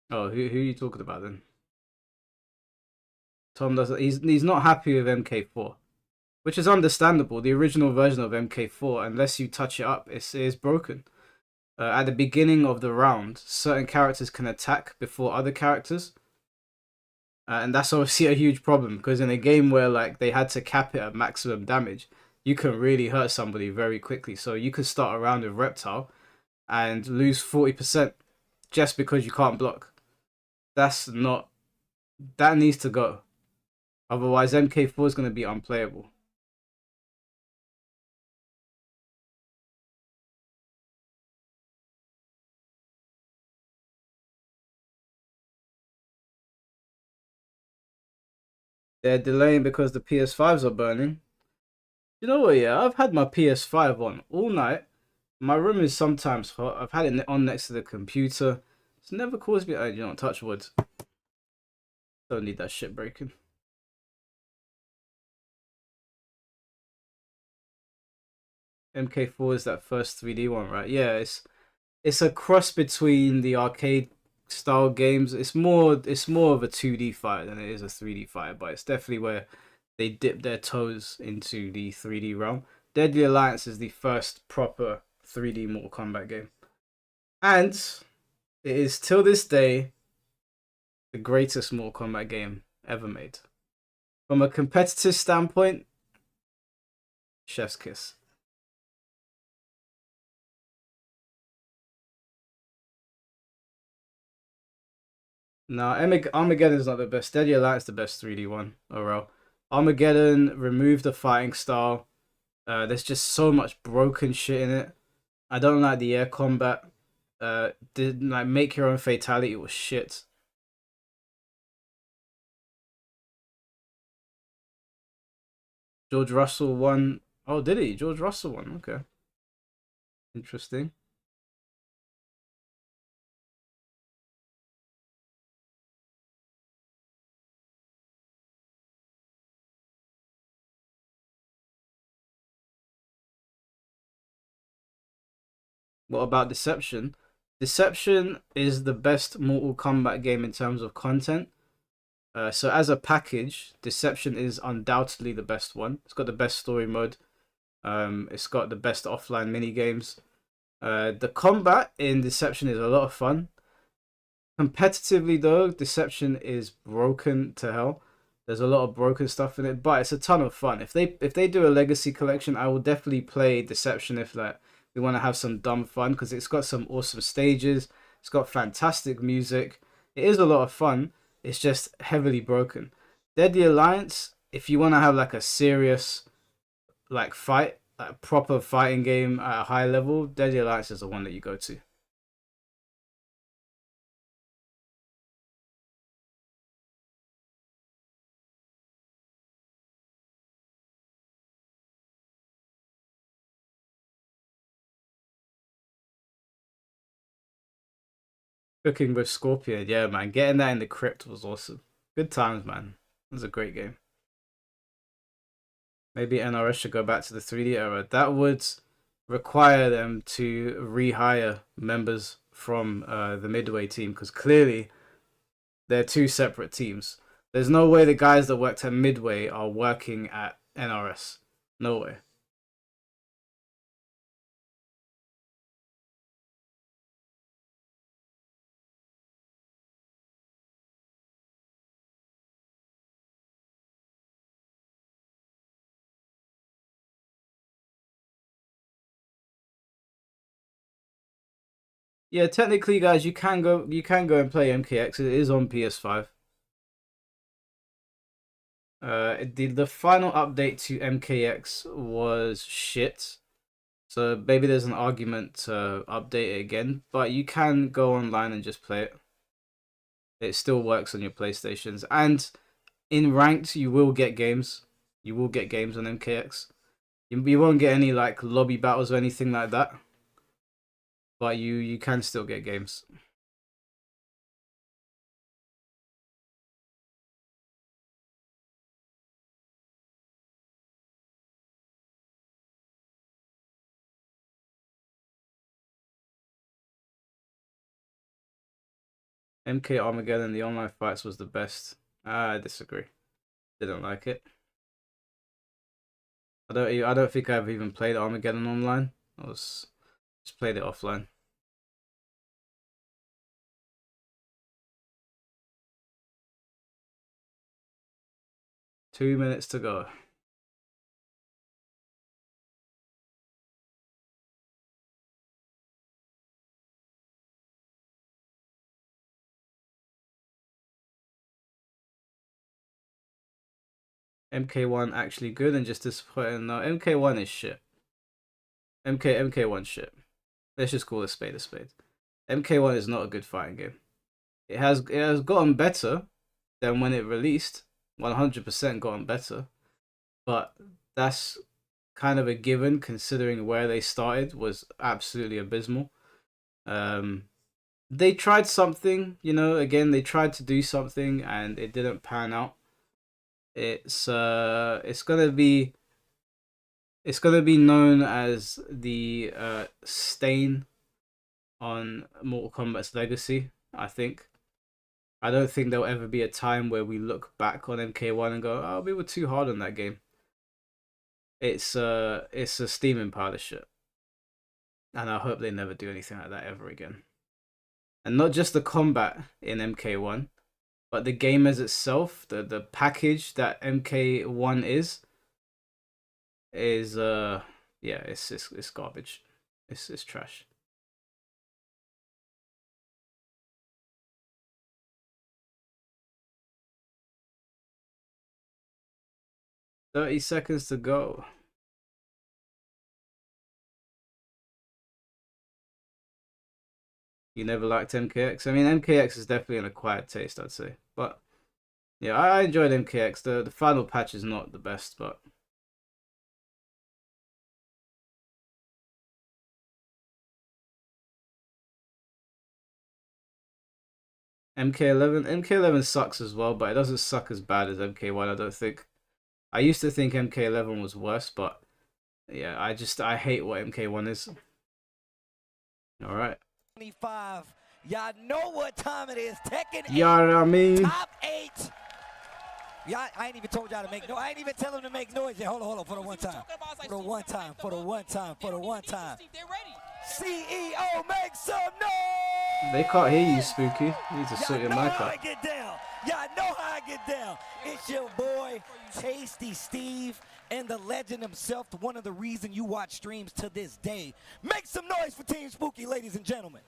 [SPEAKER 2] Oh, who are you talking about then? Tom doesn't. He's not happy with MK4, which is understandable. The original version of MK4, unless you touch it up, it is broken. At the beginning of the round, certain characters can attack before other characters, and that's obviously a huge problem because in a game where like they had to cap it at maximum damage, you can really hurt somebody very quickly. So you could start a round with Reptile and lose 40% just because you can't block. That's not. That needs to go. Otherwise, MK4 is going to be unplayable. They're delaying because the PS5s are burning. You know what, yeah, I've had my PS5 on all night. My room is sometimes hot. I've had it on next to the computer. It's never caused me, you know, touch wood. Don't need that shit breaking. MK4 is that first 3D one, right? Yeah, it's a cross between the arcade style games. It's more of a 2D fight than it is a 3D fight, but it's definitely where they dip their toes into the 3D realm. Deadly Alliance is the first proper 3D Mortal Kombat game. And it is till this day the greatest Mortal Kombat game ever made. From a competitive standpoint, chef's kiss. No, Armageddon is not the best. Deadly Alliance is the best 3D one overall. Armageddon removed the fighting style. There's just so much broken shit in it. I don't like the air combat. Did like make your own fatality was shit. George Russell won. Oh, did he? George Russell won. Okay. Interesting. What about Deception? Deception is the best Mortal Kombat game in terms of content. So as a package, Deception is undoubtedly the best one. It's got the best story mode. It's got the best offline mini games. The combat in Deception is a lot of fun. Competitively though, Deception is broken to hell. There's a lot of broken stuff in it, but it's a ton of fun. If they do a Legacy collection, I will definitely play Deception if like we want to have some dumb fun because it's got some awesome stages. It's got fantastic music. It is a lot of fun. It's just heavily broken. Deadly Alliance, if you want to have like a serious like fight, like a proper fighting game at a high level, Deadly Alliance is the one that you go to. Cooking with Scorpion. Yeah, man. Getting that in the crypt was awesome. Good times, man. It was a great game. Maybe NRS should go back to the 3D era. That would require them to rehire members from the Midway team, because clearly they're two separate teams. There's no way the guys that worked at Midway are working at NRS. No way. Yeah, technically, guys, you can go and play MKX. It is on PS5. The final update to MKX was shit. So maybe there's an argument to update it again, but you can go online and just play it. It still works on your PlayStations, and in ranked you will get games. You will get games on MKX. You won't get any like lobby battles or anything like that, but you can still get games. MK Armageddon, the online fights was the best. I disagree. Didn't like it. I don't think I've even played Armageddon online. I just played it offline. Two minutes to go. MK1 actually good and just disappointing. No, MK1 is shit. MK1 shit. Let's just call a spade a spade. MK1 is not a good fighting game. It has gotten better than when it released. 100% gotten better. But that's kind of a given considering where they started was absolutely abysmal. They tried something, you know, again, they tried to do something and it didn't pan out. It's gonna be known as the stain on Mortal Kombat's legacy, I think. I don't think there'll ever be a time where we look back on MK1 and go, oh, we were too hard on that game. It's a steaming pile of shit. And I hope they never do anything like that ever again. And not just the combat in MK1, but the game as itself, the package that MK1 is yeah, it's garbage. It's trash. "30 seconds to go." You never liked MKX? I mean, MKX is definitely an acquired taste, I'd say. But yeah, I enjoyed MKX. The final patch is not the best, but MK11 sucks as well, but it doesn't suck as bad as MK1, I don't think. I used to think MK11 was worse, but yeah, I hate what MK1 is. All right.
[SPEAKER 3] 25. Y'all know what time it is. Tekken 8.
[SPEAKER 2] Yeah, I mean.
[SPEAKER 3] Top 8. Y'all, I ain't even told y'all to make no. I ain't even tell them to make noise yet. Hold on, for the one time. For the one time. CEO, make some noise!
[SPEAKER 2] They can't hear you, Spooky. You need to sort your mic out.
[SPEAKER 3] Y'all know how I get down. It's your boy, Tasty Steve, and the legend himself, one of the reasons you watch streams to this day. Make some noise for Team Spooky, ladies and gentlemen.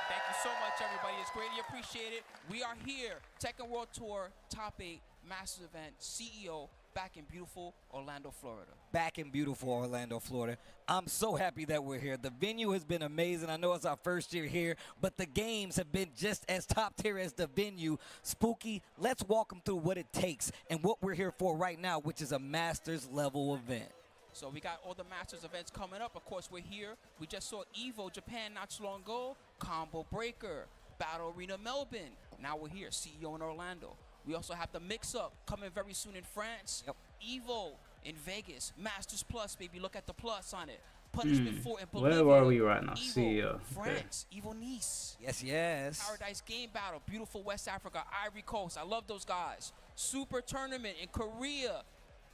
[SPEAKER 4] Thank you so much, everybody. It's greatly appreciated. We are here, Tekken World Tour, Top 8, massive event, CEO, back in beautiful Orlando, Florida.
[SPEAKER 3] Back in beautiful Orlando, Florida. I'm so happy that we're here. The venue has been amazing. I know it's our first year here, but the games have been just as top tier as the venue. Spooky, let's walk them through what it takes and what we're here for right now, which is a Masters level event.
[SPEAKER 4] So we got all the Masters events coming up. Of course, we're here. We just saw EVO Japan not too long ago. Combo Breaker, Battle Arena Melbourne. Now we're here, CEO in Orlando. We also have the mix-up coming very soon in France.
[SPEAKER 3] Yep.
[SPEAKER 4] EVO in Vegas. Masters Plus, baby. Look at the plus on it. Punishment 4 in
[SPEAKER 2] Where
[SPEAKER 4] Bolivia.
[SPEAKER 2] are we right now?
[SPEAKER 4] EVO,
[SPEAKER 2] CEO.
[SPEAKER 4] France. EVO Nice.
[SPEAKER 3] Yes, yes.
[SPEAKER 4] Paradise Game Battle. Beautiful West Africa. Ivory Coast. I love those guys. Super Tournament in Korea.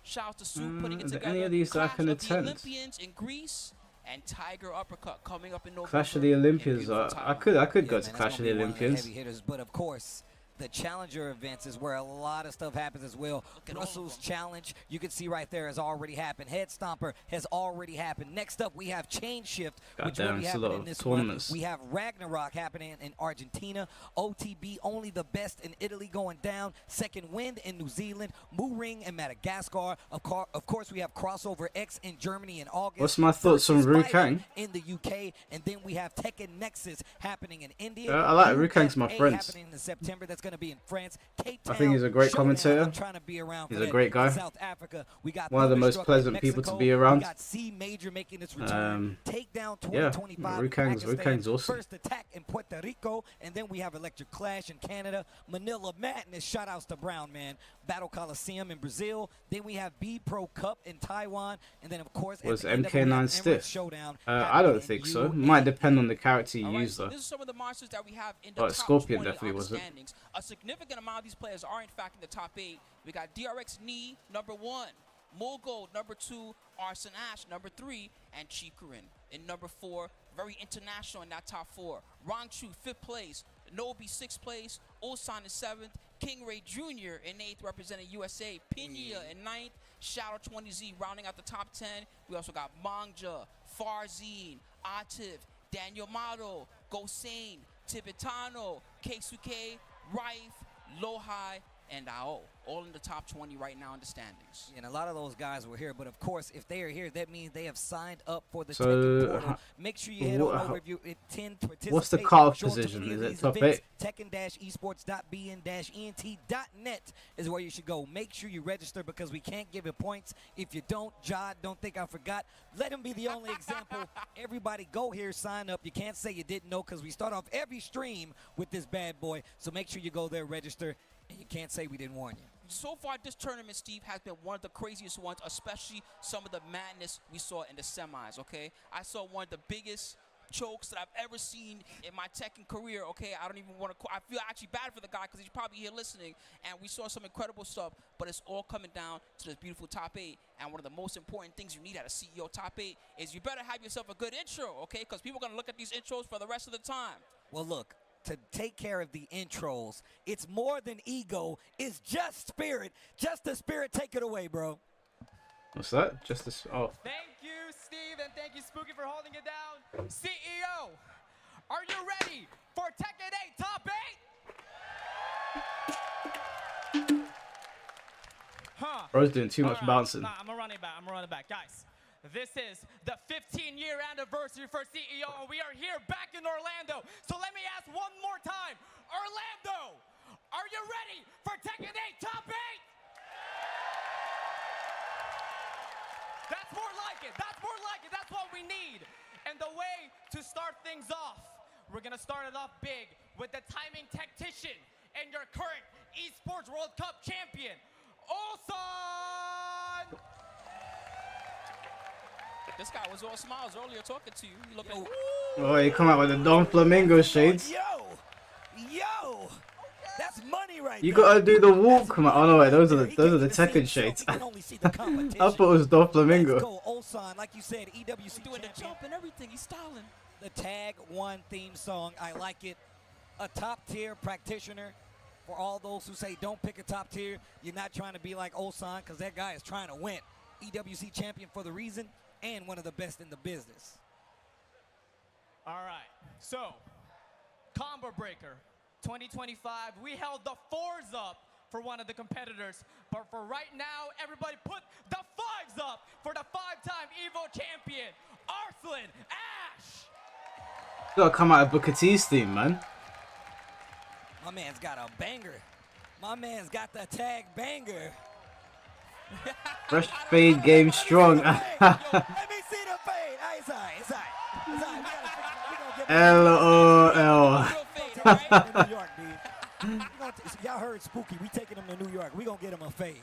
[SPEAKER 4] Shout out to Soup putting it
[SPEAKER 2] are there
[SPEAKER 4] together.
[SPEAKER 2] any of these I
[SPEAKER 4] Clash
[SPEAKER 2] can
[SPEAKER 4] of the
[SPEAKER 2] attend?
[SPEAKER 4] Olympians in Greece. And Tiger Uppercut coming up in November.
[SPEAKER 2] Clash of the Olympians. I could go
[SPEAKER 3] Yeah,
[SPEAKER 2] to
[SPEAKER 3] man, that's
[SPEAKER 2] Clash of
[SPEAKER 3] gonna
[SPEAKER 2] the
[SPEAKER 3] be one
[SPEAKER 2] Olympians.
[SPEAKER 3] heavy hitters, but of course, the Challenger events is where a lot of stuff happens as well.
[SPEAKER 4] Look at all of
[SPEAKER 3] Russell's
[SPEAKER 4] them.
[SPEAKER 3] Challenge, you can see right there, has already happened. Head Stomper has already happened. Next up, we have Chain Shift, which will
[SPEAKER 2] Goddamn,
[SPEAKER 3] be
[SPEAKER 2] it's a lot
[SPEAKER 3] happening
[SPEAKER 2] of
[SPEAKER 3] this
[SPEAKER 2] tournaments.
[SPEAKER 3] month. We have Ragnarok happening in Argentina. OTB, Only the Best in Italy going down. Second Wind in New Zealand. Moo Ring in Madagascar. Of course, we have Crossover X in Germany in August.
[SPEAKER 2] What's my thoughts on
[SPEAKER 3] Versus
[SPEAKER 2] Rukang?
[SPEAKER 3] Spider in the UK, and then we have Tekken Nexus happening in India.
[SPEAKER 2] I like Rukang's my
[SPEAKER 3] UFA
[SPEAKER 2] friend.
[SPEAKER 3] happening in September. That's going to be in France. Cape
[SPEAKER 2] I think he's a great
[SPEAKER 3] Showdown,
[SPEAKER 2] commentator.
[SPEAKER 3] I'm trying to be around
[SPEAKER 2] He's
[SPEAKER 3] for
[SPEAKER 2] a
[SPEAKER 3] that.
[SPEAKER 2] great guy.
[SPEAKER 3] South Africa, we got
[SPEAKER 2] One of the most
[SPEAKER 3] Thunderstruck in
[SPEAKER 2] pleasant people to
[SPEAKER 3] Mexico.
[SPEAKER 2] be around.
[SPEAKER 3] We got C Major making its return. Takedown 2025 in
[SPEAKER 2] Rukang's
[SPEAKER 3] Pakistan.
[SPEAKER 2] awesome.
[SPEAKER 3] First Attack in Puerto Rico, and then we have Electric Clash in Canada. Manila Madness, shout outs to Brown Man. Battle Coliseum in Brazil. Then we have B Pro Cup in Taiwan, and then of course
[SPEAKER 2] Was
[SPEAKER 3] at the end of it, we
[SPEAKER 2] MK9
[SPEAKER 3] have
[SPEAKER 2] stiff?
[SPEAKER 3] Emirates Showdown
[SPEAKER 2] I
[SPEAKER 3] happening
[SPEAKER 2] don't
[SPEAKER 3] in
[SPEAKER 2] think so.
[SPEAKER 3] UAE.
[SPEAKER 2] Might depend on the character you
[SPEAKER 4] All right,
[SPEAKER 2] use
[SPEAKER 4] so
[SPEAKER 2] though.
[SPEAKER 4] this is some of the monsters that we have in the
[SPEAKER 2] But
[SPEAKER 4] top
[SPEAKER 2] Scorpion
[SPEAKER 4] 20
[SPEAKER 2] definitely
[SPEAKER 4] on the
[SPEAKER 2] wasn't.
[SPEAKER 4] standings. A significant amount of these players are in fact in the top 8. We got DRX Knee, number 1. Mulgold, number 2. Arson Ash, number 3. And Chikurin in number 4. Very international in that top 4. Rangchu, 5th place. Nobi, 6th place. Ulsan in 7th. King Ray Jr. in 8th, representing USA. Pinya in 9th. Shadow 20Z rounding out the top 10. We also got Mangja, Farzine, Atif, Daniel Mato, Gosane, Tibetano, Keisuke, Rife, Lohai, and Ao. All in the top 20 right now in the standings.
[SPEAKER 3] And a lot of those guys were here, but of course, if they are here, that means they have signed up for the
[SPEAKER 2] So,
[SPEAKER 3] Tekken portal. Make sure you head on over if you intend to participate.
[SPEAKER 2] What's the cutoff
[SPEAKER 3] Show up to
[SPEAKER 2] position?
[SPEAKER 3] any of
[SPEAKER 2] Is it
[SPEAKER 3] these
[SPEAKER 2] top
[SPEAKER 3] events.
[SPEAKER 2] 8?
[SPEAKER 3] Tekken-esports.bn-ent.net is where you should go. Make sure you register because we can't give you points. If you don't, Jod, don't think I forgot. Let him be the only example. Everybody go here, sign up. You can't say you didn't know because we start off every stream with this bad boy. So make sure you go there, register, and you can't say we didn't warn you.
[SPEAKER 4] So far, this tournament, Steve, has been one of the craziest ones, especially some of the madness we saw in the semis, okay? I saw one of the biggest chokes that I've ever seen in my Tekken career, okay? I don't even want to, I feel actually bad for the guy because he's probably here listening, and we saw some incredible stuff, but it's all coming down to this beautiful top 8, and one of the most important things you need at a CEO top 8 is you better have yourself a good intro, okay? Because people are going to look at these intros for the rest of the time.
[SPEAKER 3] Well, look, to take care of the intros, it's more than ego. It's just spirit. Just the spirit. Take it away, bro.
[SPEAKER 2] What's that? Just this. Oh.
[SPEAKER 11] Thank you, Steve, and thank you, Spooky, for holding it down. CEO, are you ready for Tekken 8 Top 8? Huh.
[SPEAKER 2] Bro's doing too much
[SPEAKER 11] All right,
[SPEAKER 2] bouncing.
[SPEAKER 11] Nah, I'm gonna run it back. Guys, this is the 15-year anniversary for CEO, and we are here back in Orlando. So let me ask one more time. Orlando, are you ready for Tekken 8 Top 8? That's more like it. That's more like it. That's what we need. And the way to start things off, we're going to start it off big with the timing tactician and your current Esports World Cup champion, Ulsan!
[SPEAKER 4] This guy was all smiles earlier talking to you. You look like,
[SPEAKER 2] Oh, you come out with the Don Flamingo shades.
[SPEAKER 3] Yo, that's money right
[SPEAKER 2] You
[SPEAKER 3] there.
[SPEAKER 2] gotta do the walk, man. Oh no, wait, those are the Tekken
[SPEAKER 3] Tekken
[SPEAKER 2] shades.
[SPEAKER 3] We can only see the competition.
[SPEAKER 2] I thought it was Don
[SPEAKER 3] Let's
[SPEAKER 2] Flamingo.
[SPEAKER 3] go, Ulsan, like you said, EWC
[SPEAKER 4] doing the
[SPEAKER 3] champion.
[SPEAKER 4] jump and everything. He's styling.
[SPEAKER 3] The Tag 1 theme song, I like it. A top tier practitioner. For all those who say don't pick a top tier, you're not trying to be like Ulsan because that guy is trying to win. EWC champion for the reason and one of the best in the business.
[SPEAKER 11] All right, so Combo Breaker 2025, we held the 4s up for one of the competitors, but for right now, everybody put the 5s up for the 5-time EVO champion, Arslan Ash.
[SPEAKER 2] You gotta come out of Booker T's theme, man.
[SPEAKER 3] My man's got a banger. My man's got the Tag banger.
[SPEAKER 2] Fresh fade game strong.
[SPEAKER 3] Let me see the fade. It's all right. It's all right. It's all right. We gotta fix it. We gonna get
[SPEAKER 2] LOL.
[SPEAKER 3] New York, dude. Y'all heard Spooky. We taking him to New York. We gonna get him a fade.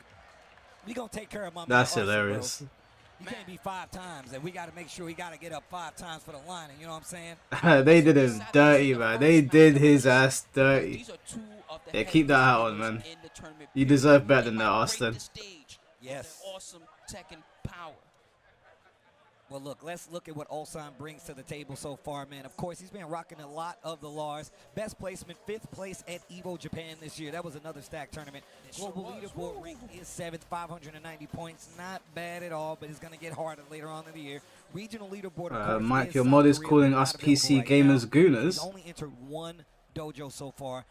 [SPEAKER 3] We gonna take care of my man.
[SPEAKER 2] That's
[SPEAKER 3] Arson,
[SPEAKER 2] hilarious.
[SPEAKER 3] bro. He can't be 5 times, and we got to make sure he got to get up 5 times for the line. And you know what I'm saying?
[SPEAKER 2] They did him dirty, man. They did his ass dirty. Yeah, keep that hat on, man. You deserve better than that, Austin.
[SPEAKER 3] Yes.
[SPEAKER 4] Awesome Tekken power.
[SPEAKER 3] Well, look, let's look at what Ulsan brings to the table so far, man. Of course, he's been rocking a lot of the Lars. Best placement, 5th place at EVO Japan this year. That was another stack tournament. Global leaderboard rank is 7th, 590 points. Not bad at all, but it's going to get harder later on in the year. Regional leaderboard, of course,
[SPEAKER 2] Mike,
[SPEAKER 3] is
[SPEAKER 2] your
[SPEAKER 3] South
[SPEAKER 2] mod is
[SPEAKER 3] Korea,
[SPEAKER 2] calling
[SPEAKER 3] but
[SPEAKER 2] us
[SPEAKER 3] not available
[SPEAKER 2] PC
[SPEAKER 3] right
[SPEAKER 2] gamers
[SPEAKER 3] now.
[SPEAKER 2] gooners.
[SPEAKER 3] He's only entered 1 dojo so far.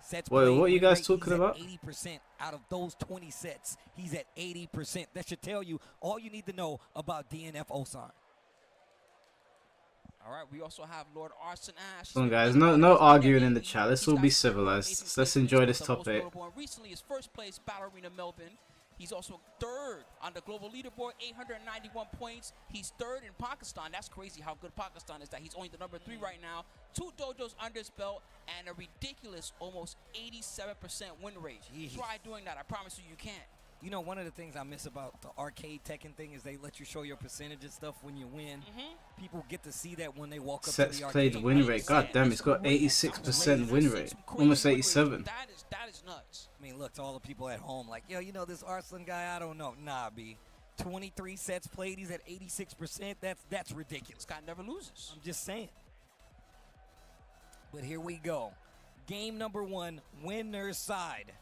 [SPEAKER 3] Sets
[SPEAKER 2] Wait,
[SPEAKER 3] played,
[SPEAKER 2] what are you
[SPEAKER 3] win
[SPEAKER 2] guys
[SPEAKER 3] rate,
[SPEAKER 2] talking
[SPEAKER 3] he's
[SPEAKER 2] about?
[SPEAKER 3] at 80% out of those 20 sets. He's at 80%. That should tell you all you need to know about DNF Ulsan.
[SPEAKER 4] All right, we also have Lord Arson Ash.
[SPEAKER 2] Come on, guys, no arguing in the chat. Let's all be civilized. Let's enjoy this top 8.
[SPEAKER 4] Recently, his first place, Battle Arena Melbourne. He's also 3rd on the global leaderboard, 891 points. He's 3rd in Pakistan. That's crazy how good Pakistan is, that he's only the number 3 right now. 2 dojos under his belt and a ridiculous almost 87% win rate. Try doing that. I promise you, you can't.
[SPEAKER 3] You know, one of the things I miss about the arcade Tekken thing is they let you show your percentage and stuff when you win. People get to see that when they walk up
[SPEAKER 2] Sets
[SPEAKER 3] to the arcade.
[SPEAKER 2] played win rate. God damn, it's got 86% win rate. Almost 87.
[SPEAKER 4] That is nuts.
[SPEAKER 3] I mean, look, to all the people at home, like, yo, you know this Arslan guy? I don't know. Nah, B. 23 sets played. He's at 86%. That's ridiculous.
[SPEAKER 4] This guy never loses.
[SPEAKER 3] I'm just saying. But here we go. Game number 1, winner's side.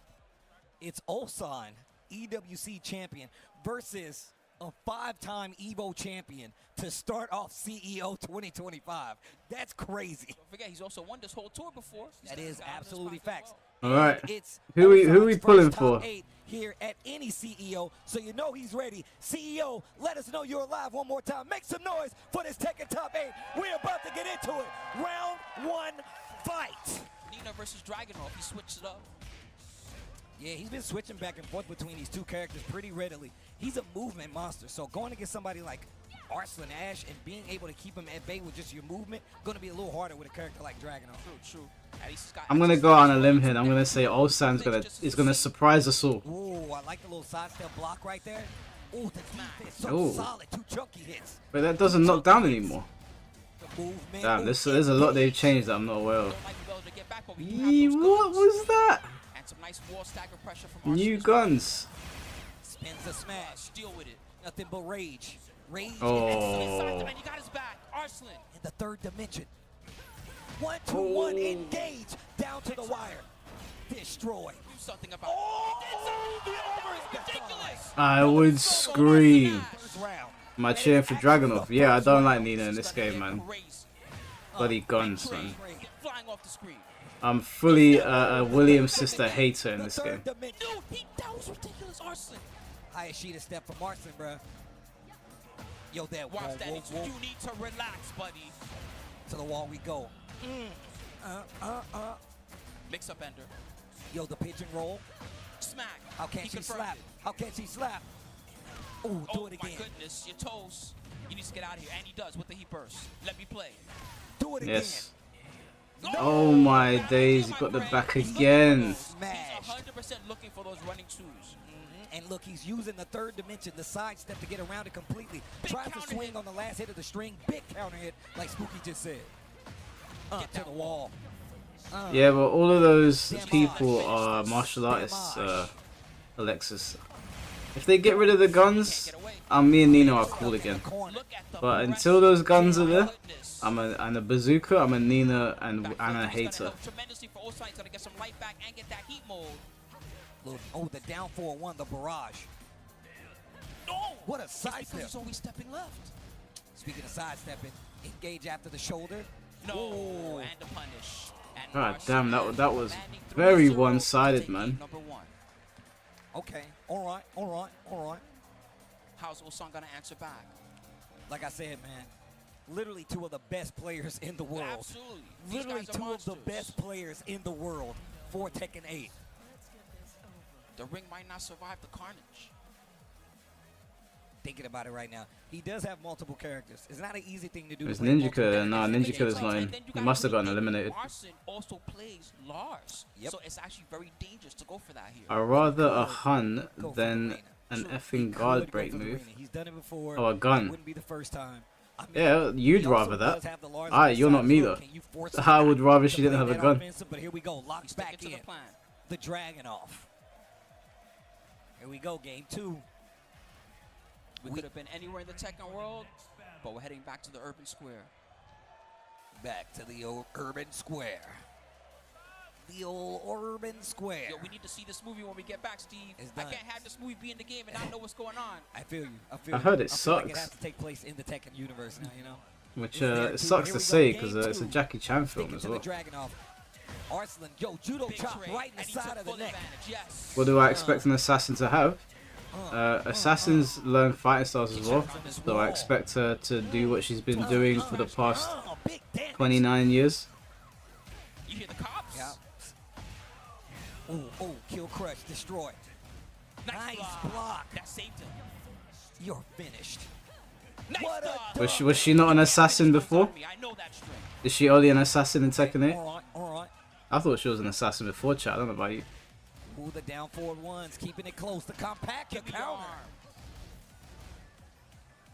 [SPEAKER 3] It's Ulsan, EWC champion, versus a 5-time EVO champion to start off CEO 2025. That's crazy.
[SPEAKER 4] Don't forget, he's also won this whole tour before.
[SPEAKER 3] That is absolutely facts.
[SPEAKER 2] All right.
[SPEAKER 3] It's
[SPEAKER 2] Who we
[SPEAKER 3] Ulsan's
[SPEAKER 2] pulling
[SPEAKER 3] first
[SPEAKER 2] for?
[SPEAKER 3] top 8 here at any CEO, so you know he's ready. CEO, let us know you're alive one more time. Make some noise for this Tekken top 8. We're about to get into it. Round 1, fight.
[SPEAKER 4] Nina versus Dragunov. He switched it up.
[SPEAKER 3] Yeah, he's been switching back and forth between these 2 characters pretty readily. He's a movement monster, so going against somebody like Arslan Ash and being able to keep him at bay with just your movement, going to be a little harder with a character like Dragunov.
[SPEAKER 4] True. At least he's got
[SPEAKER 2] I'm gonna go on a limb here. I'm gonna say Ulsan's gonna surprise us all.
[SPEAKER 3] Ooh, I like the little sidestep block right there. Ooh, the defense so
[SPEAKER 2] Ooh.
[SPEAKER 3] solid. 2 chunky hits.
[SPEAKER 2] But that doesn't knock down anymore.
[SPEAKER 3] The movement.
[SPEAKER 2] Damn,
[SPEAKER 3] Ooh,
[SPEAKER 2] there's a lot they've changed that I'm not aware of.
[SPEAKER 4] Don't like to be able to get back, but we do have those
[SPEAKER 2] What
[SPEAKER 4] guns.
[SPEAKER 2] was that?
[SPEAKER 4] And some nice wall stagger pressure from
[SPEAKER 2] New
[SPEAKER 4] Arslan.
[SPEAKER 2] guns.
[SPEAKER 3] spins the smash.
[SPEAKER 4] Deal with it.
[SPEAKER 3] Nothing but rage. Rage
[SPEAKER 2] Oh.
[SPEAKER 3] and
[SPEAKER 4] And you got his back. Arslan.
[SPEAKER 3] in the 3rd dimension. 1-2-1 engage down to the wire. Destroy.
[SPEAKER 4] Do something about
[SPEAKER 3] Oh,
[SPEAKER 4] it. It's ridiculous.
[SPEAKER 2] I would scream.
[SPEAKER 3] First round.
[SPEAKER 2] Am I cheering for Dragunov? Yeah, I don't like Nina in this game, man. Bloody guns, man.
[SPEAKER 4] Flying off the screen.
[SPEAKER 2] I'm fully a Williams sister hater in this game.
[SPEAKER 4] Dude, that was ridiculous, Arslan.
[SPEAKER 3] Hayashida step from Arslan, bruh. Yo, that
[SPEAKER 4] Watch
[SPEAKER 3] whoa,
[SPEAKER 4] that.
[SPEAKER 3] whoa, whoa.
[SPEAKER 4] You need to relax, buddy.
[SPEAKER 3] To the wall we go.
[SPEAKER 4] Mix up ender.
[SPEAKER 3] Yo, the pigeon roll.
[SPEAKER 4] Smack.
[SPEAKER 3] How can
[SPEAKER 4] He
[SPEAKER 3] she
[SPEAKER 4] confirmed
[SPEAKER 3] slap?
[SPEAKER 4] it.
[SPEAKER 3] How can she slap? Ooh, do
[SPEAKER 4] Oh
[SPEAKER 3] it
[SPEAKER 4] my
[SPEAKER 3] again.
[SPEAKER 4] goodness, your toes. You need to get out of here. And he does with the heat burst. Let me play.
[SPEAKER 3] Do it again.
[SPEAKER 2] Yes. Oh my days, he got the back again.
[SPEAKER 3] Smash.
[SPEAKER 4] He's 100% looking for those running twos.
[SPEAKER 3] And look, he's using the 3rd dimension, the sidestep to get around it completely. Tries to
[SPEAKER 4] counter
[SPEAKER 3] swing
[SPEAKER 4] hit.
[SPEAKER 3] on the last hit of the string. Big counter hit, like Spooky just said.
[SPEAKER 4] Get
[SPEAKER 3] To
[SPEAKER 4] that
[SPEAKER 3] the wall.
[SPEAKER 2] Yeah, but all of those people are martial artists, Alexis. If they get rid of the guns, me and Nino are cool again.
[SPEAKER 4] Look at the
[SPEAKER 2] But until those guns are there,
[SPEAKER 4] goodness.
[SPEAKER 2] I'm a bazooka, I'm a Nina and a
[SPEAKER 4] He's gonna
[SPEAKER 2] hater.
[SPEAKER 4] help tremendously for Osai. He's gonna get some life back and get that heat mode.
[SPEAKER 3] Look, oh, the down 4-1, the barrage.
[SPEAKER 4] No!
[SPEAKER 3] What a
[SPEAKER 4] It's because
[SPEAKER 3] sidestep.
[SPEAKER 4] he's always stepping left.
[SPEAKER 3] Speaking of sidestepping, engage after the shoulder.
[SPEAKER 4] No,
[SPEAKER 3] Ooh.
[SPEAKER 4] and the punish. And
[SPEAKER 2] God
[SPEAKER 4] Arslan
[SPEAKER 2] damn, that was
[SPEAKER 4] landing
[SPEAKER 2] very
[SPEAKER 4] 3-0
[SPEAKER 2] one-sided,
[SPEAKER 4] to
[SPEAKER 2] man.
[SPEAKER 4] Number 1.
[SPEAKER 3] Okay, all right.
[SPEAKER 4] How's Ulsan gonna answer back?
[SPEAKER 3] Like I said, man, literally 2 of the best players in the world.
[SPEAKER 4] Absolutely. These
[SPEAKER 3] Literally
[SPEAKER 4] guys are
[SPEAKER 3] 2 of the
[SPEAKER 4] monsters.
[SPEAKER 3] best players in the world for Tekken 8.
[SPEAKER 4] The ring might not survive the carnage.
[SPEAKER 3] thinking about it right now. He does have multiple characters. It's not an easy thing to do.
[SPEAKER 2] It's
[SPEAKER 3] to play
[SPEAKER 2] Ninja
[SPEAKER 3] multiple
[SPEAKER 2] Killer. No,
[SPEAKER 3] characters.
[SPEAKER 2] Ninja Killer's not in. He must have gotten eliminated.
[SPEAKER 4] Arslan also plays Lars,
[SPEAKER 3] Yep.
[SPEAKER 4] so it's actually very dangerous to go for that here.
[SPEAKER 2] I'd rather a Hun
[SPEAKER 3] Go for
[SPEAKER 2] than
[SPEAKER 3] the
[SPEAKER 2] an
[SPEAKER 3] arena.
[SPEAKER 2] effing
[SPEAKER 3] He
[SPEAKER 2] guard
[SPEAKER 3] could go
[SPEAKER 2] break
[SPEAKER 3] for the
[SPEAKER 2] move.
[SPEAKER 3] arena. He's done it before.
[SPEAKER 2] Oh, a gun.
[SPEAKER 3] It wouldn't be the first time. I mean,
[SPEAKER 2] Yeah, you'd
[SPEAKER 3] he also
[SPEAKER 2] rather that.
[SPEAKER 3] does have the Lars
[SPEAKER 2] Alright,
[SPEAKER 3] on
[SPEAKER 2] you're
[SPEAKER 3] his
[SPEAKER 2] not
[SPEAKER 3] side
[SPEAKER 2] me
[SPEAKER 3] as well.
[SPEAKER 2] though.
[SPEAKER 3] Can you force
[SPEAKER 2] I
[SPEAKER 3] him
[SPEAKER 2] would rather she
[SPEAKER 3] to
[SPEAKER 2] didn't
[SPEAKER 3] play
[SPEAKER 2] have a
[SPEAKER 3] that
[SPEAKER 2] gun.
[SPEAKER 3] offensive? But here we go. Locks
[SPEAKER 4] He's
[SPEAKER 3] back
[SPEAKER 4] sticking to
[SPEAKER 3] in.
[SPEAKER 4] the plan.
[SPEAKER 3] The dragon off. Here we go. Game 2.
[SPEAKER 4] We could have been anywhere in the Tekken world, but we're heading back to the urban square.
[SPEAKER 3] Back to the old urban square. The old urban square.
[SPEAKER 4] Yo, we need to see this movie when we get back, Steve.
[SPEAKER 3] It's
[SPEAKER 4] I
[SPEAKER 3] done.
[SPEAKER 4] can't have this movie be in the game and not know what's going on.
[SPEAKER 3] I feel you. I feel
[SPEAKER 2] I
[SPEAKER 3] you.
[SPEAKER 2] heard it
[SPEAKER 3] I feel like it
[SPEAKER 2] sucks.
[SPEAKER 3] has to take place in the Tekken universe now, you know?
[SPEAKER 2] Which
[SPEAKER 3] It's there
[SPEAKER 2] it
[SPEAKER 3] too.
[SPEAKER 2] sucks
[SPEAKER 3] Here
[SPEAKER 2] to
[SPEAKER 3] we go.
[SPEAKER 2] say
[SPEAKER 3] Game
[SPEAKER 2] because it's a
[SPEAKER 3] 2.
[SPEAKER 2] Jackie Chan film
[SPEAKER 3] Sticking
[SPEAKER 2] as
[SPEAKER 3] to
[SPEAKER 2] well.
[SPEAKER 3] the dragon off. Arslan, yo, judo
[SPEAKER 4] Big
[SPEAKER 3] chop
[SPEAKER 4] trade,
[SPEAKER 3] right in the
[SPEAKER 4] and he
[SPEAKER 3] side
[SPEAKER 4] took
[SPEAKER 3] of the
[SPEAKER 4] full
[SPEAKER 3] neck.
[SPEAKER 4] advantage, yes.
[SPEAKER 2] What do I expect an assassin to have? Assassins learn fighting styles as well, so I expect her to do what she's been doing for the past
[SPEAKER 3] Big damage.
[SPEAKER 2] 29 years.
[SPEAKER 4] You hear the cops?
[SPEAKER 3] Yeah. Oh, kill, crush, destroy. Nice block.
[SPEAKER 4] That saved him.
[SPEAKER 3] You're finished.
[SPEAKER 4] Nice
[SPEAKER 3] What a
[SPEAKER 4] dodge.
[SPEAKER 2] Was she not an assassin before?
[SPEAKER 4] I know that string.
[SPEAKER 2] Is she only an assassin in Tekken 8?
[SPEAKER 3] All right.
[SPEAKER 2] I thought she was an assassin before, chat. I don't know about you.
[SPEAKER 3] Ooh, the down forward ones, keeping it close. The compact, your
[SPEAKER 4] Give me your
[SPEAKER 3] counter.
[SPEAKER 4] arm.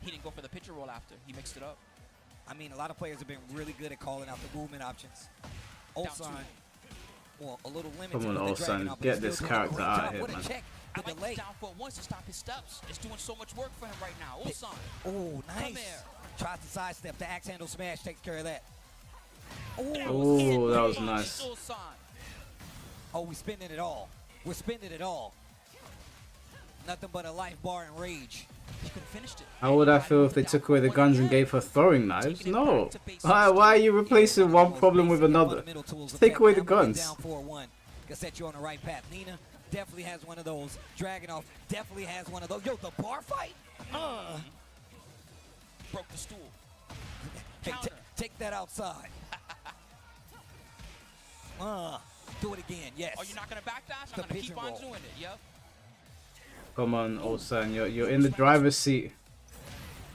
[SPEAKER 4] He didn't go for the picture roll after. He mixed it up.
[SPEAKER 3] I mean, a lot of players have been really good at calling out the movement options. Ulsan, well, a little limited.
[SPEAKER 2] Come on,
[SPEAKER 3] with the dragon
[SPEAKER 2] Ulsan,
[SPEAKER 3] off, but
[SPEAKER 2] get
[SPEAKER 3] still
[SPEAKER 2] this
[SPEAKER 3] doing a
[SPEAKER 2] character
[SPEAKER 3] great
[SPEAKER 2] out
[SPEAKER 3] job.
[SPEAKER 2] of here,
[SPEAKER 3] What a
[SPEAKER 2] man.
[SPEAKER 3] check.
[SPEAKER 4] I
[SPEAKER 3] The
[SPEAKER 4] like
[SPEAKER 3] delay.
[SPEAKER 4] this down foot once to stop his steps. It's doing so much work for him right now. Ulsan.
[SPEAKER 3] Oh, nice.
[SPEAKER 4] Come here.
[SPEAKER 3] Tries to sidestep. The axe handle smash takes care of that.
[SPEAKER 2] Oh, that was nice.
[SPEAKER 4] Ulsan.
[SPEAKER 3] Oh, we're spinning it all. We're spinning it all. Nothing but a life bar and rage.
[SPEAKER 4] He could have finished it.
[SPEAKER 2] How would I feel if they took away the guns and gave her throwing knives? No. Why are you replacing one problem with another? Just take away the guns.
[SPEAKER 3] Down 4-1. Can set you on the right path. Nina definitely has one of those. Dragunov definitely has one of those. Yo, the bar fight?
[SPEAKER 4] Broke the stool.
[SPEAKER 3] Hey,
[SPEAKER 4] Counter.
[SPEAKER 3] take that outside. Do it again, yes.
[SPEAKER 4] Are you not going to backdash?
[SPEAKER 3] The
[SPEAKER 4] I'm going to keep
[SPEAKER 3] pigeon
[SPEAKER 4] on
[SPEAKER 3] roll.
[SPEAKER 4] doing it. Yep.
[SPEAKER 2] Come on, Ulsan, you're in the driver's seat.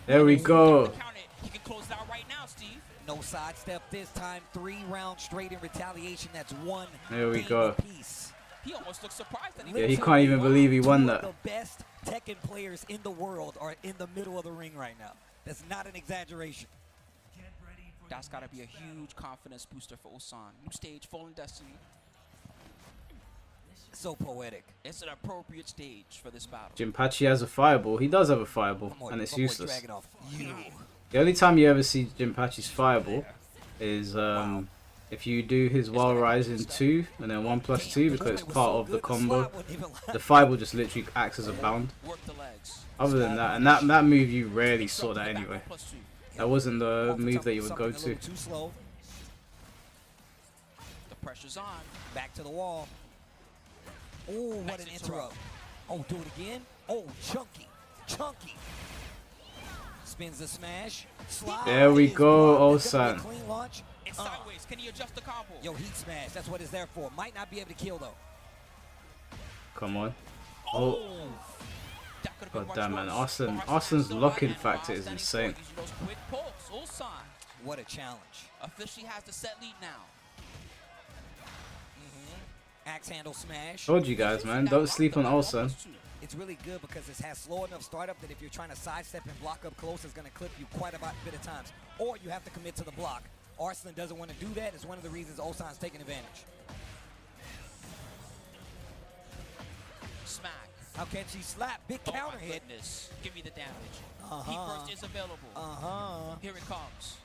[SPEAKER 2] There we go.
[SPEAKER 4] Count it. He can close it out right now, Steve.
[SPEAKER 3] No sidestep this time. 3 rounds straight in retaliation. That's 1
[SPEAKER 2] There we
[SPEAKER 3] game
[SPEAKER 2] go.
[SPEAKER 3] apiece.
[SPEAKER 4] He almost looks surprised that he
[SPEAKER 2] Yeah, he
[SPEAKER 4] missed
[SPEAKER 2] can't even believe he won
[SPEAKER 3] Two
[SPEAKER 2] that.
[SPEAKER 3] of the best Tekken players in the world are in the middle of the ring right now. That's not an exaggeration.
[SPEAKER 4] That's got to be a huge confidence booster for Ulsan. New stage, Fallen Destiny.
[SPEAKER 3] So poetic.
[SPEAKER 4] It's an appropriate stage for this battle.
[SPEAKER 2] Jinpachi has a fireball. He does have a fireball,
[SPEAKER 3] Come on,
[SPEAKER 2] and it's
[SPEAKER 3] my boy
[SPEAKER 2] useless.
[SPEAKER 3] Dragunov. You.
[SPEAKER 2] The only time you ever see Jinpachi's fireball is if you do his wall rise in 2 and then 1+2 because it's part of the combo. The fireball just literally acts as a bound.
[SPEAKER 4] Work the legs.
[SPEAKER 2] Other than that, and that move you rarely saw that anyway. That wasn't the move that you would go to.
[SPEAKER 3] Too slow.
[SPEAKER 4] The pressure's on.
[SPEAKER 3] Back to the wall. Oh, what an interrupt. Oh, do it again. Oh, chunky. Chunky. Spins the smash. Slide.
[SPEAKER 2] There we
[SPEAKER 3] is
[SPEAKER 2] go,
[SPEAKER 3] blocked. That's gonna be a
[SPEAKER 2] Ulsan.
[SPEAKER 3] Clean launch.
[SPEAKER 4] It's sideways. Can he adjust the combo?
[SPEAKER 3] Yo, heat smash. That's what it's there for. Might not be able to kill, though.
[SPEAKER 2] Come on. Oh,
[SPEAKER 4] That could've been
[SPEAKER 2] god
[SPEAKER 4] much
[SPEAKER 2] damn man,
[SPEAKER 4] worse.
[SPEAKER 2] Arsen's
[SPEAKER 4] still
[SPEAKER 2] locking
[SPEAKER 4] alive, and
[SPEAKER 2] factor is
[SPEAKER 4] standing
[SPEAKER 2] insane.
[SPEAKER 4] forward using those quick pokes. Ulsan
[SPEAKER 3] What a challenge.
[SPEAKER 4] officially has the set lead now.
[SPEAKER 3] Axe handle smash.
[SPEAKER 2] Told you guys, man, don't sleep on Ulsan.
[SPEAKER 3] It's really good because it has slow enough startup that if you're trying to sidestep and block up close, it's going to clip you quite a bit of times. Or you have to commit to the block. Arslan doesn't want to do that. It's one of the reasons Ulsan's taking advantage.
[SPEAKER 4] Smack.
[SPEAKER 3] How can she slap? Big
[SPEAKER 4] Oh
[SPEAKER 3] counter
[SPEAKER 4] my
[SPEAKER 3] hit.
[SPEAKER 4] goodness. Give me the damage.
[SPEAKER 3] Uh-huh.
[SPEAKER 4] Heat burst is available. Here it comes.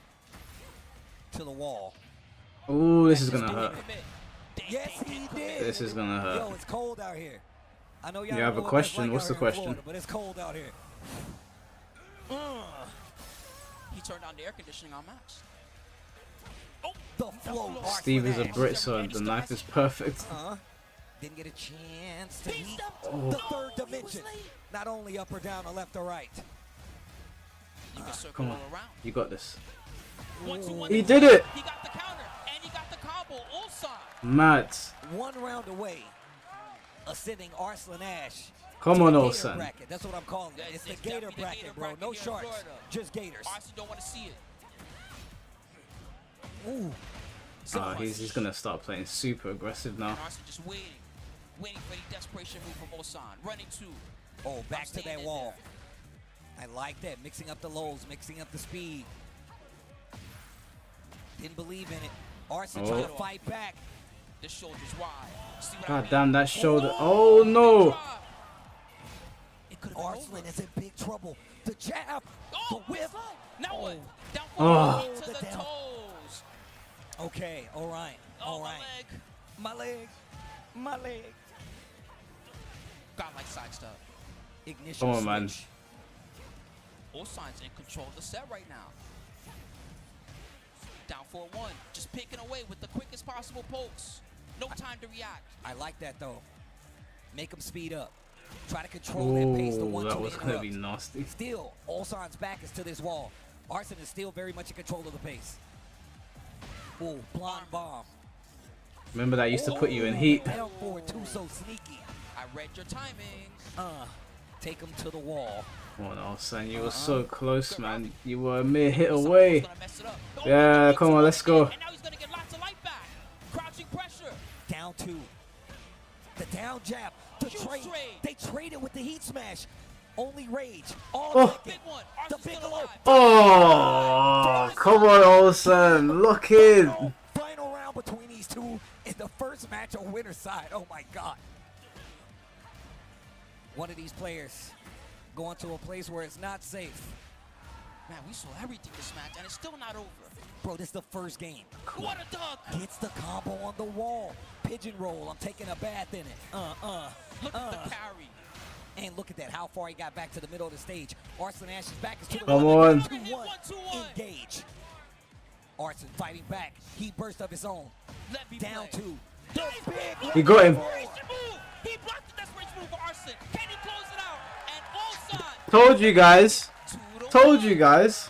[SPEAKER 3] To the wall.
[SPEAKER 2] Ooh, this is gonna hurt.
[SPEAKER 4] Commit.
[SPEAKER 3] Yes, he did.
[SPEAKER 2] This is gonna hurt.
[SPEAKER 3] Yo, it's cold out here. I know y'all
[SPEAKER 2] You have
[SPEAKER 3] don't
[SPEAKER 2] a
[SPEAKER 3] know what that's
[SPEAKER 2] question?
[SPEAKER 3] like
[SPEAKER 2] What's
[SPEAKER 3] out
[SPEAKER 2] the
[SPEAKER 3] here in
[SPEAKER 2] question?
[SPEAKER 3] Florida, but it's cold out here.
[SPEAKER 4] He turned on the air conditioning on max.
[SPEAKER 3] The flow.
[SPEAKER 2] Steve is a
[SPEAKER 3] Arslan
[SPEAKER 2] Brit, so the knife is perfect.
[SPEAKER 3] Didn't get a chance to meet
[SPEAKER 2] Oh.
[SPEAKER 3] the third dimension. Not only up or down or left or right.
[SPEAKER 4] You can circle
[SPEAKER 2] Come on,
[SPEAKER 4] all around.
[SPEAKER 2] you got this.
[SPEAKER 4] 1-2-1.
[SPEAKER 2] He did it!
[SPEAKER 4] He got the counter and he got the combo. Ulsan.
[SPEAKER 2] Mad.
[SPEAKER 3] 1 round away. Ascending Arslan Ash
[SPEAKER 2] Come
[SPEAKER 3] to
[SPEAKER 2] on,
[SPEAKER 3] the
[SPEAKER 2] old
[SPEAKER 3] Gator
[SPEAKER 2] son.
[SPEAKER 3] bracket. That's what I'm calling it. It's the Gator
[SPEAKER 4] definitely the
[SPEAKER 3] bracket,
[SPEAKER 4] Gator
[SPEAKER 3] bro.
[SPEAKER 4] bracket
[SPEAKER 3] No
[SPEAKER 4] here in
[SPEAKER 3] sharks,
[SPEAKER 4] Florida.
[SPEAKER 3] just Gators.
[SPEAKER 4] Arson don't want to see it.
[SPEAKER 3] Ooh.
[SPEAKER 2] He's gonna start playing super aggressive now.
[SPEAKER 4] Arson just waiting for the desperation move from Osan. Running two.
[SPEAKER 3] Oh, back to that
[SPEAKER 4] standing
[SPEAKER 3] wall. I like that. Mixing up the lows, mixing up the speed. Didn't believe in it. Arson trying to fight back.
[SPEAKER 4] The shoulder's wide. See what I
[SPEAKER 2] God
[SPEAKER 4] mean?
[SPEAKER 2] damn that shoulder. Oh no.
[SPEAKER 4] It could have
[SPEAKER 3] Arslan is in big trouble. The jab, the
[SPEAKER 4] Oh,
[SPEAKER 3] whip.
[SPEAKER 4] now what? Down
[SPEAKER 2] Oh.
[SPEAKER 4] to the
[SPEAKER 3] down.
[SPEAKER 4] toes.
[SPEAKER 3] Okay, all right,
[SPEAKER 4] Oh,
[SPEAKER 3] all
[SPEAKER 4] my
[SPEAKER 3] right.
[SPEAKER 4] leg.
[SPEAKER 3] My leg, my leg.
[SPEAKER 4] Got like sidestep.
[SPEAKER 3] Ignition
[SPEAKER 2] Come on, man.
[SPEAKER 3] switch.
[SPEAKER 4] Osan's in control of the set right now. Down 4-1. Just picking away with the quickest possible pokes. No time to react.
[SPEAKER 3] I like that though. Make him speed up. Try to control that pace. The
[SPEAKER 2] Oh,
[SPEAKER 3] 1-2
[SPEAKER 2] that was gonna be
[SPEAKER 3] interrupt.
[SPEAKER 2] nasty.
[SPEAKER 3] Still, Ulsan's back is to this wall. Arson is still very much in control of the pace. Ooh, blonde bomb.
[SPEAKER 2] Remember that used to put you in heat.
[SPEAKER 3] Down forward two, so sneaky.
[SPEAKER 4] I read your timing.
[SPEAKER 3] Take him to the wall.
[SPEAKER 2] Come on, Olsen, you were so close, man. You were a mere hit away.
[SPEAKER 4] Gonna mess it up.
[SPEAKER 2] Yeah, come on, let's go.
[SPEAKER 4] And now he's gonna get lots of life back. Crouching pressure.
[SPEAKER 3] Down two. The down jab. The
[SPEAKER 4] Huge
[SPEAKER 3] trade.
[SPEAKER 4] trade.
[SPEAKER 3] They traded with the heat smash. Only rage. All
[SPEAKER 2] Oh.
[SPEAKER 3] Tekken.
[SPEAKER 4] Big one.
[SPEAKER 3] The
[SPEAKER 4] Arson's
[SPEAKER 3] big
[SPEAKER 4] still
[SPEAKER 3] low.
[SPEAKER 4] alive.
[SPEAKER 2] Oh, come on, Olsen. Lock in.
[SPEAKER 3] Final round between these two in the first match on winner's side. Oh my God. One of these players going to a place where it's not safe.
[SPEAKER 4] Man, we saw everything this match, and it's still not over.
[SPEAKER 3] Bro, this is the first game.
[SPEAKER 4] What a duck!
[SPEAKER 3] Gets the combo on the wall. Pigeon roll. I'm taking a bath in it.
[SPEAKER 4] Look at the carry.
[SPEAKER 3] And look at that, how far he got back to the middle of the stage. Arson Ash's back is to the
[SPEAKER 2] Come
[SPEAKER 3] wall.
[SPEAKER 2] on.
[SPEAKER 3] 2-1.
[SPEAKER 4] 2-1.
[SPEAKER 3] Engage. Arson fighting back. He burst of his own.
[SPEAKER 4] Let me
[SPEAKER 3] Down
[SPEAKER 4] play.
[SPEAKER 3] two. The big
[SPEAKER 2] He got him.
[SPEAKER 4] Desperation move. He blocked the desperation move for Arson. Can he close it out? And Ulsan.
[SPEAKER 2] Told you guys.
[SPEAKER 4] 2-1.
[SPEAKER 2] Told you guys.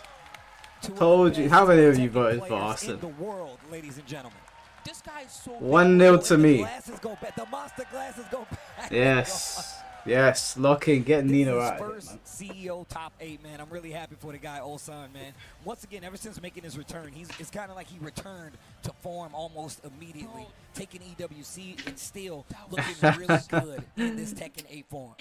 [SPEAKER 3] Two of
[SPEAKER 2] Told
[SPEAKER 3] the
[SPEAKER 2] you.
[SPEAKER 3] best
[SPEAKER 2] How many of you
[SPEAKER 3] Tekken
[SPEAKER 2] voted for
[SPEAKER 3] players
[SPEAKER 2] Arson?
[SPEAKER 3] in the world, ladies and gentlemen.
[SPEAKER 4] This guy is so
[SPEAKER 2] 1-0 to
[SPEAKER 3] The
[SPEAKER 2] me.
[SPEAKER 3] glasses go back. The monster glasses go back.
[SPEAKER 2] Yes. Yes. Lock in. Get
[SPEAKER 3] This
[SPEAKER 2] Nino
[SPEAKER 3] is
[SPEAKER 2] out of here,
[SPEAKER 3] first
[SPEAKER 2] man.
[SPEAKER 3] CEO top 8, man. I'm really happy for the guy, Ulsan, man. Once again, ever since making his return, it's kind of like he returned to form almost immediately, taking EWC and still looking really good in this Tekken 8 form.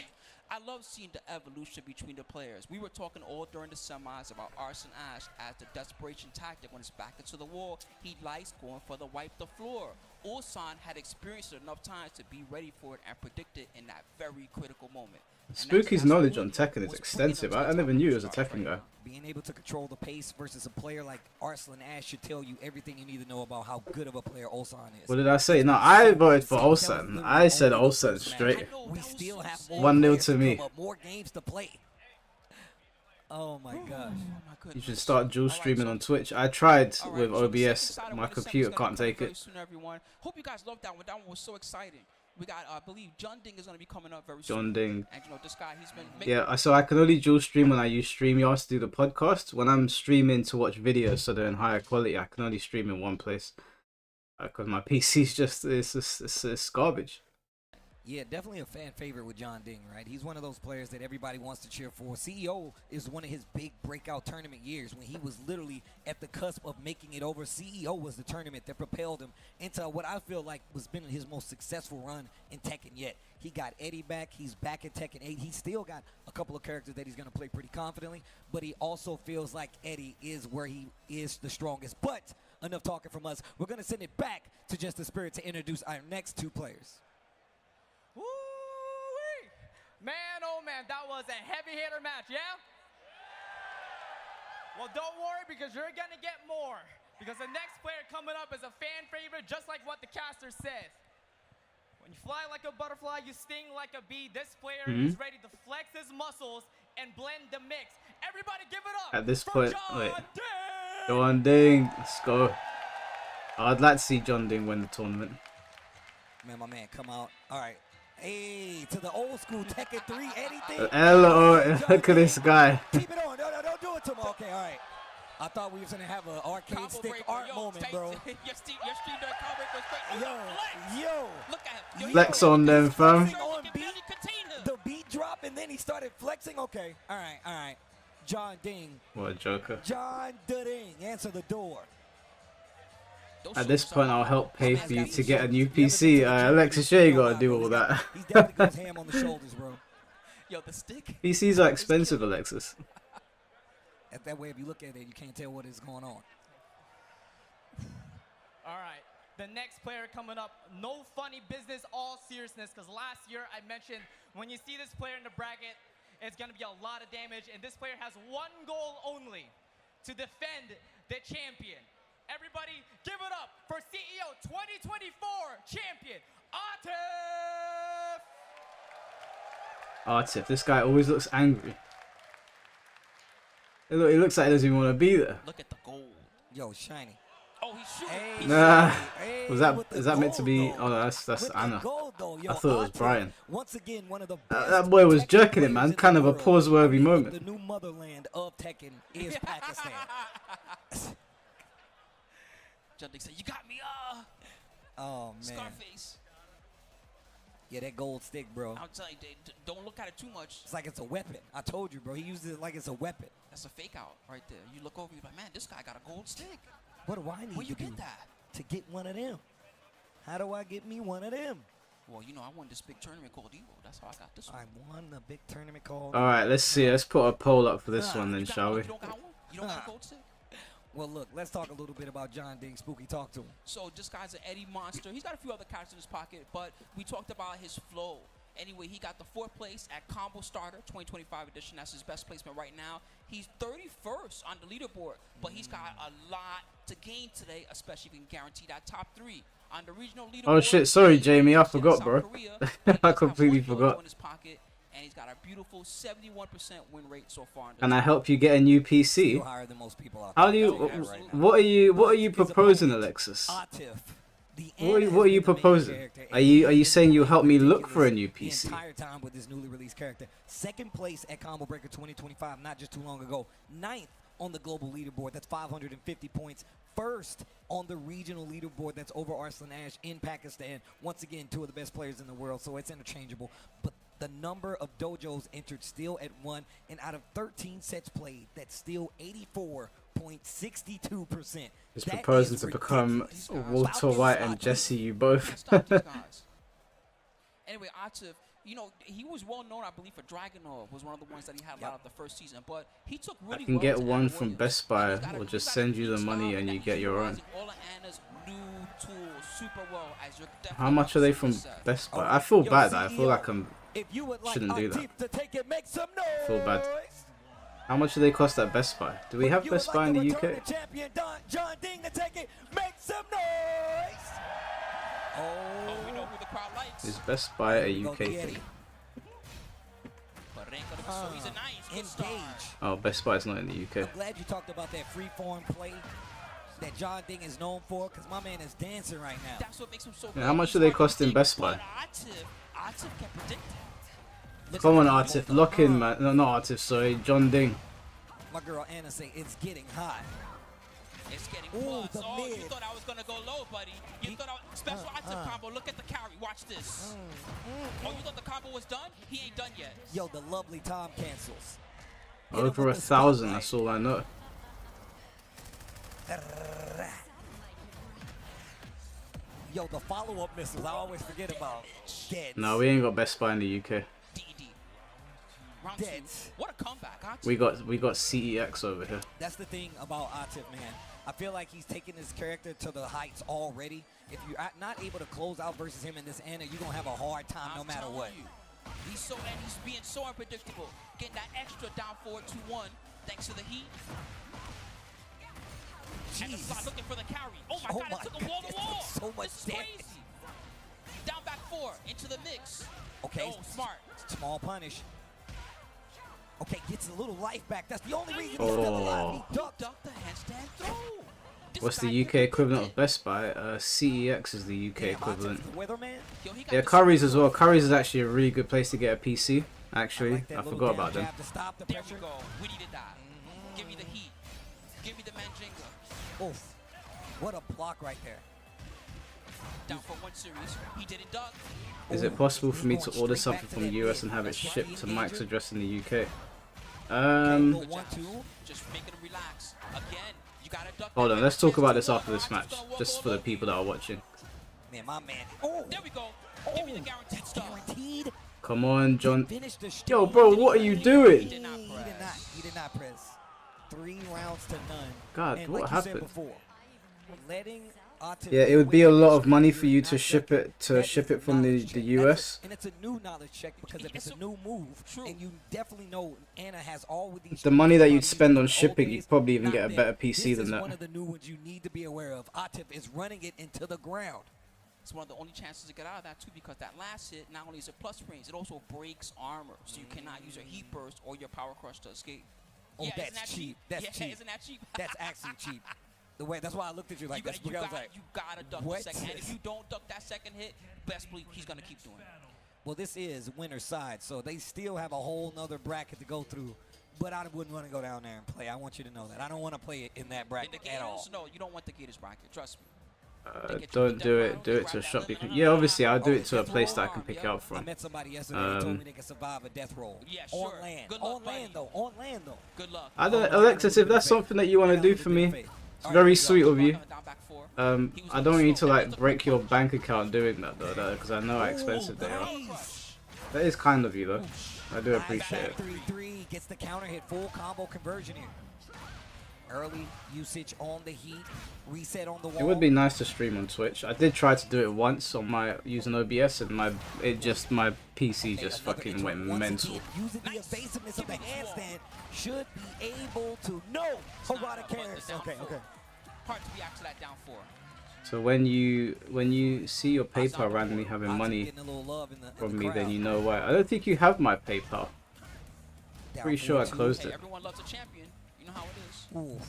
[SPEAKER 4] I love seeing the evolution between the players. We were talking all during the semis about Arson Ash as the desperation tactic. When it's back into the wall, he likes going for the wipe the floor. Ulsan had experienced it enough times to be ready for it and predict it in that very critical moment. And
[SPEAKER 2] Spooky's
[SPEAKER 4] that's
[SPEAKER 2] knowledge on
[SPEAKER 4] what
[SPEAKER 2] Tekken is
[SPEAKER 4] bringing them
[SPEAKER 2] extensive.
[SPEAKER 4] to the
[SPEAKER 2] I never
[SPEAKER 4] top
[SPEAKER 2] knew he was a
[SPEAKER 4] stars
[SPEAKER 2] Tekken
[SPEAKER 4] right
[SPEAKER 2] guy.
[SPEAKER 4] now.
[SPEAKER 3] Being able to control the pace versus a player like Arslan Ash should tell you everything you need to know about how good of a player Ulsan is.
[SPEAKER 2] What did I say? No, I voted for Olsen. I said Olsen straight.
[SPEAKER 4] I know,
[SPEAKER 3] We
[SPEAKER 4] that was
[SPEAKER 3] still
[SPEAKER 4] so
[SPEAKER 3] have
[SPEAKER 4] sad.
[SPEAKER 3] more
[SPEAKER 2] 1-0
[SPEAKER 3] players
[SPEAKER 2] to me.
[SPEAKER 3] come up, more games to play. Oh my gosh.
[SPEAKER 4] Oh my
[SPEAKER 2] You
[SPEAKER 4] goodness.
[SPEAKER 2] should start dual
[SPEAKER 4] All right,
[SPEAKER 2] streaming
[SPEAKER 4] so-
[SPEAKER 2] on Twitch. I tried
[SPEAKER 4] All right,
[SPEAKER 2] with
[SPEAKER 4] so the second
[SPEAKER 2] OBS.
[SPEAKER 4] side of
[SPEAKER 2] My
[SPEAKER 4] when the
[SPEAKER 2] computer
[SPEAKER 4] second's gonna
[SPEAKER 2] can't
[SPEAKER 4] come
[SPEAKER 2] take
[SPEAKER 4] very
[SPEAKER 2] it.
[SPEAKER 4] soon, everyone. Hope you guys loved that one. That one was so exciting. We got, I believe, John Ding is going to be coming up very soon.
[SPEAKER 2] John Ding.
[SPEAKER 4] And you know, this guy, he's been making
[SPEAKER 2] Yeah, so I can only dual stream when I use StreamYard to do the podcast. When I'm streaming to watch videos, so they're in higher quality, I can only stream in one place. Because my PC's just, it's garbage.
[SPEAKER 3] Yeah, definitely a fan favorite with John Ding, right? He's one of those players that everybody wants to cheer for. CEO is one of his big breakout tournament years when he was literally at the cusp of making it over. CEO was the tournament that propelled him into what I feel like was been his most successful run in Tekken yet. He got Eddie back. He's back in Tekken 8. He's still got a couple of characters that he's going to play pretty confidently, but he also feels like Eddie is where he is the strongest. But enough talking from us. We're going to send it back to Just the Spirit to introduce our next two players.
[SPEAKER 11] Woo-wee! Man, oh man, that was a heavy hitter match, yeah? Well, don't worry because you're gonna get more. Because the next player coming up is a fan favorite, just like what the caster says. When you fly like a butterfly, you sting like a bee. This player is ready to flex his muscles and blend the mix. Everybody give it up
[SPEAKER 2] At this
[SPEAKER 11] for
[SPEAKER 2] point,
[SPEAKER 11] John
[SPEAKER 2] wait.
[SPEAKER 11] Ding!
[SPEAKER 2] John Ding, let's go. I'd like to see John Ding win the tournament.
[SPEAKER 3] Man, my man, come out. All right. Hey, to the old school Tekken 3, anything?
[SPEAKER 2] Hello, look at this guy.
[SPEAKER 3] Keep it on. No, don't do it to him. Okay, all right. I thought we was going to have an arcade
[SPEAKER 4] Combo
[SPEAKER 3] stick
[SPEAKER 4] breaker,
[SPEAKER 3] art
[SPEAKER 4] yo,
[SPEAKER 3] moment,
[SPEAKER 4] take-
[SPEAKER 3] bro.
[SPEAKER 4] your stream doing combo breaker straight.
[SPEAKER 3] Yo,
[SPEAKER 4] Flex.
[SPEAKER 3] yo.
[SPEAKER 4] Look at him. Yo,
[SPEAKER 2] Flex on them, fam.
[SPEAKER 3] On
[SPEAKER 4] You can
[SPEAKER 3] beat,
[SPEAKER 4] barely contain him.
[SPEAKER 3] the beat drop, and then he started flexing. Okay, all right. John Ding.
[SPEAKER 2] What a joker.
[SPEAKER 3] John Ding, answer the door.
[SPEAKER 2] At this point, I'll help pay for you to get a new PC. Alexis, yeah, you gotta do all that.
[SPEAKER 3] He definitely goes ham on the shoulders, bro.
[SPEAKER 4] Yo, the stick.
[SPEAKER 2] PCs are expensive, Alexis.
[SPEAKER 3] That way, if you look at it, you can't tell what is going on.
[SPEAKER 11] All right, the next player coming up, no funny business, all seriousness, because last year I mentioned when you see this player in the bracket, it's going to be a lot of damage, and this player has one goal only, to defend the champion. Everybody give it up for CEO 2024 champion, Atif!
[SPEAKER 2] Atif, this guy always looks angry. He looks like he doesn't even want to be there.
[SPEAKER 4] Look at the gold.
[SPEAKER 3] Yo, shiny.
[SPEAKER 4] Oh, he's shooting.
[SPEAKER 3] Hey,
[SPEAKER 2] Nah,
[SPEAKER 3] hey,
[SPEAKER 2] is that meant to be?
[SPEAKER 3] gold,
[SPEAKER 2] Oh, no, that's Anna.
[SPEAKER 3] Gold, though. Yo,
[SPEAKER 2] I thought it was
[SPEAKER 3] Atif,
[SPEAKER 2] Brian.
[SPEAKER 3] Once again, one of the
[SPEAKER 2] That boy was jerking it, man. Kind of a pause-worthy
[SPEAKER 3] The
[SPEAKER 2] moment.
[SPEAKER 3] new motherland of Tekken is Pakistan.
[SPEAKER 4] John Dick said, "You got me,
[SPEAKER 3] Oh man.
[SPEAKER 4] Scarface."
[SPEAKER 3] Yeah, that gold stick, bro.
[SPEAKER 4] I'll tell you, don't look at it too much.
[SPEAKER 3] It's like it's a weapon. I told you, bro. He uses it like it's a weapon.
[SPEAKER 4] That's a fake out right there. You look over, you're like, man, this guy got a gold stick.
[SPEAKER 3] What do I need
[SPEAKER 4] Where you
[SPEAKER 3] to do
[SPEAKER 4] get that?
[SPEAKER 3] to get one of them? How do I get me one of them?
[SPEAKER 4] Well, you know, I won this big tournament called Evo. That's how I got this one.
[SPEAKER 3] I won a big tournament called.
[SPEAKER 2] All right, let's see. Let's put a poll up for this one then, shall we?
[SPEAKER 4] You don't got one? You don't got a gold stick?
[SPEAKER 3] Well, look, let's talk a little bit about John Ding. Spooky, talk to him.
[SPEAKER 4] So this guy's an Eddie monster. He's got a few other characters in his pocket, but we talked about his flow. Anyway, he got the 4th place at Combo Starter 2025 edition. That's his best placement right now. He's 31st on the leaderboard, but he's got a lot to gain today, especially if he can guarantee that top 3 on the regional leaderboard.
[SPEAKER 2] Oh shit, sorry Jamie, I forgot,
[SPEAKER 4] South
[SPEAKER 2] bro.
[SPEAKER 4] Korea,
[SPEAKER 2] I completely forgot.
[SPEAKER 4] in his pocket, and he's got a beautiful 71% win rate so far.
[SPEAKER 2] Can I help you get a new PC?
[SPEAKER 3] Still higher than most people out
[SPEAKER 2] How
[SPEAKER 3] there.
[SPEAKER 2] do you? What are you proposing, Alexis?
[SPEAKER 3] Atif.
[SPEAKER 2] What are you proposing? Are you saying you'll help me look for a new PC?
[SPEAKER 3] The entire time with this newly released character. 2nd place at Combo Breaker 2025, not just too long ago. 9th on the global leaderboard, that's 550 points. 1st on the regional leaderboard, that's over Arslan Ash in Pakistan. Once again, 2 of the best players in the world, so it's interchangeable. But the number of dojos entered still at 1, and out of 13 sets played, that's still 84.62%.
[SPEAKER 2] He's proposing to become Walter White and Jesse, you both.
[SPEAKER 4] Anyway, Atif, you know, he was well known, I believe, for Dragunov. Was one of the ones that he had a lot of the first season. But he took really
[SPEAKER 2] I can
[SPEAKER 4] well
[SPEAKER 2] get
[SPEAKER 4] to
[SPEAKER 2] one
[SPEAKER 4] Anna
[SPEAKER 2] from
[SPEAKER 4] Williams.
[SPEAKER 2] Best Buy.
[SPEAKER 4] He's got
[SPEAKER 2] We'll
[SPEAKER 4] a-
[SPEAKER 2] just
[SPEAKER 4] he's got a
[SPEAKER 2] send you the
[SPEAKER 4] unique
[SPEAKER 2] money
[SPEAKER 4] style
[SPEAKER 2] and
[SPEAKER 4] that
[SPEAKER 2] you
[SPEAKER 4] he's
[SPEAKER 2] get your own.
[SPEAKER 4] utilizing all of Anna's new tools super well as you're definitely
[SPEAKER 2] How much are they from Best Buy? I feel bad. I feel like I
[SPEAKER 3] If you would like
[SPEAKER 2] shouldn't do
[SPEAKER 3] Atif
[SPEAKER 2] that.
[SPEAKER 3] to take it, make some noise.
[SPEAKER 2] I feel bad. How much do they cost at Best Buy? Do we have
[SPEAKER 3] If you would
[SPEAKER 2] Best Buy
[SPEAKER 3] like
[SPEAKER 2] in the
[SPEAKER 3] to
[SPEAKER 2] UK?
[SPEAKER 3] return the champion, John Ding, to take it, make some noise.
[SPEAKER 4] Oh, we know who the crowd likes.
[SPEAKER 2] Is Best Buy a UK thing?
[SPEAKER 4] So he's a nice good start.
[SPEAKER 2] Oh, Best Buy is not in the UK.
[SPEAKER 3] I'm glad you talked about that free-form play that John Ding is known for, because my man is dancing right now.
[SPEAKER 4] That's what makes him so
[SPEAKER 2] Yeah,
[SPEAKER 4] good.
[SPEAKER 2] how much
[SPEAKER 4] He's
[SPEAKER 2] do they
[SPEAKER 4] hard to
[SPEAKER 2] cost in
[SPEAKER 4] predict,
[SPEAKER 2] Best Buy?
[SPEAKER 4] but Atif can predict it.
[SPEAKER 2] Come on, Atif, lock in, man. No, not Atif, sorry, John Ding.
[SPEAKER 3] My girl Anna say it's getting hot.
[SPEAKER 4] It's getting
[SPEAKER 3] Ooh,
[SPEAKER 4] plus.
[SPEAKER 3] the
[SPEAKER 4] Oh,
[SPEAKER 3] mid.
[SPEAKER 4] you thought I was gonna go low, buddy. You thought special Atif combo. Look at the carry. Watch this. Oh, you thought the combo was done? He ain't done yet.
[SPEAKER 3] Yo, the lovely time cancels.
[SPEAKER 2] Over 1,000, that's all I know.
[SPEAKER 3] Yo, the follow-up missiles I always forget about. Dead.
[SPEAKER 2] No, we ain't got Best Buy in the UK.
[SPEAKER 4] Round
[SPEAKER 3] Dead.
[SPEAKER 4] 2. What a comeback, Atif.
[SPEAKER 2] We got CEX over here.
[SPEAKER 3] That's the thing about Atif, man. I feel like he's taking his character to the heights already. If you're not able to close out versus him in this Anna, you're going to have a hard time no matter what.
[SPEAKER 4] He's being so unpredictable. Getting that extra down forward 2-1 thanks to the heat. And the slot looking for the carry. Oh my god, it took him wall to wall.
[SPEAKER 3] So much
[SPEAKER 4] this is crazy. Down back 4 into the mix.
[SPEAKER 3] Okay.
[SPEAKER 4] Oh, smart.
[SPEAKER 3] Small punish. Okay, gets a little life back. That's the only reason he's still alive. He ducked.
[SPEAKER 4] Duck the handstand throw.
[SPEAKER 2] What's the UK equivalent of Best Buy? CEX is the UK equivalent. Yeah, Curry's as well. Curry's is actually a really good place to get a PC. Actually, I forgot about them.
[SPEAKER 4] There we go. We needed that. Give me the heat. Give me the Manjinga.
[SPEAKER 3] Oof. What a block right there.
[SPEAKER 4] Down for 1 series. He didn't duck.
[SPEAKER 2] Is it possible for me to order something from the US and have it shipped to Mike's address in the UK?
[SPEAKER 4] Just making him relax. Again, you gotta duck.
[SPEAKER 2] Hold on, let's talk about this after this match, just for the people that are watching.
[SPEAKER 3] Man, my man. Oh,
[SPEAKER 4] there we go. Give me the guaranteed stuff.
[SPEAKER 3] Guaranteed.
[SPEAKER 2] Come on, John.
[SPEAKER 3] Finished the
[SPEAKER 2] Yo, bro, what are you doing?
[SPEAKER 3] He did not press. 3 rounds to none.
[SPEAKER 2] God,
[SPEAKER 3] and
[SPEAKER 2] what
[SPEAKER 3] like
[SPEAKER 2] happened?
[SPEAKER 3] You said before, letting
[SPEAKER 2] Yeah, it would be a lot of money for you to ship it from the US.
[SPEAKER 3] And it's a new knowledge check because if it's a new move, and you definitely know Anna has all with these.
[SPEAKER 2] The money that you'd spend on shipping, you'd probably even get a better PC than
[SPEAKER 3] This is one
[SPEAKER 2] that.
[SPEAKER 3] of the new ones you need to be aware of. Atif is running it into the ground.
[SPEAKER 4] It's one of the only chances to get out of that too, because that last hit not only is it plus frames, it also breaks armor, so you cannot use your heat burst or your power crush to escape.
[SPEAKER 3] Oh,
[SPEAKER 4] Yeah,
[SPEAKER 3] that's
[SPEAKER 4] isn't that
[SPEAKER 3] cheap. That's
[SPEAKER 4] Yeah,
[SPEAKER 3] cheap.
[SPEAKER 4] isn't that cheap?
[SPEAKER 3] That's actually cheap. The way that's why I looked at you like that.
[SPEAKER 4] You
[SPEAKER 3] I was like,
[SPEAKER 4] gotta duck
[SPEAKER 3] what?
[SPEAKER 4] the second. And if you don't duck that second hit, best believe he's gonna keep doing it.
[SPEAKER 3] well, this is winner's side, so they still have a whole nother bracket to go through. But I wouldn't want to go down there and play. I want you to know that. I don't want to play it in that
[SPEAKER 4] In
[SPEAKER 3] bracket
[SPEAKER 4] the Gators,
[SPEAKER 3] at all.
[SPEAKER 4] no, you don't want the Gators bracket. Trust me.
[SPEAKER 2] Don't do it. Do it to a shop you can. Yeah, obviously I'll do it to a place that I can pick it up
[SPEAKER 3] I
[SPEAKER 2] from.
[SPEAKER 3] met somebody yesterday who told me they can survive a death roll.
[SPEAKER 4] Yeah,
[SPEAKER 3] On
[SPEAKER 4] sure.
[SPEAKER 3] land.
[SPEAKER 4] Good luck,
[SPEAKER 3] On land, though. On land, though.
[SPEAKER 4] Good luck.
[SPEAKER 2] I don't, Alexis, if that's something that you want to do for me, it's very sweet of you. I don't need to like break your bank account doing that though, because I know how expensive they are. That is kind of you though. I do appreciate it.
[SPEAKER 3] 3-3 gets the counter hit, full combo conversion here. Early usage on the heat, reset on the wall.
[SPEAKER 2] It would be nice to stream on Twitch. I did try to do it once on my using OBS, and my PC just fucking went mental.
[SPEAKER 3] Using the evasiveness of the handstand should be able to Harada carries. Okay.
[SPEAKER 4] Hard to react to that down 4.
[SPEAKER 2] So when you see your PayPal randomly having money from me, then you know why. I don't think you have my PayPal. Pretty sure I closed it.
[SPEAKER 4] Everyone loves a champion. You know how it is.
[SPEAKER 3] Ooh.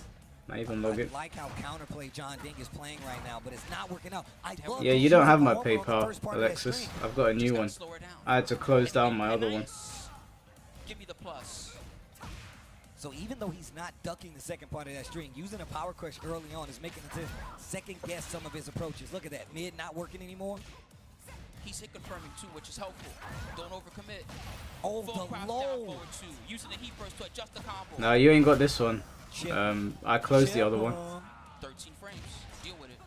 [SPEAKER 2] Not even log
[SPEAKER 3] I
[SPEAKER 2] it.
[SPEAKER 3] like how counterplay John Ding is playing right now, but it's not working out.
[SPEAKER 2] Yeah, you don't have my PayPal, Alexis. I've got a new one. I had to close down my other one.
[SPEAKER 4] Give me the plus.
[SPEAKER 3] So even though he's not ducking the second part of that string, using a power crush early on is making him second guess some of his approaches. Look at that, mid not working anymore.
[SPEAKER 4] He's hit confirming too, which is helpful. Don't overcommit.
[SPEAKER 3] Oh,
[SPEAKER 4] Full
[SPEAKER 3] the
[SPEAKER 4] crouch
[SPEAKER 3] low.
[SPEAKER 4] down forward 2. Using the heat burst to adjust the combo.
[SPEAKER 2] No, you ain't got this one. I closed the other one.
[SPEAKER 4] 13 frames. Deal with it.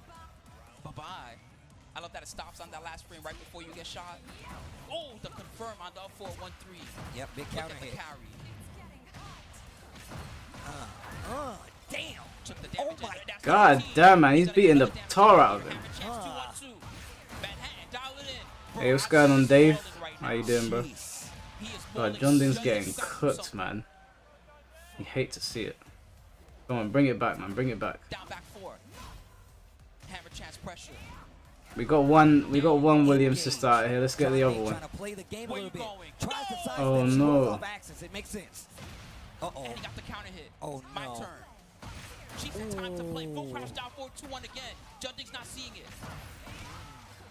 [SPEAKER 4] Bye-bye. I love that it stops on that last frame right before you get shot. Oh, the confirm on the up 4-1-3.
[SPEAKER 3] Yep, big
[SPEAKER 4] Look
[SPEAKER 3] counter
[SPEAKER 4] at the
[SPEAKER 3] hit.
[SPEAKER 4] carry.
[SPEAKER 3] Damn.
[SPEAKER 4] Took the damage.
[SPEAKER 3] Oh my
[SPEAKER 2] God damn, man, he's beating the tar out of him. Hey, what's going on, Dave? How you doing, bro? God, John Ding's getting cooked, man. You hate to see it. Come on, bring it back, man. Bring it back.
[SPEAKER 4] Down back 4. Hammer chance pressure.
[SPEAKER 2] We got one Williams sister out here. Let's get the other one.
[SPEAKER 4] Where you going?
[SPEAKER 2] Oh no.
[SPEAKER 3] It makes sense.
[SPEAKER 4] And he got the counter hit.
[SPEAKER 3] Oh no.
[SPEAKER 4] My turn. She's in time to play. Full crouch down 4-2-1 again. Judging's not seeing it.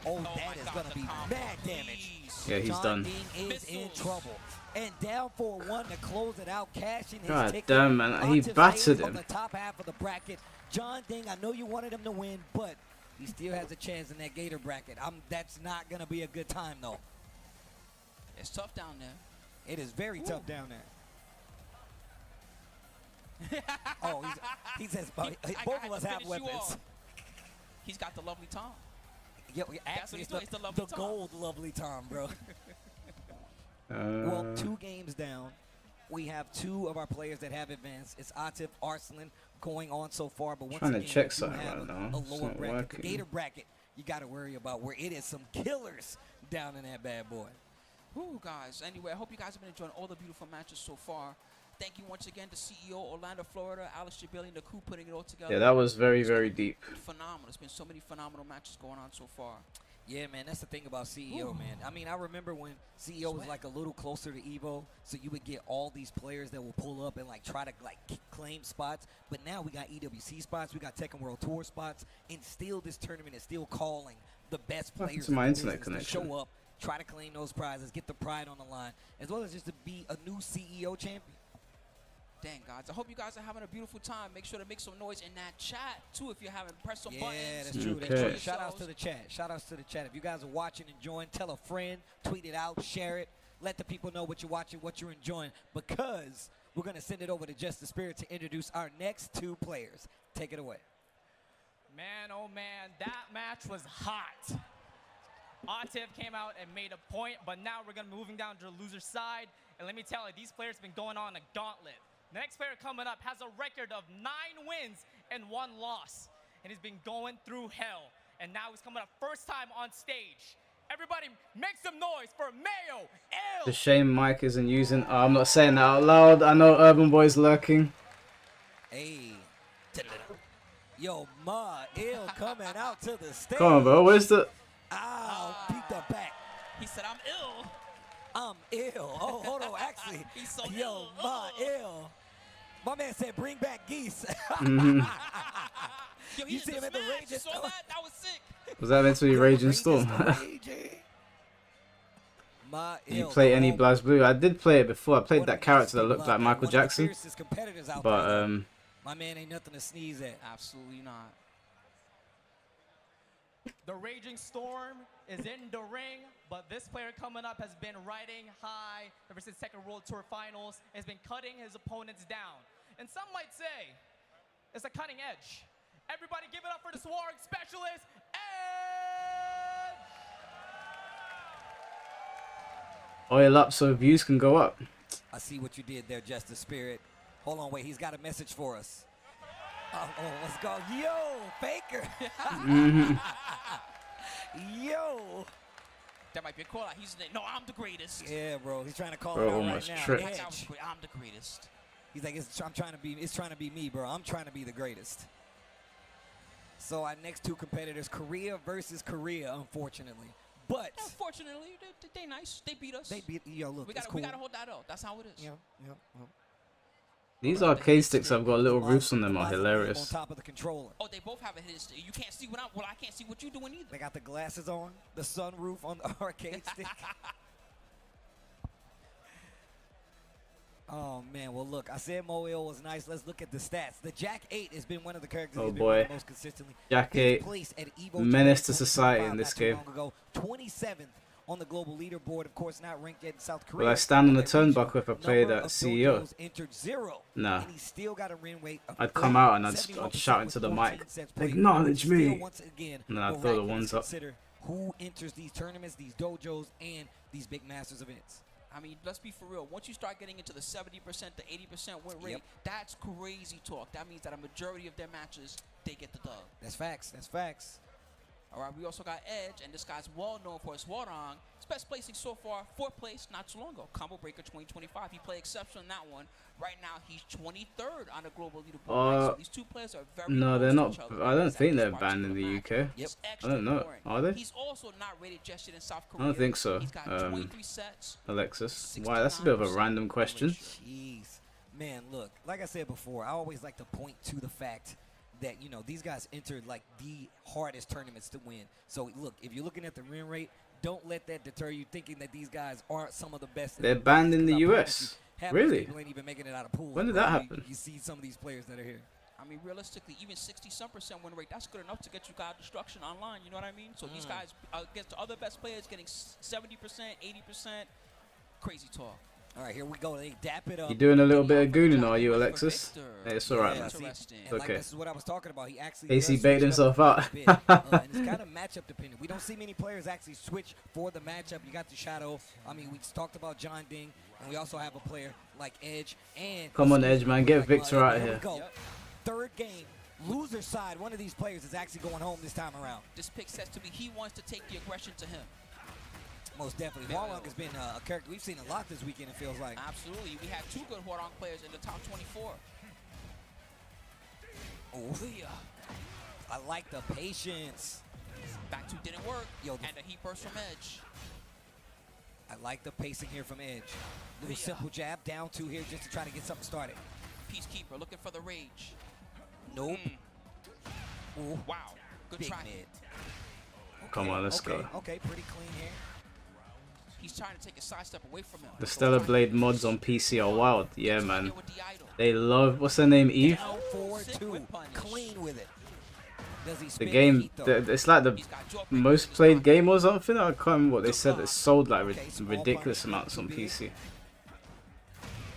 [SPEAKER 3] Oh, that is going to be mad damage.
[SPEAKER 2] Yeah, he's
[SPEAKER 3] John
[SPEAKER 2] done.
[SPEAKER 3] Ding is in trouble. And down 4-1 to close it out, cashing his
[SPEAKER 2] God
[SPEAKER 3] ticket.
[SPEAKER 2] damn, man. He
[SPEAKER 3] Atif
[SPEAKER 2] battered
[SPEAKER 3] stays on
[SPEAKER 2] him.
[SPEAKER 3] the top half of the bracket. John Ding, I know you wanted him to win, but he still has a chance in that Gator bracket. That's not going to be a good time, though.
[SPEAKER 4] It's tough down there.
[SPEAKER 3] It is very tough down there. Oh, he says both of us have weapons.
[SPEAKER 4] He's got the lovely Tom.
[SPEAKER 3] Yeah, actually, it's the gold lovely Tom, bro. Well, 2 games down. We have 2 of our players that have advanced. It's Atif, Arslan going on so far, but once
[SPEAKER 2] Trying to
[SPEAKER 3] again,
[SPEAKER 2] check
[SPEAKER 3] you
[SPEAKER 2] something
[SPEAKER 3] have
[SPEAKER 2] right now.
[SPEAKER 3] a
[SPEAKER 2] It's
[SPEAKER 3] lower
[SPEAKER 2] not
[SPEAKER 3] bracket.
[SPEAKER 2] working.
[SPEAKER 3] The Gator bracket, you got to worry about where it is some killers down in that bad boy.
[SPEAKER 4] Whew, guys. Anyway, I hope you guys have been enjoying all the beautiful matches so far. Thank you once again to CEO Orlando, Florida, Alex Shambolic, and the crew putting it all together.
[SPEAKER 2] Yeah, that was very, very deep.
[SPEAKER 4] Phenomenal. There's been so many phenomenal matches going on so far.
[SPEAKER 3] Yeah, man, that's the thing about CEO, man. I mean, I remember when CEO was like a little closer to Evo, so you would get all these players that will pull up and like try to like claim spots. But now we got EWC spots, we got Tekken World Tour spots, and still this tournament is still calling the best players
[SPEAKER 2] to my
[SPEAKER 3] in the
[SPEAKER 2] internet
[SPEAKER 3] business to
[SPEAKER 2] connection.
[SPEAKER 3] show up, try to claim those prizes, get the pride on the line, as well as just to be a new CEO champion.
[SPEAKER 4] Dang, guys. I hope you guys are having a beautiful time. Make sure to make some noise in that chat, too, if you haven't pressed some buttons.
[SPEAKER 3] Yeah, that's true.
[SPEAKER 2] Okay.
[SPEAKER 3] That's true. Shout outs to the chat. Shout outs to the chat. If you guys are watching, enjoying, tell a friend, tweet it out, share it. Let the people know what you're watching, what you're enjoying, because we're going to send it over to Just the Spirit to introduce our next two players. Take it away.
[SPEAKER 11] Man, oh man, that match was hot. Atif came out and made a point, but now we're going to be moving down to the loser side. And let me tell you, these players have been going on a gauntlet. The next player coming up has a record of 9 wins and 1 loss. And he's been going through hell. And now he's coming up first time on stage. Everybody make some noise for Mayo Ill.
[SPEAKER 2] The shame Mike isn't using. Oh, I'm not saying that out loud. I know Urban Boy's lurking.
[SPEAKER 3] Hey. Yo, Ma Ill coming out to the stage.
[SPEAKER 2] Come on, bro. Where's the...
[SPEAKER 3] Ow, beat the back.
[SPEAKER 4] He said, I'm ill.
[SPEAKER 3] I'm ill. Oh, hold on. Actually,
[SPEAKER 4] He's so
[SPEAKER 3] yo,
[SPEAKER 4] ill.
[SPEAKER 3] Ma Ill. My man said, bring back geese.
[SPEAKER 4] Yo,
[SPEAKER 3] You see him at the Raging
[SPEAKER 4] You saw
[SPEAKER 3] Storm?
[SPEAKER 4] that? That was sick.
[SPEAKER 2] Was that meant to be Raging Storm?
[SPEAKER 3] Ma
[SPEAKER 2] Did you
[SPEAKER 3] Ill,
[SPEAKER 2] play
[SPEAKER 3] the
[SPEAKER 2] any
[SPEAKER 3] home-
[SPEAKER 2] Blast Blue? I did play it before. I played
[SPEAKER 3] one
[SPEAKER 2] that
[SPEAKER 3] of the
[SPEAKER 2] character that
[SPEAKER 3] best
[SPEAKER 2] looked like
[SPEAKER 3] people out
[SPEAKER 2] Michael
[SPEAKER 3] there, one of the
[SPEAKER 2] Jackson.
[SPEAKER 3] fiercest competitors out
[SPEAKER 2] But,
[SPEAKER 3] there, though. My man ain't nothing to sneeze at.
[SPEAKER 4] Absolutely not.
[SPEAKER 11] The Raging Storm is in the ring, but this player coming up has been riding high ever since Second World Tour Finals, has been cutting his opponents down. And some might say it's a cutting edge. Everybody give it up for the Swarg Specialist, Edge!
[SPEAKER 2] Oil up so views can go up.
[SPEAKER 3] I see what you did there, Justice Spirit. Hold on, wait. He's got a message for us. Oh, let's go. Yo, Faker. Yo.
[SPEAKER 4] That might be a call out. He's no, I'm the greatest.
[SPEAKER 3] Yeah, bro. He's trying to call
[SPEAKER 2] Bro,
[SPEAKER 3] it out
[SPEAKER 2] almost
[SPEAKER 3] right now.
[SPEAKER 2] tripped.
[SPEAKER 4] Like,
[SPEAKER 3] Edge.
[SPEAKER 4] I'm the greatest.
[SPEAKER 3] He's like, it's trying to be me, bro. I'm trying to be the greatest. So our next two competitors, Korea versus Korea, unfortunately. But
[SPEAKER 4] Unfortunately, they nice. They beat us.
[SPEAKER 3] they beat, yo, look,
[SPEAKER 4] we
[SPEAKER 3] it's
[SPEAKER 4] gotta,
[SPEAKER 3] cool.
[SPEAKER 4] we gotta hold that out. That's how it is.
[SPEAKER 3] Yeah.
[SPEAKER 2] These arcade sticks have got little roofs on them are
[SPEAKER 3] On
[SPEAKER 2] hilarious.
[SPEAKER 3] top of the controller.
[SPEAKER 4] Oh, they both have a hidden stick. You can't see what I can't see what you're doing either.
[SPEAKER 3] They got the glasses on, the sunroof on the arcade stick. Oh man, well look, I said Moel was nice. Let's look at the stats. The Jack 8 has been one of the characters
[SPEAKER 2] Oh
[SPEAKER 3] he's been
[SPEAKER 2] boy.
[SPEAKER 3] running most consistently.
[SPEAKER 2] Jack
[SPEAKER 3] Fifth
[SPEAKER 2] 8,
[SPEAKER 3] place at Evo
[SPEAKER 2] menace to
[SPEAKER 3] 2025
[SPEAKER 2] society in
[SPEAKER 3] not
[SPEAKER 2] this
[SPEAKER 3] too
[SPEAKER 2] game.
[SPEAKER 3] long ago. 27th on the global leaderboard, of course not ranked yet in South Korea.
[SPEAKER 2] Will I stand on the
[SPEAKER 3] That region.
[SPEAKER 2] turnbuckle if I played
[SPEAKER 3] Number
[SPEAKER 2] at
[SPEAKER 3] of
[SPEAKER 2] CEO?
[SPEAKER 3] dojos entered 0.
[SPEAKER 2] Nah.
[SPEAKER 3] And he's still got a win rate of
[SPEAKER 2] I'd come out and I'd
[SPEAKER 3] 71%
[SPEAKER 2] shout into
[SPEAKER 3] with
[SPEAKER 2] the
[SPEAKER 3] 14
[SPEAKER 2] mic,
[SPEAKER 3] sets played.
[SPEAKER 2] "Acknowledge
[SPEAKER 3] Still,
[SPEAKER 2] me."
[SPEAKER 3] once again,
[SPEAKER 2] And then I'd
[SPEAKER 3] will
[SPEAKER 2] throw the
[SPEAKER 3] rank
[SPEAKER 2] ones
[SPEAKER 3] and
[SPEAKER 2] up.
[SPEAKER 3] consider who enters these tournaments, these dojos, and these big masters events.
[SPEAKER 4] I mean, let's be for real. Once you start getting into the 70% to 80% win rate,
[SPEAKER 3] Yep.
[SPEAKER 4] that's crazy talk. That means that a majority of their matches, they get the dub.
[SPEAKER 3] That's facts. That's facts.
[SPEAKER 4] All right, we also got Edge, and this guy's well known for his Warong. His best placing so far, 4th place, not too long ago. Combo Breaker 2025. He played exceptional in that one. Right now, he's 23rd on the global leaderboard. Right? So these two players are very
[SPEAKER 2] No, they're
[SPEAKER 4] close to
[SPEAKER 2] not.
[SPEAKER 4] each other.
[SPEAKER 2] I don't
[SPEAKER 4] It's
[SPEAKER 2] think
[SPEAKER 4] at
[SPEAKER 2] they're
[SPEAKER 4] this
[SPEAKER 2] banned in the
[SPEAKER 4] particular
[SPEAKER 2] UK.
[SPEAKER 4] match.
[SPEAKER 3] Yep.
[SPEAKER 4] It's extra
[SPEAKER 2] I don't know.
[SPEAKER 4] important.
[SPEAKER 2] Are they?
[SPEAKER 4] He's also not rated just yet in South
[SPEAKER 2] I
[SPEAKER 4] Korea.
[SPEAKER 2] don't think so.
[SPEAKER 4] He's got 23 sets.
[SPEAKER 2] Alexis. Why? That's a bit of a
[SPEAKER 4] 69%
[SPEAKER 2] random question.
[SPEAKER 3] Jeez. Man, look, like I said before, I always like to point to the fact that, you know, these guys entered like the hardest tournaments to win. So look, if you're looking at the win rate, don't let that deter you thinking that these guys aren't some of the best.
[SPEAKER 2] They're banned in the
[SPEAKER 3] Because I promise
[SPEAKER 2] US.
[SPEAKER 3] you, half these
[SPEAKER 2] Really?
[SPEAKER 3] people ain't even making it out of pool.
[SPEAKER 2] When did
[SPEAKER 3] bro.
[SPEAKER 2] that
[SPEAKER 3] You-
[SPEAKER 2] happen?
[SPEAKER 3] You see some of these players that are here.
[SPEAKER 4] I mean, realistically, even 60-some% win rate, that's good enough to get you God Destruction online, you know what I mean? So these guys, against the other best players, getting 70%, 80%, crazy talk.
[SPEAKER 3] All right, here we go. They dap it up.
[SPEAKER 2] You doing a little bit of
[SPEAKER 4] Outfit
[SPEAKER 2] gooning,
[SPEAKER 4] job
[SPEAKER 2] are you,
[SPEAKER 4] for
[SPEAKER 2] Alexis?
[SPEAKER 4] Victor.
[SPEAKER 2] Hey, it's alright,
[SPEAKER 3] Yeah,
[SPEAKER 2] man.
[SPEAKER 3] see,
[SPEAKER 4] Interesting.
[SPEAKER 3] and like
[SPEAKER 2] Okay.
[SPEAKER 3] this is what I was talking about. He actually
[SPEAKER 2] AC
[SPEAKER 3] does
[SPEAKER 2] bailed
[SPEAKER 3] switch it
[SPEAKER 2] himself
[SPEAKER 3] up a
[SPEAKER 2] out.
[SPEAKER 3] bit, and it's kind of matchup dependent. We don't see many players actually switch for the matchup. You got the Shadow. I mean, we just talked about John Ding, and we also have a player like Edge. And
[SPEAKER 2] Come on, Edge, man. Get
[SPEAKER 3] like,
[SPEAKER 2] Victor out
[SPEAKER 3] here
[SPEAKER 2] here.
[SPEAKER 3] we go.
[SPEAKER 4] Yep.
[SPEAKER 3] Third game. Loser side. One of these players is actually going home this time around.
[SPEAKER 4] This pick says to me he wants to take the aggression to him.
[SPEAKER 3] Most definitely. Warlock has been a character we've seen a lot this weekend, it feels like.
[SPEAKER 4] Absolutely. We had 2 good Hwarong players in the top 24.
[SPEAKER 3] Oh, yeah. I like the patience.
[SPEAKER 4] Back 2 didn't work.
[SPEAKER 3] Yo, the-
[SPEAKER 4] and a heat burst from Edge.
[SPEAKER 3] I like the pacing here from Edge. Little
[SPEAKER 4] Yeah.
[SPEAKER 3] simple jab, down 2 here just to try to get something started.
[SPEAKER 4] Peacekeeper looking for the rage.
[SPEAKER 3] Nope. Ooh,
[SPEAKER 4] Wow. Good
[SPEAKER 3] big
[SPEAKER 4] try.
[SPEAKER 3] mid.
[SPEAKER 2] Come on, let's
[SPEAKER 3] okay,
[SPEAKER 2] go.
[SPEAKER 3] Okay, pretty clean here.
[SPEAKER 4] He's trying to take a sidestep away from him.
[SPEAKER 2] The Stellar Blade mods on PC are wild. Yeah, man. They love, what's her name, Eve?
[SPEAKER 3] Down 4-2. Clean with it. Does he
[SPEAKER 2] The
[SPEAKER 3] spin
[SPEAKER 2] game,
[SPEAKER 3] heat, though?
[SPEAKER 2] it's like the most played game or something. I can't remember what they said. It sold like ridiculous amounts on PC.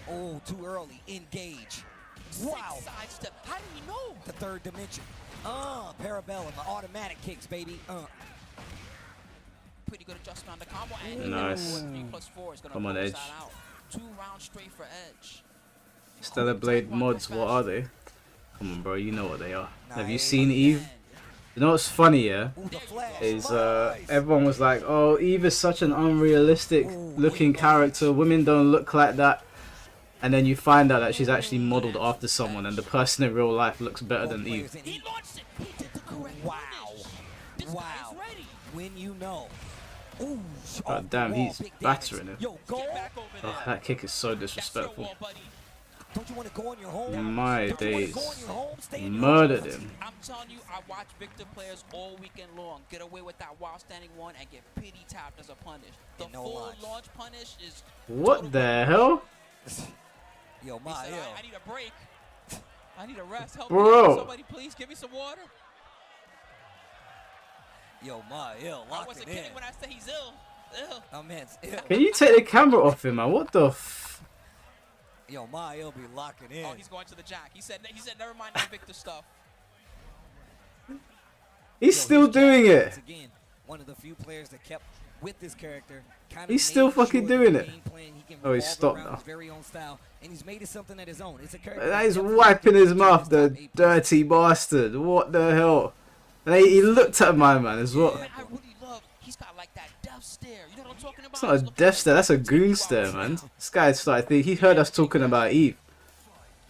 [SPEAKER 3] Oh, too early. Engage. Wow.
[SPEAKER 4] Sidestep. How do you know?
[SPEAKER 3] The third dimension. Parabellum. The automatic kicks, baby.
[SPEAKER 4] Pretty good adjustment on the combo. And
[SPEAKER 2] Nice.
[SPEAKER 4] 3+4 is gonna
[SPEAKER 2] Come on,
[SPEAKER 4] close
[SPEAKER 2] Edge.
[SPEAKER 4] that out. 2 rounds straight for Edge.
[SPEAKER 2] Stellar Blade mods, what are they? Come on, bro, you know what they are. Have you
[SPEAKER 3] Nice.
[SPEAKER 2] seen Eve? You know what's funny, yeah?
[SPEAKER 3] Ooh, the flash.
[SPEAKER 2] Is everyone was like, oh, Eve is such an unrealistic looking character. Women don't look like that. And then you find out that she's actually modeled after someone, and the person in real life looks better than Eve.
[SPEAKER 4] He launched it. He did the correct
[SPEAKER 3] Wow.
[SPEAKER 4] punish. This
[SPEAKER 3] Wow.
[SPEAKER 4] guy's ready.
[SPEAKER 3] When you know. Ooh,
[SPEAKER 2] God damn, he's
[SPEAKER 3] big damage.
[SPEAKER 2] battering him.
[SPEAKER 3] Yo, go.
[SPEAKER 4] Get back over there.
[SPEAKER 2] Oh, that kick is so
[SPEAKER 4] That's your
[SPEAKER 2] disrespectful.
[SPEAKER 4] wall, buddy.
[SPEAKER 3] Don't you want to go on your home?
[SPEAKER 2] My
[SPEAKER 3] Don't you wanna
[SPEAKER 2] days.
[SPEAKER 3] go on your home? Stay in your
[SPEAKER 2] Murdered
[SPEAKER 3] home.
[SPEAKER 2] him.
[SPEAKER 4] I'm telling you, I watch Victor players all weekend long get away with that wild standing one and get pity tapped as a punish. The
[SPEAKER 3] And no
[SPEAKER 4] full
[SPEAKER 3] launch.
[SPEAKER 4] launch punish is
[SPEAKER 2] What the hell?
[SPEAKER 3] Yo,
[SPEAKER 4] He
[SPEAKER 3] my
[SPEAKER 4] said,
[SPEAKER 3] ill.
[SPEAKER 4] I need a break. I need a rest. Help
[SPEAKER 2] Bro.
[SPEAKER 4] me out. Somebody please give me some water.
[SPEAKER 3] Yo, my ill.
[SPEAKER 4] I
[SPEAKER 3] Lock
[SPEAKER 4] wasn't
[SPEAKER 3] it in.
[SPEAKER 4] kidding when I said he's ill. Ill.
[SPEAKER 3] I'm in. Ill.
[SPEAKER 2] Can you take the camera off him, man? What the f...
[SPEAKER 3] Yo, my ill be locking in.
[SPEAKER 4] Oh, he's going to the jack. He said never mind that Victor stuff.
[SPEAKER 2] He's still doing it.
[SPEAKER 3] Once again, one of the few players that kept with this character.
[SPEAKER 2] He's still fucking doing it. Oh, he
[SPEAKER 3] He
[SPEAKER 2] stopped now.
[SPEAKER 3] His very own style, and he's made it something at his own. It's a character.
[SPEAKER 2] That is wiping his mouth, the dirty bastard. What the hell? And he looked at my man as well.
[SPEAKER 4] Man, I really love. He's got like that death stare. You know what I'm talking about?
[SPEAKER 2] It's not a death stare, that's a goon stare, man. This guy started thinking, he heard us talking about Eve.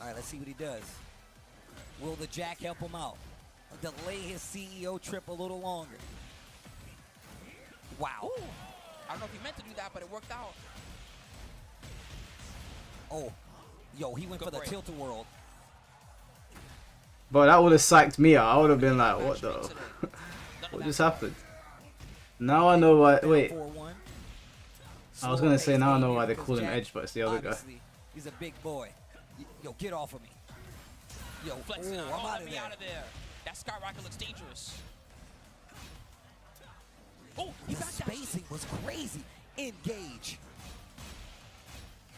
[SPEAKER 3] All right, let's see what he does. Will the jack help him out? Delay his CEO trip a little longer. Wow.
[SPEAKER 4] Ooh. I don't know if he meant to do that, but it worked out.
[SPEAKER 3] Oh, yo, he went
[SPEAKER 4] Good
[SPEAKER 3] for the
[SPEAKER 4] break.
[SPEAKER 3] tilt-a-whirl.
[SPEAKER 2] But that would have psyched me out. I would have been like, what the...
[SPEAKER 4] None of
[SPEAKER 2] What
[SPEAKER 4] that
[SPEAKER 2] just happened? Now I know why... Wait,
[SPEAKER 3] 4-1.
[SPEAKER 2] I was gonna say now I know why they call him Edge, but it's the other guy.
[SPEAKER 3] Obviously, he's a big boy. Yo, get off of me. Yo,
[SPEAKER 4] Flexing
[SPEAKER 3] ooh,
[SPEAKER 4] out.
[SPEAKER 3] I'm
[SPEAKER 4] Oh,
[SPEAKER 3] out
[SPEAKER 4] let
[SPEAKER 3] of
[SPEAKER 4] me
[SPEAKER 3] there.
[SPEAKER 4] out of there. That skyrocket looks dangerous. Oh, he
[SPEAKER 3] The
[SPEAKER 4] backed out.
[SPEAKER 3] spacing was crazy. Engage.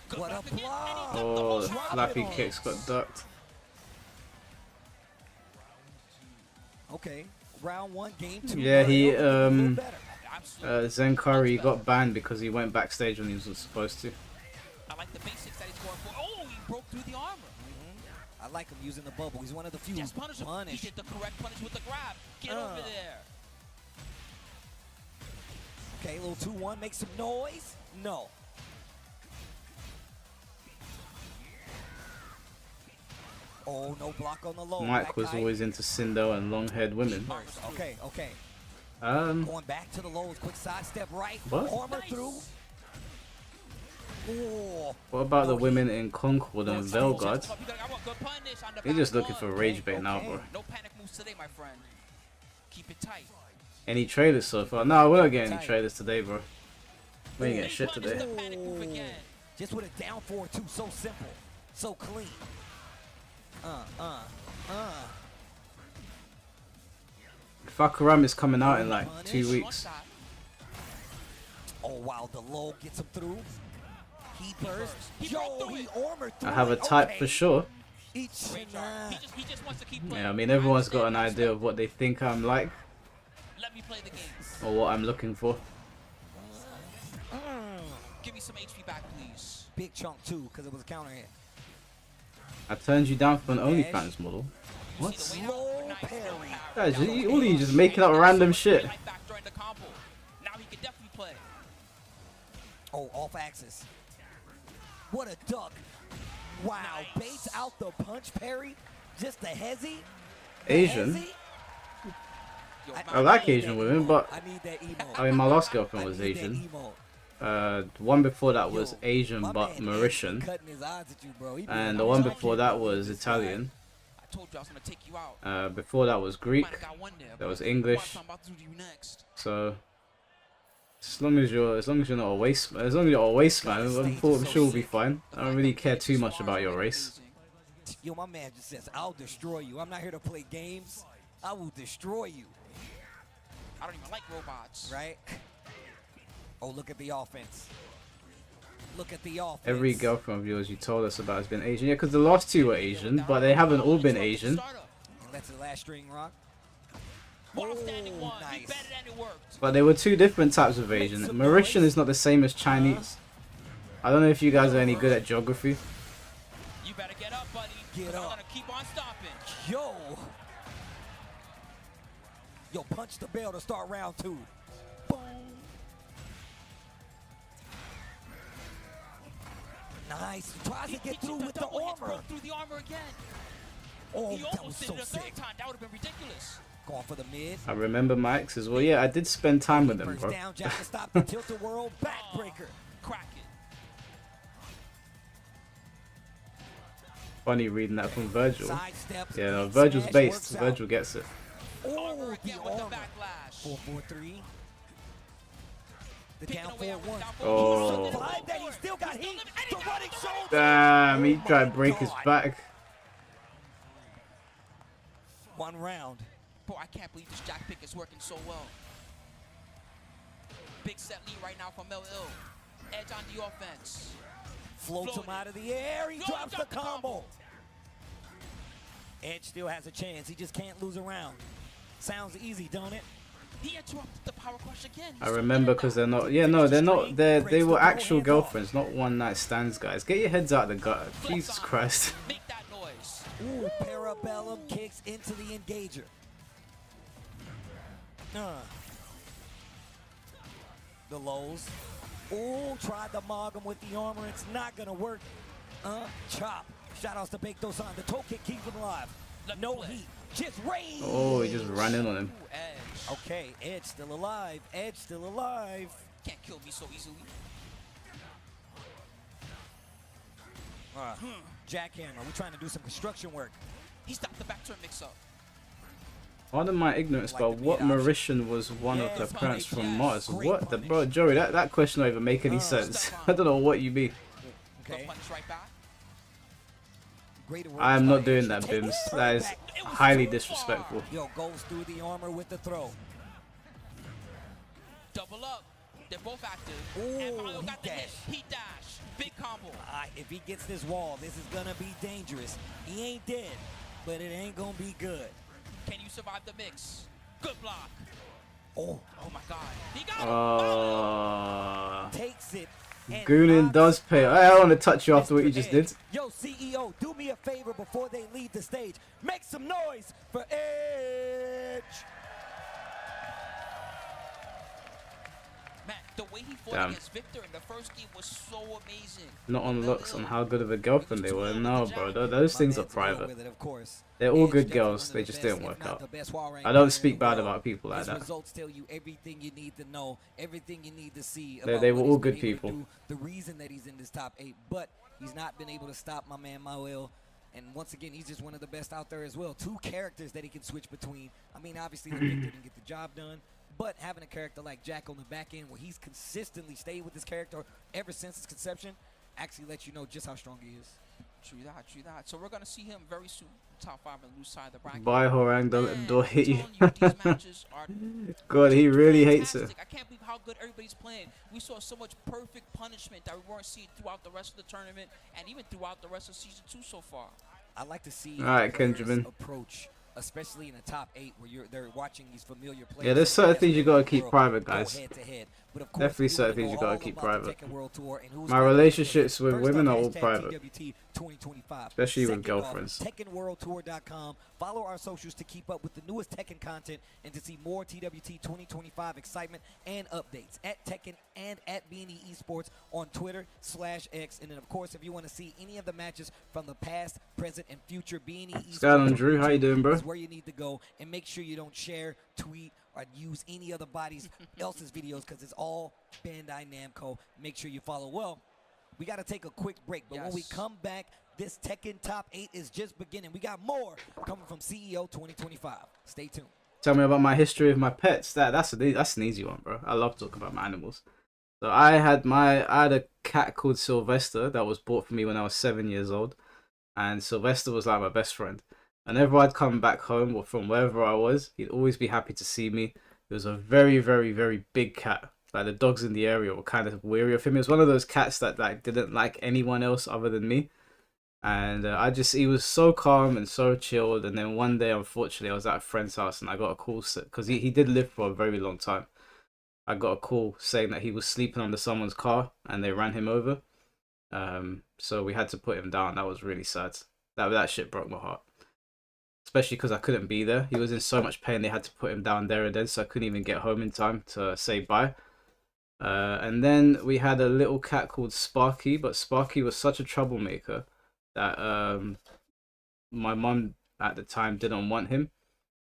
[SPEAKER 4] Good
[SPEAKER 3] What a
[SPEAKER 4] back again, and he
[SPEAKER 3] block.
[SPEAKER 4] ducked the
[SPEAKER 2] Oh,
[SPEAKER 4] whole
[SPEAKER 2] the
[SPEAKER 4] shot.
[SPEAKER 2] flappy kicks got ducked.
[SPEAKER 3] Okay, round 1, game 2.
[SPEAKER 2] Yeah, he,
[SPEAKER 3] Mario looking a little better.
[SPEAKER 4] Absolutely.
[SPEAKER 2] Zenkari got banned because he went backstage when he wasn't supposed to.
[SPEAKER 4] I like the basics that he's going for. Oh, he broke through the armor.
[SPEAKER 3] I like him using the bubble. He's one of the few.
[SPEAKER 4] Yes, punish him. He did the correct punish with the grab. Get over there.
[SPEAKER 3] Okay, a little 2-1. Make some noise. No. Oh, no block on the low.
[SPEAKER 2] Mike
[SPEAKER 3] Back
[SPEAKER 2] was
[SPEAKER 3] kite.
[SPEAKER 2] always into Cindo and long-haired women.
[SPEAKER 3] Okay, okay.
[SPEAKER 2] Um,
[SPEAKER 3] Going back to the lows. Quick side step right.
[SPEAKER 2] What?
[SPEAKER 3] Armor through. Oh.
[SPEAKER 2] what about the women in Concord and Velgard?
[SPEAKER 4] I want good punish on the
[SPEAKER 2] They're just
[SPEAKER 4] back
[SPEAKER 2] looking for
[SPEAKER 4] one.
[SPEAKER 2] rage bait now, bro.
[SPEAKER 4] No panic moves today, my friend. Keep it tight.
[SPEAKER 2] Any trailers so far? No, we're not getting any trailers today, bro. We ain't getting shit
[SPEAKER 4] Punish
[SPEAKER 2] today.
[SPEAKER 4] the panic move again.
[SPEAKER 3] Just with a down 4-2. So simple. So clean.
[SPEAKER 2] Fakaram is coming out in like 2
[SPEAKER 4] One
[SPEAKER 2] weeks.
[SPEAKER 4] shot.
[SPEAKER 3] Oh, wow. The low gets him through. He burst.
[SPEAKER 4] He broke
[SPEAKER 3] Yo,
[SPEAKER 4] through
[SPEAKER 3] he
[SPEAKER 4] it.
[SPEAKER 3] armored through
[SPEAKER 2] I have a
[SPEAKER 3] it.
[SPEAKER 2] type
[SPEAKER 3] Okay.
[SPEAKER 2] for sure.
[SPEAKER 3] He
[SPEAKER 4] He just wants to keep playing.
[SPEAKER 2] Yeah, I mean everyone's got an idea of what they think I'm like
[SPEAKER 4] Let me play the game.
[SPEAKER 2] or what I'm looking for.
[SPEAKER 4] Give me some HP back, please.
[SPEAKER 3] Big chunk too, because it was a counter hit.
[SPEAKER 2] I turned you down for an OnlyFans model. What?
[SPEAKER 3] Slow parry.
[SPEAKER 2] Guys, all of you just making up random shit.
[SPEAKER 4] Right back during the combo. Now he can definitely play.
[SPEAKER 3] Oh, off axis. What a duck. Wow,
[SPEAKER 4] Nice.
[SPEAKER 3] baits out the punch parry. Just the hezzy.
[SPEAKER 2] Asian?
[SPEAKER 4] Yo,
[SPEAKER 2] I like Asian women, but
[SPEAKER 3] I need that emo.
[SPEAKER 2] I mean my last girlfriend
[SPEAKER 3] I
[SPEAKER 2] was
[SPEAKER 3] need that
[SPEAKER 2] Asian.
[SPEAKER 3] emo.
[SPEAKER 2] The one before that was
[SPEAKER 3] Yo,
[SPEAKER 2] Asian
[SPEAKER 3] my
[SPEAKER 2] but
[SPEAKER 3] man
[SPEAKER 2] Mauritian,
[SPEAKER 3] cutting his odds at you, bro. He be
[SPEAKER 2] and
[SPEAKER 3] like,
[SPEAKER 2] the one
[SPEAKER 3] "I'm
[SPEAKER 2] before
[SPEAKER 3] trying to
[SPEAKER 2] that was
[SPEAKER 3] this guy."
[SPEAKER 2] Italian.
[SPEAKER 4] I told you I was gonna take you out.
[SPEAKER 2] Before that was Greek.
[SPEAKER 4] Might have got one there,
[SPEAKER 2] That
[SPEAKER 4] but
[SPEAKER 2] was
[SPEAKER 4] watch
[SPEAKER 2] English.
[SPEAKER 4] what I'm about to do to you next.
[SPEAKER 2] So As long as you're not a waste, as long as you're a waste man, I'm sure we'll be fine. I don't really care too much about your race.
[SPEAKER 3] Yo, my man just says, I'll destroy you. I'm not here to play games. I will destroy you.
[SPEAKER 4] I don't even like robots.
[SPEAKER 3] Right? Oh, look at the offense. Look at the offense.
[SPEAKER 2] Every girlfriend of yours you told us about has been Asian. Yeah, because the last two were Asian, but they haven't all been Asian.
[SPEAKER 3] And that's the last string rock.
[SPEAKER 4] Long-standing one.
[SPEAKER 3] Nice.
[SPEAKER 4] You bet it and it worked.
[SPEAKER 2] But there were two different types of Asian. Mauritian is not the same as Chinese. I don't know if you guys are any good at geography.
[SPEAKER 4] You better get up, buddy.
[SPEAKER 3] Get
[SPEAKER 4] I'm
[SPEAKER 3] up.
[SPEAKER 4] gonna keep on stopping.
[SPEAKER 3] Yo. Yo, punch the bell to start round 2. Boom. Nice. Tries to get through with the armor.
[SPEAKER 4] Through the armor again.
[SPEAKER 3] Oh,
[SPEAKER 4] He
[SPEAKER 3] that was
[SPEAKER 4] almost did
[SPEAKER 3] so
[SPEAKER 4] it a
[SPEAKER 3] sick.
[SPEAKER 4] third time. That would have been ridiculous.
[SPEAKER 3] Going for the mid.
[SPEAKER 2] I remember Mike's as well. Yeah, I did spend time with them,
[SPEAKER 3] Burns
[SPEAKER 2] bro.
[SPEAKER 3] down, Jack to stop the tilt-a-whirl backbreaker.
[SPEAKER 4] Crack it.
[SPEAKER 2] Funny reading that from Virgil.
[SPEAKER 3] Side steps.
[SPEAKER 2] Yeah, no,
[SPEAKER 3] and
[SPEAKER 2] Virgil's
[SPEAKER 3] smash
[SPEAKER 2] based.
[SPEAKER 3] works out.
[SPEAKER 2] Virgil gets it.
[SPEAKER 3] Oh, the
[SPEAKER 4] Again with the
[SPEAKER 3] armor.
[SPEAKER 4] backlash.
[SPEAKER 3] 4-4-3. The
[SPEAKER 4] Picking
[SPEAKER 3] down
[SPEAKER 4] away at
[SPEAKER 3] 4-1.
[SPEAKER 4] down
[SPEAKER 2] Oh.
[SPEAKER 3] He survived that. He still got heat. The running shoulder.
[SPEAKER 2] Damn, he
[SPEAKER 3] Oh
[SPEAKER 2] tried to
[SPEAKER 3] my
[SPEAKER 2] break his
[SPEAKER 3] God.
[SPEAKER 2] back.
[SPEAKER 3] One round.
[SPEAKER 4] Bro, I can't believe this jack pick is working so well. Big set lead right now from Mel Ill. Edge on the offense.
[SPEAKER 3] Floats him
[SPEAKER 4] Floated.
[SPEAKER 3] out of the air. He
[SPEAKER 4] No,
[SPEAKER 3] drops the
[SPEAKER 4] dropped the
[SPEAKER 3] combo. Edge still has a chance. He just can't lose a round. Sounds easy, don't it?
[SPEAKER 4] He interrupted the power crush again.
[SPEAKER 2] I remember because they're not. Yeah, no, they're not. They were actual girlfriends, not one night stands, guys. Get your heads out of the gutter. Jesus Christ.
[SPEAKER 4] Make that noise.
[SPEAKER 3] Ooh, parabellum kicks into the engager. The lows. Ooh, tried to mog him with the armor. It's not gonna work. Chop. Shout outs to Bake Dosan. The toe kick keeps him alive. No heat. Just rain.
[SPEAKER 2] Oh, he just ran in on him.
[SPEAKER 4] Ooh, Edge.
[SPEAKER 3] Okay, Edge still alive. Edge still alive.
[SPEAKER 4] Can't kill me so easily.
[SPEAKER 3] Jackhammer. We're trying to do some construction work.
[SPEAKER 4] He stopped the back turn mix up.
[SPEAKER 2] Pardon my ignorance,
[SPEAKER 3] Like
[SPEAKER 2] but
[SPEAKER 3] the
[SPEAKER 2] what
[SPEAKER 3] mid option.
[SPEAKER 2] Mauritian was one of
[SPEAKER 3] Yes,
[SPEAKER 2] the parents
[SPEAKER 3] punish,
[SPEAKER 2] from
[SPEAKER 3] yes.
[SPEAKER 2] Mars?
[SPEAKER 3] Great
[SPEAKER 2] What the
[SPEAKER 3] punish.
[SPEAKER 2] bro, Joey? That question don't even make any sense.
[SPEAKER 4] step
[SPEAKER 2] I
[SPEAKER 4] on.
[SPEAKER 2] don't know what you mean.
[SPEAKER 4] Good
[SPEAKER 3] Okay.
[SPEAKER 4] punch right back.
[SPEAKER 3] Great awareness
[SPEAKER 2] I am
[SPEAKER 3] by
[SPEAKER 2] not doing
[SPEAKER 3] Edge.
[SPEAKER 2] that,
[SPEAKER 3] Take
[SPEAKER 2] Bims.
[SPEAKER 3] it
[SPEAKER 2] That is
[SPEAKER 3] back.
[SPEAKER 4] It was
[SPEAKER 2] highly
[SPEAKER 4] too
[SPEAKER 2] disrespectful.
[SPEAKER 3] Yo, goes through the armor with the throw.
[SPEAKER 4] Double up. They're both active.
[SPEAKER 3] Ooh,
[SPEAKER 4] and Milo
[SPEAKER 3] he
[SPEAKER 4] got the hit.
[SPEAKER 3] dashed.
[SPEAKER 4] He dash. Big combo.
[SPEAKER 3] If he gets this wall, this is gonna be dangerous. He ain't dead, but it ain't gonna be good.
[SPEAKER 4] Can you survive the mix? Good block.
[SPEAKER 3] Oh,
[SPEAKER 4] Oh my god. He got him. Milo.
[SPEAKER 3] takes it. and
[SPEAKER 2] Goonin
[SPEAKER 3] knocks
[SPEAKER 2] does pay. I don't want to touch you after what
[SPEAKER 3] Mr.
[SPEAKER 2] you just
[SPEAKER 3] Edge.
[SPEAKER 2] did.
[SPEAKER 3] Yo, CEO, do me a favor before they leave the stage. Make some noise for Edge.
[SPEAKER 4] Man, the way he fought
[SPEAKER 2] Damn.
[SPEAKER 4] against Victor in the first game was so amazing.
[SPEAKER 2] Not on
[SPEAKER 4] Mel
[SPEAKER 2] looks, on
[SPEAKER 4] Ill.
[SPEAKER 2] how good of a girlfriend they were. No, bro, those
[SPEAKER 3] My
[SPEAKER 2] things are
[SPEAKER 3] man's in love
[SPEAKER 2] private.
[SPEAKER 3] with it, of course.
[SPEAKER 2] They're all
[SPEAKER 3] Edge
[SPEAKER 2] good
[SPEAKER 3] definitely
[SPEAKER 2] girls.
[SPEAKER 3] one of
[SPEAKER 2] They
[SPEAKER 3] the
[SPEAKER 2] just
[SPEAKER 3] best,
[SPEAKER 2] didn't
[SPEAKER 3] if
[SPEAKER 2] work
[SPEAKER 3] not
[SPEAKER 2] out.
[SPEAKER 3] the best Huawei
[SPEAKER 2] I don't
[SPEAKER 3] player in
[SPEAKER 2] speak
[SPEAKER 3] the
[SPEAKER 2] bad
[SPEAKER 3] world.
[SPEAKER 2] about people like
[SPEAKER 3] His
[SPEAKER 2] that.
[SPEAKER 3] results tell you everything you need to know, everything you need to see.
[SPEAKER 2] They
[SPEAKER 3] about
[SPEAKER 2] were
[SPEAKER 3] what
[SPEAKER 2] all
[SPEAKER 3] he's been
[SPEAKER 2] good
[SPEAKER 3] able to
[SPEAKER 2] people.
[SPEAKER 3] do, the reason that he's in this top 8, but he's not been able to stop my man Mauel. And once again, he's just one of the best out there as well. 2 characters that he can switch between. I mean, obviously, the Victor didn't get the job done, but having a character like Jack on the back end where he's consistently stayed with this character ever since his conception actually lets you know just how strong he is.
[SPEAKER 4] True that, true that. So we're gonna see him very soon. Top 5 and lose side of the bracket.
[SPEAKER 2] Bye, Horang. Don't let the
[SPEAKER 4] Man,
[SPEAKER 2] door
[SPEAKER 4] I'm
[SPEAKER 2] hit you.
[SPEAKER 4] telling these matches are
[SPEAKER 2] God, he really hates it.
[SPEAKER 4] fantastic. I can't believe how good everybody's playing. We saw so much perfect punishment that we weren't seeing throughout the rest of the tournament and even throughout the rest of season 2 so far.
[SPEAKER 3] I like to see
[SPEAKER 2] All right,
[SPEAKER 3] players
[SPEAKER 2] Kenjamin.
[SPEAKER 3] approach, especially in the top 8 where they're watching these familiar players.
[SPEAKER 2] Yeah, there's certain
[SPEAKER 3] Best
[SPEAKER 2] things you
[SPEAKER 3] players
[SPEAKER 2] gotta
[SPEAKER 3] in the
[SPEAKER 2] keep
[SPEAKER 3] world
[SPEAKER 2] private,
[SPEAKER 3] go
[SPEAKER 2] guys.
[SPEAKER 3] head to head. But of course,
[SPEAKER 2] Definitely
[SPEAKER 3] we
[SPEAKER 2] certain
[SPEAKER 3] wanna
[SPEAKER 2] things you
[SPEAKER 3] know
[SPEAKER 2] gotta
[SPEAKER 3] all
[SPEAKER 2] keep
[SPEAKER 3] about the
[SPEAKER 2] private.
[SPEAKER 3] Tekken World Tour and who's
[SPEAKER 2] My
[SPEAKER 3] gonna win
[SPEAKER 2] relationships
[SPEAKER 3] today.
[SPEAKER 2] with
[SPEAKER 3] First
[SPEAKER 2] women
[SPEAKER 3] up,
[SPEAKER 2] are all
[SPEAKER 3] hashtag
[SPEAKER 2] private,
[SPEAKER 3] TWT 2025.
[SPEAKER 2] especially with
[SPEAKER 3] Second
[SPEAKER 2] girlfriends.
[SPEAKER 3] off, TekkenWorldTour.com. Follow our socials to keep up with the newest Tekken content and to see more TWT 2025 excitement and updates at Tekken and at B&E Esports on Twitter/X. And then, of course, if you want to see any of the matches from the past, present, and future B&E Esports,
[SPEAKER 2] Skyline Drew, how you doing, bro?
[SPEAKER 3] is where you need to go. And make sure you don't share, tweet, or use any other else's videos because it's all Bandai Namco. Make sure you follow. Well, we got to take a quick break, but when we
[SPEAKER 4] Yes.
[SPEAKER 3] come back, this Tekken Top 8 is just beginning. We got more coming from CEO 2025. Stay tuned.
[SPEAKER 2] Tell me about my history of my pets. That's an easy one, bro. I love talking about my animals. So I had a cat called Sylvester that was bought for me when I was 7 years old, and Sylvester was like my best friend. Whenever I'd come back home or from wherever I was, he'd always be happy to see me. He was a very, very, very big cat. Like the dogs in the area were kind of weary of him. He was one of those cats that like didn't like anyone else other than me. And he was so calm and so chilled. And then one day, unfortunately, I was at a friend's house and I got a call because he did live for a very long time. I got a call saying that he was sleeping under someone's car and they ran him over. So we had to put him down. That was really sad. That shit broke my heart. Especially because I couldn't be there. He was in so much pain they had to put him down there and then, so I couldn't even get home in time to say bye. And then we had a little cat called Sparky, but Sparky was such a troublemaker that my mum at the time didn't want him.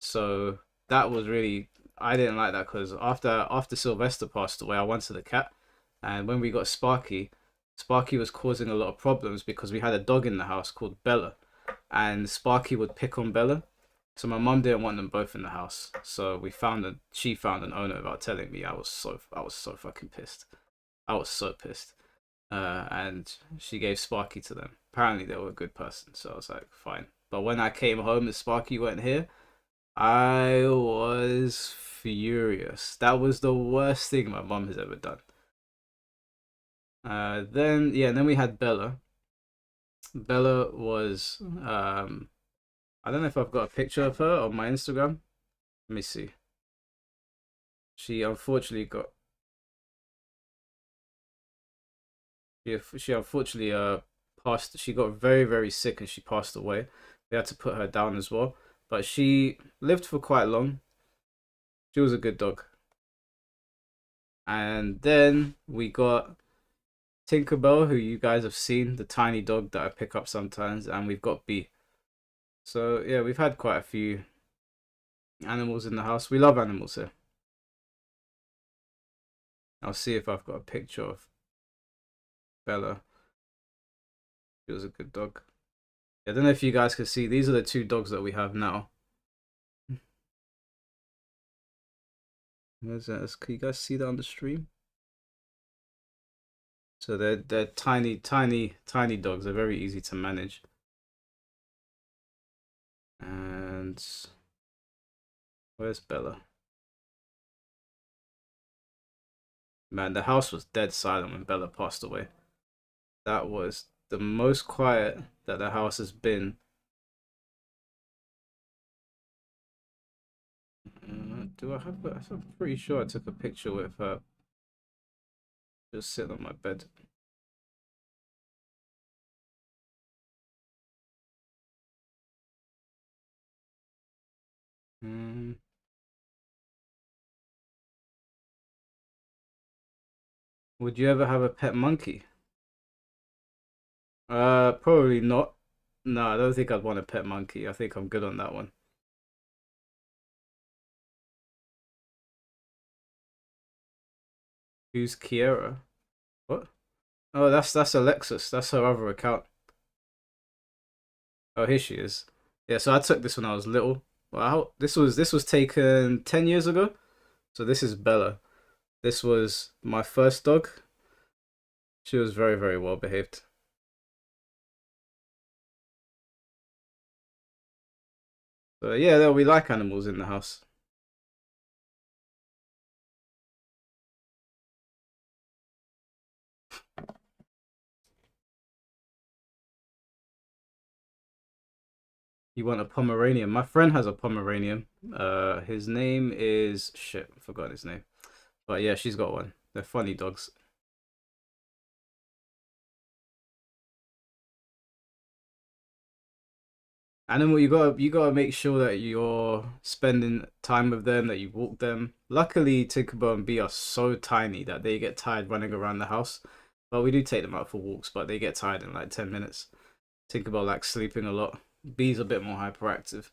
[SPEAKER 2] So that was really, I didn't like that because after Sylvester passed away, I wanted a cat. And when we got Sparky was causing a lot of problems because we had a dog in the house called Bella. And Sparky would pick on Bella. So my mum didn't want them both in the house. So she found an owner without telling me. I was so fucking pissed. I was so pissed. And she gave Sparky to them. Apparently they were a good person, so I was like, fine. But when I came home and Sparky weren't here, I was furious. That was the worst thing my mum has ever done. Then we had Bella. Bella was I don't know if I've got a picture of her on my Instagram. Let me see. She unfortunately passed. She got very, very sick and she passed away. We had to put her down as well, but she lived for quite long. She was a good dog. And then we got Tinkerbell, who you guys have seen, the tiny dog that I pick up sometimes, and we've got Bee. So yeah, we've had quite a few animals in the house. We love animals here. I'll see if I've got a picture of Bella. She was a good dog. I don't know if you guys can see. These are the two dogs that we have now. Where's that? Can you guys see that on the stream? So they're tiny dogs. They're very easy to manage. And where's Bella? Man, the house was dead silent when Bella passed away. That was the most quiet that the house has been. Do I have that? I'm pretty sure I took a picture with her. Just sitting on my bed. Would you ever have a pet monkey? Probably not. No, I don't think I'd want a pet monkey. I think I'm good on that one. Who's Kiera? What? Oh, that's Alexis. That's her other account. Oh, here she is. Yeah, so I took this when I was little. Wow, this was taken 10 years ago. So this is Bella. This was my first dog. She was very, very well behaved. So yeah, we like animals in the house. You want a Pomeranian? My friend has a Pomeranian. His name is shit. I forgot his name. But yeah, she's got one. They're funny dogs. Animal, you gotta make sure that you're spending time with them, that you walk them. Luckily, Tinkerbell and Bee are so tiny that they get tired running around the house. But we do take them out for walks, but they get tired in like 10 minutes. Tinkerbell likes sleeping a lot. Bee's a bit more hyperactive.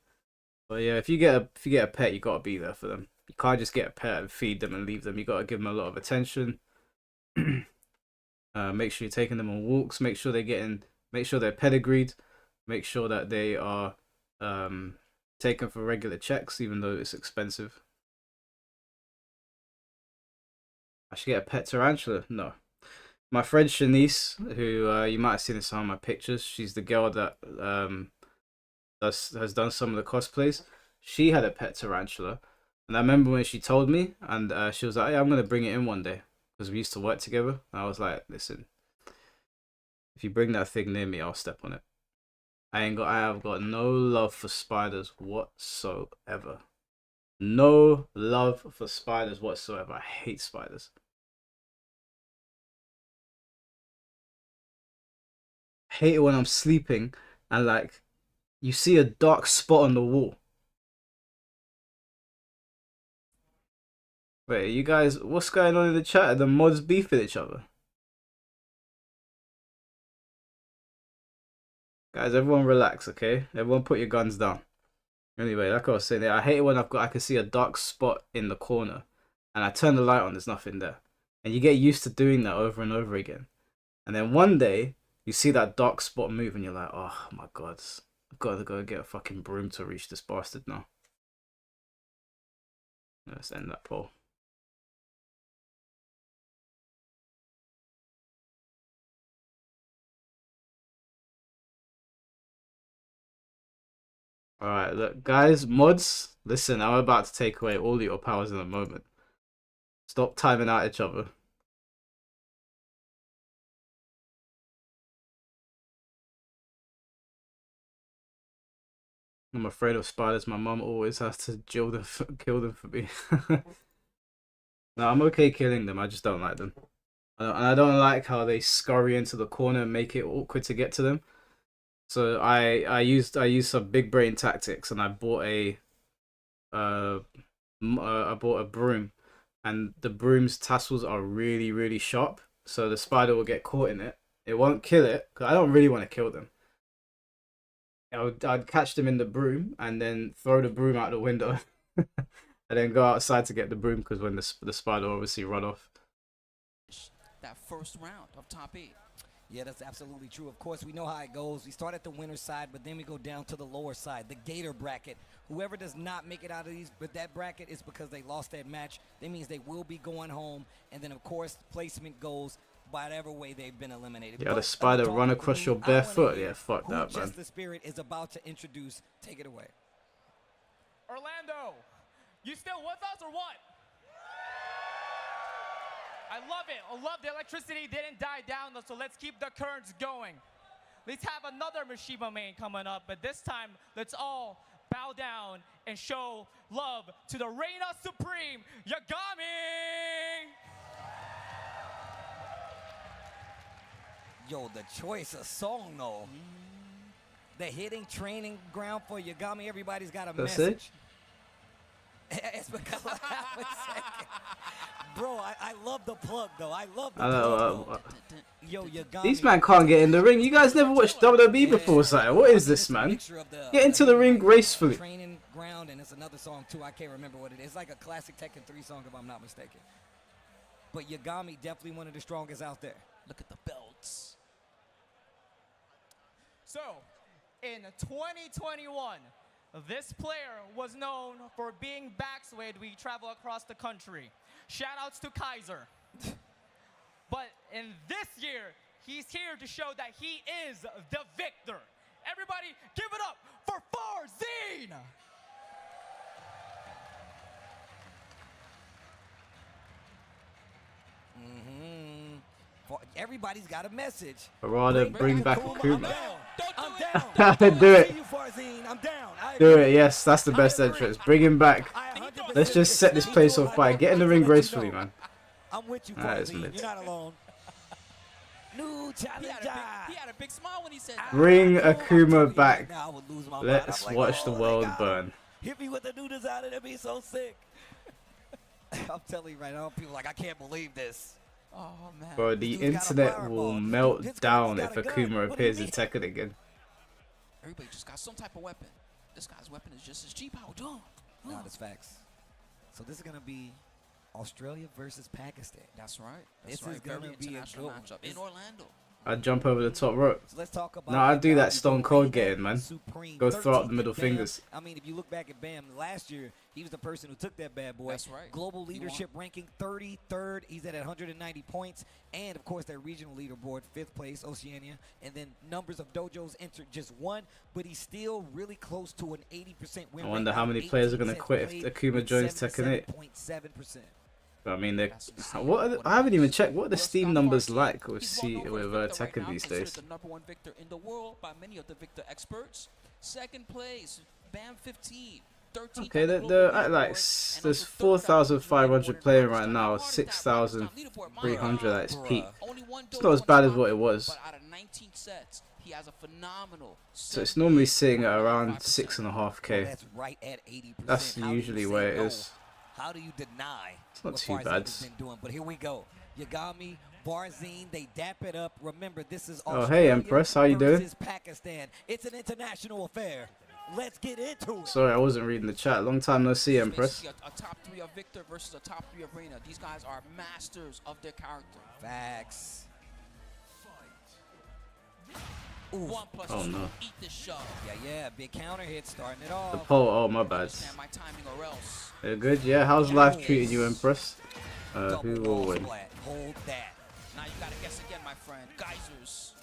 [SPEAKER 2] But yeah, if you get a pet, you gotta be there for them. You can't just get a pet and feed them and leave them. You gotta give them a lot of attention. Make sure you're taking them on walks. Make sure they're pedigreed. Make sure that they are taken for regular checks, even though it's expensive. I should get a pet tarantula. No. My friend Shanice, who you might have seen in some of my pictures, she's the girl that has done some of the cosplays. She had a pet tarantula, and I remember when she told me, and she was like, "Yeah, I'm gonna bring it in one day," because we used to work together. And I was like, "Listen, if you bring that thing near me, I'll step on it." I have got no love for spiders whatsoever. No love for spiders whatsoever. I hate spiders. Hate it when I'm sleeping and like you see a dark spot on the wall. Wait, you guys, what's going on in the chat? Are the mods beefing each other? Guys, everyone relax, okay? Everyone put your guns down. Anyway, like I was saying, I hate it when I can see a dark spot in the corner and I turn the light on, there's nothing there. And you get used to doing that over and over again. And then one day, you see that dark spot move and you're like, oh my god, I've got to go get a fucking broom to reach this bastard now. Let's end that poll. Alright, look, guys, mods, listen, I'm about to take away all your powers in a moment. Stop timing out each other. I'm afraid of spiders. My mum always has to kill them for me. No, I'm okay killing them. I just don't like them. And I don't like how they scurry into the corner and make it awkward to get to them. So I used some big brain tactics and I bought a broom, and the broom's tassels are really sharp. So the spider will get caught in it. It won't kill it because I don't really want to kill them. I'd catch them in the broom and then throw the broom out the window and then go outside to get the broom because when the spider obviously run off.
[SPEAKER 4] That first round of top 8.
[SPEAKER 3] Yeah, that's absolutely true. Of course, we know how it goes. We start at the winner's side, but then we go down to the lower side, the Gator bracket. Whoever does not make it out of that bracket is because they lost that match. That means they will be going home. And then, of course, placement goes whatever way they've been eliminated.
[SPEAKER 2] Yeah, the spider run across your bare foot. Yeah, fuck that, man.
[SPEAKER 3] Just the Spirit is about to introduce. Take it away.
[SPEAKER 11] Orlando, you still with us or what? I love it. I love the electricity didn't die down, so let's keep the currents going. Let's have another Mishima main coming up, but this time, let's all bow down and show love to the Reina Supreme, Yagami!
[SPEAKER 3] Yo, the choice of song, though. The hitting training ground for Yagami. Everybody's got a message. It's because of half a second. Bro, I love the plug, though. I love the plug. Yo, Yagami.
[SPEAKER 2] These man can't get in the ring. You guys never watched WWE before, sire. What is this, man? Get into the ring gracefully.
[SPEAKER 3] Training ground, and it's another song, too. I can't remember what it is. It's like a classic Tekken 3 song, if I'm not mistaken. But Yagami definitely one of the strongest out there.
[SPEAKER 4] Look at the belts.
[SPEAKER 11] So, in 2021, this player was known for being backswayed. We travel across the country. Shoutouts to Kaiser. But in this year, he's here to show that he is the victor. Everybody, give it up for Farzine!
[SPEAKER 3] Everybody's got a message.
[SPEAKER 2] Rather bring back Akuma.
[SPEAKER 3] I'm down.
[SPEAKER 2] Do it.
[SPEAKER 3] I'm down.
[SPEAKER 2] Do it, yes, that's the best entrance. Bring him back. Let's just set this place on fire. Get in the ring gracefully, man.
[SPEAKER 3] I'm with you,
[SPEAKER 2] That is
[SPEAKER 3] Farzine.
[SPEAKER 2] lit.
[SPEAKER 3] You're not alone. New challenger.
[SPEAKER 4] He had a big smile when he said that.
[SPEAKER 2] Bring Akuma back.
[SPEAKER 3] Now I would lose my mind.
[SPEAKER 2] Let's
[SPEAKER 3] I'm like,
[SPEAKER 2] watch the
[SPEAKER 3] oh my
[SPEAKER 2] world
[SPEAKER 3] God.
[SPEAKER 2] burn.
[SPEAKER 3] Hit me with a new designer, that'd be so sick. I'm telling you right now, people are like, I can't believe this.
[SPEAKER 4] Oh, man.
[SPEAKER 2] Bro, the
[SPEAKER 3] This dude's got a
[SPEAKER 2] internet
[SPEAKER 3] fireball.
[SPEAKER 2] will melt
[SPEAKER 3] This guy's
[SPEAKER 2] down
[SPEAKER 3] got
[SPEAKER 2] if
[SPEAKER 3] a gun.
[SPEAKER 2] Akuma
[SPEAKER 3] What do
[SPEAKER 2] appears
[SPEAKER 3] you
[SPEAKER 2] in Tekken again.
[SPEAKER 4] Everybody just got some type of weapon. This guy's weapon is just as cheap. How done?
[SPEAKER 3] No, that's facts. So this is going to be Australia versus Pakistan.
[SPEAKER 4] That's right.
[SPEAKER 3] This
[SPEAKER 4] That's right.
[SPEAKER 3] is gonna
[SPEAKER 4] Very
[SPEAKER 3] be a
[SPEAKER 4] international
[SPEAKER 3] good one.
[SPEAKER 4] matchup in Orlando.
[SPEAKER 2] I'd jump over the top rope.
[SPEAKER 3] So let's talk about
[SPEAKER 2] No, I'd do that
[SPEAKER 3] Yagami,
[SPEAKER 2] Stone
[SPEAKER 3] the
[SPEAKER 2] Cold
[SPEAKER 3] reigning
[SPEAKER 2] getting, man.
[SPEAKER 3] Supreme
[SPEAKER 2] Go throw up the
[SPEAKER 3] 13th
[SPEAKER 2] middle
[SPEAKER 3] Bam.
[SPEAKER 2] fingers.
[SPEAKER 3] I mean, if you look back at Bam last year, he was the person who took that bad boy.
[SPEAKER 4] That's right.
[SPEAKER 3] Global leadership ranking 33rd. He's at 190 points. And, of course, that regional leaderboard, 5th place, Oceania. And then numbers of dojos entered just 1. But he's still really close to an 80% win
[SPEAKER 2] I
[SPEAKER 3] rate.
[SPEAKER 2] wonder how
[SPEAKER 3] Out of
[SPEAKER 2] many players are
[SPEAKER 3] 18
[SPEAKER 2] going to
[SPEAKER 3] sets
[SPEAKER 2] quit if
[SPEAKER 3] played
[SPEAKER 2] Akuma
[SPEAKER 3] with
[SPEAKER 2] joins Tekken 8.
[SPEAKER 3] 77.7%.
[SPEAKER 2] I mean, I haven't even checked what are the Steam numbers like with Tekken these days.
[SPEAKER 4] The #1 victor in the world by many of the Victor experts. Second place, Bam 15. 13th
[SPEAKER 2] Okay,
[SPEAKER 4] on the
[SPEAKER 2] the
[SPEAKER 4] global
[SPEAKER 2] like
[SPEAKER 4] leaderboard, and
[SPEAKER 2] there's
[SPEAKER 4] also
[SPEAKER 2] 4,500 playing right now,
[SPEAKER 4] Leaderboard
[SPEAKER 2] 6,300 at its
[SPEAKER 4] Bruh.
[SPEAKER 2] peak.
[SPEAKER 4] Only one
[SPEAKER 2] It's
[SPEAKER 4] dojo
[SPEAKER 2] not as
[SPEAKER 4] on
[SPEAKER 2] bad
[SPEAKER 4] the
[SPEAKER 2] as what it
[SPEAKER 4] top,
[SPEAKER 2] was.
[SPEAKER 4] But out of 19 sets, he has a phenomenal.
[SPEAKER 2] So it's normally sitting at around 6.5k.
[SPEAKER 3] That's right at 80%.
[SPEAKER 2] That's
[SPEAKER 3] How do you
[SPEAKER 2] usually
[SPEAKER 3] say
[SPEAKER 2] where it
[SPEAKER 3] no?
[SPEAKER 2] is.
[SPEAKER 3] How do you deny
[SPEAKER 2] It's not
[SPEAKER 3] what
[SPEAKER 2] too
[SPEAKER 3] Farzin
[SPEAKER 2] bad.
[SPEAKER 3] has been doing? But here we go. Yagami, Farzin, they dap it up. Remember, this is
[SPEAKER 2] Oh, hey, Empress, how you doing?
[SPEAKER 3] versus Pakistan. It's an international affair. Let's get into it.
[SPEAKER 2] Sorry, I wasn't reading the chat. Long time no see,
[SPEAKER 4] It's
[SPEAKER 2] Empress.
[SPEAKER 4] basically a top 3 of Victor versus a top 3 of Reina. These guys are masters of their character.
[SPEAKER 3] Facts. Ooh.
[SPEAKER 4] 1 plus
[SPEAKER 2] Oh,
[SPEAKER 4] 2,
[SPEAKER 2] no.
[SPEAKER 4] eat this shove.
[SPEAKER 3] Yeah, big counter hit starting it
[SPEAKER 2] The
[SPEAKER 3] off.
[SPEAKER 2] pole, oh my bad.
[SPEAKER 4] Understand my timing or else.
[SPEAKER 2] They're good, yeah. How's life treating you, Empress?
[SPEAKER 3] Double
[SPEAKER 2] Who will
[SPEAKER 3] wall
[SPEAKER 2] win?
[SPEAKER 3] splat. Hold that.
[SPEAKER 4] Now you gotta guess again, my friend. Geysers.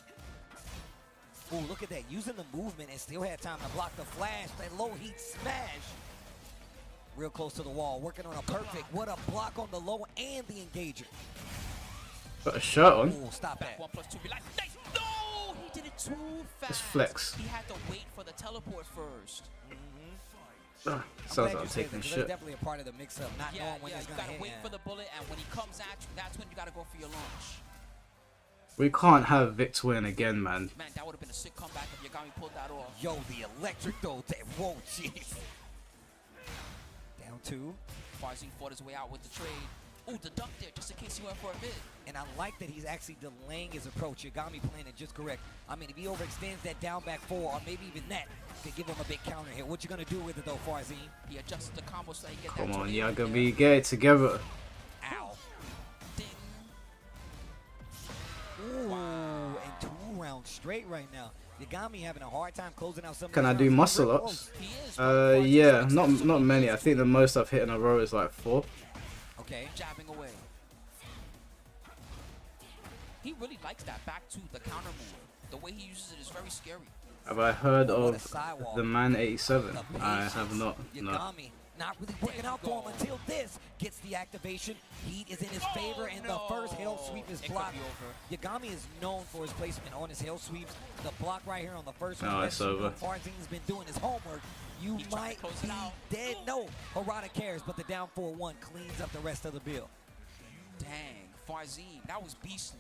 [SPEAKER 3] Ooh, look at that. Using the movement and still had time to block the flash. That low heat smash. Real close to the wall. Working on a perfect. What a block on the low and the engager.
[SPEAKER 2] Got a shirt on.
[SPEAKER 3] Ooh, stop that.
[SPEAKER 4] 1 plus 2 be like, nice. No! He did it too fast.
[SPEAKER 2] Just flex.
[SPEAKER 4] He had to wait for the teleport first.
[SPEAKER 2] Sounds
[SPEAKER 3] Glad
[SPEAKER 2] like I'm
[SPEAKER 3] you said
[SPEAKER 2] taking
[SPEAKER 3] that, 'cause
[SPEAKER 2] shit.
[SPEAKER 3] That's definitely a part of the mix-up. Not
[SPEAKER 4] Yeah,
[SPEAKER 3] knowing when it's
[SPEAKER 4] you
[SPEAKER 3] gonna
[SPEAKER 4] gotta
[SPEAKER 3] hit.
[SPEAKER 4] wait for the bullet, and when he comes at you, that's when you gotta go for your launch.
[SPEAKER 2] We can't have Victor win again, man.
[SPEAKER 4] Man, that would have been a sick comeback if Yagami pulled that off.
[SPEAKER 3] Yo, the electric though. That, whoa, jeez. Down 2.
[SPEAKER 4] Farzin fought his way out with the trade. Ooh, the duck there, just in case he went for a mid.
[SPEAKER 3] And I like that he's actually delaying his approach. Yagami playing it just correct. I mean, if he overextends that down back 4, or maybe even that, could give him a big counter hit. What you gonna do with it though, Farzin?
[SPEAKER 4] He adjusted the combo so he get
[SPEAKER 2] Come
[SPEAKER 4] that
[SPEAKER 2] on,
[SPEAKER 4] tornado
[SPEAKER 2] Yagami, get it together.
[SPEAKER 3] Ow.
[SPEAKER 4] Ding.
[SPEAKER 3] Ooh, and 2 rounds straight right now. Yagami having a hard time closing out some of
[SPEAKER 2] Can
[SPEAKER 3] these
[SPEAKER 2] I do
[SPEAKER 3] rounds.
[SPEAKER 2] muscle
[SPEAKER 3] Real
[SPEAKER 2] ups?
[SPEAKER 3] close.
[SPEAKER 4] He is.
[SPEAKER 2] Yeah, not many. I think the most I've hit in a row is like 4.
[SPEAKER 3] Okay.
[SPEAKER 4] Jabbing away. He really likes that back to the counter move. The way he uses it is very scary.
[SPEAKER 2] Have I heard
[SPEAKER 3] What a
[SPEAKER 2] of
[SPEAKER 3] sidewalk.
[SPEAKER 2] the Man 87?
[SPEAKER 3] The
[SPEAKER 2] I
[SPEAKER 3] patience.
[SPEAKER 2] have not. No.
[SPEAKER 3] Yagami not really working out for him until this gets the activation. Heat is in his favor, and the first hell sweep is
[SPEAKER 4] It could
[SPEAKER 3] blocked.
[SPEAKER 4] be over.
[SPEAKER 3] Yagami is known for his placement on his hell sweeps. The block right here on the first one.
[SPEAKER 2] No, it's over.
[SPEAKER 3] Farzin's been doing his homework. You
[SPEAKER 4] He tried to
[SPEAKER 3] might
[SPEAKER 4] close it
[SPEAKER 3] be
[SPEAKER 4] out.
[SPEAKER 3] dead. No, Harada cares, but the down 4-1 cleans up the rest of the bill.
[SPEAKER 4] Dang, Farzin, that was beastly.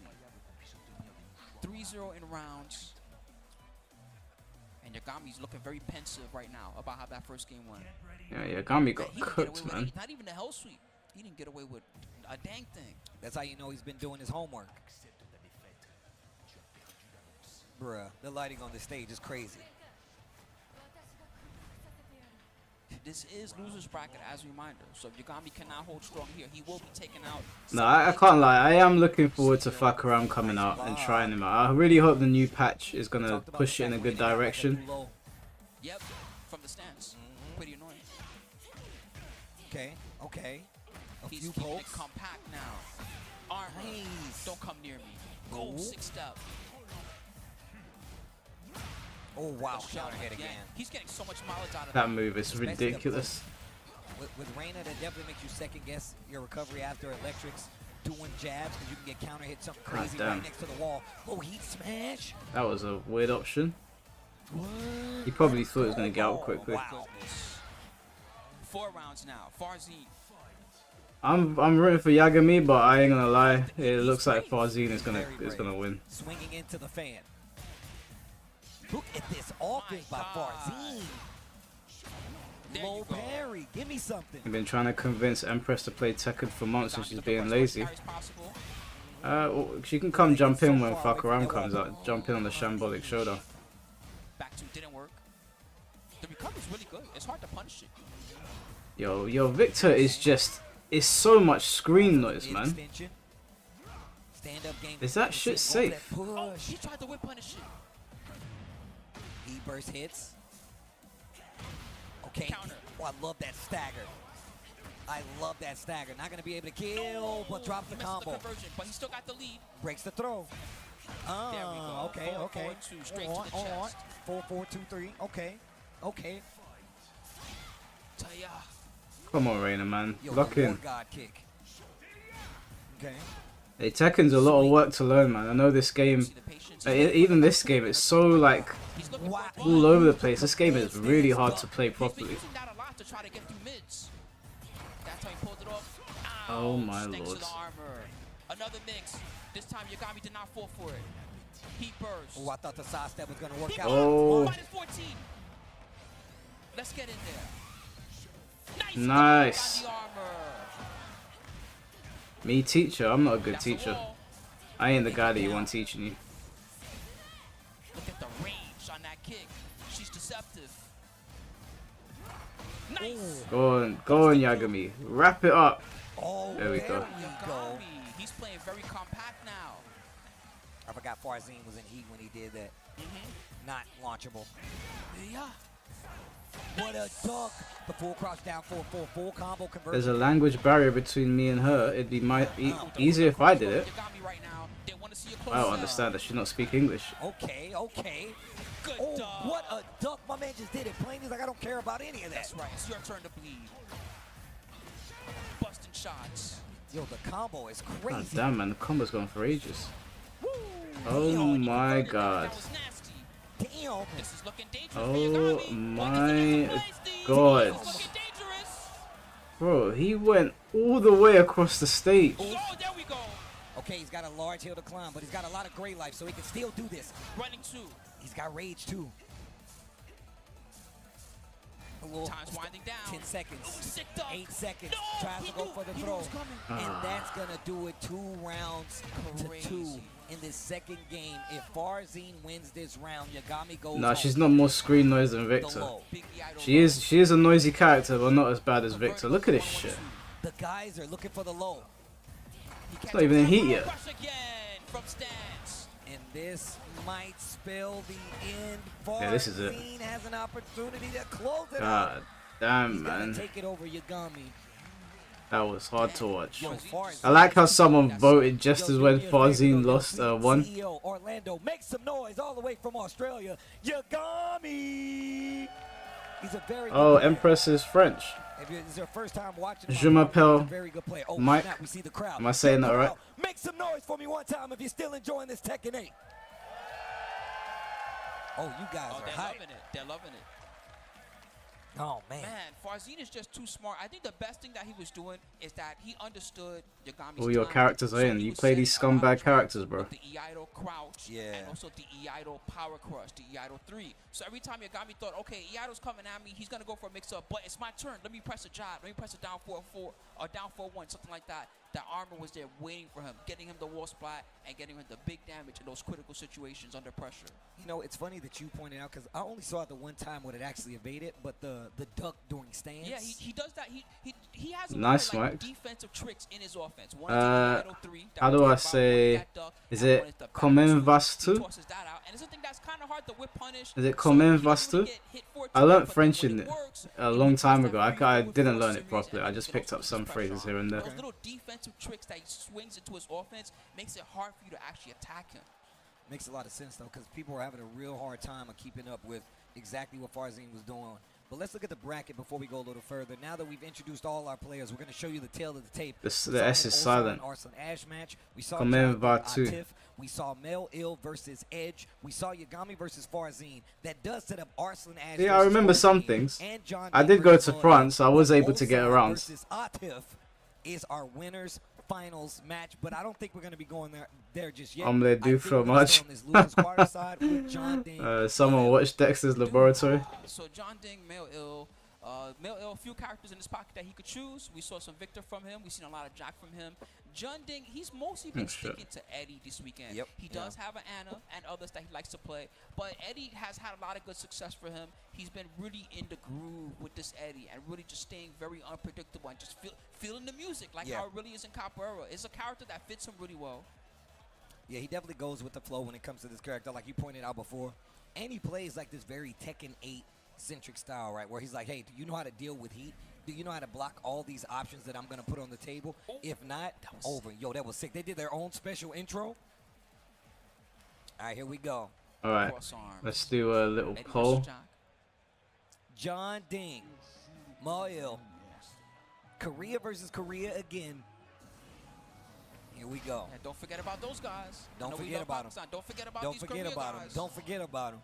[SPEAKER 4] 3-0 in rounds. And Yagami's looking very pensive right now about how that first game went.
[SPEAKER 2] Yeah, Yagami
[SPEAKER 4] Man,
[SPEAKER 2] got
[SPEAKER 4] he didn't get away
[SPEAKER 2] cooked,
[SPEAKER 4] with
[SPEAKER 2] man.
[SPEAKER 4] not even the hell sweep. He didn't get away with a dang thing.
[SPEAKER 3] That's how you know he's been doing his homework. Bruh, the lighting on the stage is crazy.
[SPEAKER 4] This is loser's bracket as a reminder. So if Yagami cannot hold strong here, he will be taken out.
[SPEAKER 2] No, I can't lie. I am looking forward to Fakaram coming out and trying him out. I really hope the new patch is going to push it in a good direction.
[SPEAKER 4] Yep, from the stance. Pretty annoying.
[SPEAKER 3] Okay, okay. A
[SPEAKER 4] He's
[SPEAKER 3] few
[SPEAKER 4] keeping it
[SPEAKER 3] pokes.
[SPEAKER 4] compact now. Armor,
[SPEAKER 3] Nice.
[SPEAKER 4] don't come near me. Gold 6-step.
[SPEAKER 3] Oh, wow.
[SPEAKER 4] The shove
[SPEAKER 3] Counter hit again.
[SPEAKER 4] He's getting so much mileage out of
[SPEAKER 2] That move is ridiculous.
[SPEAKER 3] With Reina, that definitely makes you second guess your recovery after electrics. Doing jabs, because you can get counter hit something crazy
[SPEAKER 2] damn.
[SPEAKER 3] right next to the wall. Oh, heat smash.
[SPEAKER 2] That was a weird option.
[SPEAKER 3] What?
[SPEAKER 2] He probably thought he was going to get out
[SPEAKER 3] Oh,
[SPEAKER 2] quickly.
[SPEAKER 3] wow.
[SPEAKER 4] 4 rounds now. Farzin.
[SPEAKER 2] I'm rooting for Yagami, but I ain't gonna lie. It looks like Farzin is gonna win.
[SPEAKER 3] Swinging into the fan. Look at this offense by Farzin.
[SPEAKER 4] There
[SPEAKER 3] Low
[SPEAKER 4] you go.
[SPEAKER 3] parry. Give me something.
[SPEAKER 2] I've been trying to convince Empress to play Tekken for months and she's being lazy. Well, she can come jump in when Fakaram comes out. Jump in on the Shambolic Showdown.
[SPEAKER 4] Back two didn't work. The recovery's really good. It's hard to punish it.
[SPEAKER 2] Yo, Victor is just... It's so much screen noise, man.
[SPEAKER 3] Extension. Stand-up game.
[SPEAKER 2] Is that shit safe?
[SPEAKER 4] Oh, he tried to whip punish it.
[SPEAKER 3] E-burst hits. Okay.
[SPEAKER 4] Counter.
[SPEAKER 3] Oh, I love that stagger. I love that stagger. Not gonna be able to kill, but drops the
[SPEAKER 4] He missed
[SPEAKER 3] combo.
[SPEAKER 4] The conversion, but he still got the lead.
[SPEAKER 3] Breaks the throw.
[SPEAKER 4] There we go.
[SPEAKER 3] Okay,
[SPEAKER 4] Forward,
[SPEAKER 3] okay.
[SPEAKER 4] forward two, straight
[SPEAKER 3] on,
[SPEAKER 4] to the
[SPEAKER 3] on.
[SPEAKER 4] chest.
[SPEAKER 3] 4-4-2-3. Okay, okay.
[SPEAKER 4] Taya.
[SPEAKER 2] Come on, Reina, man.
[SPEAKER 3] Yo,
[SPEAKER 2] Lock
[SPEAKER 3] the
[SPEAKER 2] in.
[SPEAKER 3] War God kick. Okay.
[SPEAKER 2] Hey, Tekken's a lot of work to learn, man. I know this game,
[SPEAKER 4] See the patience.
[SPEAKER 2] even this game, it's so like
[SPEAKER 4] He's looking
[SPEAKER 3] Wow.
[SPEAKER 4] for a
[SPEAKER 2] all over the place. This game is really hard to play
[SPEAKER 4] He's been
[SPEAKER 2] properly.
[SPEAKER 4] using that a lot to try to get through mids. That's how he pulled it off.
[SPEAKER 2] Oh
[SPEAKER 4] Ouch,
[SPEAKER 2] my
[SPEAKER 4] thanks
[SPEAKER 2] lord.
[SPEAKER 4] to the armor. Another mix. This time Yagami did not fall for it. He burst.
[SPEAKER 3] Oh, I thought the side step was gonna work
[SPEAKER 4] He
[SPEAKER 3] out.
[SPEAKER 2] Oh.
[SPEAKER 4] minus 14. Let's get in there.
[SPEAKER 2] Nice.
[SPEAKER 4] On the armor.
[SPEAKER 2] Me teacher, I'm not a good
[SPEAKER 4] That's the
[SPEAKER 2] teacher.
[SPEAKER 4] wall.
[SPEAKER 2] I ain't the guy that you want teaching you.
[SPEAKER 4] Look at the range on that kick. She's deceptive. Nice.
[SPEAKER 2] Go on, Yagami. Wrap it up.
[SPEAKER 3] Oh,
[SPEAKER 2] There we go.
[SPEAKER 4] Yagami. He's playing very compact now.
[SPEAKER 3] I forgot Farzine was in heat when he did that. Not launchable.
[SPEAKER 4] Yeah.
[SPEAKER 3] What a dunk! The full crouch down for full combo conversion.
[SPEAKER 2] There's a language barrier between me and her. It'd be easier if I did it.
[SPEAKER 4] Yagami right now. They want to see a
[SPEAKER 2] I don't
[SPEAKER 4] close-up.
[SPEAKER 2] understand that she not speak English.
[SPEAKER 3] Okay, okay.
[SPEAKER 4] Good
[SPEAKER 3] Oh,
[SPEAKER 4] dunk.
[SPEAKER 3] what a dunk! My man just did it. Plain as like I don't care about any of that.
[SPEAKER 4] That's right. It's your turn to bleed. Busting shots.
[SPEAKER 3] Yo, the combo is
[SPEAKER 2] God
[SPEAKER 3] crazy.
[SPEAKER 2] damn, man, the combo's going for ages.
[SPEAKER 4] Woo.
[SPEAKER 2] Oh
[SPEAKER 4] Yo, he
[SPEAKER 2] my
[SPEAKER 4] converted that.
[SPEAKER 2] God.
[SPEAKER 4] That was nasty.
[SPEAKER 3] Damn.
[SPEAKER 4] This is looking dangerous for
[SPEAKER 2] Oh
[SPEAKER 4] Yagami.
[SPEAKER 2] my
[SPEAKER 4] Steve.
[SPEAKER 2] God.
[SPEAKER 4] This is looking dangerous.
[SPEAKER 2] Bro, he went all the way across the stage.
[SPEAKER 4] Oh, there we go.
[SPEAKER 3] Okay, he's got a large hill to climb, but he's got a lot of gray life, so he can still do this.
[SPEAKER 4] Running two.
[SPEAKER 3] He's got rage too. A little
[SPEAKER 4] Time's winding down.
[SPEAKER 3] 10 seconds.
[SPEAKER 4] Ooh, sick dunk.
[SPEAKER 3] 8 seconds.
[SPEAKER 4] No,
[SPEAKER 3] Tries
[SPEAKER 4] he
[SPEAKER 3] to go
[SPEAKER 4] knew-
[SPEAKER 3] for the
[SPEAKER 4] he knew
[SPEAKER 3] throw.
[SPEAKER 4] it was coming.
[SPEAKER 3] And that's going to do it 2 rounds to 2
[SPEAKER 4] Crazy.
[SPEAKER 3] in this second game. If Farzine wins this round, Yagami goes
[SPEAKER 2] Nah,
[SPEAKER 3] home.
[SPEAKER 2] she's not more screen noise than
[SPEAKER 3] The
[SPEAKER 2] Victor.
[SPEAKER 3] low.
[SPEAKER 4] Big Idol
[SPEAKER 2] She is a noisy character, but not as bad as Victor. Look at this shit.
[SPEAKER 3] The guys are looking for the low.
[SPEAKER 2] It's not even in heat yet.
[SPEAKER 4] Rush again from stance.
[SPEAKER 3] And this might spell the end.
[SPEAKER 2] Yeah, this is it.
[SPEAKER 3] Farzine has an opportunity to close it out.
[SPEAKER 2] God damn,
[SPEAKER 3] He's gonna
[SPEAKER 2] man.
[SPEAKER 3] take it over Yagami.
[SPEAKER 2] That was hard to watch.
[SPEAKER 3] Yo, Farzine.
[SPEAKER 2] I like how someone voted just
[SPEAKER 3] Yo,
[SPEAKER 2] as
[SPEAKER 3] do
[SPEAKER 2] when
[SPEAKER 3] me a favor,
[SPEAKER 2] Farzine
[SPEAKER 3] though,
[SPEAKER 2] lost
[SPEAKER 3] yo,
[SPEAKER 2] won.
[SPEAKER 3] CEO Orlando, make some noise all the way from Australia. Yagami. He's a very
[SPEAKER 2] Oh,
[SPEAKER 3] good player.
[SPEAKER 2] Empress is French.
[SPEAKER 3] If it's your first time watching,
[SPEAKER 2] Je
[SPEAKER 3] my
[SPEAKER 2] m'appelle
[SPEAKER 3] he's a very good player. Oh,
[SPEAKER 2] Mike.
[SPEAKER 3] snap, we see the crowd.
[SPEAKER 2] Am I saying that right?
[SPEAKER 3] Make some noise for me one time if you're still enjoying this Tekken 8. Oh, you guys
[SPEAKER 4] Oh,
[SPEAKER 3] are
[SPEAKER 4] they're
[SPEAKER 3] hype.
[SPEAKER 4] loving it. They're loving it.
[SPEAKER 3] Oh, man.
[SPEAKER 4] Man, Farzine is just too smart. I think the best thing that he was doing is that he understood Yagami's
[SPEAKER 2] All your
[SPEAKER 4] time.
[SPEAKER 2] characters are
[SPEAKER 4] So
[SPEAKER 2] in.
[SPEAKER 4] he
[SPEAKER 2] You
[SPEAKER 4] was
[SPEAKER 2] play
[SPEAKER 4] setting
[SPEAKER 2] these
[SPEAKER 4] a lot of
[SPEAKER 2] scumbag
[SPEAKER 4] traps
[SPEAKER 2] characters, bro.
[SPEAKER 4] with the E-idol crouch
[SPEAKER 3] Yeah.
[SPEAKER 4] and also the E-idol power crush, the E-idol 3. So every time Yagami thought, okay, E-idol's coming at me, he's going to go for a mix-up, but it's my turn. Let me press a jab. Let me press a down 4-4 or down 4-1, something like that. The armor was there waiting for him, getting him the wall splat and getting him the big damage in those critical situations under pressure.
[SPEAKER 3] You know, it's funny that you pointed out because I only saw it the one time when it actually evaded, but the duck during stance.
[SPEAKER 4] Yeah, he does that. He has a
[SPEAKER 2] Nice,
[SPEAKER 4] lot of,
[SPEAKER 2] Mike.
[SPEAKER 4] defensive tricks in his offense. One is the E-idol 3, that
[SPEAKER 2] how
[SPEAKER 4] we
[SPEAKER 2] do I
[SPEAKER 4] talked about,
[SPEAKER 2] say-
[SPEAKER 4] one that duck,
[SPEAKER 2] is
[SPEAKER 4] and
[SPEAKER 2] it
[SPEAKER 4] one is the back
[SPEAKER 2] Comment
[SPEAKER 4] two.
[SPEAKER 2] vas
[SPEAKER 4] He
[SPEAKER 2] tu?
[SPEAKER 4] tosses that out, and it's something that's kind of hard to whip punish.
[SPEAKER 2] Is it
[SPEAKER 4] So
[SPEAKER 2] Comment
[SPEAKER 4] you don't
[SPEAKER 2] vas
[SPEAKER 4] really
[SPEAKER 2] tu?
[SPEAKER 4] get hit for it
[SPEAKER 2] I
[SPEAKER 4] too
[SPEAKER 2] learned
[SPEAKER 4] much, but
[SPEAKER 2] French
[SPEAKER 4] when
[SPEAKER 2] in
[SPEAKER 4] it works,
[SPEAKER 2] a
[SPEAKER 4] it
[SPEAKER 2] long
[SPEAKER 4] makes
[SPEAKER 2] time
[SPEAKER 4] that
[SPEAKER 2] ago.
[SPEAKER 4] very
[SPEAKER 2] I
[SPEAKER 4] good
[SPEAKER 2] didn't
[SPEAKER 4] for
[SPEAKER 2] learn
[SPEAKER 4] series,
[SPEAKER 2] it properly.
[SPEAKER 4] and
[SPEAKER 2] I
[SPEAKER 4] you
[SPEAKER 2] just
[SPEAKER 4] can
[SPEAKER 2] picked
[SPEAKER 4] also
[SPEAKER 2] up
[SPEAKER 4] use
[SPEAKER 2] some
[SPEAKER 4] pressure
[SPEAKER 2] phrases
[SPEAKER 4] on
[SPEAKER 2] here and there.
[SPEAKER 4] Those little defensive tricks that he swings into his offense makes it hard for you to actually attack him.
[SPEAKER 3] Makes a lot of sense, though, because people are having a real hard time of keeping up with exactly what Farzine was doing. But let's look at the bracket before we go a little further. Now that we've introduced all our players, we're going to show you the tail of the tape.
[SPEAKER 2] The
[SPEAKER 3] We saw
[SPEAKER 2] S
[SPEAKER 3] an
[SPEAKER 2] is
[SPEAKER 3] Ozan
[SPEAKER 2] silent.
[SPEAKER 3] Arslan Ash match. We saw
[SPEAKER 2] Comment
[SPEAKER 3] John
[SPEAKER 2] vas tu?
[SPEAKER 3] Atif. We saw Mel Ill versus Edge. We saw Yagami versus Farzine. That does set up Arslan Ash.
[SPEAKER 2] Yeah, I
[SPEAKER 3] versus
[SPEAKER 2] remember some
[SPEAKER 3] Farzine
[SPEAKER 2] things.
[SPEAKER 3] and John
[SPEAKER 2] I
[SPEAKER 3] Day
[SPEAKER 2] did go
[SPEAKER 3] versus
[SPEAKER 2] to
[SPEAKER 3] Lloyd.
[SPEAKER 2] France, so I was
[SPEAKER 3] But
[SPEAKER 2] able to get
[SPEAKER 3] Ozan
[SPEAKER 2] around.
[SPEAKER 3] versus Atif is our winners finals match, but I don't think we're going to be going there just yet.
[SPEAKER 2] They
[SPEAKER 3] I
[SPEAKER 2] do
[SPEAKER 3] think
[SPEAKER 2] so
[SPEAKER 3] we're gonna
[SPEAKER 2] much.
[SPEAKER 3] stay on this losers quarter side with John Ding.
[SPEAKER 2] Someone watched Dexter's Laboratory.
[SPEAKER 4] So John Ding, Mel Ill, a few characters in his pocket that he could choose. We saw some Victor from him. We've seen a lot of Jack from him. John Ding, he's mostly been
[SPEAKER 2] shit.
[SPEAKER 4] sticking to Eddie this weekend.
[SPEAKER 3] Yep.
[SPEAKER 4] He does have an Anna and others that he likes to play, but Eddie has had a lot of good success for him. He's been really in the groove with this Eddie and really just staying very unpredictable and just feeling the music like
[SPEAKER 3] Yeah.
[SPEAKER 4] how it really is in Capoeira. It's a character that fits him really well.
[SPEAKER 3] Yeah, he definitely goes with the flow when it comes to this character, like you pointed out before. And he plays like this very Tekken 8 centric style, right? Where he's like, hey, do you know how to deal with heat? Do you know how to block all these options that I'm going to put on the table? If not, over. Yo, that was sick. They did their own special intro. All right, here we go.
[SPEAKER 2] All right, let's do a little poll.
[SPEAKER 3] John Ding. Moil. Korea versus Korea again. Here we go.
[SPEAKER 4] And don't forget about those guys.
[SPEAKER 3] Don't forget about them.
[SPEAKER 4] Don't forget about
[SPEAKER 3] Don't
[SPEAKER 4] these
[SPEAKER 3] forget
[SPEAKER 4] Korea
[SPEAKER 3] about them.
[SPEAKER 4] guys.
[SPEAKER 3] Don't forget about them.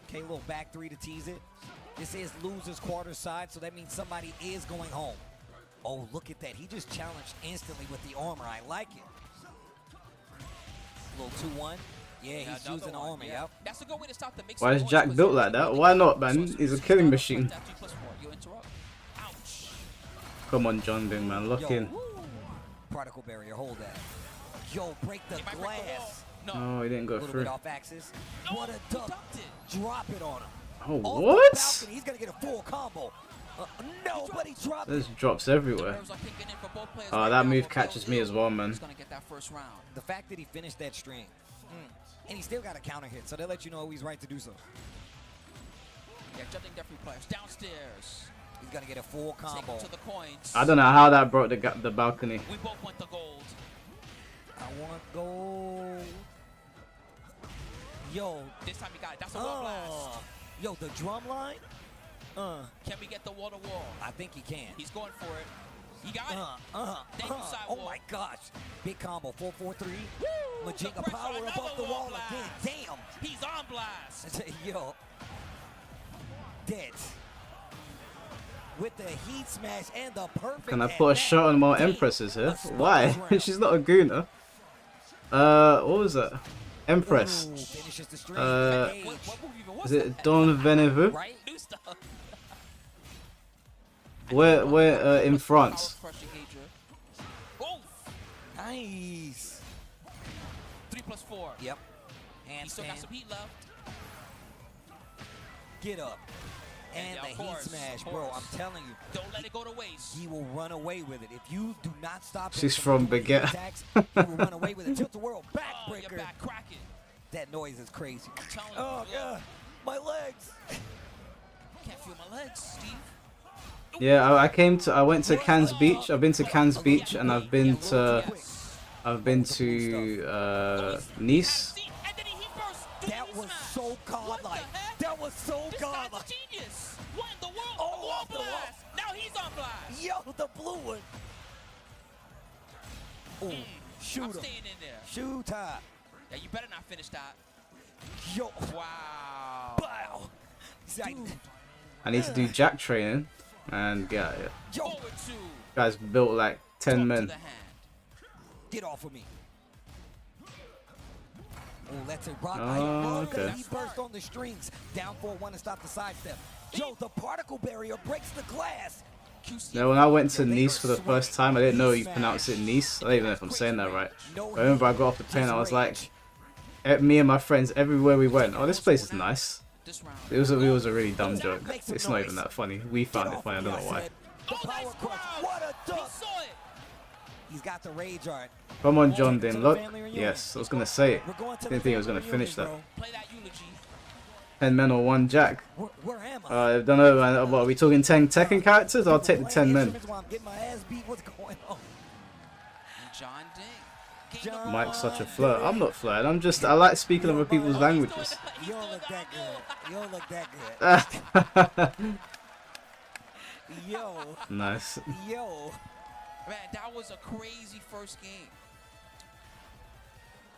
[SPEAKER 3] Okay, a little back three to tease it. This is loser's quarter side, so that means somebody is going home. Oh, look at that. He just challenged instantly with the armor. I like it. Little 2-1. Yeah, he's using the armor, yep.
[SPEAKER 4] That's a good way to stop the mix.
[SPEAKER 2] Why is Jack built like that? Why not, man? He's a killing machine. Come on, John Ding, man. Lock in.
[SPEAKER 3] Particle barrier, hold that. Yo, break the glass.
[SPEAKER 2] Oh, he didn't go through.
[SPEAKER 3] Off axis. What a duck. Drop it on him.
[SPEAKER 2] Oh,
[SPEAKER 3] Off
[SPEAKER 2] what?
[SPEAKER 3] the balcony, he's going to get a full combo. Nobody dropped it.
[SPEAKER 2] There's drops everywhere. Oh, that move catches me as well, man.
[SPEAKER 3] The fact that he finished that string. And he still got a counter hit, so they let you know he's right to do so.
[SPEAKER 4] Yeah, jumping definitely players downstairs.
[SPEAKER 3] He's gonna get a full combo.
[SPEAKER 4] To the coins.
[SPEAKER 2] I don't know how that broke the balcony.
[SPEAKER 4] We both want the gold.
[SPEAKER 3] I want gold. Yo.
[SPEAKER 4] This time he got it. That's a wall blast.
[SPEAKER 3] Yo, the drum line.
[SPEAKER 4] Can we get the wall to wall?
[SPEAKER 3] I think he can.
[SPEAKER 4] He's going for it. He got it. Thank you, side
[SPEAKER 3] oh
[SPEAKER 4] wall.
[SPEAKER 3] my gosh. Big combo. 4-4-3. Majinga power above the wall again. Damn.
[SPEAKER 4] He's on blast.
[SPEAKER 3] Yo. Dead. With the heat smash and the perfect.
[SPEAKER 2] Can I put a shot on more Empresses here? Why? She's not a gooner. What was that? Empress. Is it Don Venevu? We're in France.
[SPEAKER 3] Nice.
[SPEAKER 4] 3+4.
[SPEAKER 3] Yep.
[SPEAKER 4] He still got some heat left.
[SPEAKER 3] Get up. And the heat smash, bro. I'm telling you.
[SPEAKER 4] Don't let it go to waste.
[SPEAKER 3] He will run away with it. If you do not stop
[SPEAKER 2] She's from Baguette.
[SPEAKER 3] attacks, he will run away with it. Tilt the world backbreaker.
[SPEAKER 4] Back cracking.
[SPEAKER 3] That noise is crazy.
[SPEAKER 4] I'm telling
[SPEAKER 3] oh,
[SPEAKER 4] you.
[SPEAKER 3] God. My legs.
[SPEAKER 4] Can't feel my legs, Steve.
[SPEAKER 2] Yeah, I went to Cannes Beach. I've been to Cannes Beach and I've been to Nice.
[SPEAKER 3] That was so godlike. That was so godlike.
[SPEAKER 4] Genius. What in the world?
[SPEAKER 3] Oh,
[SPEAKER 4] wall blast. Now he's on blast.
[SPEAKER 3] Yo, the blue one. Oh, shoot
[SPEAKER 4] I'm
[SPEAKER 3] him.
[SPEAKER 4] staying in there.
[SPEAKER 3] Shoot her.
[SPEAKER 4] Yeah, you better not finish that.
[SPEAKER 3] Yo.
[SPEAKER 4] Wow.
[SPEAKER 3] Wow.
[SPEAKER 2] I need to do jack training and yeah.
[SPEAKER 3] Yo.
[SPEAKER 2] Guys built like 10 men.
[SPEAKER 3] Get off of me. Oh, let's it rock.
[SPEAKER 2] Okay.
[SPEAKER 3] He burst on the strings. Down 4-1 to stop the sidestep. Yo, the particle barrier breaks the glass.
[SPEAKER 2] Now, when I went to Nice for the first time, I didn't know you pronounce it Nice. I don't even know if I'm saying that right. I remember I got off the plane, I was like, me and my friends, everywhere we went, oh, this place is nice. It was a really dumb joke. It's not even that funny. We found it funny, I don't know why.
[SPEAKER 3] What a duck. He's got the rage art.
[SPEAKER 2] Come on, John Din. Look. Yes, I was going to say it. Didn't think I was going to finish that. 10 men or 1 jack.
[SPEAKER 3] Where am
[SPEAKER 2] I don't know, man. What, are we talking 10 Tekken characters? I'll take the 10 men. Mike's such a flirt. I'm not flirting. I like speaking other people's languages.
[SPEAKER 3] You don't look that good. You don't look that good. Yo.
[SPEAKER 2] Nice.
[SPEAKER 3] Yo.
[SPEAKER 4] Man, that was a crazy first game.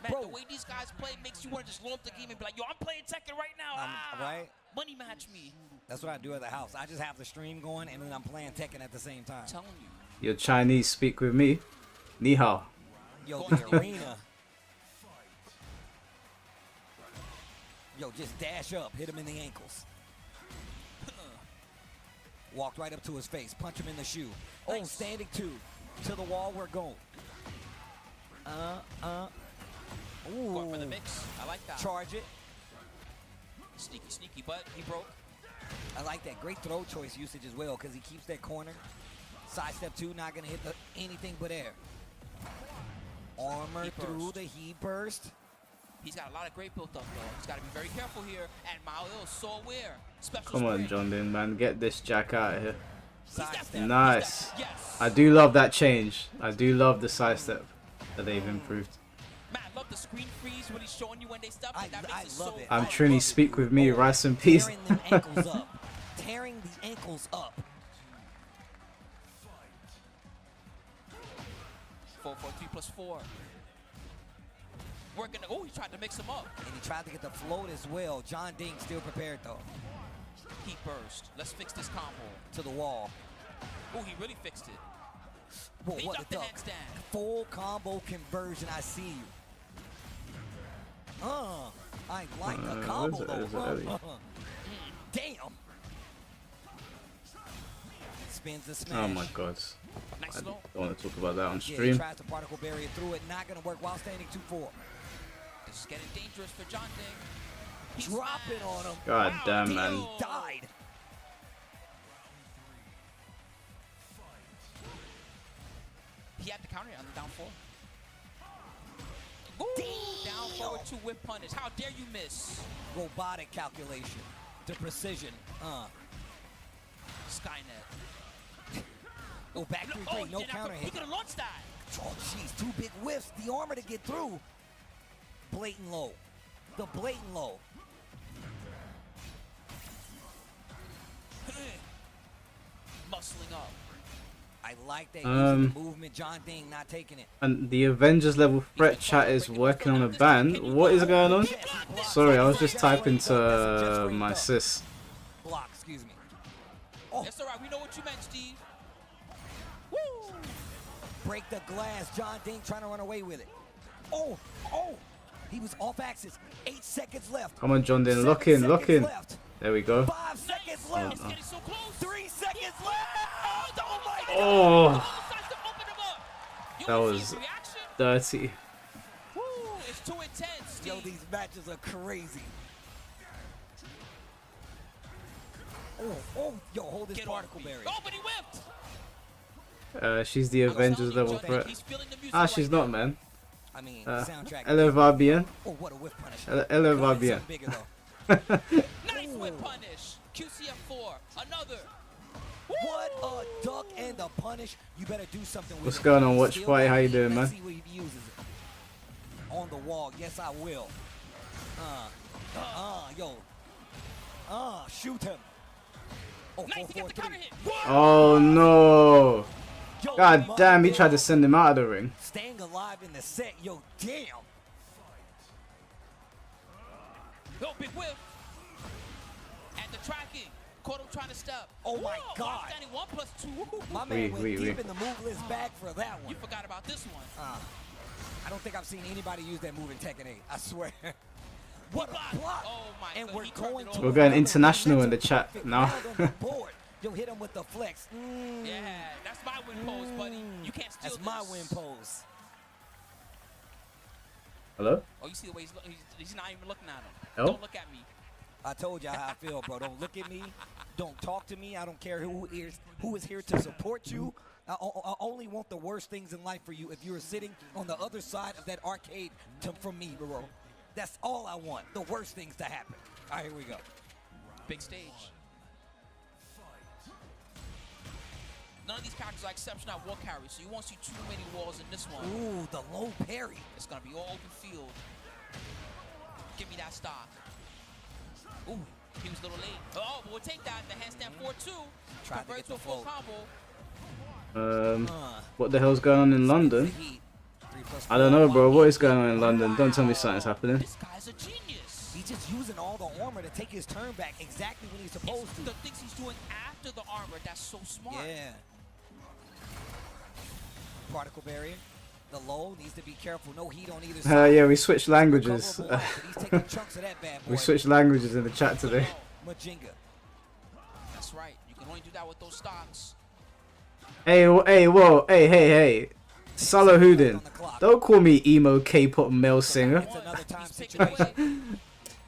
[SPEAKER 4] Man, the way these guys play makes you want to just load up the game and be like, yo, I'm playing Tekken right now.
[SPEAKER 3] Right?
[SPEAKER 4] Money match me.
[SPEAKER 3] That's what I do at the house. I just have the stream going and then I'm playing Tekken at the same time.
[SPEAKER 4] I'm telling you.
[SPEAKER 2] You're Chinese, speak with me. Ni hao.
[SPEAKER 3] Yo, the arena. Yo, just dash up, hit him in the ankles. Walked right up to his face, punch him in the shoe. Oh, standing 2. To the wall, we're going. Ooh.
[SPEAKER 4] Going for the mix. I like that.
[SPEAKER 3] Charge it.
[SPEAKER 4] Sneaky, but he broke.
[SPEAKER 3] I like that. Great throw choice usage as well because he keeps that corner. Sidestep 2, not going to hit anything but air. Armor
[SPEAKER 4] Heat
[SPEAKER 3] through
[SPEAKER 4] burst.
[SPEAKER 3] the heat burst.
[SPEAKER 4] He's got a lot of great built up though. He's got to be very careful here. And Mao is so aware. Special
[SPEAKER 2] Come on,
[SPEAKER 4] spring.
[SPEAKER 2] John Din, man. Get this Jack out of here.
[SPEAKER 3] Sidestep.
[SPEAKER 2] Nice.
[SPEAKER 4] Yes.
[SPEAKER 2] I do love that change. I do love the sidestep that they've improved.
[SPEAKER 4] Man, I love the screen freeze when he's showing you when they step.
[SPEAKER 3] I
[SPEAKER 4] That makes it
[SPEAKER 3] love
[SPEAKER 4] so
[SPEAKER 3] it.
[SPEAKER 2] I'm
[SPEAKER 3] I
[SPEAKER 2] Trini,
[SPEAKER 3] love it.
[SPEAKER 2] speak with me. Rice and peace.
[SPEAKER 3] Tearing them ankles up. Tearing the ankles up.
[SPEAKER 4] 4-4-3+4. Working. Oh, he tried to mix him up.
[SPEAKER 3] And he tried to get the float as well. John Ding still prepared though.
[SPEAKER 4] Heat burst. Let's fix this combo.
[SPEAKER 3] To the wall.
[SPEAKER 4] Oh, he really fixed it.
[SPEAKER 3] Whoa,
[SPEAKER 4] He
[SPEAKER 3] what a
[SPEAKER 4] ducked the
[SPEAKER 3] duck.
[SPEAKER 4] handstand.
[SPEAKER 3] Full combo conversion. I see you. I like the combo
[SPEAKER 2] where's
[SPEAKER 3] though.
[SPEAKER 2] Ellie?
[SPEAKER 3] Damn. Spins the
[SPEAKER 2] Oh
[SPEAKER 3] smash.
[SPEAKER 2] my god.
[SPEAKER 4] Nice
[SPEAKER 2] I
[SPEAKER 4] slow.
[SPEAKER 2] don't want to talk about that on
[SPEAKER 3] Yeah, he
[SPEAKER 2] stream.
[SPEAKER 3] tries to particle barrier through it. Not gonna work while standing 2-4.
[SPEAKER 4] This is getting dangerous for John Ding. He's
[SPEAKER 3] Dropping on him.
[SPEAKER 2] God
[SPEAKER 4] Wow,
[SPEAKER 2] damn,
[SPEAKER 4] deal.
[SPEAKER 2] man.
[SPEAKER 3] He died.
[SPEAKER 4] He had the counter on the down 4. Ooh, down forward 2 whip punish. How dare you miss?
[SPEAKER 3] Robotic calculation. The precision.
[SPEAKER 4] Skynet.
[SPEAKER 3] Oh, back 3-3. No
[SPEAKER 4] he
[SPEAKER 3] counter
[SPEAKER 4] He
[SPEAKER 3] hit.
[SPEAKER 4] could have launched that.
[SPEAKER 3] Oh, jeez. 2 big whiffs. The armor to get through. Blatant low. The blatant low.
[SPEAKER 4] Muscling up.
[SPEAKER 3] I like that using the movement. John Ding not taking it.
[SPEAKER 2] And the Avengers level threat chat is working on a ban. What is going on? Sorry, I was just typing to my sis.
[SPEAKER 3] Block, excuse me.
[SPEAKER 4] It's all right. We know what you meant, Steve. Woo!
[SPEAKER 3] Break the glass. John Ding trying to run away with it. Oh. He was off axis. 8 seconds left.
[SPEAKER 2] Come on, John Din.
[SPEAKER 3] 7
[SPEAKER 2] Lock in, lock
[SPEAKER 3] seconds
[SPEAKER 2] in.
[SPEAKER 3] left.
[SPEAKER 2] There we go.
[SPEAKER 3] 5 seconds left.
[SPEAKER 4] It's getting so close.
[SPEAKER 3] 3 seconds left. Oh my God.
[SPEAKER 2] Oh,
[SPEAKER 4] You
[SPEAKER 2] that
[SPEAKER 4] wanna see
[SPEAKER 2] was
[SPEAKER 4] his reaction?
[SPEAKER 2] dirty.
[SPEAKER 4] Woo! It's too intense, Steve.
[SPEAKER 3] Yo, these matches are crazy. Yo, hold this
[SPEAKER 4] Get on
[SPEAKER 3] particle
[SPEAKER 4] me.
[SPEAKER 3] barrier.
[SPEAKER 4] Oh, but he whipped.
[SPEAKER 2] She's the Avengers level threat.
[SPEAKER 4] He's feeling the music
[SPEAKER 2] Ah, she's
[SPEAKER 4] right
[SPEAKER 2] not,
[SPEAKER 4] now.
[SPEAKER 2] man.
[SPEAKER 3] I mean, soundtrack.
[SPEAKER 2] Elle va bien.
[SPEAKER 3] Oh, what a whiff punish.
[SPEAKER 2] Elle va
[SPEAKER 3] Something
[SPEAKER 2] bien.
[SPEAKER 3] bigger, though.
[SPEAKER 4] Nice whip punish. QCF4. Another.
[SPEAKER 3] What a duck and a punish. You better do something with
[SPEAKER 2] What's
[SPEAKER 3] it.
[SPEAKER 2] going on, Watch
[SPEAKER 3] Still
[SPEAKER 2] Party? How you
[SPEAKER 3] got
[SPEAKER 2] doing,
[SPEAKER 3] it.
[SPEAKER 2] man?
[SPEAKER 3] Let's see what he uses it. On the wall. Yes, I will. Shoot him. Oh,
[SPEAKER 4] Nice. He got the counter
[SPEAKER 3] 4-4-3.
[SPEAKER 4] hit.
[SPEAKER 2] Oh no.
[SPEAKER 3] Yo,
[SPEAKER 2] God
[SPEAKER 3] my
[SPEAKER 2] damn, he
[SPEAKER 3] God.
[SPEAKER 2] tried to send him out of the ring.
[SPEAKER 3] Staying alive in the set. Yo, damn.
[SPEAKER 4] Yo, big whip. And the tracking. Caught him trying to step.
[SPEAKER 3] Oh, my
[SPEAKER 4] Whoa,
[SPEAKER 3] God.
[SPEAKER 4] Standing 1+2.
[SPEAKER 3] My man went
[SPEAKER 2] Oui.
[SPEAKER 3] deep in the move list bag for that one.
[SPEAKER 4] You forgot about this one.
[SPEAKER 3] I don't think I've seen anybody use that move in Tekken 8. I swear. What a block.
[SPEAKER 4] Oh my
[SPEAKER 3] And
[SPEAKER 4] God,
[SPEAKER 3] we're
[SPEAKER 4] he turned
[SPEAKER 3] going
[SPEAKER 4] it
[SPEAKER 3] to
[SPEAKER 4] over.
[SPEAKER 2] We're going
[SPEAKER 3] another
[SPEAKER 2] international in the
[SPEAKER 3] momentum
[SPEAKER 2] chat
[SPEAKER 3] perfect
[SPEAKER 2] now.
[SPEAKER 3] round on the board. Yo, hit him with the flex.
[SPEAKER 4] Yeah, that's my win pose, buddy. You can't steal
[SPEAKER 3] That's
[SPEAKER 4] this.
[SPEAKER 3] my win pose.
[SPEAKER 2] Hello?
[SPEAKER 4] Oh, you see the way he's not even looking at him.
[SPEAKER 2] Oh?
[SPEAKER 4] Don't look at me.
[SPEAKER 3] I told you how I feel, bro. Don't look at me. Don't talk to me. I don't care who is here to support you. I only want the worst things in life for you if you're sitting on the other side of that arcade from me, bro. That's all I want. The worst things to happen. All right, here we go.
[SPEAKER 4] Big stage. None of these characters are exceptional at wall carry, so you won't see too many walls in this one.
[SPEAKER 3] Ooh, the low parry.
[SPEAKER 4] It's gonna be all open field. Give me that stock. Ooh, he was a little late. Oh, but we'll take that. The handstand 4-2.
[SPEAKER 3] Tried to
[SPEAKER 4] Convert
[SPEAKER 3] get
[SPEAKER 4] to a
[SPEAKER 3] the
[SPEAKER 4] full
[SPEAKER 3] float.
[SPEAKER 4] combo.
[SPEAKER 2] What the hell's going on in London? I don't know, bro. What is going on in London? Don't tell me something's happening.
[SPEAKER 4] This guy's a genius.
[SPEAKER 3] He's just using all the armor to take his turn back exactly when he's supposed
[SPEAKER 4] It's
[SPEAKER 3] to.
[SPEAKER 4] the things he's doing after the armor that's so smart.
[SPEAKER 3] Yeah. Particle barrier. The low needs to be careful. No heat on either side.
[SPEAKER 2] Yeah, we switched languages.
[SPEAKER 3] Recoverable life, but he's taking chunks of that bad boy.
[SPEAKER 2] We switched languages in the chat today.
[SPEAKER 3] Majinga.
[SPEAKER 4] That's right. You can only do that with those stocks.
[SPEAKER 2] Hey, whoa, hey. Salo Houdin. Don't call me emo K-pop male singer.
[SPEAKER 3] It's another time situation.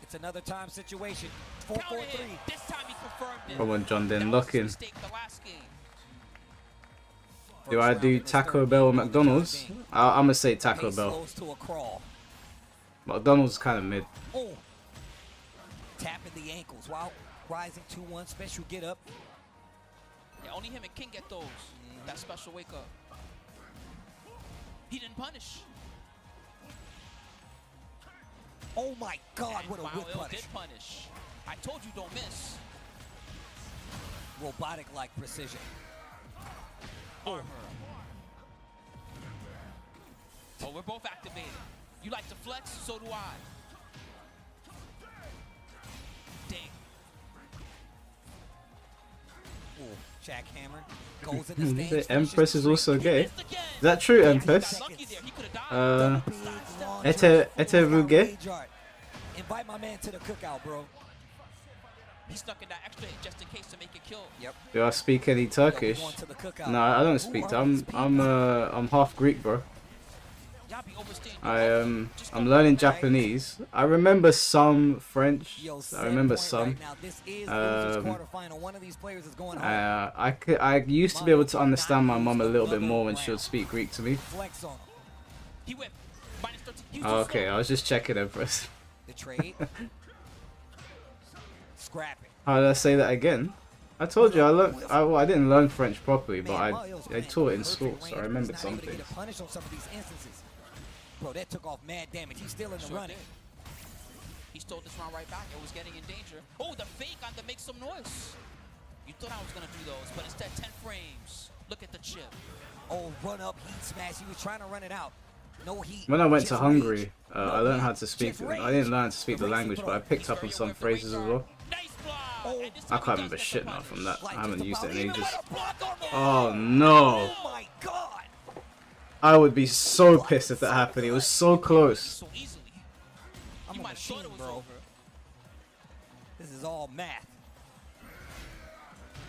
[SPEAKER 3] It's another time situation. 4-4-3.
[SPEAKER 4] This time he confirmed it.
[SPEAKER 2] Come on, John Din,
[SPEAKER 4] That was
[SPEAKER 2] lock
[SPEAKER 4] his
[SPEAKER 2] in.
[SPEAKER 4] mistake the last game.
[SPEAKER 2] Do I do Taco Bell or McDonald's? I'm gonna say Taco Bell.
[SPEAKER 3] Slows to a crawl.
[SPEAKER 2] McDonald's kind of mid.
[SPEAKER 3] Oh. Tapping the ankles while rising 2-1. Special get up.
[SPEAKER 4] Yeah, only him and King get those. That special wake up. He didn't punish.
[SPEAKER 3] Oh my God, what a
[SPEAKER 4] Wow,
[SPEAKER 3] whip
[SPEAKER 4] Il
[SPEAKER 3] punish.
[SPEAKER 4] did punish. I told you don't miss.
[SPEAKER 3] Robotic-like precision.
[SPEAKER 4] Armor. Oh, we're both activated. You like to flex? So do I. Dang.
[SPEAKER 3] Ooh, jackhammer. Goes in the
[SPEAKER 2] The
[SPEAKER 3] stage.
[SPEAKER 2] Empress is also gay. Is that true, Empress? Êtes-vous gay?
[SPEAKER 3] Invite my man to the cookout, bro.
[SPEAKER 4] He stuck in that extra hit just in case to make it kill.
[SPEAKER 3] Yep.
[SPEAKER 2] Do I speak any Turkish? No, I don't speak. I'm half Greek, bro. I'm learning Japanese. I remember some French. I remember some. I used to be able to understand my mum a little bit more when she would speak Greek to me. Oh, okay, I was just checking, Empress.
[SPEAKER 3] The trade. Scrapping.
[SPEAKER 2] How did I say that again? I told you I learned. I didn't learn French properly, but I taught it in school, so I remembered some things.
[SPEAKER 3] Bro, that took off mad damage. He's still in the running.
[SPEAKER 4] He stole this round right back. It was getting in danger. Oh, the fake on the make some noise. You thought I was gonna do those, but instead 10 frames. Look at the chip.
[SPEAKER 3] Oh, run up, heat smash. He was trying to run it out. No heat.
[SPEAKER 2] When I went to Hungary, I learned how to speak. I didn't learn how to speak the language, but I picked up on some phrases as well. I can't remember shit now from that. I haven't used it in ages. Oh no!
[SPEAKER 3] Oh my God!
[SPEAKER 2] I would be so pissed if that happened. It was so close.
[SPEAKER 3] I'm a machine, bro. This is all math.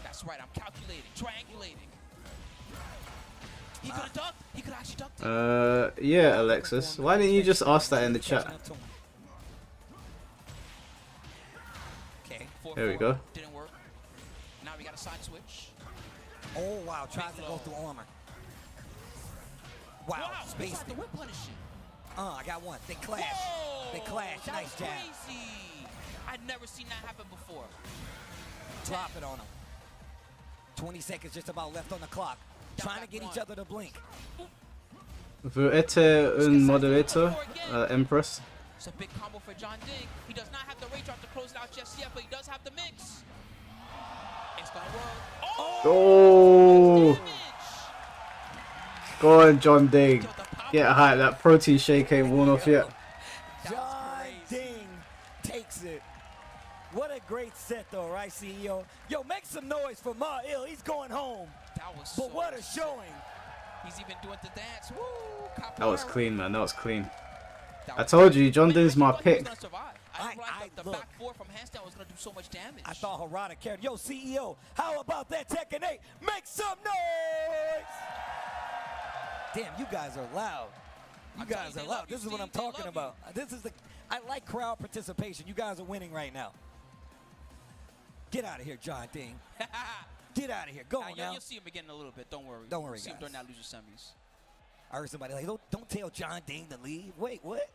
[SPEAKER 4] That's right. I'm calculating, triangulating. He could have ducked. He could actually ducked.
[SPEAKER 2] Yeah, Alexis. Why didn't you just ask that in the chat? There we go.
[SPEAKER 4] Didn't work. Now we got a side switch.
[SPEAKER 3] Oh wow, tries to go through armor. Wow, space
[SPEAKER 4] the whip punishing.
[SPEAKER 3] I got one. They clash.
[SPEAKER 4] Whoa,
[SPEAKER 3] they clash.
[SPEAKER 4] That
[SPEAKER 3] Nice
[SPEAKER 4] was
[SPEAKER 3] jab.
[SPEAKER 4] Crazy. I'd never seen that happen before.
[SPEAKER 3] Drop it on him. 20 seconds just about left on the clock. Trying to get each other to blink.
[SPEAKER 2] Vous êtes un moderator, Empress?
[SPEAKER 4] It's a big combo for John Ding. He does not have the rage drop to close it out just yet, but he does have the mix. It's gonna work.
[SPEAKER 2] Oh! Go on, John Ding. Get hype. That protein shake ain't worn off yet.
[SPEAKER 3] John Ding takes it. What a great set, though, right, CEO? Yo, make some noise for Ma Il. He's going home.
[SPEAKER 4] That was
[SPEAKER 3] but what a showing.
[SPEAKER 4] He's even doing the dance. Woo,
[SPEAKER 2] that was clean, man. That was clean. I told you, John Ding's my pick.
[SPEAKER 4] The back four from handstand was gonna do so much damage.
[SPEAKER 3] I thought Harada cared. Yo, CEO, how about that Tekken 8? Make some noise! Damn, you guys are loud. You guys are loud. This is what I'm talking about. This is I like crowd participation. You guys are winning right now. Get out of here, John Ding. Get out of here. Go on now.
[SPEAKER 4] You'll see him again in a little bit. Don't worry.
[SPEAKER 3] Don't worry,
[SPEAKER 4] see him
[SPEAKER 3] guys.
[SPEAKER 4] during that loser semis.
[SPEAKER 3] I heard somebody like, don't tell John Ding to leave. Wait, what?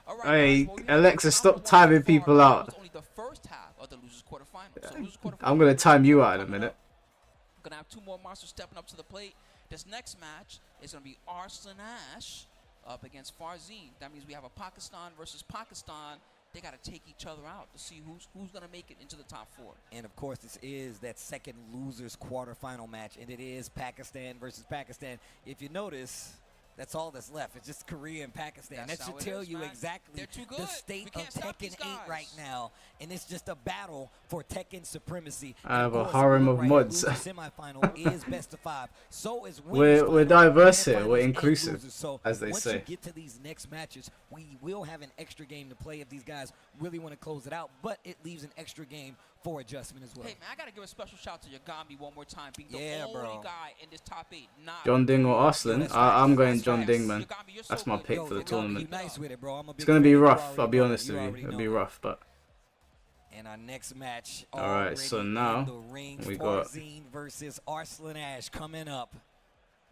[SPEAKER 4] All right,
[SPEAKER 2] hey,
[SPEAKER 4] guys,
[SPEAKER 2] Alexa, stop timing people out.
[SPEAKER 4] Only the first half of the losers quarterfinal. So losers quarterfinal.
[SPEAKER 2] I'm gonna time you out in a minute.
[SPEAKER 4] Gonna have two more monsters stepping up to the plate. This next match is gonna be Arslan Ash up against Farzine. That means we have a Pakistan versus Pakistan. They got to take each other out to see who's going to make it into the top four.
[SPEAKER 3] And, of course, this is that second losers quarterfinal match, and it is Pakistan versus Pakistan. If you notice, that's all that's left. It's just Korea and Pakistan. That should tell you exactly the state of Tekken 8 right now. And it's just a battle for Tekken supremacy.
[SPEAKER 2] I have a harem of mods.
[SPEAKER 3] Semifinal is best of 5. So is
[SPEAKER 2] we're diverse here. We're inclusive, as they
[SPEAKER 3] once
[SPEAKER 2] say.
[SPEAKER 3] Once you get to these next matches, we will have an extra game to play if these guys really want to close it out. But it leaves an extra game for adjustment as well.
[SPEAKER 4] Hey, man, I got to give a special shout out to Yagami one more time, being the only guy in this top 8.
[SPEAKER 2] John Ding or Arslan? I'm going John Ding, man. That's my pick for the tournament. It's going to be rough, I'll be honest with you. It'll be rough, but...
[SPEAKER 3] And our next match.
[SPEAKER 2] Alright, so
[SPEAKER 3] already
[SPEAKER 2] now
[SPEAKER 3] in the ring,
[SPEAKER 2] we got
[SPEAKER 3] Farzine versus Arslan Ash coming up.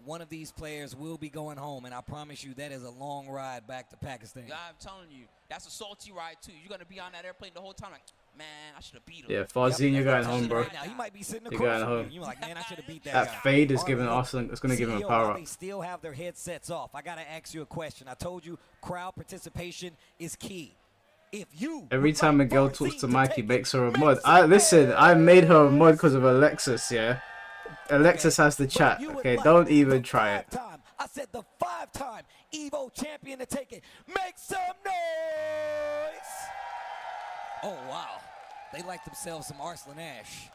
[SPEAKER 3] One of these players will be going home, and I promise you that is a long ride back to Pakistan.
[SPEAKER 4] Yeah, I'm telling you, that's a salty ride too. You're gonna be on that airplane the whole time, like, man, I should have beat him.
[SPEAKER 2] Yeah, Farzine, you're going home, bro.
[SPEAKER 3] Right now, he might be sitting
[SPEAKER 2] You're
[SPEAKER 3] across
[SPEAKER 2] going
[SPEAKER 3] from
[SPEAKER 2] home.
[SPEAKER 3] you. You're like, man, I should have beat that
[SPEAKER 2] That
[SPEAKER 3] guy.
[SPEAKER 2] fade is
[SPEAKER 3] All
[SPEAKER 2] giving
[SPEAKER 3] right,
[SPEAKER 2] Arslan. It's gonna give him a
[SPEAKER 3] CEO,
[SPEAKER 2] power
[SPEAKER 3] while
[SPEAKER 2] up.
[SPEAKER 3] they still have their headsets off, I gotta ask you a question. I told you crowd participation is key. If you
[SPEAKER 2] Every time a girl talks to Mike, he
[SPEAKER 3] take
[SPEAKER 2] makes her a
[SPEAKER 3] it,
[SPEAKER 2] mod. Listen, I made her a mod because of Alexis, yeah? Alexis has the chat, okay? Don't even try it.
[SPEAKER 3] I said the 5-time Evo champion to take it. Make some noise! Oh, wow. They like themselves some Arslan Ash.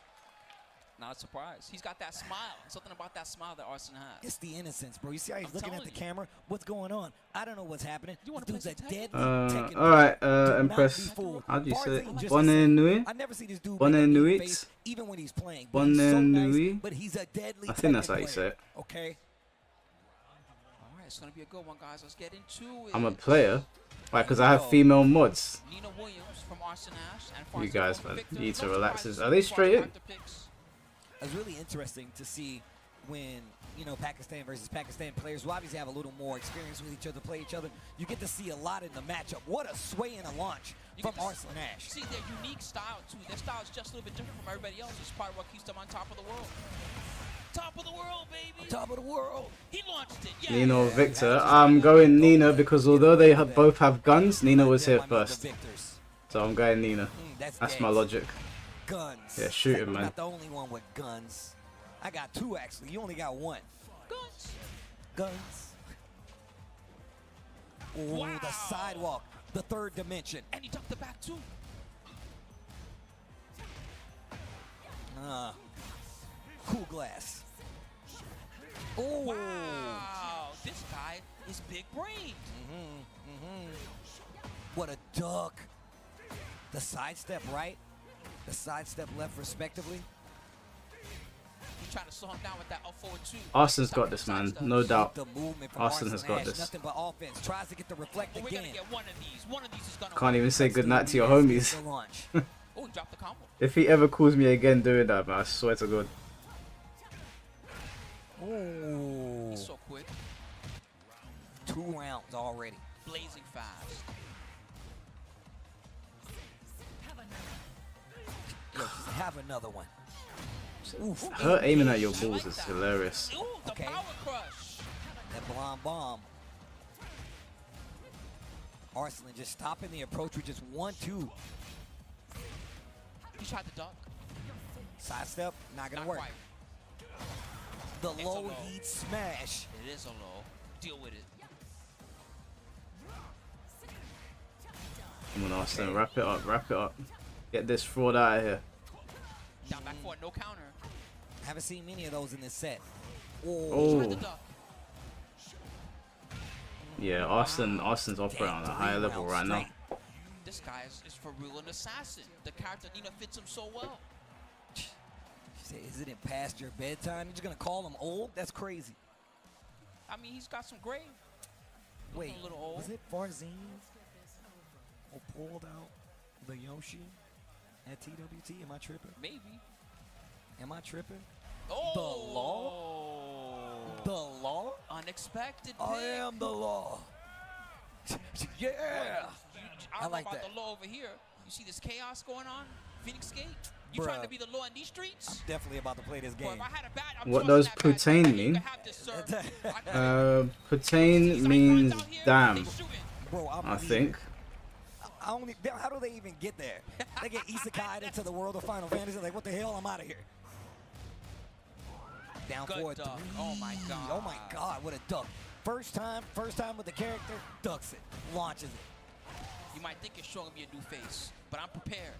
[SPEAKER 4] Not a surprise. He's got that smile. Something about that smile that Arslan has.
[SPEAKER 3] It's the innocence, bro. You see how he's
[SPEAKER 4] I'm
[SPEAKER 3] looking at
[SPEAKER 4] telling
[SPEAKER 3] the
[SPEAKER 4] you.
[SPEAKER 3] camera? What's going on? I don't know what's happening.
[SPEAKER 4] You wanna
[SPEAKER 3] This dude's a
[SPEAKER 4] play
[SPEAKER 3] deadly
[SPEAKER 4] some
[SPEAKER 3] Tekken
[SPEAKER 2] Alright,
[SPEAKER 3] player. Do not
[SPEAKER 2] Empress.
[SPEAKER 3] be fooled.
[SPEAKER 2] How do you say it?
[SPEAKER 3] Farzine just
[SPEAKER 2] Bonne
[SPEAKER 3] the same.
[SPEAKER 2] nuit?
[SPEAKER 3] I never see this dude
[SPEAKER 2] Bonne
[SPEAKER 3] make a mean
[SPEAKER 2] nuit?
[SPEAKER 3] face, even when he's playing.
[SPEAKER 2] Bonne
[SPEAKER 3] He's so nice,
[SPEAKER 2] nuit?
[SPEAKER 3] but he's a deadly
[SPEAKER 2] I think that's
[SPEAKER 3] Tekken
[SPEAKER 2] how you say
[SPEAKER 3] player,
[SPEAKER 2] it.
[SPEAKER 3] Okay?
[SPEAKER 4] All right, it's gonna be a good one, guys. Let's get into it.
[SPEAKER 2] I'm a player. Why? Because I have female mods.
[SPEAKER 4] Nina Williams from Arslan Ash and
[SPEAKER 2] You
[SPEAKER 4] Farzine
[SPEAKER 2] guys,
[SPEAKER 4] over
[SPEAKER 2] man.
[SPEAKER 4] Victor.
[SPEAKER 2] You need to
[SPEAKER 4] No
[SPEAKER 2] relax.
[SPEAKER 4] surprises
[SPEAKER 2] Are they
[SPEAKER 4] so far
[SPEAKER 2] straight in?
[SPEAKER 4] after picks.
[SPEAKER 3] It's really interesting to see when, you know, Pakistan versus Pakistan players who obviously have a little more experience with each other, play each other. You get to see a lot in the matchup. What a sway and a launch from Arslan Ash.
[SPEAKER 4] See their unique style too. Their style is just a little bit different from everybody else. It's part of what keeps them on top of the world. Top of the world, baby.
[SPEAKER 3] Top of the world.
[SPEAKER 4] He launched it. Yeah.
[SPEAKER 2] Nina or Victor. I'm going Nina because although they both have guns, Nina was here first. So I'm going Nina. That's my logic.
[SPEAKER 3] Guns.
[SPEAKER 2] Yeah, shoot him,
[SPEAKER 3] I'm
[SPEAKER 2] man.
[SPEAKER 3] not the only one with guns. I got 2 actually. You only got 1.
[SPEAKER 4] Guns.
[SPEAKER 3] Guns. Oh,
[SPEAKER 4] Wow.
[SPEAKER 3] the sidewalk. The 3rd dimension.
[SPEAKER 4] And he ducked the back too.
[SPEAKER 3] Cool glass. Oh.
[SPEAKER 4] Wow. This guy is big brained.
[SPEAKER 3] What a duck. The sidestep right. The sidestep left respectively.
[SPEAKER 4] He's trying to slow him down with that up forward two.
[SPEAKER 2] Arslan's got this, man. No doubt.
[SPEAKER 3] The movement from
[SPEAKER 2] Arslan has got
[SPEAKER 3] Ash,
[SPEAKER 2] this.
[SPEAKER 3] Nothing but offense. Tries to get the reflect
[SPEAKER 4] But we're
[SPEAKER 3] again.
[SPEAKER 4] gonna get one of these. One of these is gonna
[SPEAKER 2] Can't
[SPEAKER 4] win.
[SPEAKER 2] even say goodnight to your
[SPEAKER 3] Yes,
[SPEAKER 2] homies.
[SPEAKER 3] the launch.
[SPEAKER 4] Oh, he dropped the combo.
[SPEAKER 2] If he ever calls me again doing that, man, I swear to God.
[SPEAKER 3] Oh.
[SPEAKER 4] He's so quick.
[SPEAKER 3] 2 rounds already.
[SPEAKER 4] Blazing fast.
[SPEAKER 3] Yo, just have another one. Oof.
[SPEAKER 2] Her aiming at your balls is hilarious.
[SPEAKER 4] Ooh, the
[SPEAKER 3] Okay.
[SPEAKER 4] power crush.
[SPEAKER 3] That blonde bomb. Arslan just stopping the approach with just 1-2.
[SPEAKER 4] He tried to duck.
[SPEAKER 3] Sidestep, not gonna
[SPEAKER 4] Not
[SPEAKER 3] work.
[SPEAKER 4] quite.
[SPEAKER 3] The
[SPEAKER 4] It's a
[SPEAKER 3] low
[SPEAKER 4] low.
[SPEAKER 3] heat smash.
[SPEAKER 4] It is a low. Deal with it.
[SPEAKER 2] Come on, Arslan, wrap it up, wrap it up. Get this fraud out of here.
[SPEAKER 4] Down back forward, no counter.
[SPEAKER 3] Haven't seen many of those in this set.
[SPEAKER 2] Oh.
[SPEAKER 4] Tried to duck.
[SPEAKER 2] Yeah, Arslan's operating on a higher level right now.
[SPEAKER 4] This guy is for real an assassin. The character Nina fits him so well.
[SPEAKER 3] She said, is it in past your bedtime? You're just gonna call him old? That's crazy.
[SPEAKER 4] I mean, he's got some gray.
[SPEAKER 3] Wait,
[SPEAKER 4] a little old.
[SPEAKER 3] was it Farzine who pulled out the Yoshi at TWT? Am I tripping?
[SPEAKER 4] Maybe.
[SPEAKER 3] Am I tripping?
[SPEAKER 4] Oh.
[SPEAKER 3] The law? The law?
[SPEAKER 4] Unexpected pick.
[SPEAKER 3] I am the law. Yeah.
[SPEAKER 4] I
[SPEAKER 3] I
[SPEAKER 4] don't
[SPEAKER 3] like
[SPEAKER 4] know about
[SPEAKER 3] that.
[SPEAKER 4] the law over here. You see this chaos going on? Phoenix Gate? You trying to
[SPEAKER 3] Bruh.
[SPEAKER 4] be the law in these streets?
[SPEAKER 3] I'm definitely about to play this
[SPEAKER 4] Boy,
[SPEAKER 3] game.
[SPEAKER 4] if I had a bat, I'm
[SPEAKER 2] What
[SPEAKER 4] trusting
[SPEAKER 2] does
[SPEAKER 4] that bat.
[SPEAKER 2] putain
[SPEAKER 4] You
[SPEAKER 2] mean?
[SPEAKER 4] can have this, sir.
[SPEAKER 2] Putain means damn,
[SPEAKER 3] Bro,
[SPEAKER 2] I think.
[SPEAKER 3] I only, how do they even get there? They get isekai'd into the world of Final Fantasy. Like, what the hell? I'm out of here. Down
[SPEAKER 4] Good
[SPEAKER 3] for a
[SPEAKER 4] duck.
[SPEAKER 3] 3.
[SPEAKER 4] Oh my god.
[SPEAKER 3] Oh my god, what a duck. First time with the character, ducks it, launches it.
[SPEAKER 4] You might think you're showing me a new face, but I'm prepared.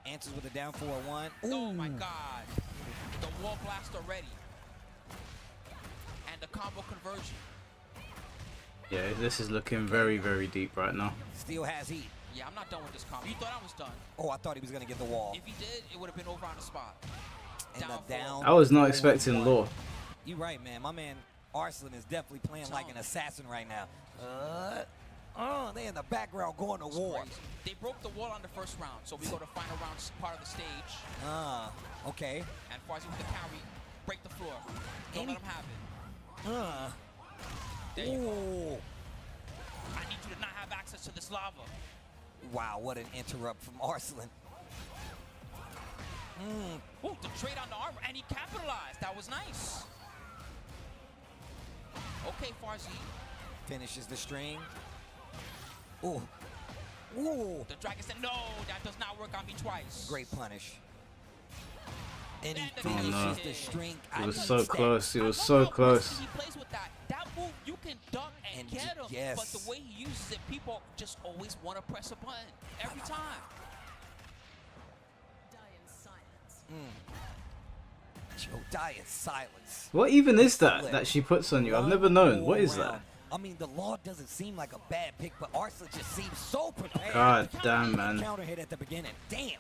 [SPEAKER 3] Answers with a down 4-1.
[SPEAKER 4] Oh my god. The wall blast already. And the combo conversion.
[SPEAKER 2] Yeah, this is looking very, very deep right now.
[SPEAKER 3] Still has heat.
[SPEAKER 4] Yeah, I'm not done with this combo. You thought I was done.
[SPEAKER 3] Oh, I thought he was going to get the wall.
[SPEAKER 4] If he did, it would have been over on the spot.
[SPEAKER 3] And
[SPEAKER 4] Down
[SPEAKER 3] the down.
[SPEAKER 2] I was not expecting
[SPEAKER 3] 4-1.
[SPEAKER 2] law.
[SPEAKER 3] You're right, man. My man Arslan is definitely playing like an assassin right now. They in the background going to war.
[SPEAKER 4] Crazy. They broke the wall on the first round, so we go to final round part of the stage.
[SPEAKER 3] Okay.
[SPEAKER 4] And Farzi with the carry, break the floor. Don't let him have it. There you go. I need you to not have access to this lava.
[SPEAKER 3] Wow, what an interrupt from Arslan.
[SPEAKER 4] Ooh, the trade on the armor, and he capitalized. That was nice. Okay, Farzi.
[SPEAKER 3] Finishes the string. Ooh. Ooh.
[SPEAKER 4] The dragon said, no, that does not work on me twice.
[SPEAKER 3] Great punish. And he
[SPEAKER 4] Oh,
[SPEAKER 3] finishes
[SPEAKER 2] no.
[SPEAKER 3] the string.
[SPEAKER 2] It was so close. It was so close.
[SPEAKER 4] He plays with that. That move, you can duck and get him.
[SPEAKER 3] yes.
[SPEAKER 4] But the way he uses it, people just always want to press a button. Every time.
[SPEAKER 3] Joe, die in silence.
[SPEAKER 2] What even is that she puts on you? I've never known. What is that?
[SPEAKER 3] I mean, the law doesn't seem like a bad pick, but Arslan just seems so prepared.
[SPEAKER 2] God damn, man.
[SPEAKER 3] Counter hit at the beginning. Damn.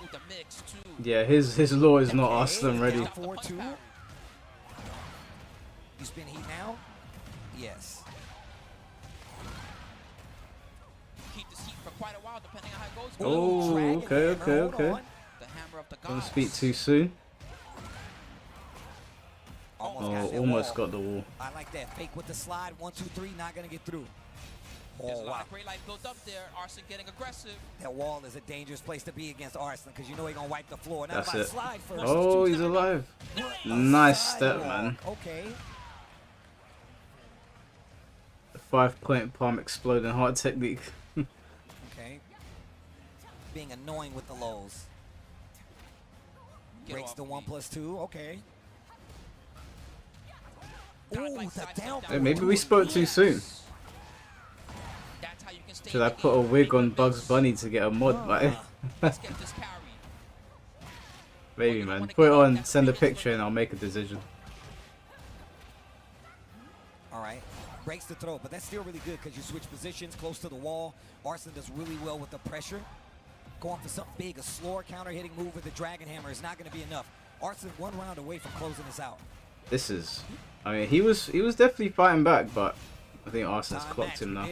[SPEAKER 4] With the mix, too.
[SPEAKER 2] Yeah, his law is not Arslan ready.
[SPEAKER 3] 4-2. You spin heat now? Yes.
[SPEAKER 4] Keep this heat for quite a while, depending on how it goes.
[SPEAKER 2] Oh, okay.
[SPEAKER 4] The hammer of the gods.
[SPEAKER 2] Don't speak too soon.
[SPEAKER 3] Almost
[SPEAKER 2] got the wall.
[SPEAKER 3] I like that. Fake with the slide. 1, 2, 3. Not going to get through.
[SPEAKER 4] There's a lot
[SPEAKER 3] Wow.
[SPEAKER 4] of great life built up there. Arslan getting aggressive.
[SPEAKER 3] That wall is a dangerous place to be against Arslan because you know he's going to wipe the floor. Now
[SPEAKER 2] That's
[SPEAKER 3] if I
[SPEAKER 2] it.
[SPEAKER 3] slide first.
[SPEAKER 2] Oh, he's alive. Nice step, man.
[SPEAKER 3] Okay.
[SPEAKER 2] The 5-point palm exploding heart technique.
[SPEAKER 3] Okay. Being annoying with the lows. Breaks the 1+2. Okay. Ooh, the down.
[SPEAKER 2] Hey, maybe we spoke too soon.
[SPEAKER 4] That's how you can stay
[SPEAKER 2] Should I put a wig on Bugs Bunny to get a mod?
[SPEAKER 4] Let's get this carry.
[SPEAKER 2] Maybe, man. Put it on, send a picture, and I'll make a decision.
[SPEAKER 3] All right. Breaks the throw, but that's still really good because you switch positions close to the wall. Arslan does really well with the pressure. Going for something big, a slower counter-hitting move with the Dragon Hammer is not going to be enough. Arslan 1 round away from closing this out.
[SPEAKER 2] This is... I mean, he was definitely fighting back, but I think Arslan's clocked him now.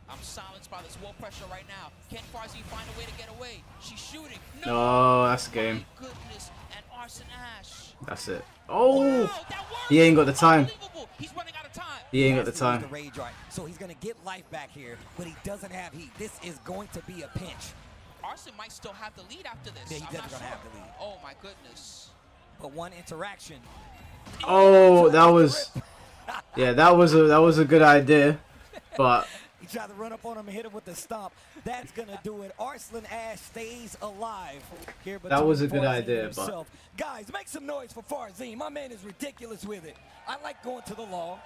[SPEAKER 4] I'm silenced by this wall pressure right now. Can Farzi find a way to get away? She's shooting.
[SPEAKER 2] No, that's game.
[SPEAKER 4] My goodness. And Arslan Ash.
[SPEAKER 2] That's it. Oh!
[SPEAKER 4] Wow, that worked.
[SPEAKER 2] He ain't got the time.
[SPEAKER 4] Unbelievable. He's running out of time.
[SPEAKER 2] He ain't got the
[SPEAKER 3] has to use
[SPEAKER 2] time.
[SPEAKER 3] the rage art. So he's going to get life back here, but he doesn't have heat. This is going to be a pinch.
[SPEAKER 4] Arslan might still have the lead after this.
[SPEAKER 3] Yeah, he's
[SPEAKER 4] I'm
[SPEAKER 3] definitely
[SPEAKER 4] not
[SPEAKER 3] gonna
[SPEAKER 4] sure.
[SPEAKER 3] have the lead.
[SPEAKER 4] Oh my goodness.
[SPEAKER 3] But one interaction.
[SPEAKER 2] Oh, that was... Yeah, that was a good idea, but...
[SPEAKER 3] He tried to run up on him and hit him with the stomp. That's going to do it. Arslan Ash stays alive here.
[SPEAKER 2] That was a good
[SPEAKER 3] Farzin
[SPEAKER 2] idea,
[SPEAKER 3] himself. Guys, make some noise for Farzin. My man is ridiculous with it. I like going to the law.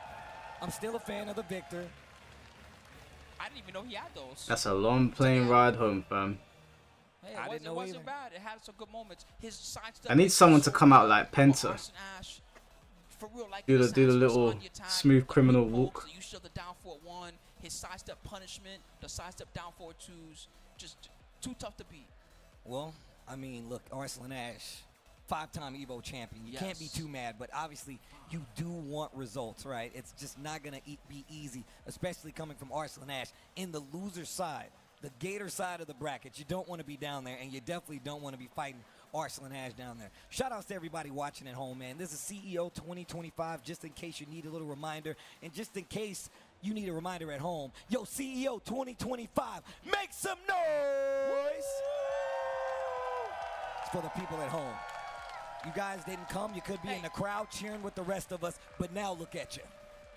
[SPEAKER 3] I'm still a fan of the victor.
[SPEAKER 4] I didn't even know he had those.
[SPEAKER 2] That's a long plane ride home, fam.
[SPEAKER 4] Hey,
[SPEAKER 3] I didn't know
[SPEAKER 4] it wasn't
[SPEAKER 3] either.
[SPEAKER 4] bad. It had some good moments. His sidestep
[SPEAKER 2] I need someone to come out like Penta.
[SPEAKER 4] Arslan Ash, for real, like
[SPEAKER 2] Do
[SPEAKER 4] his
[SPEAKER 2] the
[SPEAKER 4] sidesteps
[SPEAKER 2] little
[SPEAKER 4] on your time,
[SPEAKER 2] smooth
[SPEAKER 4] the
[SPEAKER 2] criminal
[SPEAKER 4] quick
[SPEAKER 2] walk.
[SPEAKER 4] pokes, You show the down forward 1, his sidestep punishment, the sidestep down forward 2s, just too tough to beat.
[SPEAKER 3] Well, I mean, look, Arslan Ash, 5-time EVO champion. You can't be
[SPEAKER 4] Yes.
[SPEAKER 3] too mad, but obviously you do want results, right? It's just not going to be easy, especially coming from Arslan Ash. In the loser side, the Gator side of the bracket, you don't want to be down there, and you definitely don't want to be fighting Arslan Ash down there. Shout outs to everybody watching at home, man. This is CEO 2025, just in case you need a little reminder, and just in case you need a reminder at home. Yo, CEO 2025, make some noise! It's for the people at home. You guys didn't come. You could be in the crowd cheering with the rest of us, but now look at you.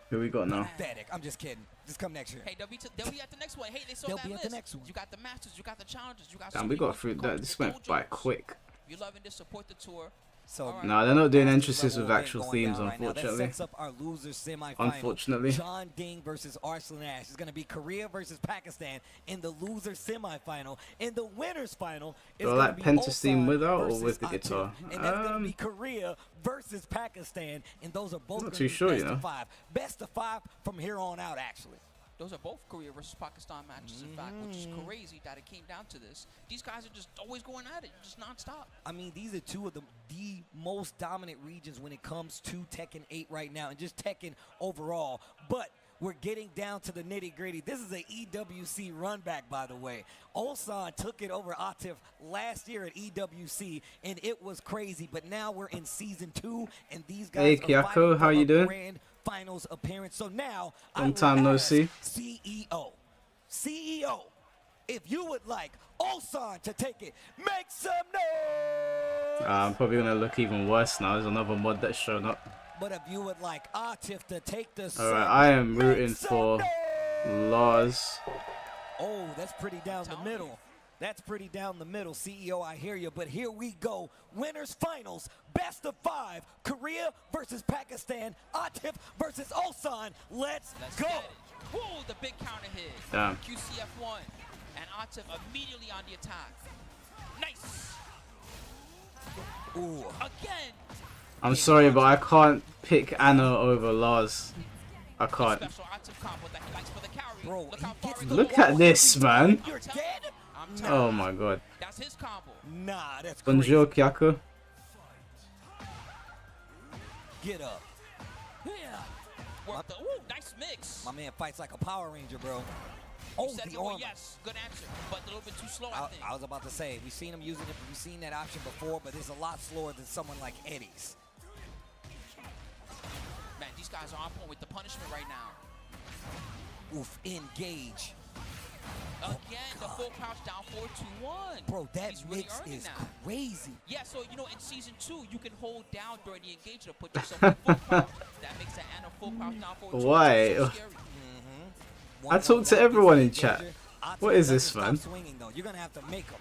[SPEAKER 2] Who we got now?
[SPEAKER 3] Pathetic. I'm just kidding. Just come next year.
[SPEAKER 4] Hey, they'll be at the next one. Hey, they saw
[SPEAKER 3] They'll
[SPEAKER 4] that
[SPEAKER 3] be at
[SPEAKER 4] list.
[SPEAKER 3] the next one.
[SPEAKER 4] You got the Masters, you got the Challengers, you got
[SPEAKER 2] Damn,
[SPEAKER 4] so
[SPEAKER 2] we
[SPEAKER 4] many
[SPEAKER 2] got
[SPEAKER 4] more
[SPEAKER 2] through
[SPEAKER 4] people.
[SPEAKER 2] that. This
[SPEAKER 4] It's
[SPEAKER 2] went by
[SPEAKER 4] Dojo's.
[SPEAKER 2] quick.
[SPEAKER 4] If you're loving this, support the tour.
[SPEAKER 3] So
[SPEAKER 4] All right.
[SPEAKER 2] No, they're not doing
[SPEAKER 3] Masters
[SPEAKER 2] entrances
[SPEAKER 3] level
[SPEAKER 2] with
[SPEAKER 3] event
[SPEAKER 2] actual
[SPEAKER 3] going
[SPEAKER 2] themes,
[SPEAKER 3] down right now.
[SPEAKER 2] unfortunately.
[SPEAKER 3] That sets up our loser semifinal.
[SPEAKER 2] Unfortunately.
[SPEAKER 3] John Ding versus Arslan Ash. It's going to be Korea versus Pakistan in the loser semifinal. In the winners final, it's
[SPEAKER 2] Do I
[SPEAKER 3] going
[SPEAKER 2] like
[SPEAKER 3] to be
[SPEAKER 2] Penta's theme
[SPEAKER 3] Ulsan
[SPEAKER 2] without or
[SPEAKER 3] versus
[SPEAKER 2] with the
[SPEAKER 3] Atu.
[SPEAKER 2] guitar?
[SPEAKER 3] And that's going to be Korea versus Pakistan. And those are both
[SPEAKER 2] I'm not
[SPEAKER 3] going to
[SPEAKER 2] too
[SPEAKER 3] be
[SPEAKER 2] sure,
[SPEAKER 3] best
[SPEAKER 2] you know.
[SPEAKER 3] of 5. Best of 5 from here on out, actually.
[SPEAKER 4] Those are both Korea versus Pakistan matches, in fact, which is crazy that it came down to this. These guys are just always going at it, just nonstop.
[SPEAKER 3] I mean, these are two of the most dominant regions when it comes to Tekken 8 right now, and just Tekken overall. But we're getting down to the nitty-gritty. This is an EWC run back, by the way. Ulsan took it over Atif last year at EWC, and it was crazy. But now we're in season 2, and these guys
[SPEAKER 2] Hey,
[SPEAKER 3] are
[SPEAKER 2] Kyako,
[SPEAKER 3] fighting
[SPEAKER 2] how
[SPEAKER 3] for
[SPEAKER 2] you
[SPEAKER 3] a
[SPEAKER 2] doing?
[SPEAKER 3] grand finals appearance. So now
[SPEAKER 2] Long time no see.
[SPEAKER 3] CEO, if you would like Ulsan to take it, make some noise.
[SPEAKER 2] I'm probably gonna look even worse now. There's another mod that's shown up.
[SPEAKER 3] But if you would like Atif to take the
[SPEAKER 2] All right, I am rooting for Lars.
[SPEAKER 3] Oh, that's pretty down the middle. That's pretty down the middle, CEO, I hear you. But here we go. Winners finals, best of 5. Korea versus Pakistan. Atif versus Ulsan. Let's go.
[SPEAKER 4] Whoa, the big counter hit.
[SPEAKER 2] Damn.
[SPEAKER 4] QCF1. And Atif immediately on the attack. Nice.
[SPEAKER 3] Ooh.
[SPEAKER 4] Again.
[SPEAKER 2] I'm sorry, but I can't pick Anna over Lars. I can't.
[SPEAKER 4] Special Atif combo that he likes for the carry.
[SPEAKER 3] Bro,
[SPEAKER 4] Look how far he
[SPEAKER 2] Look
[SPEAKER 4] goes.
[SPEAKER 2] at this, man.
[SPEAKER 3] You're dead?
[SPEAKER 2] Oh my god.
[SPEAKER 4] That's his combo.
[SPEAKER 3] Nah, that's
[SPEAKER 2] Bonjour,
[SPEAKER 3] crazy.
[SPEAKER 2] Kyako.
[SPEAKER 3] Get up.
[SPEAKER 4] Yeah. Work the, ooh, nice mix.
[SPEAKER 3] My man fights like a Power Ranger, bro.
[SPEAKER 4] You
[SPEAKER 3] Oh,
[SPEAKER 4] said
[SPEAKER 3] the
[SPEAKER 4] it, well,
[SPEAKER 3] armor.
[SPEAKER 4] yes, good answer, but a little bit too slow, I think.
[SPEAKER 3] I was about to say, we've seen him using it, we've seen that option before, but it's a lot slower than someone like Eddie's.
[SPEAKER 4] Man, these guys are on point with the punishment right now.
[SPEAKER 3] Oof, engage.
[SPEAKER 4] Again, the full pouch down 4-2-1.
[SPEAKER 3] Bro, that
[SPEAKER 4] He's really
[SPEAKER 3] mix
[SPEAKER 4] earning
[SPEAKER 3] is
[SPEAKER 4] that.
[SPEAKER 3] crazy.
[SPEAKER 4] Yeah, so, you know, in Season 2, you can hold down during the engage to put yourself in full pouch. That makes the Anna full pouch down 4-2-1.
[SPEAKER 2] Why?
[SPEAKER 4] So scary.
[SPEAKER 2] I talk to everyone in chat. What is this, man?
[SPEAKER 3] Swinging, though. You're going to have to make him.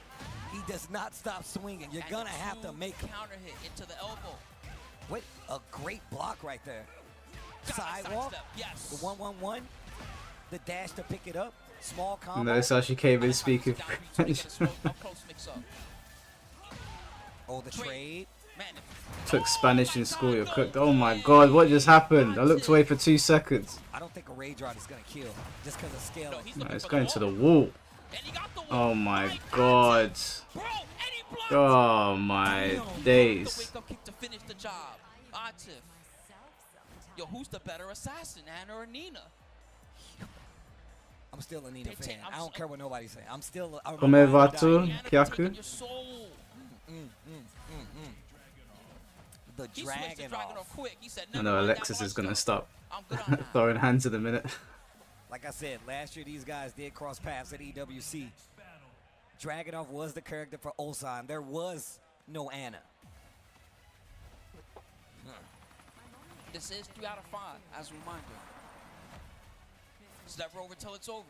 [SPEAKER 3] He does not stop swinging. You're
[SPEAKER 4] And
[SPEAKER 3] going to have to make him.
[SPEAKER 4] counter hit into the elbow.
[SPEAKER 3] What a great block right there.
[SPEAKER 4] Got a
[SPEAKER 3] Sidewalk.
[SPEAKER 4] sidestep, yes.
[SPEAKER 3] The 1-1-1. The dash to pick it up. Small combo.
[SPEAKER 2] Notice how she came in speaking
[SPEAKER 4] Down 3-2 to get
[SPEAKER 2] French.
[SPEAKER 4] a slow, up close mix-up.
[SPEAKER 3] Oh, the trade.
[SPEAKER 4] Man,
[SPEAKER 2] Took Spanish in school, you're cooked. Oh my god, what just happened? I looked away for 2 seconds.
[SPEAKER 3] I don't think a rage rod is going to kill just because of scale.
[SPEAKER 4] no, he's
[SPEAKER 2] No,
[SPEAKER 4] looking
[SPEAKER 2] it's
[SPEAKER 4] for
[SPEAKER 2] going
[SPEAKER 4] the
[SPEAKER 2] to the
[SPEAKER 4] wall.
[SPEAKER 2] wall.
[SPEAKER 4] And he got the wall.
[SPEAKER 2] Oh my
[SPEAKER 4] Right,
[SPEAKER 2] god.
[SPEAKER 4] Bro, and he blocked.
[SPEAKER 2] Oh my
[SPEAKER 4] The
[SPEAKER 2] days.
[SPEAKER 4] wake-up kick to finish the job. Atif. Yo, who's the better assassin, Anna or Nina?
[SPEAKER 3] I'm still a Nina
[SPEAKER 4] They
[SPEAKER 3] fan.
[SPEAKER 4] take- I'm
[SPEAKER 3] I don't
[SPEAKER 4] so-
[SPEAKER 3] care what nobody's saying. I'm still a
[SPEAKER 2] Come va tu,
[SPEAKER 4] Anna
[SPEAKER 2] Kyaku?
[SPEAKER 4] taking your soul.
[SPEAKER 3] The
[SPEAKER 4] He switched to
[SPEAKER 3] dragon
[SPEAKER 4] Dragon
[SPEAKER 3] off.
[SPEAKER 4] off quick. He said,
[SPEAKER 2] I
[SPEAKER 4] never
[SPEAKER 2] know
[SPEAKER 4] mind that
[SPEAKER 2] Alexis
[SPEAKER 4] one
[SPEAKER 2] is gonna
[SPEAKER 4] stuff.
[SPEAKER 2] stop
[SPEAKER 4] I'm good on that.
[SPEAKER 2] throwing hands in a minute.
[SPEAKER 3] Like I said, last year these guys did cross paths at EWC. Dragunov was the character for Ulsan. There was no Anna.
[SPEAKER 4] This is 3 out of 5, as a reminder. It's never over till it's over.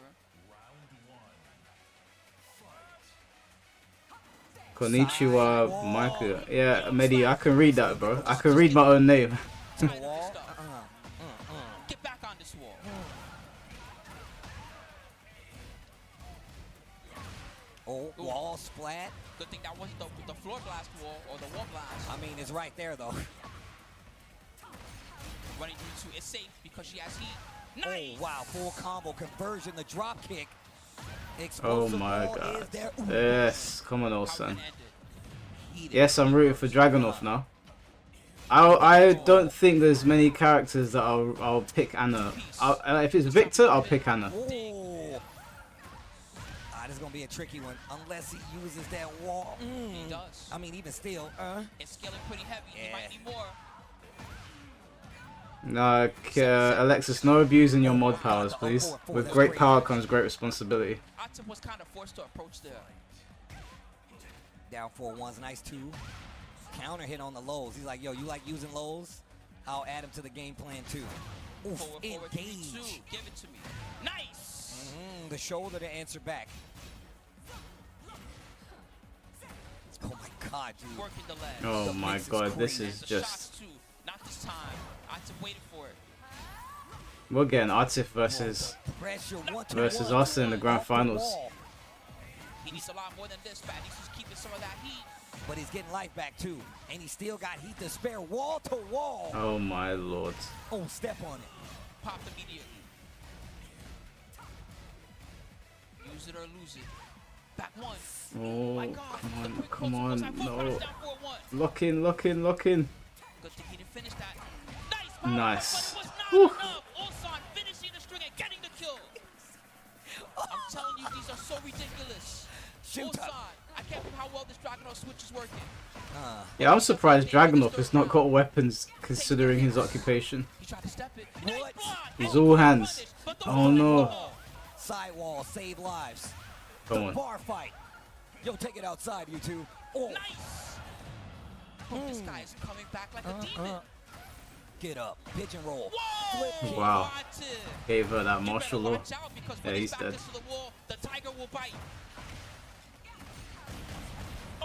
[SPEAKER 2] Konnichiwa, Michael. Yeah, Mehdi, I can read that, bro. I can read my own name.
[SPEAKER 3] To the wall.
[SPEAKER 4] Get back on this wall.
[SPEAKER 3] Oh, wall splat.
[SPEAKER 4] Good thing that wasn't the floor blast wall or the wall blast.
[SPEAKER 3] I mean, it's right there, though.
[SPEAKER 4] Running through 2 is safe because she has heat. Nice.
[SPEAKER 3] Oh, wow. Full combo conversion. The drop kick.
[SPEAKER 2] Oh
[SPEAKER 3] Explosive
[SPEAKER 2] my
[SPEAKER 3] wall
[SPEAKER 2] god.
[SPEAKER 3] is there. Ooh.
[SPEAKER 2] Yes, come on,
[SPEAKER 4] How we
[SPEAKER 2] Olsen.
[SPEAKER 4] gonna end it?
[SPEAKER 2] Yes, I'm rooting for Dragunov now. I don't think there's many characters that I'll pick Anna. If it's Victor, I'll pick Anna.
[SPEAKER 3] Oh. This is going to be a tricky one. Unless he uses that wall.
[SPEAKER 4] He does.
[SPEAKER 3] I mean, even still.
[SPEAKER 4] It's scaling pretty heavy. He might need more.
[SPEAKER 2] No, Alexis, no abusing your mod powers, please. With great power comes great responsibility.
[SPEAKER 4] Atif was kind of forced to approach there.
[SPEAKER 3] Down 4-1's nice 2. Counter hit on the lows. He's like, yo, you like using lows? I'll add him to the game plan too. Oof,
[SPEAKER 4] Forward,
[SPEAKER 3] engage.
[SPEAKER 4] 3-2. Give it to me. Nice.
[SPEAKER 3] The shoulder to answer back. Oh my god, dude.
[SPEAKER 4] Working the leg.
[SPEAKER 2] Oh
[SPEAKER 3] The
[SPEAKER 2] my
[SPEAKER 3] mix is
[SPEAKER 2] god, this
[SPEAKER 3] crazy.
[SPEAKER 2] is
[SPEAKER 4] The
[SPEAKER 2] just...
[SPEAKER 4] shots too. Not this time. Atif waited for it.
[SPEAKER 2] We're getting Atif versus
[SPEAKER 3] Pressure
[SPEAKER 2] versus Austin in the grand finals.
[SPEAKER 4] He needs a lot more than this. Fat needs to keep some of that heat.
[SPEAKER 3] But he's getting life back too. And he still got heat to spare wall to wall.
[SPEAKER 2] Oh my lord.
[SPEAKER 3] Oh, step on it.
[SPEAKER 4] Popped immediately. Use it or lose it. Back one.
[SPEAKER 2] Oh,
[SPEAKER 4] My God.
[SPEAKER 2] come
[SPEAKER 4] The
[SPEAKER 2] on,
[SPEAKER 4] quick
[SPEAKER 2] come
[SPEAKER 4] cross
[SPEAKER 2] on,
[SPEAKER 4] goes high. Full
[SPEAKER 2] no.
[SPEAKER 4] counters down 4-1.
[SPEAKER 2] Lock in, lock in, lock in.
[SPEAKER 4] Good thing he didn't finish that. Nice. Power,
[SPEAKER 2] Nice.
[SPEAKER 4] but it was not
[SPEAKER 2] Whew.
[SPEAKER 4] enough. Ulsan finishing the string so ridiculous.
[SPEAKER 3] Shoot
[SPEAKER 4] Full
[SPEAKER 3] up.
[SPEAKER 4] side. I can't believe how well this Dragunov switch is working.
[SPEAKER 2] Yeah, I'm surprised Dragunov has not got weapons considering his occupation.
[SPEAKER 4] He tried to step it.
[SPEAKER 3] What?
[SPEAKER 2] He's all hands. Oh no.
[SPEAKER 3] Sidewall, save lives.
[SPEAKER 2] Come
[SPEAKER 3] The
[SPEAKER 2] on.
[SPEAKER 3] bar fight. Yo, take it outside, you two. Oh,
[SPEAKER 4] Nice. Oh, this guy is coming back like a demon.
[SPEAKER 3] get up. Pigeon roll.
[SPEAKER 4] Whoa!
[SPEAKER 3] Flip kick.
[SPEAKER 2] Wow.
[SPEAKER 4] Watch it.
[SPEAKER 2] Gave her that
[SPEAKER 4] You
[SPEAKER 2] martial
[SPEAKER 4] better
[SPEAKER 2] law.
[SPEAKER 4] watch out because
[SPEAKER 2] Yeah,
[SPEAKER 4] when
[SPEAKER 2] he's
[SPEAKER 4] his back
[SPEAKER 2] dead.
[SPEAKER 4] is to the wall, the tiger will bite.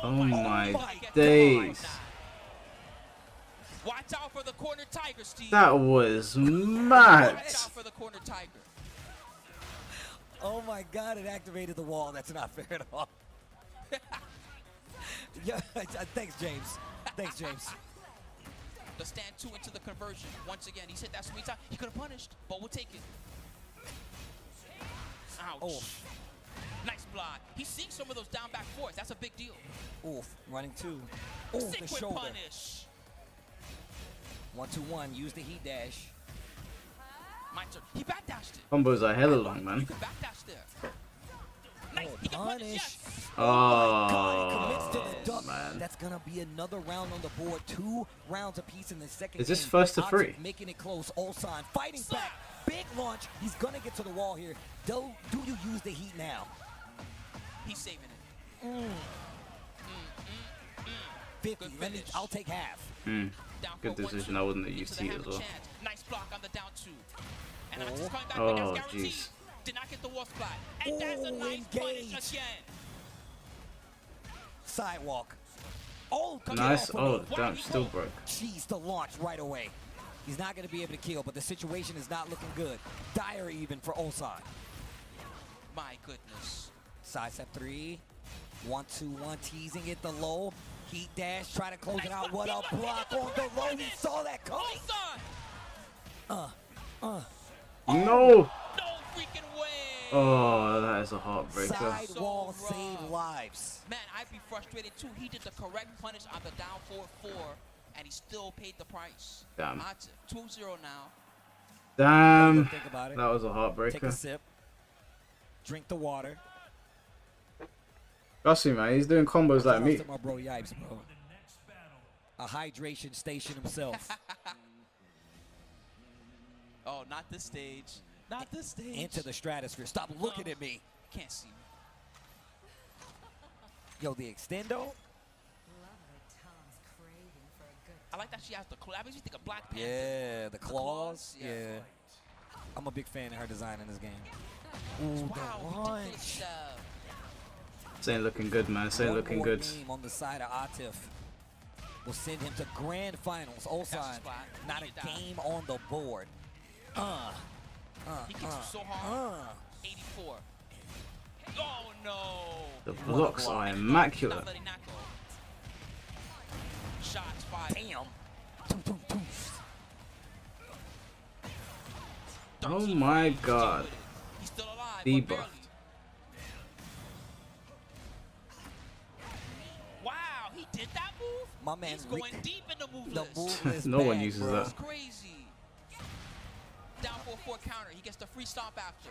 [SPEAKER 2] Oh my
[SPEAKER 4] God.
[SPEAKER 2] days.
[SPEAKER 4] Watch out for the corner tiger, Steve.
[SPEAKER 2] That was mad.
[SPEAKER 4] Watch out for the corner tiger.
[SPEAKER 3] Oh my God, it activated the wall. That's not fair at all. Yeah, thanks, James. Thanks, James.
[SPEAKER 4] The stand 2 into the conversion. Once again, he's hit that sweet time. He could have punished, but we'll take it. Ouch.
[SPEAKER 3] Oh.
[SPEAKER 4] Nice block. He's seeing some of those down back fours. That's a big deal.
[SPEAKER 3] Oof, running two. Ooh,
[SPEAKER 4] Sick
[SPEAKER 3] the
[SPEAKER 4] with
[SPEAKER 3] shoulder.
[SPEAKER 4] punish.
[SPEAKER 3] 1-2-1, use the heat dash.
[SPEAKER 4] My turn. He backdashed it.
[SPEAKER 2] Combos are hella long,
[SPEAKER 4] You
[SPEAKER 2] man.
[SPEAKER 4] can backdash there. Nice.
[SPEAKER 3] Oh,
[SPEAKER 4] He can punish.
[SPEAKER 3] punish.
[SPEAKER 4] Yes.
[SPEAKER 3] God, he commits to the
[SPEAKER 2] Oh,
[SPEAKER 3] duck.
[SPEAKER 2] man.
[SPEAKER 3] That's gonna be another round on the board. 2 rounds apiece in the second.
[SPEAKER 2] Is this
[SPEAKER 3] game.
[SPEAKER 2] first to
[SPEAKER 3] Oxford
[SPEAKER 2] 3?
[SPEAKER 3] Making it close. Ulsan fighting
[SPEAKER 4] Slap.
[SPEAKER 3] back. Big launch. He's gonna get to the wall here. Do you use the heat now?
[SPEAKER 4] He's saving it.
[SPEAKER 3] 50.
[SPEAKER 4] Good
[SPEAKER 3] Let me.
[SPEAKER 4] finish.
[SPEAKER 3] I'll take half.
[SPEAKER 2] Hmm.
[SPEAKER 4] Down
[SPEAKER 2] Good
[SPEAKER 4] for 1-2.
[SPEAKER 2] decision. I wouldn't have
[SPEAKER 4] Into
[SPEAKER 2] used
[SPEAKER 4] the
[SPEAKER 2] heat as
[SPEAKER 4] hammer
[SPEAKER 2] well.
[SPEAKER 4] chance. Nice block on the down 2. And I'm
[SPEAKER 3] Oh.
[SPEAKER 4] just coming back,
[SPEAKER 2] Oh,
[SPEAKER 4] but that's guaranteed.
[SPEAKER 2] jeez.
[SPEAKER 4] Did not get the wall splat. And that's a
[SPEAKER 3] Oh,
[SPEAKER 4] nice punish
[SPEAKER 3] engage.
[SPEAKER 4] again.
[SPEAKER 3] Sidewalk. Oh, come
[SPEAKER 2] Nice.
[SPEAKER 3] on,
[SPEAKER 2] Oh,
[SPEAKER 3] for
[SPEAKER 2] damn, still broke.
[SPEAKER 3] Jeez, the launch right away. He's not going to be able to kill, but the situation is not looking good. Dire even for Ulsan.
[SPEAKER 4] My goodness.
[SPEAKER 3] Sidestep 3. 1-2-1, teasing it the low. Heat dash, try to close it out. What a block on the low. He saw that coming.
[SPEAKER 4] Ulsan!
[SPEAKER 2] No.
[SPEAKER 4] No freaking way!
[SPEAKER 2] Oh, that is a heartbreaker.
[SPEAKER 3] Sidewall
[SPEAKER 4] So
[SPEAKER 3] save
[SPEAKER 4] rough.
[SPEAKER 3] lives.
[SPEAKER 4] Man, I'd be frustrated too. He did the correct punish on the down 4-4, and he still paid the price.
[SPEAKER 2] Damn.
[SPEAKER 4] 2-0 now.
[SPEAKER 2] Damn.
[SPEAKER 3] Think about it.
[SPEAKER 2] That was a
[SPEAKER 3] Take a
[SPEAKER 2] heartbreaker.
[SPEAKER 3] sip. Drink the water.
[SPEAKER 2] Trust me, man. He's doing combos like
[SPEAKER 3] Shout out
[SPEAKER 2] me.
[SPEAKER 3] to my bro Yipes, bro. A hydration station himself.
[SPEAKER 4] Oh, not this stage. Not this stage.
[SPEAKER 3] Into the stratosphere. Stop looking at me.
[SPEAKER 4] Can't see me.
[SPEAKER 3] Yo, the extendo.
[SPEAKER 4] I like that she has the claw. I mean, you think of Black Panther.
[SPEAKER 3] Yeah, the claws.
[SPEAKER 4] claws, yeah.
[SPEAKER 3] Yeah. I'm a big fan of her design in this game. Ooh,
[SPEAKER 4] Wow,
[SPEAKER 3] the
[SPEAKER 4] ridiculous
[SPEAKER 3] launch.
[SPEAKER 4] shove.
[SPEAKER 2] This ain't looking good, man. This ain't
[SPEAKER 3] One
[SPEAKER 2] looking
[SPEAKER 3] more
[SPEAKER 2] good.
[SPEAKER 3] game on the side of Atif will send him to grand finals.
[SPEAKER 4] That's the
[SPEAKER 3] Ulsan,
[SPEAKER 4] spot.
[SPEAKER 3] not a
[SPEAKER 4] Needed that.
[SPEAKER 3] game on the board.
[SPEAKER 4] He kicks him so hard. 84. Oh no!
[SPEAKER 2] The blocks are immaculate.
[SPEAKER 4] Not letting that go. Shots fired.
[SPEAKER 3] Damn.
[SPEAKER 2] Oh my god.
[SPEAKER 4] He's still alive.
[SPEAKER 2] Debuffed.
[SPEAKER 4] But barely. Wow, he did that move?
[SPEAKER 3] My man
[SPEAKER 4] He's going
[SPEAKER 3] Rick-
[SPEAKER 4] deep in the
[SPEAKER 3] The
[SPEAKER 4] moveless.
[SPEAKER 3] move is
[SPEAKER 2] No one
[SPEAKER 3] bad,
[SPEAKER 2] uses
[SPEAKER 3] bro.
[SPEAKER 2] that.
[SPEAKER 4] That's crazy. Down 4-4 counter. He gets the free stomp after.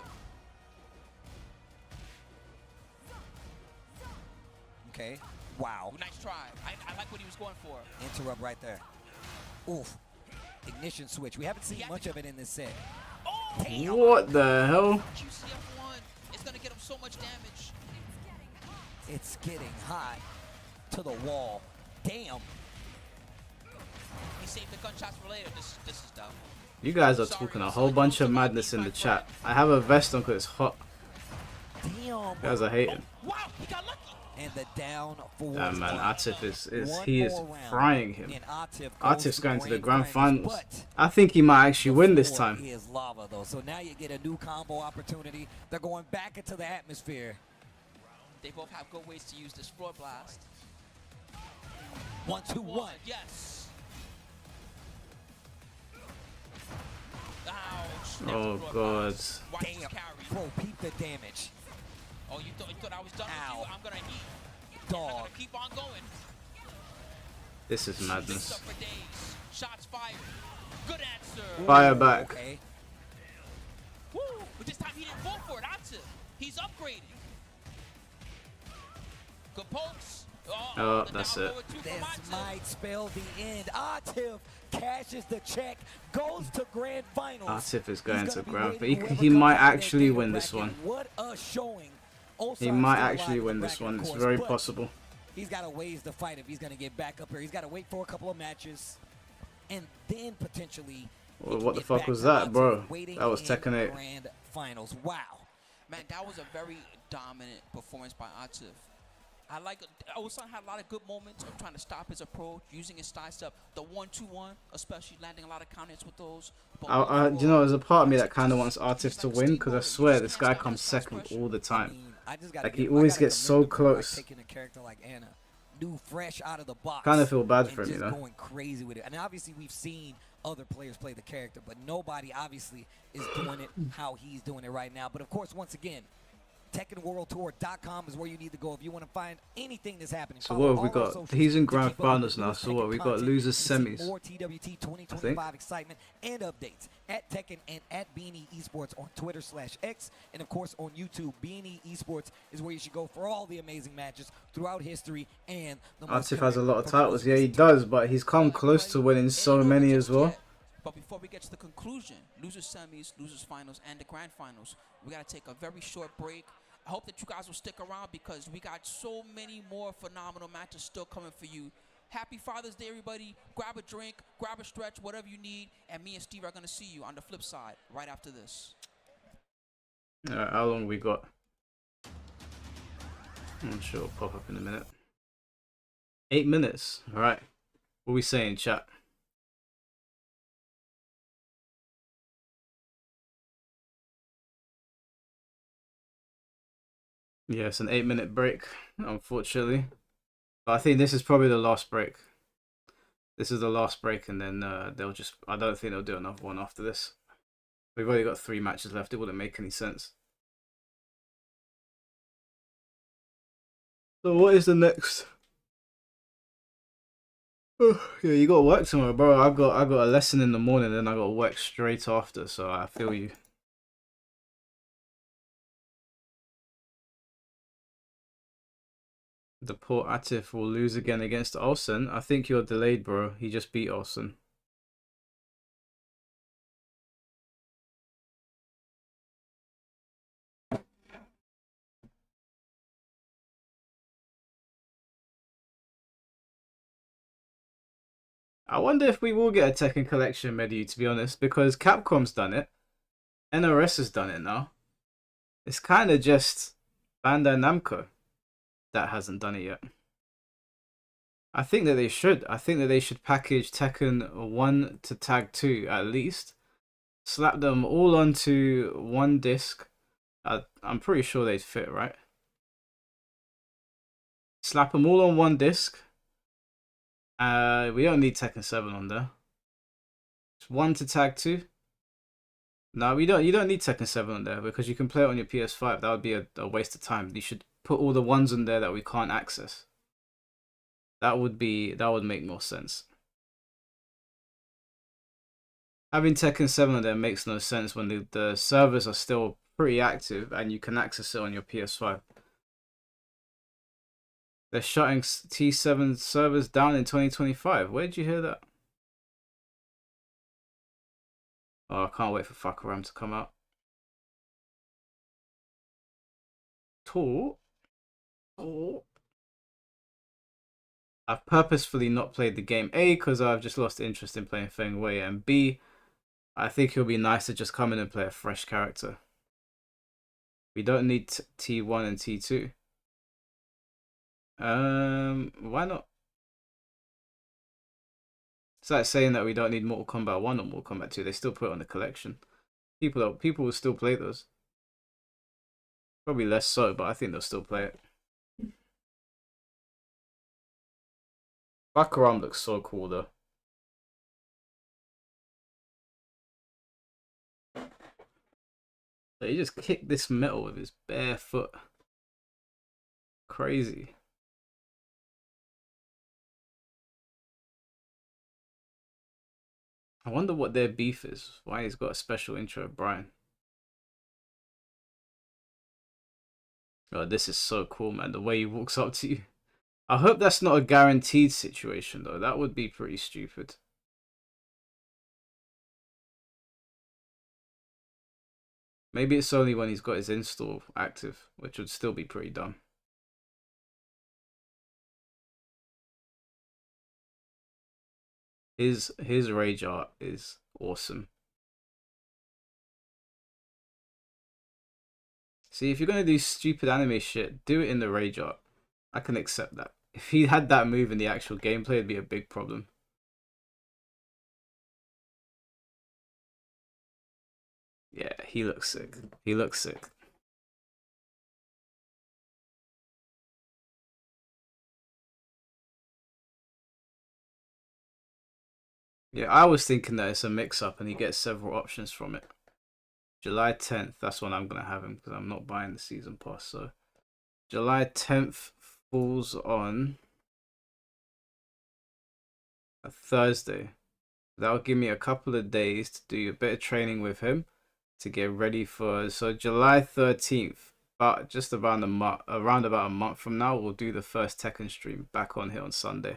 [SPEAKER 3] Okay. Wow.
[SPEAKER 4] Ooh, nice try. I like what he was going for.
[SPEAKER 3] Interrupt right there. Oof. Ignition switch. We haven't seen
[SPEAKER 4] He had
[SPEAKER 3] much
[SPEAKER 4] to-
[SPEAKER 3] of it in this set.
[SPEAKER 4] Oh!
[SPEAKER 3] Damn.
[SPEAKER 2] What the hell?
[SPEAKER 4] QCF1. It's going to get him so much damage.
[SPEAKER 3] It's getting hot to the wall. Damn.
[SPEAKER 4] He saved the gunshots for later. This is dumb.
[SPEAKER 2] You guys are talking a whole bunch of madness in the chat. I have a vest on because it's hot.
[SPEAKER 3] Damn.
[SPEAKER 2] You guys are hating.
[SPEAKER 4] Wow, he got lucky.
[SPEAKER 3] And the down for
[SPEAKER 2] Damn, man. Atif is
[SPEAKER 3] One
[SPEAKER 2] he is
[SPEAKER 3] more round,
[SPEAKER 2] frying him.
[SPEAKER 3] and Atif
[SPEAKER 2] Atif's going to the grand finals.
[SPEAKER 3] but
[SPEAKER 2] I think he might actually win this
[SPEAKER 3] the
[SPEAKER 2] time.
[SPEAKER 3] floor is lava though, so now you get a new combo opportunity. They're going back into the atmosphere.
[SPEAKER 4] They both have good ways to use this floor blast.
[SPEAKER 3] 1-2-1.
[SPEAKER 4] Yes. Ouch. There's a
[SPEAKER 2] Oh
[SPEAKER 4] floor
[SPEAKER 2] god.
[SPEAKER 4] blast. Watch his
[SPEAKER 3] Damn.
[SPEAKER 4] carry.
[SPEAKER 3] Bro, peep the damage.
[SPEAKER 4] Oh, you thought I was done
[SPEAKER 3] Ow.
[SPEAKER 4] with you? I'm gonna eat. I'm
[SPEAKER 3] Dog.
[SPEAKER 4] gonna keep on going.
[SPEAKER 2] This is
[SPEAKER 4] This
[SPEAKER 2] madness.
[SPEAKER 4] up for days. Shots fired. Good answer.
[SPEAKER 2] Fire back.
[SPEAKER 3] Okay.
[SPEAKER 4] Woo. But this time he didn't fall for it. Atif. He's upgrading. Good pokes.
[SPEAKER 2] Oh,
[SPEAKER 4] the
[SPEAKER 2] that's
[SPEAKER 4] down
[SPEAKER 2] it.
[SPEAKER 4] forward two from
[SPEAKER 3] This
[SPEAKER 4] Atif.
[SPEAKER 3] might spell the end. Atif cashes the check, goes to grand finals.
[SPEAKER 2] Atif is going
[SPEAKER 3] He's
[SPEAKER 2] to
[SPEAKER 3] gonna be
[SPEAKER 2] grand.
[SPEAKER 3] waiting
[SPEAKER 2] He
[SPEAKER 3] whoever
[SPEAKER 2] might
[SPEAKER 3] comes out of that
[SPEAKER 2] actually
[SPEAKER 3] data
[SPEAKER 2] win this
[SPEAKER 3] bracket.
[SPEAKER 2] one.
[SPEAKER 3] What a showing.
[SPEAKER 2] He
[SPEAKER 3] Osar's
[SPEAKER 2] might
[SPEAKER 3] still
[SPEAKER 2] actually
[SPEAKER 3] alive in
[SPEAKER 2] win
[SPEAKER 3] the
[SPEAKER 2] this
[SPEAKER 3] bracket,
[SPEAKER 2] one.
[SPEAKER 3] of
[SPEAKER 2] It's
[SPEAKER 3] course,
[SPEAKER 2] very
[SPEAKER 3] but
[SPEAKER 2] possible.
[SPEAKER 3] He's got a ways to fight if he's going to get back up here. He's got to wait for a couple of matches and then potentially.
[SPEAKER 2] Well, what the fuck was that, bro? That was Tekken 8.
[SPEAKER 3] Grand finals. Wow.
[SPEAKER 4] Man, that was a very dominant performance by Atif. I like Osan had a lot of good moments of trying to stop his approach, using his side step, the 1-2-1, especially landing a lot of counters with those. But
[SPEAKER 2] You know, there's a part of me that
[SPEAKER 4] Atif
[SPEAKER 2] kind of
[SPEAKER 4] just-
[SPEAKER 2] wants
[SPEAKER 4] he's
[SPEAKER 2] Artif to
[SPEAKER 4] like a
[SPEAKER 2] win because I
[SPEAKER 4] steamroller.
[SPEAKER 2] swear
[SPEAKER 4] You
[SPEAKER 2] this
[SPEAKER 4] just
[SPEAKER 2] guy
[SPEAKER 4] can't stop
[SPEAKER 2] comes
[SPEAKER 4] his side
[SPEAKER 2] second
[SPEAKER 4] pressure.
[SPEAKER 2] all the time.
[SPEAKER 3] I just gotta
[SPEAKER 2] Like, he
[SPEAKER 3] give him- I
[SPEAKER 2] always
[SPEAKER 3] gotta
[SPEAKER 2] gets so
[SPEAKER 3] commend him for, like,
[SPEAKER 2] close.
[SPEAKER 3] taking a character like Anna, new fresh out of the box.
[SPEAKER 2] Kind of feel bad
[SPEAKER 3] and
[SPEAKER 2] for him, you
[SPEAKER 3] just
[SPEAKER 2] know.
[SPEAKER 3] going crazy with it. And obviously we've seen other players play the character, but nobody obviously is doing it how he's doing it right now. But of course, once again, TekkenWorldTour.com is where you need to go if you want to find anything that's happening.
[SPEAKER 2] So
[SPEAKER 3] Follow
[SPEAKER 2] what have we
[SPEAKER 3] all our
[SPEAKER 2] got?
[SPEAKER 3] socials
[SPEAKER 2] He's in
[SPEAKER 3] to
[SPEAKER 2] grand
[SPEAKER 3] keep up with the
[SPEAKER 2] finals now.
[SPEAKER 3] newest
[SPEAKER 2] So what?
[SPEAKER 3] Tekken
[SPEAKER 2] We got
[SPEAKER 3] content
[SPEAKER 2] losers
[SPEAKER 3] and see
[SPEAKER 2] semis.
[SPEAKER 3] more TWT
[SPEAKER 2] I
[SPEAKER 3] 2025
[SPEAKER 2] think.
[SPEAKER 3] excitement and updates at Tekken and at Beanie Esports on Twitter/X, and of course on YouTube. Beanie Esports is where you should go for all the amazing matches throughout history and the most
[SPEAKER 2] Artif has a lot of
[SPEAKER 3] current
[SPEAKER 2] titles. Yeah, he
[SPEAKER 3] performances.
[SPEAKER 2] does, but he's come close to winning so many as well.
[SPEAKER 4] But before we get to the conclusion, losers semis, losers finals, and the grand finals, we got to take a very short break. I hope that you guys will stick around because we got so many more phenomenal matches still coming for you. Happy Father's Day, everybody. Grab a drink, grab a stretch, whatever you need. And me and Steve are going to see you on the flip side right after this.
[SPEAKER 2] How long we got? I'm sure it'll pop up in a minute. 8 minutes. All right. What are we saying, chat? Yeah, it's an 8-minute break, unfortunately. But I think this is probably the last break. This is the last break, and then they'll just... I don't think they'll do another one after this. We've only got 3 matches left. It wouldn't make any sense. So what is the next? Yeah, you got work tomorrow, bro. I got a lesson in the morning, and I got work straight after. So I feel you. The poor Atif will lose again against Olsen. I think you're delayed, bro. He just beat Olsen. I wonder if we will get a Tekken Collection menu, to be honest, because Capcom's done it. NRS has done it now. It's kind of just Bandai Namco that hasn't done it yet. I think that they should. I think that they should package Tekken 1 to Tag 2 at least. Slap them all onto one disc. I'm pretty sure they'd fit, right? Slap them all on one disc. We don't need Tekken 7 on there. It's 1 to Tag 2. No, we don't. You don't need Tekken 7 on there because you can play it on your PS5. That would be a waste of time. You should put all the ones in there that we can't access. That would make more sense. Having Tekken 7 on there makes no sense when the servers are still pretty active and you can access it on your PS5. They're shutting T7 servers down in 2025. Where did you hear that? Oh, I can't wait for Fakaram to come out. I've purposefully not played the game. A, because I've just lost interest in playing Feng Wei. And B, I think it would be nice to just come in and play a fresh character. We don't need T1 and T2. Why not? It's like saying that we don't need Mortal Kombat 1 or Mortal Kombat 2. They still put it on the collection. People will still play those. Probably less so, but I think they'll still play it. Bakaram looks so cool though. So he just kicked this metal with his bare foot. Crazy. I wonder what their beef is. Why he's got a special intro of Brian. Oh, this is so cool, man. The way he walks up to you. I hope that's not a guaranteed situation, though. That would be pretty stupid. Maybe it's only when he's got his install active, which would still be pretty dumb. His rage art is awesome. See, if you're gonna do stupid anime shit, do it in the rage art. I can accept that. If he had that move in the actual gameplay, it'd be a big problem. Yeah, he looks sick. He looks sick. Yeah, I was thinking that it's a mix-up and he gets several options from it. July 10th, that's when I'm going to have him because I'm not buying the season pass. So July 10th falls on a Thursday. That'll give me a couple of days to do a bit of training with him to get ready for. So July 13th, but just around about a month from now, we'll do the first Tekken stream back on here on Sunday.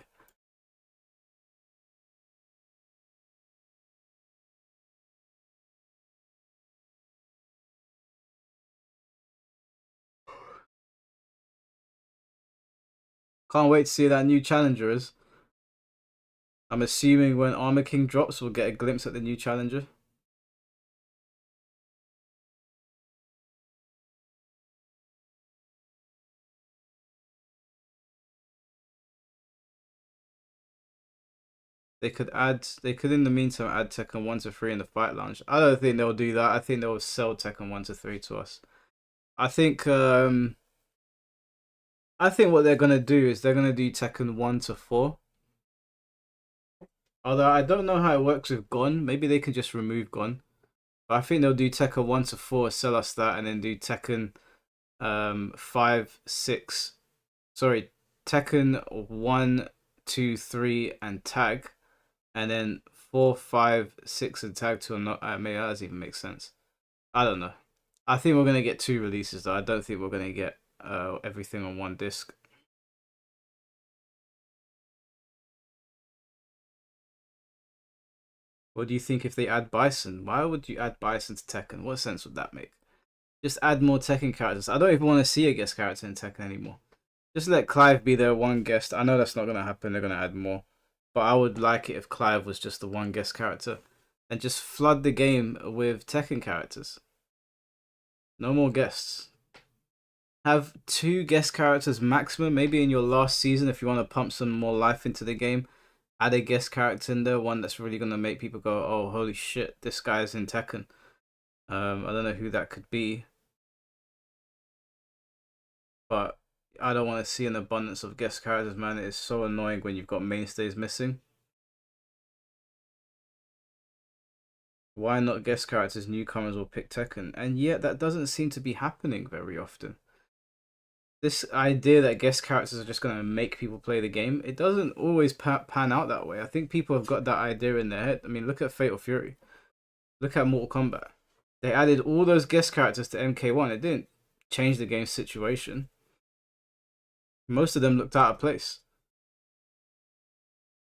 [SPEAKER 2] Can't wait to see that new challenger is. I'm assuming when Armor King drops, we'll get a glimpse at the new challenger. They could in the meantime add Tekken 1 to 3 in the fight lounge. I don't think they'll do that. I think they'll sell Tekken 1 to 3 to us. I think what they're gonna do is they're gonna do Tekken 1 to 4. Although I don't know how it works with Gon. Maybe they can just remove Gon. But I think they'll do Tekken 1 to 4, sell us that, and then do Tekken 5, 6. Sorry, Tekken 1, 2, 3 and tag. And then 4, 5, 6 and tag 2 and not. Maybe that doesn't even make sense. I don't know. I think we're gonna get 2 releases though. I don't think we're gonna get everything on one disc. What do you think if they add Bison? Why would you add Bison to Tekken? What sense would that make? Just add more Tekken characters. I don't even want to see a guest character in Tekken anymore. Just let Clive be their one guest. I know that's not gonna happen. They're gonna add more. But I would like it if Clive was just the one guest character. And just flood the game with Tekken characters. No more guests. Have 2 guest characters maximum. Maybe in your last season, if you want to pump some more life into the game, add a guest character in there. One that's really going to make people go, oh, holy shit, this guy's in Tekken. I don't know who that could be. But I don't want to see an abundance of guest characters, man. It is so annoying when you've got mainstays missing. Why not guest characters? Newcomers will pick Tekken. And yet that doesn't seem to be happening very often. This idea that guest characters are just going to make people play the game, it doesn't always pan out that way. I think people have got that idea in their head. I mean, look at Fatal Fury. Look at Mortal Kombat. They added all those guest characters to MK1. It didn't change the game's situation. Most of them looked out of place.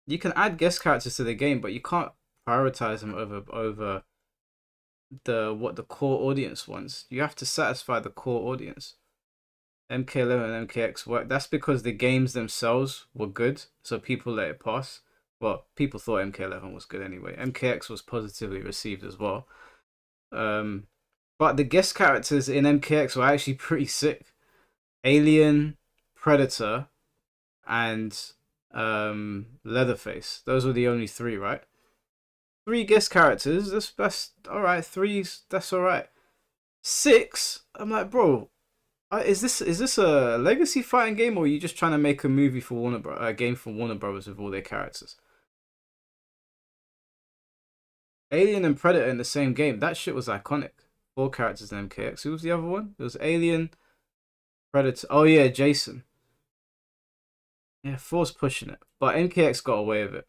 [SPEAKER 2] You can add guest characters to the game, but you can't prioritize them over what the core audience wants. You have to satisfy the core audience. MK11 and MKX work. That's because the games themselves were good, so people let it pass. Well, people thought MK11 was good anyway. MKX was positively received as well. But the guest characters in MKX were actually pretty sick. Alien, Predator, and Leatherface. Those were the only 3, right? 3 guest characters. That's all right. 3, that's all right. 6. I'm like, bro. Is this a legacy fighting game, or are you just trying to make a movie for a game for Warner Brothers with all their characters? Alien and Predator in the same game. That shit was iconic. 4 characters in MKX. Who was the other one? It was Alien, Predator. Oh yeah, Jason. Yeah, 4's pushing it, but MKX got away with it.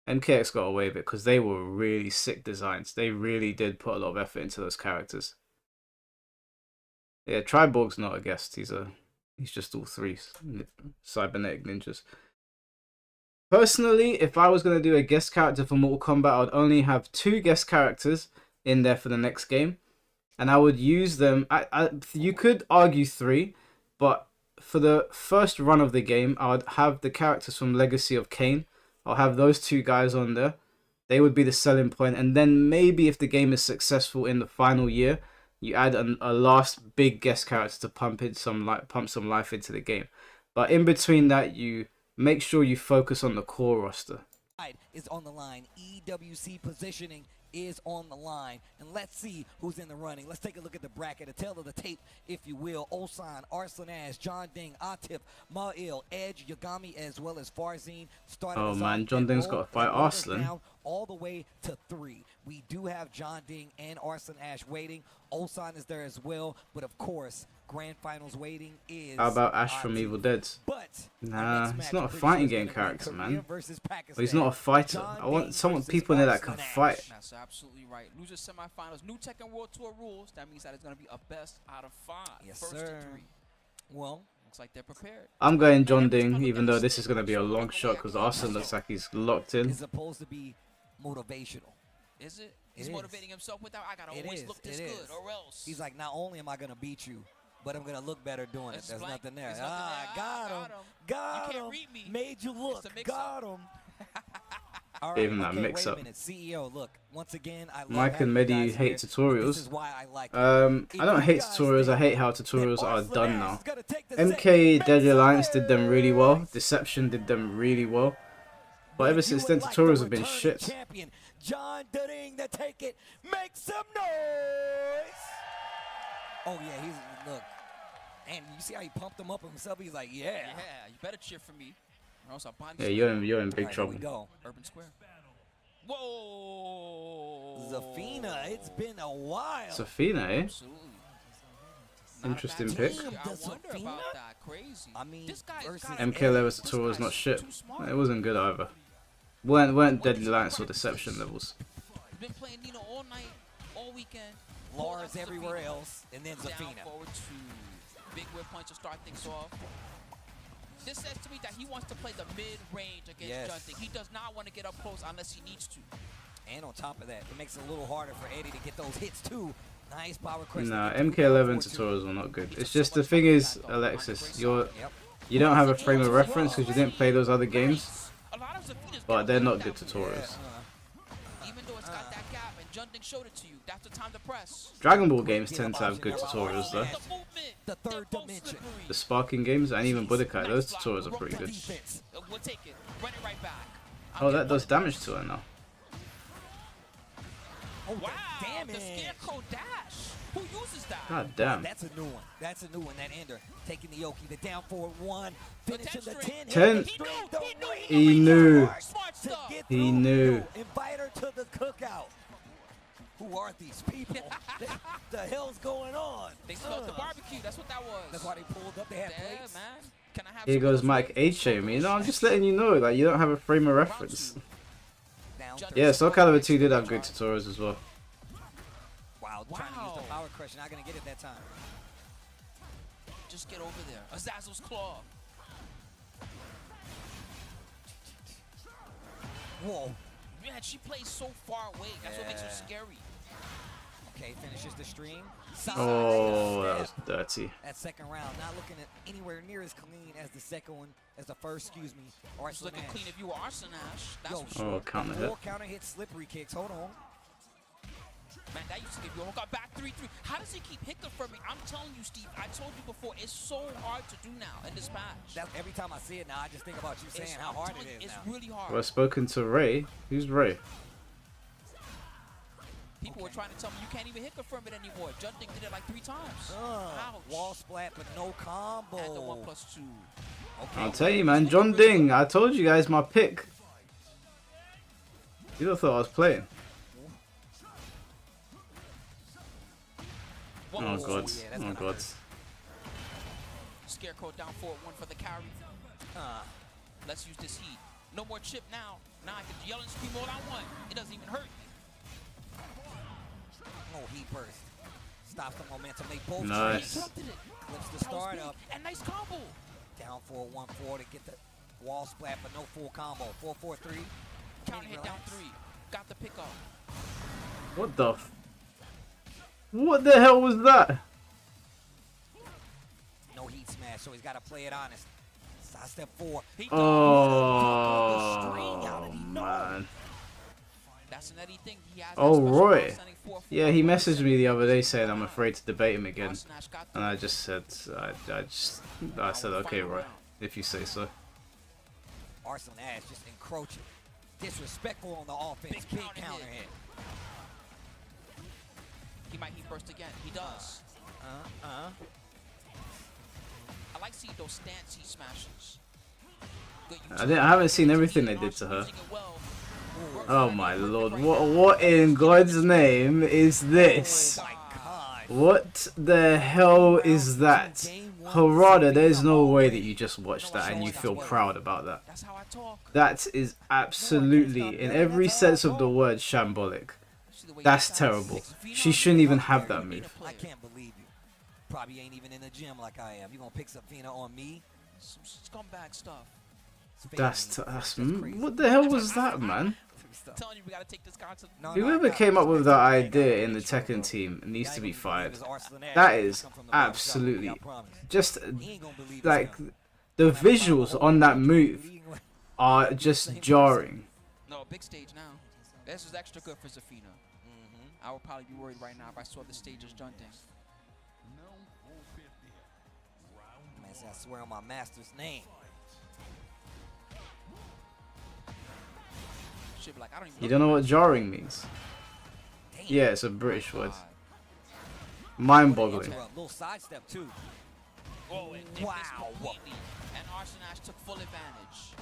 [SPEAKER 2] MKX got away with it because they were really sick designs. They really did put a lot of effort into those characters. Yeah, Triborg's not a guest. He's just all three cybernetic ninjas. Personally, if I was going to do a guest character for Mortal Kombat, I would only have 2 guest characters in there for the next game. And I would use them. You could argue 3, but for the first run of the game, I would have the characters from Legacy of Kain. I'll have those 2 guys on there. They would be the selling point. And then maybe if the game is successful in the final year, you add a last big guest character to pump some life into the game. But in between that, you make sure you focus on the core roster.
[SPEAKER 3] Is on the line. EWC positioning is on the line. And let's see who's in the running. Let's take a look at the bracket, a tale of the tape, if you will. Ulsan, Arslan Ash, John Ding, Atif, Ma'il, Edge, Yagami, as well as Farzine.
[SPEAKER 2] Oh man, John Ding's got to fight Arslan.
[SPEAKER 3] All the way to 3. We do have John Ding and Arslan Ash waiting. Ulsan is there as well. But of course, grand finals waiting is...
[SPEAKER 2] How about Ash from Evil Dead? Nah, he's not a fighting game character, man. But he's not a fighter. I want people in there that can fight.
[SPEAKER 4] That's absolutely right. Losers semifinals, new Tekken World Tour rules. That means that it's going to be a best out of 5.
[SPEAKER 3] Yes,
[SPEAKER 4] first
[SPEAKER 3] sir.
[SPEAKER 4] to 3.
[SPEAKER 3] Well,
[SPEAKER 4] looks like they're prepared.
[SPEAKER 2] I'm going John Ding, even though this is going to be a long shot because Arslan looks like he's locked in.
[SPEAKER 3] It's supposed to be motivational.
[SPEAKER 4] Is it? He's motivating himself without, I got to always look this good or else.
[SPEAKER 3] He's like, not only am I going to beat you, but I'm going to look better doing it. There's nothing there. Got him. Made you look. Got him. All right,
[SPEAKER 2] even that mix up.
[SPEAKER 3] CEO, look, once again, I love
[SPEAKER 2] Mike and Medi hate tutorials.
[SPEAKER 3] This is why I like
[SPEAKER 2] I don't hate tutorials. I hate how tutorials are done now. MK Deadly Alliance did them really well. Deception did them really well. But ever since then, tutorials have been shit.
[SPEAKER 3] Champion John Ding to take it. Make some noise. Oh yeah, he's look, and you see how he pumped him up himself. He's like, yeah,
[SPEAKER 4] you better cheer for me. Or else I'll body
[SPEAKER 2] yeah, you're in big trouble.
[SPEAKER 3] Here we go.
[SPEAKER 4] Urban Square. Whoa.
[SPEAKER 3] Zafina, it's been a while.
[SPEAKER 2] Zafina, eh?
[SPEAKER 4] Absolutely.
[SPEAKER 2] Interesting pick.
[SPEAKER 4] I wonder about that. Crazy.
[SPEAKER 3] I mean,
[SPEAKER 4] this guy
[SPEAKER 2] MK11's tutorial was not shit. It wasn't good either. Weren't Deadly Alliance or Deception levels.
[SPEAKER 4] Been playing Nino all night, all weekend.
[SPEAKER 3] Lars everywhere else, and then Zafina.
[SPEAKER 4] Down forward to big whip punch to start things off. This says to me that he wants to play the mid-range against Junting. He does not want to get up close unless he needs to.
[SPEAKER 3] And on top of that, it makes it a little harder for Eddie to get those hits too. Nice power crest.
[SPEAKER 2] Nah, MK11 tutorials are not good. It's just the thing is, Alexis, you don't have a frame of reference because you didn't play those other games. But they're not good tutorials.
[SPEAKER 4] Even though it's got that gap and Junting showed it to you, that's the time to press.
[SPEAKER 2] Dragon Ball games tend to have good tutorials though.
[SPEAKER 3] The third dimension.
[SPEAKER 2] The Sparking games and even Budokai, those tutorials are pretty good.
[SPEAKER 4] We'll take it. Run it right back.
[SPEAKER 2] Oh, that does damage to her now.
[SPEAKER 3] Oh,
[SPEAKER 4] wow,
[SPEAKER 3] damn
[SPEAKER 4] the Scarecrow dash. Who uses that?
[SPEAKER 2] God damn.
[SPEAKER 3] That's a new one. That's a new one. That ender taking the Yoki, the down forward 1, finishing the
[SPEAKER 2] 10.
[SPEAKER 3] 10.
[SPEAKER 2] He knew.
[SPEAKER 3] He
[SPEAKER 2] knew.
[SPEAKER 3] Invite her to the cookout. Who are these people? The hell's going on?
[SPEAKER 4] They smelled the barbecue. That's what that was.
[SPEAKER 3] That's why they pulled up. They had plates.
[SPEAKER 4] Man. Can I have
[SPEAKER 2] Here goes Mike H-shaming. No, I'm just letting you know, like, you don't have a frame of reference. Yeah, Soul Calibur 2 did have good tutorials as well.
[SPEAKER 3] Wow, trying to use the power crush, not gonna get it that time.
[SPEAKER 4] Just get over there. Azazel's claw.
[SPEAKER 3] Whoa.
[SPEAKER 4] Man, she plays so far away. That's what makes her scary.
[SPEAKER 3] Okay, finishes the stream.
[SPEAKER 2] Oh, that was dirty.
[SPEAKER 3] That second round, not looking at anywhere near as clean as the second one, as the first, excuse me.
[SPEAKER 4] It's looking clean if you were Arslan Ash. That's for sure.
[SPEAKER 2] Oh, counter hit.
[SPEAKER 3] 4 counter hit slippery kicks. Hold on.
[SPEAKER 4] Man, that used to give you a got back 3-3. How does he keep hitting from me? I'm telling you, Steve, I told you before, it's so hard to do now in this patch.
[SPEAKER 3] Every time I see it now, I just think about you saying how hard it is
[SPEAKER 4] now.
[SPEAKER 3] It's
[SPEAKER 4] really hard.
[SPEAKER 2] Well, I've spoken to Ray. Who's Ray?
[SPEAKER 4] People were trying to tell me you can't even hit confirm it anymore. Junting did it like 3 times.
[SPEAKER 3] Ouch. Wall splat, but no combo.
[SPEAKER 4] And the 1+2.
[SPEAKER 3] Okay.
[SPEAKER 2] I'll tell you, man. John Ding. I told you guys my pick. You don't thought I was playing. Oh god. Oh god.
[SPEAKER 4] Scarecrow down forward 1 for the carry. Let's use this heat. No more chip now. Now I can yell and scream all I want. It doesn't even hurt me.
[SPEAKER 3] Oh, heat burst. stops the momentum. They both
[SPEAKER 2] Nice.
[SPEAKER 3] trade. Flips the
[SPEAKER 4] That was
[SPEAKER 3] start
[SPEAKER 4] big.
[SPEAKER 3] up.
[SPEAKER 4] And nice combo.
[SPEAKER 3] Down 4-1-4 to get the wall splat, but no full combo. 4-4-3.
[SPEAKER 4] Counter hit down 3. Got the pickup.
[SPEAKER 2] What the? What the hell was that?
[SPEAKER 3] No heat smash, so he's got to play it honest. Side step 4.
[SPEAKER 2] Oh man.
[SPEAKER 4] That's an Eddie thing. He has
[SPEAKER 2] Oh
[SPEAKER 4] that special
[SPEAKER 2] Roy.
[SPEAKER 4] power sending 4-4.
[SPEAKER 2] Yeah, he messaged me the other day saying I'm afraid to debate him again, and I just said I said okay, Roy, if you say so.
[SPEAKER 3] Arslan Ash just encroaching. Disrespectful on the offense. Big counter hit.
[SPEAKER 4] He might heat burst again. He does. I like seeing those stance heat smashes. Good,
[SPEAKER 2] I haven't seen everything they did to her. Oh my lord, what in God's name is this? What the hell is that? Harada, there's no way that you just watched that and you feel proud about that.
[SPEAKER 4] That's how I talk.
[SPEAKER 2] That is absolutely, in every sense of the word, shambolic. That's terrible. She shouldn't even have that move.
[SPEAKER 3] I can't believe you. Probably ain't even in the gym like I am. You gonna pick Safina on me?
[SPEAKER 4] Some scumbag stuff.
[SPEAKER 2] That's what the hell was that, man?
[SPEAKER 4] I'm telling you, we gotta take this guy to.
[SPEAKER 2] Whoever came up with that idea in the Tekken team needs to be fired. That is absolutely just like the visuals on that move are just jarring.
[SPEAKER 4] No, big stage now. This is extra good for Zafina. I would probably be worried right now if I saw the stages junting.
[SPEAKER 3] Man, I swear on my master's name.
[SPEAKER 4] Should be like, I don't even
[SPEAKER 2] You don't know what jarring means? Yeah, it's a British word. Mind-boggling.
[SPEAKER 3] Little sidestep too.
[SPEAKER 4] Wow. And Arslan Ash took full advantage.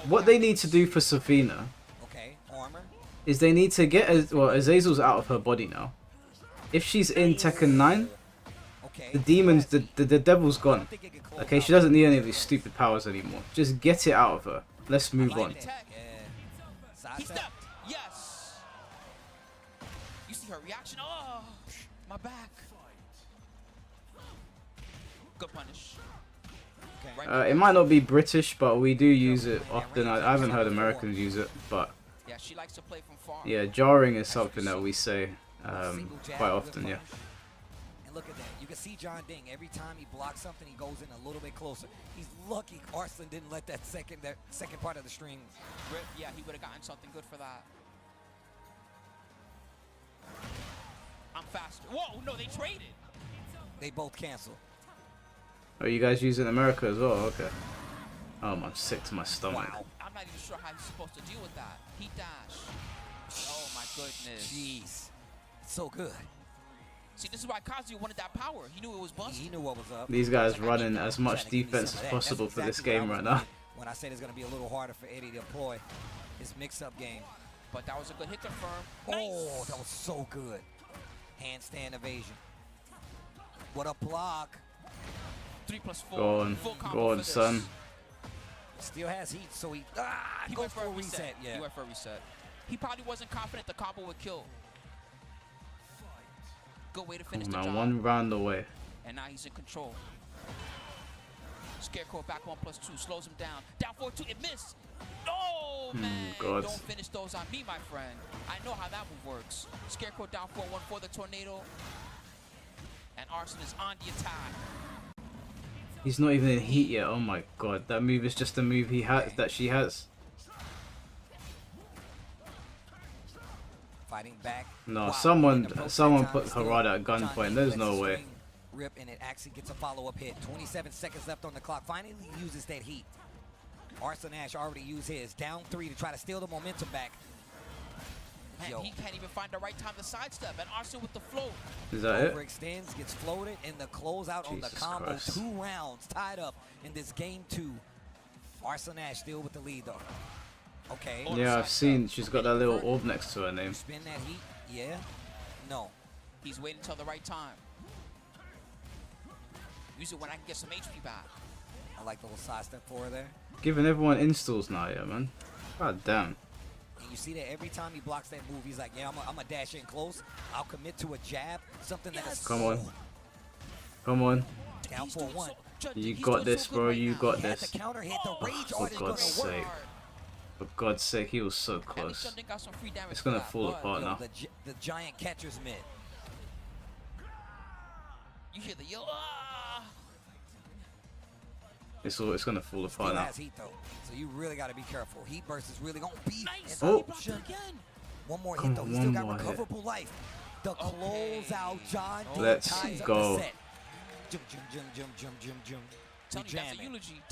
[SPEAKER 2] What they need to do for Safina is they need to get Azazel's out of her body now. If she's in Tekken 9, the demons, the devil's gone. Okay, she doesn't need any of these stupid powers anymore. Just get it out of her. Let's move on.
[SPEAKER 4] He stepped. Yes. You see her reaction. Oh, my back. Good punish.
[SPEAKER 2] It might not be British, but we do use it often. I haven't heard Americans use it, but
[SPEAKER 4] yeah, she likes to play from far.
[SPEAKER 2] Yeah, jarring is something that we say quite often. Yeah.
[SPEAKER 3] And look at that. You can see John Ding. Every time he blocks something, he goes in a little bit closer. He's lucky Arslan didn't let that second part of the string rip.
[SPEAKER 4] Yeah, he would have gotten something good for that. I'm faster. Whoa, no, they traded.
[SPEAKER 3] They both canceled.
[SPEAKER 2] Oh, you guys use it in America as well? Okay. Oh, I'm sick to my stomach.
[SPEAKER 4] Wow. I'm not even sure how he's supposed to deal with that. Heat dash. Oh my goodness.
[SPEAKER 3] Jeez. So good.
[SPEAKER 4] See, this is why Kazuya wanted that power. He knew it was busted.
[SPEAKER 3] He knew what was up.
[SPEAKER 2] These guys running as much defense as possible for this game right now.
[SPEAKER 3] When I said it's going to be a little harder for Eddie to deploy his mix-up game.
[SPEAKER 4] But that was a good hit confirm.
[SPEAKER 3] Oh, that was so good. Handstand evasion. What a block.
[SPEAKER 4] 3+4.
[SPEAKER 2] Go on, son.
[SPEAKER 3] Still has heat, so he
[SPEAKER 4] goes for a reset.
[SPEAKER 3] reset. Yeah.
[SPEAKER 4] He went for a reset. He probably wasn't confident the combo would kill. Good way to finish the job.
[SPEAKER 2] One round away.
[SPEAKER 4] And now he's in control. Scarecrow back 1+2, slows him down. Down 4-2, it missed. Oh man,
[SPEAKER 2] God.
[SPEAKER 4] Don't finish those on me, my friend. I know how that move works. Scarecrow down 4-1 for the tornado. And Arslan is on the attack.
[SPEAKER 2] He's not even in heat yet. Oh my god, that move is just a move he has that she has.
[SPEAKER 3] Fighting back.
[SPEAKER 2] No,
[SPEAKER 3] Wow.
[SPEAKER 2] someone put Harada at gunpoint. There's no way.
[SPEAKER 3] Rip, and it actually gets a follow-up hit. 27 seconds left on the clock. Finally uses that heat. Arslan Ash already used his. Down 3 to try to steal the momentum back.
[SPEAKER 4] Man, he can't even find the right time to sidestep. And Arslan with the float.
[SPEAKER 2] Is that it?
[SPEAKER 3] Overextends, gets floated, and the closeout on the combo.
[SPEAKER 2] Christ.
[SPEAKER 3] 2 rounds tied up in this game 2. Arslan Ash still with the lead, though. Okay.
[SPEAKER 2] Yeah, I've seen. She's got that little orb next to her name.
[SPEAKER 3] Spin that heat. Yeah. No.
[SPEAKER 4] He's waiting until the right time. Use it when I can get some HP back.
[SPEAKER 3] I like the little sidestep for her there.
[SPEAKER 2] Giving everyone installs now, yeah, man. God damn.
[SPEAKER 3] And you see that every time he blocks that move, he's like, yeah, I'm going to dash in close. I'll commit to a jab, something that is...
[SPEAKER 2] Come on. Come on.
[SPEAKER 3] Down 4-1.
[SPEAKER 2] You got this, bro. You got
[SPEAKER 3] He had
[SPEAKER 2] this.
[SPEAKER 3] the counter hit, the rage
[SPEAKER 2] For
[SPEAKER 3] art is going
[SPEAKER 2] God's
[SPEAKER 3] to work.
[SPEAKER 2] sake. For God's sake, he was so close. It's gonna fall apart now.
[SPEAKER 3] The giant catcher's mitt.
[SPEAKER 4] You hear the yo.
[SPEAKER 2] It's gonna fall apart
[SPEAKER 3] Still
[SPEAKER 2] now.
[SPEAKER 3] has heat though, so you really got to be careful. Heat burst is really going to be
[SPEAKER 4] Nice.
[SPEAKER 2] Oh.
[SPEAKER 3] option. One more
[SPEAKER 2] Come
[SPEAKER 3] hit though.
[SPEAKER 2] on,
[SPEAKER 3] He's still got
[SPEAKER 2] one more hit.
[SPEAKER 3] recoverable life. The close out, John. Dean
[SPEAKER 2] Let's
[SPEAKER 3] ties up
[SPEAKER 2] go.
[SPEAKER 3] the set. Jum, jum, jum, jum, jum, jum, jum.
[SPEAKER 4] Tell me that's a
[SPEAKER 3] jamming.
[SPEAKER 4] eulogy.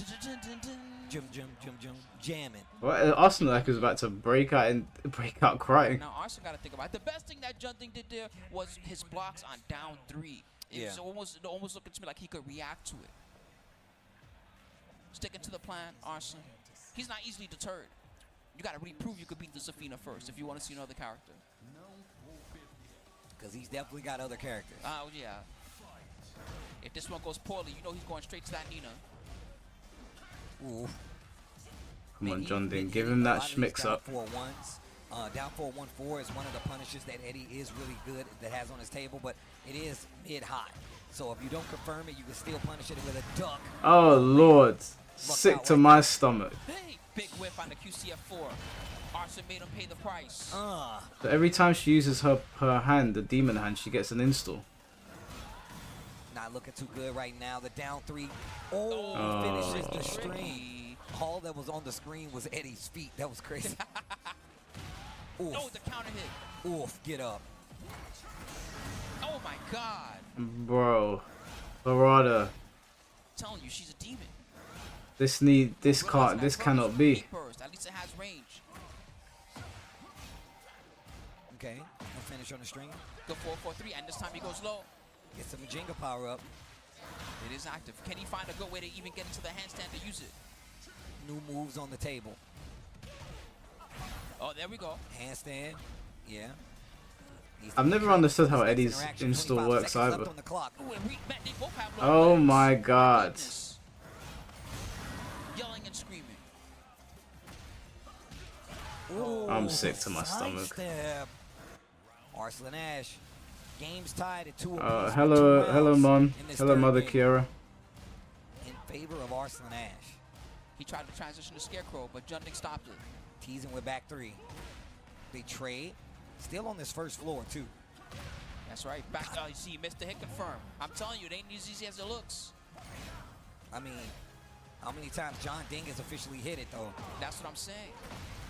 [SPEAKER 3] Jum, jum, jum, jum, jamming.
[SPEAKER 2] Well, Arsenal like was about to break out crying.
[SPEAKER 4] Now Arsenal got to think about it. The best thing that Jun Ding did there was his blocks on down 3. It was almost looking to me like he could react to it. Sticking to the plan, Arsenal. He's not easily deterred. You got to really prove you could beat the Zafina first if you want to see another character.
[SPEAKER 3] Because he's definitely got other characters.
[SPEAKER 4] Oh, yeah. If this one goes poorly, you know he's going straight to that Nina.
[SPEAKER 3] Ooh.
[SPEAKER 2] Come on, John Dean, give him that schmicks up.
[SPEAKER 3] Down 4-1-4 is one of the punishes that Eddie is really good that has on his table, but it is mid-high. So if you don't confirm it, you can still punish it with a duck.
[SPEAKER 2] Oh Lord, sick to my stomach.
[SPEAKER 4] Hey, big whiff on the QCF4. Arsenal made him pay the price.
[SPEAKER 2] So every time she uses her hand, the demon hand, she gets an install.
[SPEAKER 3] Not looking too good right now. The down 3. Oh, finishes the string. All that was on the screen was Eddie's feet. That was crazy. Oof.
[SPEAKER 4] Oh, the counter hit.
[SPEAKER 3] Oof, get up.
[SPEAKER 4] Oh my God.
[SPEAKER 2] Bro, Barada,
[SPEAKER 4] I'm telling you, she's a demon.
[SPEAKER 2] this cannot be.
[SPEAKER 4] Burst. At least it has range.
[SPEAKER 3] Okay, no finish on the string.
[SPEAKER 4] Go 4-4-3, and this time he goes low.
[SPEAKER 3] Get some Majinga power up.
[SPEAKER 4] It is active. Can he find a good way to even get into the handstand to use it?
[SPEAKER 3] New moves on the table.
[SPEAKER 4] Oh, there we go.
[SPEAKER 3] Handstand. Yeah.
[SPEAKER 2] I've never understood how Eddie's install
[SPEAKER 3] 25
[SPEAKER 2] works
[SPEAKER 3] seconds
[SPEAKER 2] either.
[SPEAKER 3] left on the clock.
[SPEAKER 4] Ooh, and they both have
[SPEAKER 2] Oh
[SPEAKER 4] long
[SPEAKER 2] my
[SPEAKER 4] legs.
[SPEAKER 2] God.
[SPEAKER 4] Goodness. Yelling and screaming.
[SPEAKER 3] Ooh,
[SPEAKER 2] I'm sick to my
[SPEAKER 3] side
[SPEAKER 2] stomach.
[SPEAKER 3] step. Arslan Ash. Game's tied at 2 apiece.
[SPEAKER 2] Hello, Mon. Hello, Mother Kiara.
[SPEAKER 3] In favor of Arslan Ash.
[SPEAKER 4] He tried to transition to Scarecrow, but Jun Ding stopped it.
[SPEAKER 3] Teasing with back 3. They trade. Still on this first floor, too.
[SPEAKER 4] That's right. Back. You see, he missed the hit confirm. I'm telling you, it ain't as easy as it looks.
[SPEAKER 3] I mean, how many times John Ding has officially hit it, though?
[SPEAKER 4] That's what I'm saying.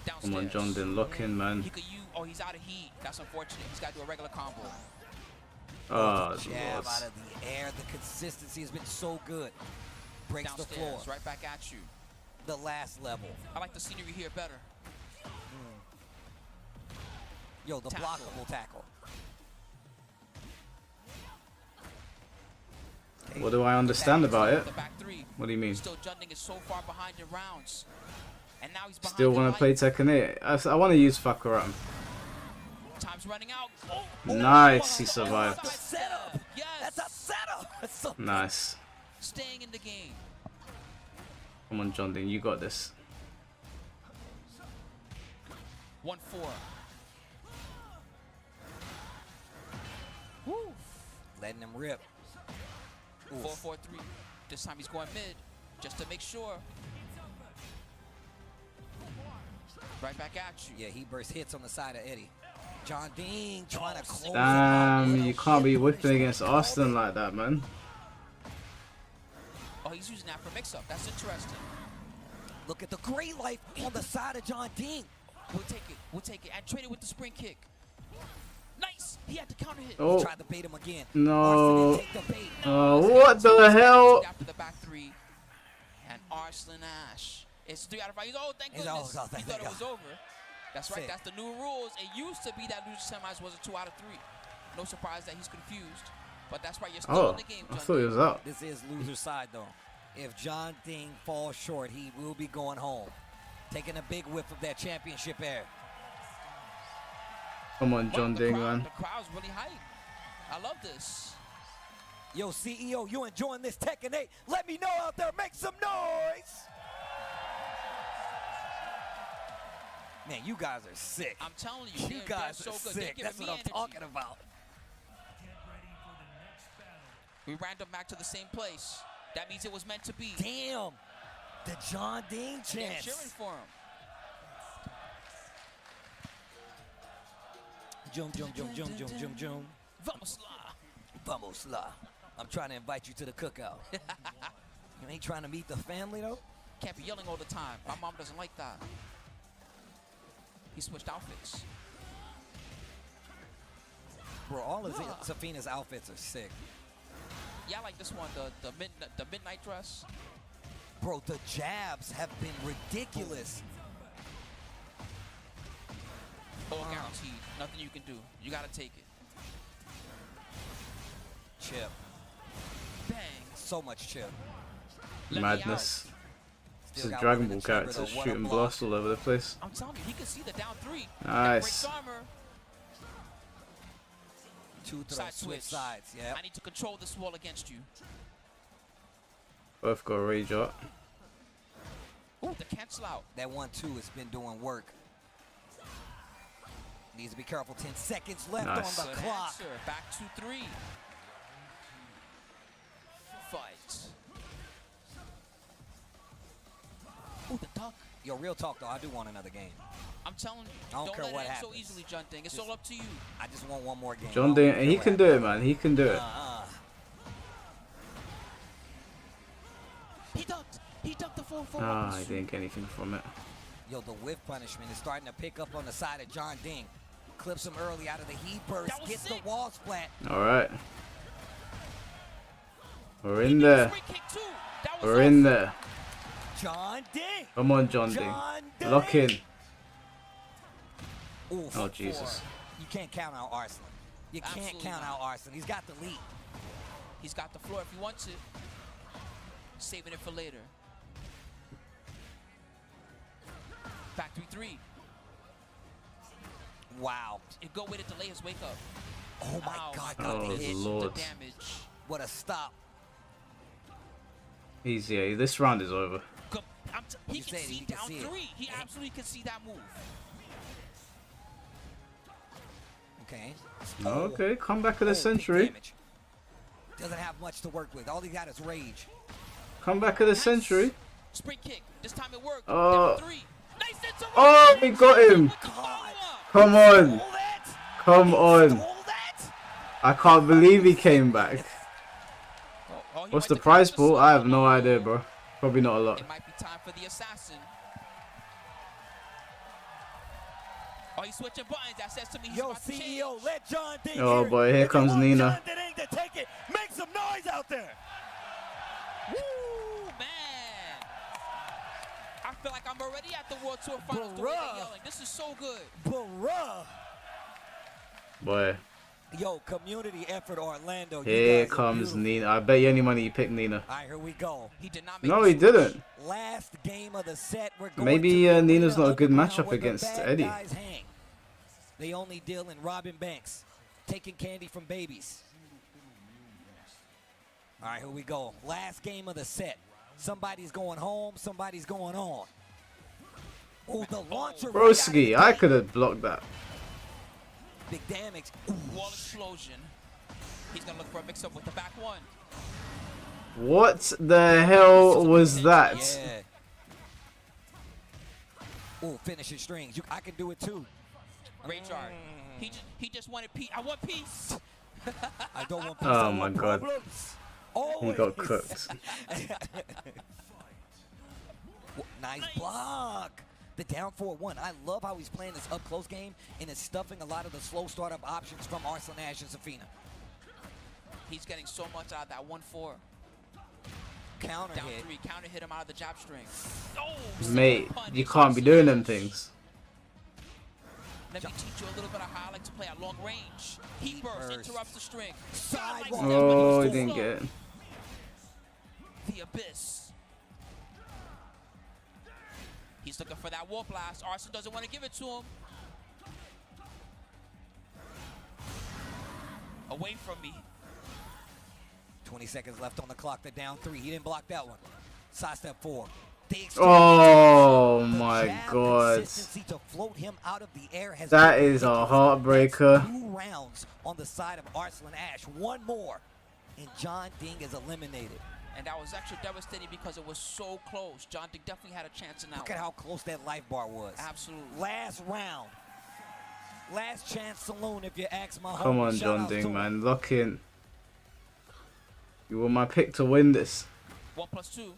[SPEAKER 4] Downstairs.
[SPEAKER 2] Come on, John Dean, lock in, man.
[SPEAKER 4] He could use. Oh, he's out of heat. That's unfortunate. He's got to do a regular combo.
[SPEAKER 2] Oh,
[SPEAKER 3] jab out of the air. The consistency has been so good. Breaks
[SPEAKER 4] Downstairs,
[SPEAKER 3] the floor.
[SPEAKER 4] right back at you.
[SPEAKER 3] The last level.
[SPEAKER 4] I like the scenery here better.
[SPEAKER 3] Yo, the blockable tackle. Okay.
[SPEAKER 2] What do I understand about it?
[SPEAKER 4] The back 3.
[SPEAKER 2] What do you mean?
[SPEAKER 4] Still, Jun Ding is so far behind in rounds. And now he's behind.
[SPEAKER 2] Still want to play Tekken 8? I want to use Fakuram.
[SPEAKER 4] Time's running out. Oh,
[SPEAKER 2] Nice, he survived.
[SPEAKER 3] That's a setup.
[SPEAKER 4] Yes.
[SPEAKER 3] That's a setup. That's so
[SPEAKER 2] Nice.
[SPEAKER 4] Staying in the game.
[SPEAKER 2] Come on, John Dean, you got this.
[SPEAKER 4] 1-4. Woo.
[SPEAKER 3] letting him rip.
[SPEAKER 4] 4-4-3. This time he's going mid, just to make sure. Right back at you.
[SPEAKER 3] Yeah, he burst hits on the side of Eddie. John Dean trying to close it
[SPEAKER 2] Damn,
[SPEAKER 3] out.
[SPEAKER 2] you can't be whipping against Austin like that, man.
[SPEAKER 4] Oh, he's using that for mix-up. That's interesting.
[SPEAKER 3] Look at the great life on the side of John Dean.
[SPEAKER 4] We'll take it. We'll take it. And trade it with the spring kick. Nice. He had the counter hit.
[SPEAKER 2] Oh.
[SPEAKER 3] He tried to bait him again.
[SPEAKER 2] No.
[SPEAKER 3] Take the bait.
[SPEAKER 2] Oh, what the hell?
[SPEAKER 4] After the back three. And Arslan Ash. It's 3 out of 5. He's, oh, thank
[SPEAKER 3] He's,
[SPEAKER 4] goodness.
[SPEAKER 3] oh, thank
[SPEAKER 4] he thought it
[SPEAKER 3] God.
[SPEAKER 4] was over. That's right.
[SPEAKER 3] Sick.
[SPEAKER 4] That's the new rules. It used to be that loser semis was a 2 out of 3. No surprise that he's confused. But that's why you're still in the game,
[SPEAKER 2] I
[SPEAKER 4] John
[SPEAKER 2] thought he was out.
[SPEAKER 3] This is loser side, though. If John Dean falls short, he will be going home. Taking a big whiff of that championship air.
[SPEAKER 2] Come on, John Ding, man.
[SPEAKER 4] The crowd's really hyped. I love this.
[SPEAKER 3] Yo, CEO, you enjoying this Tekken 8? Let me know out there. Make some noise. Man, you guys are sick.
[SPEAKER 4] I'm telling you,
[SPEAKER 3] You
[SPEAKER 4] they're
[SPEAKER 3] guys
[SPEAKER 4] so
[SPEAKER 3] are
[SPEAKER 4] good. They're
[SPEAKER 3] sick.
[SPEAKER 4] giving
[SPEAKER 3] That's
[SPEAKER 4] me
[SPEAKER 3] what I'm
[SPEAKER 4] energy.
[SPEAKER 3] talking about.
[SPEAKER 4] We ran them back to the same place. That means it was meant to be.
[SPEAKER 3] Damn. The John Dean
[SPEAKER 4] And they're
[SPEAKER 3] chance.
[SPEAKER 4] cheering for him.
[SPEAKER 3] Jum, jum, jum, jum, jum, jum, jum.
[SPEAKER 4] Vamos lá.
[SPEAKER 3] Vamos lá. I'm trying to invite you to the cookout. You ain't trying to meet the family, though?
[SPEAKER 4] Can't be yelling all the time. My mom doesn't like that. He switched outfits.
[SPEAKER 3] Bro, all of Safina's outfits are sick.
[SPEAKER 4] Yeah, I like this one, the midnight dress.
[SPEAKER 3] Bro, the jabs have been ridiculous.
[SPEAKER 4] All guaranteed. Nothing you can do. You gotta take it.
[SPEAKER 3] Chip.
[SPEAKER 4] Bang.
[SPEAKER 3] So much chip.
[SPEAKER 4] Let me
[SPEAKER 2] Madness.
[SPEAKER 4] out.
[SPEAKER 2] This is
[SPEAKER 3] got
[SPEAKER 2] Dragon
[SPEAKER 3] one in
[SPEAKER 2] Ball
[SPEAKER 3] the chamber,
[SPEAKER 2] characters
[SPEAKER 3] though. What a
[SPEAKER 2] shooting
[SPEAKER 3] block.
[SPEAKER 2] blast all over the place.
[SPEAKER 4] I'm telling you, he can see the down three.
[SPEAKER 2] Nice.
[SPEAKER 4] That breaks armor.
[SPEAKER 3] 2 throws,
[SPEAKER 4] Side
[SPEAKER 3] switch
[SPEAKER 4] switch.
[SPEAKER 3] sides. Yeah.
[SPEAKER 4] I need to control this wall against you.
[SPEAKER 2] Both got rage art.
[SPEAKER 4] Ooh, the cancel out.
[SPEAKER 3] That 1-2 has been doing work. Needs to be careful. 10 seconds left
[SPEAKER 2] Nice.
[SPEAKER 3] on the
[SPEAKER 4] Good
[SPEAKER 3] clock.
[SPEAKER 4] answer. Back to 3. Fight. Ooh, the duck.
[SPEAKER 3] Yo, real talk though, I do want another game.
[SPEAKER 4] I'm telling you,
[SPEAKER 3] I don't care
[SPEAKER 4] let
[SPEAKER 3] what
[SPEAKER 4] it end so
[SPEAKER 3] happens.
[SPEAKER 4] easily, John Ding. It's
[SPEAKER 3] Just-
[SPEAKER 4] all up to you.
[SPEAKER 3] I just want one more game.
[SPEAKER 2] John
[SPEAKER 3] I don't
[SPEAKER 2] Dean,
[SPEAKER 3] care
[SPEAKER 2] he
[SPEAKER 3] what
[SPEAKER 2] can do it,
[SPEAKER 3] happens.
[SPEAKER 2] man. He can do it.
[SPEAKER 4] He ducked. He ducked the 4-4.
[SPEAKER 2] Ah, he didn't get anything from it.
[SPEAKER 3] Yo, the whiff punishment is starting to pick up on the side of John Ding. Clips him early out of the heat burst.
[SPEAKER 4] That was
[SPEAKER 3] Gets
[SPEAKER 4] sick.
[SPEAKER 3] the wall splat.
[SPEAKER 2] All right. We're in there.
[SPEAKER 4] Free kick too. That was
[SPEAKER 2] We're in
[SPEAKER 4] awesome.
[SPEAKER 2] there.
[SPEAKER 3] John Ding.
[SPEAKER 2] Come on, John Dean.
[SPEAKER 3] John Ding.
[SPEAKER 2] Lock in.
[SPEAKER 3] Ooh,
[SPEAKER 2] Oh,
[SPEAKER 3] 4.
[SPEAKER 2] Jesus.
[SPEAKER 3] You can't count out Arsenal. You can't
[SPEAKER 4] Absolutely
[SPEAKER 3] count
[SPEAKER 4] not.
[SPEAKER 3] out Arsenal. He's got the lead.
[SPEAKER 4] He's got the floor if he wants it. Saving it for later. Back 3-3.
[SPEAKER 3] Wow.
[SPEAKER 4] It go way to delay his wake up.
[SPEAKER 3] Oh my
[SPEAKER 4] Ow,
[SPEAKER 3] God,
[SPEAKER 4] my
[SPEAKER 3] got the
[SPEAKER 2] Oh,
[SPEAKER 3] hit.
[SPEAKER 2] Lord.
[SPEAKER 4] The damage.
[SPEAKER 3] What a stop.
[SPEAKER 2] Easy. This round is over.
[SPEAKER 4] He
[SPEAKER 3] You
[SPEAKER 4] can
[SPEAKER 3] said
[SPEAKER 4] see
[SPEAKER 3] he can
[SPEAKER 4] down
[SPEAKER 3] see it.
[SPEAKER 4] 3. He absolutely can see that move.
[SPEAKER 3] Okay.
[SPEAKER 2] Okay, comeback of the
[SPEAKER 3] Oh, big
[SPEAKER 2] century.
[SPEAKER 3] damage. Doesn't have much to work with. All he got is rage.
[SPEAKER 2] Comeback of the century.
[SPEAKER 4] Spring kick. This time it worked.
[SPEAKER 2] Oh.
[SPEAKER 4] Down 3. Nice interruption.
[SPEAKER 2] Oh, we got him. Come on.
[SPEAKER 3] Stole that?
[SPEAKER 2] Come on.
[SPEAKER 3] Stole that?
[SPEAKER 2] I can't believe he came back.
[SPEAKER 4] Oh, he
[SPEAKER 2] What's
[SPEAKER 4] might
[SPEAKER 2] the
[SPEAKER 4] have
[SPEAKER 2] prize
[SPEAKER 4] the
[SPEAKER 2] pool? I have no
[SPEAKER 4] solo.
[SPEAKER 2] idea, bro. Probably not a lot.
[SPEAKER 4] It might be time for the assassin. Oh, he's switching buttons. That says to me he's
[SPEAKER 3] Yo,
[SPEAKER 4] about to change.
[SPEAKER 3] CEO, let John Ding
[SPEAKER 2] Oh,
[SPEAKER 3] hear it.
[SPEAKER 2] boy, here
[SPEAKER 3] If you
[SPEAKER 2] comes
[SPEAKER 3] want
[SPEAKER 2] Nina.
[SPEAKER 3] John Ding to take it, make some noise out there.
[SPEAKER 4] Woo, man. I feel like I'm already at the World Tour Finals the way
[SPEAKER 3] Bruh.
[SPEAKER 4] they're yelling. This is so good.
[SPEAKER 3] Bruh.
[SPEAKER 2] Boy,
[SPEAKER 3] Yo, community effort Orlando. You
[SPEAKER 2] here
[SPEAKER 3] guys are
[SPEAKER 2] comes
[SPEAKER 3] beautiful.
[SPEAKER 2] Nina. I bet you any money you picked Nina.
[SPEAKER 3] All right, here we go.
[SPEAKER 4] He did not make
[SPEAKER 2] No,
[SPEAKER 4] the
[SPEAKER 2] he
[SPEAKER 4] switch.
[SPEAKER 2] didn't.
[SPEAKER 3] Last game of the set. We're going
[SPEAKER 2] Maybe,
[SPEAKER 3] to the
[SPEAKER 2] Nina's
[SPEAKER 3] arena
[SPEAKER 2] not a good
[SPEAKER 3] underground
[SPEAKER 2] matchup
[SPEAKER 3] where the
[SPEAKER 2] against
[SPEAKER 3] bad
[SPEAKER 2] Eddie.
[SPEAKER 3] guys hang. They only deal in robbing banks, taking candy from babies. All right, here we go. Last game of the set. Somebody's going home. Somebody's going on. Oh, the launcher. right out of the
[SPEAKER 2] Broski, I
[SPEAKER 3] gate.
[SPEAKER 2] could have blocked that.
[SPEAKER 3] Big damage.
[SPEAKER 4] Wall explosion. He's going to look for a mix-up with the back one.
[SPEAKER 2] What the hell was that?
[SPEAKER 3] Yeah. Oh, finishing strings. I can do it too.
[SPEAKER 4] Rage art. He just wanted peace. I want peace.
[SPEAKER 3] I don't want peace.
[SPEAKER 2] Oh
[SPEAKER 3] I
[SPEAKER 2] my
[SPEAKER 3] want
[SPEAKER 2] God.
[SPEAKER 3] problems.
[SPEAKER 2] He
[SPEAKER 3] Always.
[SPEAKER 2] got cooked.
[SPEAKER 3] Nice block. The down 4-1. I love how he's playing this up-close game and is stuffing a lot of the slow startup options from Arsenal Nash and Safina.
[SPEAKER 4] He's getting so much out of that 1-4.
[SPEAKER 3] Counter
[SPEAKER 4] Down
[SPEAKER 3] hit.
[SPEAKER 4] 3. Counter hit him out of the jab string. Oh,
[SPEAKER 2] Mate,
[SPEAKER 4] single punch.
[SPEAKER 2] you can't be doing them things.
[SPEAKER 4] Let me teach you a little bit of how I like to play at long range. He burst,
[SPEAKER 3] burst.
[SPEAKER 4] interrupts the string.
[SPEAKER 3] Sidewalk.
[SPEAKER 4] Sidewalk down,
[SPEAKER 2] Oh,
[SPEAKER 4] but
[SPEAKER 2] he
[SPEAKER 4] he's too
[SPEAKER 2] didn't
[SPEAKER 4] slow.
[SPEAKER 2] get it.
[SPEAKER 4] The abyss. He's looking for that wall blast. Arsenal doesn't want to give it to him. Away from me.
[SPEAKER 3] 20 seconds left on the clock. The down 3. He didn't block that one. Side step 4.
[SPEAKER 2] Oh my god.
[SPEAKER 3] To float him out of the air has
[SPEAKER 2] That
[SPEAKER 3] been
[SPEAKER 2] is a
[SPEAKER 3] ridiculous.
[SPEAKER 2] heartbreaker.
[SPEAKER 3] That's 2 rounds on the side of Arslan Ash. 1 more, and John Ding is eliminated.
[SPEAKER 4] And that was actually devastating because it was so close. John Ding definitely had a chance in that
[SPEAKER 3] Look at how close that life bar was.
[SPEAKER 4] Absolutely.
[SPEAKER 3] Last round. Last chance saloon, if you ask my
[SPEAKER 2] Come
[SPEAKER 3] homie.
[SPEAKER 2] on,
[SPEAKER 3] Shout
[SPEAKER 2] John
[SPEAKER 3] out to
[SPEAKER 2] Ding,
[SPEAKER 3] him.
[SPEAKER 2] man. Lock in. You were my pick to win this.
[SPEAKER 4] 1+2.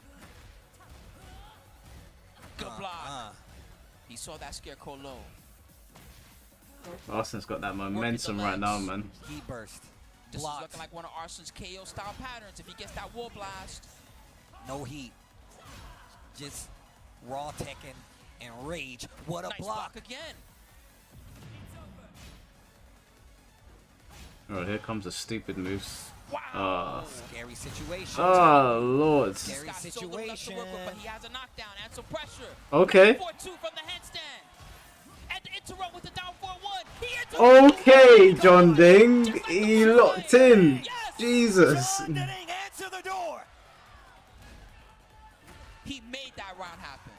[SPEAKER 4] Good block. He saw that scarecrow low.
[SPEAKER 2] Arslan's got that momentum right now, man.
[SPEAKER 3] He burst.
[SPEAKER 4] This
[SPEAKER 3] Blocked.
[SPEAKER 4] is looking like one of Arslan's KO style patterns if he gets that wall blast.
[SPEAKER 3] No heat. Just raw Tekken and rage. What a
[SPEAKER 4] Nice
[SPEAKER 3] block.
[SPEAKER 4] again.
[SPEAKER 2] Oh, here comes the stupid moves.
[SPEAKER 4] Wow.
[SPEAKER 3] Scary situation.
[SPEAKER 2] Oh, Lord.
[SPEAKER 3] Scary
[SPEAKER 4] He's got so little left to work with,
[SPEAKER 3] situation.
[SPEAKER 4] but he has a knockdown and some pressure.
[SPEAKER 2] Okay.
[SPEAKER 4] 4-2 from the headstand. And the interrupt with the down 4-1. He interrupts.
[SPEAKER 2] Okay, John Ding. He locked in. Jesus.
[SPEAKER 3] John Ding, answer the door.
[SPEAKER 4] He made that round happen.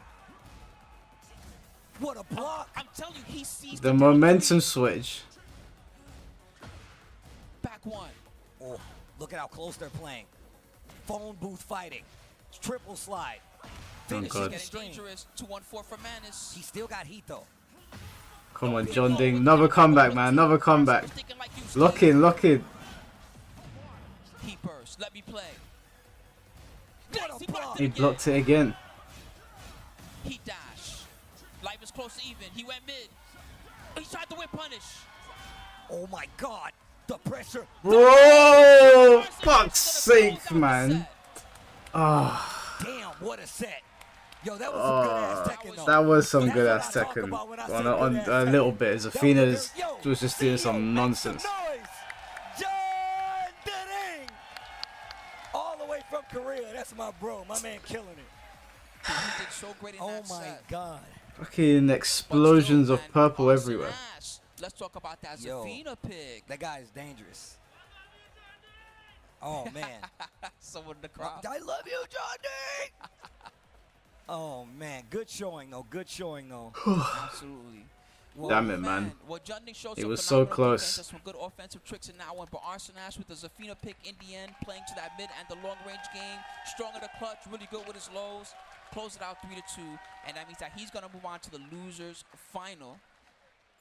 [SPEAKER 3] What a block.
[SPEAKER 4] I'm telling you, he sees
[SPEAKER 2] The momentum switch.
[SPEAKER 4] Back 1.
[SPEAKER 3] Oh, look at how close they're playing. Phone booth fighting. Triple slide.
[SPEAKER 2] Oh,
[SPEAKER 3] Finishing
[SPEAKER 2] God.
[SPEAKER 3] the
[SPEAKER 4] Getting
[SPEAKER 3] string.
[SPEAKER 4] dangerous. 2-1-4 for Manus.
[SPEAKER 3] He still got heat though.
[SPEAKER 2] Come on, John Ding. Another comeback, man. Another comeback. Lock in, lock in.
[SPEAKER 4] He burst. Let me play.
[SPEAKER 3] What a block.
[SPEAKER 2] He blocked it again.
[SPEAKER 4] He dash. Life is close to even. He went mid. He tried to whip punish.
[SPEAKER 3] Oh my God. The pressure.
[SPEAKER 2] Whoa! Fuck's sake, man. Ah.
[SPEAKER 3] Damn, what a set. Yo, that was some good ass Tekken though.
[SPEAKER 2] That was some
[SPEAKER 3] That's
[SPEAKER 2] good
[SPEAKER 3] what
[SPEAKER 2] ass
[SPEAKER 3] I talk
[SPEAKER 2] Tekken.
[SPEAKER 3] about when I say
[SPEAKER 2] On
[SPEAKER 3] good ass
[SPEAKER 2] a
[SPEAKER 3] Tekken.
[SPEAKER 2] little bit. Zafina's
[SPEAKER 3] Yo,
[SPEAKER 2] was just doing some
[SPEAKER 3] CEO,
[SPEAKER 2] nonsense.
[SPEAKER 3] make some noise. John Ding. All the way from Korea. That's my bro. My man killing it.
[SPEAKER 4] He did so great in
[SPEAKER 3] Oh
[SPEAKER 4] that
[SPEAKER 3] my
[SPEAKER 4] set.
[SPEAKER 3] God.
[SPEAKER 2] Fucking explosions of
[SPEAKER 4] man,
[SPEAKER 2] purple
[SPEAKER 4] Arslan
[SPEAKER 2] everywhere.
[SPEAKER 4] Ash. Let's talk about that
[SPEAKER 3] Yo.
[SPEAKER 4] Zafina pick.
[SPEAKER 3] That guy is dangerous. Oh man.
[SPEAKER 4] Someone in the crowd.
[SPEAKER 3] I love you, John Ding. Oh man, good showing though. Good showing though.
[SPEAKER 4] Absolutely. Well,
[SPEAKER 2] Damn it, man.
[SPEAKER 4] Well, John Ding showed
[SPEAKER 2] It
[SPEAKER 4] some
[SPEAKER 2] was so
[SPEAKER 4] phenomenal
[SPEAKER 2] close.
[SPEAKER 4] defense and some good offensive tricks in that one, but Arslan Ash with the Zafina pick in the end, playing to that mid and the long range game, strong in the clutch, really good with his lows, close it out 3-2, and that means that he's gonna move on to the losers final.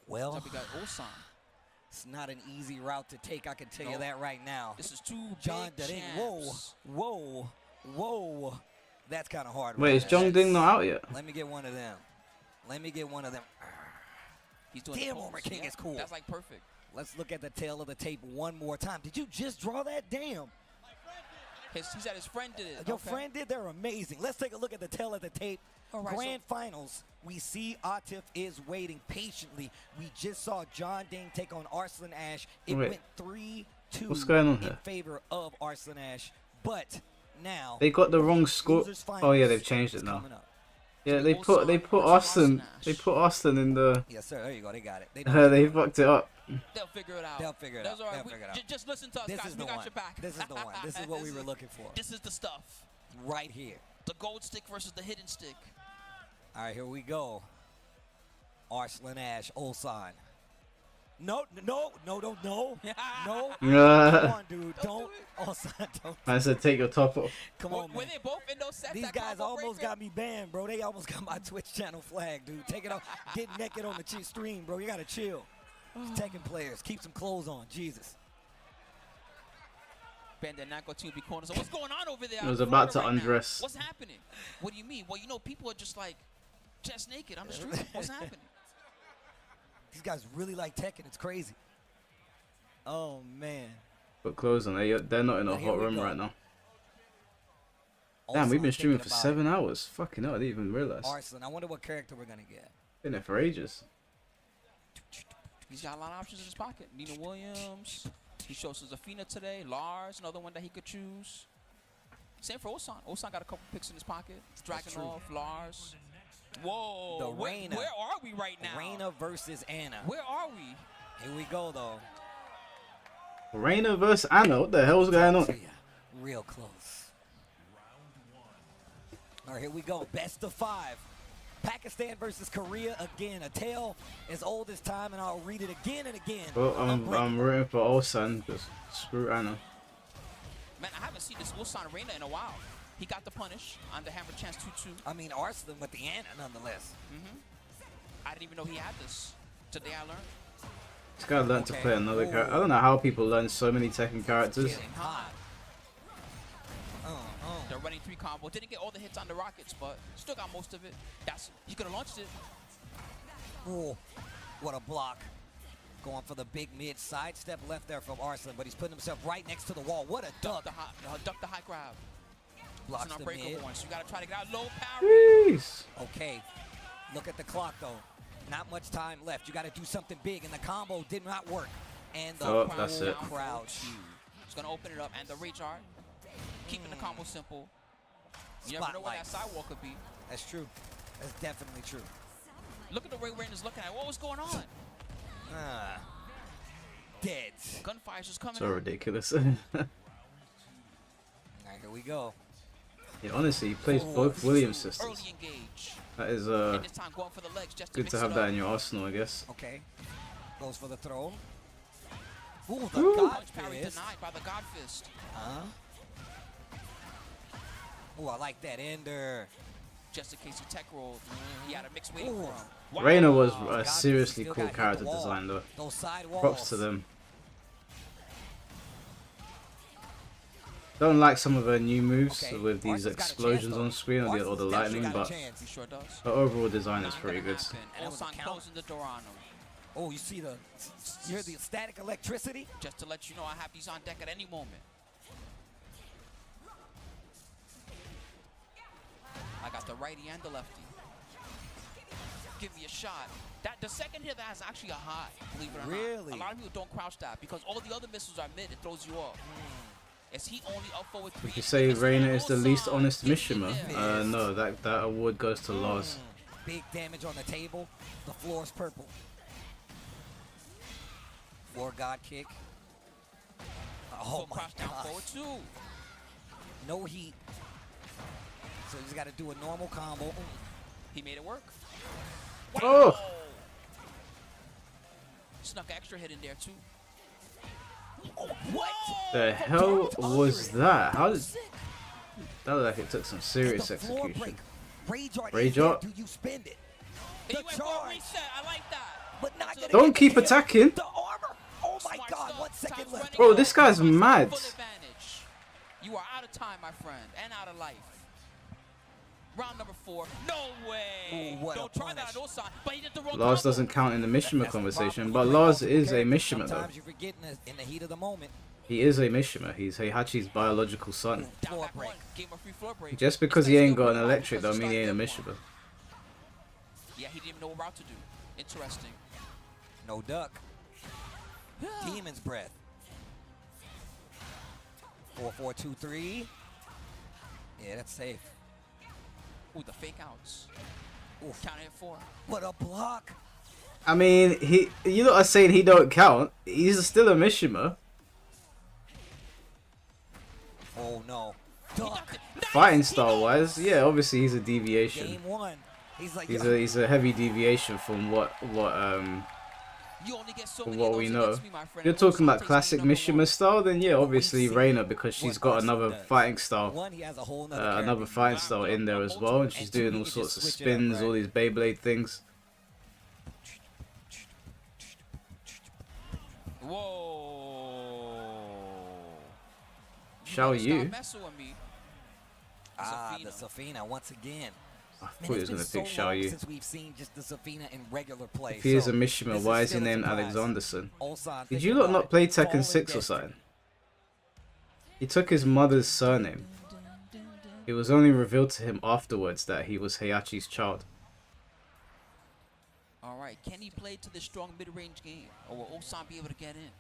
[SPEAKER 3] Well,
[SPEAKER 4] So we got Ulsan.
[SPEAKER 3] it's not an easy route to take. I can tell you
[SPEAKER 4] Nope.
[SPEAKER 3] that right now.
[SPEAKER 4] This is 2
[SPEAKER 3] John
[SPEAKER 4] big
[SPEAKER 3] Ding. Whoa,
[SPEAKER 4] champs.
[SPEAKER 3] whoa, whoa. That's kind of hard.
[SPEAKER 2] Wait,
[SPEAKER 3] right
[SPEAKER 2] is
[SPEAKER 3] there.
[SPEAKER 2] John Ding not out yet?
[SPEAKER 3] Let me get one of them. Let me get one of them.
[SPEAKER 4] He's doing
[SPEAKER 3] Damn,
[SPEAKER 4] the pose.
[SPEAKER 3] Homer King is cool.
[SPEAKER 4] That's like perfect.
[SPEAKER 3] Let's look at the tail of the tape one more time. Did you just draw that? Damn.
[SPEAKER 4] He said his friend did it.
[SPEAKER 3] Your
[SPEAKER 4] Okay.
[SPEAKER 3] friend did? They're amazing. Let's take a look at the tail of the tape.
[SPEAKER 4] All right,
[SPEAKER 3] Grand finals. We see Atif is waiting patiently. We just saw John Ding take on Arslan Ash. It
[SPEAKER 2] Wait.
[SPEAKER 3] went 3-2
[SPEAKER 2] What's going on
[SPEAKER 3] in
[SPEAKER 2] here?
[SPEAKER 3] favor of Arslan Ash. But now
[SPEAKER 2] They got the wrong score.
[SPEAKER 3] Losers
[SPEAKER 2] Oh yeah,
[SPEAKER 3] finals
[SPEAKER 2] they've changed
[SPEAKER 3] is
[SPEAKER 2] it now.
[SPEAKER 3] coming up.
[SPEAKER 2] Yeah,
[SPEAKER 4] So
[SPEAKER 2] they put
[SPEAKER 4] versus
[SPEAKER 2] Arslan.
[SPEAKER 4] Ash.
[SPEAKER 2] They put Arslan in the.
[SPEAKER 3] Yes, sir. There you go. They got it. They
[SPEAKER 2] They fucked it up.
[SPEAKER 4] They'll figure it out.
[SPEAKER 3] They'll figure it
[SPEAKER 4] That's
[SPEAKER 3] out.
[SPEAKER 4] all right.
[SPEAKER 3] They'll
[SPEAKER 4] We-
[SPEAKER 3] figure it out.
[SPEAKER 4] Just listen to us,
[SPEAKER 3] This
[SPEAKER 4] guys.
[SPEAKER 3] is
[SPEAKER 4] We
[SPEAKER 3] the
[SPEAKER 4] got
[SPEAKER 3] one.
[SPEAKER 4] your back.
[SPEAKER 3] This is the one. This is what we were looking for.
[SPEAKER 4] This is the stuff.
[SPEAKER 3] Right here.
[SPEAKER 4] The gold stick versus the hidden stick.
[SPEAKER 3] All right, here we go. Arslan Ash, Ulsan. No, no, no, no, no. No. Come on, dude. Don't. Ulsan, don't.
[SPEAKER 2] I said take your top off.
[SPEAKER 3] Come on,
[SPEAKER 4] Were
[SPEAKER 3] man.
[SPEAKER 4] they both in those sets?
[SPEAKER 3] These
[SPEAKER 4] that
[SPEAKER 3] guys
[SPEAKER 4] combo
[SPEAKER 3] almost
[SPEAKER 4] breaker?
[SPEAKER 3] got me banned, bro. They almost got my Twitch channel flagged, dude. Take it off. Get naked on the stream, bro. You gotta chill. Tekken players, keep some clothes on. Jesus.
[SPEAKER 4] Bandanako team be corners. So what's going on over there?
[SPEAKER 2] He was
[SPEAKER 4] in
[SPEAKER 2] about
[SPEAKER 4] Florida
[SPEAKER 2] to
[SPEAKER 4] right now?
[SPEAKER 2] undress.
[SPEAKER 4] What's happening? What do you mean? Well, you know, people are just like chest naked on the street. What's happening?
[SPEAKER 3] These guys really like Tekken. It's crazy. Oh man.
[SPEAKER 2] Put clothes on. They're not in a
[SPEAKER 3] Well, here
[SPEAKER 2] hot
[SPEAKER 3] we
[SPEAKER 2] room
[SPEAKER 3] go.
[SPEAKER 2] right now. Damn, we've been
[SPEAKER 3] Ulsan
[SPEAKER 2] streaming
[SPEAKER 3] thinking
[SPEAKER 2] for
[SPEAKER 3] about
[SPEAKER 2] 7 hours. Fucking hell, I didn't even realize.
[SPEAKER 3] Arslan, I wonder what character we're gonna get.
[SPEAKER 2] Been there for ages.
[SPEAKER 4] He's got a lot of options in his pocket. Nina Williams. He shows us Zafina today. Lars, another one that he could choose. Same for Ulsan. Ulsan got a couple picks in his pocket. Dragunov, Lars. Whoa.
[SPEAKER 3] The
[SPEAKER 4] where
[SPEAKER 3] Reina.
[SPEAKER 4] are we right now?
[SPEAKER 3] Reina versus Anna.
[SPEAKER 4] Where are we?
[SPEAKER 3] Here we go though.
[SPEAKER 2] Reina versus Anna. What the hell's going on?
[SPEAKER 3] Real close. All right, here we go. Best of 5. Pakistan versus Korea again. A tale as old as time, and I'll read it again and again.
[SPEAKER 2] Well, I'm rooting for Ulsan, because screw Anna.
[SPEAKER 4] Man, I haven't seen this Ulsan Reina in a while. He got the punish on the Hammer Chance 2-2.
[SPEAKER 3] I mean, Arslan with the Anna nonetheless.
[SPEAKER 4] I didn't even know he had this. Today I learned.
[SPEAKER 2] This guy learned to play another character. I don't know how people learn so many Tekken characters.
[SPEAKER 3] Getting hot.
[SPEAKER 4] The running 3 combo. Didn't get all the hits on the rockets, but still got most of it. He could have launched it.
[SPEAKER 3] Oh, what a block. Going for the big mid sidestep left there from Arslan, but he's putting himself right next to the wall. What a duck.
[SPEAKER 4] Duck the high grab.
[SPEAKER 3] Blocks
[SPEAKER 4] It's an
[SPEAKER 3] the
[SPEAKER 4] unbreakable
[SPEAKER 3] mid.
[SPEAKER 4] one, so you got to try to get out low parry.
[SPEAKER 2] Jeez.
[SPEAKER 3] Okay, look at the clock though. Not much time left. You got to do something big, and the combo did not work. And the
[SPEAKER 2] Oh, that's it.
[SPEAKER 3] crouch.
[SPEAKER 4] It's going to open it up, and the rage art. Keeping the combo simple. You never know where that sidewalk could be.
[SPEAKER 3] That's true. That's definitely true.
[SPEAKER 4] Look at the way Rain is looking at it. What was going on?
[SPEAKER 3] Dead.
[SPEAKER 4] Gunfire's just coming
[SPEAKER 2] So
[SPEAKER 4] out.
[SPEAKER 2] ridiculous.
[SPEAKER 3] All right, here we go.
[SPEAKER 2] Yeah, honestly, he plays both Williams sisters.
[SPEAKER 4] Early engage.
[SPEAKER 2] That is
[SPEAKER 4] And this time going for the legs just to
[SPEAKER 2] good
[SPEAKER 4] mix
[SPEAKER 2] to
[SPEAKER 4] it
[SPEAKER 2] have
[SPEAKER 4] up.
[SPEAKER 2] that in your arsenal, I guess.
[SPEAKER 3] Okay. Goes for the throw. Ooh, the
[SPEAKER 2] Ooh.
[SPEAKER 3] God
[SPEAKER 4] Punch parry
[SPEAKER 3] fist.
[SPEAKER 4] denied by the God Fist.
[SPEAKER 3] Ooh, I like that ender.
[SPEAKER 4] Just in case he tech rolled. He had a mix waiting for him. Wow.
[SPEAKER 2] Reina was a
[SPEAKER 3] God
[SPEAKER 2] seriously
[SPEAKER 3] still
[SPEAKER 2] cool
[SPEAKER 3] got hit
[SPEAKER 2] character
[SPEAKER 3] the wall.
[SPEAKER 2] design, though.
[SPEAKER 3] Those side walls.
[SPEAKER 2] Props to them. Don't like some of her new moves
[SPEAKER 3] Okay,
[SPEAKER 2] with these
[SPEAKER 3] Arslan's got a chance,
[SPEAKER 2] explosions
[SPEAKER 3] though.
[SPEAKER 2] on screen or the
[SPEAKER 3] Arslan's
[SPEAKER 2] lightning,
[SPEAKER 3] definitely got a
[SPEAKER 2] but
[SPEAKER 3] chance.
[SPEAKER 4] He sure does.
[SPEAKER 2] her overall design is
[SPEAKER 4] Not
[SPEAKER 2] pretty
[SPEAKER 4] gonna
[SPEAKER 2] good.
[SPEAKER 4] happen.
[SPEAKER 3] Oh, the
[SPEAKER 4] Ulsan
[SPEAKER 3] count.
[SPEAKER 4] closing the door on him.
[SPEAKER 3] Oh, you see you hear the static electricity?
[SPEAKER 4] Just to let you know I have these on deck at any moment. I got the righty and the lefty. Give me a shot. The second hit that is actually a high, believe it or
[SPEAKER 3] Really?
[SPEAKER 4] not. A lot of people don't crouch that because all the other missiles are mid. It throws you off. Is he only up forward 3?
[SPEAKER 2] Would you say Reina is the least
[SPEAKER 4] Ulsan,
[SPEAKER 2] honest
[SPEAKER 4] give me
[SPEAKER 2] Mishima?
[SPEAKER 4] this.
[SPEAKER 2] No, that award goes to Lars.
[SPEAKER 3] Big damage on the table. The floor is purple. Floor God kick. Oh
[SPEAKER 4] Full
[SPEAKER 3] my
[SPEAKER 4] crouch down
[SPEAKER 3] God.
[SPEAKER 4] forward 2.
[SPEAKER 3] No heat. So he's got to do a normal combo.
[SPEAKER 4] He made it work.
[SPEAKER 2] Oh!
[SPEAKER 4] Snuck an extra hit in there too.
[SPEAKER 3] What?
[SPEAKER 2] The hell was that? How did that looked like it took some serious
[SPEAKER 3] The floor
[SPEAKER 2] execution?
[SPEAKER 3] break. Rage art.
[SPEAKER 2] Rage
[SPEAKER 3] is there.
[SPEAKER 2] art.
[SPEAKER 3] Do you spend it?
[SPEAKER 4] He
[SPEAKER 3] The
[SPEAKER 4] went for a
[SPEAKER 3] charge.
[SPEAKER 4] reset. I like that.
[SPEAKER 3] But not gonna
[SPEAKER 2] Don't
[SPEAKER 3] get
[SPEAKER 2] keep
[SPEAKER 3] the kill.
[SPEAKER 2] attacking.
[SPEAKER 3] The armor. Oh my
[SPEAKER 4] Smart
[SPEAKER 3] God!
[SPEAKER 4] stuff.
[SPEAKER 3] 1 second
[SPEAKER 4] Time's
[SPEAKER 3] left.
[SPEAKER 4] running
[SPEAKER 2] Bro,
[SPEAKER 4] out.
[SPEAKER 2] this guy's mad.
[SPEAKER 4] Full advantage. You are out of time, my friend, and out of life. Round number 4. No way.
[SPEAKER 3] Ooh, what a
[SPEAKER 4] Don't try that
[SPEAKER 3] punish.
[SPEAKER 4] on Ulsan, but he did the wrong
[SPEAKER 2] Lars
[SPEAKER 4] combo.
[SPEAKER 2] doesn't count in the Mishima
[SPEAKER 3] That's the
[SPEAKER 2] conversation,
[SPEAKER 3] problem
[SPEAKER 2] but
[SPEAKER 3] with
[SPEAKER 2] Lars
[SPEAKER 3] multiple
[SPEAKER 2] is a
[SPEAKER 3] characters.
[SPEAKER 2] Mishima though.
[SPEAKER 3] Sometimes you forget in the heat of the moment.
[SPEAKER 2] He is a Mishima. He's Heihachi's biological son.
[SPEAKER 4] Down
[SPEAKER 3] Floor
[SPEAKER 4] back
[SPEAKER 3] break.
[SPEAKER 4] one. Game of free floor break.
[SPEAKER 2] Just because
[SPEAKER 4] This
[SPEAKER 2] he
[SPEAKER 4] guy's
[SPEAKER 2] ain't
[SPEAKER 4] still
[SPEAKER 2] got an
[SPEAKER 4] moving on
[SPEAKER 2] electric
[SPEAKER 4] because
[SPEAKER 2] don't mean he ain't a
[SPEAKER 4] started that
[SPEAKER 2] Mishima.
[SPEAKER 4] one. Yeah, he didn't even know what route to do. Interesting.
[SPEAKER 3] No duck. Demon's breath. 4-4-2-3. Yeah, that's safe.
[SPEAKER 4] Ooh, the fake outs.
[SPEAKER 3] Ooh,
[SPEAKER 4] Counter hit 4.
[SPEAKER 3] what a block.
[SPEAKER 2] I mean, you lot are saying he don't count. He's still a Mishima.
[SPEAKER 3] Oh no. Duck.
[SPEAKER 2] Fighting style wise, yeah, obviously he's a deviation.
[SPEAKER 3] Game 1. He's like,
[SPEAKER 2] He's a heavy deviation from what
[SPEAKER 4] You only get so
[SPEAKER 2] from
[SPEAKER 4] many
[SPEAKER 2] what
[SPEAKER 4] of
[SPEAKER 2] we
[SPEAKER 4] those
[SPEAKER 2] know.
[SPEAKER 4] against me, my
[SPEAKER 2] If
[SPEAKER 4] friend.
[SPEAKER 2] you're
[SPEAKER 4] And
[SPEAKER 2] talking
[SPEAKER 4] Ulsan
[SPEAKER 2] about
[SPEAKER 4] takes me
[SPEAKER 2] classic
[SPEAKER 4] number
[SPEAKER 2] Mishima
[SPEAKER 4] 1.
[SPEAKER 2] style, then yeah,
[SPEAKER 3] But we
[SPEAKER 2] obviously
[SPEAKER 3] see
[SPEAKER 2] Reina, because she's
[SPEAKER 3] what
[SPEAKER 2] got
[SPEAKER 3] Arslan
[SPEAKER 2] another
[SPEAKER 3] does.
[SPEAKER 2] fighting style.
[SPEAKER 3] One, he has a whole nother
[SPEAKER 2] Another
[SPEAKER 3] character.
[SPEAKER 2] fighting style in there as well, and she's
[SPEAKER 3] And two,
[SPEAKER 2] doing
[SPEAKER 3] he
[SPEAKER 2] all
[SPEAKER 3] can
[SPEAKER 2] sorts of
[SPEAKER 3] just switch it up,
[SPEAKER 2] spins, all
[SPEAKER 3] right?
[SPEAKER 2] these Beyblade things.
[SPEAKER 4] Whoa.
[SPEAKER 2] Shall
[SPEAKER 4] better stop
[SPEAKER 2] you?
[SPEAKER 4] messing with me.
[SPEAKER 3] The Safina once again.
[SPEAKER 2] I
[SPEAKER 3] Man,
[SPEAKER 2] thought he was
[SPEAKER 3] it's
[SPEAKER 2] gonna
[SPEAKER 3] been
[SPEAKER 2] pick
[SPEAKER 3] so long
[SPEAKER 2] Xiao Yu.
[SPEAKER 3] since we've seen just the Safina in regular play.
[SPEAKER 2] If he is
[SPEAKER 3] So,
[SPEAKER 2] a Mishima,
[SPEAKER 3] this
[SPEAKER 2] why is he
[SPEAKER 3] still a
[SPEAKER 2] named
[SPEAKER 3] surprise.
[SPEAKER 2] Alexanderson?
[SPEAKER 3] Ulsan,
[SPEAKER 2] Did
[SPEAKER 3] think
[SPEAKER 2] you lot
[SPEAKER 3] about
[SPEAKER 2] not
[SPEAKER 3] it.
[SPEAKER 2] play Tekken
[SPEAKER 3] Fallen
[SPEAKER 2] 6 or
[SPEAKER 3] Destiny.
[SPEAKER 2] something? He took his mother's surname. It was only revealed to him afterwards that he was Heihachi's child.
[SPEAKER 4] All right, can he play to this strong mid-range game, or will Ulsan be able to get in?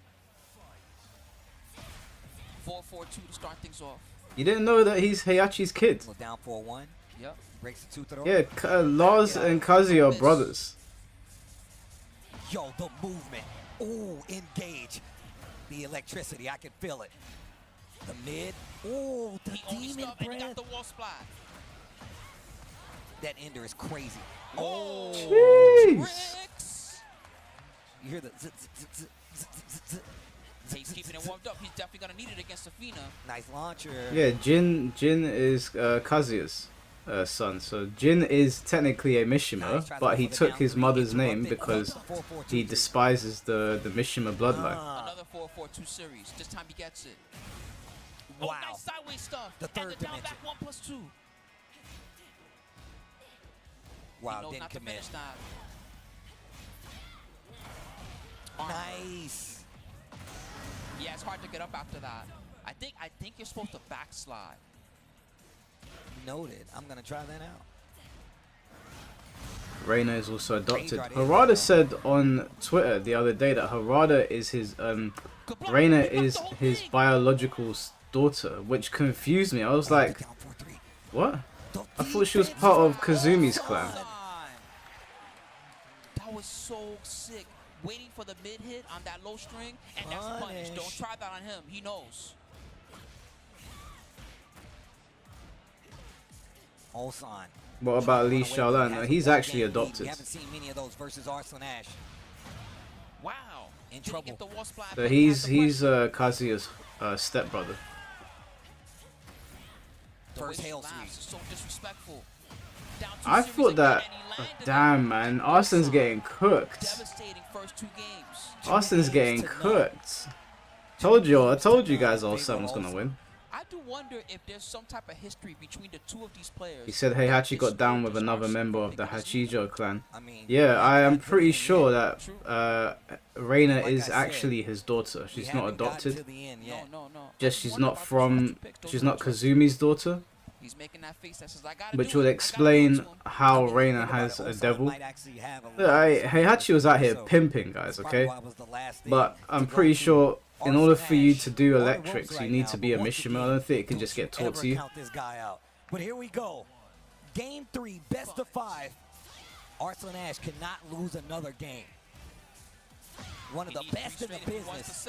[SPEAKER 4] 4-4-2 to start things off.
[SPEAKER 2] You didn't know that he's Heihachi's kid?
[SPEAKER 3] Well, down 4-1.
[SPEAKER 4] Yep.
[SPEAKER 3] Breaks the 2-throw.
[SPEAKER 2] Yeah, Lars and Kazi are brothers.
[SPEAKER 3] Yo, the movement. Ooh, engage. The electricity, I can feel it. The mid. Ooh, the
[SPEAKER 4] He only
[SPEAKER 3] demon
[SPEAKER 4] stuck and he got
[SPEAKER 3] breath.
[SPEAKER 4] the wall splat.
[SPEAKER 3] That ender is crazy.
[SPEAKER 4] Oh,
[SPEAKER 2] Jeez.
[SPEAKER 4] tricks.
[SPEAKER 3] You hear the z z z z z z.
[SPEAKER 4] He's keeping it warmed up. He's definitely gonna need it against Safina.
[SPEAKER 3] Nice launcher.
[SPEAKER 2] Yeah, Jin is Kazuya's son. So Jin is technically a Mishima, but he took his mother's name because he despises the Mishima bloodline.
[SPEAKER 4] Another 4-4-2 series. This time he gets it.
[SPEAKER 3] Wow.
[SPEAKER 4] Oh, nice sideways stuff.
[SPEAKER 3] The third
[SPEAKER 4] and the down
[SPEAKER 3] dimension.
[SPEAKER 4] back 1+2.
[SPEAKER 3] Wow,
[SPEAKER 4] He knows
[SPEAKER 3] didn't
[SPEAKER 4] not to
[SPEAKER 3] commit.
[SPEAKER 4] finish that.
[SPEAKER 3] Nice.
[SPEAKER 4] Yeah, it's hard to get up after that. I think you're supposed to backslide.
[SPEAKER 3] Noted. I'm gonna try that out.
[SPEAKER 2] Reina is also adopted. Harada said on Twitter the other day that Harada is his Reina is his biological daughter, which confused me. I was like, what? I thought she was part of Kazumi's clan.
[SPEAKER 4] That was so sick. Waiting for the mid hit on that low string, and that's punish. Don't try that on him. He knows.
[SPEAKER 3] Ulsan.
[SPEAKER 2] What about Lee Shaolan? No, he's actually adopted.
[SPEAKER 3] We haven't seen many of those versus Arslan Ash.
[SPEAKER 4] Wow.
[SPEAKER 3] In
[SPEAKER 4] Didn't
[SPEAKER 3] trouble.
[SPEAKER 4] get the wall splat,
[SPEAKER 2] So
[SPEAKER 4] but
[SPEAKER 2] he's
[SPEAKER 4] had the
[SPEAKER 2] Kazuya's stepbrother.
[SPEAKER 4] The way
[SPEAKER 3] First
[SPEAKER 4] he
[SPEAKER 3] hail
[SPEAKER 4] laughs
[SPEAKER 3] sweep.
[SPEAKER 4] is so disrespectful. Down two
[SPEAKER 2] I
[SPEAKER 4] series
[SPEAKER 2] thought
[SPEAKER 4] again,
[SPEAKER 2] that.
[SPEAKER 4] and he landed it.
[SPEAKER 2] Damn, man, Arslan's getting cooked.
[SPEAKER 4] Devastating first 2 games.
[SPEAKER 2] Arslan's getting cooked. I told you guys Ulsan was gonna win.
[SPEAKER 4] I do wonder if there's some type of history between the 2 of these players.
[SPEAKER 2] He said Heihachi got down with another member of the Hachijo clan.
[SPEAKER 3] I mean,
[SPEAKER 2] Yeah, I am pretty sure that Reina is actually his daughter. She's not adopted.
[SPEAKER 4] No.
[SPEAKER 2] Just she's not Kazumi's daughter,
[SPEAKER 4] He's making that face that says, I gotta
[SPEAKER 2] which
[SPEAKER 4] do
[SPEAKER 2] would
[SPEAKER 4] it.
[SPEAKER 2] explain how Reina has a devil. Heihachi was out here pimping, guys, okay? But I'm pretty sure in order for you to do electrics, you need to be a Mishima. I don't think it can just get taught to you.
[SPEAKER 3] Count this guy out. But here we go. Game 3, best of 5. Arslan Ash cannot lose another game. One of the best in the business.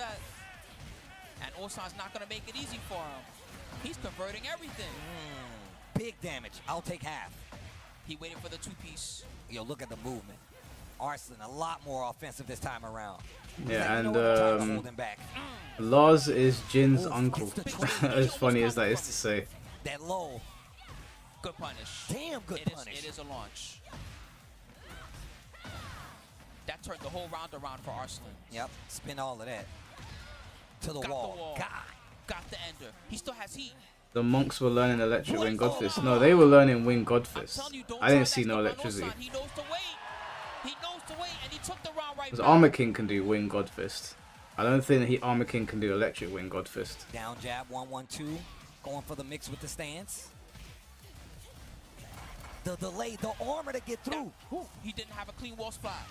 [SPEAKER 4] And Ulsan's not going to make it easy for him. He's converting everything.
[SPEAKER 3] Big damage. I'll take half.
[SPEAKER 4] He waited for the 2-piece.
[SPEAKER 3] Yo, look at the movement. Arslan a lot more offensive this time around.
[SPEAKER 2] Yeah, and
[SPEAKER 3] hold him back.
[SPEAKER 2] Lars is Jin's uncle. As funny as that is to say.
[SPEAKER 3] That low.
[SPEAKER 4] Good punish.
[SPEAKER 3] Damn good punish.
[SPEAKER 4] It is a launch. That turned the whole round around for Arslan.
[SPEAKER 3] Yep, spin all of that. To the wall. God.
[SPEAKER 4] Got the ender. He still has heat.
[SPEAKER 2] The monks were learning electric wing godfist. No, they were learning wing godfist. I didn't see no electricity.
[SPEAKER 4] He knows to wait. He knows to wait, and he took the round right
[SPEAKER 2] Because
[SPEAKER 4] back.
[SPEAKER 2] Armor King can do wing godfist. I don't think Armor King can do electric wing godfist.
[SPEAKER 3] Down jab, 1-1-2. Going for the mix with the stance. The delay, the armor to get through.
[SPEAKER 4] He didn't have a clean wall splat.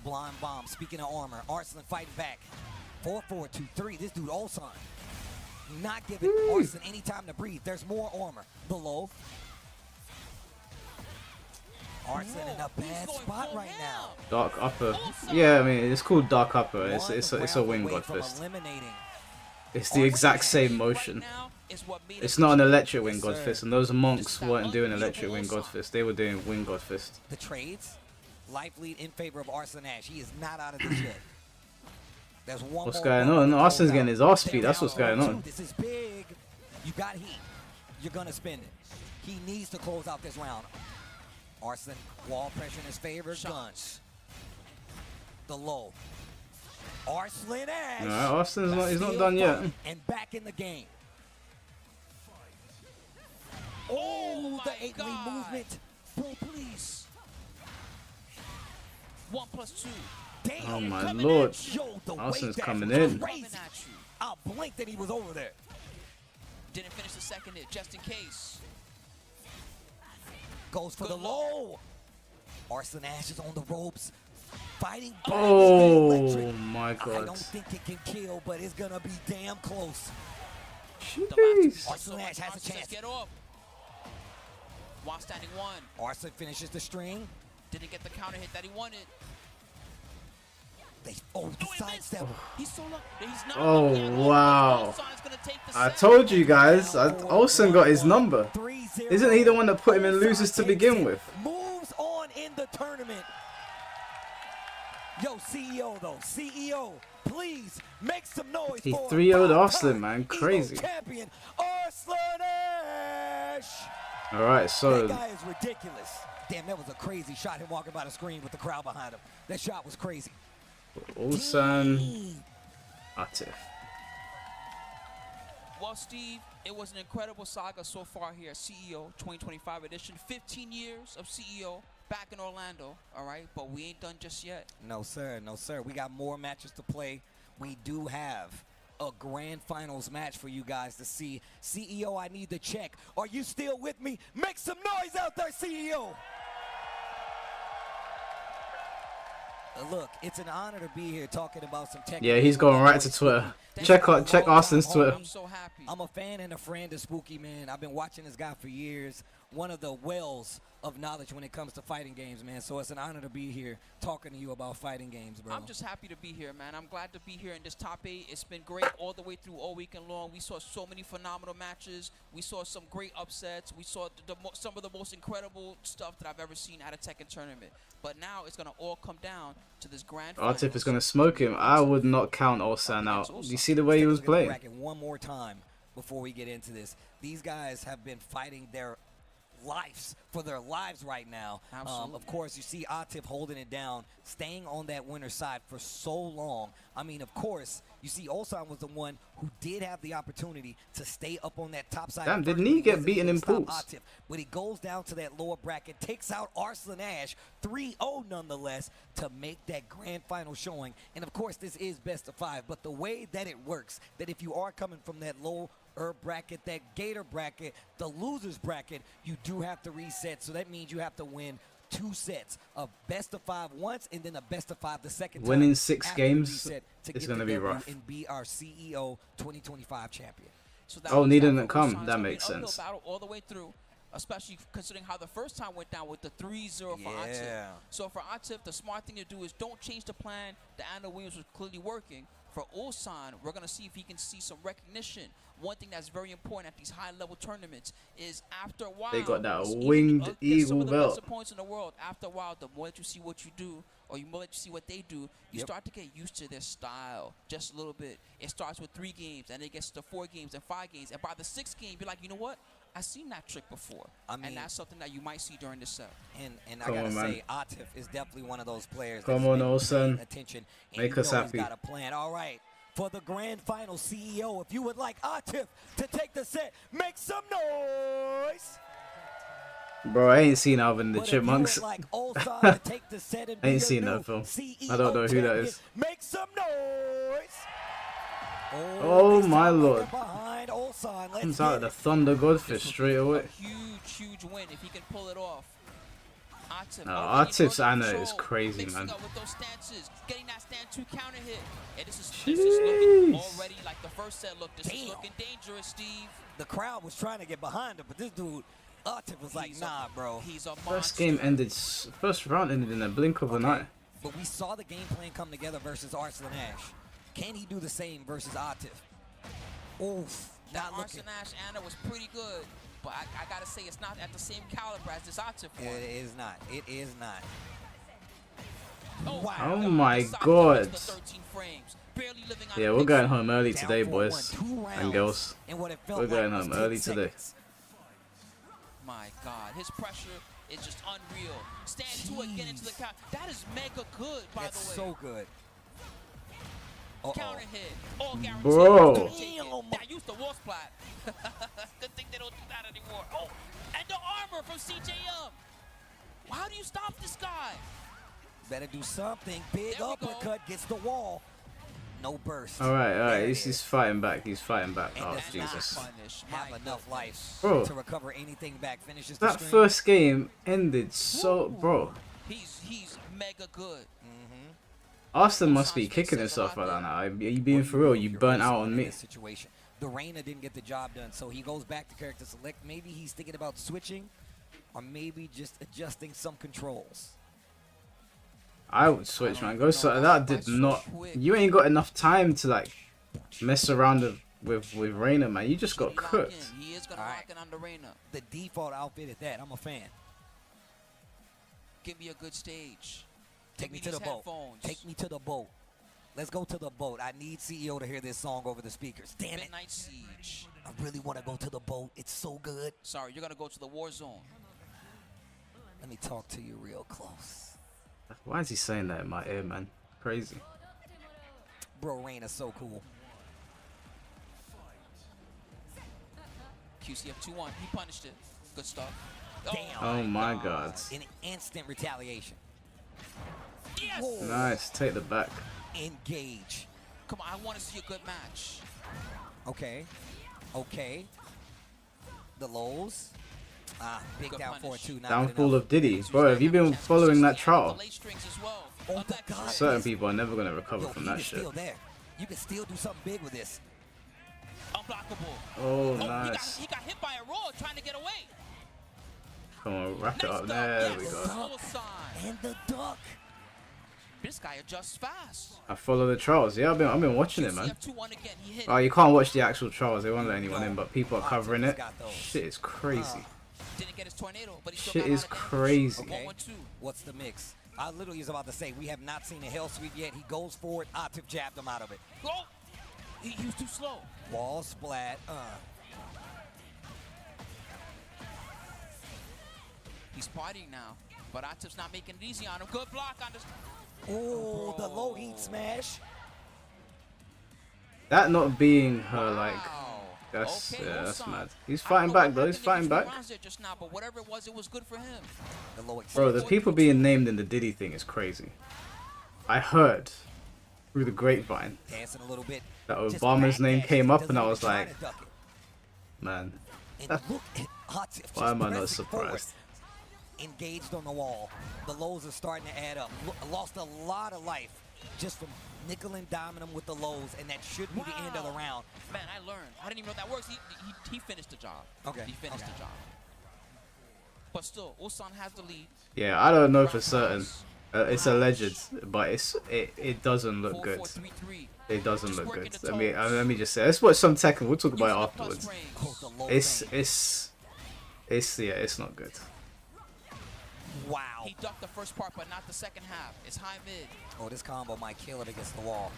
[SPEAKER 3] Blind bomb, speaking of armor. Arslan fighting back. 4-4-2-3. This dude Ulsan. Not giving Arslan any time to breathe. There's more armor. The low. Arslan in a bad spot right now.
[SPEAKER 2] Dark upper. Yeah, I mean it's called dark upper. It's a wing godfist. It's the exact same motion. It's not an electric wing godfist, and those monks weren't doing electric wing godfist. They were doing wing godfist.
[SPEAKER 3] The trades. Life lead in favor of Arslan Ash. He is not out of this yet. There's one
[SPEAKER 2] What's
[SPEAKER 3] more
[SPEAKER 2] going on? Arslan's getting his ass beat. That's what's going on.
[SPEAKER 3] This is big. You got heat. You're gonna spend it. He needs to close out this round. Arslan, wall pressure in his favor. Guns. The low. Arslan Ash.
[SPEAKER 2] No, Arslan's not done yet.
[SPEAKER 3] And back in the game. Oh, the 8-lead movement.
[SPEAKER 4] Bro, please. 1+2.
[SPEAKER 3] Damn,
[SPEAKER 2] Oh my
[SPEAKER 3] coming
[SPEAKER 2] lord.
[SPEAKER 3] in. Yo, the
[SPEAKER 2] Arslan's
[SPEAKER 3] weight
[SPEAKER 2] coming
[SPEAKER 3] dash was
[SPEAKER 2] in.
[SPEAKER 3] crazy. I blinked that he was over there.
[SPEAKER 4] Didn't finish the second hit, just in case.
[SPEAKER 3] Goes for the low. Arslan Ash is on the ropes. Fighting back.
[SPEAKER 2] Oh my
[SPEAKER 3] I
[SPEAKER 2] god.
[SPEAKER 3] don't think it can kill, but it's gonna be damn close.
[SPEAKER 2] Jeez.
[SPEAKER 3] Arslan Ash has a chance.
[SPEAKER 4] Get off. While standing 1.
[SPEAKER 3] Arslan finishes the string.
[SPEAKER 4] Didn't get the counter hit that he wanted.
[SPEAKER 3] The sidestep.
[SPEAKER 4] He's so lucky. He's not
[SPEAKER 2] Oh
[SPEAKER 4] lucky at all.
[SPEAKER 2] wow.
[SPEAKER 4] Ulsan's gonna take the
[SPEAKER 2] I
[SPEAKER 4] set.
[SPEAKER 2] told you guys. Olsen got his number.
[SPEAKER 3] 3 3-0.
[SPEAKER 2] Isn't he the one that put him in losers to begin with?
[SPEAKER 3] Moves on in the tournament. Yo, CEO though, CEO, please make some noise.
[SPEAKER 2] He
[SPEAKER 3] for
[SPEAKER 2] 3-0'd
[SPEAKER 3] five-time
[SPEAKER 2] Arslan, man.
[SPEAKER 3] Evo
[SPEAKER 2] Crazy.
[SPEAKER 3] champion Arslan Ash.
[SPEAKER 2] Alright, so
[SPEAKER 3] That guy is ridiculous. Damn, that was a crazy shot. Him walking by the screen with the crowd behind him. That shot was crazy.
[SPEAKER 2] Ulsan Atif.
[SPEAKER 4] Well, Steve, it was an incredible saga so far here at CEO 2025 edition. 15 years of CEO back in Orlando, all right? But we ain't done just yet.
[SPEAKER 3] No, sir. No, sir. We got more matches to play. We do have a grand finals match for you guys to see. CEO, I need the check. Are you still with me? Make some noise out there, CEO. Look, it's an honor to be here talking about some tech.
[SPEAKER 2] Yeah, he's going right to Twitter. Check Austin's Twitter.
[SPEAKER 4] I'm so happy.
[SPEAKER 3] I'm a fan and a friend of Spooky, man. I've been watching this guy for years. One of the wells of knowledge when it comes to fighting games, man. So it's an honor to be here talking to you about fighting games, bro.
[SPEAKER 4] I'm just happy to be here, man. I'm glad to be here in this top 8. It's been great all the way through all weekend long. We saw so many phenomenal matches. We saw some great upsets. We saw some of the most incredible stuff that I've ever seen at a Tekken tournament. But now it's going to all come down to this grand finals.
[SPEAKER 2] Atif is going to smoke him. I would not count Ulsan out. You see the way he was playing?
[SPEAKER 3] One more time before we get into this. These guys have been fighting their lives for their lives right now. Of course, you see Atif holding it down, staying on that winner's side for so long. I mean, of course, you see Ulsan was the one who did have the opportunity to stay up on that top side.
[SPEAKER 2] Damn, didn't he get beaten in pools?
[SPEAKER 3] Atif, but he goes down to that lower bracket, takes out Arslan Ash, 3-0 nonetheless, to make that grand final showing. And of course, this is best of 5, but the way that it works, that if you are coming from that low bracket, that Gator bracket, the losers bracket, you do have to reset. So that means you have to win 2 sets of best of 5 once and then a best of 5 the second time.
[SPEAKER 2] Winning 6 games is going to be rough.
[SPEAKER 3] And be our CEO 2025 champion.
[SPEAKER 4] So
[SPEAKER 2] needing to come. That makes sense.
[SPEAKER 4] Battle all the way through, especially considering how the first time went down with the 3-0 for Atif. So for Atif, the smart thing to do is don't change the plan. The Anna Williams was clearly working. For Ulsan, we're going to see if he can see some recognition. One thing that's very important at these high-level tournaments is after a while,
[SPEAKER 2] they got that winged eagle
[SPEAKER 4] some of the
[SPEAKER 2] belt.
[SPEAKER 4] best points in the world. After a while, the more that you see what you do, or you more that you see what they do, you start to get used to their style just a little bit. It starts with 3 games, and it gets to 4 games and 5 games, and by the 6th game, you're like, you know what? I've seen that trick before, and that's something that you might see during the set.
[SPEAKER 3] And I gotta say, Atif is definitely one of those players.
[SPEAKER 2] Come on, Ulsan.
[SPEAKER 3] Attention,
[SPEAKER 2] Make us happy.
[SPEAKER 3] He's got a plan. All right. For the grand final, CEO, if you would like Atif to take the set, make some noise.
[SPEAKER 2] Bro, I ain't seen Alvin the Chipmunks.
[SPEAKER 3] Like to take the set and
[SPEAKER 2] I ain't seen that film. I don't know who that is.
[SPEAKER 3] Make some noise.
[SPEAKER 2] Oh my lord.
[SPEAKER 3] Ulsan.
[SPEAKER 2] Comes out of the Thunder Godfish straight away.
[SPEAKER 4] Huge win if he can pull it off. Atif,
[SPEAKER 2] Atif's Anna is crazy, man.
[SPEAKER 4] Up with those stances, getting that stand 2 counter hit. And this is looking already like the first set looked. This is looking dangerous, Steve.
[SPEAKER 3] The crowd was trying to get behind him, but this dude, Atif was like, nah, bro.
[SPEAKER 4] He's a
[SPEAKER 2] First round ended in a blink of an eye.
[SPEAKER 3] But we saw the game plan come together versus Arslan Ash. Can he do the same versus Atif? Oof.
[SPEAKER 4] That Arslan Ash Anna was pretty good. But I gotta say, it's not at the same caliber as this Atif one.
[SPEAKER 3] It is not. It is not.
[SPEAKER 4] Oh, wow.
[SPEAKER 2] Oh my god. Yeah, we're going home early today, boys and girls. We're going home early today.
[SPEAKER 4] My god, his pressure is just unreal. Stand 2 again into the count. That is mega good, by the way.
[SPEAKER 3] That's so good.
[SPEAKER 4] Counter hit. All guaranteed.
[SPEAKER 2] Bro.
[SPEAKER 4] That used the wall splat. Good thing they don't do that anymore. Oh, and the armor from CJM. How do you stop this guy?
[SPEAKER 3] Better do something. Big uppercut gets the wall. No burst.
[SPEAKER 2] Alright. He's fighting back. He's fighting back. Oh, Jesus.
[SPEAKER 3] Have enough life
[SPEAKER 2] Bro,
[SPEAKER 3] to recover anything back. Finishes
[SPEAKER 2] that first game ended so... Bro.
[SPEAKER 4] He's mega good.
[SPEAKER 2] Austin must be kicking himself right now. Are you being for real? You burnt out on me.
[SPEAKER 3] Situation. The Reina didn't get the job done, so he goes back to character select. Maybe he's thinking about switching, or maybe just adjusting some controls.
[SPEAKER 2] I would switch, man. Go so that did not. You ain't got enough time to like mess around with with Reina, man. You just got
[SPEAKER 4] Lock in.
[SPEAKER 2] cooked.
[SPEAKER 4] He is gonna lock in on the Reina.
[SPEAKER 3] The default outfit is that. I'm a fan.
[SPEAKER 4] Give me a good stage.
[SPEAKER 3] Take me to
[SPEAKER 4] these
[SPEAKER 3] the boat.
[SPEAKER 4] headphones.
[SPEAKER 3] Take me to the boat. Let's go to the boat. I need CEO to hear this song over the speakers. Damn it.
[SPEAKER 4] Midnight Siege.
[SPEAKER 3] I really want to go to the boat. It's so good.
[SPEAKER 4] Sorry, you're gonna go to the war zone.
[SPEAKER 3] Let me talk to you real close.
[SPEAKER 2] Why is he saying that in my ear, man? Crazy.
[SPEAKER 3] Bro, Reina's so cool.
[SPEAKER 4] QCF 2-1. He punished it. Good stuff.
[SPEAKER 3] Damn.
[SPEAKER 2] Oh my god.
[SPEAKER 3] An instant retaliation.
[SPEAKER 4] Yes!
[SPEAKER 3] Whoa.
[SPEAKER 2] Nice. Take the back.
[SPEAKER 3] Engage.
[SPEAKER 4] Come on, I want to see a good match.
[SPEAKER 3] Okay. Okay. The lows. Big
[SPEAKER 4] Good
[SPEAKER 3] down
[SPEAKER 4] punish.
[SPEAKER 3] 4-2. Not
[SPEAKER 2] Downfall
[SPEAKER 3] good
[SPEAKER 2] of Diddy. Bro, have you been following that trial?
[SPEAKER 4] The late strings as well.
[SPEAKER 3] enough. Oh my God.
[SPEAKER 2] Certain people are never gonna recover
[SPEAKER 3] Yo,
[SPEAKER 2] from
[SPEAKER 3] he
[SPEAKER 2] that
[SPEAKER 3] is
[SPEAKER 2] shit.
[SPEAKER 3] still there. You can still do something big with this.
[SPEAKER 4] Unblockable.
[SPEAKER 2] Oh,
[SPEAKER 4] He
[SPEAKER 2] nice.
[SPEAKER 4] got hit by a roll trying to get away.
[SPEAKER 2] Come on, wrap it
[SPEAKER 4] Nice
[SPEAKER 2] up.
[SPEAKER 4] duck.
[SPEAKER 2] There
[SPEAKER 4] Yes.
[SPEAKER 2] we go.
[SPEAKER 4] Full side.
[SPEAKER 3] And the duck.
[SPEAKER 4] This guy adjusts fast.
[SPEAKER 2] I follow the trials. Yeah, I've been watching it, man.
[SPEAKER 4] QCF 2-1 again. He hit.
[SPEAKER 2] Oh, you can't watch the actual trials. They won't let anyone in, but people are covering it. Shit is crazy.
[SPEAKER 4] Didn't get his tornado, but he still
[SPEAKER 2] Shit
[SPEAKER 4] got a
[SPEAKER 2] is
[SPEAKER 4] lot of damage.
[SPEAKER 2] crazy.
[SPEAKER 3] Okay.
[SPEAKER 4] 1-1-2.
[SPEAKER 3] What's the mix? I literally was about to say, we have not seen a hell sweep yet. He goes forward. Atif jabbed him out of it.
[SPEAKER 4] Oh! He was too slow.
[SPEAKER 3] Wall splat.
[SPEAKER 4] He's partying now, but Atif's not making it easy on him. Good block on this.
[SPEAKER 3] Oh, the low heat smash.
[SPEAKER 2] That not being her, like,
[SPEAKER 4] Wow.
[SPEAKER 2] that's
[SPEAKER 4] Okay,
[SPEAKER 2] that's
[SPEAKER 4] Ulsan.
[SPEAKER 2] mad. He's
[SPEAKER 4] I don't
[SPEAKER 2] fighting
[SPEAKER 4] know
[SPEAKER 2] back
[SPEAKER 4] what
[SPEAKER 2] though. He's
[SPEAKER 4] happened
[SPEAKER 2] fighting
[SPEAKER 4] in the
[SPEAKER 2] back.
[SPEAKER 4] rounds there just now, but whatever it was good for him.
[SPEAKER 3] The low
[SPEAKER 2] Bro, the people being named in the Diddy thing is crazy. I heard through the grapevine
[SPEAKER 3] Dancing a little bit.
[SPEAKER 2] that
[SPEAKER 3] Just
[SPEAKER 2] Obama's
[SPEAKER 3] back
[SPEAKER 2] name
[SPEAKER 3] dash.
[SPEAKER 2] came up,
[SPEAKER 3] Doesn't
[SPEAKER 2] and I
[SPEAKER 3] even
[SPEAKER 2] was
[SPEAKER 3] try
[SPEAKER 2] like,
[SPEAKER 3] to duck it.
[SPEAKER 2] man,
[SPEAKER 3] And look at Atif just
[SPEAKER 2] why am I not
[SPEAKER 3] pressing forward.
[SPEAKER 2] surprised?
[SPEAKER 3] Engaged on the wall. The lows are starting to add up. Lost a lot of life just from nickel and diming him with the lows, and that should be the end of the round.
[SPEAKER 4] Man, I learned. I didn't even know that works. He finished the job.
[SPEAKER 3] Okay,
[SPEAKER 4] He finished the job. But still, Ulsan has the lead.
[SPEAKER 2] Yeah, I don't know for certain. It's alleged, but it doesn't look good.
[SPEAKER 4] 4-4-3-3.
[SPEAKER 2] It doesn't
[SPEAKER 4] Just
[SPEAKER 2] look
[SPEAKER 4] working
[SPEAKER 2] good.
[SPEAKER 4] the
[SPEAKER 2] Let me just say, let's watch some Tekken. We'll talk about it
[SPEAKER 4] Using the plus
[SPEAKER 2] afterwards.
[SPEAKER 4] range.
[SPEAKER 3] Oh, the low
[SPEAKER 2] It's
[SPEAKER 3] thing.
[SPEAKER 2] it's not good.
[SPEAKER 3] Wow.
[SPEAKER 4] He ducked the first part, but not the second half. It's high mid.
[SPEAKER 3] Oh, this combo might kill it against the wall.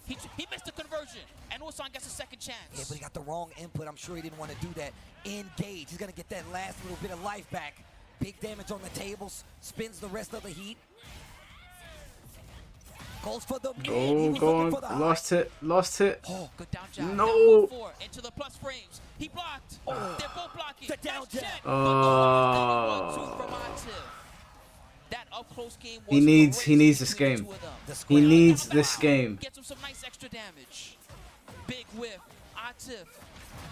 [SPEAKER 4] He missed the conversion, and Ulsan gets a second chance.
[SPEAKER 3] Yeah, but he got the wrong input. I'm sure he didn't want to do that. Engage. He's going to get that last little bit of life back. Big damage on the tables. Spins the rest of the heat. Goes for the mid. He
[SPEAKER 2] Go
[SPEAKER 3] was
[SPEAKER 2] go
[SPEAKER 3] looking
[SPEAKER 2] on.
[SPEAKER 3] for the
[SPEAKER 2] Lost hit. Lost hit.
[SPEAKER 4] Oh, good down jab.
[SPEAKER 2] No.
[SPEAKER 4] Down 4 into the plus frames. He blocked. They're both blocking.
[SPEAKER 3] The down
[SPEAKER 4] Nice
[SPEAKER 3] jab.
[SPEAKER 4] check.
[SPEAKER 2] Oh.
[SPEAKER 4] 1-2 from Atif. That up close game was
[SPEAKER 2] He needs
[SPEAKER 4] great
[SPEAKER 2] this
[SPEAKER 4] between the
[SPEAKER 2] game.
[SPEAKER 4] two of them.
[SPEAKER 3] The
[SPEAKER 2] He
[SPEAKER 3] scramble.
[SPEAKER 2] needs this game.
[SPEAKER 4] Gets him some nice extra damage. Big whiff. Atif.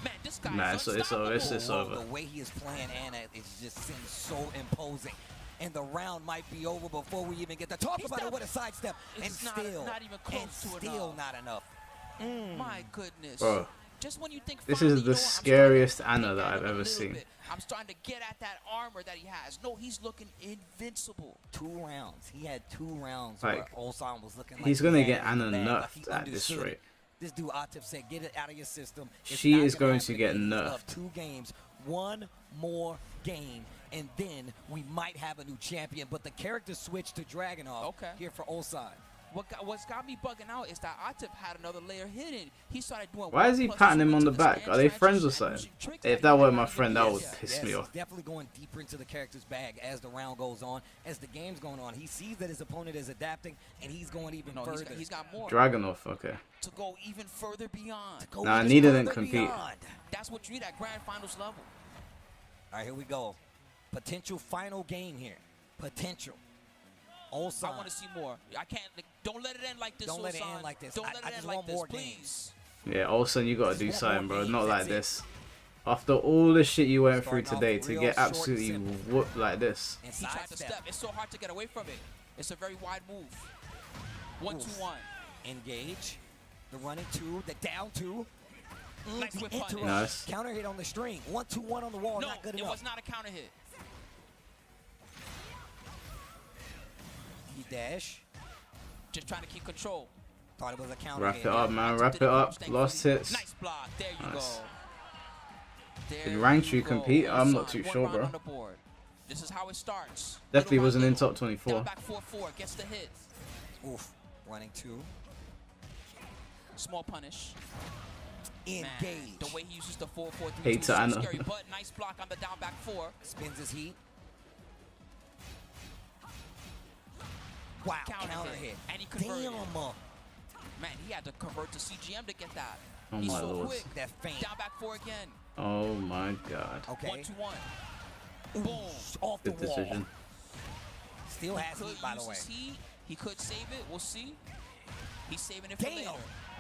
[SPEAKER 4] Man, this guy
[SPEAKER 2] Nah,
[SPEAKER 4] is
[SPEAKER 2] it's over. It's
[SPEAKER 3] Whoa,
[SPEAKER 2] over.
[SPEAKER 3] The way he is playing Anna, it just seems so imposing. And the round might be over before we even get to talk about it. What a sidestep. And
[SPEAKER 4] It's not
[SPEAKER 3] still,
[SPEAKER 4] even close
[SPEAKER 3] and
[SPEAKER 4] to
[SPEAKER 3] still
[SPEAKER 4] enough.
[SPEAKER 3] not enough.
[SPEAKER 4] My goodness.
[SPEAKER 2] Bro,
[SPEAKER 4] Just when you think
[SPEAKER 2] this
[SPEAKER 4] finally,
[SPEAKER 2] is
[SPEAKER 4] you
[SPEAKER 2] the
[SPEAKER 4] know what, I'm starting
[SPEAKER 2] scariest
[SPEAKER 4] to
[SPEAKER 2] Anna
[SPEAKER 4] pick
[SPEAKER 2] that
[SPEAKER 4] at
[SPEAKER 2] I've
[SPEAKER 4] him a
[SPEAKER 2] ever
[SPEAKER 4] little
[SPEAKER 2] seen.
[SPEAKER 4] bit. I'm starting to get at that armor that he has. No, he's looking invincible.
[SPEAKER 3] 2 rounds. He had 2 rounds
[SPEAKER 2] Like,
[SPEAKER 3] where Ulsan was looking like
[SPEAKER 2] he's
[SPEAKER 3] he
[SPEAKER 2] gonna
[SPEAKER 3] had
[SPEAKER 2] get
[SPEAKER 3] it in the
[SPEAKER 2] Anna
[SPEAKER 3] bag, like he
[SPEAKER 2] nerfed at this
[SPEAKER 3] understood
[SPEAKER 2] rate.
[SPEAKER 3] it. This dude Atif said, get it out of your system. It's
[SPEAKER 2] She
[SPEAKER 3] not
[SPEAKER 2] is
[SPEAKER 3] gonna
[SPEAKER 2] going to
[SPEAKER 3] happen
[SPEAKER 2] get
[SPEAKER 3] again. He's
[SPEAKER 2] nerfed.
[SPEAKER 3] up 2 games. 1 more game. And then we might have a new champion. But the character switched to Dragunov here for Ulsan.
[SPEAKER 4] What's got me bugging out is that Atif had another layer hidden. He started doing.
[SPEAKER 2] Why is he patting him on the back? Are they friends or something? If that weren't my friend, that would piss me
[SPEAKER 3] Yes,
[SPEAKER 2] off.
[SPEAKER 3] he's definitely going deeper into the character's bag as the round goes on, as the game's going on. He sees that his opponent is adapting, and he's going even further.
[SPEAKER 4] He's got more.
[SPEAKER 2] Dragunov, okay.
[SPEAKER 4] To go even further beyond.
[SPEAKER 2] Nah, neither didn't compete.
[SPEAKER 4] That's what you need at grand finals level.
[SPEAKER 3] All right, here we go. Potential final game here. Potential. Ulsan.
[SPEAKER 4] I want to see more. I can't. Don't let it end like this.
[SPEAKER 3] Don't let it
[SPEAKER 4] Ulsan.
[SPEAKER 3] end like this.
[SPEAKER 4] Don't
[SPEAKER 3] I
[SPEAKER 4] let it
[SPEAKER 3] just
[SPEAKER 4] end like
[SPEAKER 3] want
[SPEAKER 4] this,
[SPEAKER 3] more
[SPEAKER 4] please.
[SPEAKER 2] Yeah, Olsen, you gotta do
[SPEAKER 3] Just
[SPEAKER 2] something,
[SPEAKER 3] one
[SPEAKER 2] bro.
[SPEAKER 3] more
[SPEAKER 2] Not
[SPEAKER 3] game,
[SPEAKER 2] like
[SPEAKER 3] that's it.
[SPEAKER 2] this. After all the shit you went through
[SPEAKER 3] Starting off
[SPEAKER 2] today to
[SPEAKER 3] real
[SPEAKER 2] get
[SPEAKER 3] short and
[SPEAKER 2] absolutely
[SPEAKER 3] simple.
[SPEAKER 2] whooped like this.
[SPEAKER 3] And
[SPEAKER 4] He tried to
[SPEAKER 3] sidestep.
[SPEAKER 4] step. It's so hard to get away from it. It's a very wide move. 1-2-1.
[SPEAKER 3] Engage. The running 2. The down 2.
[SPEAKER 4] Nice
[SPEAKER 3] The
[SPEAKER 4] whip punish.
[SPEAKER 3] interrupt.
[SPEAKER 2] Nice.
[SPEAKER 3] Counter hit on the string. 1-2-1 on the wall.
[SPEAKER 4] No,
[SPEAKER 3] Not good
[SPEAKER 4] it
[SPEAKER 3] enough.
[SPEAKER 4] was not a counter hit.
[SPEAKER 3] He dash.
[SPEAKER 4] Just trying to keep control.
[SPEAKER 3] Thought it was a counter
[SPEAKER 2] Wrap
[SPEAKER 3] hit.
[SPEAKER 2] it up, man. Wrap it up. Lost hits.
[SPEAKER 4] Nice block. There you
[SPEAKER 2] Nice.
[SPEAKER 4] go. There
[SPEAKER 2] Did Rangchu
[SPEAKER 4] you go.
[SPEAKER 2] compete? I'm not
[SPEAKER 4] Ulsan,
[SPEAKER 2] too
[SPEAKER 4] one
[SPEAKER 2] sure,
[SPEAKER 4] round
[SPEAKER 2] bro.
[SPEAKER 4] on the board. This is how it starts.
[SPEAKER 2] Definitely
[SPEAKER 4] Little by
[SPEAKER 2] wasn't in
[SPEAKER 4] little.
[SPEAKER 2] top 24.
[SPEAKER 4] Down back 4-4. Gets the hit.
[SPEAKER 3] Oof. Running 2.
[SPEAKER 4] Small punish.
[SPEAKER 3] Engage.
[SPEAKER 4] Man, the way he uses the 4-4-3
[SPEAKER 2] Hate
[SPEAKER 4] is
[SPEAKER 2] to
[SPEAKER 4] so
[SPEAKER 2] Anna.
[SPEAKER 4] scary, but nice block on the down back 4.
[SPEAKER 3] Spins his heat. Wow.
[SPEAKER 4] Counter hit. And he converted.
[SPEAKER 3] Damn.
[SPEAKER 4] Man, he had to convert to CGM to get that.
[SPEAKER 2] Oh
[SPEAKER 4] He's
[SPEAKER 2] my
[SPEAKER 4] so
[SPEAKER 2] lord.
[SPEAKER 4] quick.
[SPEAKER 3] That feint.
[SPEAKER 4] Down back 4 again.
[SPEAKER 2] Oh my god.
[SPEAKER 3] Okay.
[SPEAKER 4] 1-2-1.
[SPEAKER 3] Ooh,
[SPEAKER 4] Boom.
[SPEAKER 3] off the
[SPEAKER 2] Good
[SPEAKER 3] wall.
[SPEAKER 2] decision.
[SPEAKER 3] Still has
[SPEAKER 4] Could
[SPEAKER 3] heat, by the
[SPEAKER 4] use
[SPEAKER 3] way.
[SPEAKER 4] his heat. He could save it. We'll see. He's saving it for
[SPEAKER 3] Damn.
[SPEAKER 4] later.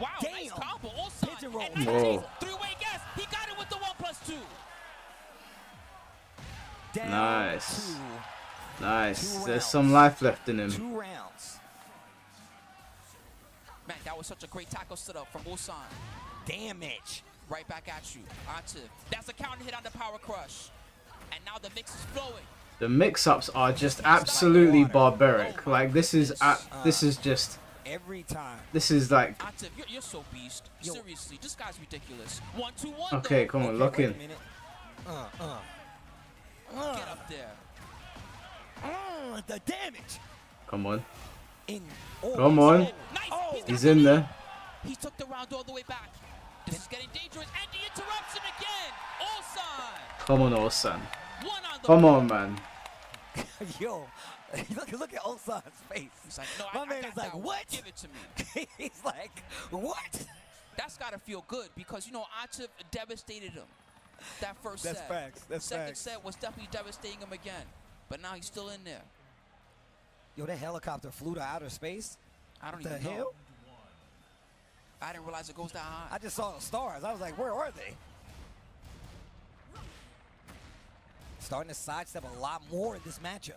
[SPEAKER 4] Wow, nice
[SPEAKER 3] Damn.
[SPEAKER 4] combo. Also,
[SPEAKER 3] Pigeon roll.
[SPEAKER 2] Whoa.
[SPEAKER 4] Three-way guess. He got it with the 1+2.
[SPEAKER 3] Down
[SPEAKER 2] Nice.
[SPEAKER 3] to
[SPEAKER 2] Nice.
[SPEAKER 3] 2
[SPEAKER 2] There's
[SPEAKER 3] rounds.
[SPEAKER 2] some life left in him.
[SPEAKER 3] 2 rounds.
[SPEAKER 4] Man, that was such a great tackle setup from Ulsan.
[SPEAKER 3] Damage.
[SPEAKER 4] Right back at you. Atif. That's a counter hit on the power crush. And now the mix is flowing.
[SPEAKER 2] The mix-ups are just absolutely barbaric. Like this is just
[SPEAKER 3] Every time.
[SPEAKER 2] this is like
[SPEAKER 4] Atif, you're so beast.
[SPEAKER 3] Yo.
[SPEAKER 4] Seriously, this guy's ridiculous. 1-2-1.
[SPEAKER 2] okay.
[SPEAKER 4] though.
[SPEAKER 2] Come on,
[SPEAKER 3] Okay,
[SPEAKER 2] lock
[SPEAKER 3] wait a
[SPEAKER 2] in.
[SPEAKER 3] minute.
[SPEAKER 4] Get up there.
[SPEAKER 3] The damage.
[SPEAKER 2] Come on.
[SPEAKER 3] In. Oh,
[SPEAKER 2] Come on.
[SPEAKER 4] Nice.
[SPEAKER 3] Oh.
[SPEAKER 4] He's got
[SPEAKER 2] He's
[SPEAKER 4] the
[SPEAKER 2] in
[SPEAKER 4] lead.
[SPEAKER 2] there.
[SPEAKER 4] He took the round all the way back. This is getting dangerous. And the interruption again. Ulsan.
[SPEAKER 2] Come on, Olsen.
[SPEAKER 4] One on the
[SPEAKER 2] Come
[SPEAKER 4] board.
[SPEAKER 2] on, man.
[SPEAKER 3] Yo, look at Ulsan's face.
[SPEAKER 4] He's like, no,
[SPEAKER 3] My
[SPEAKER 4] I
[SPEAKER 3] man
[SPEAKER 4] got
[SPEAKER 3] is like,
[SPEAKER 4] that one.
[SPEAKER 3] what?
[SPEAKER 4] Give it to me.
[SPEAKER 3] He's like, what?
[SPEAKER 4] That's got to feel good because, you know, Atif devastated him that first
[SPEAKER 3] That's
[SPEAKER 4] set.
[SPEAKER 3] facts. That's
[SPEAKER 4] Second
[SPEAKER 3] facts.
[SPEAKER 4] set was definitely devastating him again. But now he's still in there.
[SPEAKER 3] Yo, that helicopter flew to outer space.
[SPEAKER 4] I don't
[SPEAKER 3] The
[SPEAKER 4] even know.
[SPEAKER 3] hell?
[SPEAKER 4] I didn't realize it goes that high.
[SPEAKER 3] I just saw the stars. I was like, where are they? Starting to sidestep a lot more in this matchup.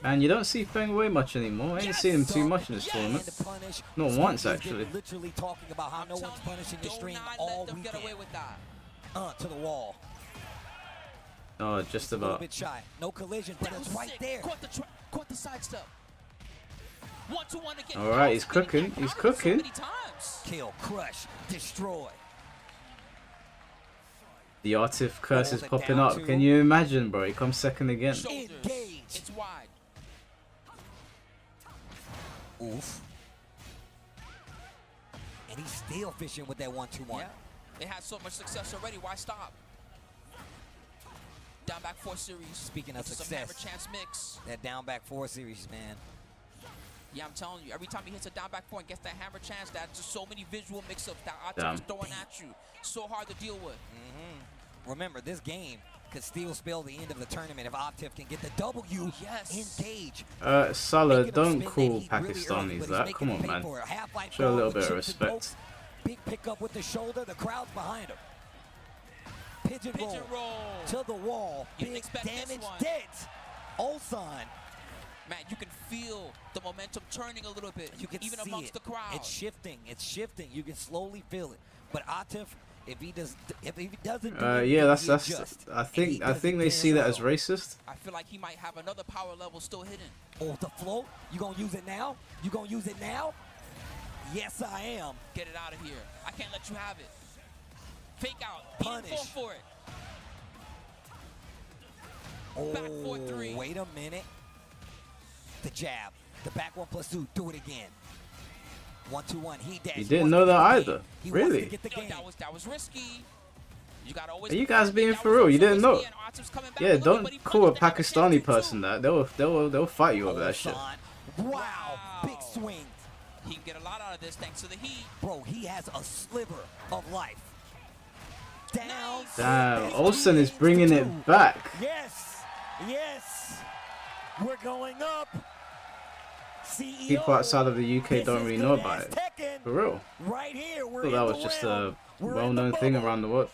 [SPEAKER 2] And you don't see Feng Wei much anymore. I ain't seen him too much in this tournament.
[SPEAKER 3] And to punish.
[SPEAKER 2] Not
[SPEAKER 3] Sweet
[SPEAKER 2] once,
[SPEAKER 3] has
[SPEAKER 2] actually.
[SPEAKER 3] been literally talking about how
[SPEAKER 4] I'm
[SPEAKER 3] no one's
[SPEAKER 4] telling you,
[SPEAKER 3] punishing your
[SPEAKER 4] do
[SPEAKER 3] stream
[SPEAKER 4] not
[SPEAKER 3] all
[SPEAKER 4] let them
[SPEAKER 3] weekend.
[SPEAKER 4] get away with that.
[SPEAKER 3] To the wall.
[SPEAKER 2] Oh, just
[SPEAKER 3] A little
[SPEAKER 2] about.
[SPEAKER 3] bit shy. No collision, but
[SPEAKER 4] That
[SPEAKER 3] it's
[SPEAKER 4] was
[SPEAKER 3] right
[SPEAKER 4] sick.
[SPEAKER 3] there.
[SPEAKER 4] Caught the sidestep. 1-2-1 again.
[SPEAKER 2] All right, he's cooking. He's cooking.
[SPEAKER 4] So many times.
[SPEAKER 3] Kill, crush, destroy.
[SPEAKER 2] The Atif curse is
[SPEAKER 3] Hold it
[SPEAKER 2] popping
[SPEAKER 3] down
[SPEAKER 2] up.
[SPEAKER 3] to-
[SPEAKER 2] Can you imagine, bro? He comes second again.
[SPEAKER 4] Shoulders.
[SPEAKER 3] Engage.
[SPEAKER 4] It's wide.
[SPEAKER 3] Oof. And he's still fishing with that 1-2-1.
[SPEAKER 4] Yeah. It had so much success already. Why stop? Down back 4 series.
[SPEAKER 3] Speaking of
[SPEAKER 4] This is a
[SPEAKER 3] success.
[SPEAKER 4] hammer chance mix.
[SPEAKER 3] That down back 4 series, man.
[SPEAKER 4] Yeah, I'm telling you, every time he hits a down back 4 and gets that hammer chance, that's just so many visual mix-ups that
[SPEAKER 2] Damn.
[SPEAKER 4] Atif is throwing at you. So hard to deal with.
[SPEAKER 3] Remember, this game could still spell the end of the tournament if Optiv can get the W.
[SPEAKER 4] Yes.
[SPEAKER 3] Engage.
[SPEAKER 2] Salah,
[SPEAKER 3] Making him
[SPEAKER 2] don't
[SPEAKER 3] spend that
[SPEAKER 2] call
[SPEAKER 3] heat really early,
[SPEAKER 2] Pakistanis
[SPEAKER 3] but he's
[SPEAKER 2] that.
[SPEAKER 3] making
[SPEAKER 2] Come
[SPEAKER 3] him
[SPEAKER 2] on,
[SPEAKER 3] pay
[SPEAKER 2] man.
[SPEAKER 3] for it. Half-life
[SPEAKER 2] Show a little
[SPEAKER 3] goal
[SPEAKER 2] bit of
[SPEAKER 3] with chips and
[SPEAKER 2] respect.
[SPEAKER 3] pokes. Big pickup with the shoulder. The crowd's behind him. Pigeon roll.
[SPEAKER 4] Pigeon roll.
[SPEAKER 3] To the wall.
[SPEAKER 4] You didn't
[SPEAKER 3] Big
[SPEAKER 4] expect this
[SPEAKER 3] damage
[SPEAKER 4] one.
[SPEAKER 3] dead. Ulsan.
[SPEAKER 4] Man, you can feel the momentum turning a little bit,
[SPEAKER 3] You can
[SPEAKER 4] even
[SPEAKER 3] see
[SPEAKER 4] amongst
[SPEAKER 3] it.
[SPEAKER 4] the crowd.
[SPEAKER 3] It's shifting. It's shifting. You can slowly feel it. But Atif, if he doesn't do it,
[SPEAKER 2] Yeah, that's
[SPEAKER 3] he
[SPEAKER 2] that's.
[SPEAKER 3] adjusts.
[SPEAKER 2] I
[SPEAKER 3] And he
[SPEAKER 2] think
[SPEAKER 3] does it
[SPEAKER 2] they see
[SPEAKER 3] very
[SPEAKER 2] that as
[SPEAKER 3] well.
[SPEAKER 2] racist.
[SPEAKER 4] I feel like he might have another power level still hidden.
[SPEAKER 3] Oh, the float? You gonna use it now? You gonna use it now? Yes, I am.
[SPEAKER 4] Get it out of here. I can't let you have it. Fake out.
[SPEAKER 3] Punish.
[SPEAKER 4] He didn't fall for it.
[SPEAKER 3] Oh,
[SPEAKER 4] Back 4-3.
[SPEAKER 3] wait a minute. The jab. The back 1+2. Do it again. 1-2-1. He dashed.
[SPEAKER 2] You didn't
[SPEAKER 3] Wants
[SPEAKER 2] know
[SPEAKER 3] to
[SPEAKER 2] that
[SPEAKER 3] get the
[SPEAKER 2] either.
[SPEAKER 3] game. He
[SPEAKER 2] Really?
[SPEAKER 3] wants to get the
[SPEAKER 4] Yo,
[SPEAKER 3] game.
[SPEAKER 4] that was risky. You gotta always.
[SPEAKER 2] Are you guys being
[SPEAKER 4] that
[SPEAKER 2] for
[SPEAKER 4] was
[SPEAKER 2] real? You
[SPEAKER 4] also
[SPEAKER 2] didn't know?
[SPEAKER 4] risky, and Atif's coming back
[SPEAKER 2] Yeah,
[SPEAKER 4] a little, but
[SPEAKER 2] don't
[SPEAKER 4] he
[SPEAKER 2] call a
[SPEAKER 4] punished the hammer
[SPEAKER 2] Pakistani
[SPEAKER 4] chance
[SPEAKER 2] person
[SPEAKER 4] too.
[SPEAKER 2] that. They'll fight you over that shit.
[SPEAKER 3] Ulsan. Wow.
[SPEAKER 4] Wow.
[SPEAKER 3] Big swing.
[SPEAKER 4] He can get a lot out of this thanks to the heat.
[SPEAKER 3] Bro, he has a sliver of life. Down.
[SPEAKER 2] Damn,
[SPEAKER 3] That's
[SPEAKER 2] Olsen
[SPEAKER 3] 3
[SPEAKER 2] is bringing
[SPEAKER 3] to
[SPEAKER 2] it
[SPEAKER 3] 2.
[SPEAKER 2] back.
[SPEAKER 3] Yes. Yes. We're going up. CEO.
[SPEAKER 2] People outside of the UK
[SPEAKER 3] This
[SPEAKER 2] don't
[SPEAKER 3] is
[SPEAKER 2] really
[SPEAKER 3] the
[SPEAKER 2] know about
[SPEAKER 3] last
[SPEAKER 2] it.
[SPEAKER 3] Tekken.
[SPEAKER 2] For real.
[SPEAKER 3] Right here. We're
[SPEAKER 2] I thought that
[SPEAKER 3] in
[SPEAKER 2] was
[SPEAKER 3] the
[SPEAKER 2] just
[SPEAKER 3] realm.
[SPEAKER 2] a
[SPEAKER 3] We're in
[SPEAKER 2] well-known
[SPEAKER 3] the
[SPEAKER 2] thing
[SPEAKER 3] bubble.
[SPEAKER 2] around the world.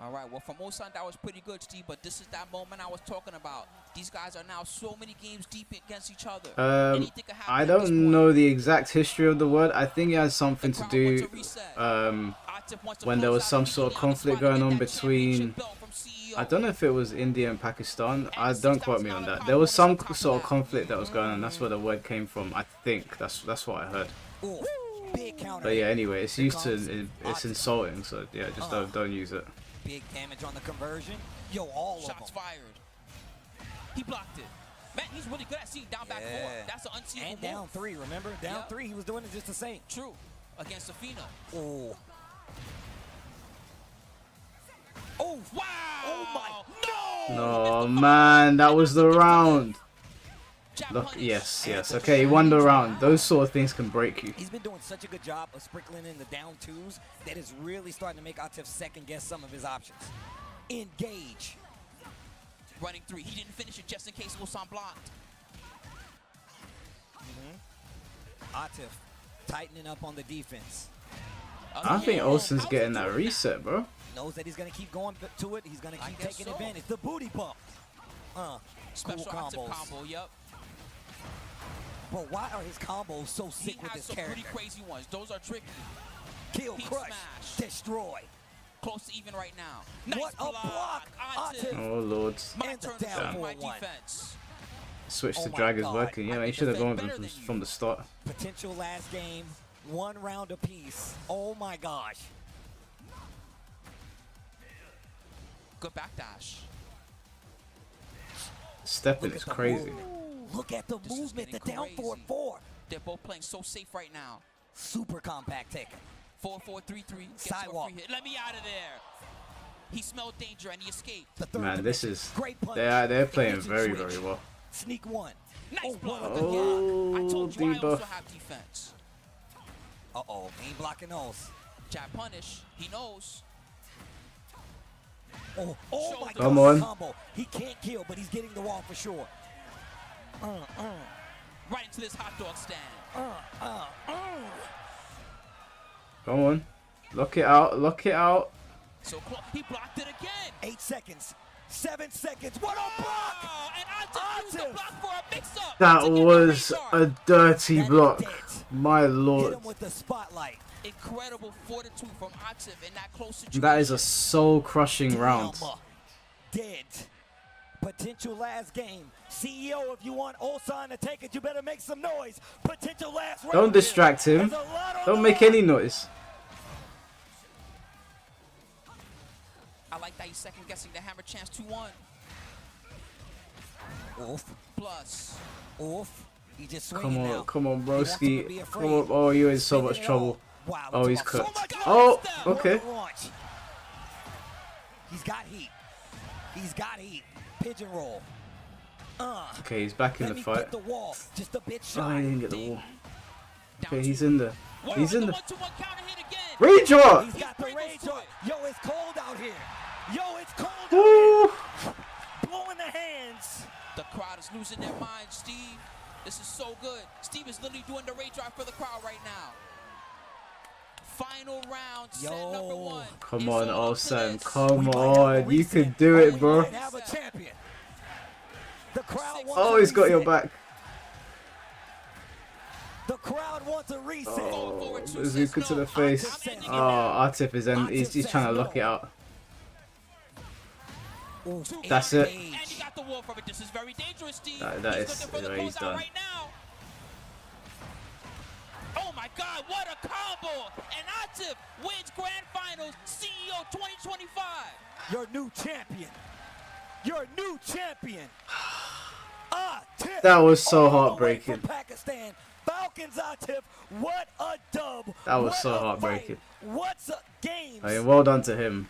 [SPEAKER 4] All right, well, from Ulsan, that was pretty good, Steve, but this is that moment I was talking about. These guys are now so many games deep against each other. Anything could happen
[SPEAKER 2] I
[SPEAKER 4] at this
[SPEAKER 2] don't
[SPEAKER 4] point.
[SPEAKER 2] know the exact history of the word. I think it has something
[SPEAKER 4] The
[SPEAKER 2] to
[SPEAKER 4] crowd
[SPEAKER 2] do
[SPEAKER 4] wants a reset.
[SPEAKER 2] um,
[SPEAKER 4] Atif wants to
[SPEAKER 2] when there
[SPEAKER 4] close
[SPEAKER 2] was
[SPEAKER 4] out
[SPEAKER 2] some
[SPEAKER 4] the
[SPEAKER 2] sort of
[SPEAKER 4] beginning on the
[SPEAKER 2] conflict
[SPEAKER 4] spot and
[SPEAKER 2] going
[SPEAKER 4] get
[SPEAKER 2] on
[SPEAKER 4] that championship
[SPEAKER 2] between
[SPEAKER 4] belt from CEO.
[SPEAKER 2] I don't know if it was India and Pakistan. Don't quote me on that. There was some sort of conflict that was going on. That's where the word came from. I think that's what I heard.
[SPEAKER 3] Ooh, big counter.
[SPEAKER 2] But yeah, anyway, it's used to it's insulting. So yeah, just don't use it.
[SPEAKER 3] Big damage on the conversion. Yo, all
[SPEAKER 4] Shots
[SPEAKER 3] of them.
[SPEAKER 4] fired. He blocked it. Man, he's really good at seeing down back four. That's an unseeable
[SPEAKER 3] And down
[SPEAKER 4] move.
[SPEAKER 3] 3, remember? Down 3, he was doing it just the same.
[SPEAKER 4] True. Against Safina.
[SPEAKER 3] Oh.
[SPEAKER 4] Oh, wow!
[SPEAKER 3] Oh my.
[SPEAKER 2] No man, that was the round. Look, yes. Okay, he won the round. Those sort of things can break you.
[SPEAKER 3] He's been doing such a good job of sprinkling in the down 2s that is really starting to make Atif second guess some of his options. Engage.
[SPEAKER 4] Running 3. He didn't finish it just in case Ulsan blocked.
[SPEAKER 3] Atif tightening up on the defense.
[SPEAKER 2] I think Olsen's getting that reset, bro.
[SPEAKER 3] Knows that he's going to keep going to it. He's going to keep taking advantage. The booty bump.
[SPEAKER 4] Special
[SPEAKER 3] cool
[SPEAKER 4] Atif
[SPEAKER 3] combos.
[SPEAKER 4] combo, yep.
[SPEAKER 3] Bro, why are his combos so sick with
[SPEAKER 4] He has
[SPEAKER 3] his
[SPEAKER 4] some
[SPEAKER 3] character?
[SPEAKER 4] pretty crazy ones. Those are tricky.
[SPEAKER 3] Kill,
[SPEAKER 4] Heat
[SPEAKER 3] crush,
[SPEAKER 4] smash.
[SPEAKER 3] destroy.
[SPEAKER 4] Close to even right now. Nice
[SPEAKER 3] What a block!
[SPEAKER 4] Atif.
[SPEAKER 2] Oh lord.
[SPEAKER 4] My
[SPEAKER 3] And the
[SPEAKER 4] turn to
[SPEAKER 3] down
[SPEAKER 4] show my
[SPEAKER 3] 4-1.
[SPEAKER 4] defense.
[SPEAKER 2] Switch to
[SPEAKER 3] my
[SPEAKER 2] drag is
[SPEAKER 3] God.
[SPEAKER 2] working. Yeah,
[SPEAKER 3] I
[SPEAKER 2] man, he
[SPEAKER 3] can
[SPEAKER 2] should have gone
[SPEAKER 3] defend
[SPEAKER 2] with him
[SPEAKER 3] better than
[SPEAKER 2] from the start.
[SPEAKER 3] Potential last game. 1 round apiece. Oh my gosh.
[SPEAKER 4] Good backdash.
[SPEAKER 2] Stepping
[SPEAKER 3] Look
[SPEAKER 2] is
[SPEAKER 3] at the
[SPEAKER 2] crazy.
[SPEAKER 3] Look at the
[SPEAKER 4] This is
[SPEAKER 3] movement. The
[SPEAKER 4] getting
[SPEAKER 3] down
[SPEAKER 4] crazy.
[SPEAKER 3] 4-4.
[SPEAKER 4] They're both playing so safe right now.
[SPEAKER 3] Super compact Tekken.
[SPEAKER 4] 4-4-3-3. Gets him a
[SPEAKER 3] Sidewalk.
[SPEAKER 4] free hit. Let me out of there. He smelled danger and he escaped.
[SPEAKER 3] The third
[SPEAKER 2] Man, this
[SPEAKER 3] dimension.
[SPEAKER 2] is
[SPEAKER 3] Great punch.
[SPEAKER 2] they're playing
[SPEAKER 3] Engine
[SPEAKER 2] very
[SPEAKER 3] switch.
[SPEAKER 2] well.
[SPEAKER 3] Sneak 1.
[SPEAKER 4] Nice block.
[SPEAKER 3] what
[SPEAKER 4] Good
[SPEAKER 3] a-
[SPEAKER 4] block. I told you I
[SPEAKER 2] debuff.
[SPEAKER 4] also have defense.
[SPEAKER 3] Uh-oh. Ain't blocking those.
[SPEAKER 4] Jab punish. He knows.
[SPEAKER 3] Oh
[SPEAKER 4] Shoulder.
[SPEAKER 3] my God.
[SPEAKER 2] Come on.
[SPEAKER 3] Combo. He can't kill, but he's getting the wall for sure.
[SPEAKER 4] Right into this hot dog stand.
[SPEAKER 2] Come on. Lock it out. Lock it out.
[SPEAKER 4] So close. He blocked it again.
[SPEAKER 3] 8 seconds. 7 seconds. What a block!
[SPEAKER 4] Oh, and Atif used the
[SPEAKER 3] Atif.
[SPEAKER 4] block for a mix-up.
[SPEAKER 2] That
[SPEAKER 4] to get
[SPEAKER 2] was
[SPEAKER 4] the
[SPEAKER 2] a
[SPEAKER 4] restart.
[SPEAKER 2] dirty
[SPEAKER 3] That is
[SPEAKER 2] block.
[SPEAKER 3] dead.
[SPEAKER 2] My
[SPEAKER 3] Hit
[SPEAKER 2] lord.
[SPEAKER 3] him with the spotlight.
[SPEAKER 4] Incredible fortitude from Atif in that close situation.
[SPEAKER 2] That is a soul-crushing round.
[SPEAKER 3] Damn. Dead. Potential last game. CEO, if you want Ulsan to take it, you better make some noise. Potential last round.
[SPEAKER 2] Don't distract him.
[SPEAKER 3] There's a lot on
[SPEAKER 2] Don't
[SPEAKER 3] the
[SPEAKER 2] make
[SPEAKER 3] line.
[SPEAKER 2] any noise.
[SPEAKER 4] I like that he's second guessing the hammer chance 2-1.
[SPEAKER 3] Oof.
[SPEAKER 4] Plus.
[SPEAKER 3] Oof. He just
[SPEAKER 2] Come
[SPEAKER 3] swinging
[SPEAKER 2] on,
[SPEAKER 3] now.
[SPEAKER 2] come on,
[SPEAKER 3] He wants him to be
[SPEAKER 2] broski.
[SPEAKER 3] afraid.
[SPEAKER 2] Come on. Oh, you're in so
[SPEAKER 3] Spin
[SPEAKER 2] much
[SPEAKER 3] it
[SPEAKER 2] trouble.
[SPEAKER 3] all. Wow,
[SPEAKER 2] Oh,
[SPEAKER 3] look
[SPEAKER 2] he's
[SPEAKER 3] at
[SPEAKER 2] cooked.
[SPEAKER 3] my God,
[SPEAKER 2] Oh,
[SPEAKER 3] step.
[SPEAKER 2] okay.
[SPEAKER 3] What a launch. He's got heat. He's got heat. Pigeon roll.
[SPEAKER 2] Okay, he's back in
[SPEAKER 3] Let
[SPEAKER 2] the
[SPEAKER 3] me
[SPEAKER 2] fight.
[SPEAKER 3] get the wall. Just a bit
[SPEAKER 2] Oh,
[SPEAKER 3] shy.
[SPEAKER 2] he didn't get the wall.
[SPEAKER 4] Down
[SPEAKER 2] Okay, he's
[SPEAKER 4] two.
[SPEAKER 2] in there.
[SPEAKER 4] Wow,
[SPEAKER 2] He's in
[SPEAKER 4] the
[SPEAKER 2] the
[SPEAKER 4] 1-2-1 counter hit again.
[SPEAKER 2] rage art.
[SPEAKER 3] He's got the
[SPEAKER 4] Pringles
[SPEAKER 3] rage
[SPEAKER 4] to
[SPEAKER 3] on.
[SPEAKER 4] it.
[SPEAKER 3] Yo, it's cold out here. Yo, it's cold out
[SPEAKER 2] Woo.
[SPEAKER 3] here. Blowing the hands.
[SPEAKER 4] The crowd is losing their minds, Steve. This is so good. Steve is literally doing the rage drive for the crowd right now. Final round, set number 1.
[SPEAKER 2] Come
[SPEAKER 4] It's
[SPEAKER 2] on,
[SPEAKER 4] all up to
[SPEAKER 2] Olsen.
[SPEAKER 4] this.
[SPEAKER 2] Come
[SPEAKER 3] We might have a
[SPEAKER 2] on. You
[SPEAKER 3] reset.
[SPEAKER 2] can do
[SPEAKER 3] Oh,
[SPEAKER 2] it,
[SPEAKER 3] we
[SPEAKER 2] bro.
[SPEAKER 3] might have a champion. The crowd wants
[SPEAKER 2] Oh,
[SPEAKER 3] a
[SPEAKER 2] he's got your
[SPEAKER 3] reset.
[SPEAKER 2] back.
[SPEAKER 3] The crowd wants a reset.
[SPEAKER 2] Oh, bazooka to the face.
[SPEAKER 3] Atif said
[SPEAKER 2] Oh,
[SPEAKER 3] no.
[SPEAKER 2] Atif is in. He's trying to lock it out.
[SPEAKER 3] Oof,
[SPEAKER 2] That's it.
[SPEAKER 3] engage.
[SPEAKER 4] And you got the wall from it. This is very dangerous, Steve.
[SPEAKER 2] That
[SPEAKER 4] he's
[SPEAKER 2] is-
[SPEAKER 4] looking for the
[SPEAKER 2] yeah, he's
[SPEAKER 4] closeout
[SPEAKER 2] done.
[SPEAKER 4] right now. Oh my God, what a combo! And Atif wins Grand Finals CEO 2025.
[SPEAKER 3] Your new champion. Your new champion. Atif.
[SPEAKER 2] That was so
[SPEAKER 3] all the way
[SPEAKER 2] heartbreaking.
[SPEAKER 3] From Pakistan. Falcons Atif. What a dub.
[SPEAKER 2] That was
[SPEAKER 3] What
[SPEAKER 2] so
[SPEAKER 3] a
[SPEAKER 2] heartbreaking.
[SPEAKER 3] fight. What's a game?
[SPEAKER 2] I mean, well done to him.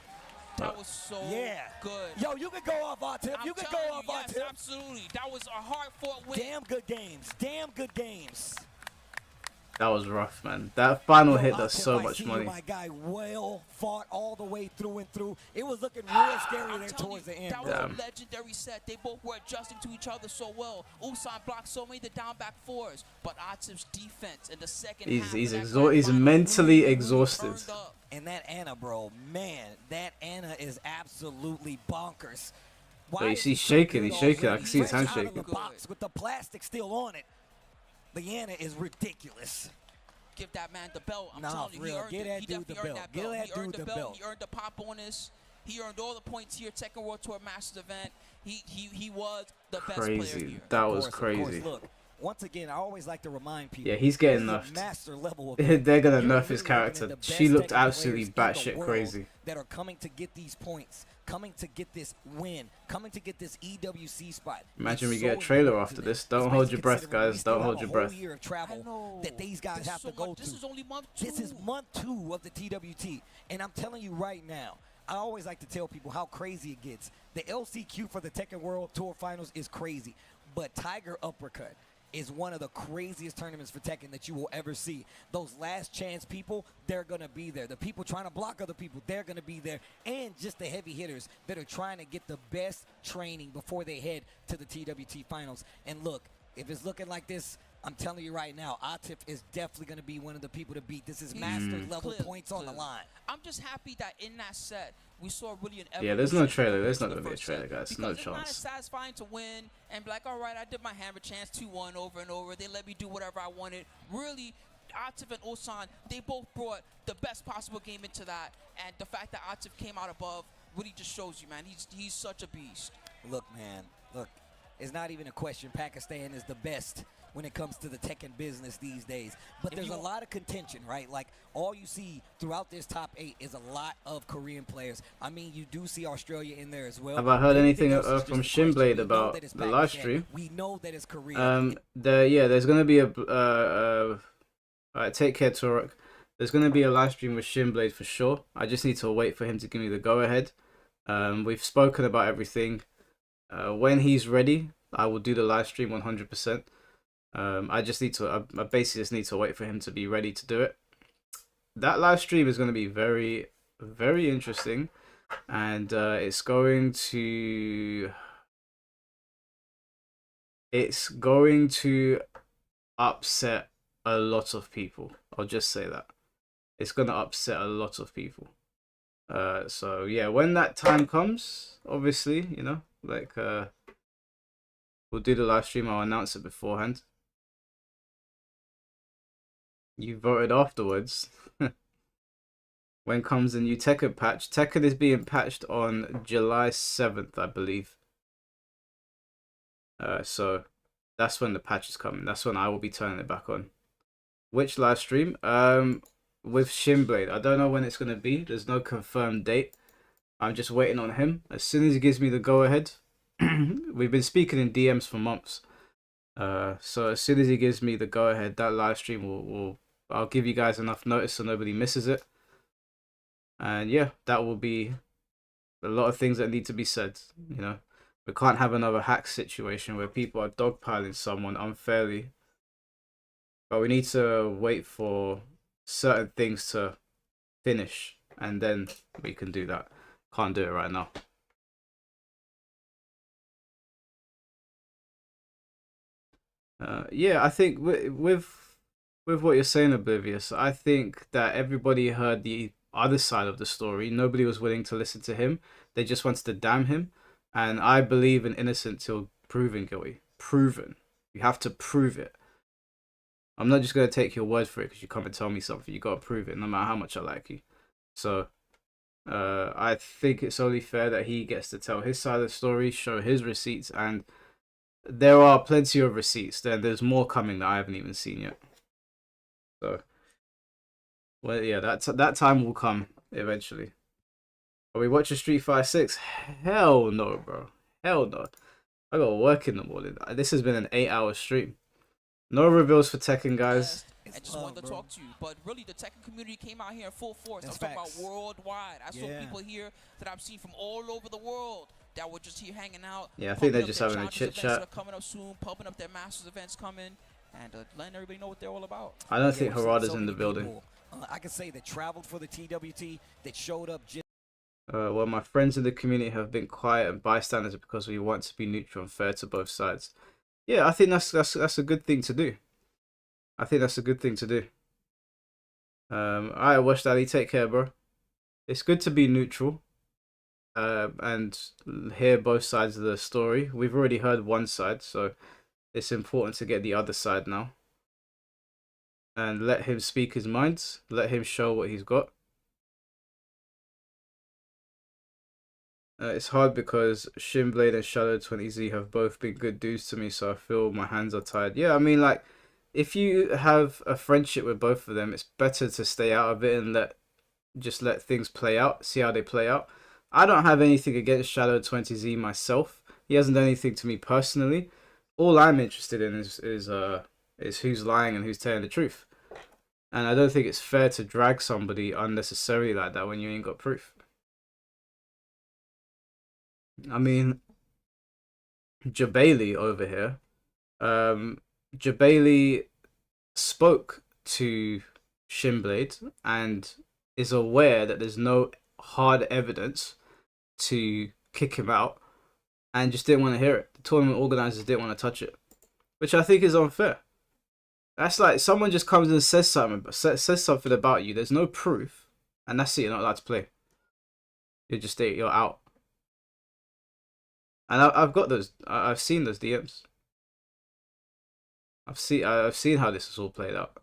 [SPEAKER 4] That was so
[SPEAKER 3] Yeah.
[SPEAKER 4] good.
[SPEAKER 3] Yo, you can go off Atif.
[SPEAKER 4] I'm
[SPEAKER 3] You can go
[SPEAKER 4] telling
[SPEAKER 3] off
[SPEAKER 4] you, yes,
[SPEAKER 3] Atif.
[SPEAKER 4] absolutely. That was a hard-fought win.
[SPEAKER 3] Damn good games. Damn good games.
[SPEAKER 2] That was rough, man. That final
[SPEAKER 3] Yo,
[SPEAKER 2] hit does
[SPEAKER 3] Atif,
[SPEAKER 2] so
[SPEAKER 3] I
[SPEAKER 2] much
[SPEAKER 3] see
[SPEAKER 2] money.
[SPEAKER 3] You, my guy, well fought all the way through and through. It was looking real scary
[SPEAKER 4] I'm
[SPEAKER 3] there
[SPEAKER 4] telling
[SPEAKER 3] towards
[SPEAKER 4] you,
[SPEAKER 3] the end.
[SPEAKER 4] that
[SPEAKER 3] bro.
[SPEAKER 4] was a legendary set. They both were adjusting to each other so well. Ulsan blocked so many of the down back fours, but Atif's defense in the second half.
[SPEAKER 2] He's
[SPEAKER 4] of that
[SPEAKER 2] he's
[SPEAKER 4] grand final
[SPEAKER 2] mentally
[SPEAKER 4] really
[SPEAKER 2] exhausted.
[SPEAKER 4] turned up.
[SPEAKER 3] And that Anna, bro, man, that Anna is absolutely bonkers. Why
[SPEAKER 2] But
[SPEAKER 3] is
[SPEAKER 2] he's
[SPEAKER 3] so
[SPEAKER 2] shaking,
[SPEAKER 3] good
[SPEAKER 2] he's shaking. I
[SPEAKER 3] already?
[SPEAKER 2] can see his
[SPEAKER 3] Fresh
[SPEAKER 2] hand
[SPEAKER 3] out of
[SPEAKER 2] shaking.
[SPEAKER 3] the box with the plastic still on it. The Anna is ridiculous.
[SPEAKER 4] Give that man the belt. I'm
[SPEAKER 3] Nah,
[SPEAKER 4] telling you,
[SPEAKER 3] for
[SPEAKER 4] he
[SPEAKER 3] real.
[SPEAKER 4] earned
[SPEAKER 3] Give
[SPEAKER 4] it.
[SPEAKER 3] that
[SPEAKER 4] He
[SPEAKER 3] dude
[SPEAKER 4] definitely
[SPEAKER 3] the
[SPEAKER 4] earned
[SPEAKER 3] belt.
[SPEAKER 4] that
[SPEAKER 3] Give
[SPEAKER 4] belt.
[SPEAKER 3] that
[SPEAKER 4] He earned
[SPEAKER 3] dude
[SPEAKER 4] the
[SPEAKER 3] the
[SPEAKER 4] belt.
[SPEAKER 3] belt.
[SPEAKER 4] He earned the pop bonus. He earned all the points here. Tekken World Tour Masters event. He was the best player
[SPEAKER 2] Crazy.
[SPEAKER 4] here.
[SPEAKER 2] That
[SPEAKER 3] Of
[SPEAKER 2] was
[SPEAKER 3] course, of course.
[SPEAKER 2] crazy.
[SPEAKER 3] Look, once again, I always like to remind people.
[SPEAKER 2] Yeah, he's getting
[SPEAKER 3] this is a
[SPEAKER 2] nerfed.
[SPEAKER 3] master level
[SPEAKER 2] They're
[SPEAKER 3] event.
[SPEAKER 2] gonna
[SPEAKER 3] You're
[SPEAKER 2] nerf his
[SPEAKER 3] really looking at
[SPEAKER 2] character.
[SPEAKER 3] the
[SPEAKER 2] She
[SPEAKER 3] best
[SPEAKER 2] looked
[SPEAKER 3] Tekken
[SPEAKER 2] absolutely
[SPEAKER 3] players in the
[SPEAKER 2] batshit
[SPEAKER 3] world
[SPEAKER 2] crazy.
[SPEAKER 3] that are coming to get these points, coming to get this win, coming to get this EWC spot.
[SPEAKER 2] Imagine
[SPEAKER 3] It's
[SPEAKER 2] we get a
[SPEAKER 3] so
[SPEAKER 2] trailer
[SPEAKER 3] important
[SPEAKER 2] after
[SPEAKER 3] to them,
[SPEAKER 2] this. Don't hold your
[SPEAKER 3] especially
[SPEAKER 2] breath,
[SPEAKER 3] considering we
[SPEAKER 2] guys.
[SPEAKER 3] still
[SPEAKER 2] Don't
[SPEAKER 3] have
[SPEAKER 2] hold
[SPEAKER 3] a
[SPEAKER 2] your
[SPEAKER 3] whole
[SPEAKER 2] breath.
[SPEAKER 3] year of travel that these guys
[SPEAKER 4] There's
[SPEAKER 3] have
[SPEAKER 4] so
[SPEAKER 3] to go
[SPEAKER 4] much. This
[SPEAKER 3] through.
[SPEAKER 4] is only month 2.
[SPEAKER 3] This is month 2 of the TWT, and I'm telling you right now, I always like to tell people how crazy it gets. The LCQ for the Tekken World Tour Finals is crazy, but Tiger Uppercut is one of the craziest tournaments for Tekken that you will ever see. Those last chance people, they're going to be there. The people trying to block other people, they're going to be there. And just the heavy hitters that are trying to get the best training before they head to the TWT Finals. And look, if it's looking like this, I'm telling you right now, Atif is definitely going to be one of the people to beat. This is master level points on the line.
[SPEAKER 4] I'm just happy that in that set, we saw really an
[SPEAKER 2] Yeah, there's no
[SPEAKER 4] evolution
[SPEAKER 2] trailer. There's
[SPEAKER 4] to
[SPEAKER 2] not
[SPEAKER 4] the
[SPEAKER 2] gonna be a
[SPEAKER 4] first
[SPEAKER 2] trailer,
[SPEAKER 4] set.
[SPEAKER 2] guys.
[SPEAKER 4] Because
[SPEAKER 2] No
[SPEAKER 4] it's not as
[SPEAKER 2] chance.
[SPEAKER 4] satisfying to win and be like, all right, I did my hammer chance 2-1 over and over. They let me do whatever I wanted. Really, Atif and Ulsan, they both brought the best possible game into that. And the fact that Atif came out above really just shows you, man, he's such a beast.
[SPEAKER 3] Look, man, look, it's not even a question. Pakistan is the best when it comes to the Tekken business these days. But there's a lot of contention, right? Like, all you see throughout this top 8 is a lot of Korean players. I mean, you do see Australia in there as well.
[SPEAKER 2] Have I heard
[SPEAKER 3] Everything
[SPEAKER 2] anything
[SPEAKER 3] else is
[SPEAKER 2] from
[SPEAKER 3] just a question.
[SPEAKER 2] Shimblade
[SPEAKER 3] We know
[SPEAKER 2] about
[SPEAKER 3] that it's
[SPEAKER 2] the live
[SPEAKER 3] Pakistan.
[SPEAKER 2] stream?
[SPEAKER 3] We know that it's Korea.
[SPEAKER 2] There's gonna be a alright, take care, Torok. There's gonna be a live stream with Shimblade for sure. I just need to wait for him to give me the go ahead. We've spoken about everything. When he's ready, I will do the live stream 100%. I just need to. I basically just need to wait for him to be ready to do it. That live stream is going to be very, very interesting, and it's going to upset a lot of people. I'll just say that it's going to upset a lot of people. So yeah, when that time comes, obviously, you know, like we'll do the live stream. I'll announce it beforehand. You voted afterwards. When comes the new Tekken patch? Tekken is being patched on July 7th, I believe. So that's when the patch is coming. That's when I will be turning it back on. Which live stream? With Shimblade. I don't know when it's gonna be. There's no confirmed date. I'm just waiting on him. As soon as he gives me the go ahead. We've been speaking in DMs for months. So as soon as he gives me the go ahead, that live stream I'll give you guys enough notice so nobody misses it. And yeah, that will be a lot of things that need to be said. You know, we can't have another hack situation where people are dogpiling someone unfairly. But we need to wait for certain things to finish, and then we can do that. Can't do it right now. Yeah, I think with what you're saying, Oblivious, I think that everybody heard the other side of the story. Nobody was willing to listen to him. They just wanted to damn him. And I believe in innocent till proven guilty. Proven. You have to prove it. I'm not just going to take your word for it because you come and tell me something. You got to prove it, no matter how much I like you. So, I think it's only fair that he gets to tell his side of the story, show his receipts, and there are plenty of receipts. There's more coming that I haven't even seen yet. So, well, yeah, that time will come eventually. Are we watching Street Fighter 6? Hell no, bro. Hell no. I got work in the morning. This has been an 8-hour stream. No reveals for Tekken, guys.
[SPEAKER 4] I just wanted to talk to you, but really the Tekken community came out here in full force. I'm talking about worldwide. I saw people here that I've seen from all over the world that were just here hanging out.
[SPEAKER 2] Yeah, I think they're just having a chit chat.
[SPEAKER 4] That are coming up soon, pumping up their Masters events coming, and letting everybody know what they're all about.
[SPEAKER 2] I don't think Harada's in the building.
[SPEAKER 3] I can say that traveled for the TWT, that showed up just.
[SPEAKER 2] Well, my friends in the community have been quiet and bystanders because we want to be neutral and fair to both sides. Yeah, I think that's a good thing to do. I think that's a good thing to do. Alright, Wash Daddy, take care, bro. It's good to be neutral and hear both sides of the story. We've already heard one side, so it's important to get the other side now. And let him speak his mind. Let him show what he's got. It's hard because Shinblade and Shadow 20Z have both been good dudes to me, so I feel my hands are tied. Yeah, I mean, like, if you have a friendship with both of them, it's better to stay out of it and just let things play out, see how they play out. I don't have anything against Shadow 20Z myself. He hasn't done anything to me personally. All I'm interested in is who's lying and who's telling the truth. And I don't think it's fair to drag somebody unnecessarily like that when you ain't got proof. I mean, Jabali over here, Jabali spoke to Shinblade and is aware that there's no hard evidence to kick him out and just didn't want to hear it. The tournament organizers didn't want to touch it, which I think is unfair. That's like someone just comes and says something about you. There's no proof, and that's it. You're not allowed to play. You're out. And I've got those. I've seen those DMs. I've seen how this is all played out,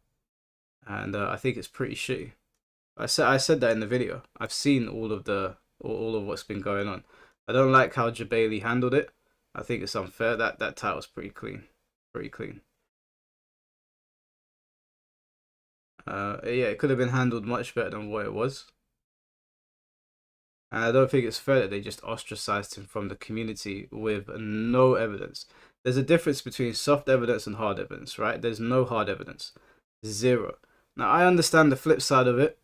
[SPEAKER 2] and I think it's pretty shitty. I said that in the video. I've seen all of what's been going on. I don't like how Jabali handled it. I think it's unfair. That title's pretty clean. Pretty clean. Yeah, it could have been handled much better than what it was. And I don't think it's fair that they just ostracized him from the community with no evidence. There's a difference between soft evidence and hard evidence, right? There's no hard evidence. Zero. Now, I understand the flip side of it.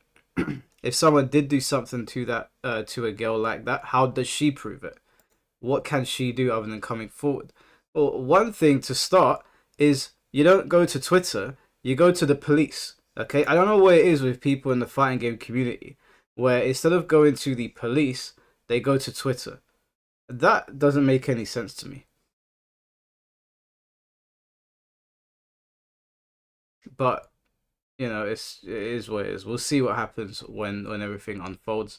[SPEAKER 2] If someone did do something to that, to a girl like that, how does she prove it? What can she do other than coming forward? Well, one thing to start is you don't go to Twitter, you go to the police. Okay, I don't know what it is with people in the fighting game community, where instead of going to the police, they go to Twitter. That doesn't make any sense to me. But, you know, it is what it is. We'll see what happens when everything unfolds.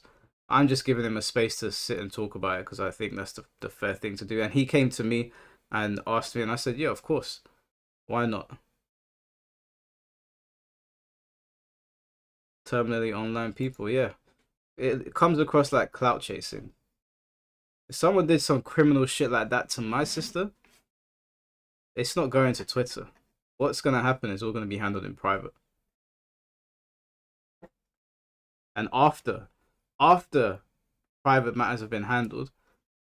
[SPEAKER 2] I'm just giving him a space to sit and talk about it because I think that's the fair thing to do. And he came to me and asked me, and I said, yeah, of course. Why not? Terminally online people, yeah. It comes across like clout chasing. If someone did some criminal shit like that to my sister, it's not going to Twitter. What's going to happen is all going to be handled in private. And after private matters have been handled,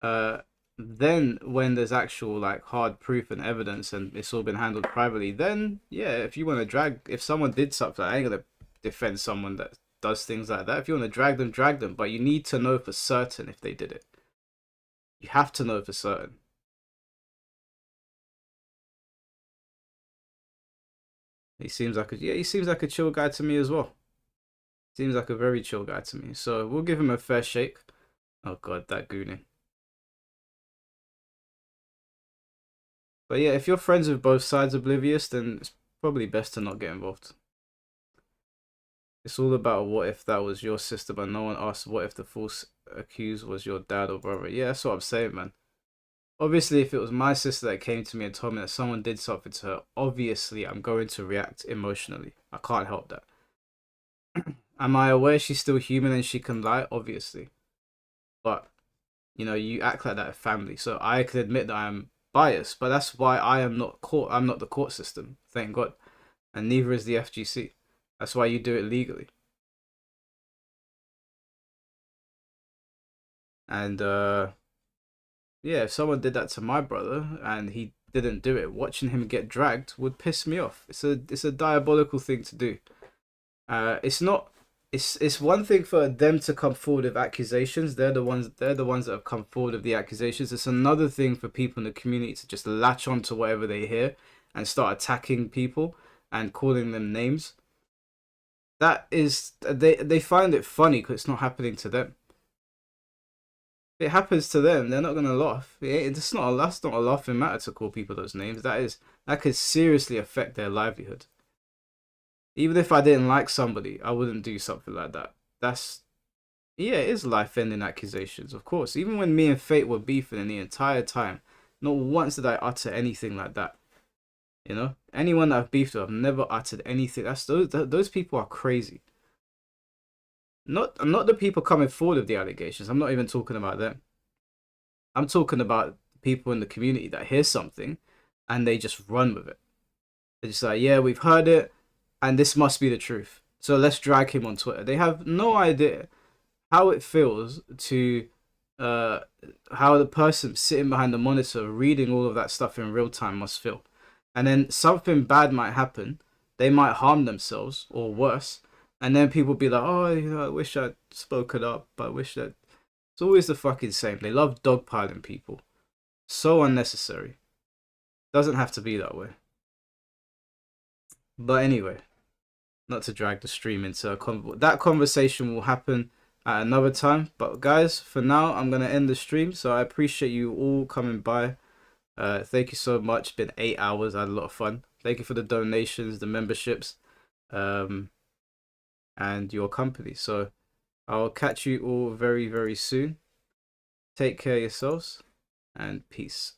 [SPEAKER 2] then when there's actual like hard proof and evidence and it's all been handled privately, then yeah, if you want to if someone did something, I ain't going to defend someone that does things like that. If you want to drag them, but you need to know for certain if they did it. You have to know for certain. He seems like a chill guy to me as well. Seems like a very chill guy to me. So we'll give him a fair shake. Oh god, that gooning. But yeah, if you're friends with both sides oblivious, then it's probably best to not get involved. It's all about what if that was your sister, but no one asked what if the false accused was your dad or brother. Yeah, that's what I'm saying, man. Obviously, if it was my sister that came to me and told me that someone did something to her, obviously I'm going to react emotionally. I can't help that. Am I aware she's still human and she can lie? Obviously. But, you know, you act like that at family. So I can admit that I'm biased, but that's why I'm not the court system, thank God. And neither is the FGC. That's why you do it legally. And yeah, if someone did that to my brother and he didn't do it, watching him get dragged would piss me off. It's a diabolical thing to do. It's one thing for them to come forward with accusations. They're the ones that have come forward with the accusations. It's another thing for people in the community to just latch on to whatever they hear and start attacking people and calling them names. That is, they find it funny because it's not happening to them. If it happens to them, they're not gonna laugh. That's not a laughing matter to call people those names. That could seriously affect their livelihood. Even if I didn't like somebody, I wouldn't do something like that. Yeah, it is life-ending accusations, of course. Even when me and Fate were beefing in the entire time, not once did I utter anything like that. You know, anyone that I've beefed with, I've never uttered anything. Those people are crazy. Not the people coming forward with the allegations. I'm not even talking about them. I'm talking about people in the community that hear something and they just run with it. They're just like, yeah, we've heard it and this must be the truth. So let's drag him on Twitter. They have no idea how it feels to how the person sitting behind the monitor reading all of that stuff in real time must feel. And then something bad might happen. They might harm themselves or worse. And then people be like, oh, I wish I'd spoken up. I wish that... It's always the fucking same. They love dogpiling people. So unnecessary. Doesn't have to be that way. But anyway, not to drag the stream into that conversation will happen at another time. But guys, for now, I'm going to end the stream. So I appreciate you all coming by. Thank you so much. It's been 8 hours. I had a lot of fun. Thank you for the donations, the memberships, and your company. So I'll catch you all very, very soon. Take care of yourselves and peace.